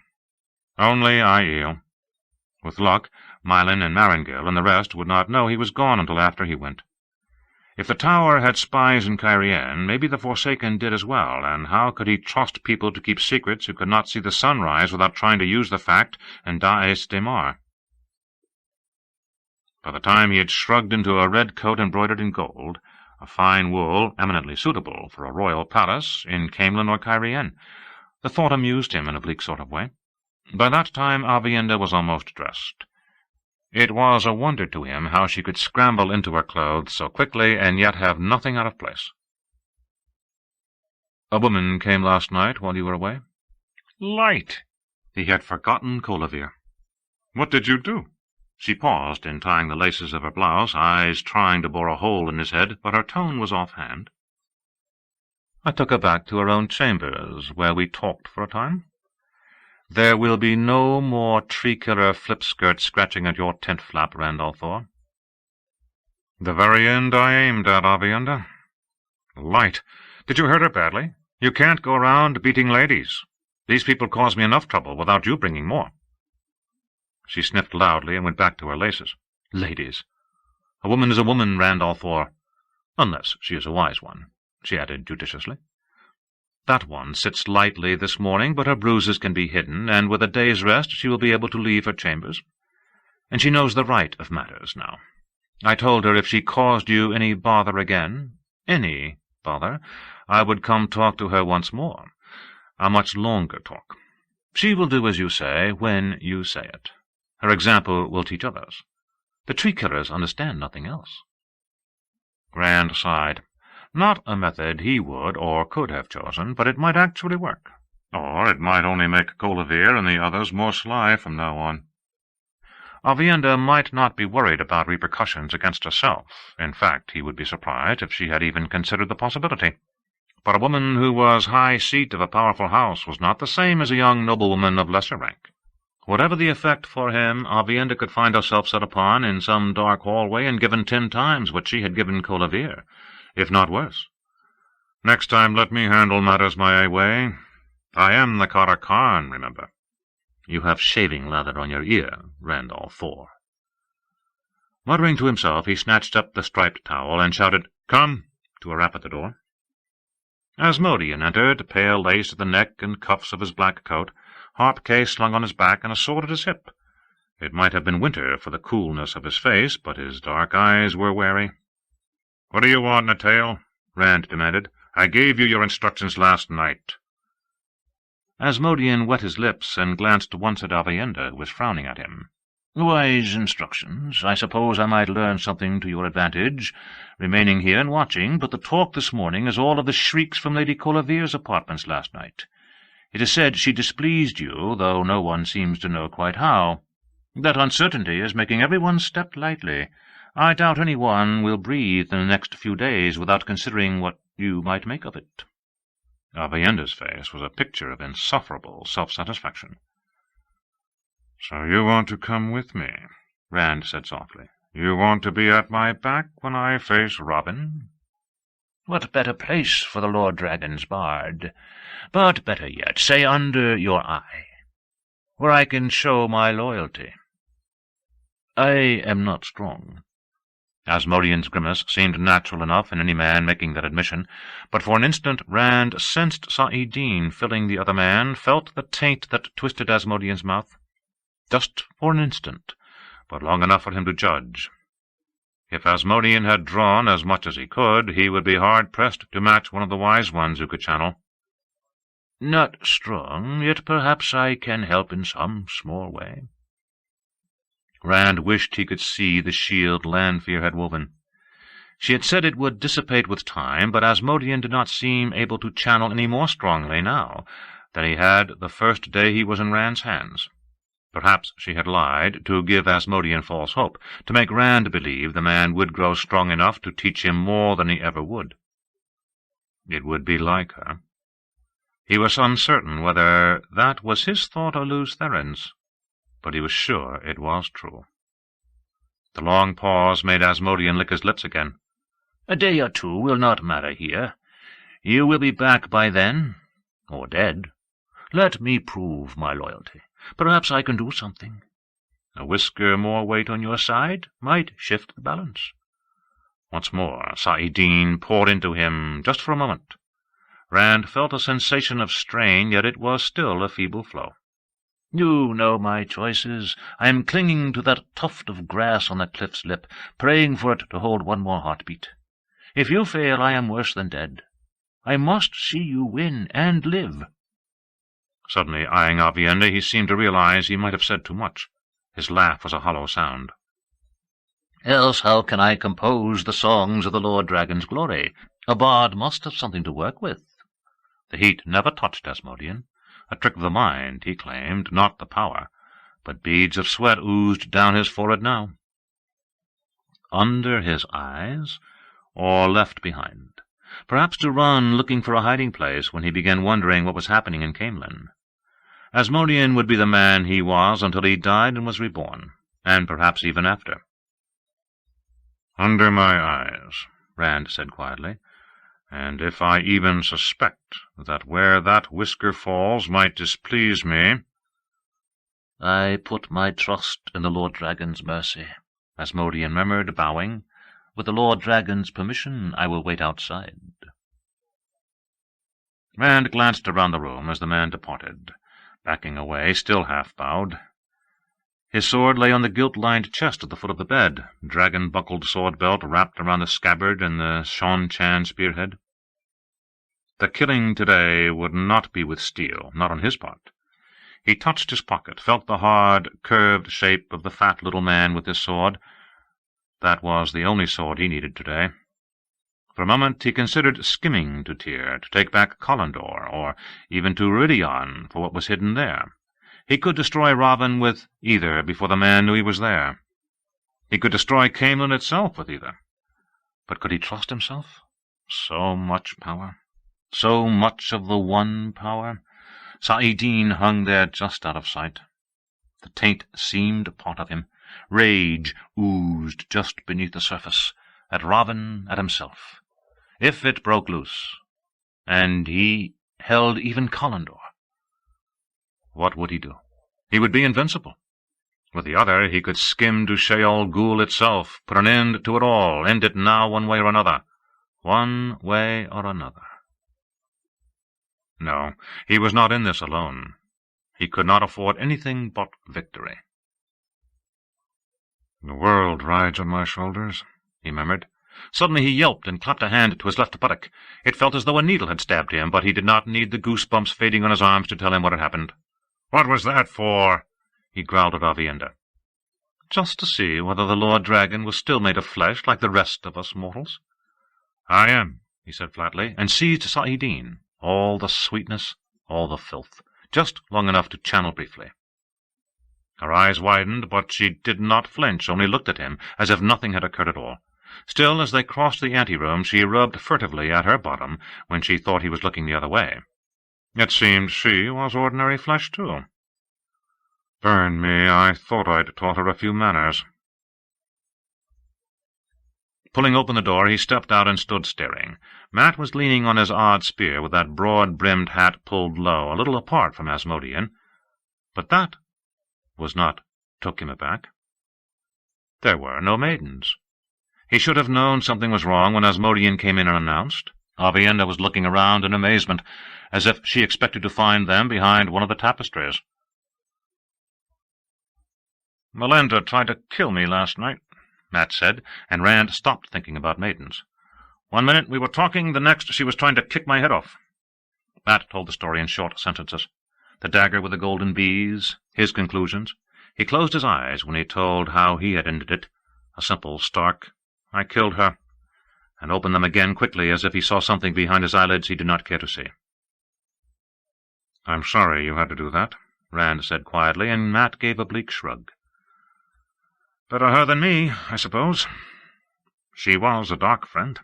Only Aiel. With luck, Mylan and Marangil and the rest would not know he was gone until after he went. If the Tower had spies in Cairhien, maybe the Forsaken did as well, and how could he trust people to keep secrets who could not see the sunrise without trying to use the fact and Daes Daemar? By the time he had shrugged into a red coat embroidered in gold, a fine wool eminently suitable for a royal palace in Camelin or Cairhien, the thought amused him in a bleak sort of way. By that time Avienda was almost dressed. It was a wonder to him how she could scramble into her clothes so quickly and yet have nothing out of place. "A woman came last night while you were away?" "Light!" He had forgotten Colavir. "What did you do?" She paused in tying the laces of her blouse, eyes trying to bore a hole in his head, but her tone was offhand. I took her back to her own chambers, where we talked for a time. There will be no more tree-killer flip-skirt scratching at your tent flap, Randolph Thor. The very end I aimed at, Avienda. Light. Did you hurt her badly? You can't go around beating ladies. These people cause me enough trouble without you bringing more. She sniffed loudly and went back to her laces. Ladies. A woman is a woman, Randolph Thor. Unless she is a wise one, she added judiciously. That one sits lightly this morning, but her bruises can be hidden, and with a day's rest she will be able to leave her chambers. And she knows the right of matters now. I told her if she caused you any bother again, any bother, I would come talk to her once more. A much longer talk. She will do as you say, when you say it. Her example will teach others. The tree-killers understand nothing else. Rand sighed. Not a method he would or could have chosen, but it might actually work. Or it might only make Colavir and the others more sly from now on. Avienda might not be worried about repercussions against herself. In fact, he would be surprised if she had even considered the possibility. But a woman who was high seat of a powerful house was not the same as a young noblewoman of lesser rank. Whatever the effect for him, Avienda could find herself set upon in some dark hallway and given 10 times what she had given Colavir, if not worse. Next time let me handle matters my way. I am the Kara Khan, remember. You have shaving leather on your ear, Randolph Thor. Muttering to himself, he snatched up the striped towel and shouted, "Come!" to a rap at the door. Asmodean entered, pale lace at the neck and cuffs of his black coat, harp case slung on his back and a sword at his hip. It might have been winter for the coolness of his face, but his dark eyes were wary. "What do you want, Natail?" Rand demanded. "I gave you your instructions last night." Asmodean wet his lips and glanced once at Avienda, who was frowning at him. "Wise instructions. I suppose I might learn something to your advantage, remaining here and watching, but the talk this morning is all of the shrieks from Lady Colavir's apartments last night. It is said she displeased you, though no one seems to know quite how. That uncertainty is making everyone step lightly. I doubt anyone will breathe in the next few days without considering what you might make of it." Avienda's face was a picture of insufferable self-satisfaction. "So you want to come with me," Rand said softly. "You want to be at my back when I face Robin?" "What better place for the Lord Dragon's bard? But better yet, say under your eye, where I can show my loyalty. I am not strong." Asmodean's grimace seemed natural enough in any man making that admission, but for an instant Rand sensed Saidin filling the other man, felt the taint that twisted Asmodean's mouth. Just for an instant, but long enough for him to judge. If Asmodean had drawn as much as he could, he would be hard-pressed to match one of the wise ones who could channel. "Not strong, yet perhaps I can help in some small way." Rand wished he could see the shield Lanfear had woven. She had said it would dissipate with time, but Asmodean did not seem able to channel any more strongly now than he had the first day he was in Rand's hands. Perhaps she had lied, to give Asmodean false hope, to make Rand believe the man would grow strong enough to teach him more than he ever would. It would be like her. He was uncertain whether that was his thought or Lews Theron's, but he was sure it was true. The long pause made Asmodean lick his lips again. "A day or two will not matter here. You will be back by then, or dead. Let me prove my loyalty. Perhaps I can do something. A whisker more weight on your side might shift the balance." Once more Saidin poured into him, just for a moment. Rand felt a sensation of strain, yet it was still a feeble flow. "You know my choices. I am clinging to that tuft of grass on the cliff's lip, praying for it to hold one more heartbeat. If you fail, I am worse than dead. I must see you win and live." Suddenly eyeing Avienda, he seemed to realize he might have said too much. His laugh was a hollow sound. "Else how can I compose the songs of the Lord Dragon's glory? A bard must have something to work with." The heat never touched Asmodean. A trick of the mind, he claimed, not the power. but beads of sweat oozed down his forehead now. Under his eyes, or left behind, perhaps to run looking for a hiding place when he began wondering what was happening in Camelin. Asmodean would be the man he was until he died and was reborn, and perhaps even after. "Under my eyes," Rand said quietly, "and if I even suspect that where that whisker falls might displease me—" "I put my trust in the Lord Dragon's mercy," Asmodean murmured, bowing. "With the Lord Dragon's permission, I will wait outside." Rand glanced around the room as the man departed, backing away, still half-bowed. His sword lay on the gilt-lined chest at the foot of the bed, dragon-buckled sword-belt wrapped around the scabbard and the Shan-Chan spearhead. The killing today would not be with steel, not on his part. He touched his pocket, felt the hard, curved shape of the fat little man with his sword. That was the only sword he needed today. For a moment he considered skimming to Tyr, to take back Kalendor, or even to Iridion for what was hidden there. He could destroy Ravin with either before the man knew he was there. He could destroy Camelin itself with either. But could he trust himself? So much power. So much of the one power. Saidin hung there just out of sight. The taint seemed a part of him. Rage oozed just beneath the surface, at Ravin, at himself. If it broke loose, and he held even Kalendor, what would he do? He would be invincible. With the other, he could skim to Sheol Ghul itself, put an end to it all, end it now one way or another. One way or another. No, he was not in this alone. He could not afford anything but victory. "The world rides on my shoulders," he murmured. Suddenly he yelped and clapped a hand to his left buttock. It felt as though a needle had stabbed him, but he did not need the goosebumps fading on his arms to tell him what had happened. "What was that for?" he growled at Avienda. "Just to see whether the Lord Dragon was still made of flesh like the rest of us mortals." "I am," he said flatly, and seized Saidin, all the sweetness, all the filth, just long enough to channel briefly. Her eyes widened, but she did not flinch, only looked at him, as if nothing had occurred at all. Still, as they crossed the anteroom, she rubbed furtively at her bottom when she thought he was looking the other way. It seemed she was ordinary flesh, too. Burn me, I thought I'd taught her a few manners. Pulling open the door, he stepped out and stood staring. Mat was leaning on his odd spear, with that broad-brimmed hat pulled low, a little apart from Asmodean. But that was not took him aback. There were no maidens. He should have known something was wrong when Asmodean came in unannounced. Avienda was looking around in amazement, as if she expected to find them behind one of the tapestries. "Melinda tried to kill me last night," Mat said, and Rand stopped thinking about maidens. "One minute we were talking, the next she was trying to kick my head off." Mat told the story in short sentences. The dagger with the golden bees, his conclusions. He closed his eyes when he told how he had ended it. A simple, stark, "I killed her," and opened them again quickly, as if he saw something behind his eyelids he did not care to see. "I'm sorry you had to do that," Rand said quietly, and Mat gave a bleak shrug. "Better her than me, I suppose. She was a dark friend."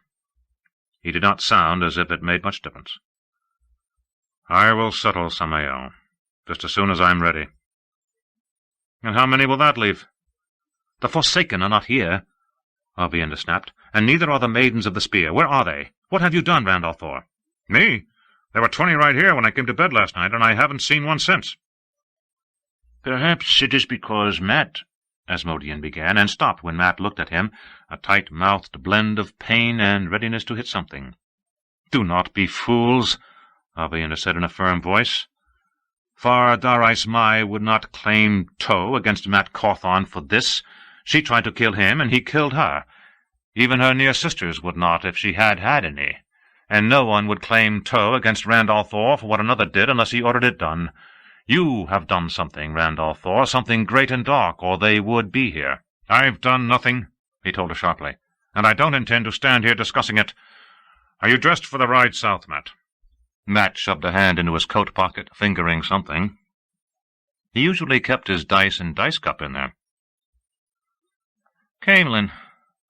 He did not sound as if it made much difference. "I will settle Samael, just as soon as I'm ready." "And how many will that leave?" "The Forsaken are not here," Avienda snapped, "and neither are the Maidens of the Spear. Where are they? What have you done, Rand al'Thor?" "Me? There were 20 right here when I came to bed last night, and I haven't seen one since." "Perhaps it is because Mat—" Asmodean began, and stopped when Mat looked at him, a tight-mouthed blend of pain and readiness to hit something. "Do not be fools," Avienda said in a firm voice. "Far Darais Mai would not claim tow against Mat Cawthon for this. She tried to kill him, and he killed her. Even her near sisters would not if she had had any. And no one would claim tow against Rand al'Thor for what another did unless he ordered it done. You have done something, Rand al'Thor, something great and dark, or they would be here." "I've done nothing," he told her sharply, "and I don't intend to stand here discussing it. Are you dressed for the ride south, Mat?" Mat shoved a hand into his coat pocket, fingering something. He usually kept his dice and dice cup in there. "Camelin,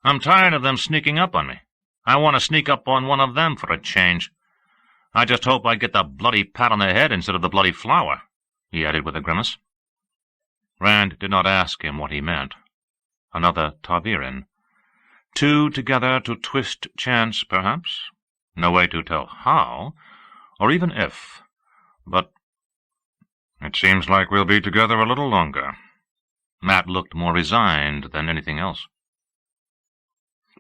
I'm tired of them sneaking up on me. I want to sneak up on one of them for a change. I just hope I get the bloody pat on the head instead of the bloody flower," he added with a grimace. Rand did not ask him what he meant. Another Taviran. Two together to twist chance, perhaps? No way to tell how, or even if. But "It seems like we'll be together a little longer." Matt looked more resigned than anything else.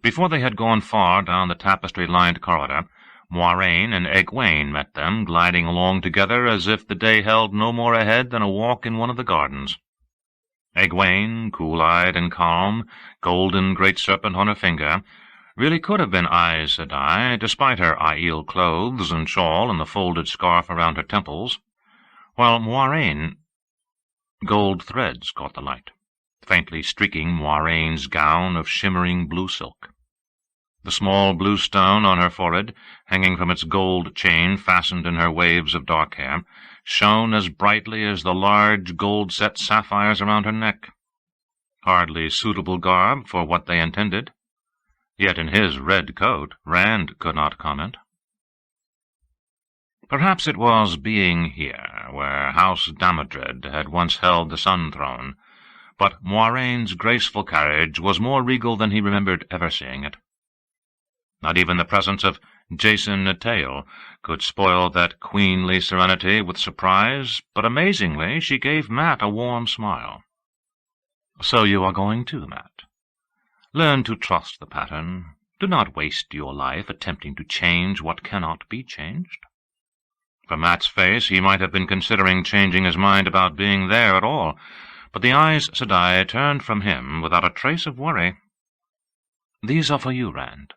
Before they had gone far down the tapestry-lined corridor, Moiraine and Egwene met them, gliding along together as if the day held no more ahead than a walk in one of the gardens. Egwene, cool-eyed and calm, golden great serpent on her finger, really could have been Aes Sedai, despite her Aiel clothes and shawl and the folded scarf around her temples, while Moiraine— gold threads caught the light, faintly streaking Moiraine's gown of shimmering blue silk. The small blue stone on her forehead, hanging from its gold chain fastened in her waves of dark hair, shone as brightly as the large gold-set sapphires around her neck. Hardly suitable garb for what they intended. Yet in his red coat Rand could not comment. Perhaps it was being here, where House Damodred had once held the Sun Throne, but Moiraine's graceful carriage was more regal than he remembered ever seeing it. Not even the presence of Jason Natale could spoil that queenly serenity with surprise, but amazingly she gave Matt a warm smile. "So you are going too, Matt. Learn to trust the pattern. Do not waste your life attempting to change what cannot be changed." From Matt's face he might have been considering changing his mind about being there at all, but the Aes Sedai turned from him without a trace of worry. "These are for you, Rand."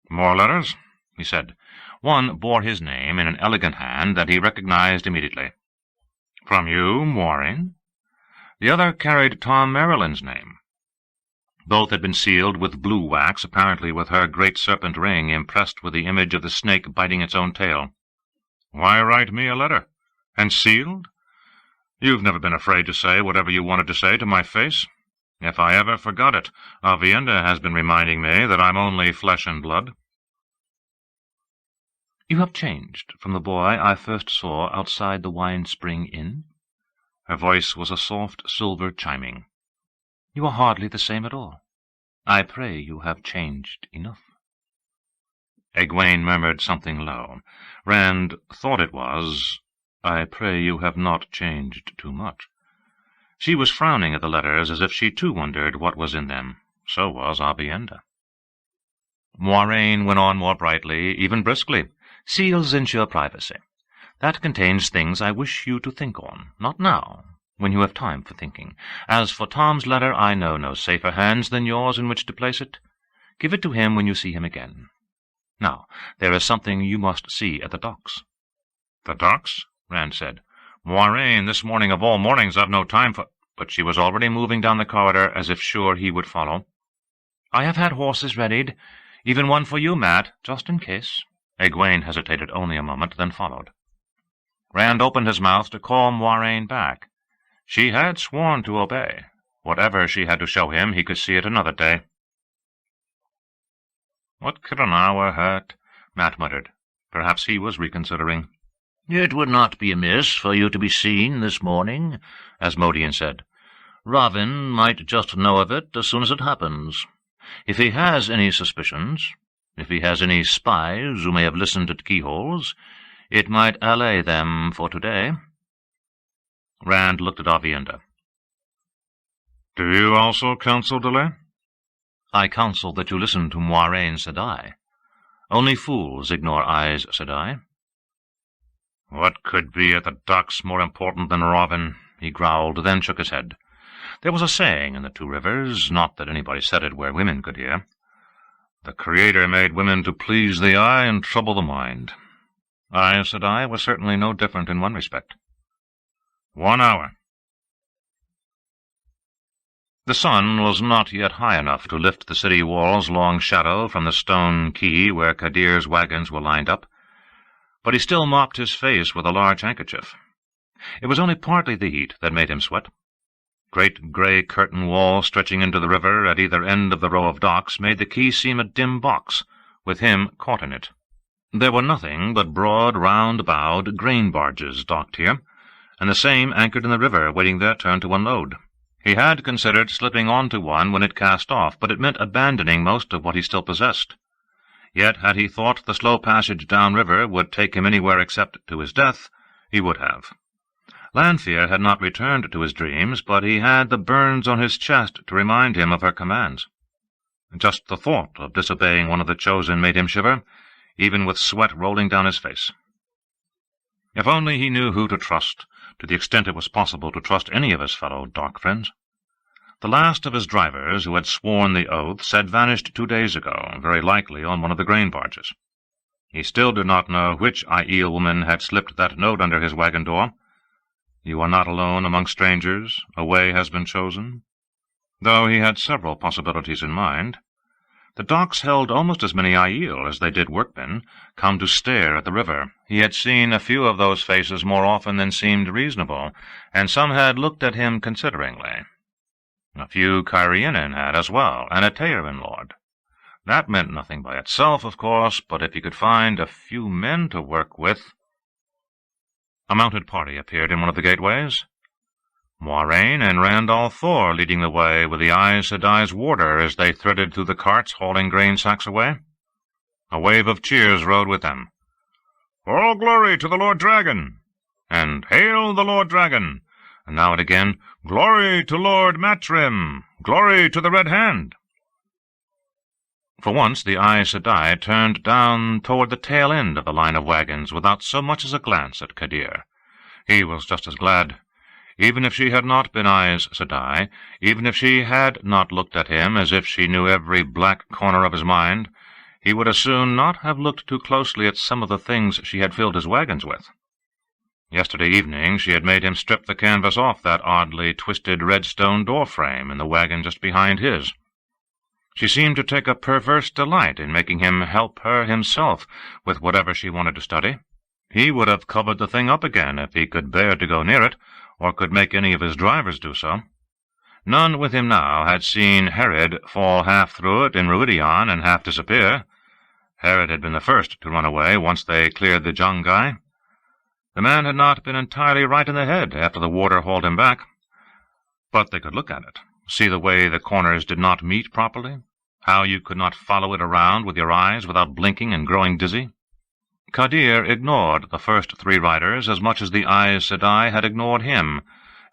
"More letters?" he said. One bore his name in an elegant hand that he recognized immediately. "From you, Moiraine?" The other carried Tom Merrilin's name. Both had been sealed with blue wax, apparently with her great serpent ring impressed with the image of the snake biting its own tail. "Why write me a letter? And sealed? You've never been afraid to say whatever you wanted to say to my face. If I ever forgot it, Avienda has been reminding me that I'm only flesh and blood." "You have changed from the boy I first saw outside the Wine Spring Inn." Her voice was a soft silver chiming. "You are hardly the same at all. I pray you have changed enough." Egwene murmured something low. Rand thought it was, "I pray you have not changed too much." She was frowning at the letters as if she too wondered what was in them. So was Avienda. Moiraine went on more brightly, even briskly. "Seals ensure privacy. That contains things I wish you to think on, not now, when you have time for thinking. As for Tom's letter, I know no safer hands than yours in which to place it. Give it to him when you see him again. Now, there is something you must see at the docks." "The docks?" Rand said. "Moiraine, this morning of all mornings I've no time for—" But she was already moving down the corridor as if sure he would follow. "I have had horses readied, even one for you, Matt, just in case." Egwene hesitated only a moment, then followed. Rand opened his mouth to call Moiraine back. She had sworn to obey. Whatever she had to show him, he could see it another day. "What could an hour hurt?" Matt muttered. Perhaps he was reconsidering. "It would not be amiss for you to be seen this morning," Asmodean said. "Ravin might just know of it as soon as it happens. If he has any suspicions, if he has any spies who may have listened at keyholes, it might allay them for today." Rand looked at Avienda. "Do you also counsel delay?" "I counsel that you listen to Moiraine Sedai. Only fools ignore Aes Sedai." "What could be at the docks more important than Ravin?" he growled, then shook his head. There was a saying in the Two Rivers, not that anybody said it where women could hear. "The Creator made women to please the eye and trouble the mind." Aes Sedai was certainly no different in one respect. 1 hour. The sun was not yet high enough to lift the city wall's long shadow from the stone quay where Kadir's wagons were lined up, but he still mopped his face with a large handkerchief. It was only partly the heat that made him sweat. Great grey curtain walls stretching into the river at either end of the row of docks made the quay seem a dim box, with him caught in it. There were nothing but broad, round-bowed grain barges docked here, and the same anchored in the river, waiting their turn to unload. He had considered slipping onto one when it cast off, but it meant abandoning most of what he still possessed. Yet, had he thought the slow passage down-river would take him anywhere except to his death, he would have. Lanfear had not returned to his dreams, but he had the burns on his chest to remind him of her commands. Just the thought of disobeying one of the chosen made him shiver, even with sweat rolling down his face. If only he knew who to trust, to the extent it was possible to trust any of his fellow dark friends. The last of his drivers, who had sworn the oaths, had vanished 2 days ago, very likely on one of the grain barges. He still did not know which Aiel woman had slipped that note under his wagon door. "You are not alone among strangers. A way has been chosen." Though he had several possibilities in mind. The docks held almost as many Aiel as they did workmen, come to stare at the river. He had seen a few of those faces more often than seemed reasonable, and some had looked at him consideringly. A few Cairhienin had as well, and a Teirin lord. That meant nothing by itself, of course, but if he could find a few men to work with— A mounted party appeared in one of the gateways. Moiraine and Randolph Thor leading the way, with the Aes Sedai's warder as they threaded through the carts hauling grain sacks away. A wave of cheers rode with them. "All glory to the Lord Dragon!" and "Hail the Lord Dragon!" and now and again, "Glory to Lord Matrim! Glory to the Red Hand!" For once the Aes Sedai turned down toward the tail end of the line of wagons without so much as a glance at Kadir. He was just as glad. Even if she had not been Aes Sedai, even if she had not looked at him as if she knew every black corner of his mind, he would as soon not have looked too closely at some of the things she had filled his wagons with. Yesterday evening she had made him strip the canvas off that oddly twisted red stone door-frame in the wagon just behind his. She seemed to take a perverse delight in making him help her himself with whatever she wanted to study. He would have covered the thing up again if he could bear to go near it, or could make any of his drivers do so. None with him now had seen Herod fall half through it in Ruidion and half disappear. Herod had been the first to run away once they cleared the Jungai. The man had not been entirely right in the head after the warder hauled him back. But they could look at it, see the way the corners did not meet properly, how you could not follow it around with your eyes without blinking and growing dizzy. Kadir ignored the first 3 riders as much as the Aes Sedai had ignored him,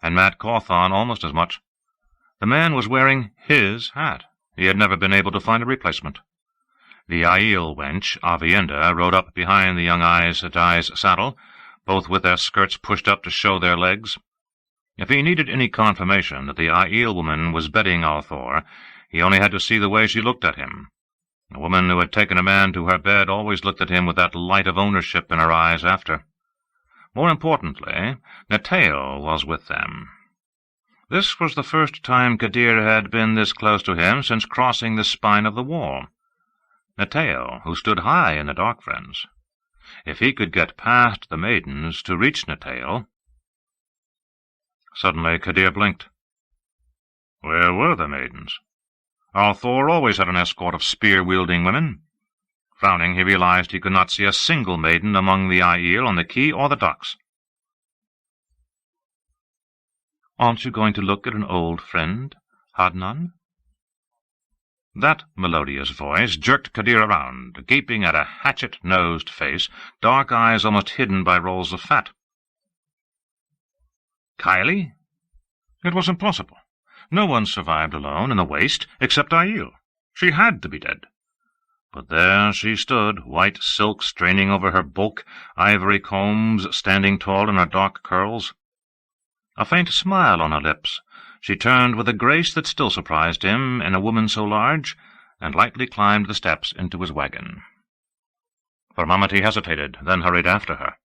and Mat Cawthon almost as much. The man was wearing his hat. He had never been able to find a replacement. The Aiel wench, Avienda, rode up behind the young Aes Sedai's saddle, both with their skirts pushed up to show their legs. If he needed any confirmation that the Aiel woman was bedding Althor, he only had to see the way she looked at him. A woman who had taken a man to her bed always looked at him with that light of ownership in her eyes after. More importantly, Natail was with them. This was the first time Kadir had been this close to him since crossing the spine of the wall. Natail, who stood high in the Dark Friends. If he could get past the maidens to reach Natail— Suddenly Kadir blinked. Where were the maidens? Althor always had an escort of spear-wielding women. Frowning, he realized he could not see a single maiden among the Aiel on the quay or the docks. "Aren't you going to look at an old friend, Hadnan?" That melodious voice jerked Kadir around, gaping at a hatchet-nosed face, dark eyes almost hidden by rolls of fat. Kylie? It was impossible. No one survived alone in the waste except Aiel. She had to be dead. But there she stood, white silk straining over her bulk, ivory combs standing tall in her dark curls. A faint smile on her lips, she turned with a grace that still surprised him in a woman so large, and lightly climbed the steps into his wagon. For a moment he hesitated, then hurried after her.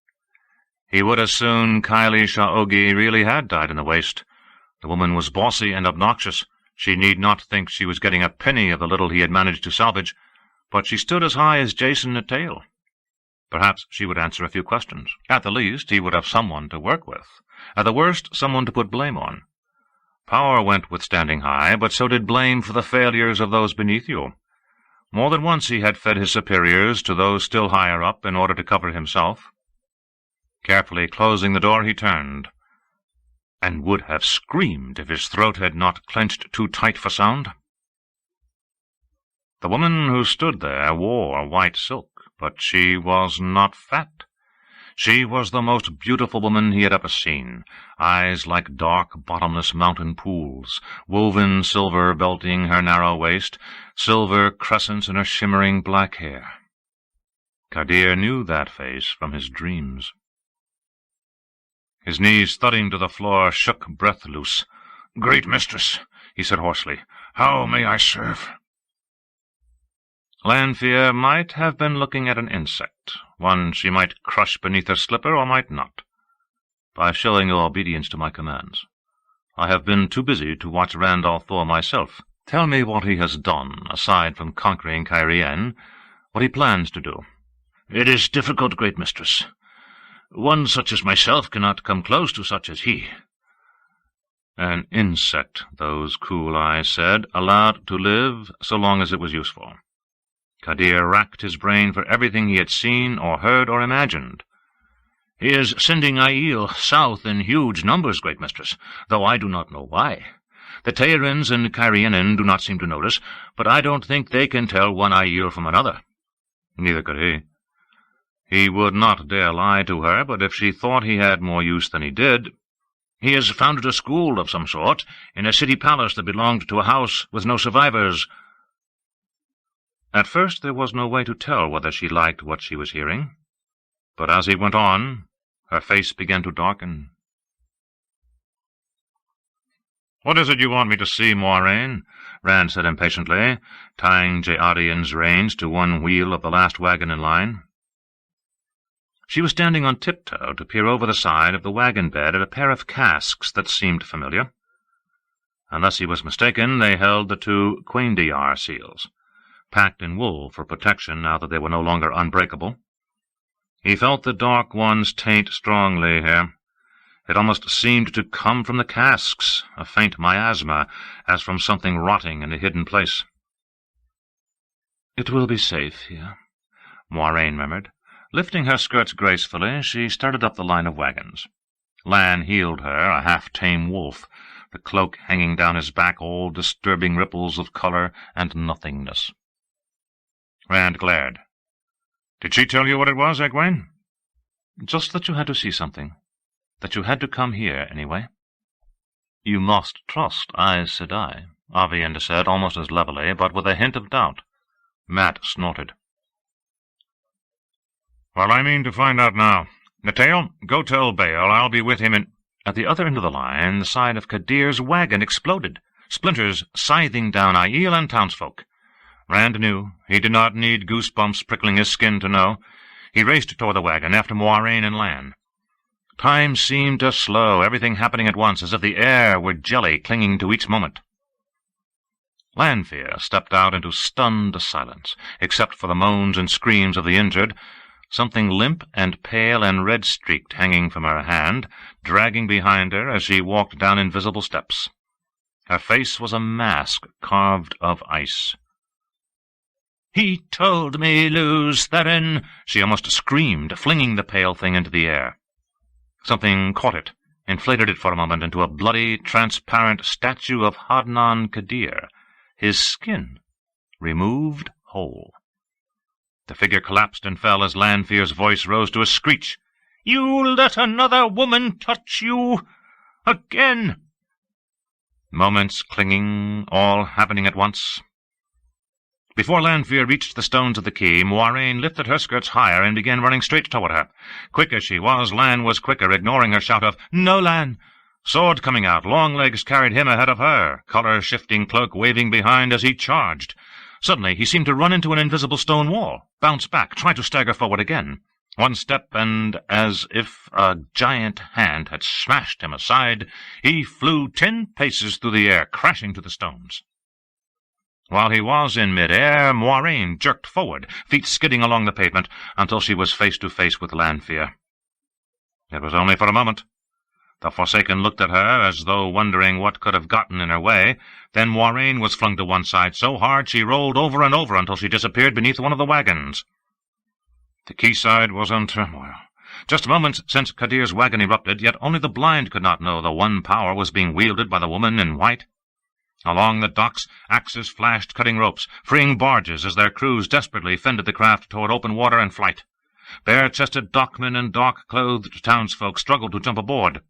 He would as soon Kylie Sha'ogi really had died in the waste. The woman was bossy and obnoxious. She need not think she was getting a penny of the little he had managed to salvage, but she stood as high as Jason Natail. Perhaps she would answer a few questions. At the least, he would have someone to work with. At the worst, someone to put blame on. Power went with standing high, but so did blame for the failures of those beneath you. More than once he had fed his superiors to those still higher up in order to cover himself. Carefully closing the door, he turned, and would have screamed if his throat had not clenched too tight for sound. The woman who stood there wore white silk, but she was not fat. She was the most beautiful woman he had ever seen, eyes like dark, bottomless mountain pools, woven silver belting her narrow waist, silver crescents in her shimmering black hair. Kadir knew that face from his dreams. His knees thudding to the floor shook breath loose. "Great mistress," he said hoarsely, "how may I serve?" Lanfear might have been looking at an insect, one she might crush beneath her slipper or might not. "By showing your obedience to my commands. I have been too busy to watch Randall Thor myself. Tell me what he has done, aside from conquering Cairien, what he plans to do." "It is difficult, great mistress. One such as myself cannot come close to such as he." An insect, those cool eyes said, allowed to live so long as it was useful. Kadir racked his brain for everything he had seen or heard or imagined. "He is sending Aiel south in huge numbers, great mistress, though I do not know why. The Teyrans and Cairienin do not seem to notice, but I don't think they can tell one Aiel from another." Neither could he. He would not dare lie to her, but if she thought he had more use than he did— "He has founded a school of some sort in a city palace that belonged to a house with no survivors." At first there was no way to tell whether she liked what she was hearing, but as he went on, her face began to darken. "What is it you want me to see, Moiraine?" Rand said impatiently, tying Je'Arian's reins to one wheel of the last wagon in line. She was standing on tiptoe to peer over the side of the wagon bed at a pair of casks that seemed familiar. Unless he was mistaken, they held the two Quaindiar seals, packed in wool for protection now that they were no longer unbreakable. He felt the Dark One's taint strongly here. It almost seemed to come from the casks, a faint miasma, as from something rotting in a hidden place. "It will be safe here," Moiraine murmured. Lifting her skirts gracefully, she started up the line of wagons. Lan heeled her, a half-tame wolf, the cloak hanging down his back, all disturbing ripples of color and nothingness. Rand glared. "Did she tell you what it was, Egwene?" "Just that you had to see something. That you had to come here, anyway." "You must trust Aes Sedai," Aviendha said, almost as levelly, but with a hint of doubt. Mat snorted. "Well, I mean to find out now. Natail, go tell Baal I'll be with him in—" At the other end of the line, the side of Kadir's wagon exploded, splinters scything down Aiel and townsfolk. Rand knew. He did not need goosebumps prickling his skin to know. He raced toward the wagon, after Moiraine and Lan. Time seemed to slow, everything happening at once, as if the air were jelly clinging to each moment. Lanfear stepped out into stunned silence, except for the moans and screams of the injured, something limp and pale and red-streaked hanging from her hand, dragging behind her as she walked down invisible steps. Her face was a mask carved of ice. "He told me, Lews Therin!" she almost screamed, flinging the pale thing into the air. Something caught it, inflated it for a moment into a bloody, transparent statue of Hadnan Kadir, his skin removed whole. The figure collapsed and fell as Lanfear's voice rose to a screech. "You let another woman touch you again!" Moments clinging, all happening at once. Before Lanfear reached the stones of the quay, Moiraine lifted her skirts higher and began running straight toward her. Quick as she was, Lan was quicker, ignoring her shout of, "No, Lan!" Sword coming out, Longlegs carried him ahead of her, color-shifting cloak waving behind as he charged. Suddenly he seemed to run into an invisible stone wall, bounce back, try to stagger forward again. One step, and as if a giant hand had smashed him aside, he flew 10 paces through the air, crashing to the stones. While he was in mid-air, Moiraine jerked forward, feet skidding along the pavement, until she was face to face with Lanfear. It was only for a moment. The Forsaken looked at her as though wondering what could have gotten in her way. Then Moiraine was flung to one side so hard she rolled over and over until she disappeared beneath one of the wagons. The quayside was in turmoil. Just moments since Kadir's wagon erupted, yet only the blind could not know the one power was being wielded by the woman in white. Along the docks, axes flashed cutting ropes, freeing barges as their crews desperately fended the craft toward open water and flight. Bare-chested dockmen and dark-clothed townsfolk struggled to jump aboard.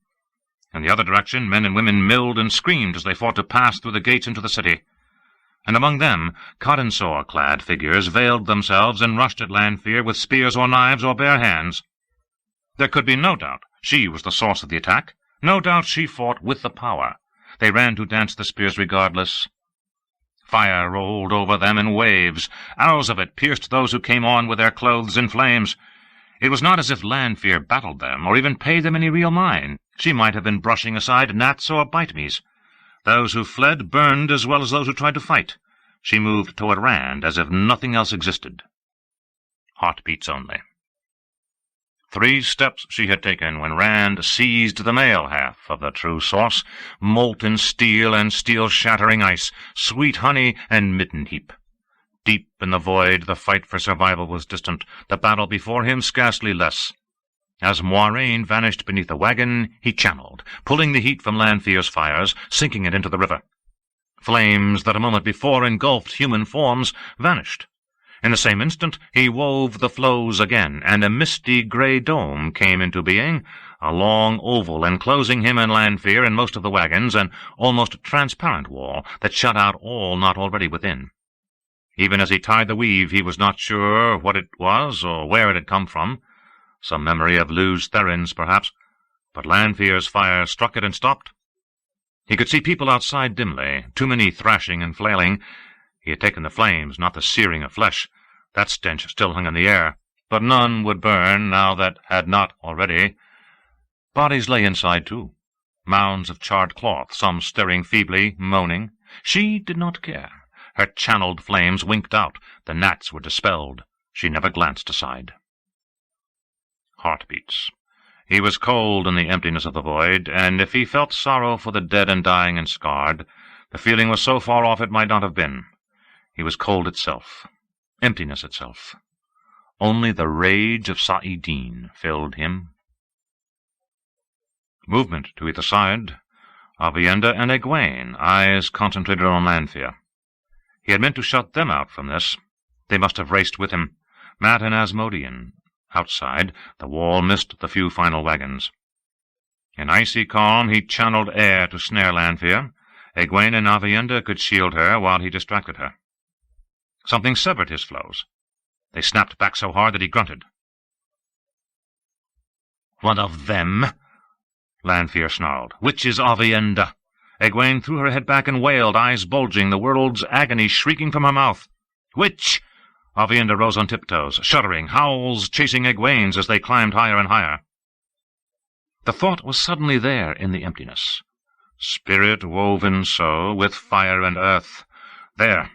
In the other direction, men and women milled and screamed as they fought to pass through the gates into the city. And among them, cotton-sore-clad figures veiled themselves and rushed at Lanfear with spears or knives or bare hands. There could be no doubt she was the source of the attack. No doubt she fought with the power. They ran to dance the spears regardless. Fire rolled over them in waves. Arrows of it pierced those who came on with their clothes in flames. It was not as if Lanfear battled them, or even paid them any real mind. She might have been brushing aside gnats or bite-me's. Those who fled burned as well as those who tried to fight. She moved toward Rand as if nothing else existed. Heartbeats only. 3 steps she had taken when Rand seized the male half of the true source, molten steel and steel-shattering ice, sweet honey and midden heap. Deep in the void, the fight for survival was distant, the battle before him scarcely less. As Moiraine vanished beneath the wagon, he channeled, pulling the heat from Lanfear's fires, sinking it into the river. Flames that a moment before engulfed human forms vanished. In the same instant he wove the flows again, and a misty grey dome came into being, a long oval enclosing him and Lanfear and most of the wagons, an almost transparent wall that shut out all not already within. Even as he tied the weave, he was not sure what it was or where it had come from. Some memory of Lews Therin's, perhaps, but Lanfear's fire struck it and stopped. He could see people outside dimly, too many thrashing and flailing. He had taken the flames, not the searing of flesh. That stench still hung in the air, but none would burn now that had not already. Bodies lay inside, too. Mounds of charred cloth, some stirring feebly, moaning. She did not care. Her channeled flames winked out. The gnats were dispelled. She never glanced aside. Heartbeats. He was cold in the emptiness of the void, and if he felt sorrow for the dead and dying and scarred, the feeling was so far off it might not have been. He was cold itself, emptiness itself. Only the rage of Saidin filled him. Movement to either side. Aviendha and Egwene, eyes concentrated on Lanfear. He had meant to shut them out from this. They must have raced with him. Mat and Asmodean. Outside, the wall missed the few final wagons. In icy calm, he channeled air to snare Lanfear. Egwene and Aviendha could shield her while he distracted her. Something severed his flows. They snapped back so hard that he grunted. "One of them?" Lanfear snarled. "Which is Aviendha?" Egwene threw her head back and wailed, eyes bulging, the world's agony shrieking from her mouth. "Which?" Aviendha rose on tiptoes, shuddering, howls chasing Egwene's as they climbed higher and higher. The thought was suddenly there in the emptiness. Spirit woven so, with fire and earth. There.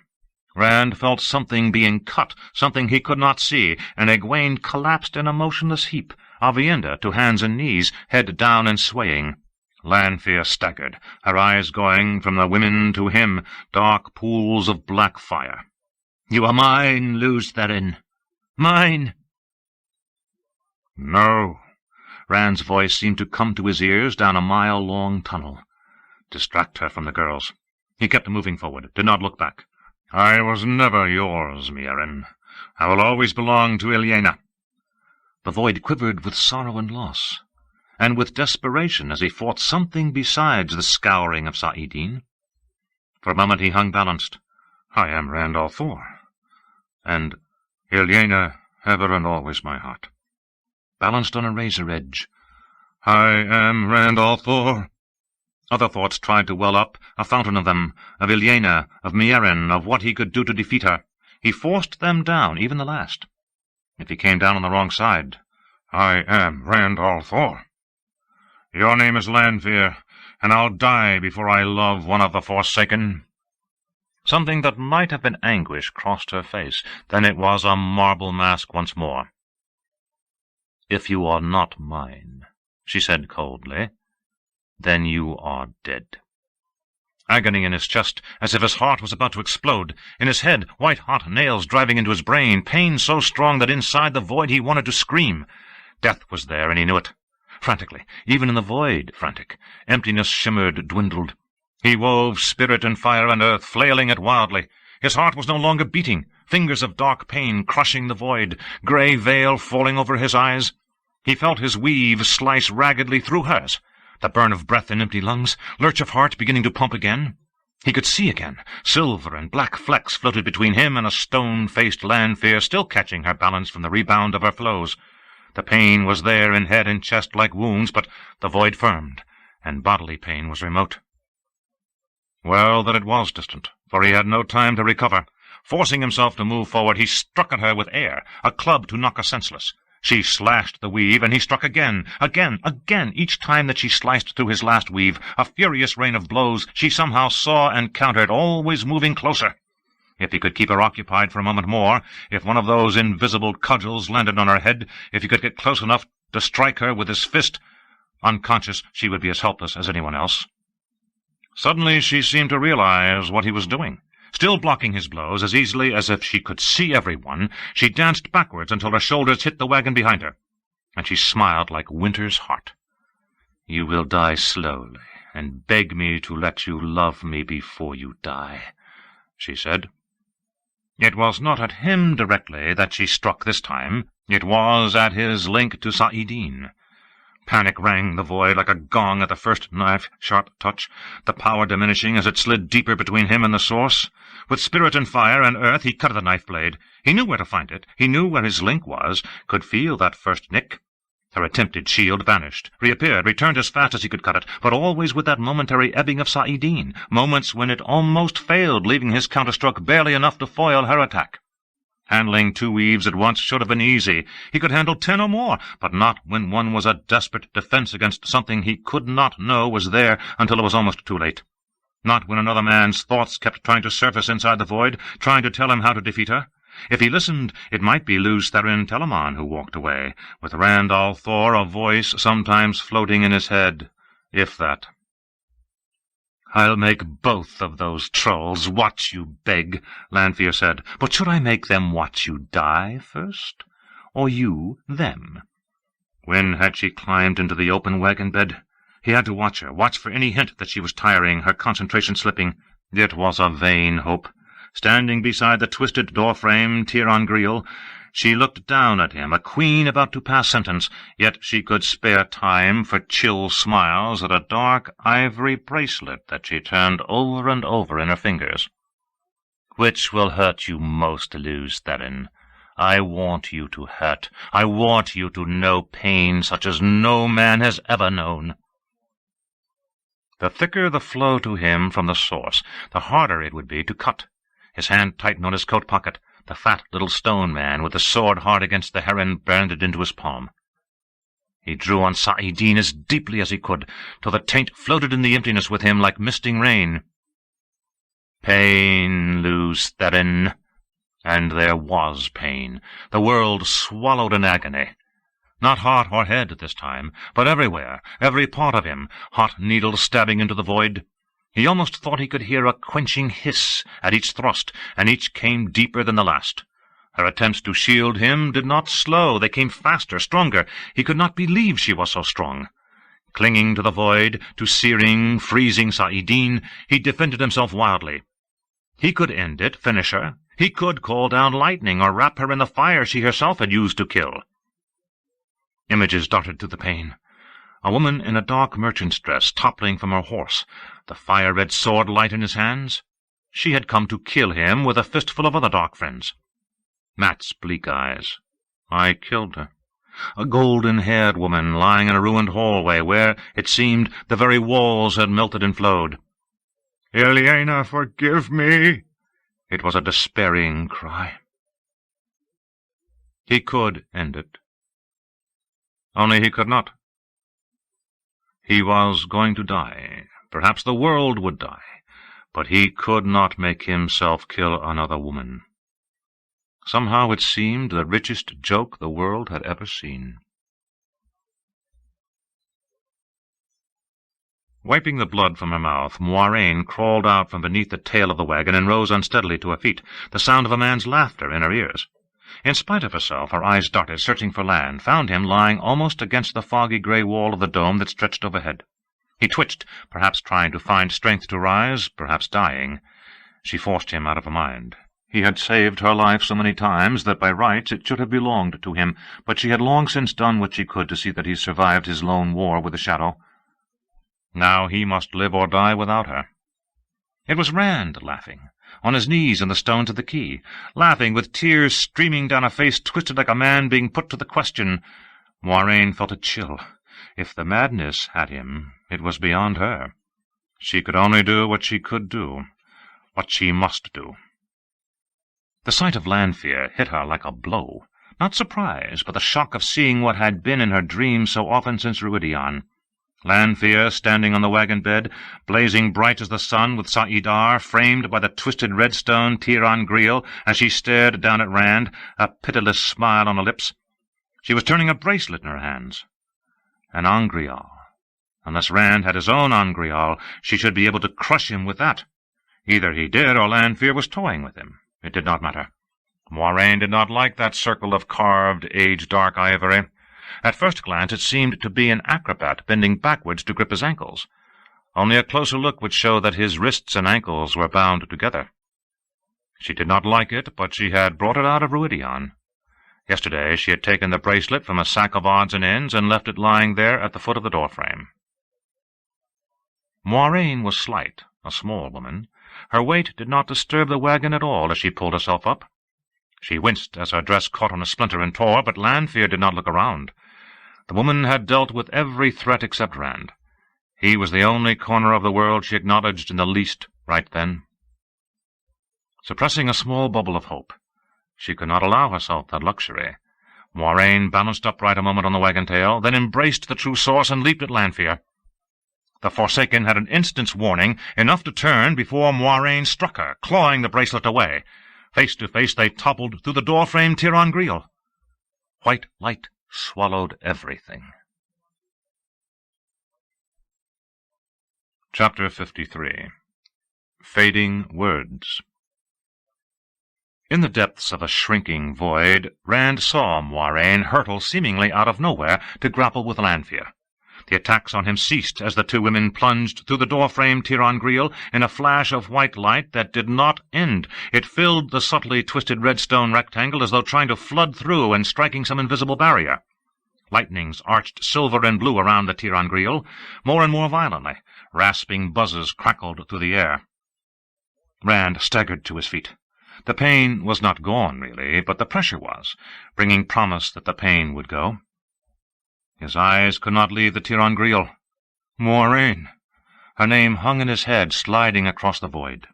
Rand felt something being cut, something he could not see, and Egwene collapsed in a motionless heap, Aviendha to hands and knees, head down and swaying. Lanfear staggered, her eyes going from the women to him, dark pools of black fire. "You are mine, Lews Therin. Mine." "No." Rand's voice seemed to come to his ears down a mile-long tunnel. Distract her from the girls. He kept moving forward, did not look back. "I was never yours, Meerrin. I will always belong to Ilyena." The void quivered with sorrow and loss, and with desperation as he fought something besides the scouring of Saidin. For a moment he hung balanced. "I am Rand al'Thor, and Ilyena ever and always my heart." Balanced on a razor edge. "I am Rand al'Thor." Other thoughts tried to well up, a fountain of them, of Ilyena, of Meerrin, of what he could do to defeat her. He forced them down, even the last. If he came down on the wrong side, "I am Rand al'Thor. Your name is Lanfear, and I'll die before I love one of the Forsaken." Something that might have been anguish crossed her face. Then it was a marble mask once more. "If you are not mine," she said coldly, "then you are dead." Agony in his chest, as if his heart was about to explode. In his head, white-hot nails driving into his brain, pain so strong that inside the void he wanted to scream. Death was there, and he knew it. Frantically, even in the void, frantic. Emptiness shimmered, dwindled. He wove spirit and fire and earth, flailing it wildly. His heart was no longer beating, fingers of dark pain crushing the void, grey veil falling over his eyes. He felt his weave slice raggedly through hers, the burn of breath in empty lungs, lurch of heart beginning to pump again. He could see again. Silver and black flecks floated between him and a stone-faced Lanfear, still catching her balance from the rebound of her flows. The pain was there in head and chest like wounds, but the void firmed, and bodily pain was remote. Well, that it was distant, for he had no time to recover. Forcing himself to move forward, he struck at her with air, a club to knock her senseless. She slashed the weave, and he struck again, each time that she sliced through his last weave, a furious rain of blows she somehow saw and countered, always moving closer. If he could keep her occupied for a moment more, if one of those invisible cudgels landed on her head, if he could get close enough to strike her with his fist, unconscious she would be as helpless as anyone else. Suddenly she seemed to realize what he was doing. Still blocking his blows as easily as if she could see everyone, she danced backwards until her shoulders hit the wagon behind her, and she smiled like winter's heart. "You will die slowly, and beg me to let you love me before you die," she said. It was not at him directly that she struck this time. It was at his link to Saidin. Panic rang the void like a gong at the first knife-sharp touch, the power diminishing as it slid deeper between him and the source. With spirit and fire and earth he cut at the knife-blade. He knew where to find it. He knew where his link was, could feel that first nick. Her attempted shield vanished, reappeared, returned as fast as he could cut it, but always with that momentary ebbing of Saidin, moments when it almost failed, leaving his counterstroke barely enough to foil her attack. Handling 2 weaves at once should have been easy. He could handle 10 or more, but not when one was a desperate defense against something he could not know was there until it was almost too late. Not when another man's thoughts kept trying to surface inside the void, trying to tell him how to defeat her. If he listened, it might be Luz Therin Telamon who walked away, with Randall Thor, a voice sometimes floating in his head, if that. "I'll make both of those trolls watch you beg," Lanfear said. "But should I make them watch you die first? Or you them?" When had she climbed into the open wagon bed? He had to watch her, watch for any hint that she was tiring, her concentration slipping. It was a vain hope. Standing beside the twisted door-frame, tear on grille, she looked down at him, a queen about to pass sentence, yet she could spare time for chill smiles at a dark ivory bracelet that she turned over and over in her fingers. "Which will hurt you most, Luz Therin? I want you to hurt. I want you to know pain such as no man has ever known." The thicker the flow to him from the source, the harder it would be to cut. His hand tightened on his coat pocket, the fat little stone man with the sword hard against the heron branded into his palm. He drew on Saidin as deeply as he could, till the taint floated in the emptiness with him like misting rain. Pain, Luz Therin. And there was pain. The world swallowed in agony. Not heart or head this time, but everywhere, every part of him, hot needles stabbing into the void. He almost thought he could hear a quenching hiss at each thrust, and each came deeper than the last. Her attempts to shield him did not slow. They came faster, stronger. He could not believe she was so strong. Clinging to the void, to searing, freezing Saidin, he defended himself wildly. He could end it, finish her. He could call down lightning or wrap her in the fire she herself had used to kill. Images darted through the pain. A woman in a dark merchant's dress toppling from her horse, the fire-red sword light in his hands. She had come to kill him with a fistful of other dark friends. Matt's bleak eyes. I killed her. A golden-haired woman lying in a ruined hallway where, it seemed, the very walls had melted and flowed. "Ilyena, forgive me!" It was a despairing cry. He could end it. Only he could not. He was going to die. Perhaps the world would die. but he could not make himself kill another woman. Somehow it seemed the richest joke the world had ever seen. Wiping the blood from her mouth, Moiraine crawled out from beneath the tail of the wagon and rose unsteadily to her feet, the sound of a man's laughter in her ears. In spite of herself, her eyes darted, searching for Lan, found him lying almost against the foggy grey wall of the dome that stretched overhead. He twitched, perhaps trying to find strength to rise, perhaps dying. She forced him out of her mind. He had saved her life so many times that by rights it should have belonged to him, but she had long since done what she could to see that he survived his lone war with the Shadow. Now he must live or die without her. It was Rand laughing, on his knees in the stones of the quay, laughing with tears streaming down a face twisted like a man being put to the question. Moiraine felt a chill. If the madness had him, it was beyond her. She could only do what she could do, what she must do. The sight of Lanfear hit her like a blow. Not surprise, but the shock of seeing what had been in her dreams so often since Ruidion. Lanfear standing on the wagon bed, blazing bright as the sun with Saidar, framed by the twisted redstone Tir-an-Griel, as she stared down at Rand, a pitiless smile on her lips. She was turning a bracelet in her hands. An Angreal. Unless Rand had his own Angreal, she should be able to crush him with that. Either he did, or Lanfear was toying with him. It did not matter. Moiraine did not like that circle of carved, age-dark ivory. At first glance it seemed to be an acrobat bending backwards to grip his ankles. Only a closer look would show that his wrists and ankles were bound together. She did not like it, but she had brought it out of Ruidion. Yesterday she had taken the bracelet from a sack of odds and ends and left it lying there at the foot of the doorframe. Moiraine was slight, a small woman. Her weight did not disturb the wagon at all as she pulled herself up. She winced as her dress caught on a splinter and tore, but Lanfear did not look around. The woman had dealt with every threat except Rand. He was the only corner of the world she acknowledged in the least right then. Suppressing a small bubble of hope, she could not allow herself that luxury. Moiraine balanced upright a moment on the wagon tail, then embraced the true source and leaped at Lanfear. The Forsaken had an instant's warning, enough to turn before Moiraine struck her, clawing the bracelet away. Face to face they toppled through the doorframe Tir-an-Griel. White light swallowed everything. Chapter 53. Fading Words. In the depths of a shrinking void, Rand saw Moiraine hurtle seemingly out of nowhere to grapple with Lanfear. The attacks on him ceased as the two women plunged through the doorframe Tir-an-Griel in a flash of white light that did not end. It filled the subtly twisted redstone rectangle as though trying to flood through and striking some invisible barrier. Lightnings arched silver and blue around the Tir-an-Griel, more and more violently. Rasping buzzes crackled through the air. Rand staggered to his feet. The pain was not gone, really, but the pressure was, bringing promise that the pain would go. His eyes could not leave the Tir-an-Griel. Moiraine! Her name hung in his head, sliding across the void.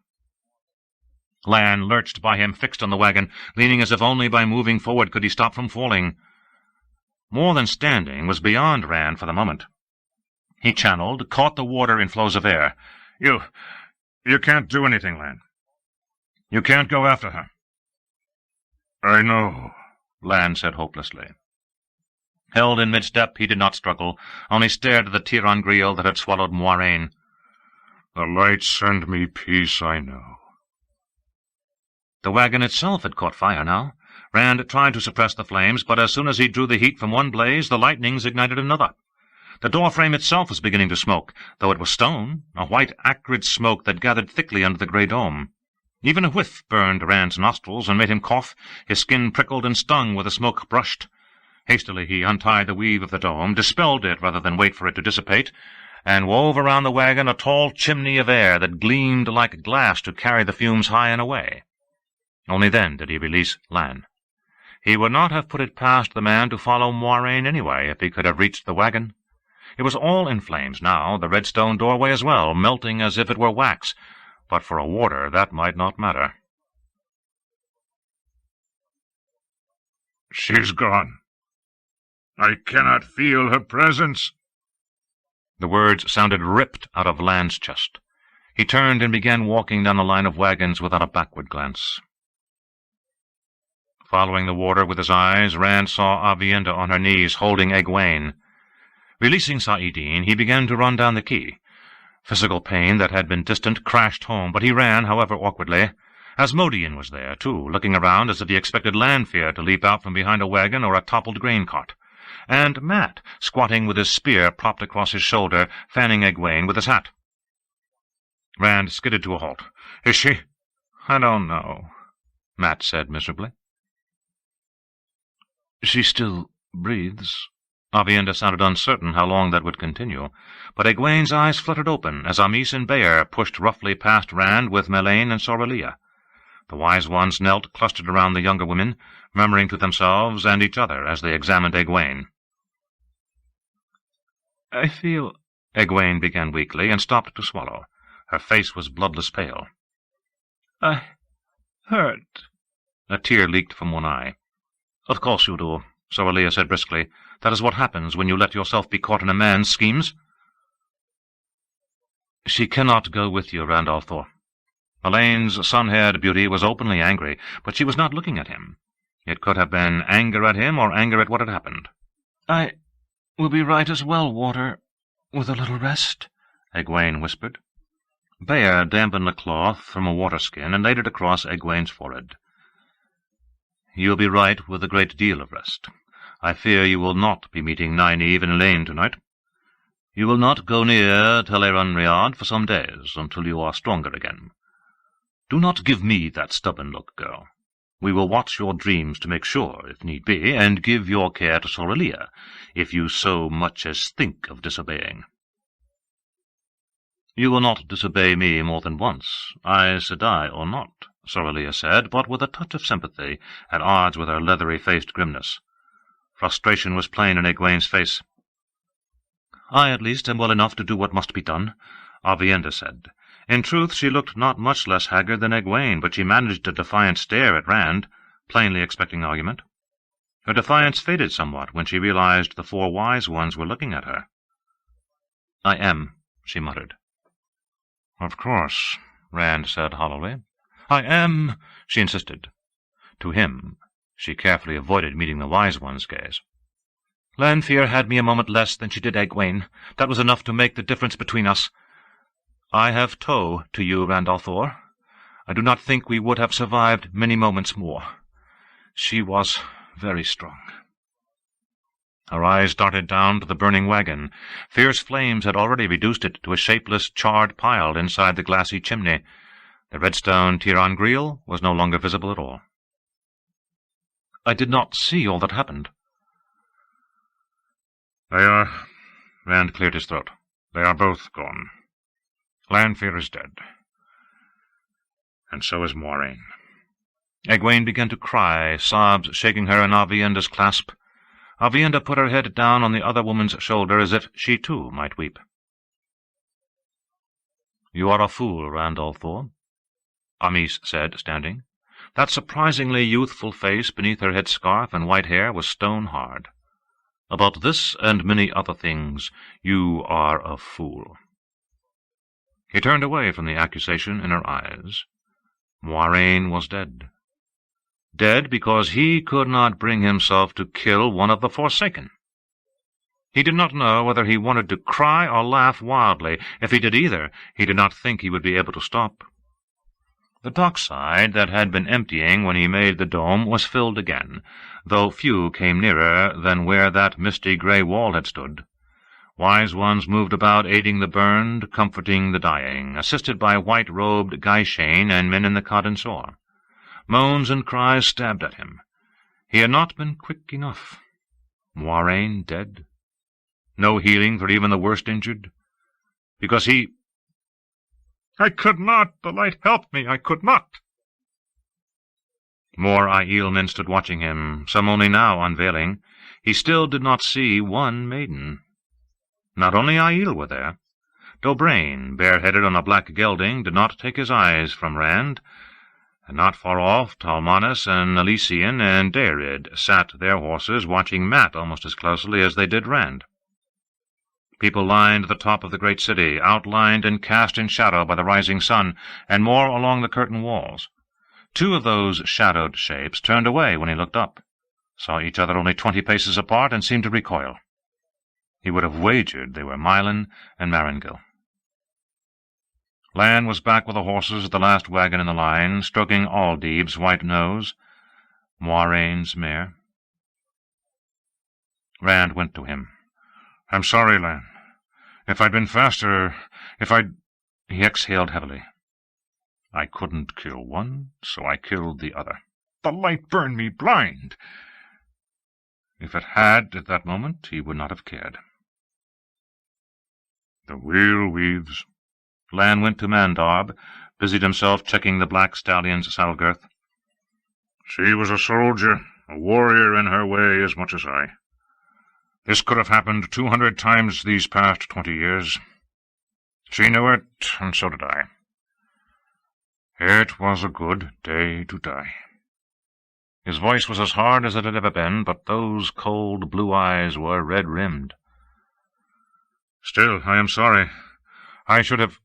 Lan lurched by him, fixed on the wagon, leaning as if only by moving forward could he stop from falling. More than standing was beyond Rand for the moment. He channeled, caught the water in flows of air. You can't do anything, Lan. You can't go after her. I know, Lan said hopelessly. Held in mid-step, he did not struggle, only stared at the Tir-an-Griel that had swallowed Moiraine. The lights send me peace, I know. The wagon itself had caught fire now. Rand tried to suppress the flames, but as soon as he drew the heat from one blaze, the lightnings ignited another. The doorframe itself was beginning to smoke, though it was stone, a white, acrid smoke that gathered thickly under the grey dome. Even a whiff burned Rand's nostrils and made him cough. His skin prickled and stung where the smoke brushed. Hastily he untied the weave of the dome, dispelled it rather than wait for it to dissipate, and wove around the wagon a tall chimney of air that gleamed like glass to carry the fumes high and away. Only then did he release Lan. He would not have put it past the man to follow Moiraine anyway if he could have reached the wagon. It was all in flames now, the redstone doorway as well, melting as if it were wax, but for a warder that might not matter. She's gone. I cannot feel her presence. The words sounded ripped out of Lan's chest. He turned and began walking down the line of wagons without a backward glance. Following the warder with his eyes, Rand saw Aviendha on her knees, holding Egwene. Releasing Saidin, he began to run down the quay. Physical pain that had been distant crashed home, but he ran, however awkwardly. Asmodean was there, too, looking around as if he expected Lanfear to leap out from behind a wagon or a toppled grain cart. And Mat, squatting with his spear propped across his shoulder, fanning Egwene with his hat. Rand skidded to a halt. "Is she—" "I don't know," Mat said miserably. "She still breathes." Aviendha sounded uncertain how long that would continue, but Egwene's eyes fluttered open as Amis and Bayr pushed roughly past Rand with Melaine and Sorelia. The wise ones knelt clustered around the younger women, murmuring to themselves and each other as they examined Egwene. "I feel—" Egwene began weakly and stopped to swallow. Her face was bloodless pale. "I hurt." A tear leaked from one eye. "Of course you do," Sorelia said briskly. "That is what happens when you let yourself be caught in a man's schemes." "She cannot go with you, Rand al'Thor." Elaine's sun-haired beauty was openly angry, but she was not looking at him. It could have been anger at him or anger at what had happened. "I will be right as well, Warder, with a little rest," Egwene whispered. Bayr dampened the cloth from a water-skin and laid it across Egwene's forehead. "You will be right with a great deal of rest. I fear you will not be meeting Nynaeve and Elaine tonight. You will not go near Teleran-Riad for some days, until you are stronger again. Do not give me that stubborn look, girl. We will watch your dreams to make sure, if need be, and give your care to Sorelia, if you so much as think of disobeying." "You will not disobey me more than once, Aes Sedai or not," Sorelia said, but with a touch of sympathy, at odds with her leathery-faced grimness. Frustration was plain in Egwene's face. "I, at least, am well enough to do what must be done," Aviendha said. In truth, she looked not much less haggard than Egwene, but she managed a defiant stare at Rand, plainly expecting argument. Her defiance faded somewhat when she realized the four wise ones were looking at her. "I am," she muttered. "Of course," Rand said hollowly. "I am," she insisted. To him, she carefully avoided meeting the wise one's gaze. "Lanfear had me a moment less than she did Egwene. That was enough to make the difference between us. I have tow to you, Rand al'Thor. I do not think we would have survived many moments more. She was very strong." Her eyes darted down to the burning wagon. Fierce flames had already reduced it to a shapeless, charred pile inside the glassy chimney. The redstone Tiran Griel was no longer visible at all. "I did not see all that happened." "They are—" Rand cleared his throat. "They are both gone. Lanfear is dead. And so is Moiraine." Egwene began to cry, sobs shaking her in Aviendha's clasp. Aviendha put her head down on the other woman's shoulder as if she too might weep. "You are a fool, Rand al'Thor," Amis said, standing. That surprisingly youthful face beneath her headscarf and white hair was stone-hard. "About this and many other things, you are a fool." He turned away from the accusation in her eyes. Moiraine was dead. Dead because he could not bring himself to kill one of the Forsaken. He did not know whether he wanted to cry or laugh wildly. If he did either, he did not think he would be able to stop. The dockside that had been emptying when he made the dome was filled again, though few came nearer than where that misty grey wall had stood. Wise ones moved about aiding the burned, comforting the dying, assisted by white-robed Gaishane and men in the Cadensor. Moans and cries stabbed at him. He had not been quick enough. Moiraine dead? No healing for even the worst injured? Because he— "I could not! The light helped me! I could not!" More Aiel men stood watching him, some only now unveiling. He still did not see one maiden. Not only Aiel were there. Dobraine, bareheaded on a black gelding, did not take his eyes from Rand, and not far off Talmanis and Elysian and Deirid sat their horses, watching Mat almost as closely as they did Rand. People lined the top of the great city, outlined and cast in shadow by the rising sun, and more along the curtain walls. Two of those shadowed shapes turned away when he looked up, saw each other only 20 paces apart, and seemed to recoil. He would have wagered they were Mylan and Maringill. Lan was back with the horses at the last wagon in the line, stroking Aldeeb's white nose, Moiraine's mare. Rand went to him. "I'm sorry, Lan. If I'd been faster, He exhaled heavily. "I couldn't kill one, so I killed the other. The light burned me blind." If it had, at that moment, he would not have cared. "The wheel weaves." Lan went to Mandarb, busied himself checking the black stallion's saddle-girth. "She was a soldier, a warrior in her way as much as I. This could have happened 200 times these past 20 years. She knew it, and so did I. It was a good day to die." His voice was as hard as it had ever been, but those cold blue eyes were red-rimmed. "Still, I am sorry. I should have—"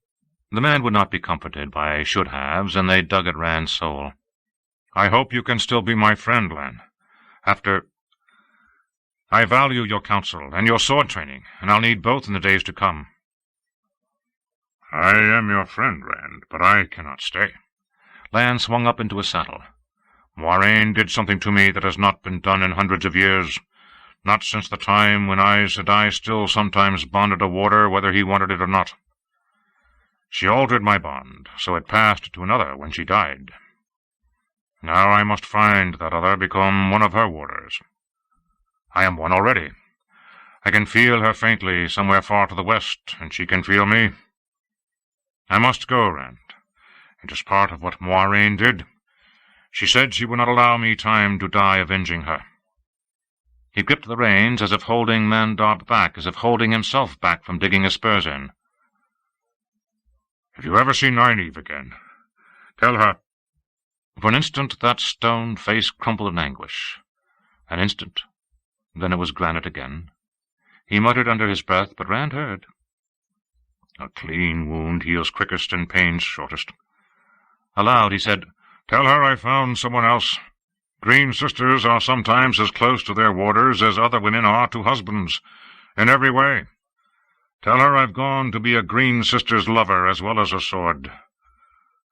The man would not be comforted by should-haves, and they dug at Rand's soul. "I hope you can still be my friend, Lan. I value your counsel and your sword training, and I'll need both in the days to come." "I am your friend, Rand, but I cannot stay." Lan swung up into his saddle. "Moiraine did something to me that has not been done in hundreds of years, not since the time when Aes Sedai still sometimes bonded a warder whether he wanted it or not. She altered my bond, so it passed to another when she died. Now I must find that other, become one of her warders. I am one already. I can feel her faintly somewhere far to the west, and she can feel me. I must go, Rand. It is part of what Moiraine did. She said she would not allow me time to die avenging her." He gripped the reins as if holding Mandarb back, as if holding himself back from digging his spurs in. "If you ever see Nynaeve again, tell her—" For an instant that stone face crumpled in anguish. An instant. Then it was granite again. He muttered under his breath, but Rand heard. "A clean wound heals quickest and pains shortest." Aloud he said, "Tell her I found someone else. Green sisters are sometimes as close to their warders as other women are to husbands, in every way. Tell her I've gone to be a green sister's lover as well as a sword.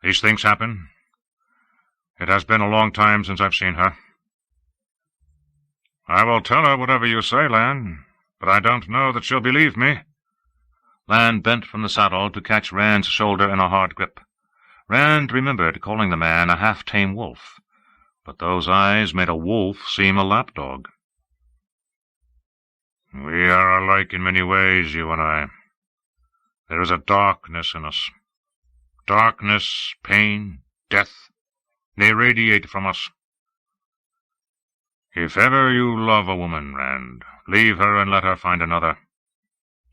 These things happen. It has been a long time since I've seen her." "I will tell her whatever you say, Lan, but I don't know that she'll believe me." Lan bent from the saddle to catch Rand's shoulder in a hard grip. Rand remembered calling the man a half-tame wolf, but those eyes made a wolf seem a lapdog. "We are alike in many ways, you and I. There is a darkness in us. Darkness, pain, death, they radiate from us. If ever you love a woman, Rand, leave her and let her find another.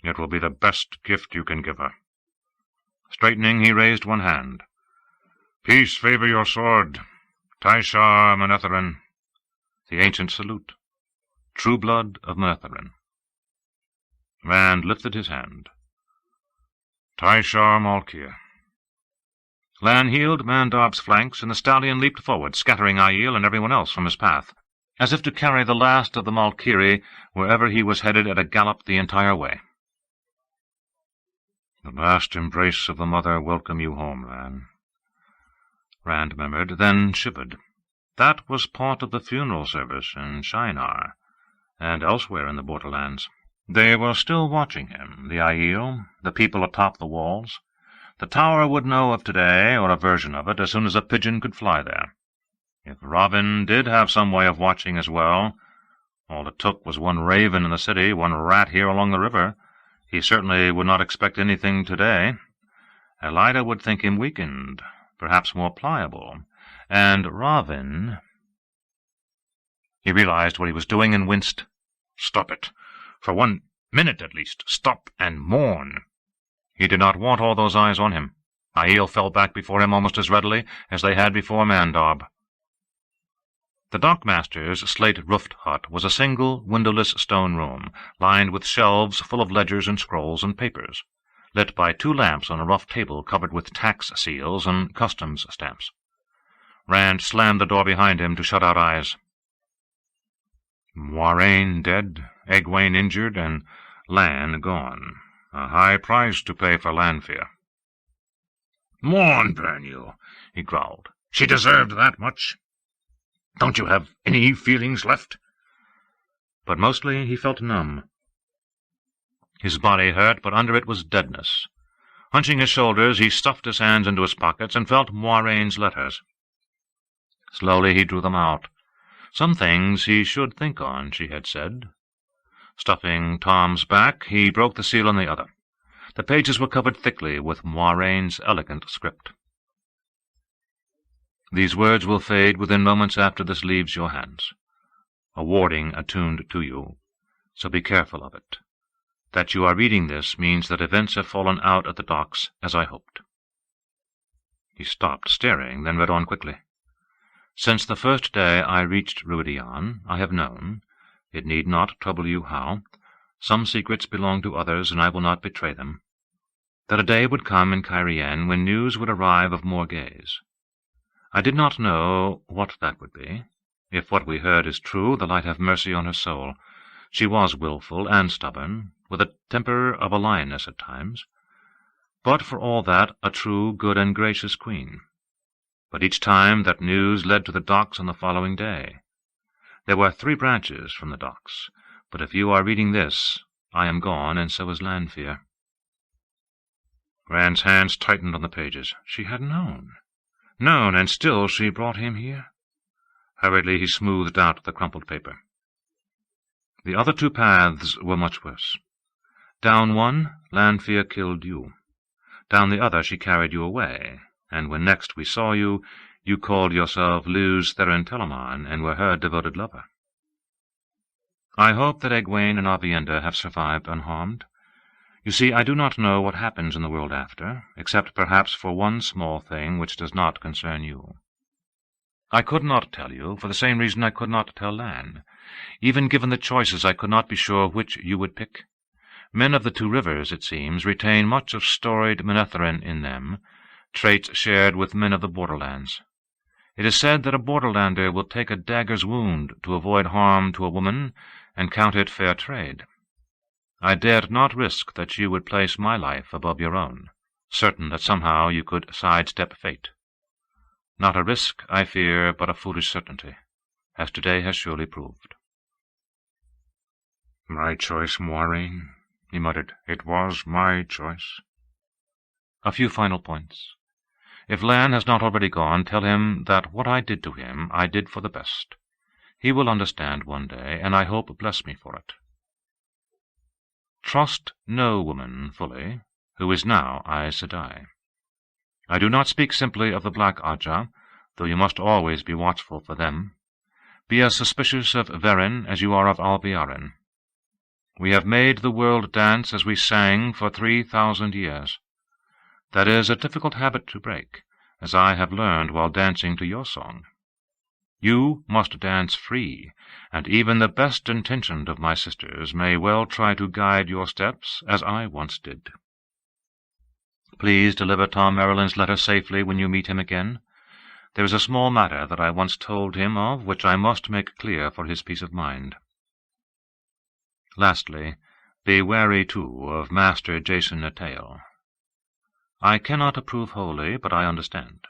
It will be the best gift you can give her." Straightening, he raised one hand. "Peace favor your sword. Taishar Manetheren." The ancient salute. True blood of Manetheren. Rand lifted his hand. "Taishar Malkir." Lan heeled Mandarb's flanks, and the stallion leaped forward, scattering Aiel and everyone else from his path, as if to carry the last of the Malkiri wherever he was headed at a gallop the entire way. "The last embrace of the mother welcome you home, Lan," Rand murmured, then shivered. That was part of the funeral service in Shinar, and elsewhere in the borderlands. They were still watching him, the Aiel, the people atop the walls. The tower would know of today, or a version of it, as soon as a pigeon could fly there. If Robin did have some way of watching as well, all it took was one raven in the city, one rat here along the river. He certainly would not expect anything today. Elida would think him weakened, perhaps more pliable, and Robin— He realized what he was doing and winced. Stop it. For 1 minute at least. Stop and mourn. He did not want all those eyes on him. Aiel fell back before him almost as readily as they had before Mandarb. The dockmaster's slate-roofed hut was a single, windowless stone room, lined with shelves full of ledgers and scrolls and papers, lit by 2 lamps on a rough table covered with tax seals and customs stamps. Rand slammed the door behind him to shut out eyes. Moiraine dead, Egwene injured, and Lan gone. A high price to pay for Lanfear. "Morn burn you," he growled. "She deserved that much. Don't you have any feelings left?" But mostly he felt numb. His body hurt, but under it was deadness. Hunching his shoulders, he stuffed his hands into his pockets and felt Moiraine's letters. Slowly he drew them out. Some things he should think on, she had said. Stuffing Tom's back, he broke the seal on the other. The pages were covered thickly with Moiraine's elegant script. "These words will fade within moments after this leaves your hands. A warning attuned to you, so be careful of it. That you are reading this means that events have fallen out at the docks as I hoped." He stopped, staring, then read on quickly. "Since the first day I reached Ruidian, I have known, it need not trouble you how, some secrets belong to others, and I will not betray them, that a day would come in Cairien when news would arrive of Morghese. I did not know what that would be. If what we heard is true, the light have mercy on her soul. She was wilful and stubborn, with a temper of a lioness at times, but for all that a true, good, and gracious queen. But each time that news led to the docks on the following day. There were 3 branches from the docks, but if you are reading this, I am gone, and so is Lanfear." Rand's hands tightened on the pages. She had known, and still she brought him here. Hurriedly he smoothed out the crumpled paper. "The other 2 paths were much worse. Down one, Lanfear killed you. Down the other she carried you away, and when next we saw you, you called yourself Luz Therin Telamon, and were her devoted lover. I hope that Egwene and Aviendha have survived unharmed. You see, I do not know what happens in the world after, except perhaps for one small thing which does not concern you. I could not tell you, for the same reason I could not tell Lan. Even given the choices, I could not be sure which you would pick. Men of the 2 rivers, it seems, retain much of storied Manetheren in them, traits shared with men of the borderlands. It is said that a borderlander will take a dagger's wound to avoid harm to a woman, and count it fair trade. I dared not risk that you would place my life above your own, certain that somehow you could sidestep fate. Not a risk, I fear, but a foolish certainty, as today has surely proved." "My choice, Moiraine," he muttered. "It was my choice." "A few final points. If Lan has not already gone, tell him that what I did to him I did for the best. He will understand one day, and I hope bless me for it. Trust no woman fully, who is now Aes Sedai. I do not speak simply of the Black Ajah, though you must always be watchful for them. Be as suspicious of Verin as you are of Alviarin. We have made the world dance as we sang for 3,000 years. That is a difficult habit to break, as I have learned while dancing to your song. You must dance free, and even the best-intentioned of my sisters may well try to guide your steps, as I once did. Please deliver Tom Merrilin's letter safely when you meet him again. There is a small matter that I once told him of, which I must make clear for his peace of mind. Lastly, be wary, too, of Master Jason Natale. I cannot approve wholly, but I understand.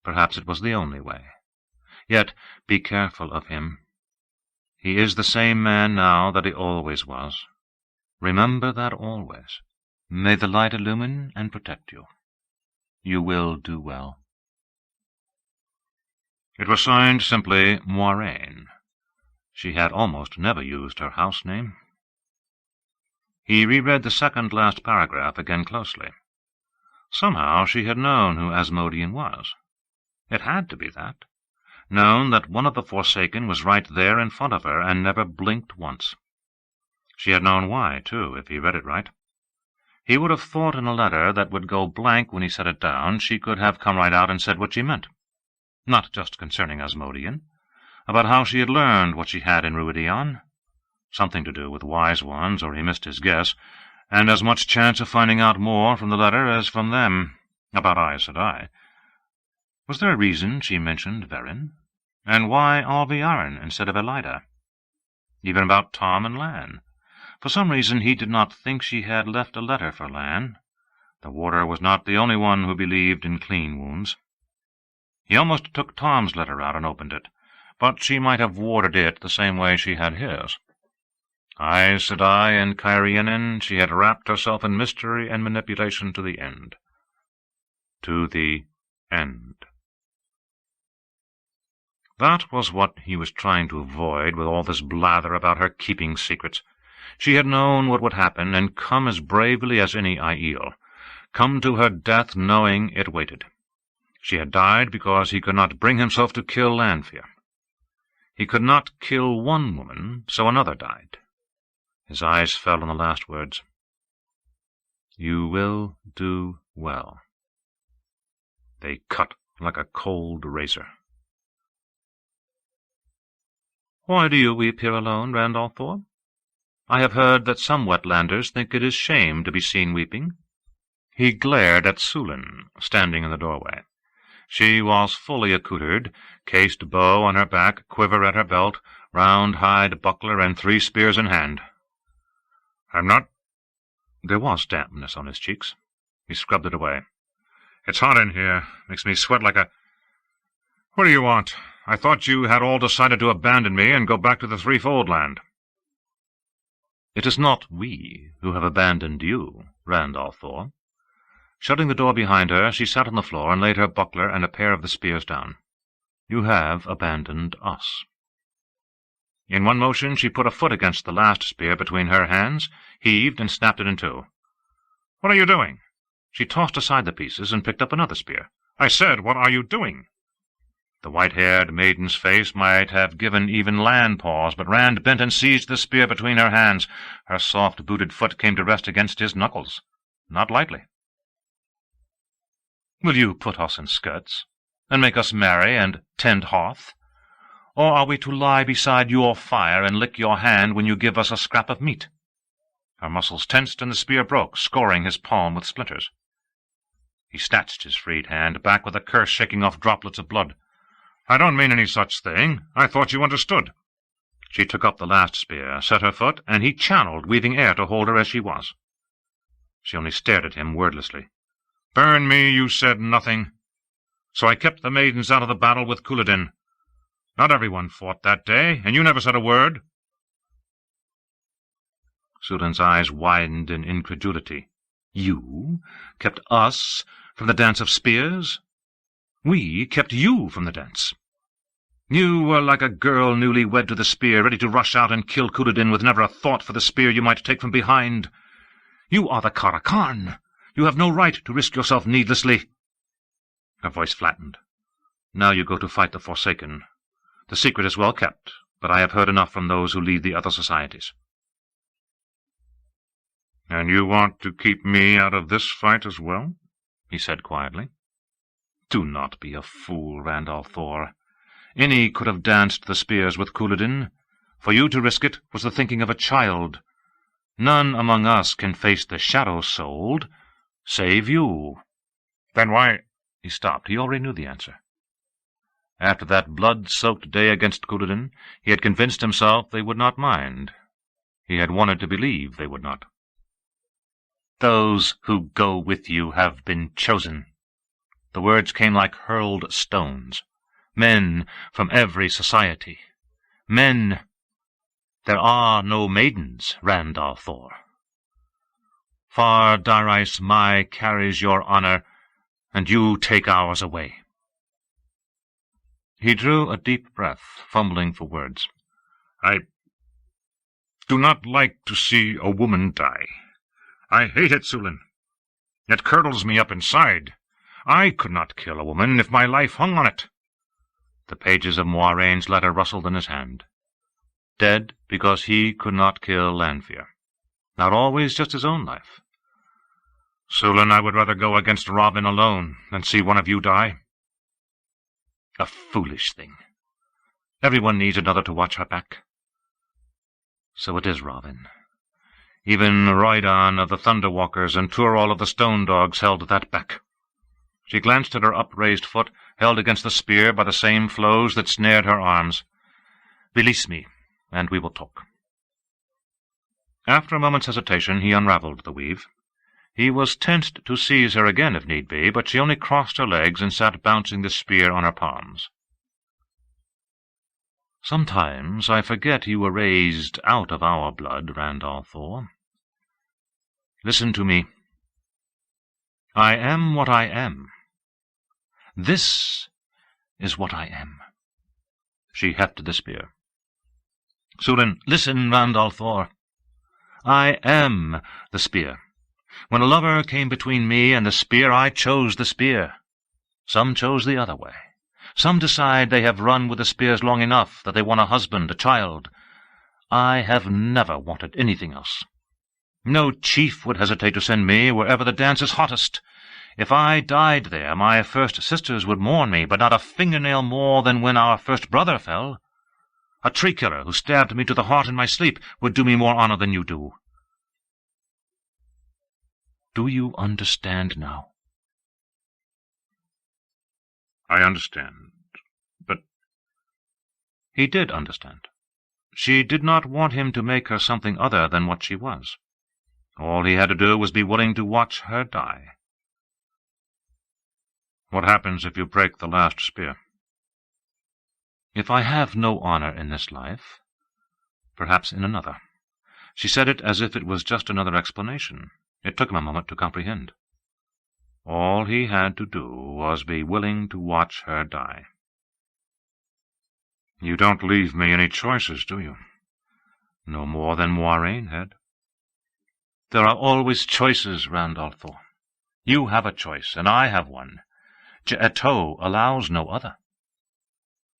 Perhaps it was the only way. Yet be careful of him. He is the same man now that he always was. Remember that always. May the light illumine and protect you. You will do well." It was signed simply Moiraine. She had almost never used her house name. He reread the second-last paragraph again closely. Somehow she had known who Asmodean was. It had to be that. Known that one of the Forsaken was right there in front of her and never blinked once. She had known why, too, if he read it right. He would have thought in a letter that would go blank when he set it down she could have come right out and said what she meant. Not just concerning Asmodean. about how she had learned what she had in Ruidion. Something to do with wise ones, or he missed his guess, and as much chance of finding out more from the letter as from them. About Aes Sedai. Was there a reason she mentioned Verin? And why Alviarin instead of Elida? Even about Tom and Lan. For some reason he did not think she had left a letter for Lan. The warder was not the only one who believed in clean wounds. He almost took Tom's letter out and opened it, but she might have warded it the same way she had his. Aes Sedai and Cairhienin, she had wrapped herself in mystery and manipulation to the end. To the end. That was what he was trying to avoid with all this blather about her keeping secrets. She had known what would happen, and come as bravely as any Aiel, come to her death knowing it waited. She had died because he could not bring himself to kill Lanfear. He could not kill one woman, so another died. His eyes fell on the last words. You will do well. They cut like a cold razor. Why do you weep here alone, Randall Thor? I have heard that some wetlanders think it is shame to be seen weeping. He glared at Sulin, standing in the doorway. She was fully accoutred, cased bow on her back, quiver at her belt, round hide buckler, and 3 spears in hand. I'm not— There was dampness on his cheeks. He scrubbed it away. It's hot in here. Makes me sweat like a— What do you want? I thought you had all decided to abandon me and go back to the Threefold Land. It is not we who have abandoned you, Randall Thor. Shutting the door behind her, she sat on the floor and laid her buckler and a pair of the spears down. You have abandoned us. In one motion she put a foot against the last spear between her hands, heaved, and snapped it in two. What are you doing? She tossed aside the pieces and picked up another spear. I said, what are you doing? The white-haired maiden's face might have given even Lan pause, but Rand bent and seized the spear between her hands. Her soft-booted foot came to rest against his knuckles. Not lightly. Will you put us in skirts, and make us merry and tend hearth? Or are we to lie beside your fire and lick your hand when you give us a scrap of meat? Her muscles tensed, and the spear broke, scoring his palm with splinters. He snatched his freed hand back with a curse, shaking off droplets of blood. I don't mean any such thing. I thought you understood. She took up the last spear, set her foot, and he channeled, weaving air to hold her as she was. She only stared at him wordlessly. Burn me, you said nothing. So I kept the maidens out of the battle with Couladin. Not everyone fought that day, and you never said a word. Sulin's eyes widened in incredulity. You kept us from the dance of spears? We kept you from the dance. You were like a girl newly wed to the spear, ready to rush out and kill Couladin with never a thought for the spear you might take from behind. You are the Karakan. You have no right to risk yourself needlessly. Her voice flattened. Now you go to fight the Forsaken. The secret is well kept, but I have heard enough from those who lead the other societies. And you want to keep me out of this fight as well? He said quietly. Do not be a fool, Randall Thor. Any could have danced the spears with Couladin. For you to risk it was the thinking of a child. None among us can face the shadow-souled, save you. Then why— He stopped. He already knew the answer. After that blood-soaked day against Couladin, he had convinced himself they would not mind. He had wanted to believe they would not. Those who go with you have been chosen. The words came like hurled stones. Men from every society. Men. There are no maidens, Randall Thor. Far Darais Mai carries your honor, and you take ours away. He drew a deep breath, fumbling for words. I do not like to see a woman die. I hate it, Sulin. It curdles me up inside. I could not kill a woman if my life hung on it. The pages of Moiraine's letter rustled in his hand. Dead because he could not kill Lanfear. Not always just his own life. Sulin, I would rather go against Robin alone than see one of you die. A foolish thing. Everyone needs another to watch her back. So it is, Ravin. Even Roidan of the Thunderwalkers and Turol of the Stone Dogs held that back. She glanced at her upraised foot, held against the spear by the same flows that snared her arms. Release me, and we will talk. After a moment's hesitation, he unravelled the weave. He was tensed to seize her again if need be, but she only crossed her legs and sat bouncing the spear on her palms. Sometimes I forget you were raised out of our blood, Randall Thor. Listen to me. I am what I am. This is what I am. She hefted the spear. Sulin, listen, Randall Thor. I am the spear. When a lover came between me and the spear, I chose the spear. Some chose the other way. Some decide they have run with the spears long enough, that they want a husband, a child. I have never wanted anything else. No chief would hesitate to send me wherever the dance is hottest. If I died there, my first sisters would mourn me, but not a fingernail more than when our first brother fell. A tree-killer who stabbed me to the heart in my sleep would do me more honor than you do. Do you understand now? I understand, but— He did understand. She did not want him to make her something other than what she was. All he had to do was be willing to watch her die. What happens if you break the last spear? If I have no honor in this life, perhaps in another. She said it as if it was just another explanation. It took him a moment to comprehend. All he had to do was be willing to watch her die. You don't leave me any choices, do you? No more than Moiraine had. There are always choices, Randall Thor. You have a choice, and I have one. J'eto allows no other.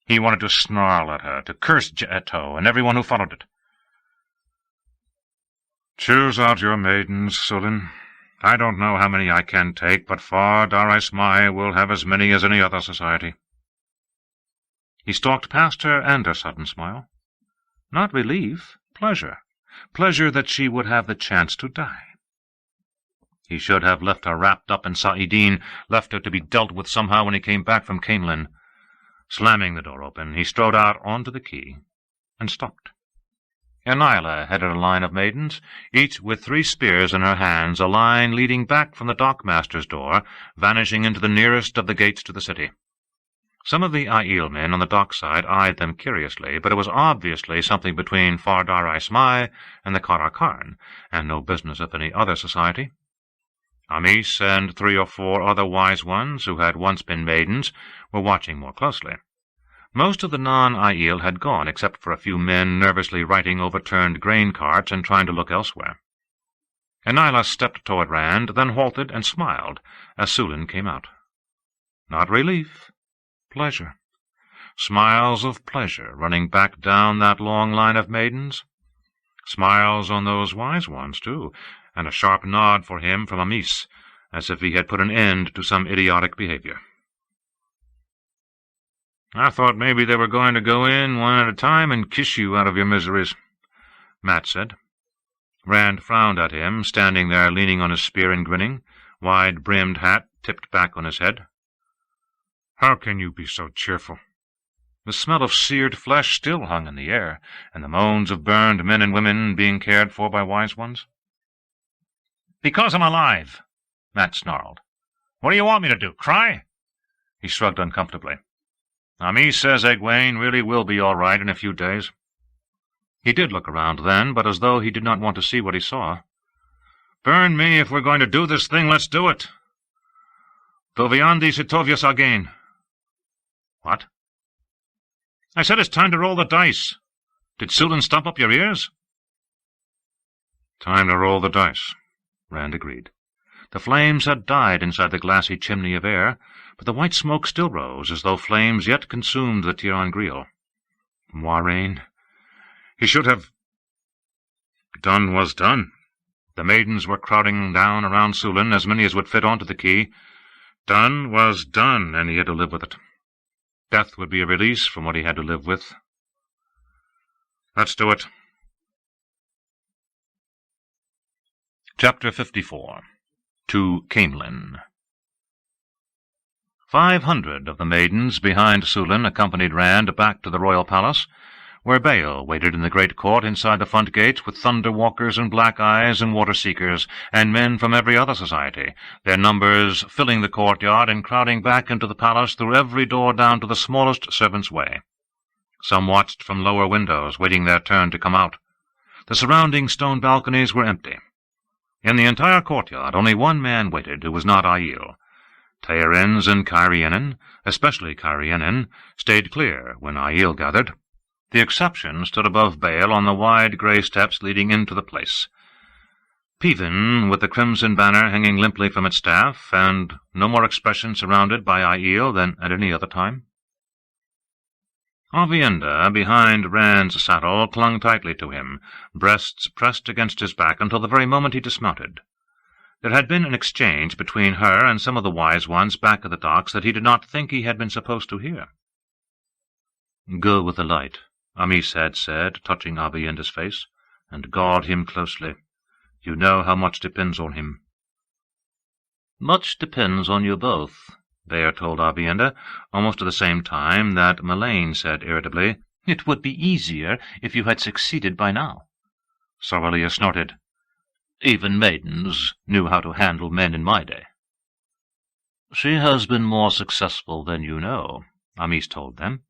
He wanted to snarl at her, to curse J'eto and everyone who followed it. Choose out your maidens, Sulin. I don't know how many I can take, but Far Darais Mai will have as many as any other society. He stalked past her and her sudden smile. Not relief, pleasure. Pleasure that she would have the chance to die. He should have left her wrapped up in Sa'idin, left her to be dealt with somehow when he came back from Cainlin. Slamming the door open, he strode out onto the quay and stopped. Enila headed a line of maidens, each with 3 spears in her hands, a line leading back from the dockmaster's door, vanishing into the nearest of the gates to the city. Some of the Aiel men on the dockside eyed them curiously, but it was obviously something between Far Darais Mai and the Karakarn, and no business of any other society. Amis and 3 or 4 other wise ones, who had once been maidens, were watching more closely. Most of the non-Aiel had gone, except for a few men nervously righting overturned grain carts and trying to look elsewhere. Enila stepped toward Rand, then halted and smiled as Sulin came out. Not relief, pleasure. Smiles of pleasure running back down that long line of maidens. Smiles on those wise ones, too, and a sharp nod for him from Amis, as if he had put an end to some idiotic behavior. I thought maybe they were going to go in one at a time and kiss you out of your miseries, Mat said. Rand frowned at him, standing there leaning on his spear and grinning, wide-brimmed hat tipped back on his head. How can you be so cheerful? The smell of seared flesh still hung in the air, and the moans of burned men and women being cared for by wise ones. Because I'm alive, Mat snarled. What do you want me to do, cry? He shrugged uncomfortably. Amis says Egwene really will be all right in a few days. He did look around then, but as though he did not want to see what he saw. Burn me, if we're going to do this thing, let's do it. Doviandi Sitovius again. What? I said it's time to roll the dice. Did Sulin stump up your ears? Time to roll the dice, Rand agreed. The flames had died inside the glassy chimney of air, but the white smoke still rose, as though flames yet consumed the Tiran Griel. Moiraine. He should have— Done was done. The maidens were crowding down around Sulin, as many as would fit onto the quay. Done was done, and he had to live with it. Death would be a release from what he had to live with, Let's do it. Chapter 54. To Camelin. 500 of the maidens behind Sulin accompanied Rand back to the royal palace, where Baal waited in the great court inside the front gates with thunder-walkers and black eyes and water-seekers, and men from every other society, their numbers filling the courtyard and crowding back into the palace through every door down to the smallest servant's way. Some watched from lower windows, waiting their turn to come out. The surrounding stone balconies were empty. In the entire courtyard only one man waited, who was not Aiel. Tairens and Cairienin, especially Cairienin, stayed clear when Aiel gathered. The exception stood above Baal on the wide grey steps leading into the place. Peven, with the crimson banner hanging limply from its staff, and no more expression surrounded by Aiel than at any other time. Avienda, behind Rand's saddle, clung tightly to him, breasts pressed against his back until the very moment he dismounted. There had been an exchange between her and some of the wise ones back at the docks that he did not think he had been supposed to hear. "Go with the light," Amis had said, touching Avienda's face, "and guard him closely. You know how much depends on him." "Much depends on you both," Baer told Avienda, almost at the same time that Melaine said irritably, "It would be easier if you had succeeded by now." Sorelia snorted. "Even maidens knew how to handle men in my day." "She has been more successful than you know," Amis told them.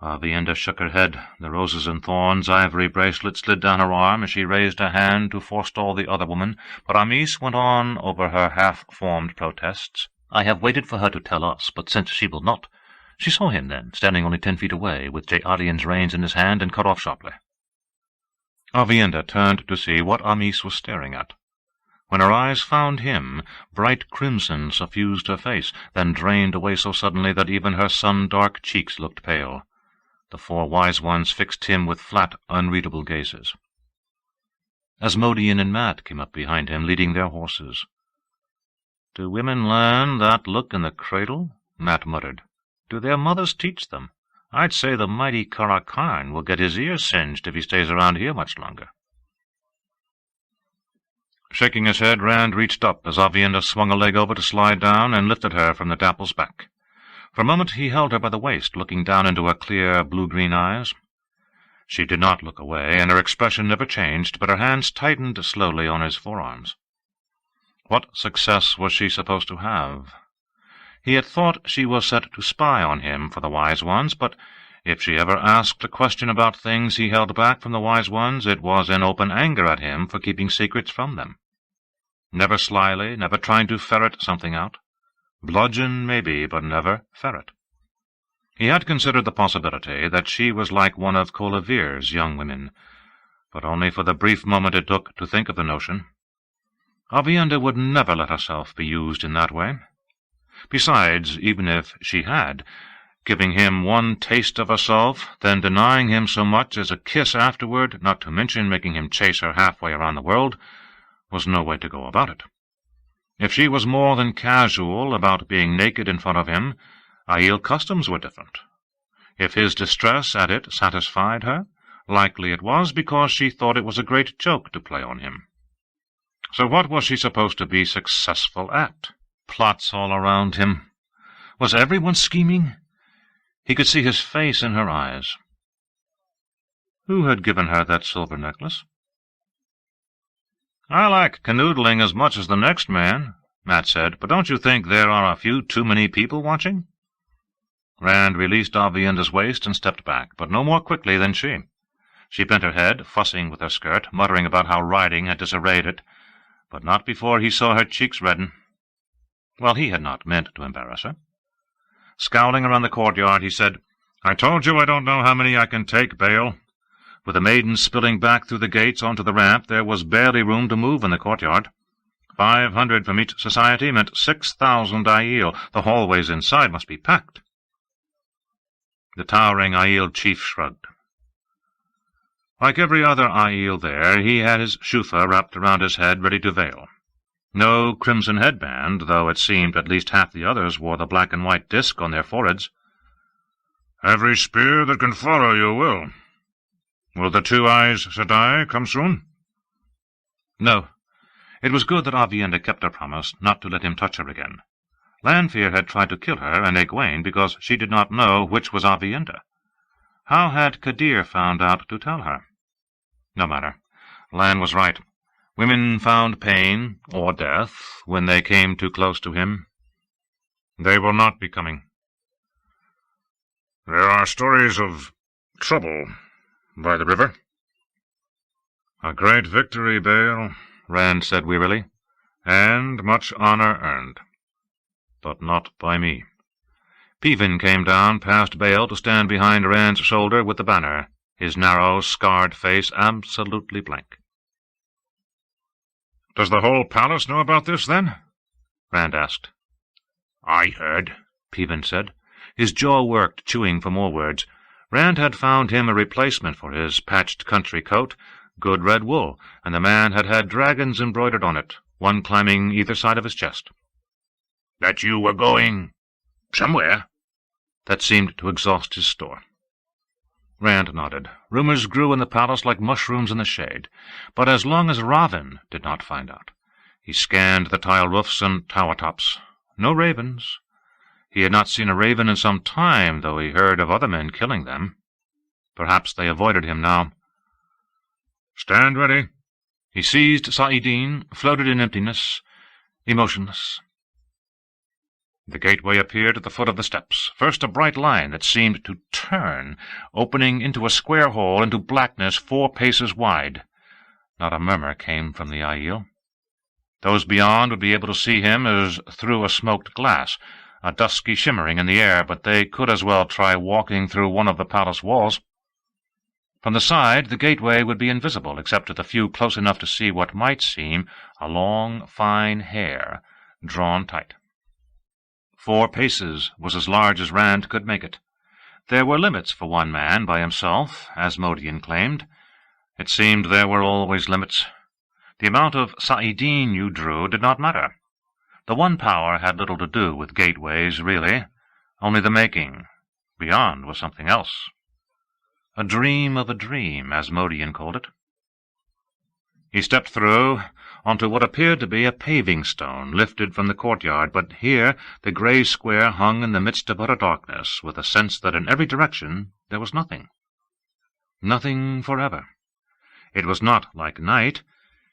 Avienda shook her head. The roses and thorns ivory bracelet slid down her arm as she raised her hand to forestall the other woman, but Amis went on over her half-formed protests. "I have waited for her to tell us, but since she will not—" She saw him then, standing only 10 feet away, with Ja'Alian's reins in his hand, and cut off sharply. Avienda turned to see what Amis was staring at. When her eyes found him, bright crimson suffused her face, then drained away so suddenly that even her sun-dark cheeks looked pale. The 4 wise ones fixed him with flat, unreadable gazes. Asmodean and Mat came up behind him, leading their horses. "Do women learn that look in the cradle?" Mat muttered. "Do their mothers teach them? I'd say the mighty Karakarn will get his ears singed if he stays around here much longer." Shaking his head, Rand reached up as Avienda swung a leg over to slide down and lifted her from the dapple's back. For a moment he held her by the waist, looking down into her clear, blue-green eyes. She did not look away, and her expression never changed, but her hands tightened slowly on his forearms. What success was she supposed to have? He had thought she was set to spy on him for the wise ones, but if she ever asked a question about things he held back from the wise ones, it was in open anger at him for keeping secrets from them. Never slyly, never trying to ferret something out. Bludgeon, maybe, but never ferret. He had considered the possibility that she was like one of Colavir's young women, but only for the brief moment it took to think of the notion. Avienda would never let herself be used in that way. Besides, even if she had, giving him one taste of herself, then denying him so much as a kiss afterward, not to mention making him chase her halfway around the world, was no way to go about it. If she was more than casual about being naked in front of him, Aiel customs were different. If his distress at it satisfied her, likely it was because she thought it was a great joke to play on him. So what was she supposed to be successful at? Plots all around him. Was everyone scheming? He could see his face in her eyes. Who had given her that silver necklace? "I like canoodling as much as the next man," Mat said, "but don't you think there are a few too many people watching?" Rand released Avienda's waist and stepped back, but no more quickly than she. She bent her head, fussing with her skirt, muttering about how riding had disarrayed it, but not before he saw her cheeks redden. Well, he had not meant to embarrass her. Scowling around the courtyard, he said, "I told you I don't know how many I can take, Baal." With the maidens spilling back through the gates onto the ramp, there was barely room to move in the courtyard. 500 from each society meant 6,000 Aiel. The hallways inside must be packed. The towering Aiel chief shrugged. Like every other Aiel there, he had his shufa wrapped around his head, ready to veil. No crimson headband, though it seemed at least half the others wore the black and white disk on their foreheads. "Every spear that can follow you will." Will the Two Eyes Sedai come soon? No. It was good that Avienda kept her promise not to let him touch her again. Lanfear had tried to kill her and Egwene because she did not know which was Avienda. How had Kadir found out to tell her? No matter. Lan was right. Women found pain, or death, when they came too close to him. They will not be coming. There are stories of trouble by the river. A great victory, Bael, Rand said wearily, and much honor earned. but not by me. Peven came down past Bael to stand behind Rand's shoulder with the banner, his narrow, scarred face absolutely blank. Does the whole palace know about this, then? Rand asked. I heard, Peven said. His jaw worked, chewing for more words. Rand had found him a replacement for his patched country coat, good red wool, and the man had had dragons embroidered on it, one climbing either side of his chest. That you were going somewhere. That seemed to exhaust his store. Rand nodded. Rumors grew in the palace like mushrooms in the shade, but as long as Ravin did not find out. He scanned the tile roofs and tower tops. No ravens. He had not seen a raven in some time, though he heard of other men killing them. Perhaps they avoided him now. Stand ready. He seized Saidin, floated in emptiness, emotionless. The gateway appeared at the foot of the steps, first a bright line that seemed to turn, opening into a square hole into blackness 4 paces wide. Not a murmur came from the Aiel. Those beyond would be able to see him as through a smoked glass, a dusky shimmering in the air, but they could as well try walking through one of the palace walls. From the side, the gateway would be invisible, except to the few close enough to see what might seem a long, fine hair, drawn tight. 4 paces was as large as Rand could make it. There were limits for one man by himself, as Modian claimed. It seemed there were always limits. The amount of Saidin you drew did not matter. The one power had little to do with gateways, really, only the making. Beyond was something else. A dream of a dream, as Modian called it. He stepped through onto what appeared to be a paving stone lifted from the courtyard, but here the grey square hung in the midst of utter darkness, with a sense that in every direction there was nothing. Nothing forever. It was not like night.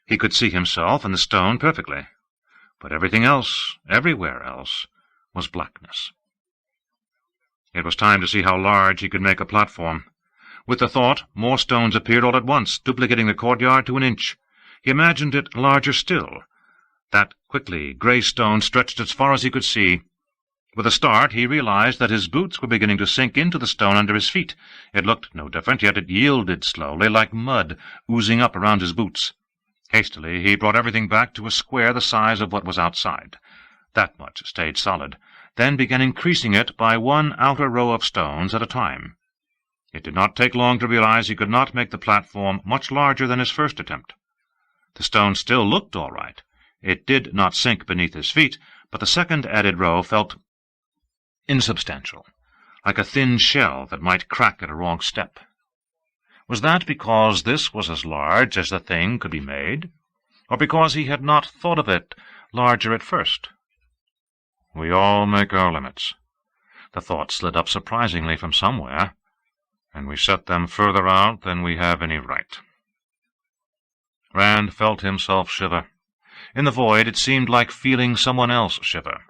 He could see himself and the stone perfectly. But everything else, everywhere else, was blackness. It was time to see how large he could make a platform. With the thought, more stones appeared all at once, duplicating the courtyard to an inch. He imagined it larger still. That quickly grey stone stretched as far as he could see. With a start, he realized that his boots were beginning to sink into the stone under his feet. It looked no different, yet it yielded slowly, like mud, oozing up around his boots. Hastily, he brought everything back to a square the size of what was outside. That much stayed solid, then began increasing it by one outer row of stones at a time. It did not take long to realize he could not make the platform much larger than his first attempt. The stone still looked all right. It did not sink beneath his feet, but the second added row felt insubstantial, like a thin shell that might crack at a wrong step. Was that because this was as large as the thing could be made, or because he had not thought of it larger at first? We all make our limits. The thought slid up surprisingly from somewhere, and we set them further out than we have any right. Rand felt himself shiver. In the void it seemed like feeling someone else shiver.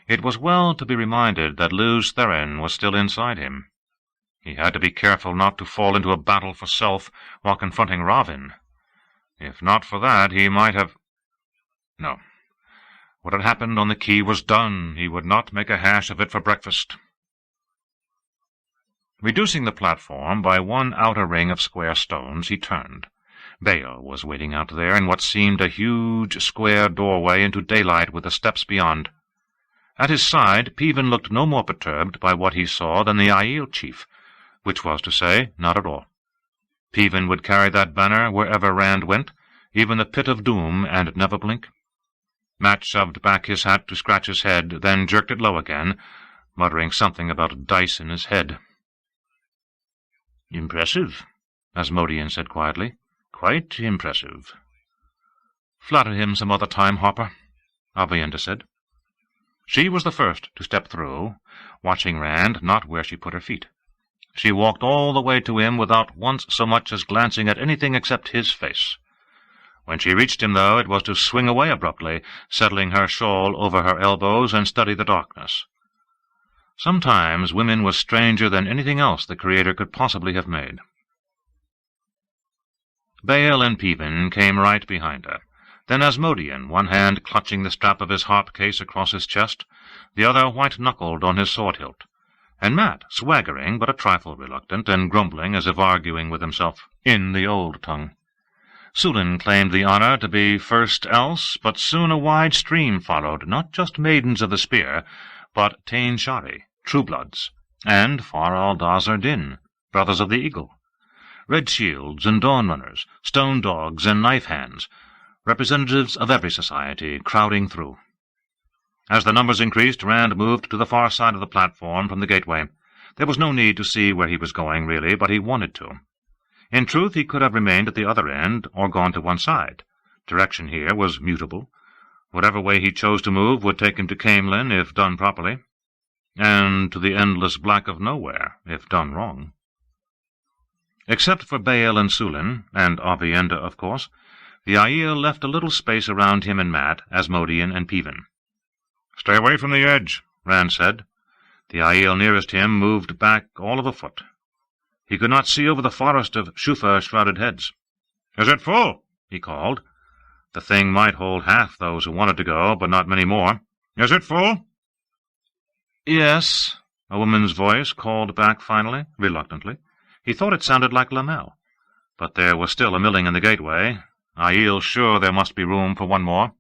It was well to be reminded that Lews Therin was still inside him. He had to be careful not to fall into a battle for self while confronting Ravin. If not for that, he might have— No. What had happened on the quay was done. He would not make a hash of it for breakfast. Reducing the platform by one outer ring of square stones, he turned. Bael was waiting out there in what seemed a huge square doorway into daylight with the steps beyond. At his side, Peven looked no more perturbed by what he saw than the Aiel chief, which was to say, not at all. Peven would carry that banner wherever Rand went, even the pit of doom, and never blink. Matt shoved back his hat to scratch his head, then jerked it low again, muttering something about dice in his head. Impressive, Asmodean said quietly. "Quite impressive." "Flatter him some other time, Harper," Avienda said. She was the first to step through, watching Rand not where she put her feet. She walked all the way to him without once so much as glancing at anything except his face. When she reached him, though, it was to swing away abruptly, settling her shawl over her elbows and study the darkness. Sometimes women were stranger than anything else the Creator could possibly have made. Baal and Peven came right behind her. Then Asmodean, one hand clutching the strap of his harp case across his chest, the other white-knuckled on his sword hilt, and Mat, swaggering but a trifle reluctant, and grumbling as if arguing with himself in the old tongue. Sulin claimed the honor to be first else, but soon a wide stream followed, not just maidens of the spear, but Tain Shari, true-bloods, and Far Al-Dazar Din, brothers of the eagle, red shields and dawn-runners, stone dogs and knife-hands, representatives of every society crowding through. As the numbers increased, Rand moved to the far side of the platform from the gateway. There was no need to see where he was going, really, but he wanted to. In truth, he could have remained at the other end or gone to one side. Direction here was mutable. Whatever way he chose to move would take him to Camelin, if done properly, and to the endless black of nowhere, if done wrong. Except for Baal and Sulin, and Avienda, of course, the Aiel left a little space around him and Mat, Asmodean and Peven. "Stay away from the edge," Rand said. The Aiel nearest him moved back all of a foot. He could not see over the forest of Shufa-shrouded heads. "Is it full?" he called. The thing might hold half those who wanted to go, but not many more. "Is it full?" "Yes," a woman's voice called back finally, reluctantly. He thought it sounded like Lamel. But there was still a milling in the gateway. Aiel sure there must be room for one more.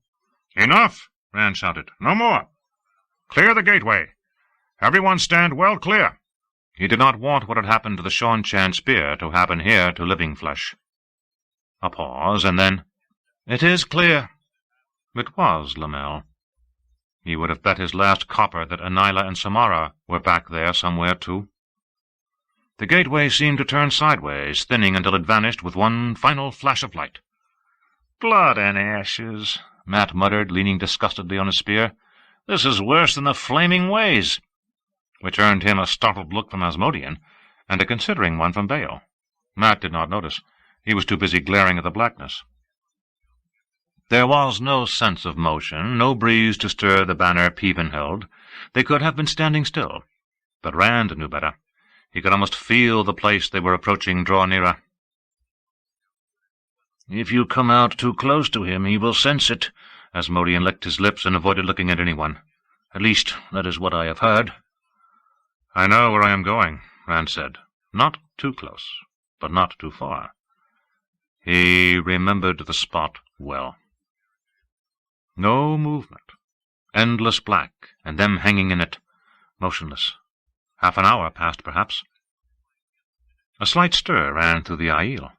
"Enough!" Rand shouted. "No more! Clear the gateway! Everyone stand well clear!" He did not want what had happened to the Sean-Chan spear to happen here to living flesh. A pause, and then, "It is clear." It was Lamel. He would have bet his last copper that Anila and Samara were back there somewhere, too. The gateway seemed to turn sideways, thinning until it vanished with one final flash of light. "Blood and ashes," Mat muttered, leaning disgustedly on his spear. "This is worse than the flaming ways," which earned him a startled look from Asmodean, and a considering one from Baal. Mat did not notice. He was too busy glaring at the blackness. There was no sense of motion, no breeze to stir the banner Peven held. They could have been standing still. But Rand knew better. He could almost feel the place they were approaching draw nearer. "If you come out too close to him, he will sense it." Asmodean licked his lips and avoided looking at anyone. "At least, that is what I have heard." "I know where I am going," Rand said. Not too close, but not too far. He remembered the spot well. No movement. Endless black, and them hanging in it, motionless. Half an hour passed, perhaps. A slight stir ran through the Aiel.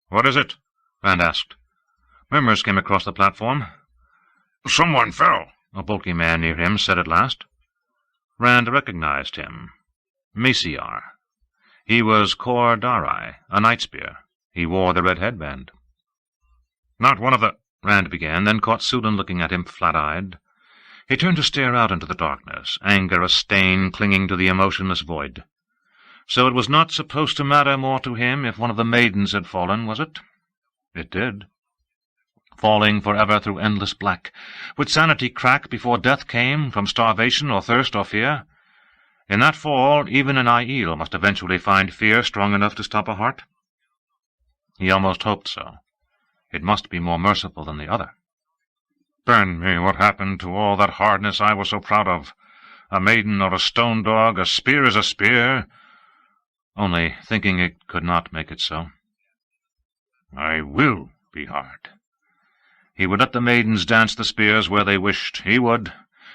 "What is it?" Rand asked. Murmurs came across the platform. "Someone fell," a bulky man near him said at last. Rand recognized him. Mesiar. He was Kor Darai, a night spear. He wore the red headband. "Not one of the—" Rand began, then caught Sulin looking at him flat-eyed. He turned to stare out into the darkness, anger a stain clinging to the emotionless void. So it was not supposed to matter more to him if one of the maidens had fallen, was it? It did. Falling forever through endless black. Would sanity crack before death came, from starvation or thirst or fear? In that fall, even an Aiel must eventually find fear strong enough to stop a heart. He almost hoped so. It must be more merciful than the other. "Burn me, what happened to all that hardness I was so proud of? A maiden or a stone dog, a spear is a spear." Only thinking it could not make it so. "I will be hard." He would let the maidens dance the spears where they wished. He would.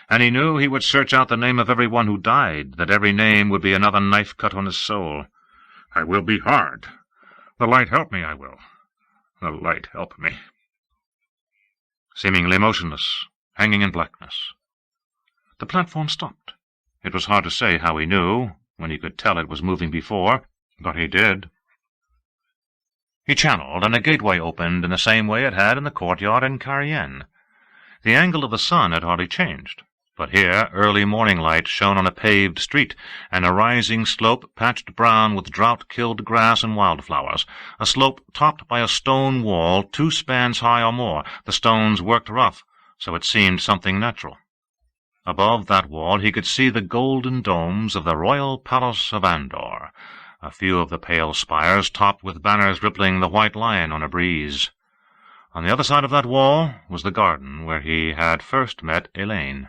And he knew he would search out the name of every one who died, that every name would be another knife cut on his soul. "I will be hard. The light help me, I will. The light help me." Seemingly motionless, hanging in blackness. The platform stopped. It was hard to say how he knew, when he could tell it was moving before, but he did. He channeled, and a gateway opened in the same way it had in the courtyard in Carienne. The angle of the sun had hardly changed, but here early morning light shone on a paved street, and a rising slope patched brown with drought-killed grass and wildflowers, a slope topped by a stone wall 2 spans high or more, the stones worked rough, so it seemed something natural. Above that wall he could see the golden domes of the royal palace of Andor, a few of the pale spires topped with banners rippling the white lion on a breeze. On the other side of that wall was the garden where he had first met Elaine.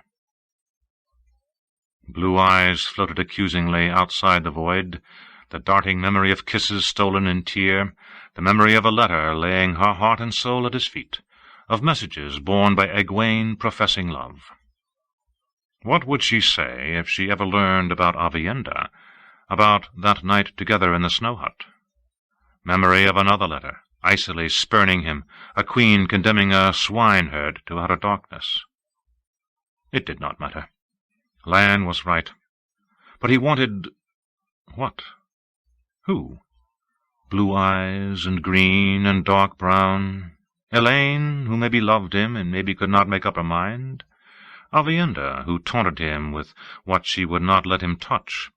Blue eyes floated accusingly outside the void, the darting memory of kisses stolen in tear, the memory of a letter laying her heart and soul at his feet, of messages borne by Egwene professing love. What would she say if she ever learned about Avienda, about that night together in the snow hut? Memory of another letter, icily spurning him, a queen condemning a swineherd to utter darkness. It did not matter. Lan was right. But he wanted— what? Who? Blue eyes and green and dark brown. Elaine, who maybe loved him and maybe could not make up her mind. Avienda, who taunted him with what she would not let him touch.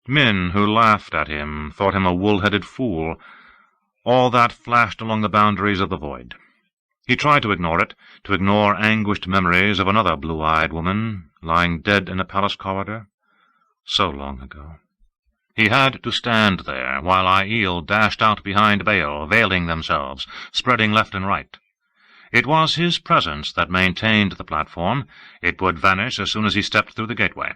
Men who laughed at him, thought him a wool-headed fool. All that flashed along the boundaries of the void. He tried to ignore it, to ignore anguished memories of another blue-eyed woman lying dead in a palace corridor. So long ago. He had to stand there while Aiel dashed out behind Baal, veiling themselves, spreading left and right. It was his presence that maintained the platform. It would vanish as soon as he stepped through the gateway.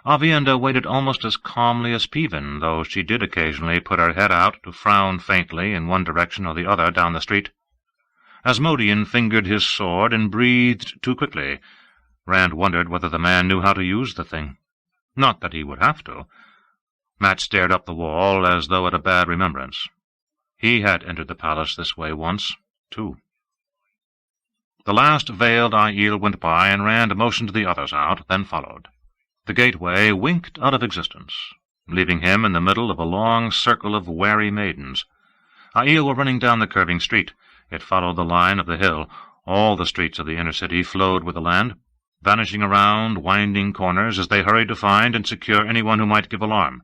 Avienda waited almost as calmly as Peven, though she did occasionally put her head out to frown faintly in one direction or the other down the street. Asmodean fingered his sword and breathed too quickly. Rand wondered whether the man knew how to use the thing. Not that he would have to. Matt stared up the wall as though at a bad remembrance. He had entered the palace this way once, too. The last veiled Aiel went by, and Rand motioned the others out, then followed. The gateway winked out of existence, leaving him in the middle of a long circle of wary maidens. Aiel were running down the curving street. It followed the line of the hill. All the streets of the inner city flowed with the land, vanishing around winding corners as they hurried to find and secure anyone who might give alarm.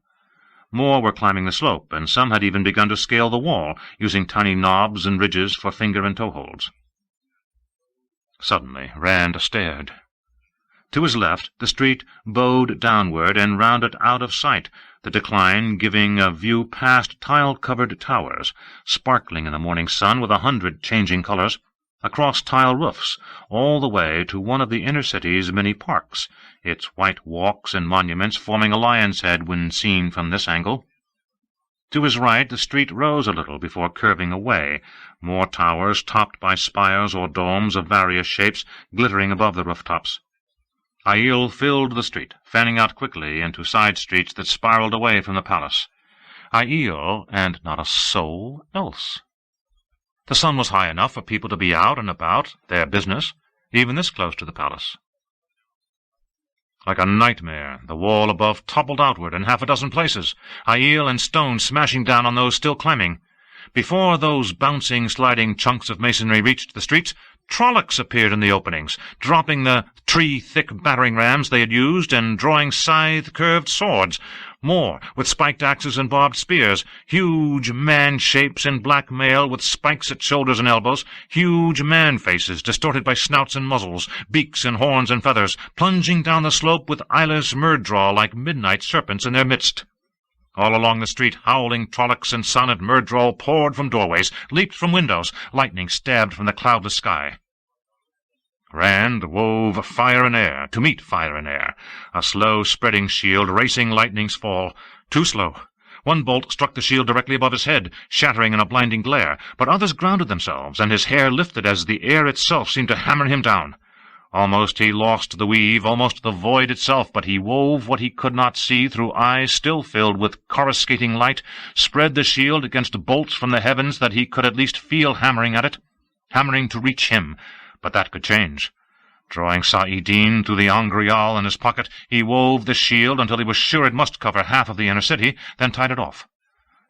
More were climbing the slope, and some had even begun to scale the wall, using tiny knobs and ridges for finger and toe holds. Suddenly Rand stared. To his left, the street bowed downward and rounded out of sight, the decline giving a view past tile-covered towers, sparkling in the morning sun with 100 changing colors, across tile roofs, all the way to one of the inner city's many parks, its white walks and monuments forming a lion's head when seen from this angle. To his right, the street rose a little before curving away, more towers topped by spires or domes of various shapes glittering above the rooftops. Aiel filled the street, fanning out quickly into side streets that spiraled away from the palace. Aiel, and not a soul else. The sun was high enough for people to be out and about, their business, even this close to the palace. Like a nightmare, the wall above toppled outward in 6 places, Aiel and stones smashing down on those still climbing. Before those bouncing, sliding chunks of masonry reached the streets, Trollocs appeared in the openings, dropping the tree-thick battering rams they had used and drawing scythe-curved swords. More, with spiked axes and barbed spears, huge man-shapes in black mail with spikes at shoulders and elbows, huge man-faces distorted by snouts and muzzles, beaks and horns and feathers, plunging down the slope with eyeless murdraw like midnight serpents in their midst. All along the street, howling Trollocs and silent murdraw poured from doorways, leaped from windows, lightning stabbed from the cloudless sky. Rand wove fire and air to meet fire and air, a slow spreading shield racing lightning's fall. Too slow. One bolt struck the shield directly above his head, shattering in a blinding glare, but others grounded themselves, and his hair lifted as the air itself seemed to hammer him down. Almost he lost the weave, almost the void itself, but he wove what he could not see through eyes still filled with coruscating light, spread the shield against bolts from the heavens that he could at least feel hammering at it, hammering to reach him, but that could change. Drawing Saidin through the Angreal in his pocket, he wove the shield until he was sure it must cover half of the inner city, then tied it off.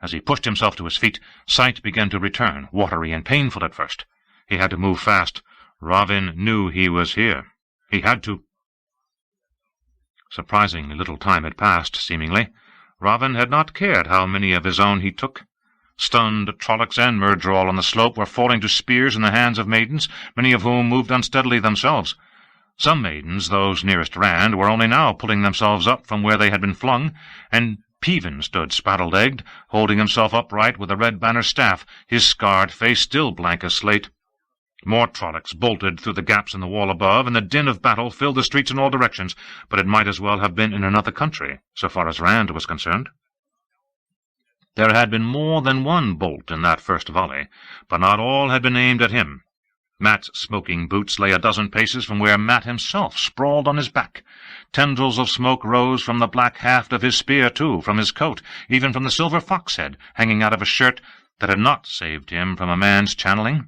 As he pushed himself to his feet, sight began to return, watery and painful at first. He had to move fast. Ravin knew he was here. He had to. Surprisingly little time had passed, seemingly. Ravin had not cared how many of his own he took. Stunned Trollocs and Myrddraal on the slope were falling to spears in the hands of maidens, many of whom moved unsteadily themselves. Some maidens, those nearest Rand, were only now pulling themselves up from where they had been flung, and Peven stood spraddle-legged, holding himself upright with a red banner staff, his scarred face still blank as slate. More Trollocs bolted through the gaps in the wall above, and the din of battle filled the streets in all directions, but it might as well have been in another country, so far as Rand was concerned. There had been more than one bolt in that first volley, but not all had been aimed at him. Mat's smoking boots lay a dozen paces from where Mat himself sprawled on his back. Tendrils of smoke rose from the black haft of his spear, too, from his coat, even from the silver fox head hanging out of a shirt that had not saved him from a man's channeling.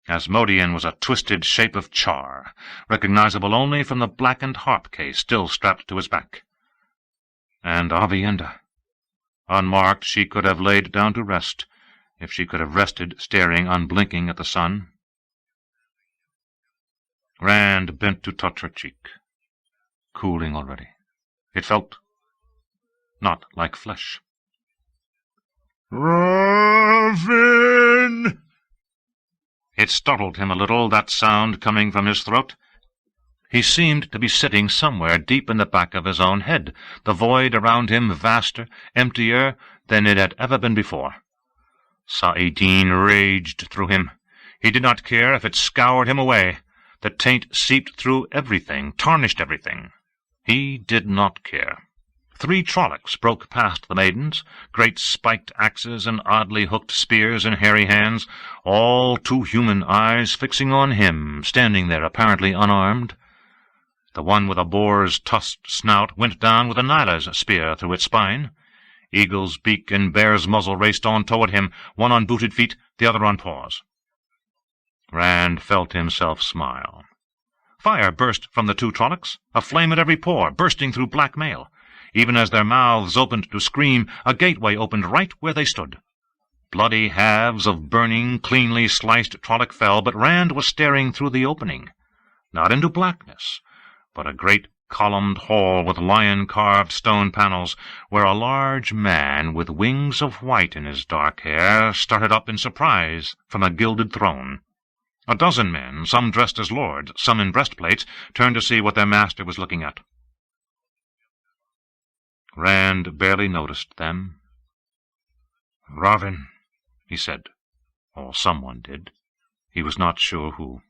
Asmodean was a twisted shape of char, recognizable only from the blackened harp case still strapped to his back. And Avienda. Unmarked, she could have laid down to rest, if she could have rested staring unblinking at the sun. Rand bent to touch her cheek. Cooling already. It felt not like flesh. "Ravin!" It startled him a little, that sound coming from his throat. He seemed to be sitting somewhere deep in the back of his own head, the void around him vaster, emptier than it had ever been before. Saidin raged through him. He did not care if it scoured him away. The taint seeped through everything, tarnished everything. He did not care. 3 Trollocs broke past the maidens, great spiked axes and oddly hooked spears in hairy hands, all 2 human eyes fixing on him, standing there apparently unarmed. The one with a boar's tusked snout went down with a Nyla's spear through its spine. Eagle's beak and bear's muzzle raced on toward him, one on booted feet, the other on paws. Rand felt himself smile. Fire burst from the 2 Trollocs, a flame at every pore, bursting through black mail. Even as their mouths opened to scream, a gateway opened right where they stood. Bloody halves of burning, cleanly sliced Trolloc fell, but Rand was staring through the opening. Not into blackness, but a great columned hall with lion-carved stone panels, where a large man with wings of white in his dark hair started up in surprise from a gilded throne. A dozen men, some dressed as lords, some in breastplates, turned to see what their master was looking at. Rand barely noticed them. "Ravin," he said, or someone did. He was not sure who.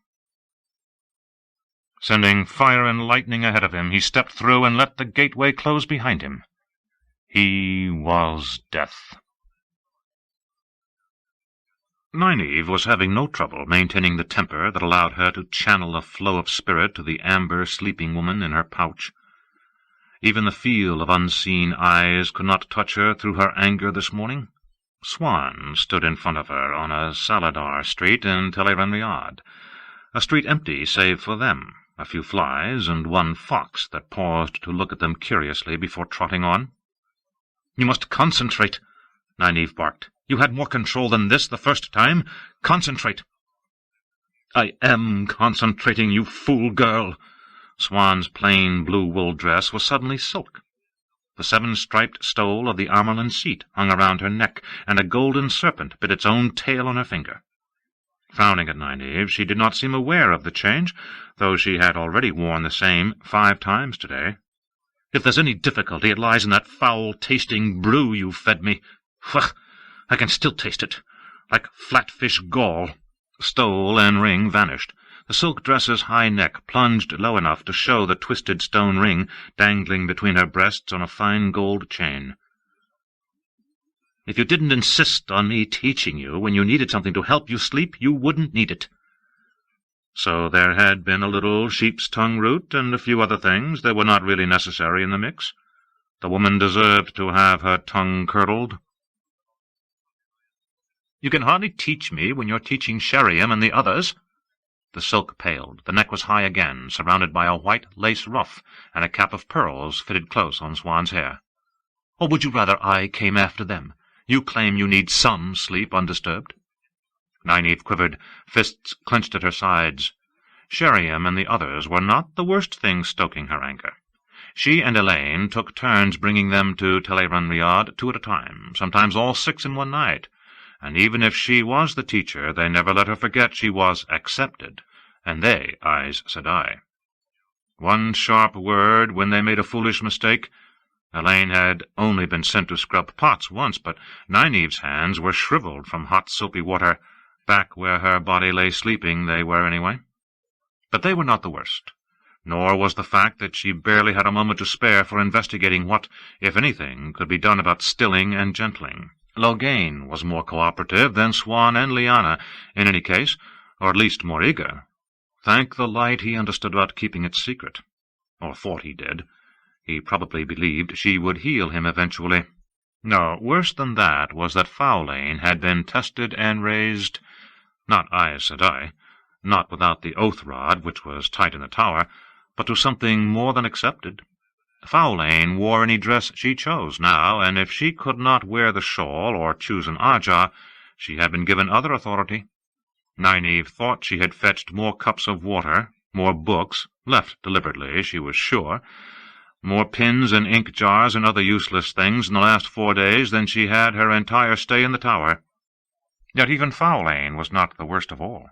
Sending fire and lightning ahead of him, he stepped through and let the gateway close behind him. He was death. Nynaeve was having no trouble maintaining the temper that allowed her to channel a flow of spirit to the amber sleeping woman in her pouch. Even the feel of unseen eyes could not touch her through her anger this morning. Swan stood in front of her on a Saladar street in Tel'aran'rhiod, a street empty save for them, a few flies, and 1 fox that paused to look at them curiously before trotting on. "You must concentrate," Nynaeve barked. "You had more control than this the first time. Concentrate." "I am concentrating, you fool girl." Swan's plain blue wool dress was suddenly silk. The 7-striped stole of the Amerlin seat hung around her neck, and a golden serpent bit its own tail on her finger. Frowning at Nynaeve, she did not seem aware of the change, though she had already worn the same 5 times today. "If there's any difficulty, it lies in that foul-tasting brew you fed me. Ugh! I can still taste it, like flatfish gall." Stole and ring vanished. The silk dress's high neck plunged low enough to show the twisted stone ring dangling between her breasts on a fine gold chain. "If you didn't insist on me teaching you when you needed something to help you sleep, you wouldn't need it." So there had been a little sheep's tongue root and a few other things that were not really necessary in the mix. The woman deserved to have her tongue curdled. "You can hardly teach me when you're teaching Sheriam and the others." The silk paled. The neck was high again, surrounded by a white lace ruff, and a cap of pearls fitted close on Swan's hair. "Or would you rather I came after them? You claim you need some sleep undisturbed." Nynaeve quivered, fists clenched at her sides. Sheriam and the others were not the worst thing stoking her anger. She and Elaine took turns bringing them to Teleran-Riad 2 at a time, sometimes all 6 in one night, and even if she was the teacher, they never let her forget she was accepted, and they, Aes Sedai. One sharp word when they made a foolish mistake. Elaine had only been sent to scrub pots once, but Nynaeve's hands were shriveled from hot soapy water. Back where her body lay sleeping they were anyway. But they were not the worst, nor was the fact that she barely had a moment to spare for investigating what, if anything, could be done about stilling and gentling. Loghain was more cooperative than Swan and Lyanna, in any case, or at least more eager. Thank the light he understood about keeping it secret, or thought he did. He probably believed she would heal him eventually. No, worse than that was that Fowlane had been tested and raised, not Aes Sedai, not without the oath rod which was tight in the tower, but to something more than accepted. Fowlane wore any dress she chose now, and if she could not wear the shawl or choose an Ajah, she had been given other authority. Nynaeve thought she had fetched more cups of water, more books, left deliberately, she was sure, more pins and ink jars and other useless things in the last 4 days than she had her entire stay in the tower. Yet even Fowlane was not the worst of all.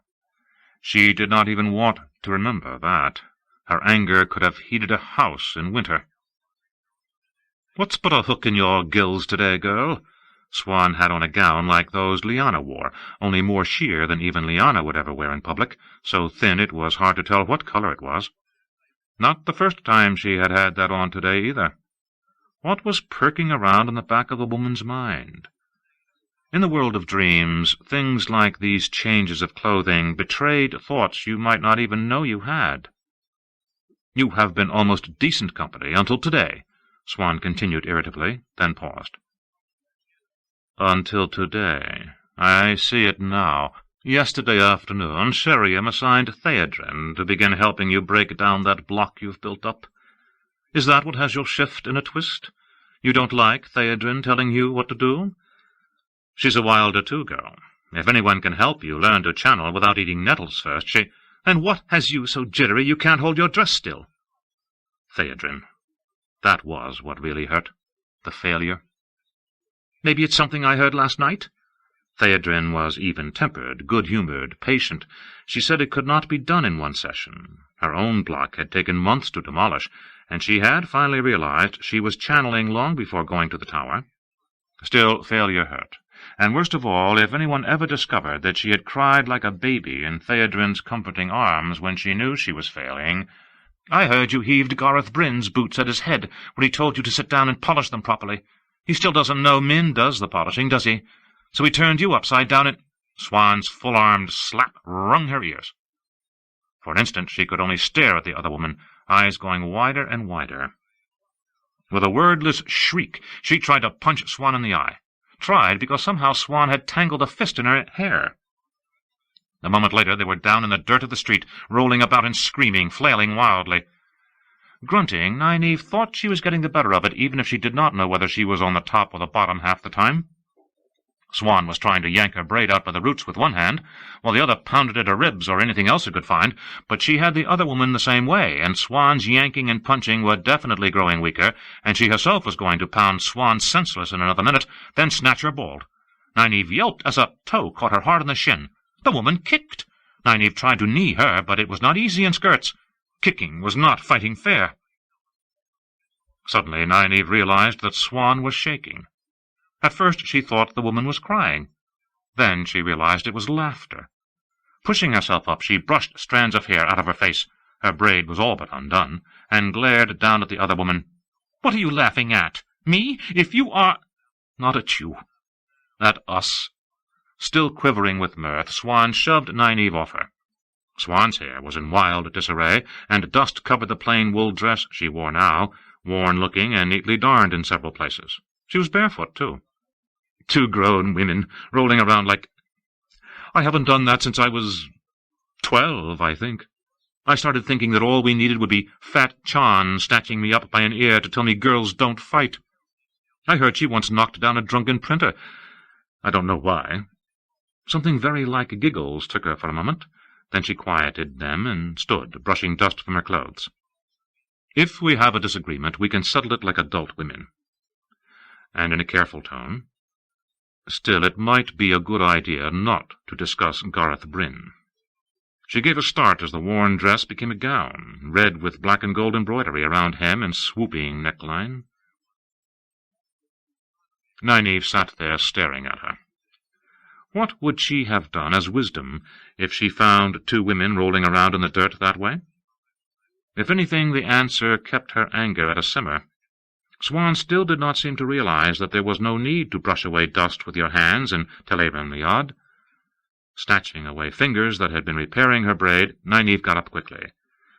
She did not even want to remember that. Her anger could have heated a house in winter. "What's put a hook in your gills today, girl?" Swan had on a gown like those Lyanna wore, only more sheer than even Lyanna would ever wear in public, so thin it was hard to tell what color it was. Not the first time she had had that on today, either. What was perking around in the back of the woman's mind? In the world of dreams, things like these changes of clothing betrayed thoughts you might not even know you had. "You have been almost decent company until today," Swan continued irritably, then paused. "Until today. I see it now. Yesterday afternoon, Sheriam assigned Theodrin to begin helping you break down that block you've built up. Is that what has your shift in a twist? You don't like Theodrin telling you what to do? She's a wilder too, girl. If anyone can help you learn to channel without eating nettles first, she— And what has you so jittery you can't hold your dress still?" Theodrin. That was what really hurt. The failure. "Maybe it's something I heard last night?" Theodrin was even-tempered, good-humored, patient. She said it could not be done in one session. Her own block had taken months to demolish, and she had finally realized she was channeling long before going to the tower. Still, failure hurt. And worst of all, if anyone ever discovered that she had cried like a baby in Theodrin's comforting arms when she knew she was failing— "I heard you heaved Gareth Bryn's boots at his head when he told you to sit down and polish them properly. He still doesn't know Min does the polishing, does he? So he turned you upside down and—" Swan's full-armed slap wrung her ears. For an instant she could only stare at the other woman, eyes going wider and wider. With a wordless shriek, she tried to punch Swan in the eye. Tried because somehow Swan had tangled a fist in her hair. A moment later they were down in the dirt of the street, rolling about and screaming, flailing wildly. Grunting, Nynaeve thought she was getting the better of it, even if she did not know whether she was on the top or the bottom half the time. Swan was trying to yank her braid out by the roots with one hand, while the other pounded at her ribs or anything else it could find, but she had the other woman the same way, and Swan's yanking and punching were definitely growing weaker, and she herself was going to pound Swan senseless in another minute, then snatch her bald. Nynaeve yelped as a toe caught her hard in the shin. The woman kicked. Nynaeve tried to knee her, but it was not easy in skirts. Kicking was not fighting fair. Suddenly Nynaeve realized that Swan was shaking. At first she thought the woman was crying. Then she realized it was laughter. Pushing herself up, she brushed strands of hair out of her face. Her braid was all but undone, and glared down at the other woman. "What are you laughing at? Me? If you are—" "Not at you. At us." Still quivering with mirth, Swan shoved Nynaeve off her. Swan's hair was in wild disarray, and dust covered the plain wool dress she wore now, worn-looking and neatly darned in several places. She was barefoot, too. 2 grown women, rolling around like— I haven't done that since I was 12, I think. I started thinking that all we needed would be Fat Chan snatching me up by an ear to tell me girls don't fight. I heard she once knocked down a drunken printer, I don't know why. Something very like giggles took her for a moment. Then she quieted them and stood, brushing dust from her clothes. If we have a disagreement, we can settle it like adult women. And in a careful tone, still, it might be a good idea not to discuss Gareth Bryn. She gave a start as the worn dress became a gown, red with black and gold embroidery around hem and swooping neckline. Nynaeve sat there staring at her. What would she have done as wisdom if she found two women rolling around in the dirt that way? If anything, the answer kept her anger at a simmer. Swan still did not seem to realize that there was no need to brush away dust with your hands in Televan-Liad. Snatching away fingers that had been repairing her braid, Nynaeve got up quickly.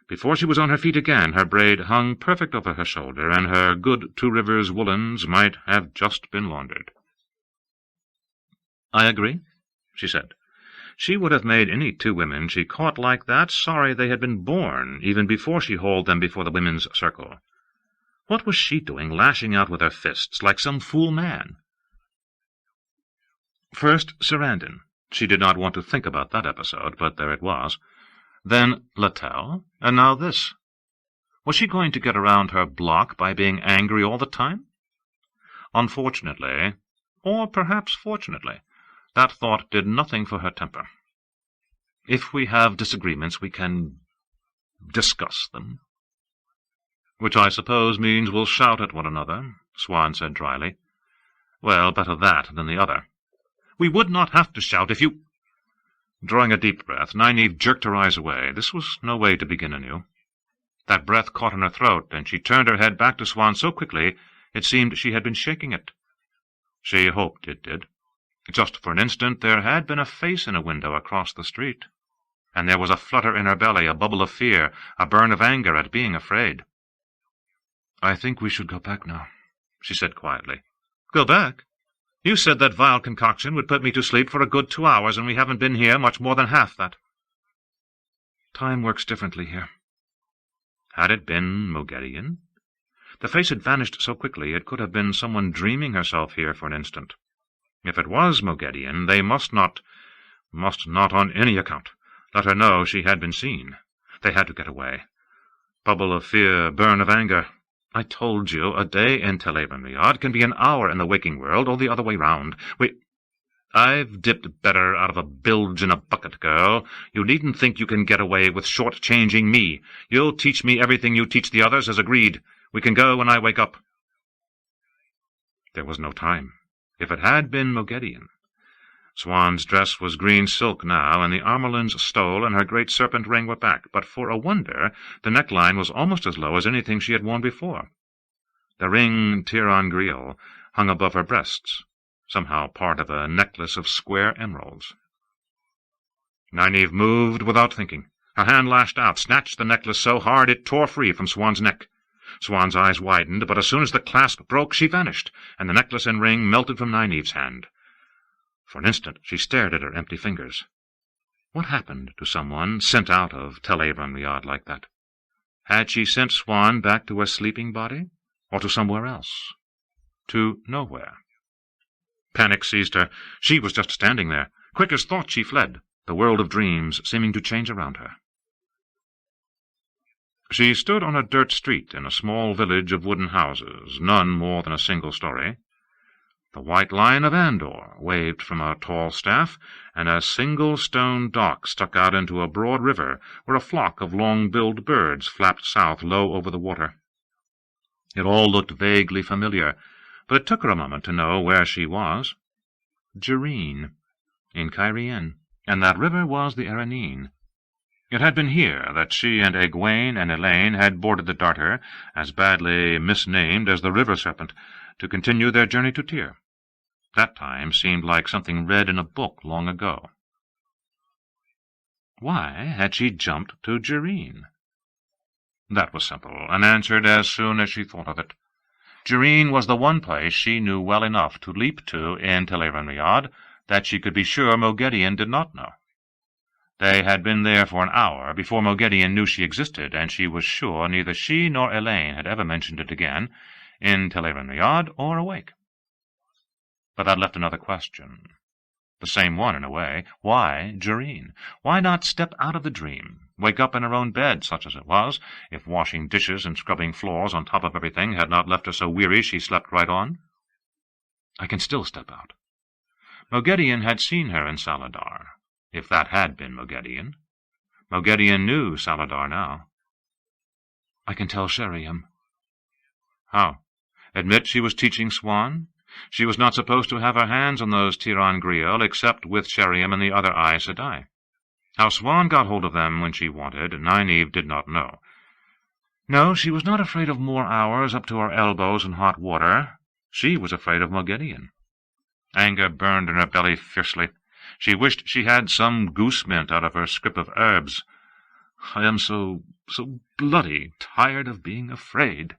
Before she was on her feet again, her braid hung perfect over her shoulder, and her good Two Rivers woolens might have just been laundered. "I agree," she said. She would have made any two women she caught like that sorry they had been born, even before she hauled them before the women's circle. What was she doing, lashing out with her fists like some fool man? First, Sarandon. She did not want to think about that episode, but there it was. Then Littell, and now this. Was she going to get around her block by being angry all the time? Unfortunately, or perhaps fortunately, that thought did nothing for her temper. If we have disagreements, we can discuss them. "Which I suppose means we'll shout at one another," Swan said dryly. "Well, better that than the other." "We would not have to shout if you—" Drawing a deep breath, Nynaeve jerked her eyes away. This was no way to begin anew. That breath caught in her throat, and she turned her head back to Swan so quickly it seemed she had been shaking it. She hoped it did. Just for an instant there had been a face in a window across the street, and there was a flutter in her belly, a bubble of fear, a burn of anger at being afraid. "I think we should go back now," she said quietly. "Go back? You said that vile concoction would put me to sleep for a good 2 hours, and we haven't been here much more than half that." "Time works differently here." Had it been Moghedien? The face had vanished so quickly it could have been someone dreaming herself here for an instant. If it was Moghedien, they must not on any account let her know she had been seen. They had to get away. Bubble of fear, burn of anger. I told you, a day in Televan-Liad can be an hour in the waking world, or the other way round. I've dipped better out of a bilge in a bucket, girl. You needn't think you can get away with short-changing me. You'll teach me everything you teach the others, as agreed. We can go when I wake up." There was no time. If it had been Moghedien. Swan's dress was green silk now, and the ormolans stole and her great serpent ring were back, but for a wonder the neckline was almost as low as anything she had worn before. The ring tir-on-griel hung above her breasts, somehow part of a necklace of square emeralds. Nynaeve moved without thinking. Her hand lashed out, snatched the necklace so hard it tore free from Swan's neck. Swan's eyes widened, but as soon as the clasp broke, she vanished, and the necklace and ring melted from Nynaeve's hand. For an instant she stared at her empty fingers. What happened to someone sent out of Televan-Liad like that? Had she sent Swan back to her sleeping body, or to somewhere else? To nowhere. Panic seized her. She was just standing there. Quick as thought she fled, the world of dreams seeming to change around her. She stood on a dirt street in a small village of wooden houses, none more than a single story. The white lion of Andor waved from a tall staff, and a single stone dock stuck out into a broad river where a flock of long-billed birds flapped south low over the water. It all looked vaguely familiar, but it took her a moment to know where she was. Jareen, in Cairhien, and that river was the Erenine. It had been here that she and Egwene and Elaine had boarded the darter, as badly misnamed as the river serpent, to continue their journey to Tyr. That time seemed like something read in a book long ago. Why had she jumped to Jareen? That was simple, and answered as soon as she thought of it. Jareen was the one place she knew well enough to leap to in Televan-Liad that she could be sure Moghedien did not know. They had been there for an hour before Moghedien knew she existed, and she was sure neither she nor Elaine had ever mentioned it again, in Televan-Liad or awake. But that left another question. The same one, in a way. Why Jereen? Why not step out of the dream, wake up in her own bed, such as it was, if washing dishes and scrubbing floors on top of everything had not left her so weary she slept right on? I can still step out. Moghedien had seen her in Saladar, if that had been Moghedien. Moghedien knew Saladar now. I can tell Sheriam. How? Admit she was teaching Swan? She was not supposed to have her hands on those Tiran Griot except with Sheriam and the other Aes Sedai. How Swan got hold of them when she wanted, Nynaeve did not know. No, she was not afraid of more hours up to her elbows in hot water. She was afraid of Moghedien. Anger burned in her belly fiercely. She wished she had some goose mint out of her scrip of herbs. I am so bloody tired of being afraid.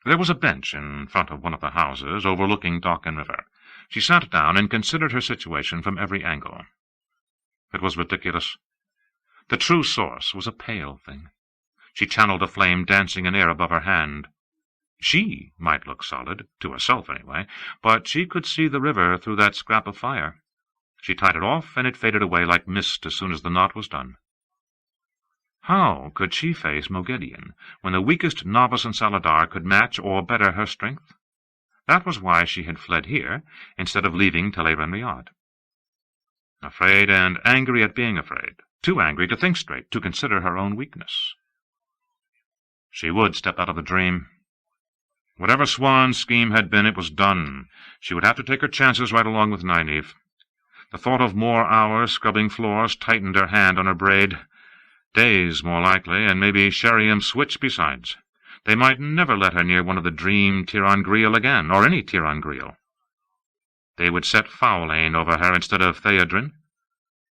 There was a bench in front of one of the houses overlooking dock and river. She sat down and considered her situation from every angle. It was ridiculous. The true source was a pale thing. She channeled a flame dancing in air above her hand. She might look solid, to herself anyway, but she could see the river through that scrap of fire. She tied it off, and it faded away like mist as soon as the knot was done. How could she face Moghedien, when the weakest novice in Saladar could match or better her strength? That was why she had fled here, instead of leaving Tele-Ren-Riad. Afraid and angry at being afraid, too angry to think straight, to consider her own weakness. She would step out of the dream. Whatever Swan's scheme had been, it was done. She would have to take her chances right along with Nynaeve. The thought of more hours scrubbing floors tightened her hand on her braid. Days, more likely, and maybe Sheriam's switch besides. They might never let her near one of the dream Tiran Griot again, or any Tiran Griot. They would set Faolain over her instead of Theodrin.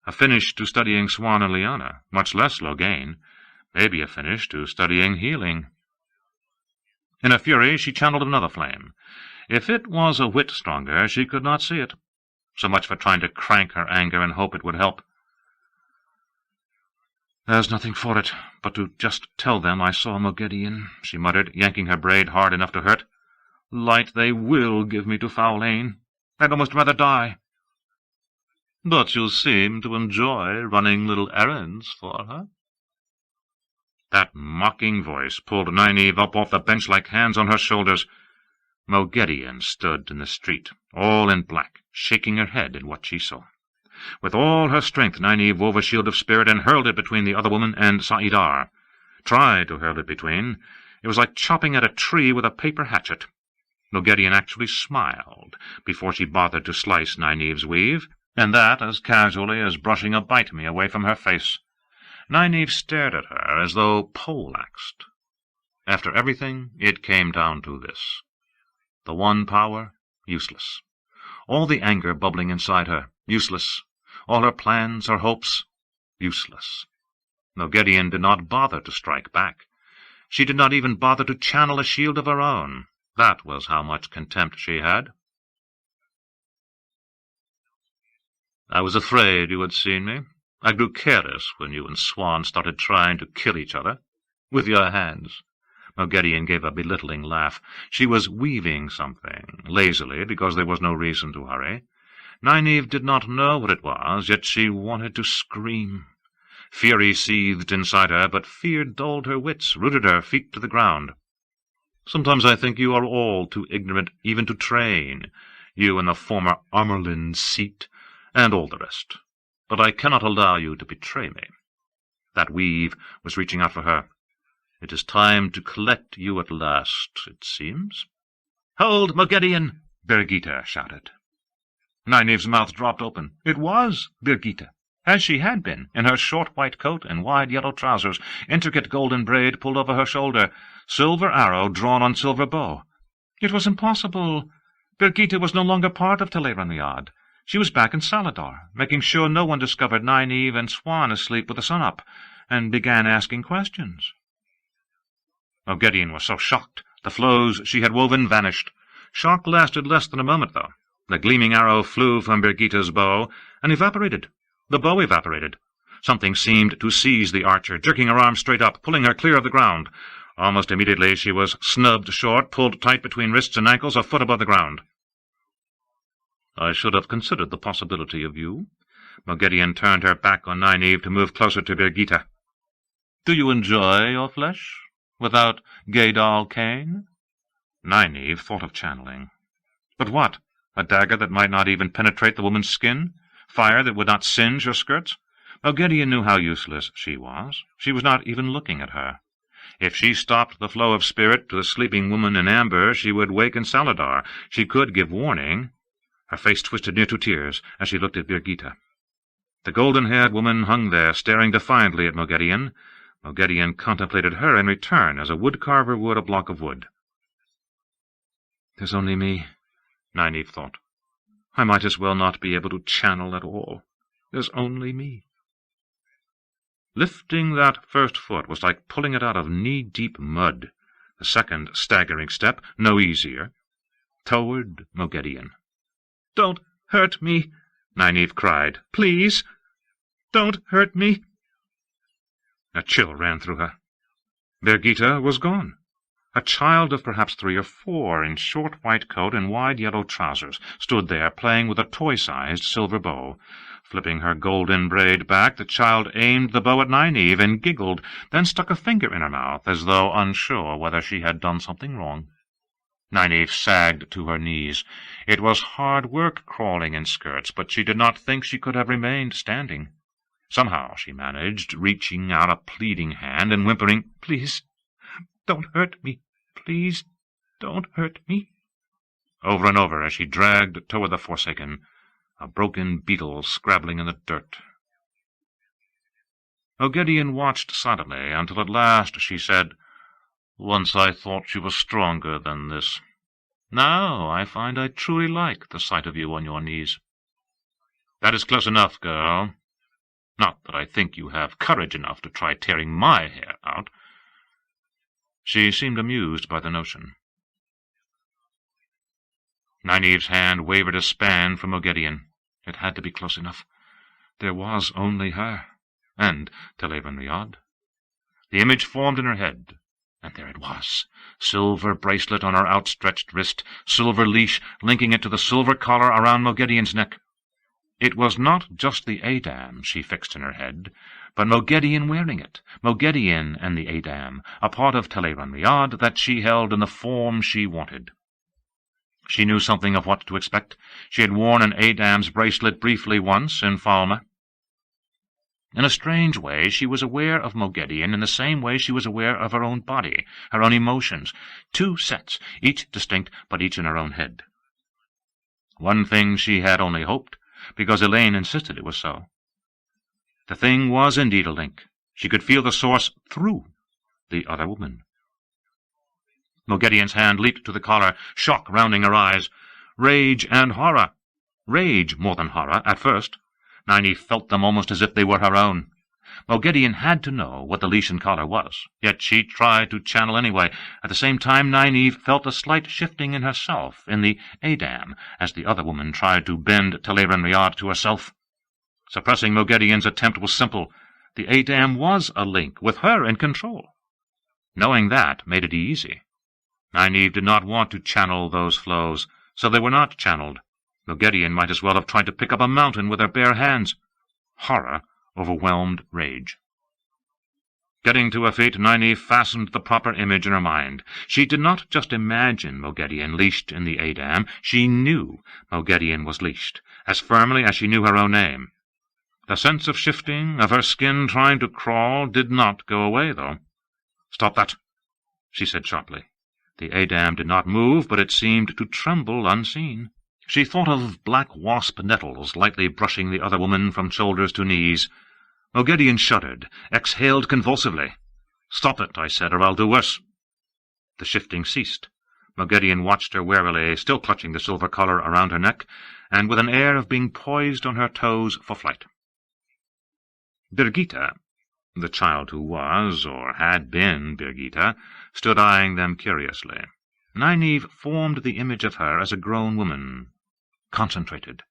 A finish to studying Swan and Lyanna, much less Loghain. Maybe a finish to studying healing. In a fury, she channeled another flame. If it was a whit stronger, she could not see it. So much for trying to crank her anger and hope it would help. There's nothing for it but to just tell them I saw Moghedien, she muttered, yanking her braid hard enough to hurt. Light they will give me to Faolain. I'd almost rather die. But you seem to enjoy running little errands for her. That mocking voice pulled Nynaeve up off the bench like hands on her shoulders. Moghedien stood in the street, all in black, shaking her head at what she saw. With all her strength, Nynaeve wove a shield of spirit and hurled it between the other woman and Saidar. Tried to hurl it between. It was like chopping at a tree with a paper hatchet. Moghedien actually smiled before she bothered to slice Nynaeve's weave, and that as casually as brushing a bite-me away from her face. Nynaeve stared at her as though poleaxed. After everything, it came down to this. The one power, useless. All the anger bubbling inside her, useless. All her plans, her hopes, useless. Moghedien did not bother to strike back. She did not even bother to channel a shield of her own. That was how much contempt she had. I was afraid you had seen me. I grew careless when you and Swan started trying to kill each other. With your hands. Moghedien gave a belittling laugh. She was weaving something, lazily, because there was no reason to hurry. Nynaeve did not know what it was, yet she wanted to scream. Fury seethed inside her, but fear dulled her wits, rooted her feet to the ground. Sometimes I think you are all too ignorant even to train, you and the former Amyrlin's seat, and all the rest. But I cannot allow you to betray me. That weave was reaching out for her. It is time to collect you at last, it seems. "Hold, Moghedien!" Birgitte shouted. Nynaeve's mouth dropped open. It was Birgitte, as she had been, in her short white coat and wide yellow trousers, intricate golden braid pulled over her shoulder, silver arrow drawn on silver bow. It was impossible. Birgitte was no longer part of Tele-Ren-Riad. She was back in Saladar, making sure no one discovered Nynaeve and Swan asleep with the sun up, and began asking questions. Moghedien was so shocked, the flows she had woven vanished. Shock lasted less than a moment, though. The gleaming arrow flew from Birgitte's bow, and evaporated. The bow evaporated. Something seemed to seize the archer, jerking her arm straight up, pulling her clear of the ground. Almost immediately she was snubbed short, pulled tight between wrists and ankles, a foot above the ground. "I should have considered the possibility of you." Moghedien turned her back on Nynaeve to move closer to Birgitta. "Do you enjoy your flesh, without Gaedal Kane?" Nynaeve thought of channeling. But what? A dagger that might not even penetrate the woman's skin? Fire that would not singe her skirts? Moghedien knew how useless she was. She was not even looking at her. If she stopped the flow of spirit to the sleeping woman in amber, she would waken Saladar. She could give warning. Her face twisted near to tears as she looked at Birgitta. The golden-haired woman hung there, staring defiantly at Moghedien. Moghedien contemplated her in return, as a woodcarver would a block of wood. "There's only me," Nynaeve thought. "I might as well not be able to channel at all. There's only me." Lifting that first foot was like pulling it out of knee-deep mud. The second staggering step, no easier. Toward Moghedien. "Don't hurt me," Nynaeve cried. "Please, don't hurt me." A chill ran through her. Birgitta was gone. A child of perhaps 3 or 4, in short white coat and wide yellow trousers, stood there playing with a toy-sized silver bow. Flipping her golden braid back, the child aimed the bow at Nynaeve and giggled, then stuck a finger in her mouth, as though unsure whether she had done something wrong. Nynaeve sagged to her knees. It was hard work crawling in skirts, but she did not think she could have remained standing. Somehow she managed, reaching out a pleading hand and whimpering, "Please, don't hurt me. Please, don't hurt me," over and over as she dragged toward the Forsaken, a broken beetle scrabbling in the dirt. Moghedien watched silently until at last she said, "Once I thought you were stronger than this. Now I find I truly like the sight of you on your knees." "That is close enough, girl. Not that I think you have courage enough to try tearing my hair out." She seemed amused by the notion. Nynaeve's hand wavered a span from Moghedien. It had to be close enough. There was only her, and Teleran-Riad. The image formed in her head, and there it was, silver bracelet on her outstretched wrist, silver leash linking it to the silver collar around Moghedien's neck. It was not just the Edam she fixed in her head, but Moghedien wearing it, Moghedien and the Edam, a part of Teleran-Riad that she held in the form she wanted. She knew something of what to expect. She had worn an Edam's bracelet briefly once in Falme. In a strange way, she was aware of Moghedien in the same way she was aware of her own body, her own emotions. 2 sets, each distinct, but each in her own head. One thing she had only hoped, because Elaine insisted it was so. The thing was indeed a link. She could feel the source through the other woman. Moghedien's hand leaped to the collar, shock rounding her eyes. Rage and horror. Rage more than horror, at first. Nynaeve felt them almost as if they were her own. Moghedien had to know what the leash and collar was, yet she tried to channel anyway. At the same time, Nynaeve felt a slight shifting in herself, in the Edam, as the other woman tried to bend Teleran-Riad to herself. Suppressing Moghedien's attempt was simple. The Edam was a link, with her in control. Knowing that made it easy. Nynaeve did not want to channel those flows, so they were not channeled. Moghedien might as well have tried to pick up a mountain with her bare hands. Horror overwhelmed rage. Getting to her feet, Nynaeve fastened the proper image in her mind. She did not just imagine Moghedien leashed in the Edam. She knew Moghedien was leashed, as firmly as she knew her own name. The sense of shifting, of her skin trying to crawl, did not go away, though. "Stop that," she said sharply. The Edam did not move, but it seemed to tremble unseen. She thought of black wasp nettles lightly brushing the other woman from shoulders to knees. Moghedien shuddered, exhaled convulsively. "Stop it," I said, "or I'll do worse." The shifting ceased. Moghedien watched her warily, still clutching the silver collar around her neck, and with an air of being poised on her toes for flight. Birgitta, the child who was, or had been, Birgitta, stood eyeing them curiously. Nynaeve formed the image of her as a grown woman, concentrated.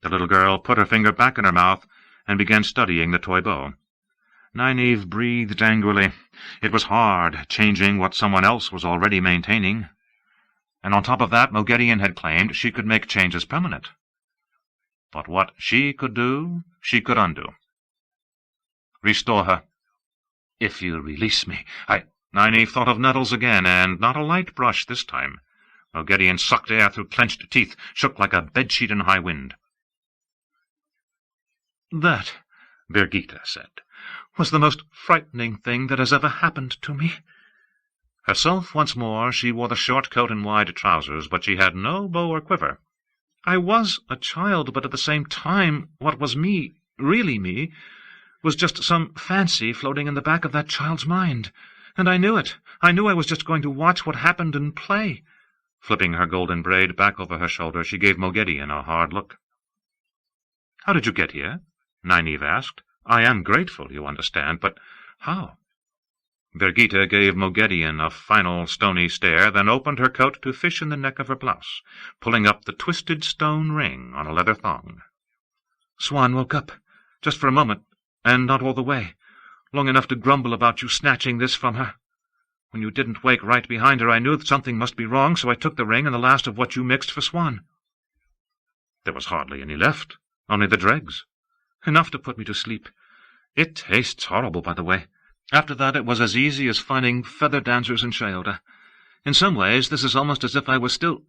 The little girl put her finger back in her mouth and began studying the toy bow. Nynaeve breathed angrily. It was hard, changing what someone else was already maintaining. And on top of that, Moghedien had claimed she could make changes permanent. But what she could do, she could undo. Restore her. If you release me, Nynaeve thought of nettles again, and not a light brush this time. Moghedien sucked air through clenched teeth, shook like a bedsheet in high wind. "That," Birgitte said, "was the most frightening thing that has ever happened to me." Herself once more, she wore the short coat and wide trousers, but she had no bow or quiver. "I was a child, but at the same time, what was me, really me, was just some fancy floating in the back of that child's mind. And I knew it. I knew I was just going to watch what happened and play." Flipping her golden braid back over her shoulder, she gave Moghedien a hard look. "How did you get here?" Nynaeve asked. "I am grateful, you understand, but how?" Birgitte gave Moghedien a final stony stare, then opened her coat to fish in the neck of her blouse, pulling up the twisted stone ring on a leather thong. "Swan woke up, just for a moment, and not all the way, long enough to grumble about you snatching this from her. When you didn't wake right behind her, I knew that something must be wrong, so I took the ring and the last of what you mixed for Swan. There was hardly any left, only the dregs. Enough to put me to sleep. It tastes horrible, by the way. After that it was as easy as finding feather dancers in Shayota. In some ways this is almost as if I was still—"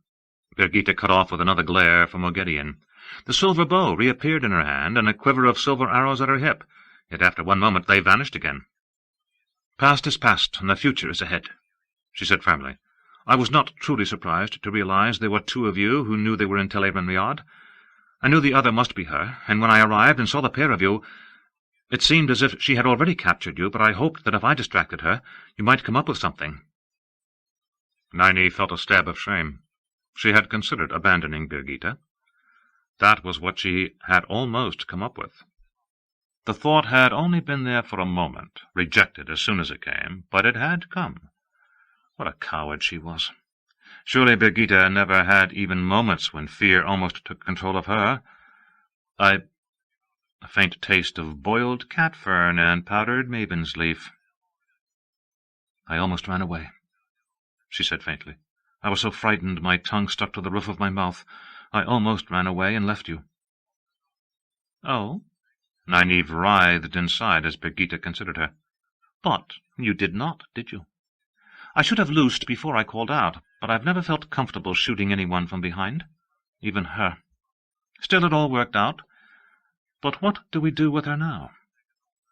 Birgitte cut off with another glare from Moghedien. The silver bow reappeared in her hand, and a quiver of silver arrows at her hip, yet after one moment they vanished again. "Past is past, and the future is ahead," she said firmly. "I was not truly surprised to realize there were two of you who knew they were in Tel Riad. I knew the other must be her, and when I arrived and saw the pair of you, it seemed as if she had already captured you, but I hoped that if I distracted her, you might come up with something." Nynaeve felt a stab of shame. She had considered abandoning Birgitte. That was what she had almost come up with. The thought had only been there for a moment, rejected as soon as it came, but it had come. What a coward she was! Surely Birgitte never had even moments when fear almost took control of her. A faint taste of boiled cat fern and powdered maven's leaf. "I almost ran away," she said faintly. "I was so frightened my tongue stuck to the roof of my mouth. I almost ran away and left you." "Oh?" Nynaeve writhed inside as Birgitte considered her. "But you did not, did you? I should have loosed before I called out, but I've never felt comfortable shooting anyone from behind, even her. Still, it all worked out. But what do we do with her now?"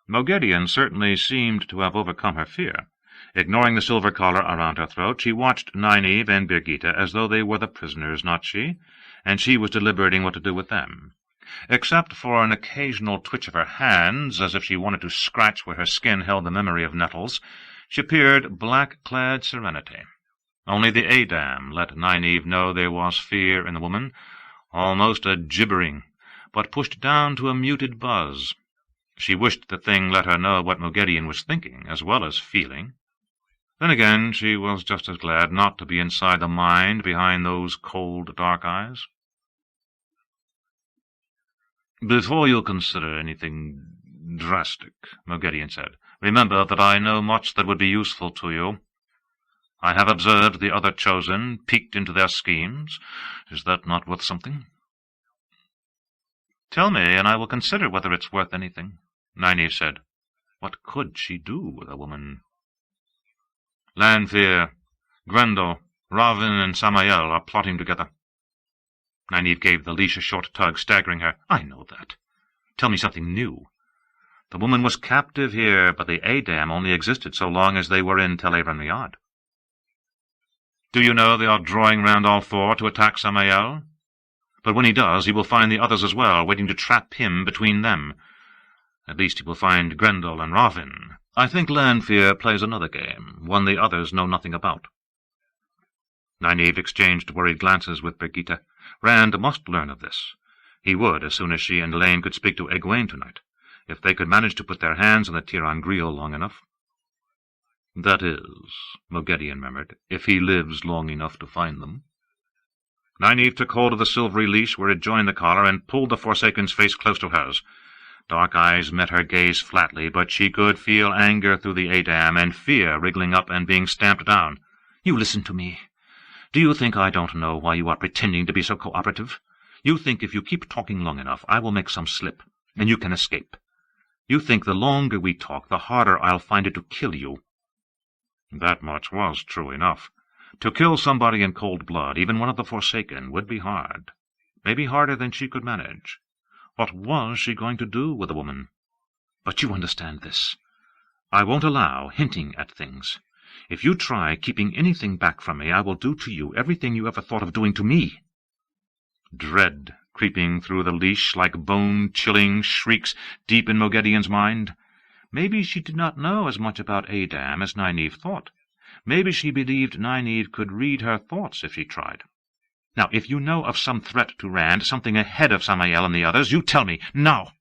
Moghedien certainly seemed to have overcome her fear. Ignoring the silver collar around her throat, she watched Nynaeve and Birgitte as though they were the prisoners, not she, and she was deliberating what to do with them. Except for an occasional twitch of her hands, as if she wanted to scratch where her skin held the memory of nettles, she appeared black-clad serenity. Only the Adam let Nynaeve know there was fear in the woman, almost a gibbering, but pushed down to a muted buzz. She wished the thing let her know what Moghedien was thinking, as well as feeling. Then again, she was just as glad not to be inside the mind behind those cold, dark eyes. "Before you consider anything drastic," Moghedien said, "remember that I know much that would be useful to you. I have observed the other chosen, peeked into their schemes. Is that not worth something?" "Tell me, and I will consider whether it's worth anything," Nynaeve said. What could she do with a woman? "Lanfear, Grendel, Ravin, and Samael are plotting together." Nynaeve gave the leash a short tug, staggering her. "I know that. Tell me something new. The woman was captive here, but the Adam only existed so long as they were in Tel Riad. Do you know they are drawing round all four to attack Samael? But when he does, he will find the others as well, waiting to trap him between them. At least he will find Grendel and Ravin. I think Lanfear plays another game, one the others know nothing about." Nynaeve exchanged worried glances with Birgitte. Rand must learn of this. He would, as soon as she and Elaine could speak to Egwene tonight, if they could manage to put their hands on the Tiran Griel long enough. "That is," Moghedien murmured, "if he lives long enough to find them." Nynaeve took hold of the silvery leash where it joined the collar and pulled the Forsaken's face close to hers. Dark eyes met her gaze flatly, but she could feel anger through the Edam and fear wriggling up and being stamped down. "You listen to me. Do you think I don't know why you are pretending to be so cooperative? You think if you keep talking long enough, I will make some slip, and you can escape. You think the longer we talk, the harder I'll find it to kill you." That much was true enough. To kill somebody in cold blood, even one of the Forsaken, would be hard. Maybe harder than she could manage. What was she going to do with the woman? But you understand this. I won't allow hinting at things. If you try keeping anything back from me, I will do to you everything you ever thought of doing to me. Dread creeping through the leash like bone-chilling shrieks deep in Mogedien's mind. Maybe she did not know as much about Edam as Nynaeve thought. Maybe she believed Nynaeve could read her thoughts if she tried. Now, if you know of some threat to Rand, something ahead of Samael and the others, you tell me, now.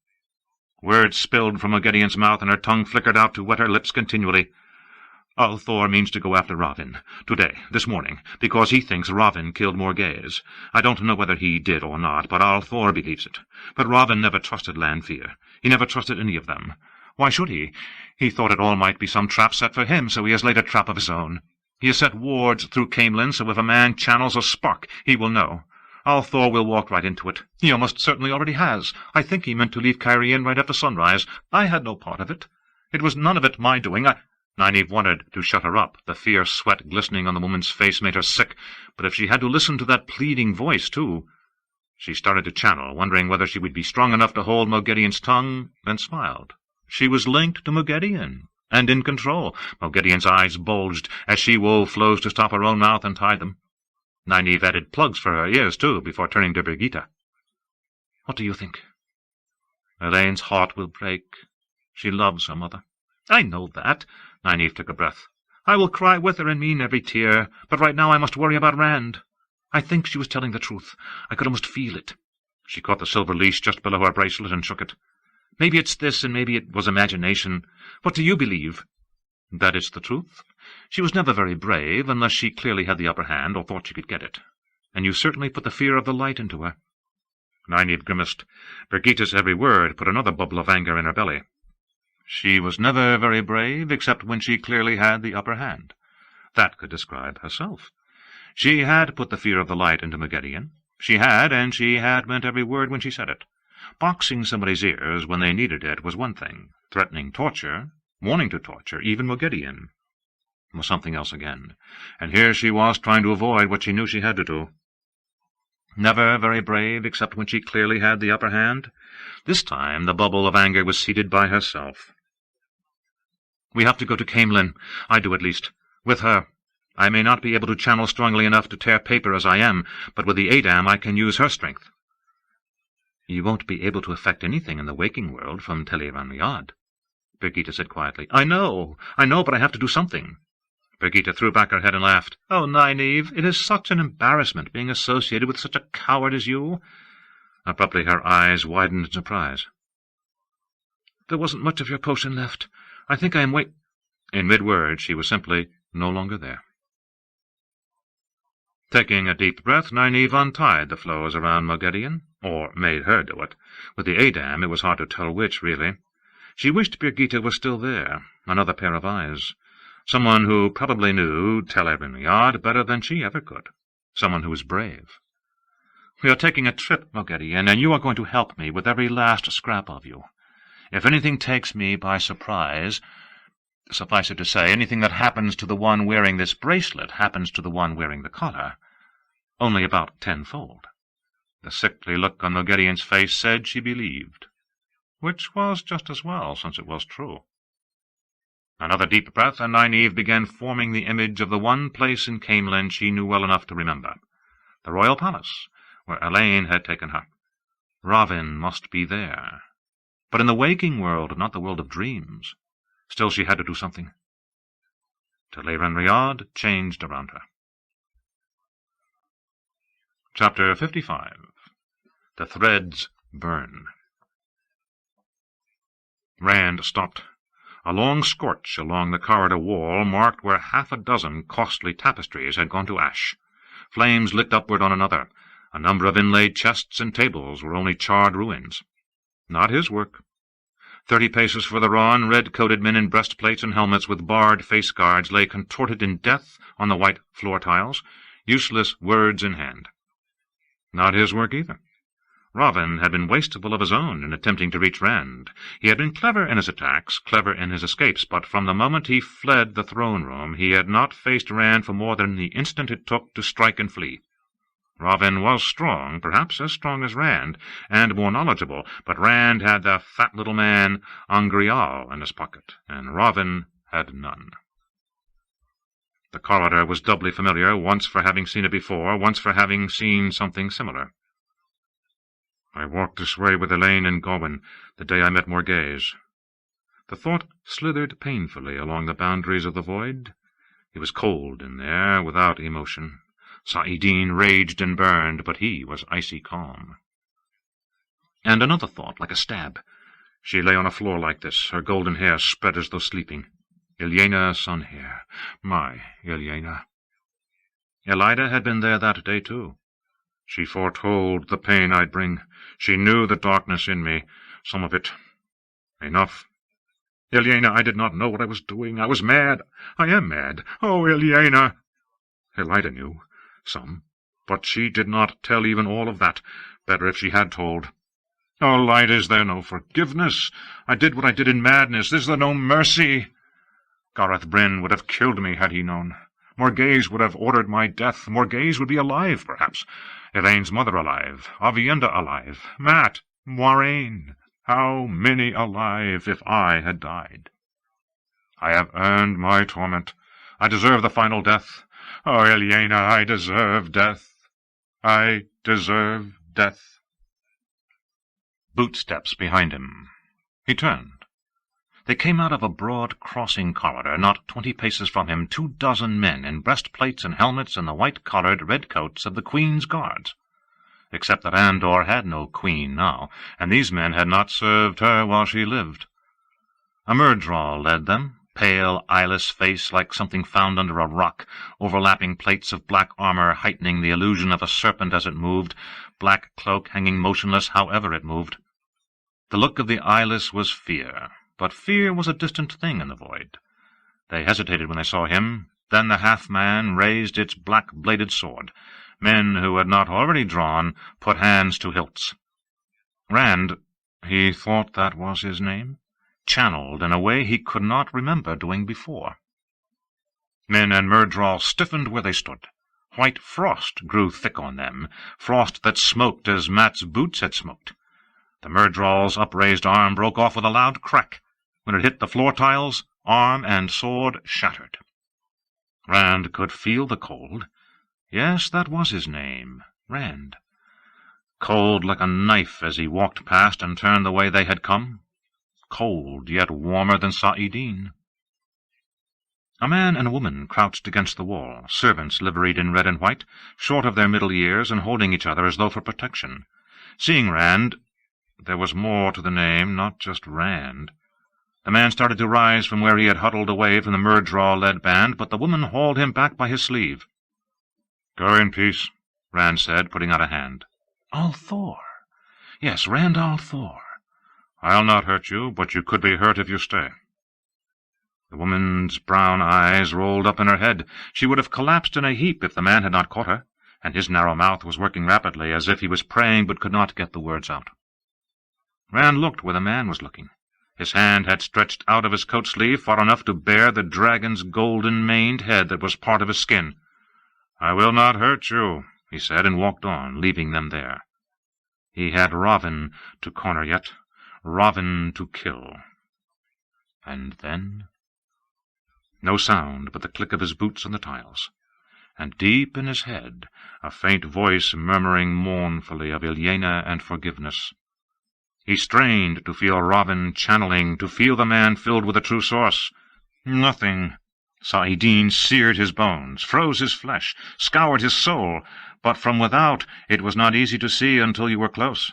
Words spilled from Mogedien's mouth, and her tongue flickered out to wet her lips continually. Althor means to go after Ravin, today, this morning, because he thinks Ravin killed Morghese. I don't know whether he did or not, but Althor believes it. But Ravin never trusted Lanfear. He never trusted any of them. Why should he? He thought it all might be some trap set for him, so he has laid a trap of his own. He has set wards through Camelin, so if a man channels a spark, he will know. Althor will walk right into it. He almost certainly already has. I think he meant to leave Cairhien right after sunrise. I had no part of it. It was none of it my doing. Nynaeve wanted to shut her up. The fierce sweat glistening on the woman's face made her sick, but if she had to listen to that pleading voice, too— She started to channel, wondering whether she would be strong enough to hold Mogedien's tongue, then smiled. She was linked to Mogedien, and in control. Mogedien's eyes bulged as she-wolf flows to stop her own mouth and tied them. Nynaeve added plugs for her ears, too, before turning to Birgitta. What do you think? Elaine's heart will break. She loves her mother. I know that. Nynaeve took a breath. I will cry with her and mean every tear, but right now I must worry about Rand. I think she was telling the truth. I could almost feel it. She caught the silver leash just below her bracelet and shook it. Maybe it's this, and maybe it was imagination. What do you believe? That it's the truth? She was never very brave, unless she clearly had the upper hand, or thought she could get it. And you certainly put the fear of the light into her. Nynaeve grimaced. Birgitta's every word put another bubble of anger in her belly. She was never very brave, except when she clearly had the upper hand. That could describe herself. She had put the fear of the light into Mogedien. She had, and she had meant every word when she said it. Boxing somebody's ears when they needed it was one thing. Threatening torture, wanting to torture, even Mogedien, was something else again. And here she was trying to avoid what she knew she had to do. Never very brave, except when she clearly had the upper hand. This time the bubble of anger was seated by herself. We have to go to Camelin. I do, at least. With her. I may not be able to channel strongly enough to tear paper as I am, but with the Edam I can use her strength. You won't be able to affect anything in the waking world from Tel'aran'rhiod, Birgitta said quietly. I know, but I have to do something. Birgitta threw back her head and laughed. Oh, Nynaeve, it is such an embarrassment being associated with such a coward as you. Abruptly her eyes widened in surprise. There wasn't much of your potion left. I think I am In mid-word she was simply no longer there. Taking a deep breath, Nynaeve untied the flows around Mogedien, or made her do it. With the Edam it was hard to tell which, really. She wished Birgitta was still there, another pair of eyes. Someone who probably knew Tel'aran'rhiod better than she ever could. Someone who was brave. We are taking a trip, Mogedion, and you are going to help me with every last scrap of you. If anything takes me by surprise, suffice it to say, anything that happens to the one wearing this bracelet happens to the one wearing the collar, only about tenfold. The sickly look on Mogedien's face said she believed, which was just as well, since it was true. Another deep breath, and Nynaeve began forming the image of the one place in Camelin she knew well enough to remember, the royal palace, where Elaine had taken her. Ravin must be there. But in the waking world, not the world of dreams. Still she had to do something. Tel'aran'rhiod changed around her. Chapter 55. The Threads Burn. Rand stopped. A long scorch along the corridor wall marked where half a dozen costly tapestries had gone to ash. Flames licked upward on another. A number of inlaid chests and tables were only charred ruins. Not his work. 30 paces further on, red-coated men in breastplates and helmets with barred face guards lay contorted in death on the white floor tiles, useless words in hand. Not his work either. Ravin had been wasteful of his own in attempting to reach Rand. He had been clever in his attacks, clever in his escapes, but from the moment he fled the throne-room he had not faced Rand for more than the instant it took to strike and flee. Ravin was strong, perhaps as strong as Rand, and more knowledgeable, but Rand had the fat little man Angrial in his pocket, and Ravin had none. The corridor was doubly familiar, once for having seen it before, once for having seen something similar. I walked this way with Elaine and Gawain the day I met Morghese. The thought slithered painfully along the boundaries of the void. It was cold in there, without emotion. Saidin raged and burned, but he was icy calm. And another thought, like a stab. She lay on a floor like this, her golden hair spread as though sleeping. Ilyena Sunhair, my Ilyena. Elida had been there that day, too. She foretold the pain I'd bring. She knew the darkness in me, some of it. Enough. Ilyena, I did not know what I was doing. I was mad. I am mad. Oh, Ilyena! Elida knew. Some. But she did not tell even all of that. Better if she had told. Oh, light, is there no forgiveness? I did what I did in madness. Is there no mercy? Gareth Bryn would have killed me had he known. Morghese would have ordered my death. Morghese would be alive, perhaps. Elaine's mother alive. Avienda alive. Mat. Moiraine. How many alive if I had died? I have earned my torment. I deserve the final death. Oh, Ilyena, I deserve death. I deserve death. Bootsteps behind him. He turned. They came out of a broad crossing corridor, not 20 paces from him, 24 men in breastplates and helmets and the white-collared red-coats of the Queen's Guards. Except that Andor had no queen now, and these men had not served her while she lived. A Myrddraal led them, pale, eyeless face like something found under a rock, overlapping plates of black armor heightening the illusion of a serpent as it moved, black cloak hanging motionless however it moved. The look of the eyeless was fear. But fear was a distant thing in the void. They hesitated when they saw him. Then the half-man raised its black-bladed sword. Men who had not already drawn put hands to hilts. Rand, he thought that was his name, channeled in a way he could not remember doing before. Men and Myrddraal stiffened where they stood. White frost grew thick on them, frost that smoked as Mat's boots had smoked. The Myrddraal's upraised arm broke off with a loud crack. When it hit the floor tiles, arm and sword shattered. Rand could feel the cold. Yes, that was his name, Rand. Cold like a knife as he walked past and turned the way they had come. Cold, yet warmer than Saidin. A man and a woman crouched against the wall, servants liveried in red and white, short of their middle years and holding each other as though for protection. Seeing Rand, there was more to the name, not just Rand. The man started to rise from where he had huddled away from the Myrddraal-led band, but the woman hauled him back by his sleeve. "Go in peace," Rand said, putting out a hand. "Althor. Yes, Rand Althor. I'll not hurt you, but you could be hurt if you stay." The woman's brown eyes rolled up in her head. She would have collapsed in a heap if the man had not caught her, and his narrow mouth was working rapidly, as if he was praying but could not get the words out. Rand looked where the man was looking. His hand had stretched out of his coat sleeve far enough to bare the dragon's golden-maned head that was part of his skin. "I will not hurt you," he said, and walked on, leaving them there. He had Ravin to corner yet, Ravin to kill. And then... No sound but the click of his boots on the tiles, and deep in his head a faint voice murmuring mournfully of Ilyena and forgiveness. He strained to feel Ravin channeling, to feel the man filled with a true source. Nothing. Saidin seared his bones, froze his flesh, scoured his soul, but from without it was not easy to see until you were close.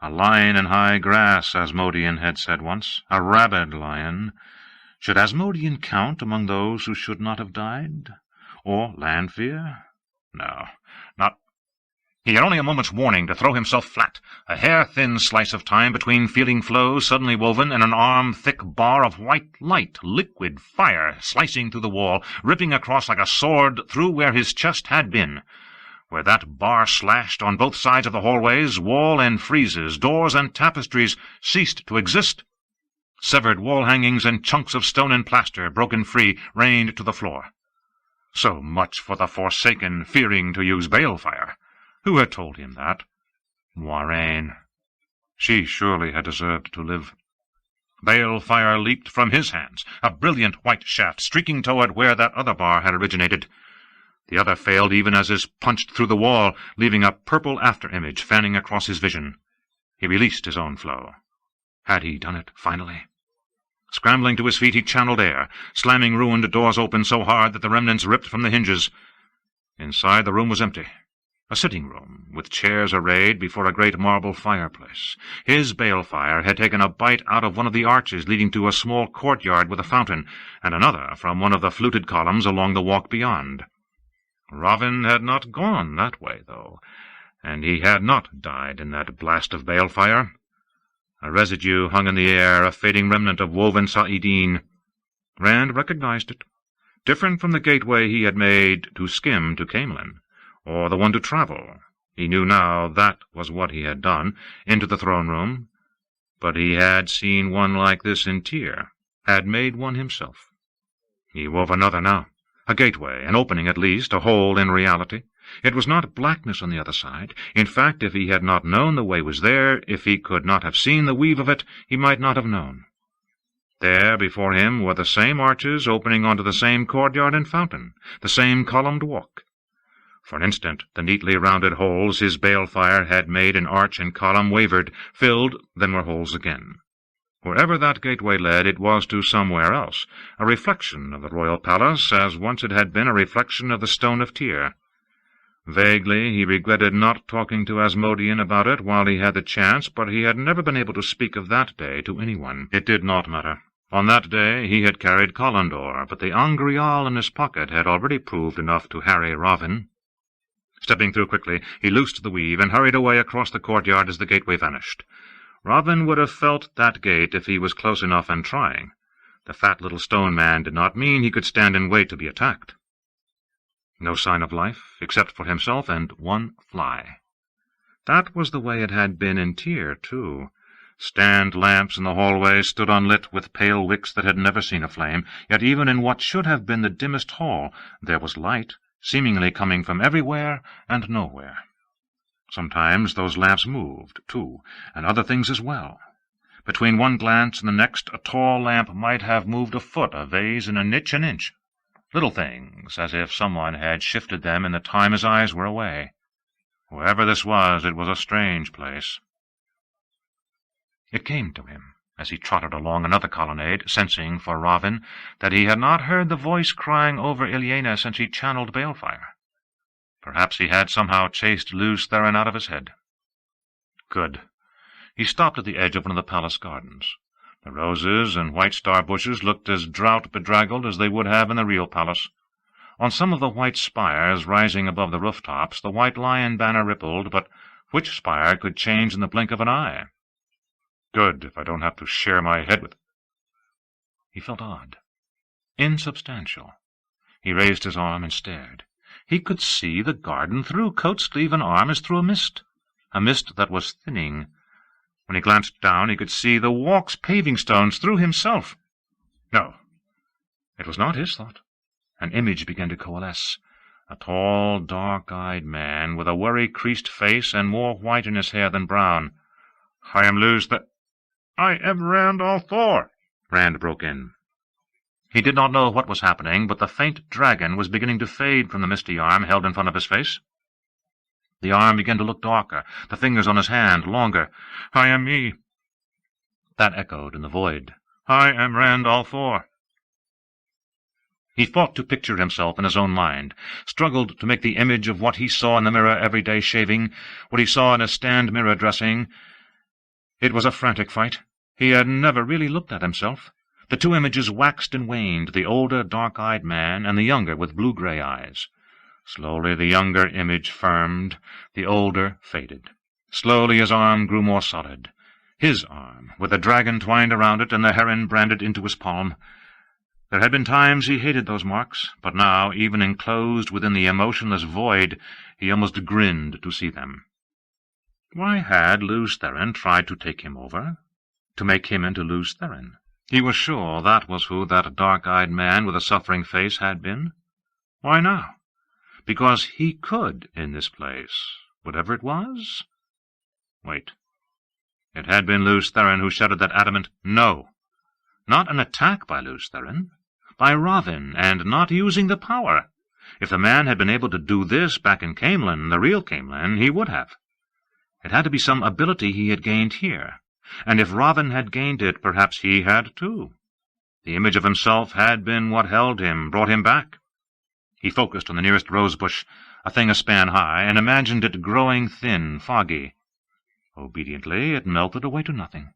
A lion in high grass, Asmodean had said once, a rabid lion. Should Asmodean count among those who should not have died? Or Lanfear? No, not... He had only a moment's warning to throw himself flat, a hair-thin slice of time between feeling flows suddenly woven and an arm-thick bar of white light, liquid fire, slicing through the wall, ripping across like a sword through where his chest had been. Where that bar slashed on both sides of the hallways, wall and friezes, doors and tapestries ceased to exist. Severed wall hangings and chunks of stone and plaster, broken free, rained to the floor. So much for the Forsaken fearing to use balefire. Who had told him that? Moiraine. She surely had deserved to live. Balefire leaped from his hands, a brilliant white shaft streaking toward where that other bar had originated. The other failed even as it punched through the wall, leaving a purple after-image fanning across his vision. He released his own flow. Had he done it, finally? Scrambling to his feet, he channeled air, slamming ruined doors open so hard that the remnants ripped from the hinges. Inside, the room was empty. A sitting room, with chairs arrayed before a great marble fireplace. His balefire had taken a bite out of one of the arches leading to a small courtyard with a fountain, and another from one of the fluted columns along the walk beyond. Ravin had not gone that way, though, and he had not died in that blast of balefire. A residue hung in the air, a fading remnant of woven Sa'idin. Rand recognized it, different from the gateway he had made to skim to Camelin, or the one to travel. He knew now that was what he had done, into the throne room, but he had seen one like this in Tyr, had made one himself. He wove another now, a gateway, an opening at least, a hole in reality. It was not blackness on the other side. In fact, if he had not known the way was there, if he could not have seen the weave of it, he might not have known. There before him were the same arches opening onto the same courtyard and fountain, the same columned walk. For an instant the neatly rounded holes his balefire had made in arch and column wavered, filled, then were holes again. Wherever that gateway led, it was to somewhere else, a reflection of the royal palace, as once it had been a reflection of the stone of Tyr. Vaguely he regretted not talking to Asmodean about it while he had the chance, but he had never been able to speak of that day to anyone. It did not matter. On that day he had carried Collandor, but the Angreal in his pocket had already proved enough to harry Ravin. Stepping through quickly, he loosed the weave and hurried away across the courtyard as the gateway vanished. Ravin would have felt that gate if he was close enough and trying. The fat little stone man did not mean he could stand and wait to be attacked. No sign of life, except for himself and one fly. That was the way it had been in Tyr, too. Stand lamps in the hallway stood unlit with pale wicks that had never seen a flame, yet even in what should have been the dimmest hall there was light, seemingly coming from everywhere and nowhere. Sometimes those lamps moved, too, and other things as well. Between one glance and the next, a tall lamp might have moved a foot, a vase in a niche an inch. Little things, as if someone had shifted them in the time his eyes were away. Wherever this was, it was a strange place. It came to him, as he trotted along another colonnade, sensing for Ravin, that he had not heard the voice crying over Ilyena since he channeled balefire. Perhaps he had somehow chased Luz Theron out of his head. Good. He stopped at the edge of one of the palace gardens. The roses and white star bushes looked as drought-bedraggled as they would have in the real palace. On some of the white spires rising above the rooftops, the white lion banner rippled, but which spire could change in the blink of an eye? Good, if I don't have to share my head with... He felt odd, insubstantial. He raised his arm and stared. He could see the garden through coat sleeve and arm as through a mist that was thinning. When he glanced down, he could see the walk's paving stones through himself. No, it was not his thought. An image began to coalesce. A tall, dark-eyed man with a worry-creased face and more white in his hair than brown. I am I am Rand al'Thor, Rand broke in. He did not know what was happening, but the faint dragon was beginning to fade from the misty arm held in front of his face. The arm began to look darker, the fingers on his hand longer. I am me. That echoed in the void. I am Rand al'Thor. He fought to picture himself in his own mind, struggled to make the image of what he saw in the mirror every day shaving, what he saw in his stand mirror dressing. It was a frantic fight. He had never really looked at himself. The two images waxed and waned, the older dark-eyed man and the younger with blue-gray eyes. Slowly the younger image firmed, the older faded. Slowly his arm grew more solid. His arm, with the dragon twined around it and the heron branded into his palm. There had been times he hated those marks, but now, even enclosed within the emotionless void, he almost grinned to see them. Why had Lews Therin tried to take him over? To make him into Lews Therin? He was sure that was who that dark-eyed man with a suffering face had been. Why now? Because he could in this place, whatever it was? Wait. It had been Lews Therin who shouted that adamant "No." Not an attack by Lews Therin. By Ravin, and not using the power. If the man had been able to do this back in Camelin, the real Camelin, he would have. It had to be some ability he had gained here, and if Ravin had gained it, perhaps he had too. The image of himself had been what held him, brought him back. He focused on the nearest rosebush, a thing a span high, and imagined it growing thin, foggy. Obediently it melted away to nothing.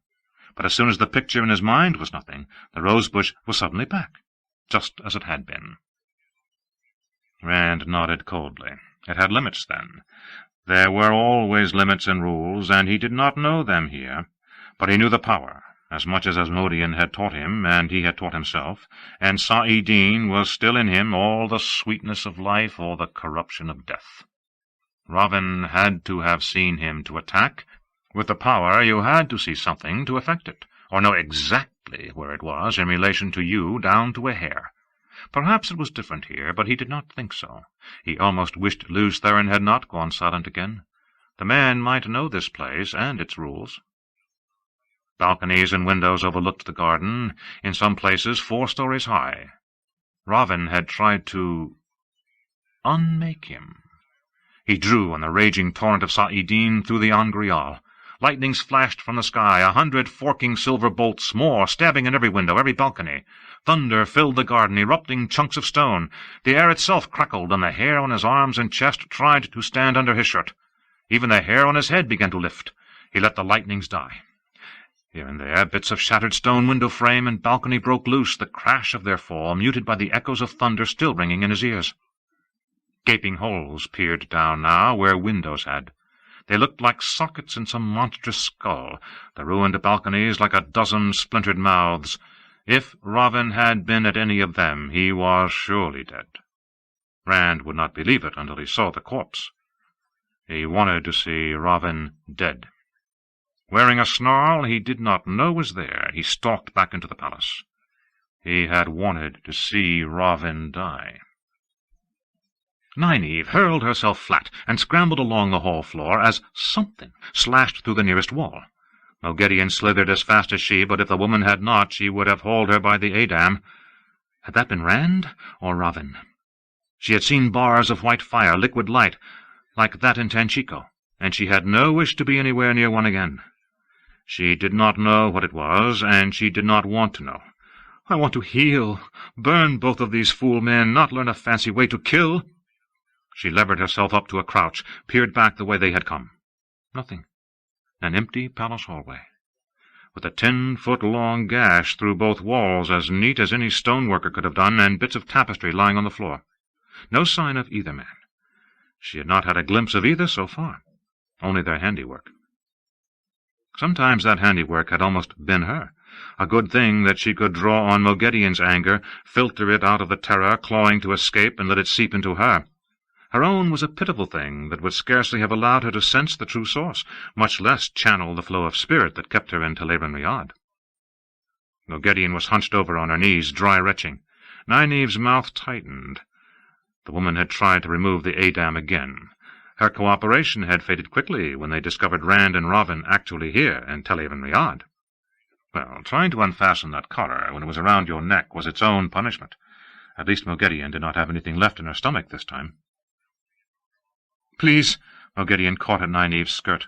But as soon as the picture in his mind was nothing, the rosebush was suddenly back, just as it had been. Rand nodded coldly. It had limits, then. There were always limits and rules, and he did not know them here. But he knew the power, as much as Asmodean had taught him, and he had taught himself, and Sa'idin was still in him, all the sweetness of life or the corruption of death. Ravin had to have seen him to attack. With the power, you had to see something to effect it, or know exactly where it was in relation to you down to a hair. Perhaps it was different here, but he did not think so. He almost wished Lews Therin had not gone silent again. The man might know this place and its rules. Balconies and windows overlooked the garden, in some places 4 stories high. Ravin had tried to unmake him. He drew on the raging torrent of Sa'idin through the Angrial. Lightnings flashed from the sky, 100 forking silver bolts, more, stabbing in every window, every balcony. Thunder filled the garden, erupting chunks of stone. The air itself crackled, and the hair on his arms and chest tried to stand under his shirt. Even the hair on his head began to lift. He let the lightnings die. Here and there, bits of shattered stone window frame and balcony broke loose, the crash of their fall muted by the echoes of thunder still ringing in his ears. Gaping holes peered down now where windows had. They looked like sockets in some monstrous skull, the ruined balconies like a dozen splintered mouths. If Ravin had been at any of them, he was surely dead. Rand would not believe it until he saw the corpse. He wanted to see Ravin dead. Wearing a snarl he did not know was there, he stalked back into the palace. He had wanted to see Ravin die. Nynaeve hurled herself flat and scrambled along the hall floor as something slashed through the nearest wall. Mogedion slithered as fast as she, but if the woman had not, she would have hauled her by the Adam. Had that been Rand or Ravin? She had seen bars of white fire, liquid light, like that in Tanchico, and she had no wish to be anywhere near one again. She did not know what it was, and she did not want to know. I want to heal, burn both of these fool men, not learn a fancy way to kill. She levered herself up to a crouch, peered back the way they had come. Nothing. An empty palace hallway, with a 10-foot-long gash through both walls, as neat as any stoneworker could have done, and bits of tapestry lying on the floor. No sign of either man. She had not had a glimpse of either so far, only their handiwork. Sometimes that handiwork had almost been her. A good thing that she could draw on Mogedion's anger, filter it out of the terror clawing to escape, and let it seep into her. Her own was a pitiful thing that would scarcely have allowed her to sense the true source, much less channel the flow of spirit that kept her in Teleran Riad. Mogedion was hunched over on her knees, dry retching. Nynaeve's mouth tightened. The woman had tried to remove the Adam again. Her cooperation had faded quickly when they discovered Rand and Ravin actually here in Teleran Riad. Well, trying to unfasten that collar when it was around your neck was its own punishment. At least Mogedion did not have anything left in her stomach this time. "Please," Mogedion caught at Nynaeve's skirt.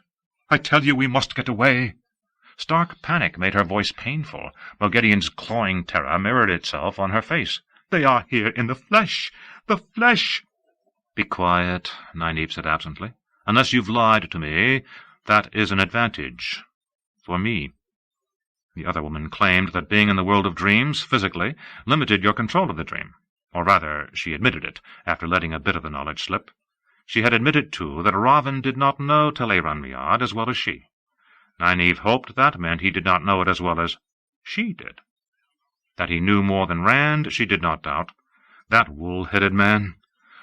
"I tell you we must get away." Stark panic made her voice painful. Mogedion's clawing terror mirrored itself on her face. "They are here in the flesh! The flesh!" "Be quiet," Nynaeve said absently. "Unless you've lied to me, that is an advantage. For me." The other woman claimed that being in the world of dreams, physically, limited your control of the dream. Or rather, she admitted it, after letting a bit of the knowledge slip. She had admitted, too, that Ravin did not know Teleranriad as well as she. Nynaeve hoped that meant he did not know it as well as she did. That he knew more than Rand, she did not doubt. That wool-headed man!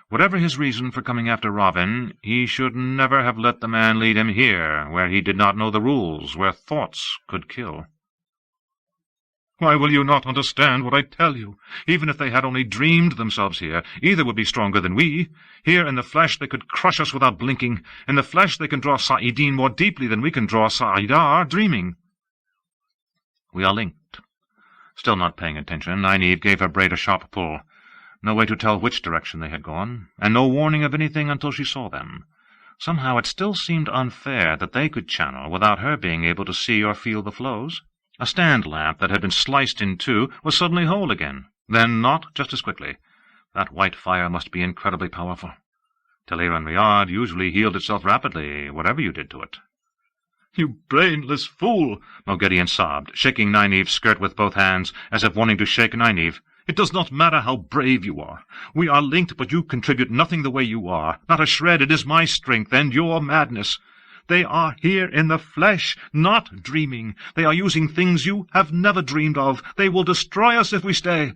Whatever his reason for coming after Ravin, he should never have let the man lead him here, where he did not know the rules, where thoughts could kill. Why will you not understand what I tell you? Even if they had only dreamed themselves here, either would be stronger than we. Here in the flesh they could crush us without blinking. In the flesh they can draw Sa'idin more deeply than we can draw Sa'idar, dreaming. We are linked. Still not paying attention, Nynaeve gave her braid a sharp pull. No way to tell which direction they had gone, and no warning of anything until she saw them. Somehow it still seemed unfair that they could channel without her being able to see or feel the flows. A stand lamp that had been sliced in two was suddenly whole again, then not just as quickly. That white fire must be incredibly powerful. Teleranriad usually healed itself rapidly, whatever you did to it. "You brainless fool!" Moghedien sobbed, shaking Nynaeve's skirt with both hands, as if wanting to shake Nynaeve. "It does not matter how brave you are. We are linked, but you contribute nothing the way you are. Not a shred. It is my strength and your madness. They are here in the flesh, not dreaming. They are using things you have never dreamed of. They will destroy us if we stay."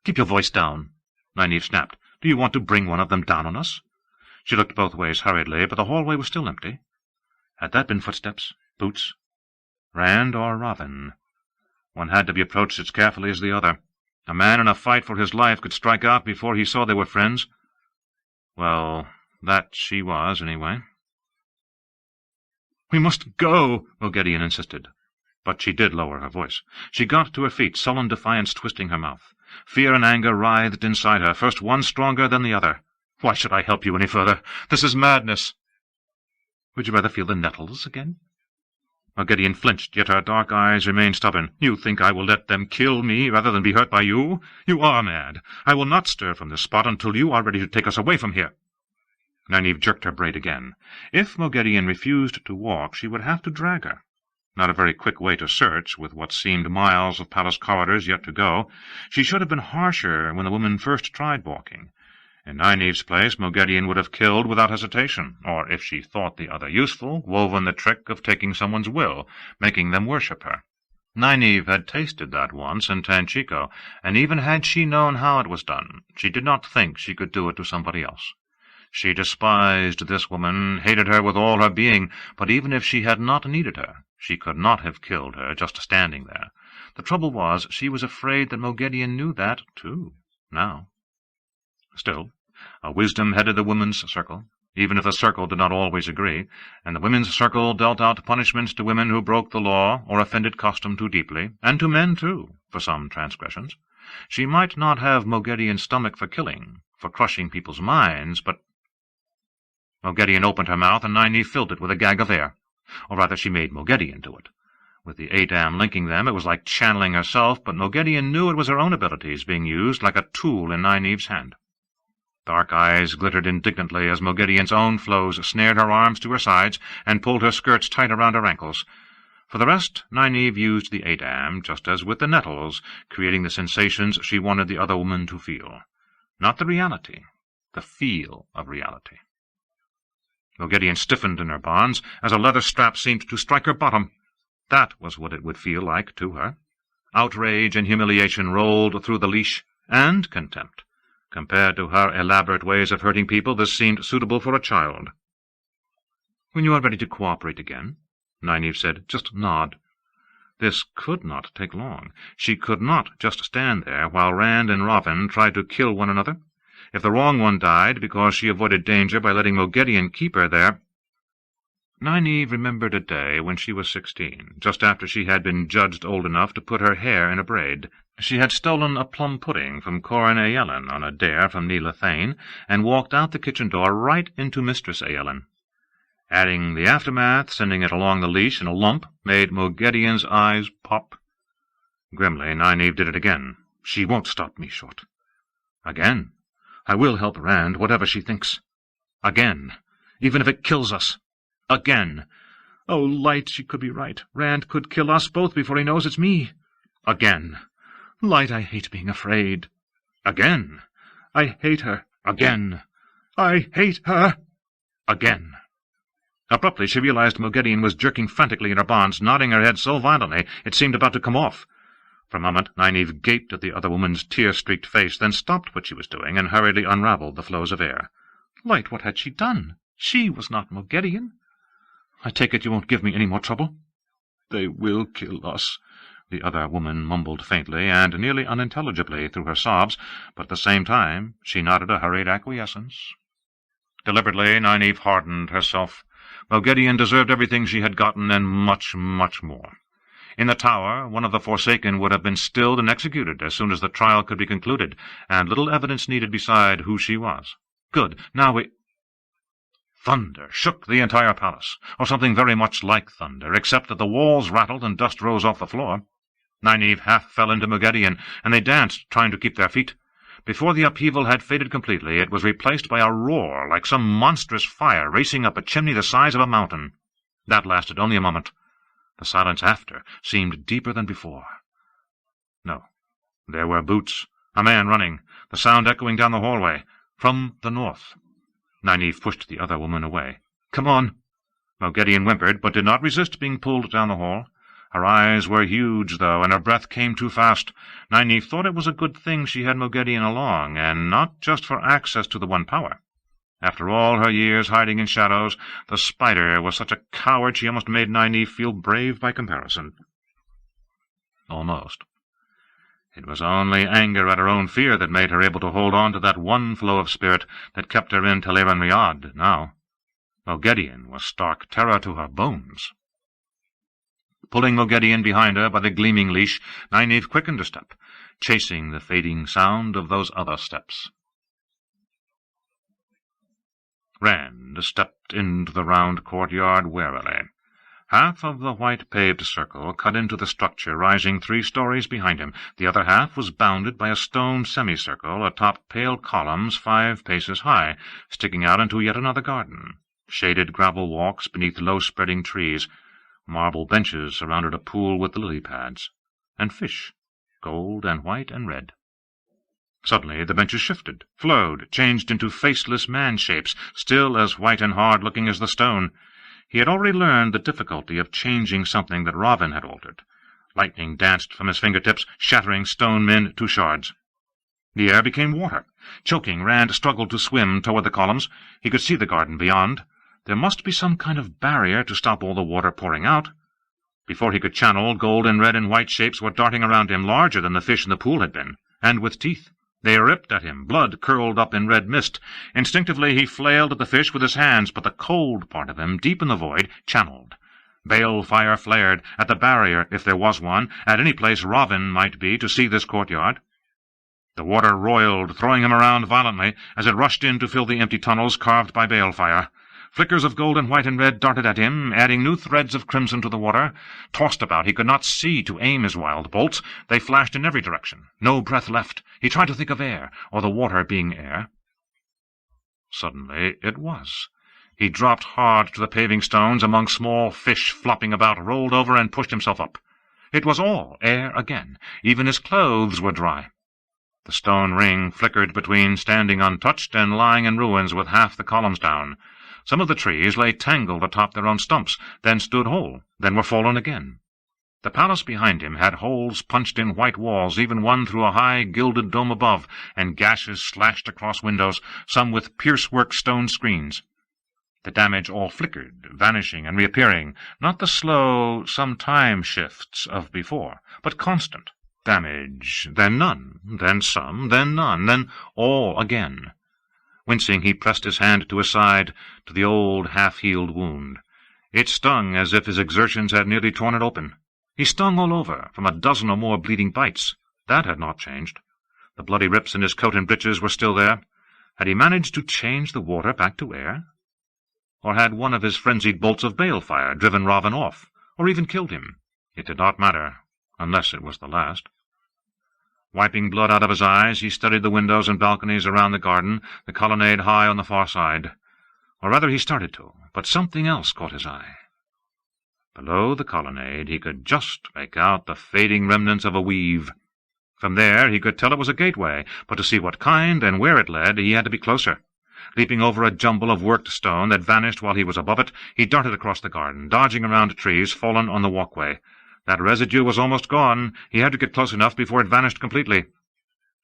"Keep your voice down," Nynaeve snapped. "Do you want to bring one of them down on us?" She looked both ways hurriedly, but the hallway was still empty. Had that been footsteps? Boots? Rand or Ravin? One had to be approached as carefully as the other. A man in a fight for his life could strike out before he saw they were friends. Well, that she was, anyway. "We must go," Moghedien insisted. But she did lower her voice. She got to her feet, sullen defiance twisting her mouth. Fear and anger writhed inside her, first one stronger than the other. "Why should I help you any further? This is madness." "Would you rather feel the nettles again?" Moghedien flinched, yet her dark eyes remained stubborn. "You think I will let them kill me rather than be hurt by you? You are mad. I will not stir from this spot until you are ready to take us away from here." Nynaeve jerked her braid again. If Moghedien refused to walk, she would have to drag her. Not a very quick way to search, with what seemed miles of palace corridors yet to go. She should have been harsher when the woman first tried walking. In Nynaeve's place, Moghedien would have killed without hesitation, or, if she thought the other useful, woven the trick of taking someone's will, making them worship her. Nynaeve had tasted that once in Tanchico, and even had she known how it was done, she did not think she could do it to somebody else. She despised this woman, hated her with all her being, but even if she had not needed her, she could not have killed her just standing there. The trouble was, she was afraid that Moghedien knew that, too, now. Still, a wisdom headed the women's circle, even if the circle did not always agree, and the women's circle dealt out punishments to women who broke the law or offended custom too deeply, and to men, too, for some transgressions. She might not have Moghedien's stomach for killing, for crushing people's minds, but— Moghedien opened her mouth, and Nynaeve filled it with a gag of air. Or rather, she made Moghedien do it. With the Adam linking them, it was like channeling herself, but Moghedien knew it was her own abilities being used like a tool in Nynaeve's hand. Dark eyes glittered indignantly as Moghedien's own flows snared her arms to her sides and pulled her skirts tight around her ankles. For the rest, Nynaeve used the Adam, just as with the nettles, creating the sensations she wanted the other woman to feel. Not the reality, the feel of reality. Moghedien stiffened in her bonds as a leather strap seemed to strike her bottom. That was what it would feel like to her. Outrage and humiliation rolled through the leash, and contempt. Compared to her elaborate ways of hurting people, this seemed suitable for a child. "When you are ready to cooperate again," Nynaeve said, "just nod." This could not take long. She could not just stand there while Rand and Ravin tried to kill one another. If the wrong one died because she avoided danger by letting Moghedien keep her there— Nynaeve remembered a day when she was 16, just after she had been judged old enough to put her hair in a braid. She had stolen a plum pudding from Corin Aellen on a dare from Neela Thane, and walked out the kitchen door right into Mistress Aellen. Adding the aftermath, sending it along the leash in a lump, made Moghedien's eyes pop. Grimly, Nynaeve did it again. "She won't stop me short." Again. "I will help Rand, whatever she thinks." Again. "Even if it kills us." Again. "Oh, Light, she could be right. Rand could kill us both before he knows it's me." Again. "Light, I hate being afraid." Again. I hate her. Again. I hate her. Again. Abruptly she realized Moghedien was jerking frantically in her bonds, nodding her head so violently it seemed about to come off. For a moment Nynaeve gaped at the other woman's tear-streaked face, then stopped what she was doing and hurriedly unravelled the flows of air. Light, what had she done? She was not Moghedien. I take it you won't give me any more trouble? They will kill us, the other woman mumbled faintly and nearly unintelligibly through her sobs, but at the same time she nodded a hurried acquiescence. Deliberately Nynaeve hardened herself. Moghedien deserved everything she had gotten, and much, much more. In the tower, one of the Forsaken would have been stilled and executed as soon as the trial could be concluded, and little evidence needed beside who she was. Good. Now we— Thunder shook the entire palace, or something very much like thunder, except that the walls rattled and dust rose off the floor. Nynaeve half fell into Moghedien, and they danced, trying to keep their feet. Before the upheaval had faded completely, it was replaced by a roar like some monstrous fire racing up a chimney the size of a mountain. That lasted only a moment. The silence after seemed deeper than before. No, there were boots, a man running, the sound echoing down the hallway, from the north. Nynaeve pushed the other woman away. "Come on." Moghedien whimpered, but did not resist being pulled down the hall. Her eyes were huge, though, and her breath came too fast. Nynaeve thought it was a good thing she had Moghedien along, and not just for access to the One Power. After all her years hiding in shadows, the spider was such a coward she almost made Nynaeve feel brave by comparison. Almost. It was only anger at her own fear that made her able to hold on to that one flow of spirit that kept her in Teleran Riad now. Moghedien was stark terror to her bones. Pulling Moghedien behind her by the gleaming leash, Nynaeve quickened a step, chasing the fading sound of those other steps. Rand stepped into the round courtyard warily. Half of the white-paved circle cut into the structure rising 3 stories behind him. The other half was bounded by a stone semicircle atop pale columns 5 paces high, sticking out into yet another garden. Shaded gravel walks beneath low-spreading trees. Marble benches surrounded a pool with lily pads. And fish, gold and white and red. Suddenly the benches shifted, flowed, changed into faceless man-shapes, still as white and hard-looking as the stone. He had already learned the difficulty of changing something that Ravin had altered. Lightning danced from his fingertips, shattering stone men to shards. The air became water. Choking, Rand struggled to swim toward the columns. He could see the garden beyond. There must be some kind of barrier to stop all the water pouring out. Before he could channel, gold and red and white shapes were darting around him, larger than the fish in the pool had been, and with teeth. They ripped at him, blood curled up in red mist. Instinctively he flailed at the fish with his hands, but the cold part of him, deep in the void, channeled. Balefire flared, at the barrier, if there was one, at any place Ravin might be to see this courtyard. The water roiled, throwing him around violently, as it rushed in to fill the empty tunnels carved by balefire. Flickers of gold and white and red darted at him, adding new threads of crimson to the water. Tossed about, he could not see to aim his wild bolts. They flashed in every direction. No breath left. He tried to think of air, or the water being air. Suddenly it was. He dropped hard to the paving stones among small fish flopping about, rolled over, and pushed himself up. It was all air again. Even his clothes were dry. The stone ring flickered between standing untouched and lying in ruins with half the columns down. Some of the trees lay tangled atop their own stumps, then stood whole, then were fallen again. The palace behind him had holes punched in white walls, even one through a high, gilded dome above, and gashes slashed across windows, some with piercework stone screens. The damage all flickered, vanishing and reappearing, not the slow, some-time shifts of before, but constant. Damage, then none, then some, then none, then all again. Wincing, he pressed his hand to his side, to the old half-healed wound. It stung as if his exertions had nearly torn it open. He stung all over, from a dozen or more bleeding bites. That had not changed. The bloody rips in his coat and breeches were still there. Had he managed to change the water back to air? Or had one of his frenzied bolts of balefire driven Ravin off, or even killed him? It did not matter, unless it was the last. Wiping blood out of his eyes, he studied the windows and balconies around the garden, the colonnade high on the far side. Or rather he started to, but something else caught his eye. Below the colonnade he could just make out the fading remnants of a weave. From there he could tell it was a gateway, but to see what kind and where it led, he had to be closer. Leaping over a jumble of worked stone that vanished while he was above it, he darted across the garden, dodging around trees fallen on the walkway. That residue was almost gone. He had to get close enough before it vanished completely.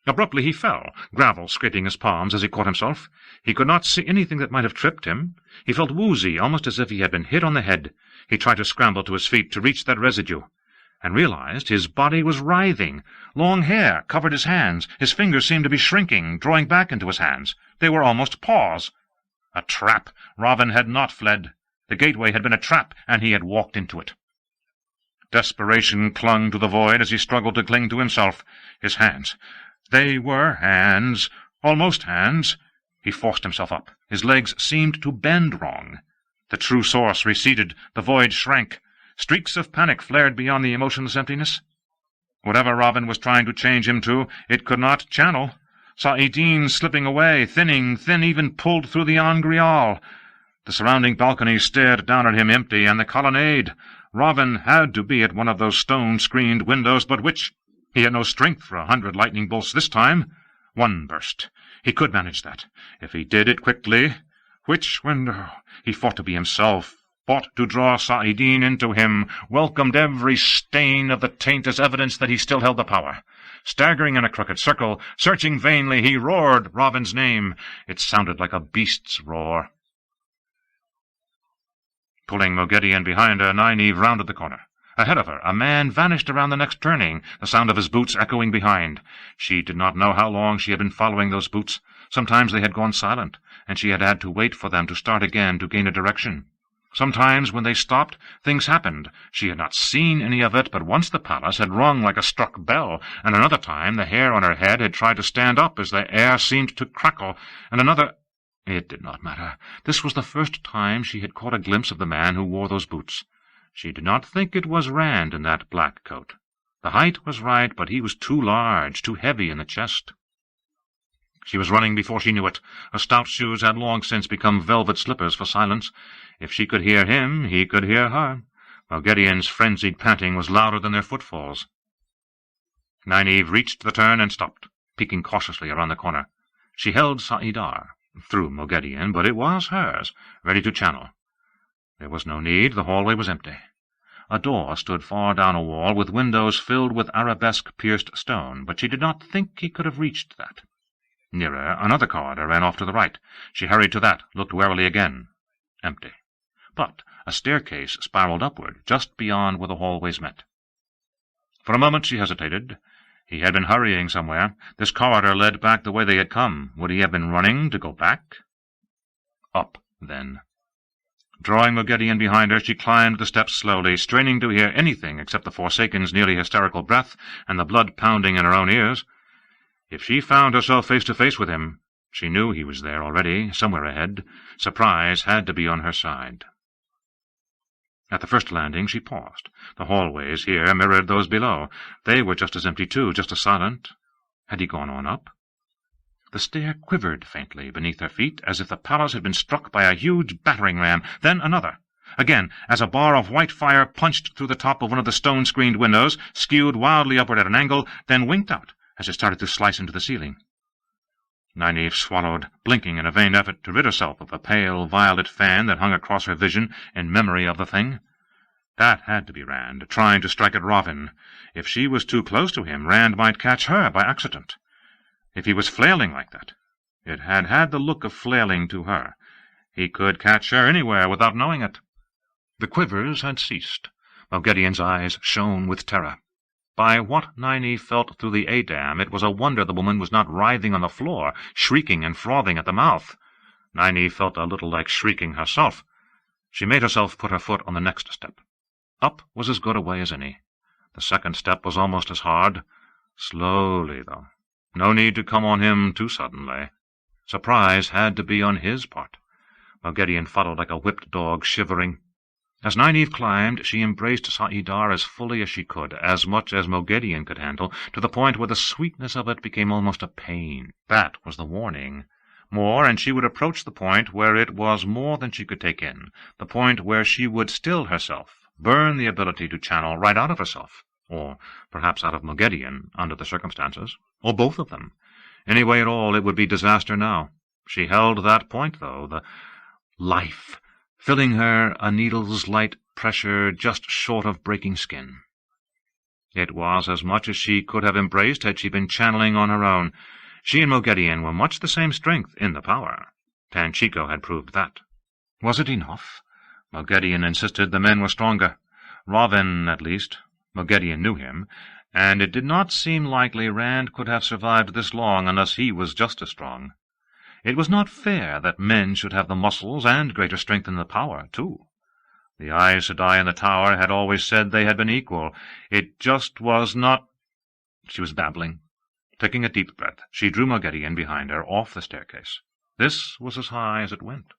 Abruptly he fell, gravel scraping his palms as he caught himself. He could not see anything that might have tripped him. He felt woozy, almost as if he had been hit on the head. He tried to scramble to his feet to reach that residue, and realized his body was writhing. Long hair covered his hands. His fingers seemed to be shrinking, drawing back into his hands. They were almost paws. A trap. Robin had not fled. The gateway had been a trap, and he had walked into it. Desperation clung to the void as he struggled to cling to himself. His hands. They were hands, almost hands. He forced himself up. His legs seemed to bend wrong. The true source receded. The void shrank. Streaks of panic flared beyond the emotionless emptiness. Whatever Robin was trying to change him to, it could not channel. Saidin slipping away, thin, even pulled through the angrial. The surrounding balconies stared down at him empty, and the colonnade. Robin had to be at one of those stone-screened windows, but which? He had no strength for 100 lightning bolts this time. One burst. He could manage that, if he did it quickly. Which window? He fought to be himself, fought to draw Saidin into him, welcomed every stain of the taint as evidence that he still held the power. Staggering in a crooked circle, searching vainly, he roared Robin's name. It sounded like a beast's roar. Pulling Mogedion behind her, Nynaeve rounded the corner. Ahead of her, a man vanished around the next turning, the sound of his boots echoing behind. She did not know how long she had been following those boots. Sometimes they had gone silent, and she had had to wait for them to start again to gain a direction. Sometimes, when they stopped, things happened. She had not seen any of it, but once the palace had rung like a struck bell, and another time the hair on her head had tried to stand up as the air seemed to crackle, and another— It did not matter. This was the first time she had caught a glimpse of the man who wore those boots. She did not think it was Rand in that black coat. The height was right, but he was too large, too heavy in the chest. She was running before she knew it. Her stout shoes had long since become velvet slippers for silence. If she could hear him, he could hear her. Mogedion's frenzied panting was louder than their footfalls. Nynaeve reached the turn and stopped, peeking cautiously around the corner. She held Saidar, through Mogedion, but it was hers, ready to channel. There was no need. The hallway was empty. A door stood far down a wall, with windows filled with arabesque-pierced stone, but she did not think he could have reached that. Nearer, another corridor ran off to the right. She hurried to that, looked warily again. Empty. But a staircase spiraled upward, just beyond where the hallways met. For a moment she hesitated. He had been hurrying somewhere. This corridor led back the way they had come. Would he have been running to go back? Up, then. Drawing Mogedion behind her, she climbed the steps slowly, straining to hear anything except the Forsaken's nearly hysterical breath and the blood pounding in her own ears. If she found herself face to face with him, she knew he was there already, somewhere ahead. Surprise had to be on her side. At the first landing she paused. The hallways here mirrored those below. They were just as empty too, just as silent. Had he gone on up? The stair quivered faintly beneath her feet, as if the palace had been struck by a huge battering-ram. Then another. Again, as a bar of white fire punched through the top of one of the stone-screened windows, skewed wildly upward at an angle, then winked out as it started to slice into the ceiling. Nynaeve swallowed, blinking in a vain effort to rid herself of the pale violet fan that hung across her vision in memory of the thing. That had to be Rand, trying to strike at Robin. If she was too close to him, Rand might catch her by accident. If he was flailing like that, it had had the look of flailing to her. He could catch her anywhere without knowing it. The quivers had ceased. Mogedion's eyes shone with terror. By what Nynaeve felt through the Adam, it was a wonder the woman was not writhing on the floor, shrieking and frothing at the mouth. Nynaeve felt a little like shrieking herself. She made herself put her foot on the next step. Up was as good a way as any. The second step was almost as hard. Slowly, though. No need to come on him too suddenly. Surprise had to be on his part. Mogedion followed like a whipped dog, shivering. As Nynaeve climbed, she embraced Saidar as fully as she could, as much as Mogedion could handle, to the point where the sweetness of it became almost a pain. That was the warning. More, and she would approach the point where it was more than she could take in, the point where she would still herself, burn the ability to channel right out of herself, or perhaps out of Moghedien, under the circumstances, or both of them. Any way at all, it would be disaster now. She held that point, though, the life, filling her a needle's light pressure just short of breaking skin. It was as much as she could have embraced had she been channeling on her own. She and Moghedien were much the same strength in the power. Tanchico had proved that. Was it enough? Moghedien insisted the men were stronger. Ravin, at least. Moghedien knew him, and it did not seem likely Rand could have survived this long unless he was just as strong. It was not fair that men should have the muscles and greater strength and the power, too. The Aes Sedai in the tower had always said they had been equal. It just was not— She was babbling. Taking a deep breath, she drew Moghedien behind her, off the staircase. This was as high as it went.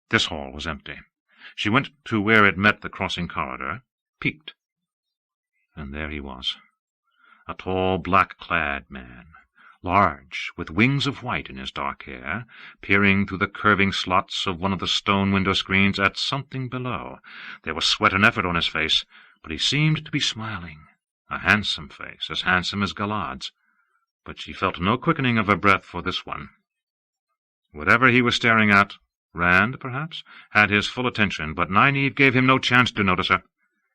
This hall was empty. She went to where it met the crossing corridor, peeked. And there he was, a tall, black-clad man, large, with wings of white in his dark hair, peering through the curving slots of one of the stone window-screens at something below. There was sweat and effort on his face, but he seemed to be smiling. A handsome face, as handsome as Galad's, but she felt no quickening of her breath for this one. Whatever he was staring at, Rand, perhaps, had his full attention, but Nynaeve gave him no chance to notice her.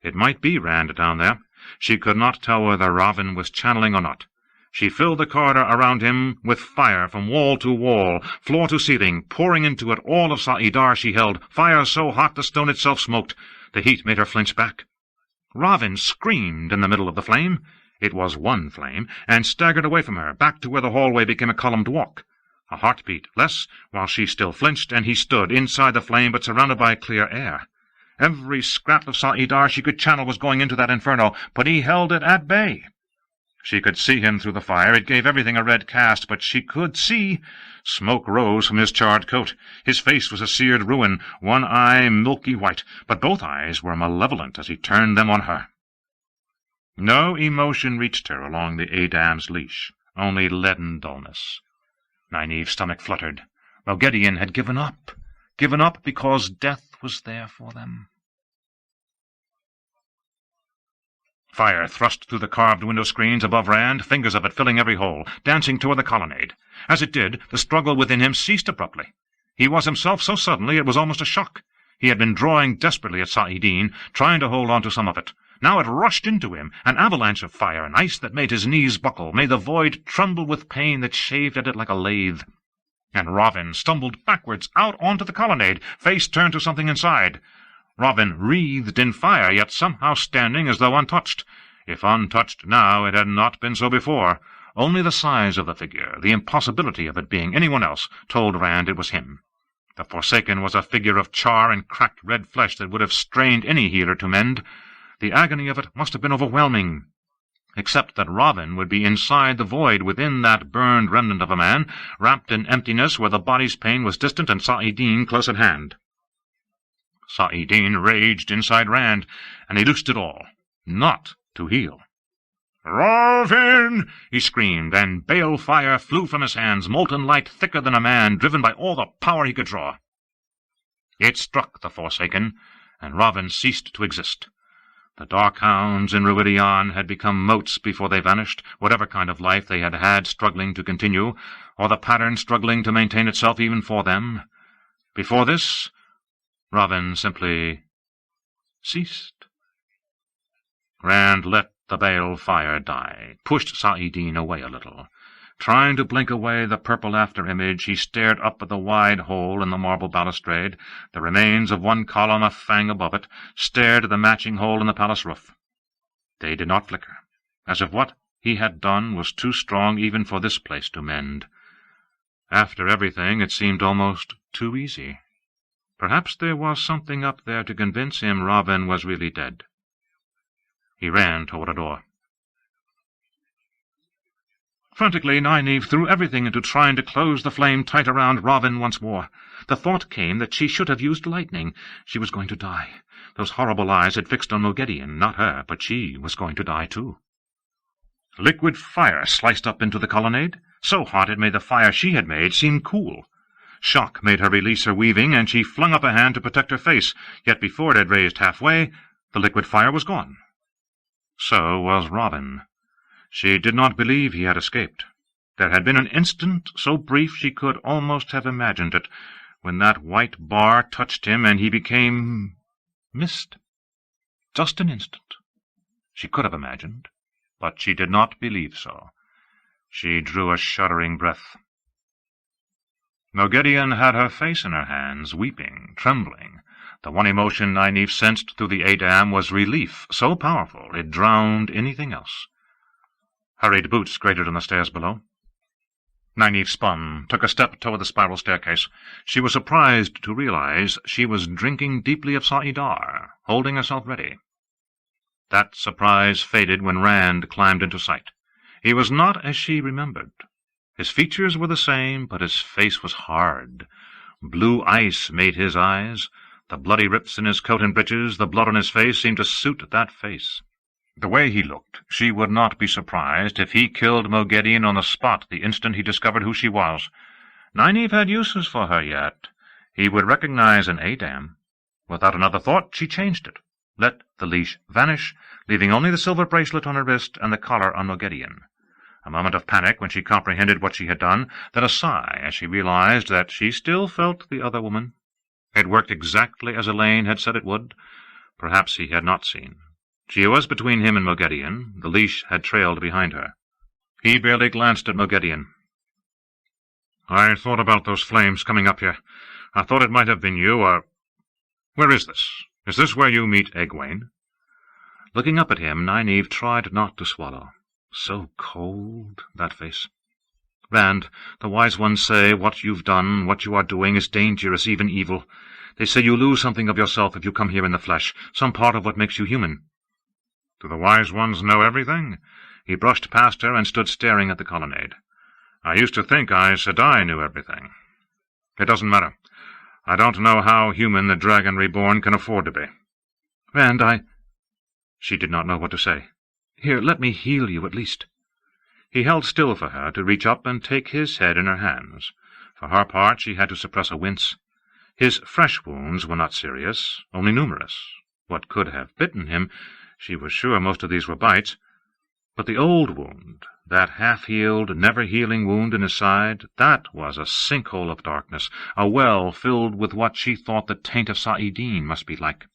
It might be Rand down there. She could not tell whether Ravin was channeling or not. She filled the corridor around him with fire from wall to wall, floor to ceiling, pouring into it all of Sa'idar she held, fire so hot the stone itself smoked. The heat made her flinch back. Ravin screamed in the middle of the flame. It was one flame, and staggered away from her, back to where the hallway became a columned walk. A heartbeat less, while she still flinched, and he stood inside the flame but surrounded by clear air. Every scrap of Sa'idar she could channel was going into that inferno, but he held it at bay. She could see him through the fire. It gave everything a red cast, but she could see. Smoke rose from his charred coat. His face was a seared ruin, one eye milky white, but both eyes were malevolent as he turned them on her. No emotion reached her along the Adam's leash, only leaden dullness. Nynaeve's stomach fluttered. Moghedien had given up because death was there for them. Fire thrust through the carved window-screens above Rand, fingers of it filling every hole, dancing toward the colonnade. As it did, the struggle within him ceased abruptly. He was himself so suddenly it was almost a shock. He had been drawing desperately at Sa'idin, trying to hold on to some of it. Now it rushed into him, an avalanche of fire and ice that made his knees buckle, made the void tremble with pain that shaved at it like a lathe. And Ravin stumbled backwards out onto the colonnade, face turned to something inside. Ravin wreathed in fire, yet somehow standing as though untouched. If untouched now, it had not been so before. Only the size of the figure, the impossibility of it being anyone else, told Rand it was him. The Forsaken was a figure of char and cracked red flesh that would have strained any healer to mend. The agony of it must have been overwhelming, except that Ravin would be inside the void within that burned remnant of a man, wrapped in emptiness where the body's pain was distant and Sa'idin close at hand. Sa'idin raged inside Rand, and he loosed it all, not to heal. "Ravin!" he screamed, and bale fire flew from his hands, molten light thicker than a man, driven by all the power he could draw. It struck the Forsaken, and Ravin ceased to exist. The dark hounds in Ruidian had become motes before they vanished, whatever kind of life they had had struggling to continue, or the pattern struggling to maintain itself even for them. Before this, Ravin simply ceased. Rand let the bale fire die, pushed Sa'idin away a little. Trying to blink away the purple after-image, he stared up at the wide hole in the marble balustrade, the remains of one column a fang above it, stared at the matching hole in the palace roof. They did not flicker, as if what he had done was too strong even for this place to mend. After everything, it seemed almost too easy. Perhaps there was something up there to convince him Ravin was really dead. He ran toward a door. Frantically, Nynaeve threw everything into trying to close the flame tight around Ravin once more. The thought came that she should have used lightning. She was going to die. Those horrible eyes had fixed on Moghedien, not her, but she was going to die too. Liquid fire sliced up into the colonnade, so hot it made the fire she had made seem cool. Shock made her release her weaving, and she flung up a hand to protect her face, yet before it had raised halfway, the liquid fire was gone. So was Robin. She did not believe he had escaped. There had been an instant so brief she could almost have imagined it, when that white bar touched him and he became mist. Just an instant. She could have imagined, but she did not believe so. She drew a shuddering breath. Moghedien had her face in her hands, weeping, trembling. The one emotion Nynaeve sensed through the Edam was relief, so powerful it drowned anything else. Hurried boots grated on the stairs below. Nynaeve spun, took a step toward the spiral staircase. She was surprised to realize she was drinking deeply of Sa'idar, holding herself ready. That surprise faded when Rand climbed into sight. He was not as she remembered. His features were the same, but his face was hard. Blue ice made his eyes. The bloody rips in his coat and breeches, the blood on his face, seemed to suit that face. The way he looked, she would not be surprised if he killed Moghedien on the spot the instant he discovered who she was. Nynaeve had uses for her yet. He would recognize an Edam. Without another thought, she changed it, let the leash vanish, leaving only the silver bracelet on her wrist and the collar on Moghedien. A moment of panic when she comprehended what she had done, then a sigh as she realized that she still felt the other woman. It worked exactly as Elaine had said it would. Perhaps he had not seen. She was between him and Moghedien. The leash had trailed behind her. He barely glanced at Moghedien. "I thought about those flames coming up here. I thought it might have been you, or— Where is this? Is this where you meet Egwene?" Looking up at him, Nynaeve tried not to swallow. So cold, that face. "Rand, the wise ones say what you've done, what you are doing, is dangerous, even evil. They say you lose something of yourself if you come here in the flesh, some part of what makes you human." "Do the wise ones know everything?" He brushed past her and stood staring at the colonnade. "I used to think Aes Sedai knew everything. It doesn't matter. I don't know how human the Dragon Reborn can afford to be." "Rand, She did not know what to say. "Here, let me heal you, at least." He held still for her to reach up and take his head in her hands. For her part, she had to suppress a wince. His fresh wounds were not serious, only numerous. What could have bitten him? She was sure most of these were bites. But the old wound, that half-healed, never-healing wound in his side, that was a sinkhole of darkness, a well filled with what she thought the taint of Sa'idin must be like.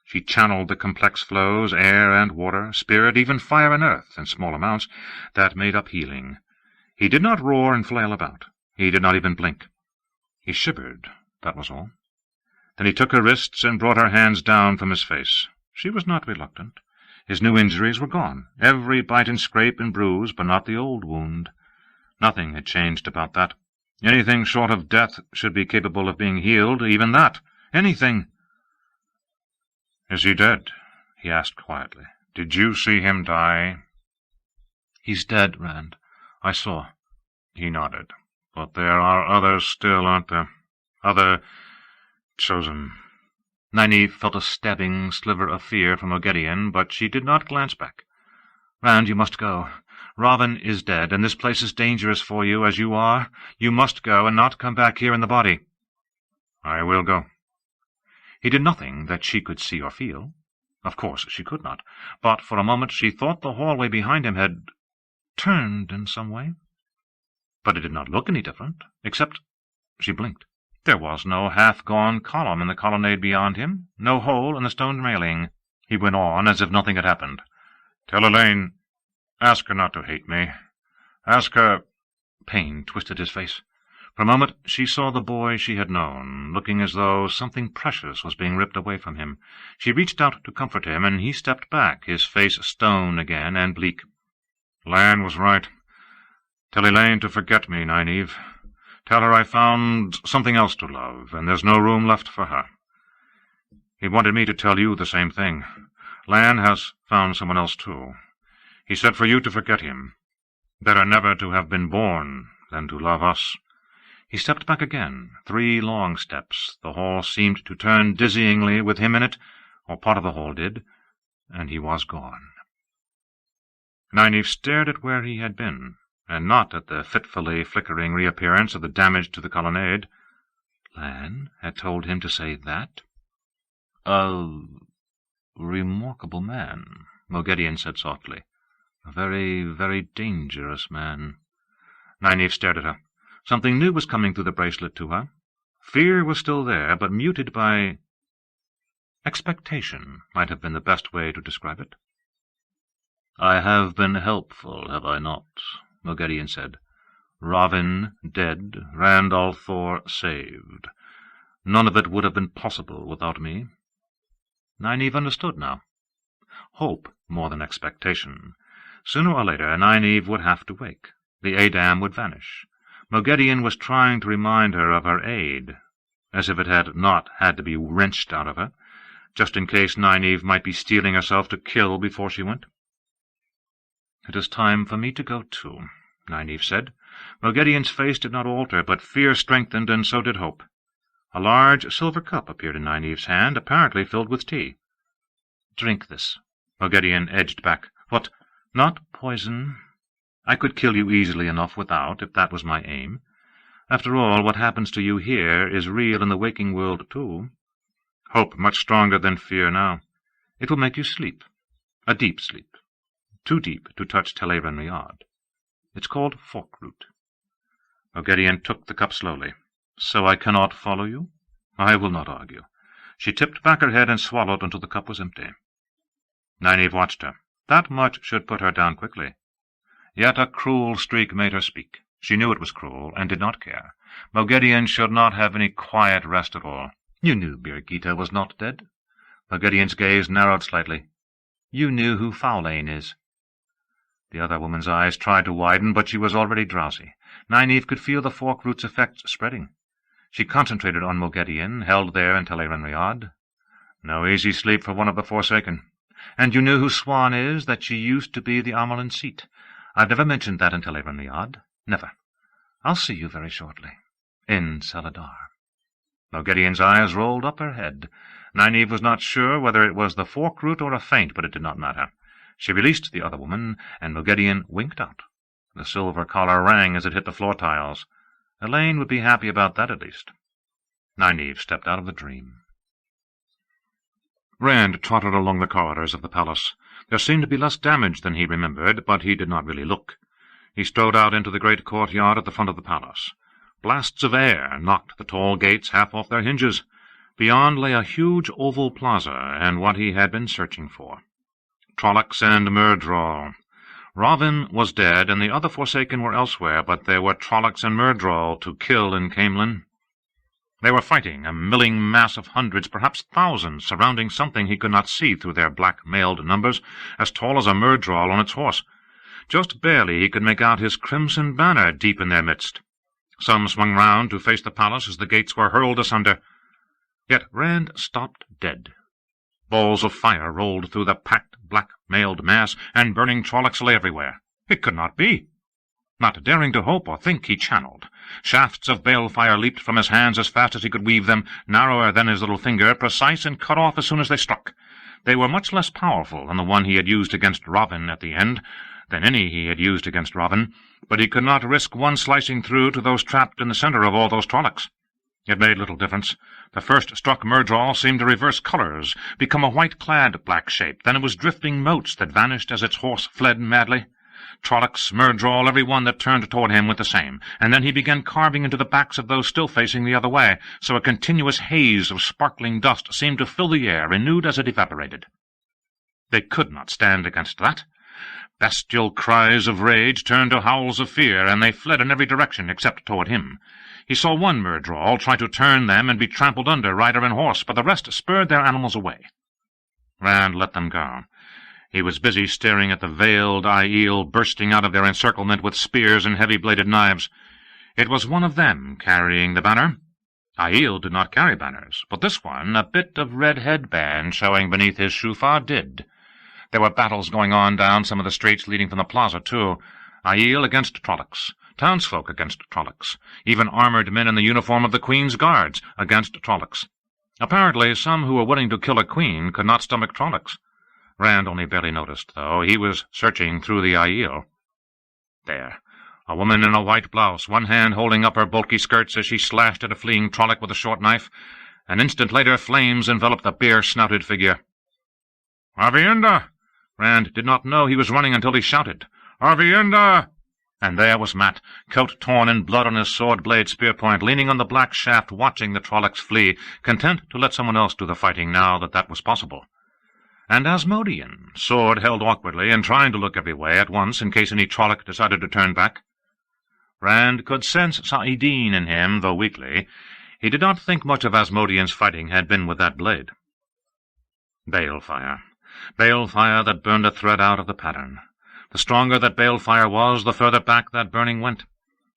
She channeled the complex flows, air and water, spirit, even fire and earth, in small amounts, that made up healing. He did not roar and flail about. He did not even blink. He shivered, that was all. Then he took her wrists and brought her hands down from his face. She was not reluctant. His new injuries were gone, every bite and scrape and bruise, but not the old wound. Nothing had changed about that. Anything short of death should be capable of being healed, even that. Anything. "Is he dead?" he asked quietly. "Did you see him die?" "He's dead, Rand. I saw." He nodded. "But there are others still, aren't there? Other chosen." Nynaeve felt a stabbing sliver of fear from Moghedien, but she did not glance back. "Rand, you must go. Robin is dead, and this place is dangerous for you, as you are. You must go, and not come back here in the body." "I will go." He did nothing that she could see or feel. Of course she could not, but for a moment she thought the hallway behind him had turned in some way. But it did not look any different, except she blinked. There was no half-gone column in the colonnade beyond him, no hole in the stone railing. He went on as if nothing had happened. "Tell Elaine, ask her not to hate me. Ask her—" Pain twisted his face. For a moment she saw the boy she had known, looking as though something precious was being ripped away from him. She reached out to comfort him, and he stepped back, his face stone again and bleak. "Lan was right. Tell Elaine to forget me, Nynaeve. Tell her I found something else to love, and there's no room left for her. He wanted me to tell you the same thing. Lan has found someone else, too. He said for you to forget him. Better never to have been born than to love us." He stepped back again, 3 long steps. The hall seemed to turn dizzyingly with him in it, or part of the hall did, and he was gone. Nynaeve stared at where he had been, and not at the fitfully flickering reappearance of the damage to the colonnade. Lan had told him to say that? A remarkable man. Moghedien said softly. "A very, very dangerous man." Nynaeve stared at her. Something new was coming through the bracelet to her. Fear was still there, but muted by expectation might have been the best way to describe it. "I have been helpful, have I not?" Moghedien said. "Ravin dead, Rand al'Thor saved. None of it would have been possible without me." Nynaeve understood now. Hope more than expectation. Sooner or later, Nynaeve would have to wake. The Adam would vanish. Moghedien was trying to remind her of her aid, as if it had not had to be wrenched out of her, just in case Nynaeve might be steeling herself to kill before she went. "It is time for me to go too," Nynaeve said. Moghedien's face did not alter, but fear strengthened, and so did hope. A large silver cup appeared in Nynaeve's hand, apparently filled with tea. "Drink this." Moghedien edged back. "What? Not poison? I could kill you easily enough without, if that was my aim. After all, what happens to you here is real in the waking world, too. Hope much stronger than fear now. It will make you sleep. A deep sleep. Too deep to touch Teleran Riyadh. It's called forkroot." Moghedien took the cup slowly. "So I cannot follow you? I will not argue." She tipped back her head and swallowed until the cup was empty. Nynaeve watched her. That much should put her down quickly. Yet a cruel streak made her speak. She knew it was cruel, and did not care. Moghedien should not have any quiet rest at all. "You knew Birgitte was not dead?" Moghedien's gaze narrowed slightly. "You knew who Faolain is?" The other woman's eyes tried to widen, but she was already drowsy. Nynaeve could feel the forkroot's effects spreading. She concentrated on Moghedien, held there in Teleran Riyadh. No easy sleep for one of the Forsaken. "And you knew who Swan is, that she used to be the Amarlin seat? I've never mentioned that in Teleran Riyadh. Never. I'll see you very shortly. In Saladar." Moghedien's eyes rolled up her head. Nynaeve was not sure whether it was the forkroot or a feint, but it did not matter. She released the other woman, and Moghedien winked out. The silver collar rang as it hit the floor tiles. Elaine would be happy about that, at least. Nynaeve stepped out of the dream. Rand trotted along the corridors of the palace. There seemed to be less damage than he remembered, but he did not really look. He strode out into the great courtyard at the front of the palace. Blasts of air knocked the tall gates half off their hinges. Beyond lay a huge oval plaza, and what he had been searching for. Trollocs and Myrddraal. Ravin was dead, and the other Forsaken were elsewhere, but there were Trollocs and Myrddraal to kill in Caemlyn. They were fighting, a milling mass of hundreds, perhaps thousands, surrounding something he could not see through their black-mailed numbers, as tall as a Myrddraal on its horse. Just barely he could make out his crimson banner deep in their midst. Some swung round to face the palace as the gates were hurled asunder. Yet Rand stopped dead. Balls of fire rolled through the packed, black-mailed mass, and burning Trollocs lay everywhere. It could not be. Not daring to hope or think, he channeled. Shafts of balefire leaped from his hands as fast as he could weave them, narrower than his little finger, precise and cut off as soon as they struck. They were much less powerful than the one he had used against Ravin at the end, than any he had used against Ravin, but he could not risk one slicing through to those trapped in the center of all those Trollocs. It made little difference. The first struck Myrddraal seemed to reverse colors, become a white-clad black shape. Then it was drifting motes that vanished as its horse fled madly. Trollocs, Myrddraal, every one that turned toward him went the same, and then he began carving into the backs of those still facing the other way, so a continuous haze of sparkling dust seemed to fill the air, renewed as it evaporated. They could not stand against that. Bestial cries of rage turned to howls of fear, and they fled in every direction except toward him. He saw one Myrddraal try to turn them and be trampled under, rider and horse, but the rest spurred their animals away. Rand let them go. He was busy staring at the veiled Aiel bursting out of their encirclement with spears and heavy-bladed knives. It was one of them carrying the banner. Aiel did not carry banners, but this one, a bit of red headband showing beneath his shufah, did. There were battles going on down some of the streets leading from the plaza, too. Aiel against Trollocs, townsfolk against Trollocs, even armored men in the uniform of the Queen's Guards against Trollocs. Apparently some who were willing to kill a queen could not stomach Trollocs. Rand only barely noticed, though. He was searching through the Aiel. There, a woman in a white blouse, one hand holding up her bulky skirts as she slashed at a fleeing Trolloc with a short knife. An instant later, flames enveloped the bare-snouted figure. "Avienda! Rand did not know he was running until he shouted, "Avienda!" And there was Mat, coat torn and blood on his sword-blade spear-point, leaning on the black shaft, watching the Trollocs flee, content to let someone else do the fighting now that was possible. And Asmodean, sword held awkwardly and trying to look every way at once in case any Trolloc decided to turn back. Rand could sense Saidin in him, though weakly. He did not think much of Asmodean's fighting had been with that blade. Balefire. Balefire that burned a thread out of the pattern. The stronger that balefire was, the further back that burning went,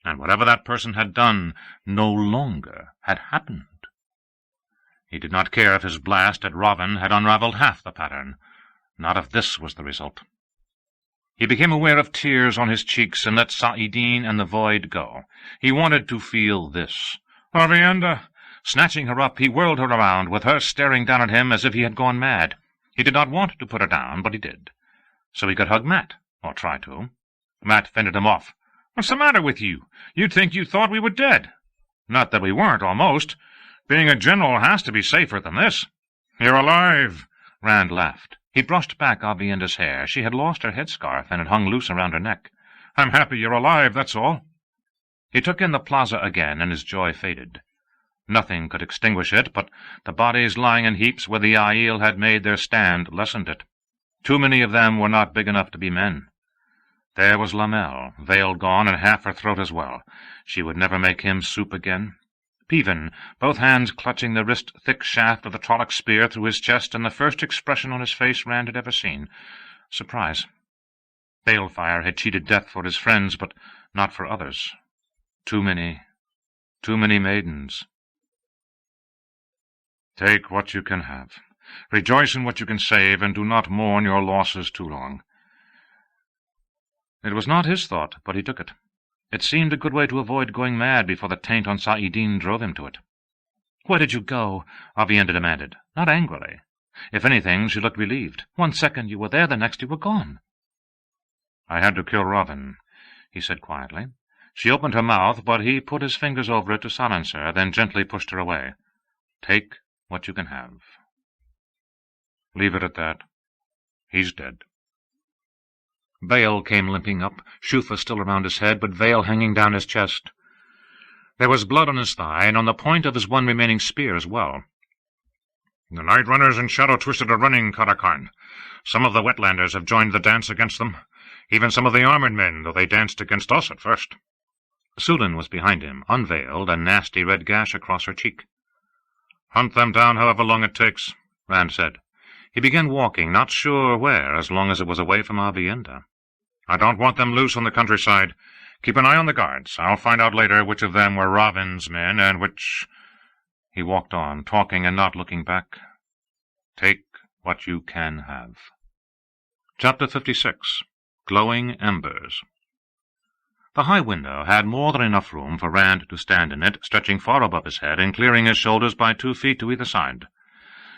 and whatever that person had done no longer had happened. He did not care if his blast at Ravin had unravelled half the pattern, not if this was the result. He became aware of tears on his cheeks and let Saidin and the void go. He wanted to feel this. "Avienda!" Snatching her up, he whirled her around, with her staring down at him as if he had gone mad. He did not want to put her down, but he did. So he could hug Mat, or try to. Mat fended him off. "What's the matter with you? You'd think you thought we were dead." "Not that we weren't, almost. Being a general has to be safer than this." "You're alive!" Rand laughed. He brushed back Avienda's hair. She had lost her headscarf, and it hung loose around her neck. "I'm happy you're alive, that's all." He took in the plaza again, and his joy faded. Nothing could extinguish it, but the bodies lying in heaps where the Aiel had made their stand lessened it. Too many of them were not big enough to be men. There was Lamel, veil gone, and half her throat as well. She would never make him soup again. Peven, both hands clutching the wrist-thick shaft of the Trolloc spear through his chest, and the first expression on his face Rand had ever seen. Surprise. Balefire had cheated death for his friends, but not for others. Too many maidens. Take what you can have. Rejoice in what you can save, and do not mourn your losses too long. It was not his thought, but he took it. It seemed a good way to avoid going mad before the taint on Saidin drove him to it. "Where did you go?" Avienda demanded, not angrily. If anything, she looked relieved. "One second you were there, the next you were gone." "I had to kill Ravin," he said quietly. She opened her mouth, but he put his fingers over it to silence her, then gently pushed her away. "Take what you can have. Leave it at that. He's dead." Bale came limping up, Shufa still around his head, but veil hanging down his chest. There was blood on his thigh, and on the point of his one remaining spear as well. "The Night Runners and Shadow Twisted are running, Karakarn. Some of the Wetlanders have joined the dance against them, even some of the armored men, though they danced against us at first." Sulin was behind him, unveiled, a nasty red gash across her cheek. "Hunt them down however long it takes," Rand said. He began walking, not sure where, as long as it was away from Avienda. "I don't want them loose on the countryside. Keep an eye on the guards. I'll find out later which of them were Ravin's men and which—" He walked on, talking and not looking back. Take what you can have. Chapter 56. Glowing Embers. The high window had more than enough room for Rand to stand in it, stretching far above his head and clearing his shoulders by 2 feet to either side.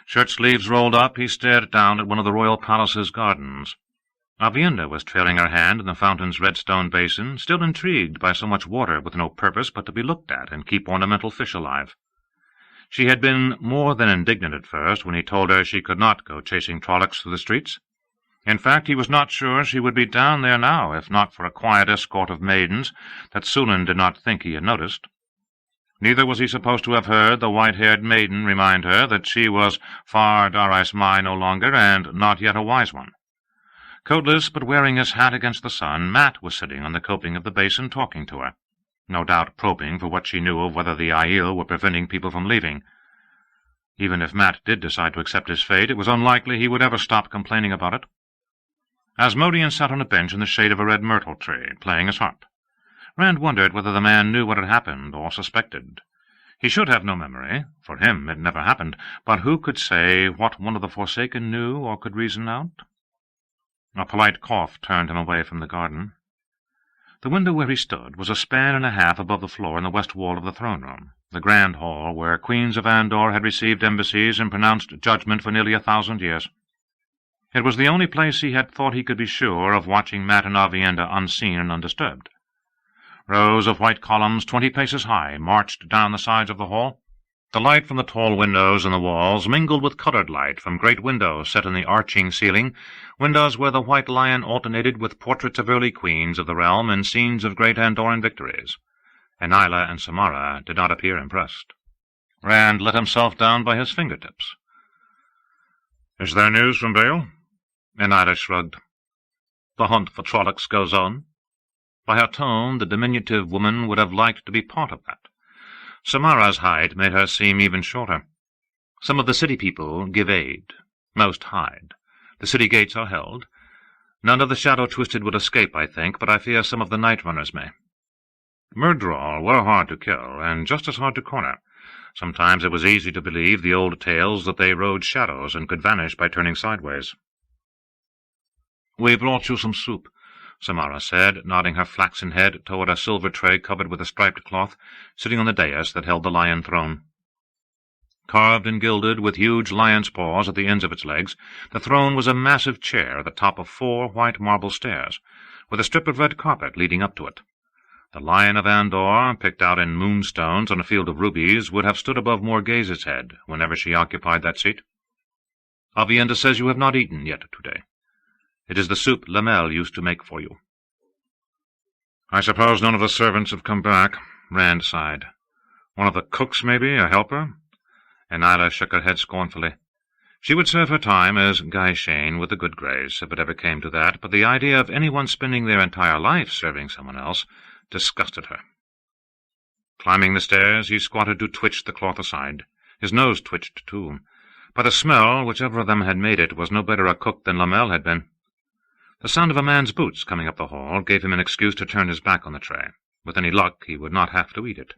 Shirt-sleeves rolled up, he stared down at one of the royal palace's gardens. Avienda was trailing her hand in the fountain's red stone basin, still intrigued by so much water with no purpose but to be looked at and keep ornamental fish alive. She had been more than indignant at first when he told her she could not go chasing Trollocs through the streets. In fact, he was not sure she would be down there now, if not for a quiet escort of maidens that Sulin did not think he had noticed. Neither was he supposed to have heard the white-haired maiden remind her that she was far Darais Mai no longer, and not yet a wise one. Coatless, but wearing his hat against the sun, Mat was sitting on the coping of the basin talking to her, no doubt probing for what she knew of whether the Aiel were preventing people from leaving. Even if Mat did decide to accept his fate, it was unlikely he would ever stop complaining about it. Asmodean sat on a bench in the shade of a red myrtle tree, playing his harp. Rand wondered whether the man knew what had happened, or suspected. He should have no memory. For him it never happened. But who could say what one of the Forsaken knew or could reason out? A polite cough turned him away from the garden. The window where he stood was a span and a half above the floor in the west wall of the throne-room, the grand hall where queens of Andor had received embassies and pronounced judgment for nearly 1,000 years. It was the only place he had thought he could be sure of watching Mat and Avienda unseen and undisturbed. Rows of white columns 20 paces high marched down the sides of the hall. The light from the tall windows in the walls mingled with coloured light from great windows set in the arching ceiling, windows where the white lion alternated with portraits of early queens of the realm and scenes of great Andoran victories. Anila and Samara did not appear impressed. Rand let himself down by his fingertips. "Is there news from Vale?" Anila shrugged. "The hunt for Trollocs goes on." By her tone, the diminutive woman would have liked to be part of that. Samara's height made her seem even shorter. "Some of the city people give aid. Most hide. The city gates are held. None of the shadow-twisted would escape, I think, but I fear some of the night-runners may." Myrddraal were hard to kill, and just as hard to corner. Sometimes it was easy to believe the old tales that they rode shadows and could vanish by turning sideways. "We brought you some soup," Samara said, nodding her flaxen head toward a silver tray covered with a striped cloth, sitting on the dais that held the lion throne. Carved and gilded, with huge lion's paws at the ends of its legs, the throne was a massive chair at the top of 4 white marble stairs, with a strip of red carpet leading up to it. The Lion of Andor, picked out in moonstones on a field of rubies, would have stood above Morghez's head whenever she occupied that seat. "Aviendha says you have not eaten yet today. It is the soup Lamel used to make for you." "I suppose none of the servants have come back," Rand sighed. "One of the cooks, maybe, a helper?" Anila shook her head scornfully. She would serve her time as Guy Shane with a good grace, if it ever came to that, but the idea of anyone spending their entire life serving someone else disgusted her. Climbing the stairs, he squatted to twitch the cloth aside. His nose twitched, too. By the smell, whichever of them had made it was no better a cook than Lamel had been. The sound of a man's boots coming up the hall gave him an excuse to turn his back on the tray. With any luck, he would not have to eat it.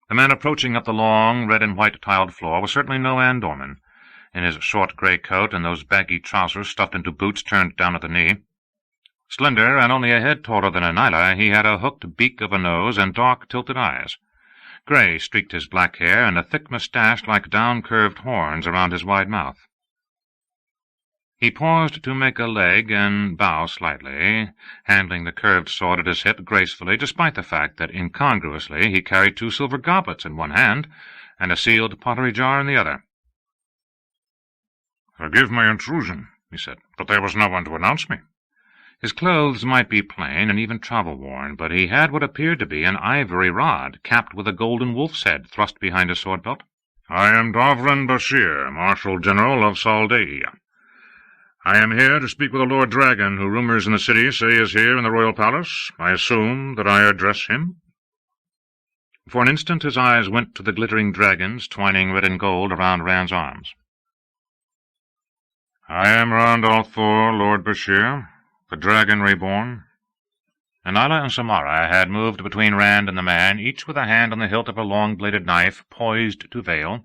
The man approaching up the long, red and white tiled floor was certainly no Andorman, in his short grey coat and those baggy trousers stuffed into boots turned down at the knee. Slender and only a head taller than Anila, he had a hooked beak of a nose and dark, tilted eyes. Grey streaked his black hair, and a thick moustache like down-curved horns around his wide mouth. He paused to make a leg and bow slightly, handling the curved sword at his hip gracefully, despite the fact that incongruously he carried 2 silver goblets in one hand and a sealed pottery jar in the other. "Forgive my intrusion," he said, "but there was no one to announce me." His clothes might be plain and even travel-worn, but he had what appeared to be an ivory rod capped with a golden wolf's head thrust behind his sword-belt. "I am Davran Bashir, Marshal General of Saldaia. I am here to speak with the Lord Dragon, who rumors in the city say is here in the royal palace. I assume that I address him." For an instant his eyes went to the glittering dragons twining red and gold around Rand's arms. "I am Rand al'Thor, Lord Bashir, the Dragon Reborn." Anila and Samara had moved between Rand and the man, each with a hand on the hilt of a long-bladed knife, poised to veil.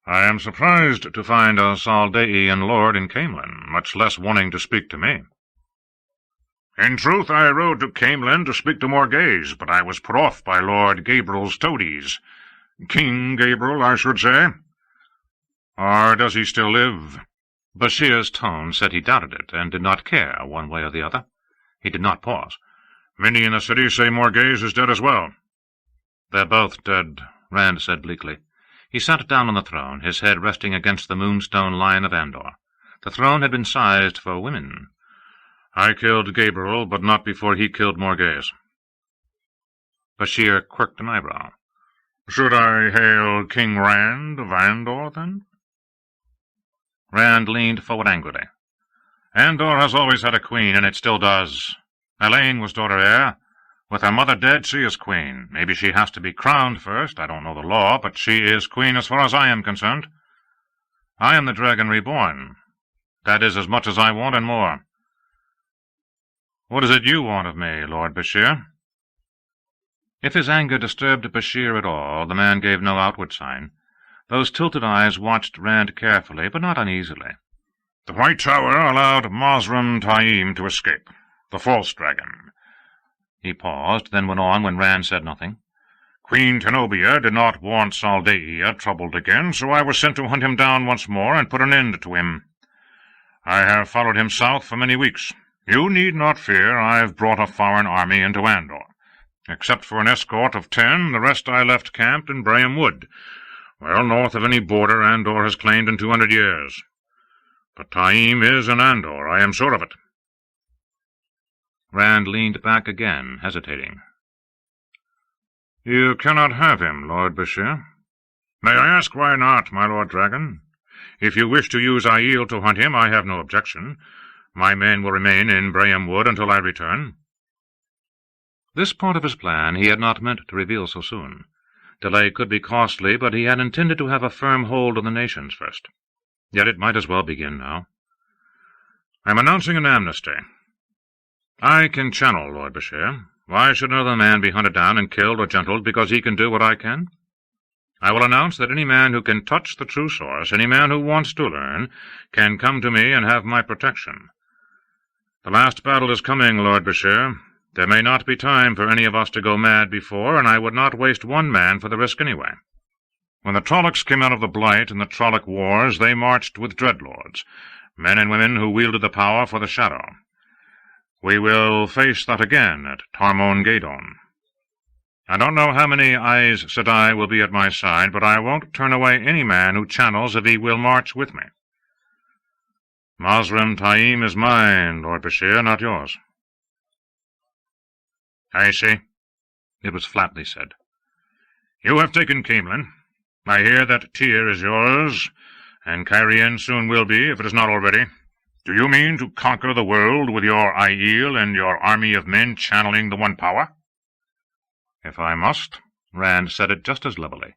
"I am surprised to find a Saldaean lord in Caemlyn, much less wanting to speak to me." "In truth, I rode to Caemlyn to speak to Morghez, but I was put off by Lord Gabriel's toadies. King Gabriel, I should say. Or does he still live?" Bashir's tone said he doubted it, and did not care one way or the other. He did not pause. "Many in the city say Morghez is dead as well." "They're both dead," Rand said bleakly. He sat down on the throne, his head resting against the moonstone lion of Andor. The throne had been sized for women. "I killed Gabriel, but not before he killed Morghez." Bashir quirked an eyebrow. "Should I hail King Rand of Andor, then?" Rand leaned forward angrily. "Andor has always had a queen, and it still does. Elaine was daughter heir. With her mother dead, she is queen. Maybe she has to be crowned first, I don't know the law, but she is queen as far as I am concerned. I am the Dragon Reborn. That is as much as I want and more. What is it you want of me, Lord Bashir?" If his anger disturbed Bashir at all, the man gave no outward sign. Those tilted eyes watched Rand carefully, but not uneasily. "The White Tower allowed Mosram Taim to escape, the false dragon." He paused, then went on when Rand said nothing. "Queen Tenobia did not want Saldaia troubled again, so I was sent to hunt him down once more and put an end to him. I have followed him south for many weeks. You need not fear, I've brought a foreign army into Andor. Except for an escort of 10, the rest I left camped in Braham Wood, well north of any border Andor has claimed in 200 years. But Taim is in Andor, I am sure of it." Rand leaned back again, hesitating. "You cannot have him, Lord Bashir." "May I ask why not, my Lord Dragon? If you wish to use Aiel to hunt him, I have no objection. My men will remain in Braham Wood until I return." This part of his plan he had not meant to reveal so soon. Delay could be costly, but he had intended to have a firm hold on the nations first. Yet it might as well begin now. "I am announcing an amnesty. I can channel, Lord Bashir. Why should another man be hunted down and killed or gentled because he can do what I can? I will announce that any man who can touch the true source, any man who wants to learn, can come to me and have my protection. The last battle is coming, Lord Bashir. There may not be time for any of us to go mad before, and I would not waste one man for the risk anyway. When the Trollocs came out of the Blight and the Trolloc Wars, they marched with dreadlords, men and women who wielded the power for the Shadow. We will face that again at Tarmon Gadon. I don't know how many Aes Sedai will be at my side, but I won't turn away any man who channels if he will march with me. Mazrim Taim is mine, Lord Bashir, not yours." "I see," it was flatly said. "You have taken Camelin. I hear that Tyr is yours, and Cairhien soon will be, if it is not already. Do you mean to conquer the world with your Aiel and your army of men channeling the One Power?" "If I must," Rand said it just as levelly.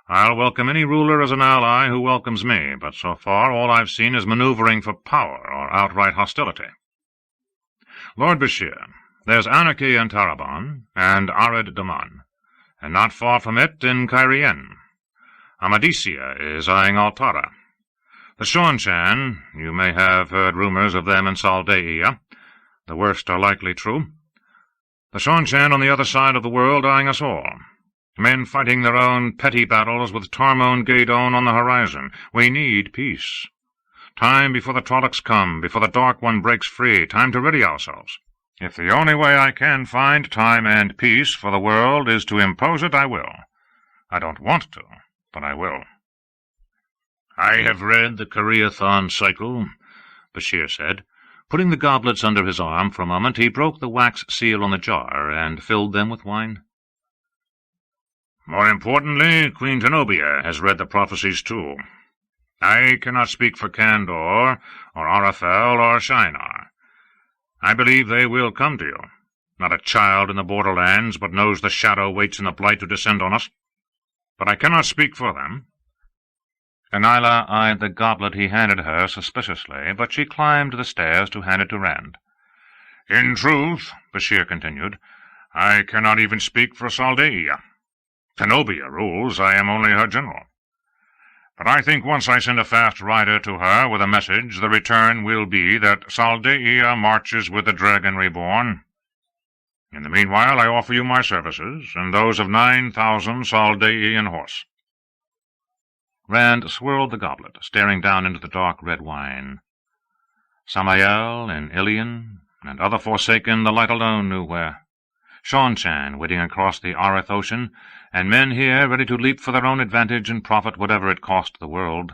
"I'll welcome any ruler as an ally who welcomes me, but so far all I've seen is maneuvering for power or outright hostility. Lord Bashir, there's anarchy in Taraban and Arid Daman, and not far from it in Cairhien. Amadisia is eyeing Altara. The Seanchan, you may have heard rumors of them in Saldaia. The worst are likely true. The Seanchan on the other side of the world eyeing us all. Men fighting their own petty battles with Tarmon Gadon on the horizon. We need peace. Time before the Trollocs come, before the Dark One breaks free, time to ready ourselves. If the only way I can find time and peace for the world is to impose it, I will. I don't want to, but I will." "I have read the Koreathon cycle," Bashir said. Putting the goblets under his arm for a moment, he broke the wax seal on the jar and filled them with wine. "More importantly, Queen Zenobia has read the prophecies too. I cannot speak for Kandor, or Arafel, or Shinar. I believe they will come to you. Not a child in the borderlands but knows the shadow waits in the Blight to descend on us. But I cannot speak for them." Anila eyed the goblet he handed her suspiciously, but she climbed the stairs to hand it to Rand. "In truth," Bashir continued, "I cannot even speak for Saldaia. Zenobia rules, I am only her general. But I think once I send a fast rider to her with a message, the return will be that Saldaia marches with the Dragon Reborn. In the meanwhile I offer you my services, and those of 9,000 Saldaian horse." Rand swirled the goblet, staring down into the dark red wine. Samael and Ilion, and other Forsaken the light alone knew where. Seanchan waiting across the Arith Ocean, and men here ready to leap for their own advantage and profit whatever it cost the world.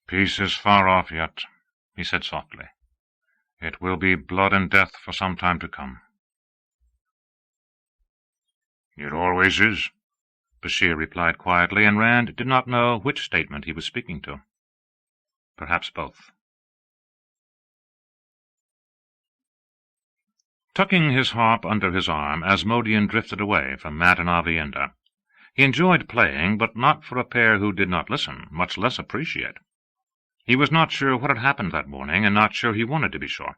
"Peace is far off yet," he said softly. "It will be blood and death for some time to come." "It always is," Bashir replied quietly, and Rand did not know which statement he was speaking to. Perhaps both. Tucking his harp under his arm, Asmodean drifted away from Mat and Avienda. He enjoyed playing, but not for a pair who did not listen, much less appreciate. He was not sure what had happened that morning, and not sure he wanted to be sure.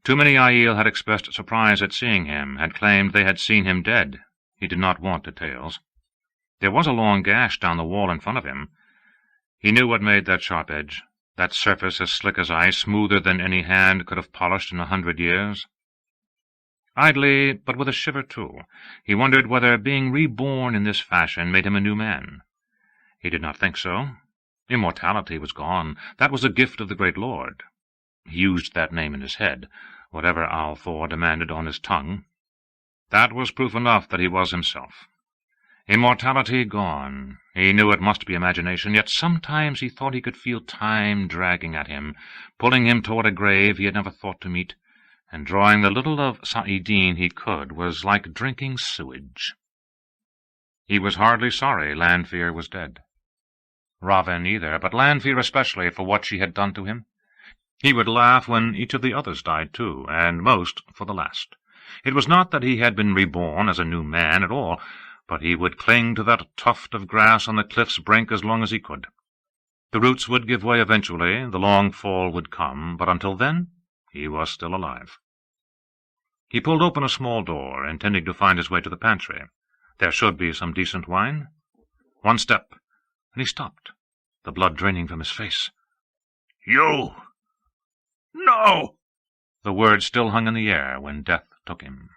Too many Aiel had expressed surprise at seeing him, had claimed they had seen him dead. He did not want details. There was a long gash down the wall in front of him. He knew what made that sharp edge, that surface as slick as ice, smoother than any hand could have polished in 100 years. Idly, but with a shiver too, he wondered whether being reborn in this fashion made him a new man. He did not think so. Immortality was gone. That was a gift of the great Lord. He used that name in his head, whatever al'Thor demanded on his tongue. That was proof enough that he was himself. Immortality gone. He knew it must be imagination, yet sometimes he thought he could feel time dragging at him, pulling him toward a grave he had never thought to meet, and drawing the little of Saidin he could was like drinking sewage. He was hardly sorry Lanfear was dead. Ravin either, but Lanfear especially for what she had done to him. He would laugh when each of the others died too, and most for the last. It was not that he had been reborn as a new man at all, but he would cling to that tuft of grass on the cliff's brink as long as he could. The roots would give way eventually, the long fall would come, but until then he was still alive. He pulled open a small door, intending to find his way to the pantry. There should be some decent wine. One step, and he stopped, the blood draining from his face. "You! No!" The words still hung in the air when death took him.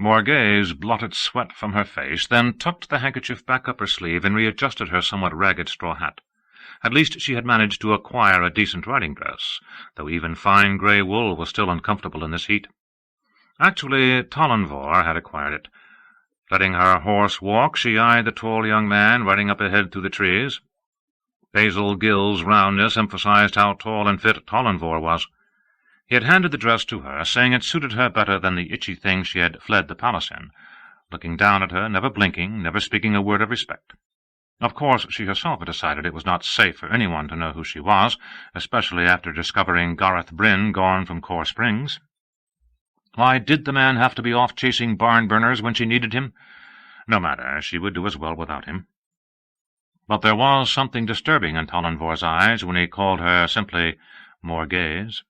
Morghese blotted sweat from her face, then tucked the handkerchief back up her sleeve and readjusted her somewhat ragged straw hat. At least she had managed to acquire a decent riding dress, though even fine grey wool was still uncomfortable in this heat. Actually, Talonvor had acquired it. Letting her horse walk, she eyed the tall young man riding up ahead through the trees. Basil Gill's roundness emphasized how tall and fit Talonvor was. He had handed the dress to her, saying it suited her better than the itchy thing she had fled the palace in, looking down at her, never blinking, never speaking a word of respect. Of course, she herself had decided it was not safe for anyone to know who she was, especially after discovering Gareth Bryn gone from Core Springs. Why did the man have to be off chasing barn-burners when she needed him? No matter, she would do as well without him. But there was something disturbing in Talonvor's eyes when he called her simply Morghese.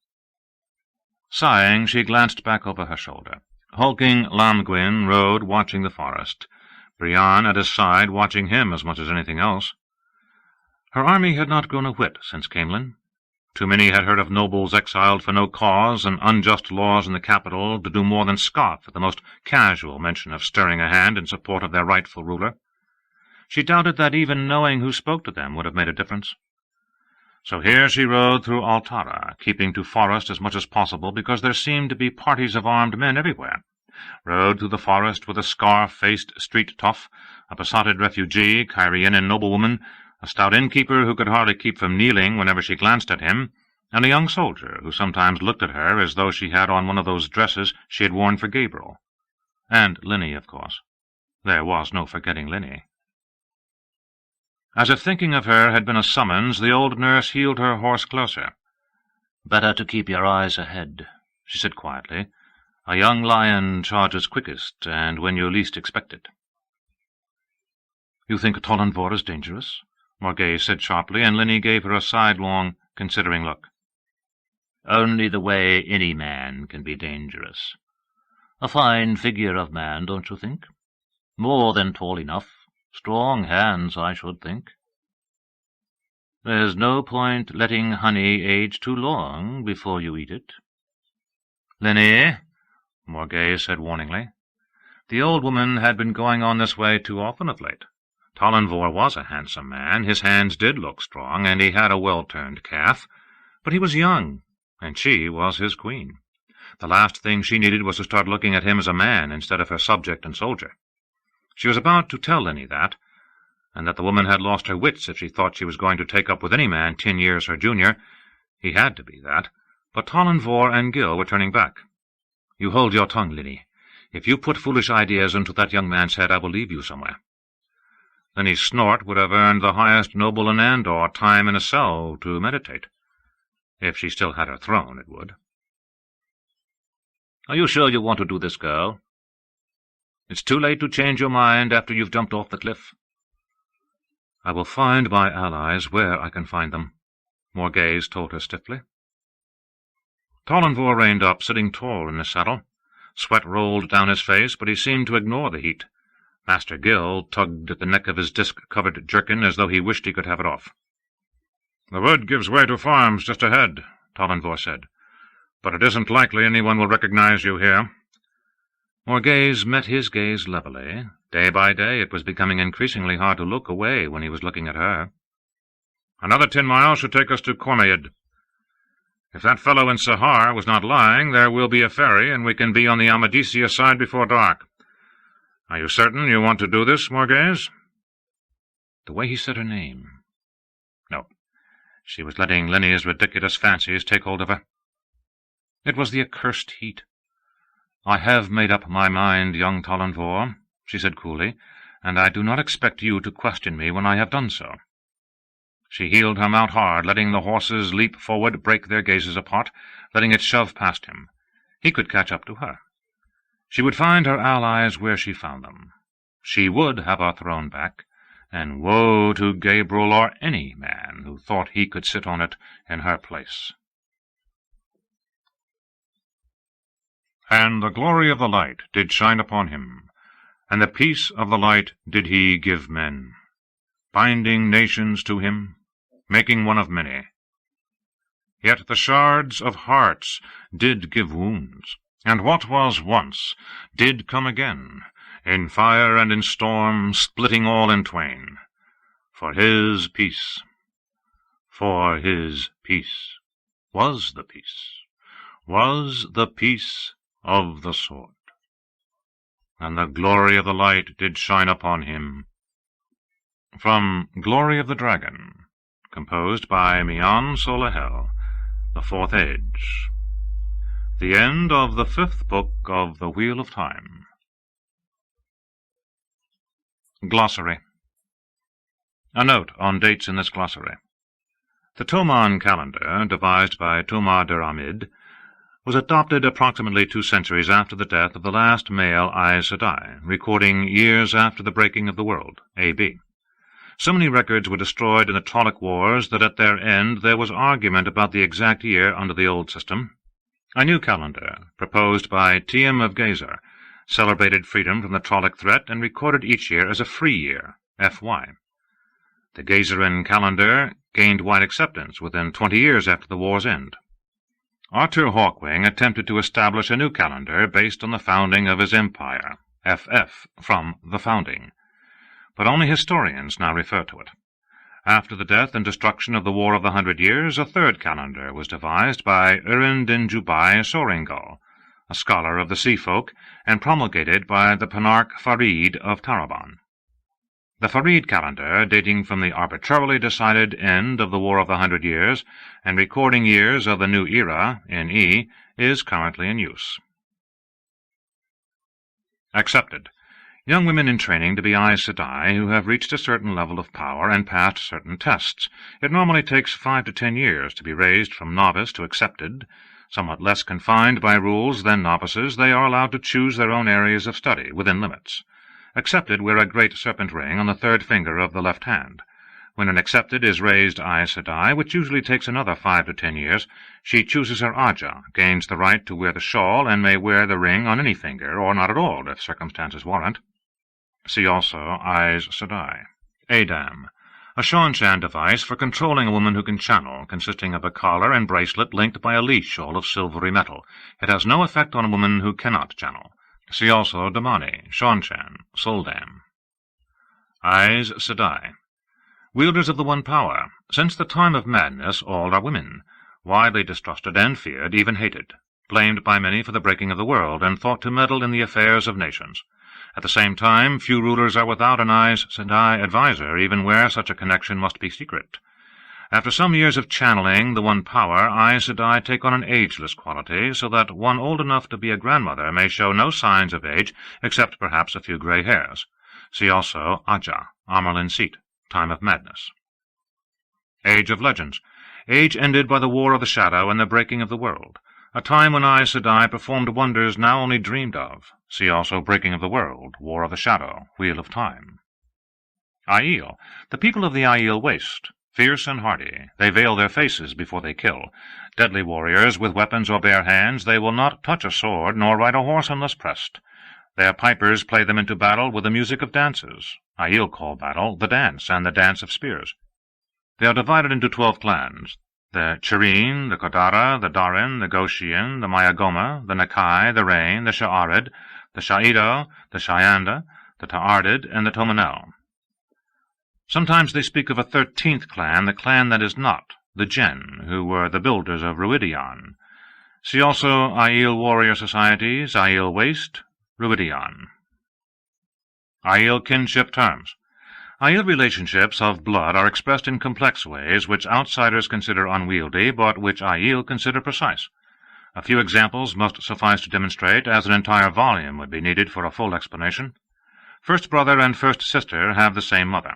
Sighing, she glanced back over her shoulder. Hulking Lamgwin rode watching the forest, Brienne at his side watching him as much as anything else. Her army had not grown a whit since Camelin. Too many had heard of nobles exiled for no cause and unjust laws in the capital to do more than scoff at the most casual mention of stirring a hand in support of their rightful ruler. She doubted that even knowing who spoke to them would have made a difference. So here she rode through Altara, keeping to forest as much as possible because there seemed to be parties of armed men everywhere. Rode through the forest with a scar-faced street tough, a besotted refugee, Kyrianan noblewoman, a stout innkeeper who could hardly keep from kneeling whenever she glanced at him, and a young soldier who sometimes looked at her as though she had on one of those dresses she had worn for Gabriel. And Linny, of course. There was no forgetting Linny. As if thinking of her had been a summons, the old nurse heeled her horse closer. "Better to keep your eyes ahead," she said quietly. "A young lion charges quickest, and when you least expect it." "You think Talonvor is dangerous?" Morghese said sharply, and Linny gave her a sidelong, considering look. "Only the way any man can be dangerous. A fine figure of man, don't you think? More than tall enough. Strong hands, I should think. There's no point letting honey age too long before you eat it." "Linny," Morghese said warningly. The old woman had been going on this way too often of late. Talonvor was a handsome man, his hands did look strong, and he had a well-turned calf, but he was young, and she was his queen. The last thing she needed was to start looking at him as a man instead of her subject and soldier. She was about to tell Linny that, and that the woman had lost her wits if she thought she was going to take up with any man 10 years her junior. He had to be that, but Talonvor and Gil were turning back. "You hold your tongue, Linny. If you put foolish ideas into that young man's head, I will leave you somewhere." Linny's snort would have earned the highest noble in Andor time in a cell to meditate. If she still had her throne, it would. "Are you sure you want to do this, girl?" "It's too late to change your mind after you've jumped off the cliff." "I will find my allies where I can find them," Morghese told her stiffly. Talonvor reined up, sitting tall in his saddle. Sweat rolled down his face, but he seemed to ignore the heat. Master Gil tugged at the neck of his disc-covered jerkin as though he wished he could have it off. "The wood gives way to farms just ahead," Talonvor said, "but it isn't likely anyone will recognize you here." Morghese met his gaze levelly. Day by day it was becoming increasingly hard to look away when he was looking at her. "Another 10 miles should take us to Cormeid." If that fellow in Sahar was not lying, there will be a ferry, and we can be on the Amadisia side before dark. Are you certain you want to do this, Morghese?" The way he said her name. No, she was letting Linnea's ridiculous fancies take hold of her. It was the accursed heat. "I have made up my mind, young Talonvor," she said coolly, "and I do not expect you to question me when I have done so." She heeled her mount hard, letting the horses leap forward, break their gazes apart, letting it shove past him. He could catch up to her. She would find her allies where she found them. She would have her throne back, and woe to Gabriel or any man who thought he could sit on it in her place. And the glory of the light did shine upon him, and the peace of the light did he give men, binding nations to him, making one of many. Yet the shards of hearts did give wounds, and what was once did come again, in fire and in storm, splitting all in twain. For his peace was the peace of the sword. And the glory of the light did shine upon him. From Glory of the Dragon, composed by Mian Solahel, the Fourth Age. The end of the 5th book of The Wheel of Time. Glossary. A note on dates in this glossary. The Toman calendar, devised by Tomar der Amid, was adopted approximately 2 centuries after the death of the last male Aes Sedai, recording years after the breaking of the world, A.B. So many records were destroyed in the Trolloc Wars that at their end there was argument about the exact year under the old system. A new calendar, proposed by Tiam of Gezer, celebrated freedom from the Trolloc threat and recorded each year as a free year, Fy. The Gezeran calendar gained wide acceptance within 20 years after the war's end. Artur Hawkwing attempted to establish a new calendar based on the founding of his empire, FF, from the founding, but only historians now refer to it. After the death and destruction of the War of the 100 Years, a third calendar was devised by Urin din Jubai Soringal, a scholar of the Sea Folk, and promulgated by the Panarch Farid of Taraban. The Farid calendar, dating from the arbitrarily decided end of the War of the 100 Years, and recording years of the new era, NE, is currently in use. Accepted. Young women in training to be Aes Sedai who have reached a certain level of power and passed certain tests. It normally takes 5 to 10 years to be raised from novice to accepted. Somewhat less confined by rules than novices, they are allowed to choose their own areas of study, within limits. Accepted wear a great serpent ring on the 3rd finger of the left hand. When an accepted is raised Aes Sedai, which usually takes another 5 to 10 years, she chooses her Aja, gains the right to wear the shawl, and may wear the ring on any finger, or not at all, if circumstances warrant. See also Aes Sedai. Adam, a Shanshan device for controlling a woman who can channel, consisting of a collar and bracelet linked by a leash, all of silvery metal. It has no effect on a woman who cannot channel. See also Damani, Shanshan, Soldam. Aes Sedai, wielders of the One Power. Since the time of madness, all are women, widely distrusted and feared, even hated, blamed by many for the breaking of the world, and thought to meddle in the affairs of nations. At the same time, few rulers are without an Aes Sedai advisor, even where such a connection must be secret. After some years of channeling the One Power, Aes Sedai take on an ageless quality, so that one old enough to be a grandmother may show no signs of age, except perhaps a few gray hairs. See also Aja, Amerlin Seat, Time of Madness. Age of Legends. Age ended by the War of the Shadow and the breaking of the world. A time when Aes Sedai performed wonders now only dreamed of. See also Breaking of the World, War of the Shadow, Wheel of Time. Aiel, the people of the Aiel Waste. Fierce and hardy, they veil their faces before they kill. Deadly warriors, with weapons or bare hands, they will not touch a sword, nor ride a horse unless pressed. Their pipers play them into battle with the music of dances. Aiel call battle the dance, and the dance of spears. They are divided into 12 clans. The Chireen, the Kodara, the Darin, the Goshian, the Mayagoma, the Nakai, the Rain, the Sha'arid, the Sha'ido, the Shayanda, the Ta'ardid, and the Tomanel. Sometimes they speak of a 13th clan, the clan that is not, the Gen, who were the builders of Ruidion. See also Aiel warrior societies, Aiel waste, Ruidion. Aiel kinship terms. Aiel relationships of blood are expressed in complex ways which outsiders consider unwieldy, but which Aiel consider precise. A few examples must suffice to demonstrate, as an entire volume would be needed for a full explanation. First brother and first sister have the same mother.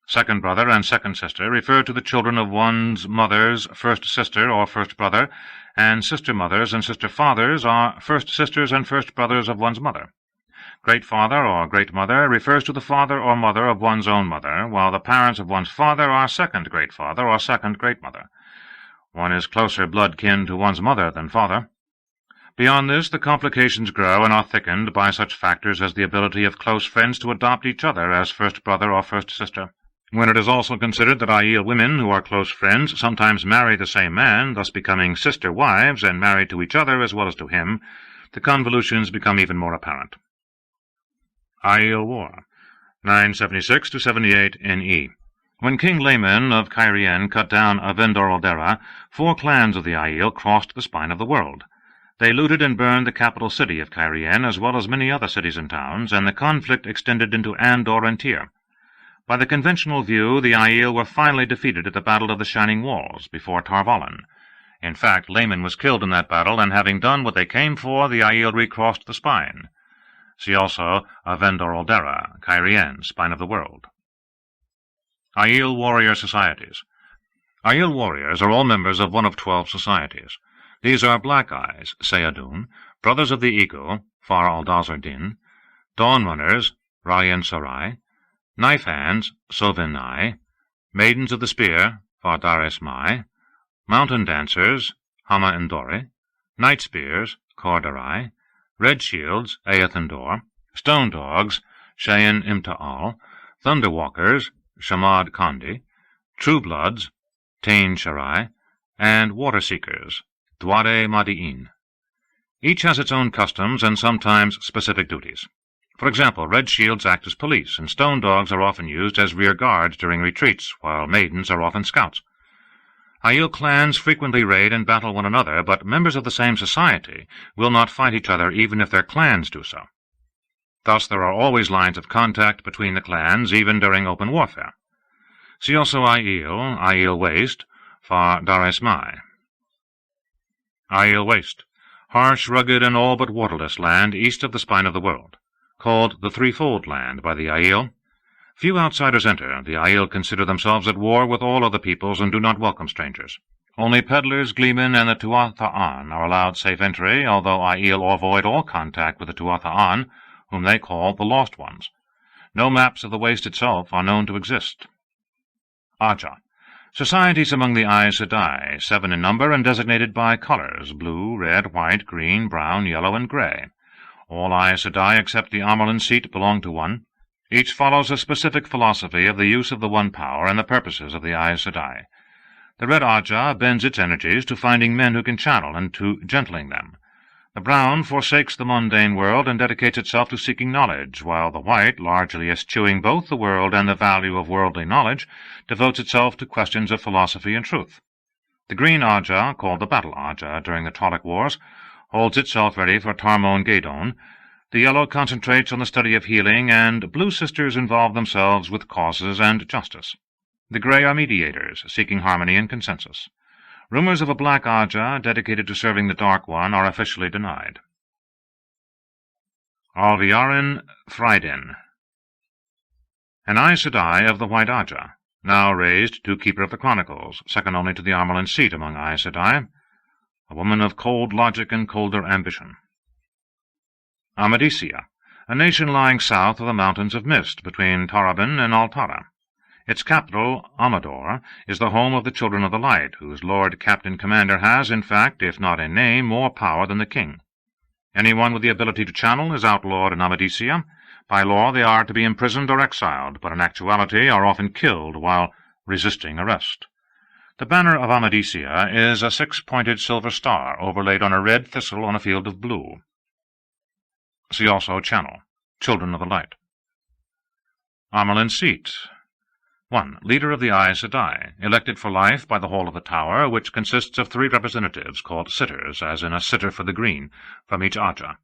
Second brother and second sister refer to the children of one's mother's first sister or first brother, and sister mothers and sister fathers are first sisters and first brothers of one's mother. Great father or great mother refers to the father or mother of one's own mother, while the parents of one's father are second great father or second great mother. One is closer blood kin to one's mother than father. Beyond this, the complications grow and are thickened by such factors as the ability of close friends to adopt each other as first brother or first sister. When it is also considered that Aiel women who are close friends sometimes marry the same man, thus becoming sister wives and married to each other as well as to him, the convolutions become even more apparent. Aiel War, 976–78 NE. When King Laman of Cairien cut down Avendor-Aldera, 4 clans of the Aiel crossed the spine of the world. They looted and burned the capital city of Cairien, as well as many other cities and towns, and the conflict extended into Andor and Tyr. By the conventional view, the Aiel were finally defeated at the Battle of the Shining Walls, before Tar-Valon. In fact, Laman was killed in that battle, and having done what they came for, the Aiel recrossed the spine. See also Avendor-Aldera, Cairien, Spine of the World. Aiel warrior societies. Aiel warriors are all members of one of 12 societies. These are Black Eyes, Sayadun, Brothers of the Eagle, Far Aldazar Din, Dawn Runners, Ryan Sarai, Knife Hands, Sovinai, Maidens of the Spear, Far Dares Mai, Mountain Dancers, Hama Endori, Night Spears, Kordarai, Red Shields, Aethendor, Stone Dogs, Shayan Imtaal, Thunderwalkers, Shamad Kandi, True Bloods, Tain Sharai, and Water Seekers, Dware Madi'in. Each has its own customs and sometimes specific duties. For example, Red Shields act as police, and Stone Dogs are often used as rear guards during retreats, while Maidens are often scouts. Aiel clans frequently raid and battle one another, but members of the same society will not fight each other even if their clans do so. Thus there are always lines of contact between the clans, even during open warfare. See also Aiel, Aiel Waste, Far Dares Mai. Aiel Waste, harsh, rugged, and all but waterless land east of the spine of the world, called the Threefold Land by the Aiel. Few outsiders enter. The Aiel consider themselves at war with all other peoples and do not welcome strangers. Only peddlers, gleemen, and the Tuatha'an are allowed safe entry, although Aiel avoid all contact with the Tuatha'an, whom they call the Lost Ones. No maps of the waste itself are known to exist. Aja. Societies among the Aes Sedai, 7 in number and designated by colors: blue, red, white, green, brown, yellow, and gray. All Aes Sedai except the Amarlin seat belong to one. Each follows a specific philosophy of the use of the One Power and the purposes of the Aes Sedai. The red Aja bends its energies to finding men who can channel and to gentling them. The brown forsakes the mundane world and dedicates itself to seeking knowledge, while the white, largely eschewing both the world and the value of worldly knowledge, devotes itself to questions of philosophy and truth. The green Aja, called the Battle Aja during the Trolloc Wars, holds itself ready for Tarmon Gaedon. The yellow concentrates on the study of healing, and blue sisters involve themselves with causes and justice. The gray are mediators, seeking harmony and consensus. Rumors of a black Aja dedicated to serving the Dark One are officially denied. Alviarin Thryden, an Aes Sedai of the White Aja, now raised to Keeper of the Chronicles, second only to the Amarlin seat among Aes Sedai, a woman of cold logic and colder ambition. Amadisia, a nation lying south of the Mountains of Mist, between Tarabin and Altara. Its capital, Amador, is the home of the Children of the Light, whose Lord Captain Commander has, in fact, if not in name, more power than the king. Anyone with the ability to channel is outlawed in Amadisia. By law they are to be imprisoned or exiled, but in actuality are often killed while resisting arrest. The banner of Amadisia is a 6-pointed silver star overlaid on a red thistle on a field of blue. See also Channel, Children of the Light. Amarlin Seat, 1. Leader of the Aes Sedai, elected for life by the Hall of the Tower, which consists of 3 representatives, called sitters, as in a sitter for the green, from each Aja.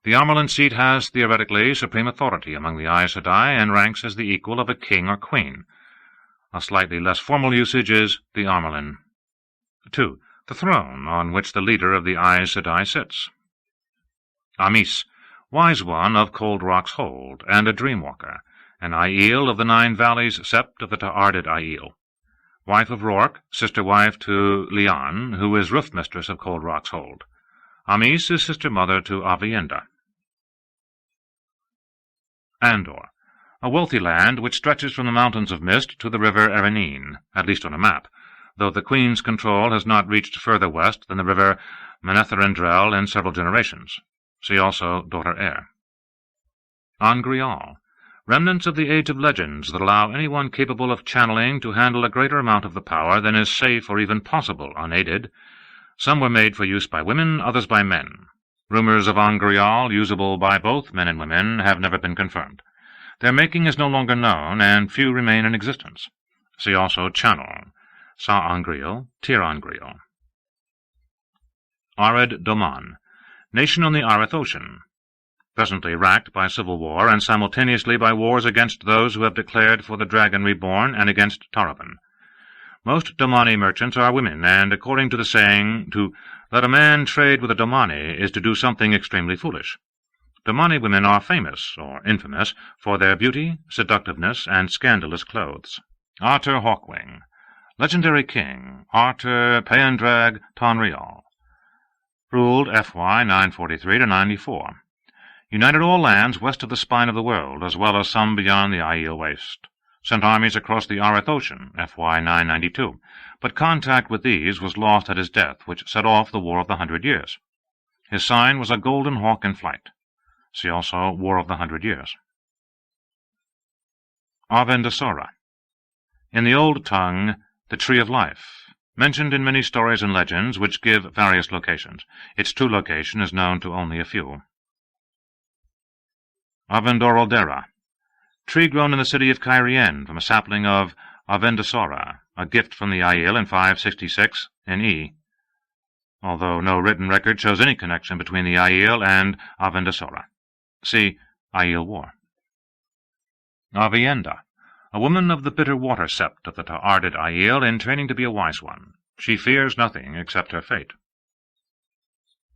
The Armelin seat has, theoretically, supreme authority among the Aes Sedai, and ranks as the equal of a king or queen. A slightly less formal usage is the Armelin. 2. The throne, on which the leader of the Aes Sedai sits. Amis, Wise One of Cold Rock's Hold, and a Dreamwalker, an Aiel of the 9 Valleys sept of the Ta'arded Aiel. Wife of Rourke, sister-wife to Lian, who is roof-mistress of Cold Rock's Hold. Amis is sister-mother to Avienda. Andor, a wealthy land which stretches from the Mountains of Mist to the river Erenine, at least on a map, though the Queen's control has not reached further west than the river Menetherendrel in several generations. See also Daughter Heir. Angreal, remnants of the Age of Legends that allow anyone capable of channeling to handle a greater amount of the power than is safe or even possible unaided. Some were made for use by women, others by men. Rumors of Angreal, usable by both men and women, have never been confirmed. Their making is no longer known, and few remain in existence. See also Channel, Sa Angreal, Tir Angreal. Arid Doman, nation on the Arith Ocean, presently racked by civil war, and simultaneously by wars against those who have declared for the Dragon Reborn and against Taraban. Most Domani merchants are women, and according to the saying, to let a man trade with a Domani is to do something extremely foolish. Domani women are famous, or infamous, for their beauty, seductiveness, and scandalous clothes. Artur Hawkwing, legendary king, Artur Peandrag Tonrial, ruled FY 943–94. United all lands west of the spine of the world, as well as some beyond the Aiel Waste. Sent armies across the Arith Ocean, FY 992, but contact with these was lost at his death, which set off the War of the 100 Years. His sign was a golden hawk in flight. See also War of the 100 Years. Arvendasora, in the old tongue, the Tree of Life, mentioned in many stories and legends which give various locations. Its true location is known to only a few. Arvendoraldera, tree grown in the city of Cairien from a sapling of Arvendasora, a gift from the Aiel in 566 NE, although no written record shows any connection between the Aiel and Arvendasora. See Aiel War. Avienda, a woman of the bitter water sept of the Ta'arded Aiel in training to be a wise one. She fears nothing except her fate.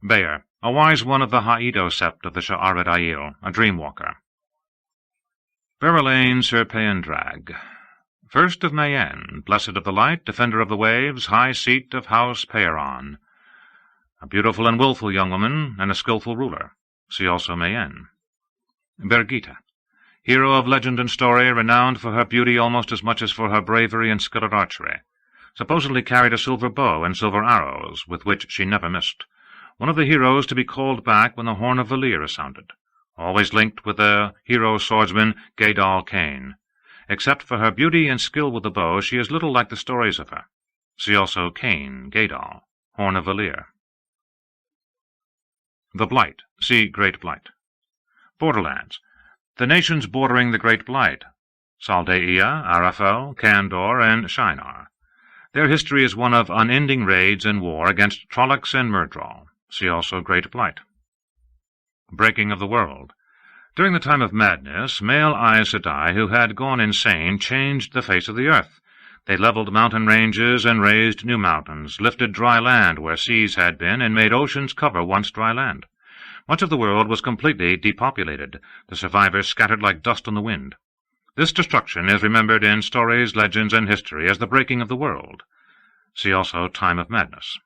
Baer, a wise one of the Ha'ido sept of the Sha'arid Aiel, a dreamwalker. Verelaine Sir Peandrag, first of Mayen, blessed of the light, defender of the waves, high seat of House Pearon, a beautiful and wilful young woman, and a skilful ruler. See also Mayen. Bergita, hero of legend and story, renowned for her beauty almost as much as for her bravery and skill at archery, supposedly carried a silver bow and silver arrows, with which she never missed. One of the heroes to be called back when the horn of Valir is sounded, always linked with the hero swordsman Gaedal Cain. Except for her beauty and skill with the bow, she is little like the stories of her. See also Cain, Gaedal, Horn of Valir. The Blight. See Great Blight. Borderlands. The nations bordering the Great Blight. Saldaea, Arafel, Kandor, and Shinar. Their history is one of unending raids and war against Trollocs and Myrddraal. See also Great Blight. Breaking of the World. During the time of madness, male Aes Sedai who had gone insane changed the face of the earth. They leveled mountain ranges and raised new mountains, lifted dry land where seas had been, and made oceans cover once dry land. Much of the world was completely depopulated, the survivors scattered like dust on the wind. This destruction is remembered in stories, legends, and history as the breaking of the world. See also Time of Madness.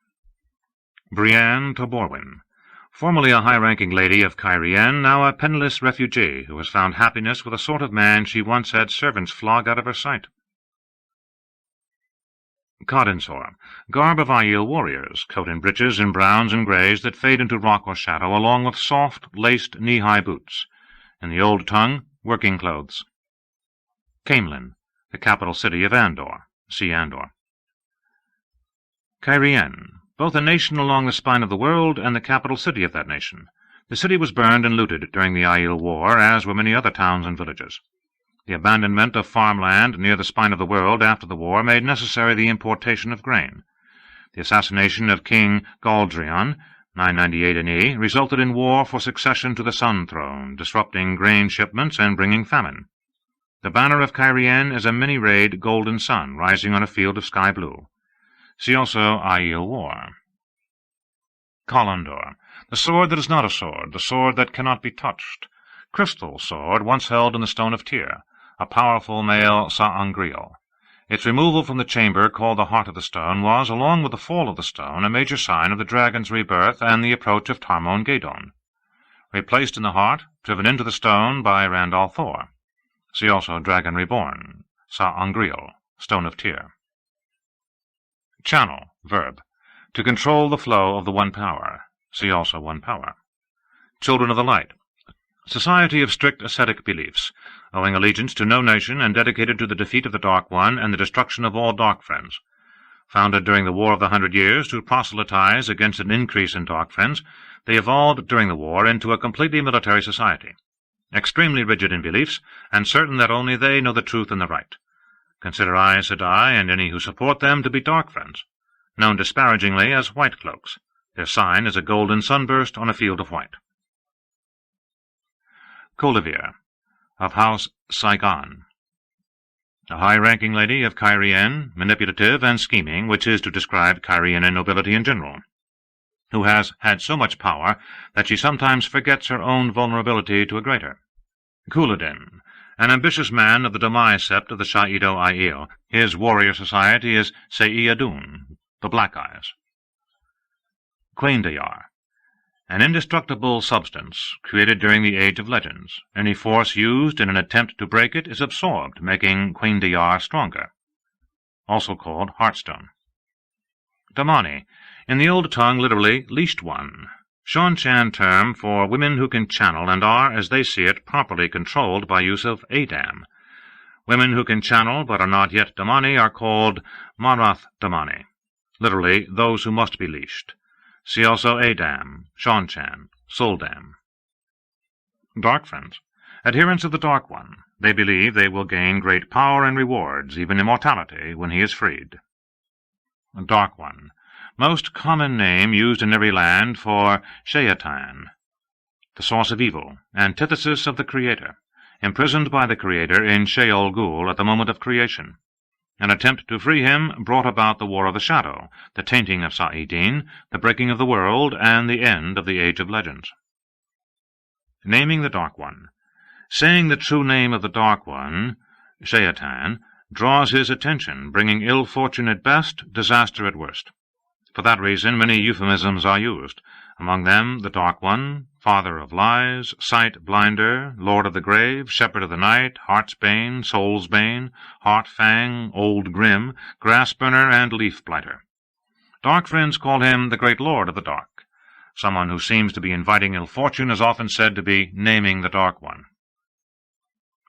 Brienne Taborwin, formerly a high-ranking lady of Cairien, now a penniless refugee who has found happiness with a sort of man she once had servants flog out of her sight. Codensor, garb of Aiel warriors, coat and breeches in browns and greys that fade into rock or shadow, along with soft, laced, knee-high boots. In the old tongue, working clothes. Caemlyn, the capital city of Andor. See Andor. Cairien, both a nation along the spine of the world and the capital city of that nation. The city was burned and looted during the Aiel War, as were many other towns and villages. The abandonment of farmland near the spine of the world after the war made necessary the importation of grain. The assassination of King Galdrion, 998 NE, resulted in war for succession to the Sun Throne, disrupting grain shipments and bringing famine. The banner of Cairien is a mini-rayed golden sun rising on a field of sky blue. See also Aiel War. Colandor, the sword that is not a sword, the sword that cannot be touched. Crystal sword once held in the Stone of Tyr, a powerful male Sa'angreal. Its removal from the chamber called the Heart of the Stone was, along with the fall of the stone, a major sign of the dragon's rebirth and the approach of Tarmon Gaedon. Replaced in the heart, driven into the stone by Randall Thor. See also Dragon Reborn, Sa'angreal, Stone of Tyr. Channel, verb. To control the flow of the One Power. See also One Power. Children of the Light. Society of strict ascetic beliefs, owing allegiance to no nation and dedicated to the defeat of the Dark One and the destruction of all Dark Friends. Founded during the War of the 100 Years to proselytize against an increase in Dark Friends, they evolved during the war into a completely military society. Extremely rigid in beliefs, and certain that only they know the truth and the right. Consider Aes Sedai and any who support them to be Dark Friends, known disparagingly as White Cloaks. Their sign is a golden sunburst on a field of white. Colivir, of House Saigon. A high-ranking lady of Cairien, manipulative and scheming, which is to describe Cairien nobility in general, who has had so much power that she sometimes forgets her own vulnerability to a greater. Couladin, an ambitious man of the Damai sept of the Shaido Aiel. His warrior society is Seiadun, the Black Eyes. Quaindayar, an indestructible substance created during the Age of Legends. Any force used in an attempt to break it is absorbed, making Quaindayar stronger. Also called Heartstone. Damani, in the old tongue literally leashed one. Shan term for women who can channel and are, as they see it, properly controlled by use of Adam. Women who can channel but are not yet Damani are called Marath Damani, literally those who must be leashed. See also Adam, Shanchan, Soldam. Dark Friends, adherents of the Dark One. They believe they will gain great power and rewards, even immortality, when he is freed. Dark One, most common name used in every land for Shayatan, the source of evil, antithesis of the Creator, imprisoned by the Creator in Sheol Gul at the moment of creation. An attempt to free him brought about the War of the Shadow, the tainting of Sa'idin, the breaking of the world, and the end of the Age of Legends. Naming the Dark One. Saying the true name of the Dark One, Shayatan, draws his attention, bringing ill fortune at best, disaster at worst. For that reason many euphemisms are used, among them the Dark One, Father of Lies, Sight Blinder, Lord of the Grave, Shepherd of the Night, Heart's Bane, Soul's Bane, Heart Fang, Old Grim, Grass Burner, and Leaf Blighter. Dark Friends call him the Great Lord of the Dark. Someone who seems to be inviting ill fortune is often said to be naming the Dark One.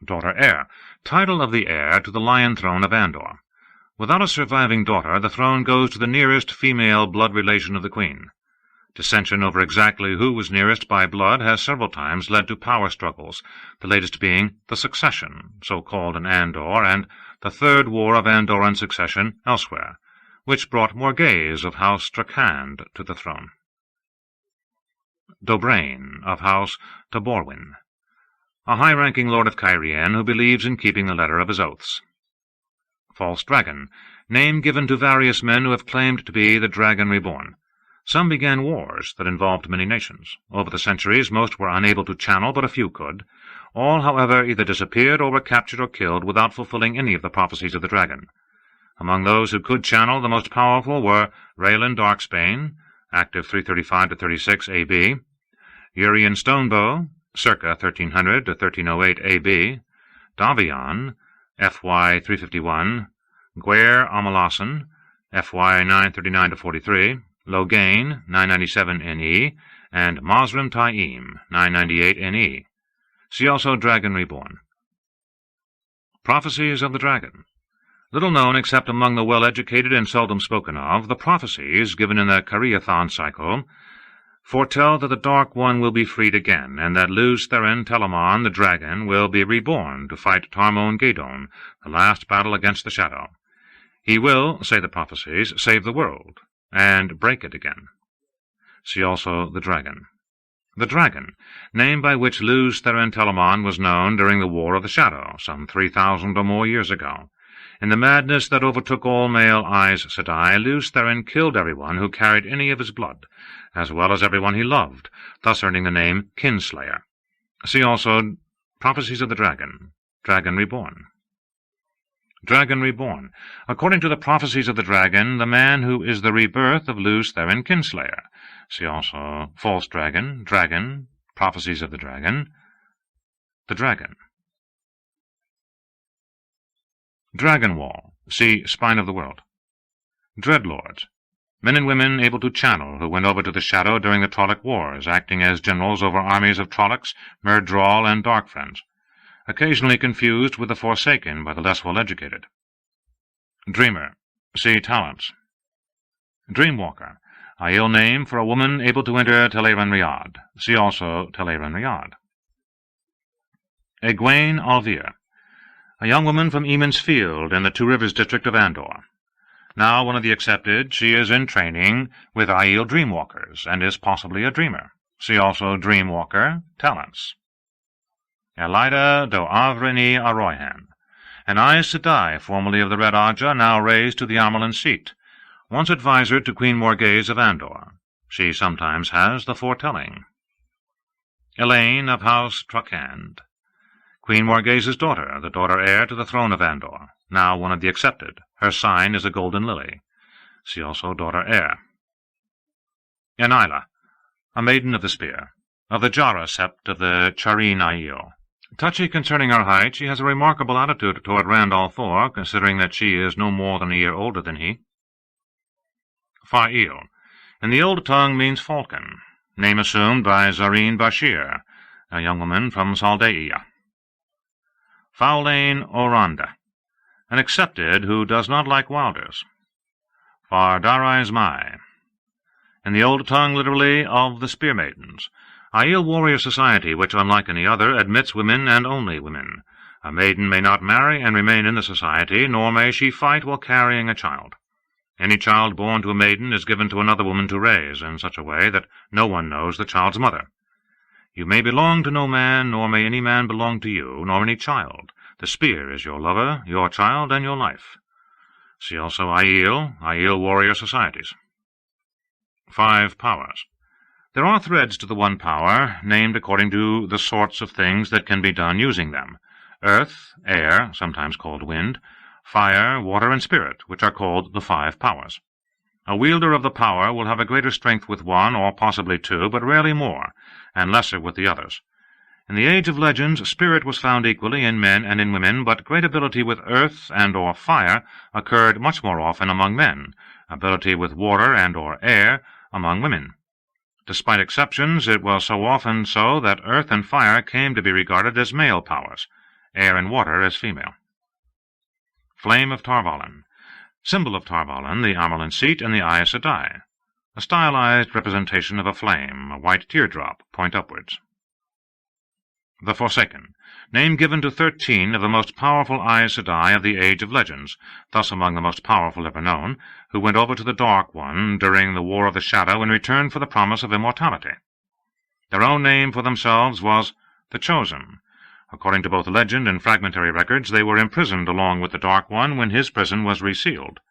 Daughter Heir, title of the heir to the Lion Throne of Andor. Without a surviving daughter, the throne goes to the nearest female blood relation of the queen. Dissension over exactly who was nearest by blood has several times led to power struggles, the latest being the Succession, so called in Andor, and the Third War of Andoran Succession elsewhere, which brought Morghese of House Strakand to the throne. Dobrain of House Taborwin, a high-ranking lord of Cairien who believes in keeping the letter of his oaths. False Dragon, name given to various men who have claimed to be the Dragon Reborn. Some began wars that involved many nations. Over the centuries most were unable to channel, but a few could. All, however, either disappeared or were captured or killed without fulfilling any of the prophecies of the dragon. Among those who could channel, the most powerful were Raylan Darksbane, active 335-36 A.B., Urian Stonebow, circa 1300 to 1308 A.B., Davion, F.Y. 351, Gwer Amalasan, F.Y. 939-43, Loghain, 997 N.E., and Mosrim Taim, 998 N.E. See also Dragon Reborn. Prophecies of the Dragon. Little known except among the well-educated and seldom spoken of, the prophecies given in the Kariathon cycle foretell that the Dark One will be freed again, and that Luz Therin Telamon, the dragon, will be reborn to fight Tarmon Gadon, the last battle against the Shadow. He will, say the prophecies, save the world, and break it again. See also the dragon. The dragon, name by which Luz Therin Telamon was known during the War of the Shadow, some 3,000 or more years ago. In the madness that overtook all male Aes Sedai, Luz Therin killed everyone who carried any of his blood, as well as everyone he loved, thus earning the name Kinslayer. See also Prophecies of the Dragon, Dragon Reborn. Dragon Reborn. According to the prophecies of the dragon, the man who is the rebirth of Luz Therin Kinslayer. See also False Dragon, Dragon, Prophecies of the Dragon, the Dragon. Dragon Wall. See Spine of the World. Dreadlords. Men and women able to channel, who went over to the Shadow during the Trolloc Wars, acting as generals over armies of Trollocs, Myrddraal, and Darkfriends, occasionally confused with the Forsaken by the less well-educated. Dreamer. See Talents. Dreamwalker. A ill name for a woman able to enter Teleran Riyadh. See also Teleran Riyadh. Egwene Alvir. A young woman from Eamon's Field in the Two Rivers district of Andor. Now one of the accepted, she is in training with Aiel Dreamwalkers, and is possibly a dreamer. See also Dreamwalker, Talents. Elida do Avreni Aroyhan. An Aes Sedai, formerly of the Red Aja, now raised to the Amerlin seat. Once advisor to Queen Morghese of Andor. She sometimes has the foretelling. Elaine of House Trakand. Queen Morghese's daughter, the daughter heir to the throne of Andor, now one of the accepted. Her sign is a golden lily. See also daughter heir. Enila, a maiden of the spear, of the Jara sept of the Charin Aiel. Touchy concerning her height, she has a remarkable attitude toward Randall Thor, considering that she is no more than a year older than he. Fa'il, in the old tongue, means falcon, name assumed by Zareen Bashir, a young woman from Saldaia. Faulain Oranda, an accepted who does not like wilders. Fardarais Mai, in the old tongue, literally, of the Spear Maidens. Aiel warrior society, which, unlike any other, admits women and only women. A maiden may not marry and remain in the society, nor may she fight while carrying a child. Any child born to a maiden is given to another woman to raise, in such a way that no one knows the child's mother. You may belong to no man, nor may any man belong to you, nor any child. The spear is your lover, your child, and your life. See also Aiel warrior societies. 5 powers. There are threads to the one power, named according to the sorts of things that can be done using them. Earth, air, sometimes called wind, fire, water, and spirit, which are called the 5 powers. A wielder of the power will have a greater strength with one, or possibly two, but rarely more, and lesser with the others. In the age of legends, spirit was found equally in men and in women, but great ability with earth and or fire occurred much more often among men, ability with water and or air among women. Despite exceptions, it was so often so that earth and fire came to be regarded as male powers, air and water as female. Flame of Tarvalin. Symbol of Tarvalin, the Amerlin seat, and the Aes Sedai. A stylized representation of a flame, a white teardrop, point upwards. The Forsaken. Name given to 13 of the most powerful Aes Sedai of the Age of Legends, thus among the most powerful ever known, who went over to the Dark One during the War of the Shadow in return for the promise of immortality. Their own name for themselves was the Chosen. According to both legend and fragmentary records, they were imprisoned along with the Dark One when his prison was resealed.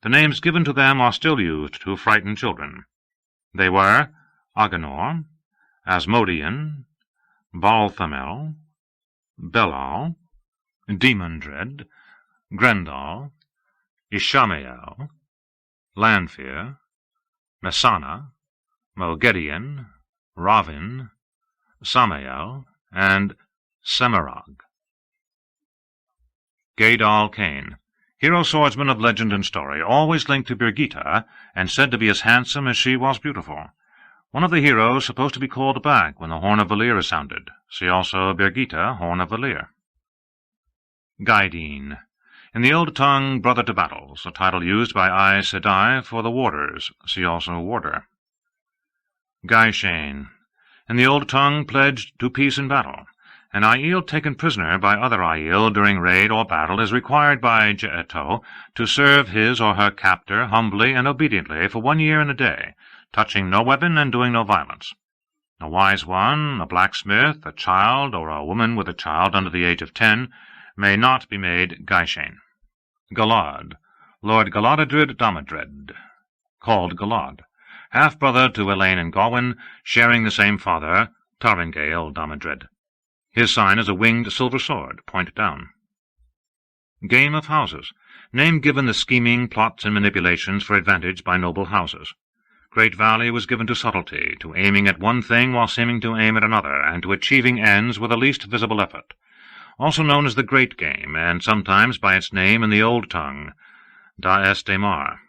The names given to them are still used to frighten children. They were Aganor, Asmodean, Balthamel, Belal, Demon-dread, Grendal, Ishamael, Lanfear, Messana, Mogedion, Ravin, Samael, and Semerag. Gaedal Kane, hero swordsman of legend and story, always linked to Birgitta, and said to be as handsome as she was beautiful. One of the heroes supposed to be called back when the Horn of Valir is sounded. See also Birgitta, Horn of Valir. Gaideen, in the old tongue, brother to battles, a title used by Aes Sedai for the warders. See also warder. Gaishane. In the old tongue, pledged to peace in battle. An Aiel taken prisoner by other Aiel during raid or battle is required by Je'eto to serve his or her captor humbly and obediently for 1 year and a day, touching no weapon and doing no violence. A wise one, a blacksmith, a child, or a woman with a child under the age of 10 may not be made Gaishane. Galad, Lord Galadadrid Damadred, called Galad, half-brother to Elaine and Gawain, sharing the same father, Taringail Damadred. His sign is a winged silver sword, point down. Game of houses, name given the scheming, plots, and manipulations for advantage by noble houses. Great value was given to subtlety, to aiming at one thing while seeming to aim at another, and to achieving ends with the least visible effort. Also known as the Great Game, and sometimes by its name in the old tongue, Daes Daemar.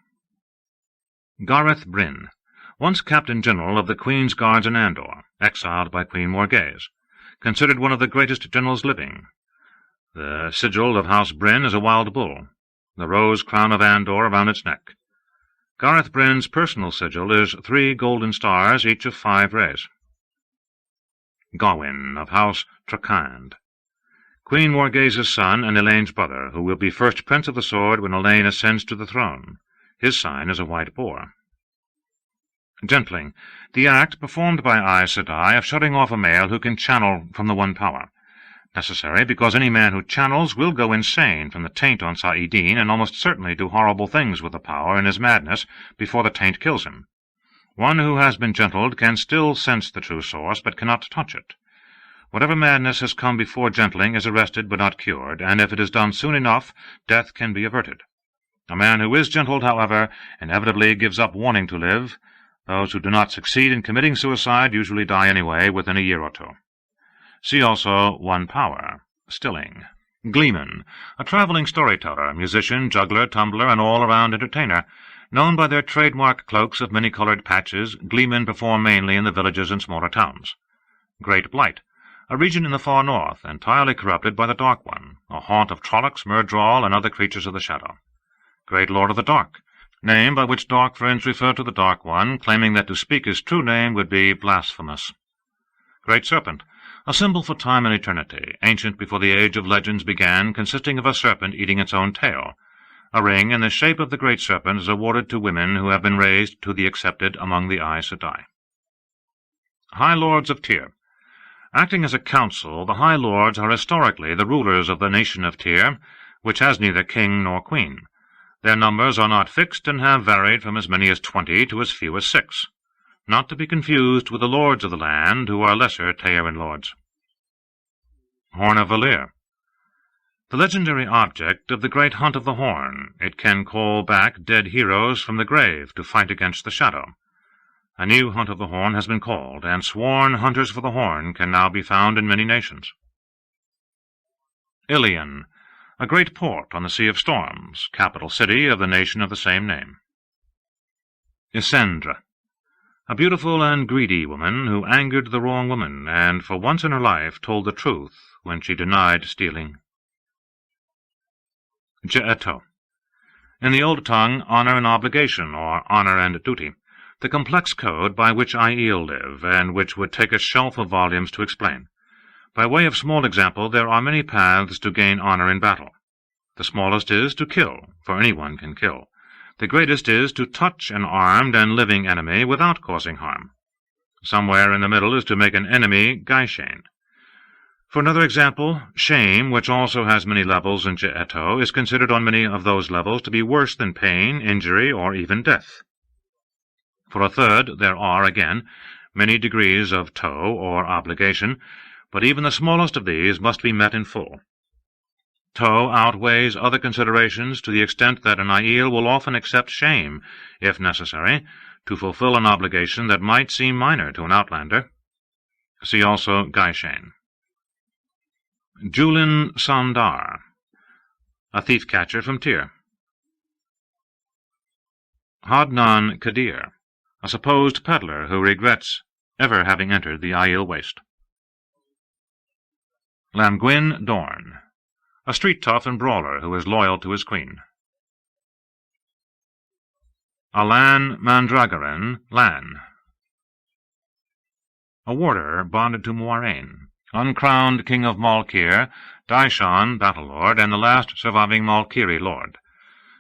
Gareth Bryn, once Captain-General of the Queen's Guards in Andor, exiled by Queen Morgase, considered one of the greatest generals living. The sigil of House Bryn is a wild bull, the rose crown of Andor around its neck. Gareth Bryn's personal sigil is 3 golden stars, each of 5 rays. Gawain, of House Trakand, Queen Morgase's son and Elaine's brother, who will be first Prince of the Sword when Elaine ascends to the throne. His sign is a white boar. Gentling, the act performed by Aes Sedai of shutting off a male who can channel from the one power. Necessary because any man who channels will go insane from the taint on Saidin and almost certainly do horrible things with the power in his madness before the taint kills him. One who has been gentled can still sense the true source, but cannot touch it. Whatever madness has come before gentling is arrested but not cured, and if it is done soon enough, death can be averted. A man who is gentled, however, inevitably gives up wanting to live. Those who do not succeed in committing suicide usually die anyway within a year or 2. See also One Power, Stilling. Gleeman, a traveling storyteller, musician, juggler, tumbler, and all-around entertainer. Known by their trademark cloaks of many-colored patches, gleemen perform mainly in the villages and smaller towns. Great Blight, a region in the far north, entirely corrupted by the Dark One, a haunt of Trollocs, Murdral, and other creatures of the shadow. Great Lord of the Dark, name by which dark friends refer to the Dark One, claiming that to speak his true name would be blasphemous. Great Serpent, a symbol for time and eternity, ancient before the age of legends began, consisting of a serpent eating its own tail. A ring in the shape of the Great Serpent is awarded to women who have been raised to the accepted among the Aes Sedai. High Lords of Tyr. Acting as a council, the High Lords are historically the rulers of the nation of Tyr, which has neither king nor queen. Their numbers are not fixed and have varied from as many as 20 to as few as 6, not to be confused with the lords of the land, who are lesser Teorin lords. Horn of Valir. The legendary object of the great hunt of the Horn, it can call back dead heroes from the grave to fight against the shadow. A new hunt of the Horn has been called, and sworn hunters for the Horn can now be found in many nations. Ilion, a great port on the Sea of Storms, capital city of the nation of the same name. Isendre, a beautiful and greedy woman who angered the wrong woman, and for once in her life told the truth when she denied stealing. Je'eto. In the old tongue, honor and obligation, or honor and duty, the complex code by which Aiel live, and which would take a shelf of volumes to explain. By way of small example, there are many paths to gain honor in battle. The smallest is to kill, for anyone can kill. The greatest is to touch an armed and living enemy without causing harm. Somewhere in the middle is to make an enemy Gaishane. For another example, shame, which also has many levels in Je'eto, is considered on many of those levels to be worse than pain, injury, or even death. For a third, there are, again, many degrees of tow, or obligation, but even the smallest of these must be met in full. Tow outweighs other considerations to the extent that an Aiel will often accept shame, if necessary, to fulfill an obligation that might seem minor to an outlander. See also Gaishane. Julin Sandar, a thief-catcher from Tyr. Hadnan Kadir, a supposed peddler who regrets ever having entered the Aiel Waste. Lamgwyn Dorn, a street tough and brawler who is loyal to his queen. Alan Mandragoran Lan, a warder bonded to Moiraine, uncrowned king of Malkir, Daishan, battle-lord, and the last surviving Malkiri lord.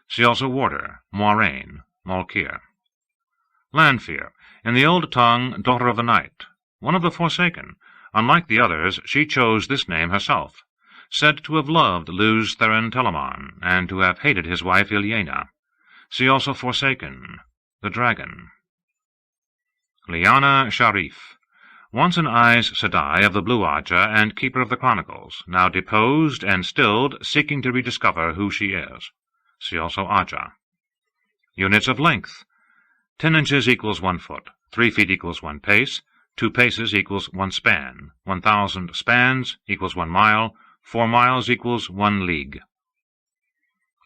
See also warder, Moiraine, Malkir. Lanfear, in the old tongue, daughter of the night, one of the Forsaken. Unlike the others, she chose this name herself, said to have loved Luz Therin Telamon, and to have hated his wife Ilyena. See also Forsaken, the dragon. Lyanna Sharif, once an Aes Sedai of the Blue Aja and keeper of the Chronicles, now deposed and stilled, seeking to rediscover who she is. See also Aja. Units of length. 10 inches equals 1 foot, 3 feet equals 1 pace, 2 paces equals 1 span, 1,000 spans equals 1 mile, 4 miles equals 1 league.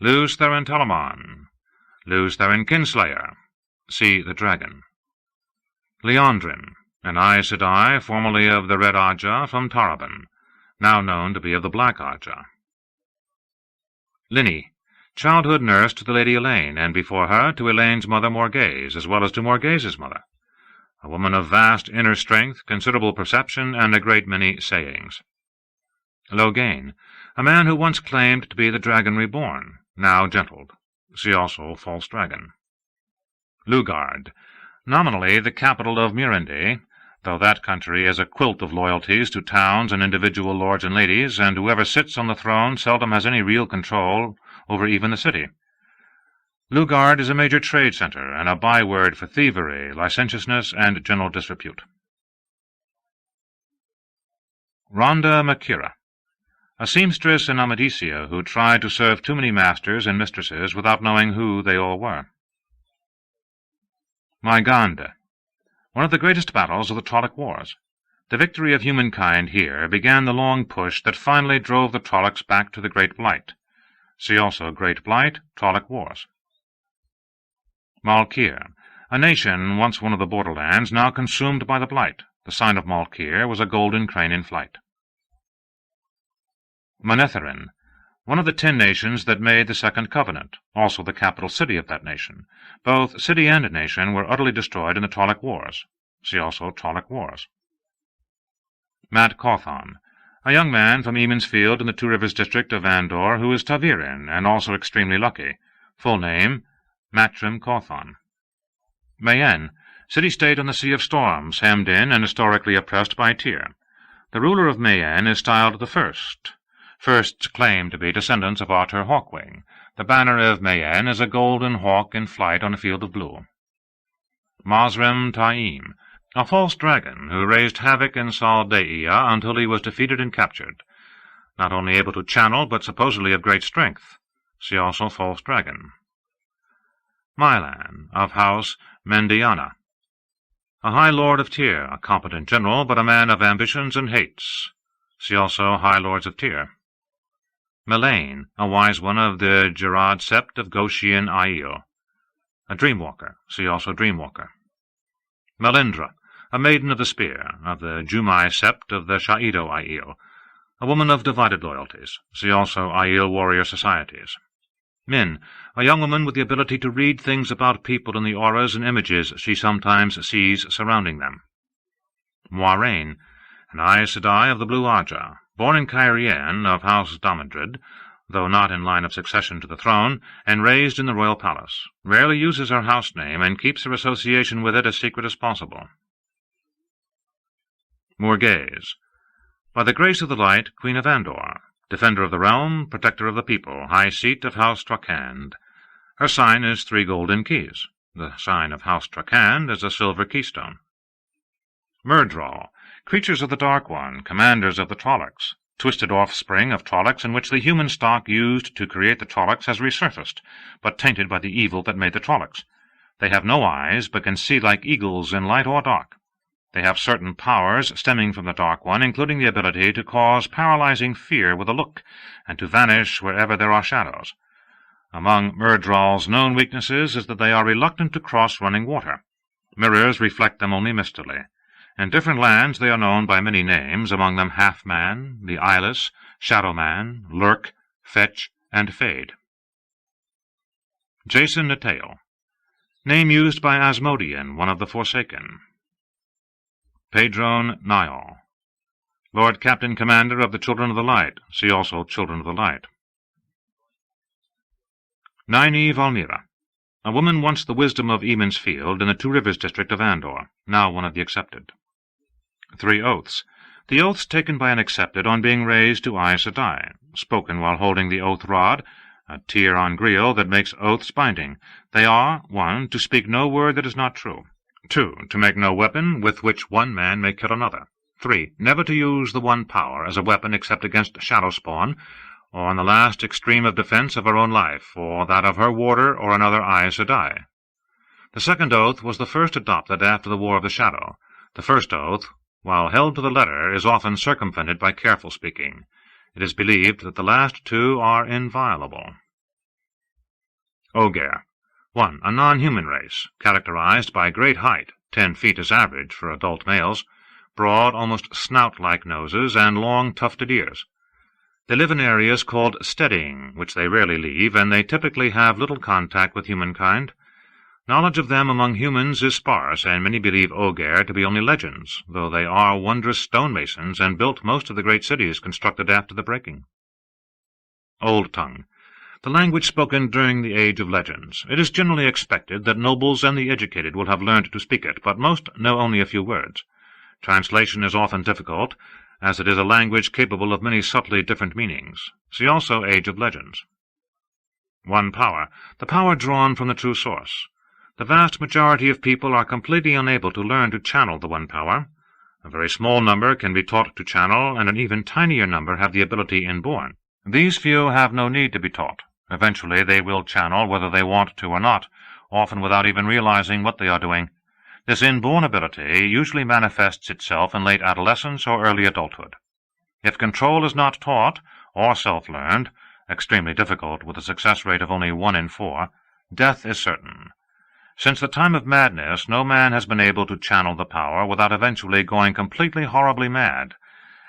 Luz Therin Telamon, Luz Therin Kinslayer. See the dragon. Liandrin, an Aes Sedai, formerly of the Red Aja from Taraban, now known to be of the Black Aja. Linny, childhood nurse to the Lady Elaine, and before her to Elaine's mother Morghese, as well as to Morghese's mother. A woman of vast inner strength, considerable perception, and a great many sayings. Logain, a man who once claimed to be the dragon reborn, now gentled. See also false dragon. Lugard, nominally the capital of Murindi, though that country is a quilt of loyalties to towns and individual lords and ladies, and whoever sits on the throne seldom has any real control over even the city. Lugard is a major trade centre, and a byword for thievery, licentiousness, and general disrepute. Rhonda Makira, a seamstress in Amadisia who tried to serve too many masters and mistresses without knowing who they all were. Maigande, one of the greatest battles of the Trolloc Wars. The victory of humankind here began the long push that finally drove the Trollocs back to the Great Blight. See also Great Blight, Trolloc Wars. Malkir, a nation once one of the borderlands, now consumed by the Blight. The sign of Malkir was a golden crane in flight. Manetherin, one of the 10 nations that made the Second Covenant, also the capital city of that nation. Both city and nation were utterly destroyed in the Trolloc Wars. See also Trolloc Wars. Mat Cawthon, a young man from Eamon's Field in the Two Rivers district of Andor, who is Tavirin, and also extremely lucky. Full name, Matrim Cawthon. Mayenne, city-state on the Sea of Storms, hemmed in and historically oppressed by Tyr. The ruler of Mayenne is styled the First. Firsts claim to be descendants of Artur Hawkwing. The banner of Mayenne is a golden hawk in flight on a field of blue. Mazrim Taim, a false dragon who raised havoc in Saldeia until he was defeated and captured. Not only able to channel, but supposedly of great strength. See also false dragon. Mylan, of House Mendiana, a high lord of Tyr, a competent general, but a man of ambitions and hates. See also High Lords of Tyr. Melaine, a wise one of the Gerard Sept of Goshian Aiel, a dreamwalker. See also Dreamwalker. Melindra, a maiden of the spear, of the Jumai Sept of the Shaido Aiel, a woman of divided loyalties. See also Aiel warrior societies. Min, a young woman with the ability to read things about people in the auras and images she sometimes sees surrounding them. Moiraine, an Aes Sedai of the Blue Aja, born in Cairien of House Damodred, though not in line of succession to the throne, and raised in the royal palace, rarely uses her house name and keeps her association with it as secret as possible. Morghese, by the grace of the light, Queen of Andor, defender of the realm, protector of the people, high seat of House Trakand. Her sign is 3 golden keys. The sign of House Trakand is a silver keystone. Myrddraal, creatures of the Dark One, commanders of the Trollocs, twisted offspring of Trollocs in which the human stock used to create the Trollocs has resurfaced, but tainted by the evil that made the Trollocs. They have no eyes, but can see like eagles in light or dark. They have certain powers stemming from the Dark One, including the ability to cause paralyzing fear with a look, and to vanish wherever there are shadows. Among Myrddraal's known weaknesses is that they are reluctant to cross running water. Mirrors reflect them only mistily. In different lands they are known by many names, among them Half-Man, the Eyeless, Shadow-Man, Lurk, Fetch, and Fade. Jason Natail, name used by Asmodean, one of the Forsaken. Padron Niall. Lord Captain Commander of the Children of the Light. See also Children of the Light. Nynaeve Almira. A woman once the wisdom of Eamon's Field in the Two Rivers district of Andor, now one of the Accepted. 3 Oaths. The oaths taken by an Accepted on being raised to Aes Sedai, spoken while holding the oath rod, a tier on Griel that makes oaths binding. They are, 1. To speak no word that is not true. 2. To make no weapon with which one man may kill another. 3. Never to use the one power as a weapon except against Shadowspawn, or on the last extreme of defense of her own life, or that of her warder or another Aes Sedai. The second oath was the first adopted after the War of the Shadow. The first oath, while held to the letter, is often circumvented by careful speaking. It is believed that the last two are inviolable. Ogier. 1. A non-human race, characterized by great height, 10 feet is average for adult males, broad, almost snout-like noses, and long tufted ears. They live in areas called steadying, which they rarely leave, and they typically have little contact with humankind. Knowledge of them among humans is sparse, and many believe Ogier to be only legends, though they are wondrous stonemasons and built most of the great cities constructed after the breaking. Old Tongue. The language spoken during the Age of Legends. It is generally expected that nobles and the educated will have learned to speak it, but most know only a few words. Translation is often difficult, as it is a language capable of many subtly different meanings. See also Age of Legends. 1 Power. The power drawn from the true source. The vast majority of people are completely unable to learn to channel the one power. A very small number can be taught to channel, and an even tinier number have the ability inborn. These few have no need to be taught. Eventually they will channel whether they want to or not, often without even realizing what they are doing. This inborn ability usually manifests itself in late adolescence or early adulthood. If control is not taught, or self-learned, extremely difficult with a success rate of only 1 in 4, death is certain. Since the time of madness, no man has been able to channel the power without eventually going completely horribly mad,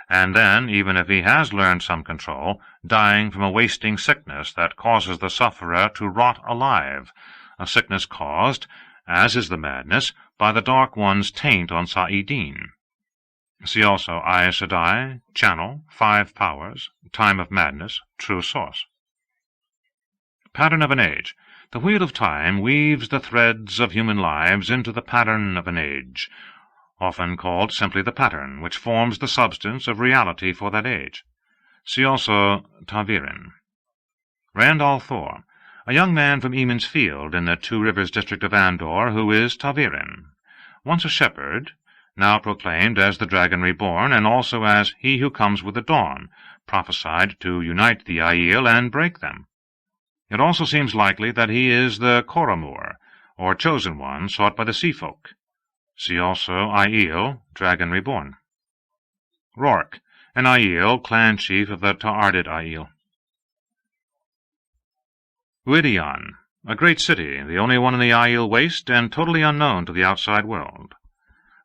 and then, even if he has learned some control, dying from a wasting sickness that causes the sufferer to rot alive, a sickness caused, as is the madness, by the Dark One's taint on Sa'idin. See also Aes Sedai, Channel, 5 Powers, Time of Madness, True Source. Pattern of an Age. The wheel of time weaves the threads of human lives into the pattern of an age, often called simply the pattern, which forms the substance of reality for that age. See also ta'veren. Randall Thor, a young man from Eamon's Field in the Two Rivers district of Andor, who is ta'veren, once a shepherd, now proclaimed as the Dragon Reborn, and also as He who comes with the dawn, prophesied to unite the Aiel and break them. It also seems likely that he is the Coromur, or Chosen One, sought by the Sea Folk. See also Aiel, Dragon Reborn. Rourke, an Aiel, clan chief of the Ta'ardid Aiel. Rhuidean, a great city, the only one in the Aiel Waste, and totally unknown to the outside world.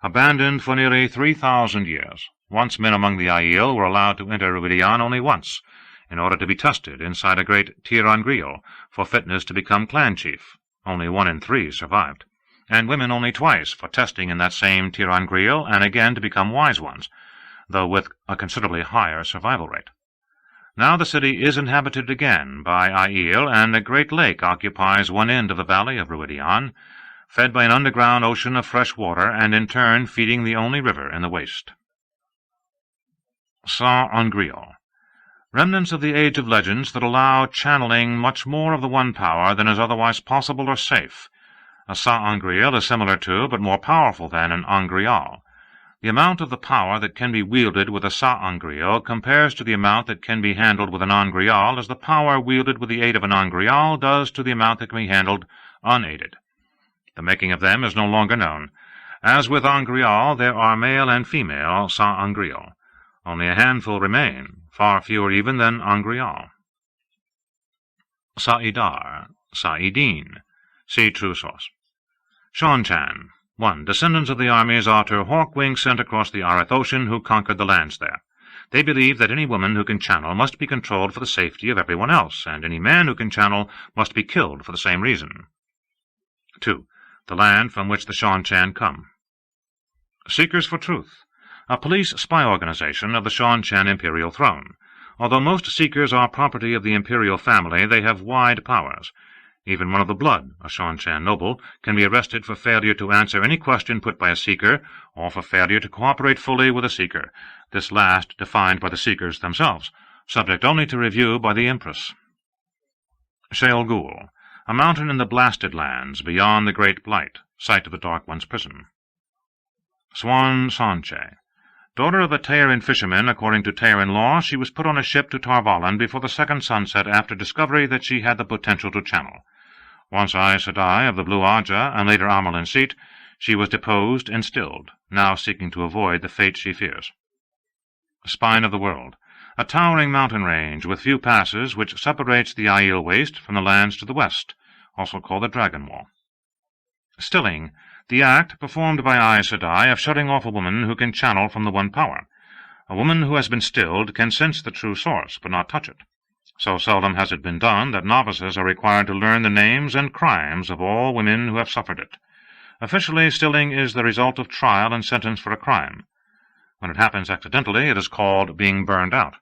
Abandoned for nearly 3,000 years. Once men among the Aiel were allowed to enter Rhuidean only once, in order to be tested inside a great tier on Griel for fitness to become clan chief. Only 1 in 3 survived. And women only twice for testing in that same tier on Griel, and again to become wise ones, though with a considerably higher survival rate. Now the city is inhabited again by Aiel, and a great lake occupies one end of the valley of Rhuidean, fed by an underground ocean of fresh water, and in turn feeding the only river in the waste. Sa-on-Griel. Remnants of the Age of Legends that allow channeling much more of the one power than is otherwise possible or safe. A Sa-on-Griel is similar to, but more powerful than, an Angreal. The amount of the power that can be wielded with a Sa-on-Griel compares to the amount that can be handled with an Angreal as the power wielded with the aid of an Angreal does to the amount that can be handled unaided. The making of them is no longer known. As with Angreal, there are male and female Sa-on-Griel. Only a handful remain, far fewer even than Angreal. Sa'idar, Sa'idin. See True Source. Seanchan. 1. Descendants of the armies Otter Hawkwing sent across the Areth Ocean, who conquered the lands there. They believe that any woman who can channel must be controlled for the safety of everyone else, and any man who can channel must be killed for the same reason. 2. The land from which the Seanchan come. Seekers for Truth, a police spy organization of the Shan imperial throne. Although most seekers are property of the imperial family, they have wide powers. Even one of the blood, a Shan noble, can be arrested for failure to answer any question put by a seeker, or for failure to cooperate fully with a seeker, this last defined by the seekers themselves, subject only to review by the Empress. Shale Ghoul, a mountain in the Blasted Lands, beyond the Great Blight, site of the Dark One's prison. Swan Sanche, daughter of a Tearin fisherman. According to Tearin law, she was put on a ship to Tarvalin before the second sunset after discovery that she had the potential to channel. Once Aes Sedai of the Blue Aja, and later Amerlin Seat, she was deposed and stilled, now seeking to avoid the fate she fears. Spine of the World, a towering mountain range with few passes which separates the Aiel Waste from the lands to the west, also called the Dragon Wall. Stilling, the act performed by Aes Sedai of shutting off a woman who can channel from the One Power. A woman who has been stilled can sense the true source, but not touch it. So seldom has it been done that novices are required to learn the names and crimes of all women who have suffered it. Officially, stilling is the result of trial and sentence for a crime. When it happens accidentally, it is called being burned out.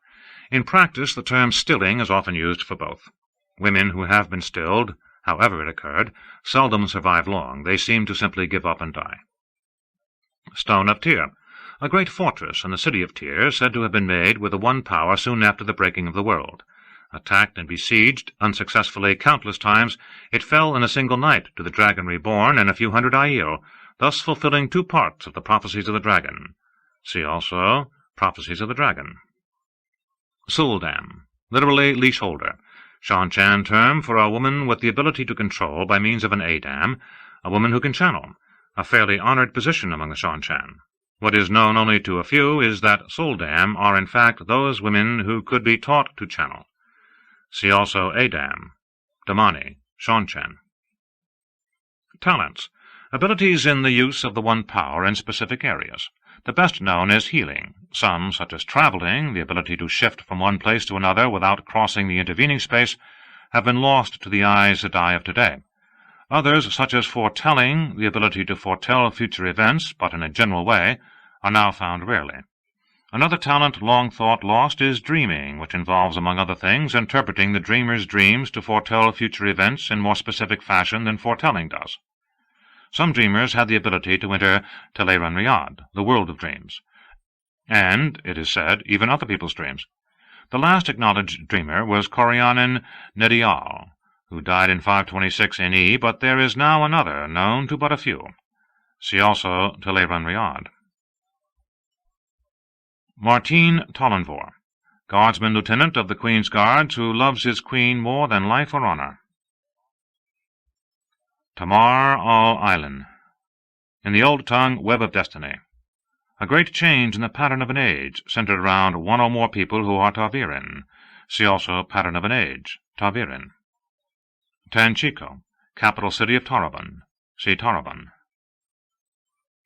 In practice, the term stilling is often used for both. Women who have been stilled, however it occurred, seldom survive long. They seem to simply give up and die. Stone of Tyr, a great fortress in the city of Tyr, said to have been made with the One Power soon after the breaking of the world. Attacked and besieged unsuccessfully countless times, it fell in a single night to the Dragon Reborn and a few hundred Aiel, thus fulfilling 2 parts of the prophecies of the dragon. See also Prophecies of the Dragon. Suldam, literally leash-holder, Shan term for a woman with the ability to control by means of an Adam, a woman who can channel, a fairly honored position among the Shan. What is known only to a few is that Suldam are in fact those women who could be taught to channel. See also Adam, Damani, Shan. Talents, abilities in the use of the One Power in specific areas. The best known is healing. Some, such as traveling, the ability to shift from one place to another without crossing the intervening space, have been lost to the Aes Sedai of today. Others, such as foretelling, the ability to foretell future events, but in a general way, are now found rarely. Another talent long thought lost is dreaming, which involves, among other things, interpreting the dreamer's dreams to foretell future events in more specific fashion than foretelling does. Some dreamers had the ability to enter Teleran Riyadh, the world of dreams, and, it is said, even other people's dreams. The last acknowledged dreamer was Corianin Nedial, who died in 526 NE, but there is now another, known to but a few. See also Teleran Riyadh. Martine Tollenvor, Guardsman Lieutenant of the Queen's Guards, who loves his Queen more than life or honor. Tamar al-Ailen, in the old tongue, Web of Destiny. A great change in the pattern of an age, centered around one or more people who are Tavirin. See also Pattern of an Age, Tavirin. Tanchico, capital city of Taraban. See Taraban.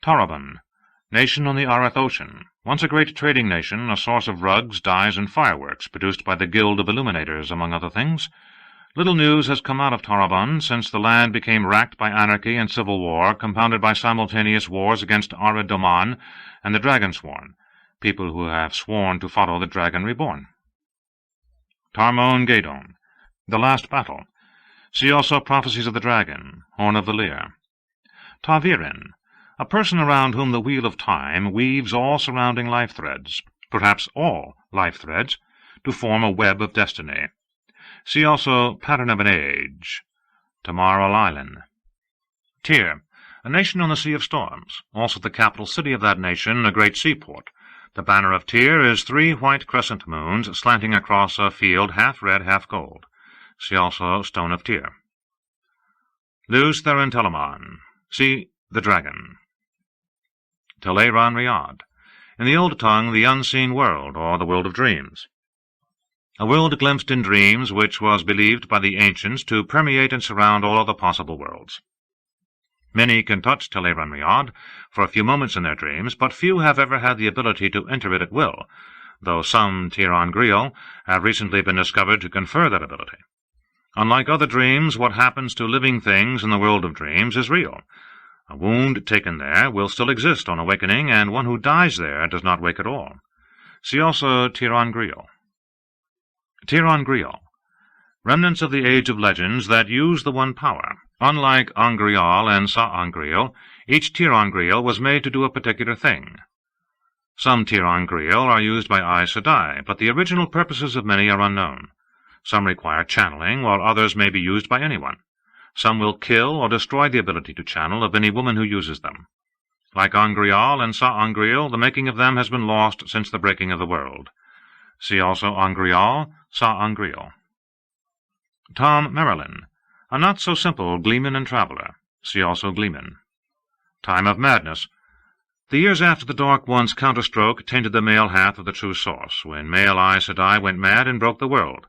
Taraban, nation on the Arath Ocean. Once a great trading nation, a source of rugs, dyes, and fireworks, produced by the Guild of Illuminators, among other things. Little news has come out of Taraban since the land became racked by anarchy and civil war, compounded by simultaneous wars against Ara Doman and the Dragonsworn, people who have sworn to follow the Dragon Reborn. Tarmon Gadon, the last battle. See also Prophecies of the Dragon, Horn of the Lear. Tavirin, a person around whom the wheel of time weaves all surrounding life threads, perhaps all life threads, to form a web of destiny. See also Pattern of an Age, Tamar al-Ailen. Tyr, a nation on the Sea of Storms, also the capital city of that nation, a great seaport. The banner of Tyr is 3 white crescent moons slanting across a field half red, half gold. See also Stone of Tyr. Luz Theron Telemann. See the Dragon. Teleran Riyadh, in the old tongue, the unseen world, or the world of dreams. A world glimpsed in dreams which was believed by the ancients to permeate and surround all other possible worlds. Many can touch Teleran Riyadh for a few moments in their dreams, but few have ever had the ability to enter it at will, though some Tiran Grial have recently been discovered to confer that ability. Unlike other dreams, what happens to living things in the world of dreams is real. A wound taken there will still exist on awakening, and one who dies there does not wake at all. See also Tir-on-Grial. Tir-on-Grial. Remnants of the age of legends that use the one power. Unlike Angrial and Sa-Angrial, each Tir-on-Grial was made to do a particular thing. Some Tir-on-Grial are used by Aes Sedai, but the original purposes of many are unknown. Some require channeling, while others may be used by anyone. Some will kill or destroy the ability to channel of any woman who uses them. Like Angrial and Sa-Angrial, the making of them has been lost since the breaking of the world. See also Angrial, Sa-Angrial. Tom Merrilin, a not-so-simple gleeman and traveller. See also Gleeman. Time of Madness. The years after the Dark One's counterstroke tainted the male half of the true source, when male Aes Sedai went mad and broke the world.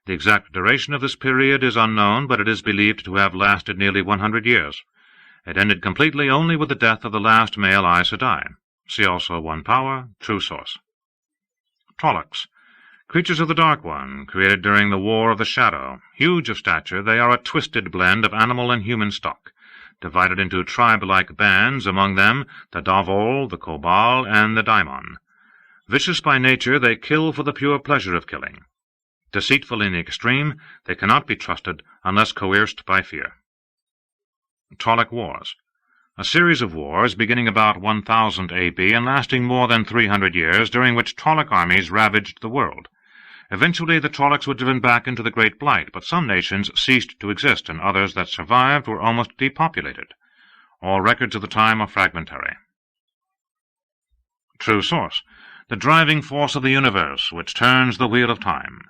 The exact duration of this period is unknown, but it is believed to have lasted nearly 100 years. It ended completely only with the death of the last male Aes Sedai. See also One Power, True Source. Trollocs. Creatures of the Dark One, created during the War of the Shadow. Huge of stature, they are a twisted blend of animal and human stock, divided into tribe-like bands, among them the Davol, the Kobal, and the Daimon. Vicious by nature, they kill for the pure pleasure of killing. Deceitful in the extreme, they cannot be trusted unless coerced by fear. Trolloc Wars. A series of wars beginning about 1000 A.B. and lasting more than 300 years, during which Trolloc armies ravaged the world. Eventually the Trollocs were driven back into the Great Blight, but some nations ceased to exist, and others that survived were almost depopulated. All records of the time are fragmentary. True Source. The driving force of the universe, which turns the wheel of time.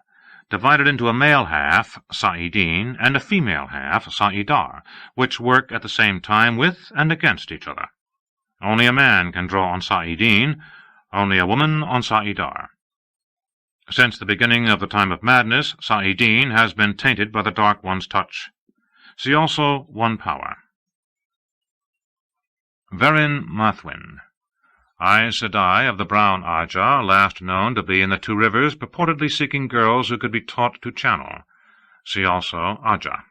Divided into a male half, Sa'idin, and a female half, Sa'idar, which work at the same time with and against each other. Only a man can draw on Sa'idin, only a woman on Sa'idar. Since the beginning of the time of madness, Sa'idin has been tainted by the Dark One's touch. See also One Power. Verin Mathwin. Aes Sedai of the Brown Aja, last known to be in the Two Rivers, purportedly seeking girls who could be taught to channel. See also Aja.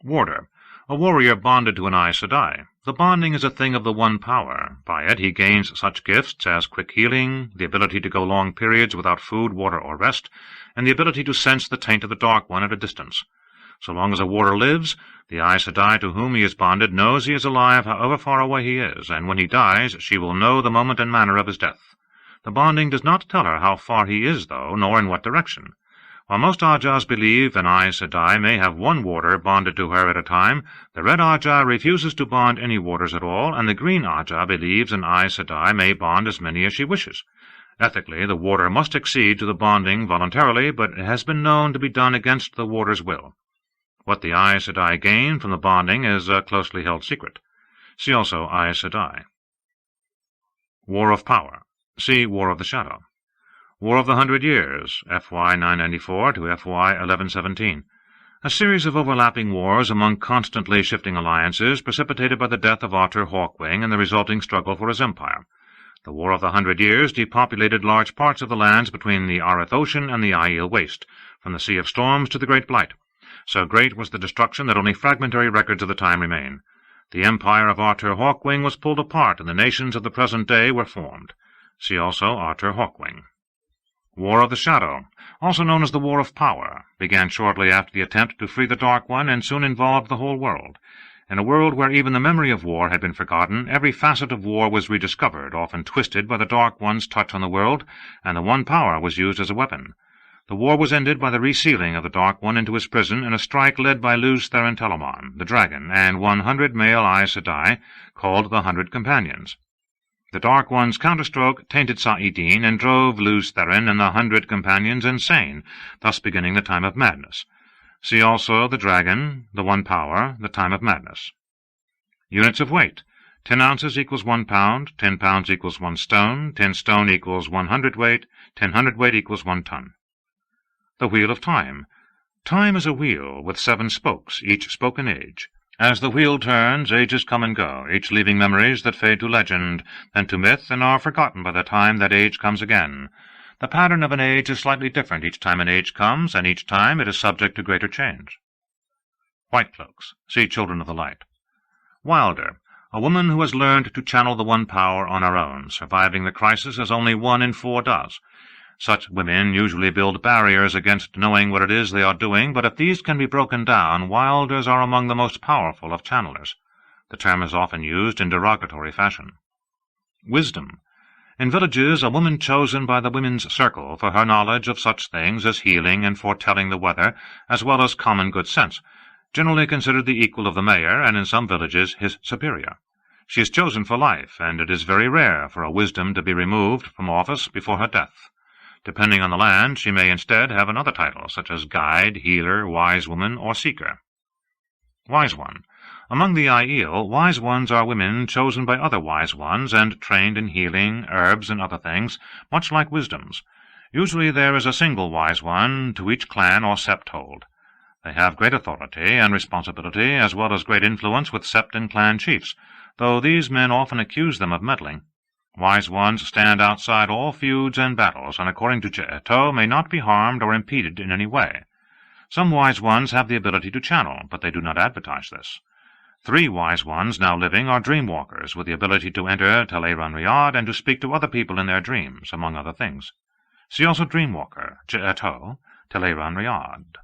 Warder. A warrior bonded to an Aes Sedai. The bonding is a thing of the one power. By it he gains such gifts as quick healing, the ability to go long periods without food, water, or rest, and the ability to sense the taint of the Dark One at a distance. So long as a warder lives, the Aes Sedai to whom he is bonded knows he is alive however far away he is, and when he dies she will know the moment and manner of his death. The bonding does not tell her how far he is, though, nor in what direction. While most Ajas believe an Aes Sedai may have one warder bonded to her at a time, the Red Aja refuses to bond any warders at all, and the Green Aja believes an Aes Sedai may bond as many as she wishes. Ethically, the warder must accede to the bonding voluntarily, but it has been known to be done against the warder's will. What the Aes Sedai gain from the bonding is a closely held secret. See also Aes Sedai. War of Power. See War of the Shadow. War of the 100 Years, FY 994 to FY 1117. A series of overlapping wars among constantly shifting alliances, precipitated by the death of Arthur Hawkwing and the resulting struggle for his empire. The War of the 100 Years depopulated large parts of the lands between the Arith Ocean and the Aiel Waste, from the Sea of Storms to the Great Blight. So great was the destruction that only fragmentary records of the time remain. The empire of Arthur Hawkwing was pulled apart, and the nations of the present day were formed. See also Arthur Hawkwing. War of the Shadow, also known as the War of Power, began shortly after the attempt to free the Dark One and soon involved the whole world. In a world where even the memory of war had been forgotten, every facet of war was rediscovered, often twisted by the Dark One's touch on the world, and the One Power was used as a weapon. The war was ended by the resealing of the Dark One into his prison in a strike led by Luz Theron Telamon, the Dragon, and 100 male Aes Sedai, called the 100 Companions. The Dark One's counterstroke tainted Sa'idin and drove Luz Theron and the 100 Companions insane, thus beginning the time of madness. See also the Dragon, the One Power, the time of madness. Units of weight. 10 ounces equals 1 pound, 10 pounds equals 1 stone, 10 stone equals 1 hundredweight, 10 hundredweight equals 1 ton. The Wheel of Time. Time is a wheel with 7 spokes, each spoke an age. As the wheel turns, ages come and go, each leaving memories that fade to legend, then to myth, and are forgotten by the time that age comes again. The pattern of an age is slightly different each time an age comes, and each time it is subject to greater change. White Cloaks. See Children of the Light. Wilder. A woman who has learned to channel the one power on her own, surviving the crisis as only 1 in 4 does. Such women usually build barriers against knowing what it is they are doing, but if these can be broken down, wilders are among the most powerful of channelers. The term is often used in derogatory fashion. Wisdom. In villages, a woman chosen by the women's circle for her knowledge of such things as healing and foretelling the weather, as well as common good sense, generally considered the equal of the mayor, and in some villages his superior. She is chosen for life, and it is very rare for a wisdom to be removed from office before her death. Depending on the land, she may instead have another title, such as guide, healer, wise woman, or seeker. Wise one. Among the Aiel, wise ones are women chosen by other wise ones and trained in healing, herbs, and other things, much like wisdoms. Usually there is a single wise one to each clan or septhold. They have great authority and responsibility, as well as great influence with sept and clan chiefs, though these men often accuse them of meddling. Wise ones stand outside all feuds and battles, and according to Je'eto, may not be harmed or impeded in any way. Some wise ones have the ability to channel, but they do not advertise this. 3 wise ones now living are dream-walkers, with the ability to enter Teleran Riyadh and to speak to other people in their dreams, among other things. See also Dreamwalker, Je'eto, Teleran Riyadh.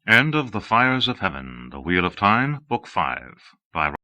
End of The Fires of Heaven, The Wheel of Time, Book 5, by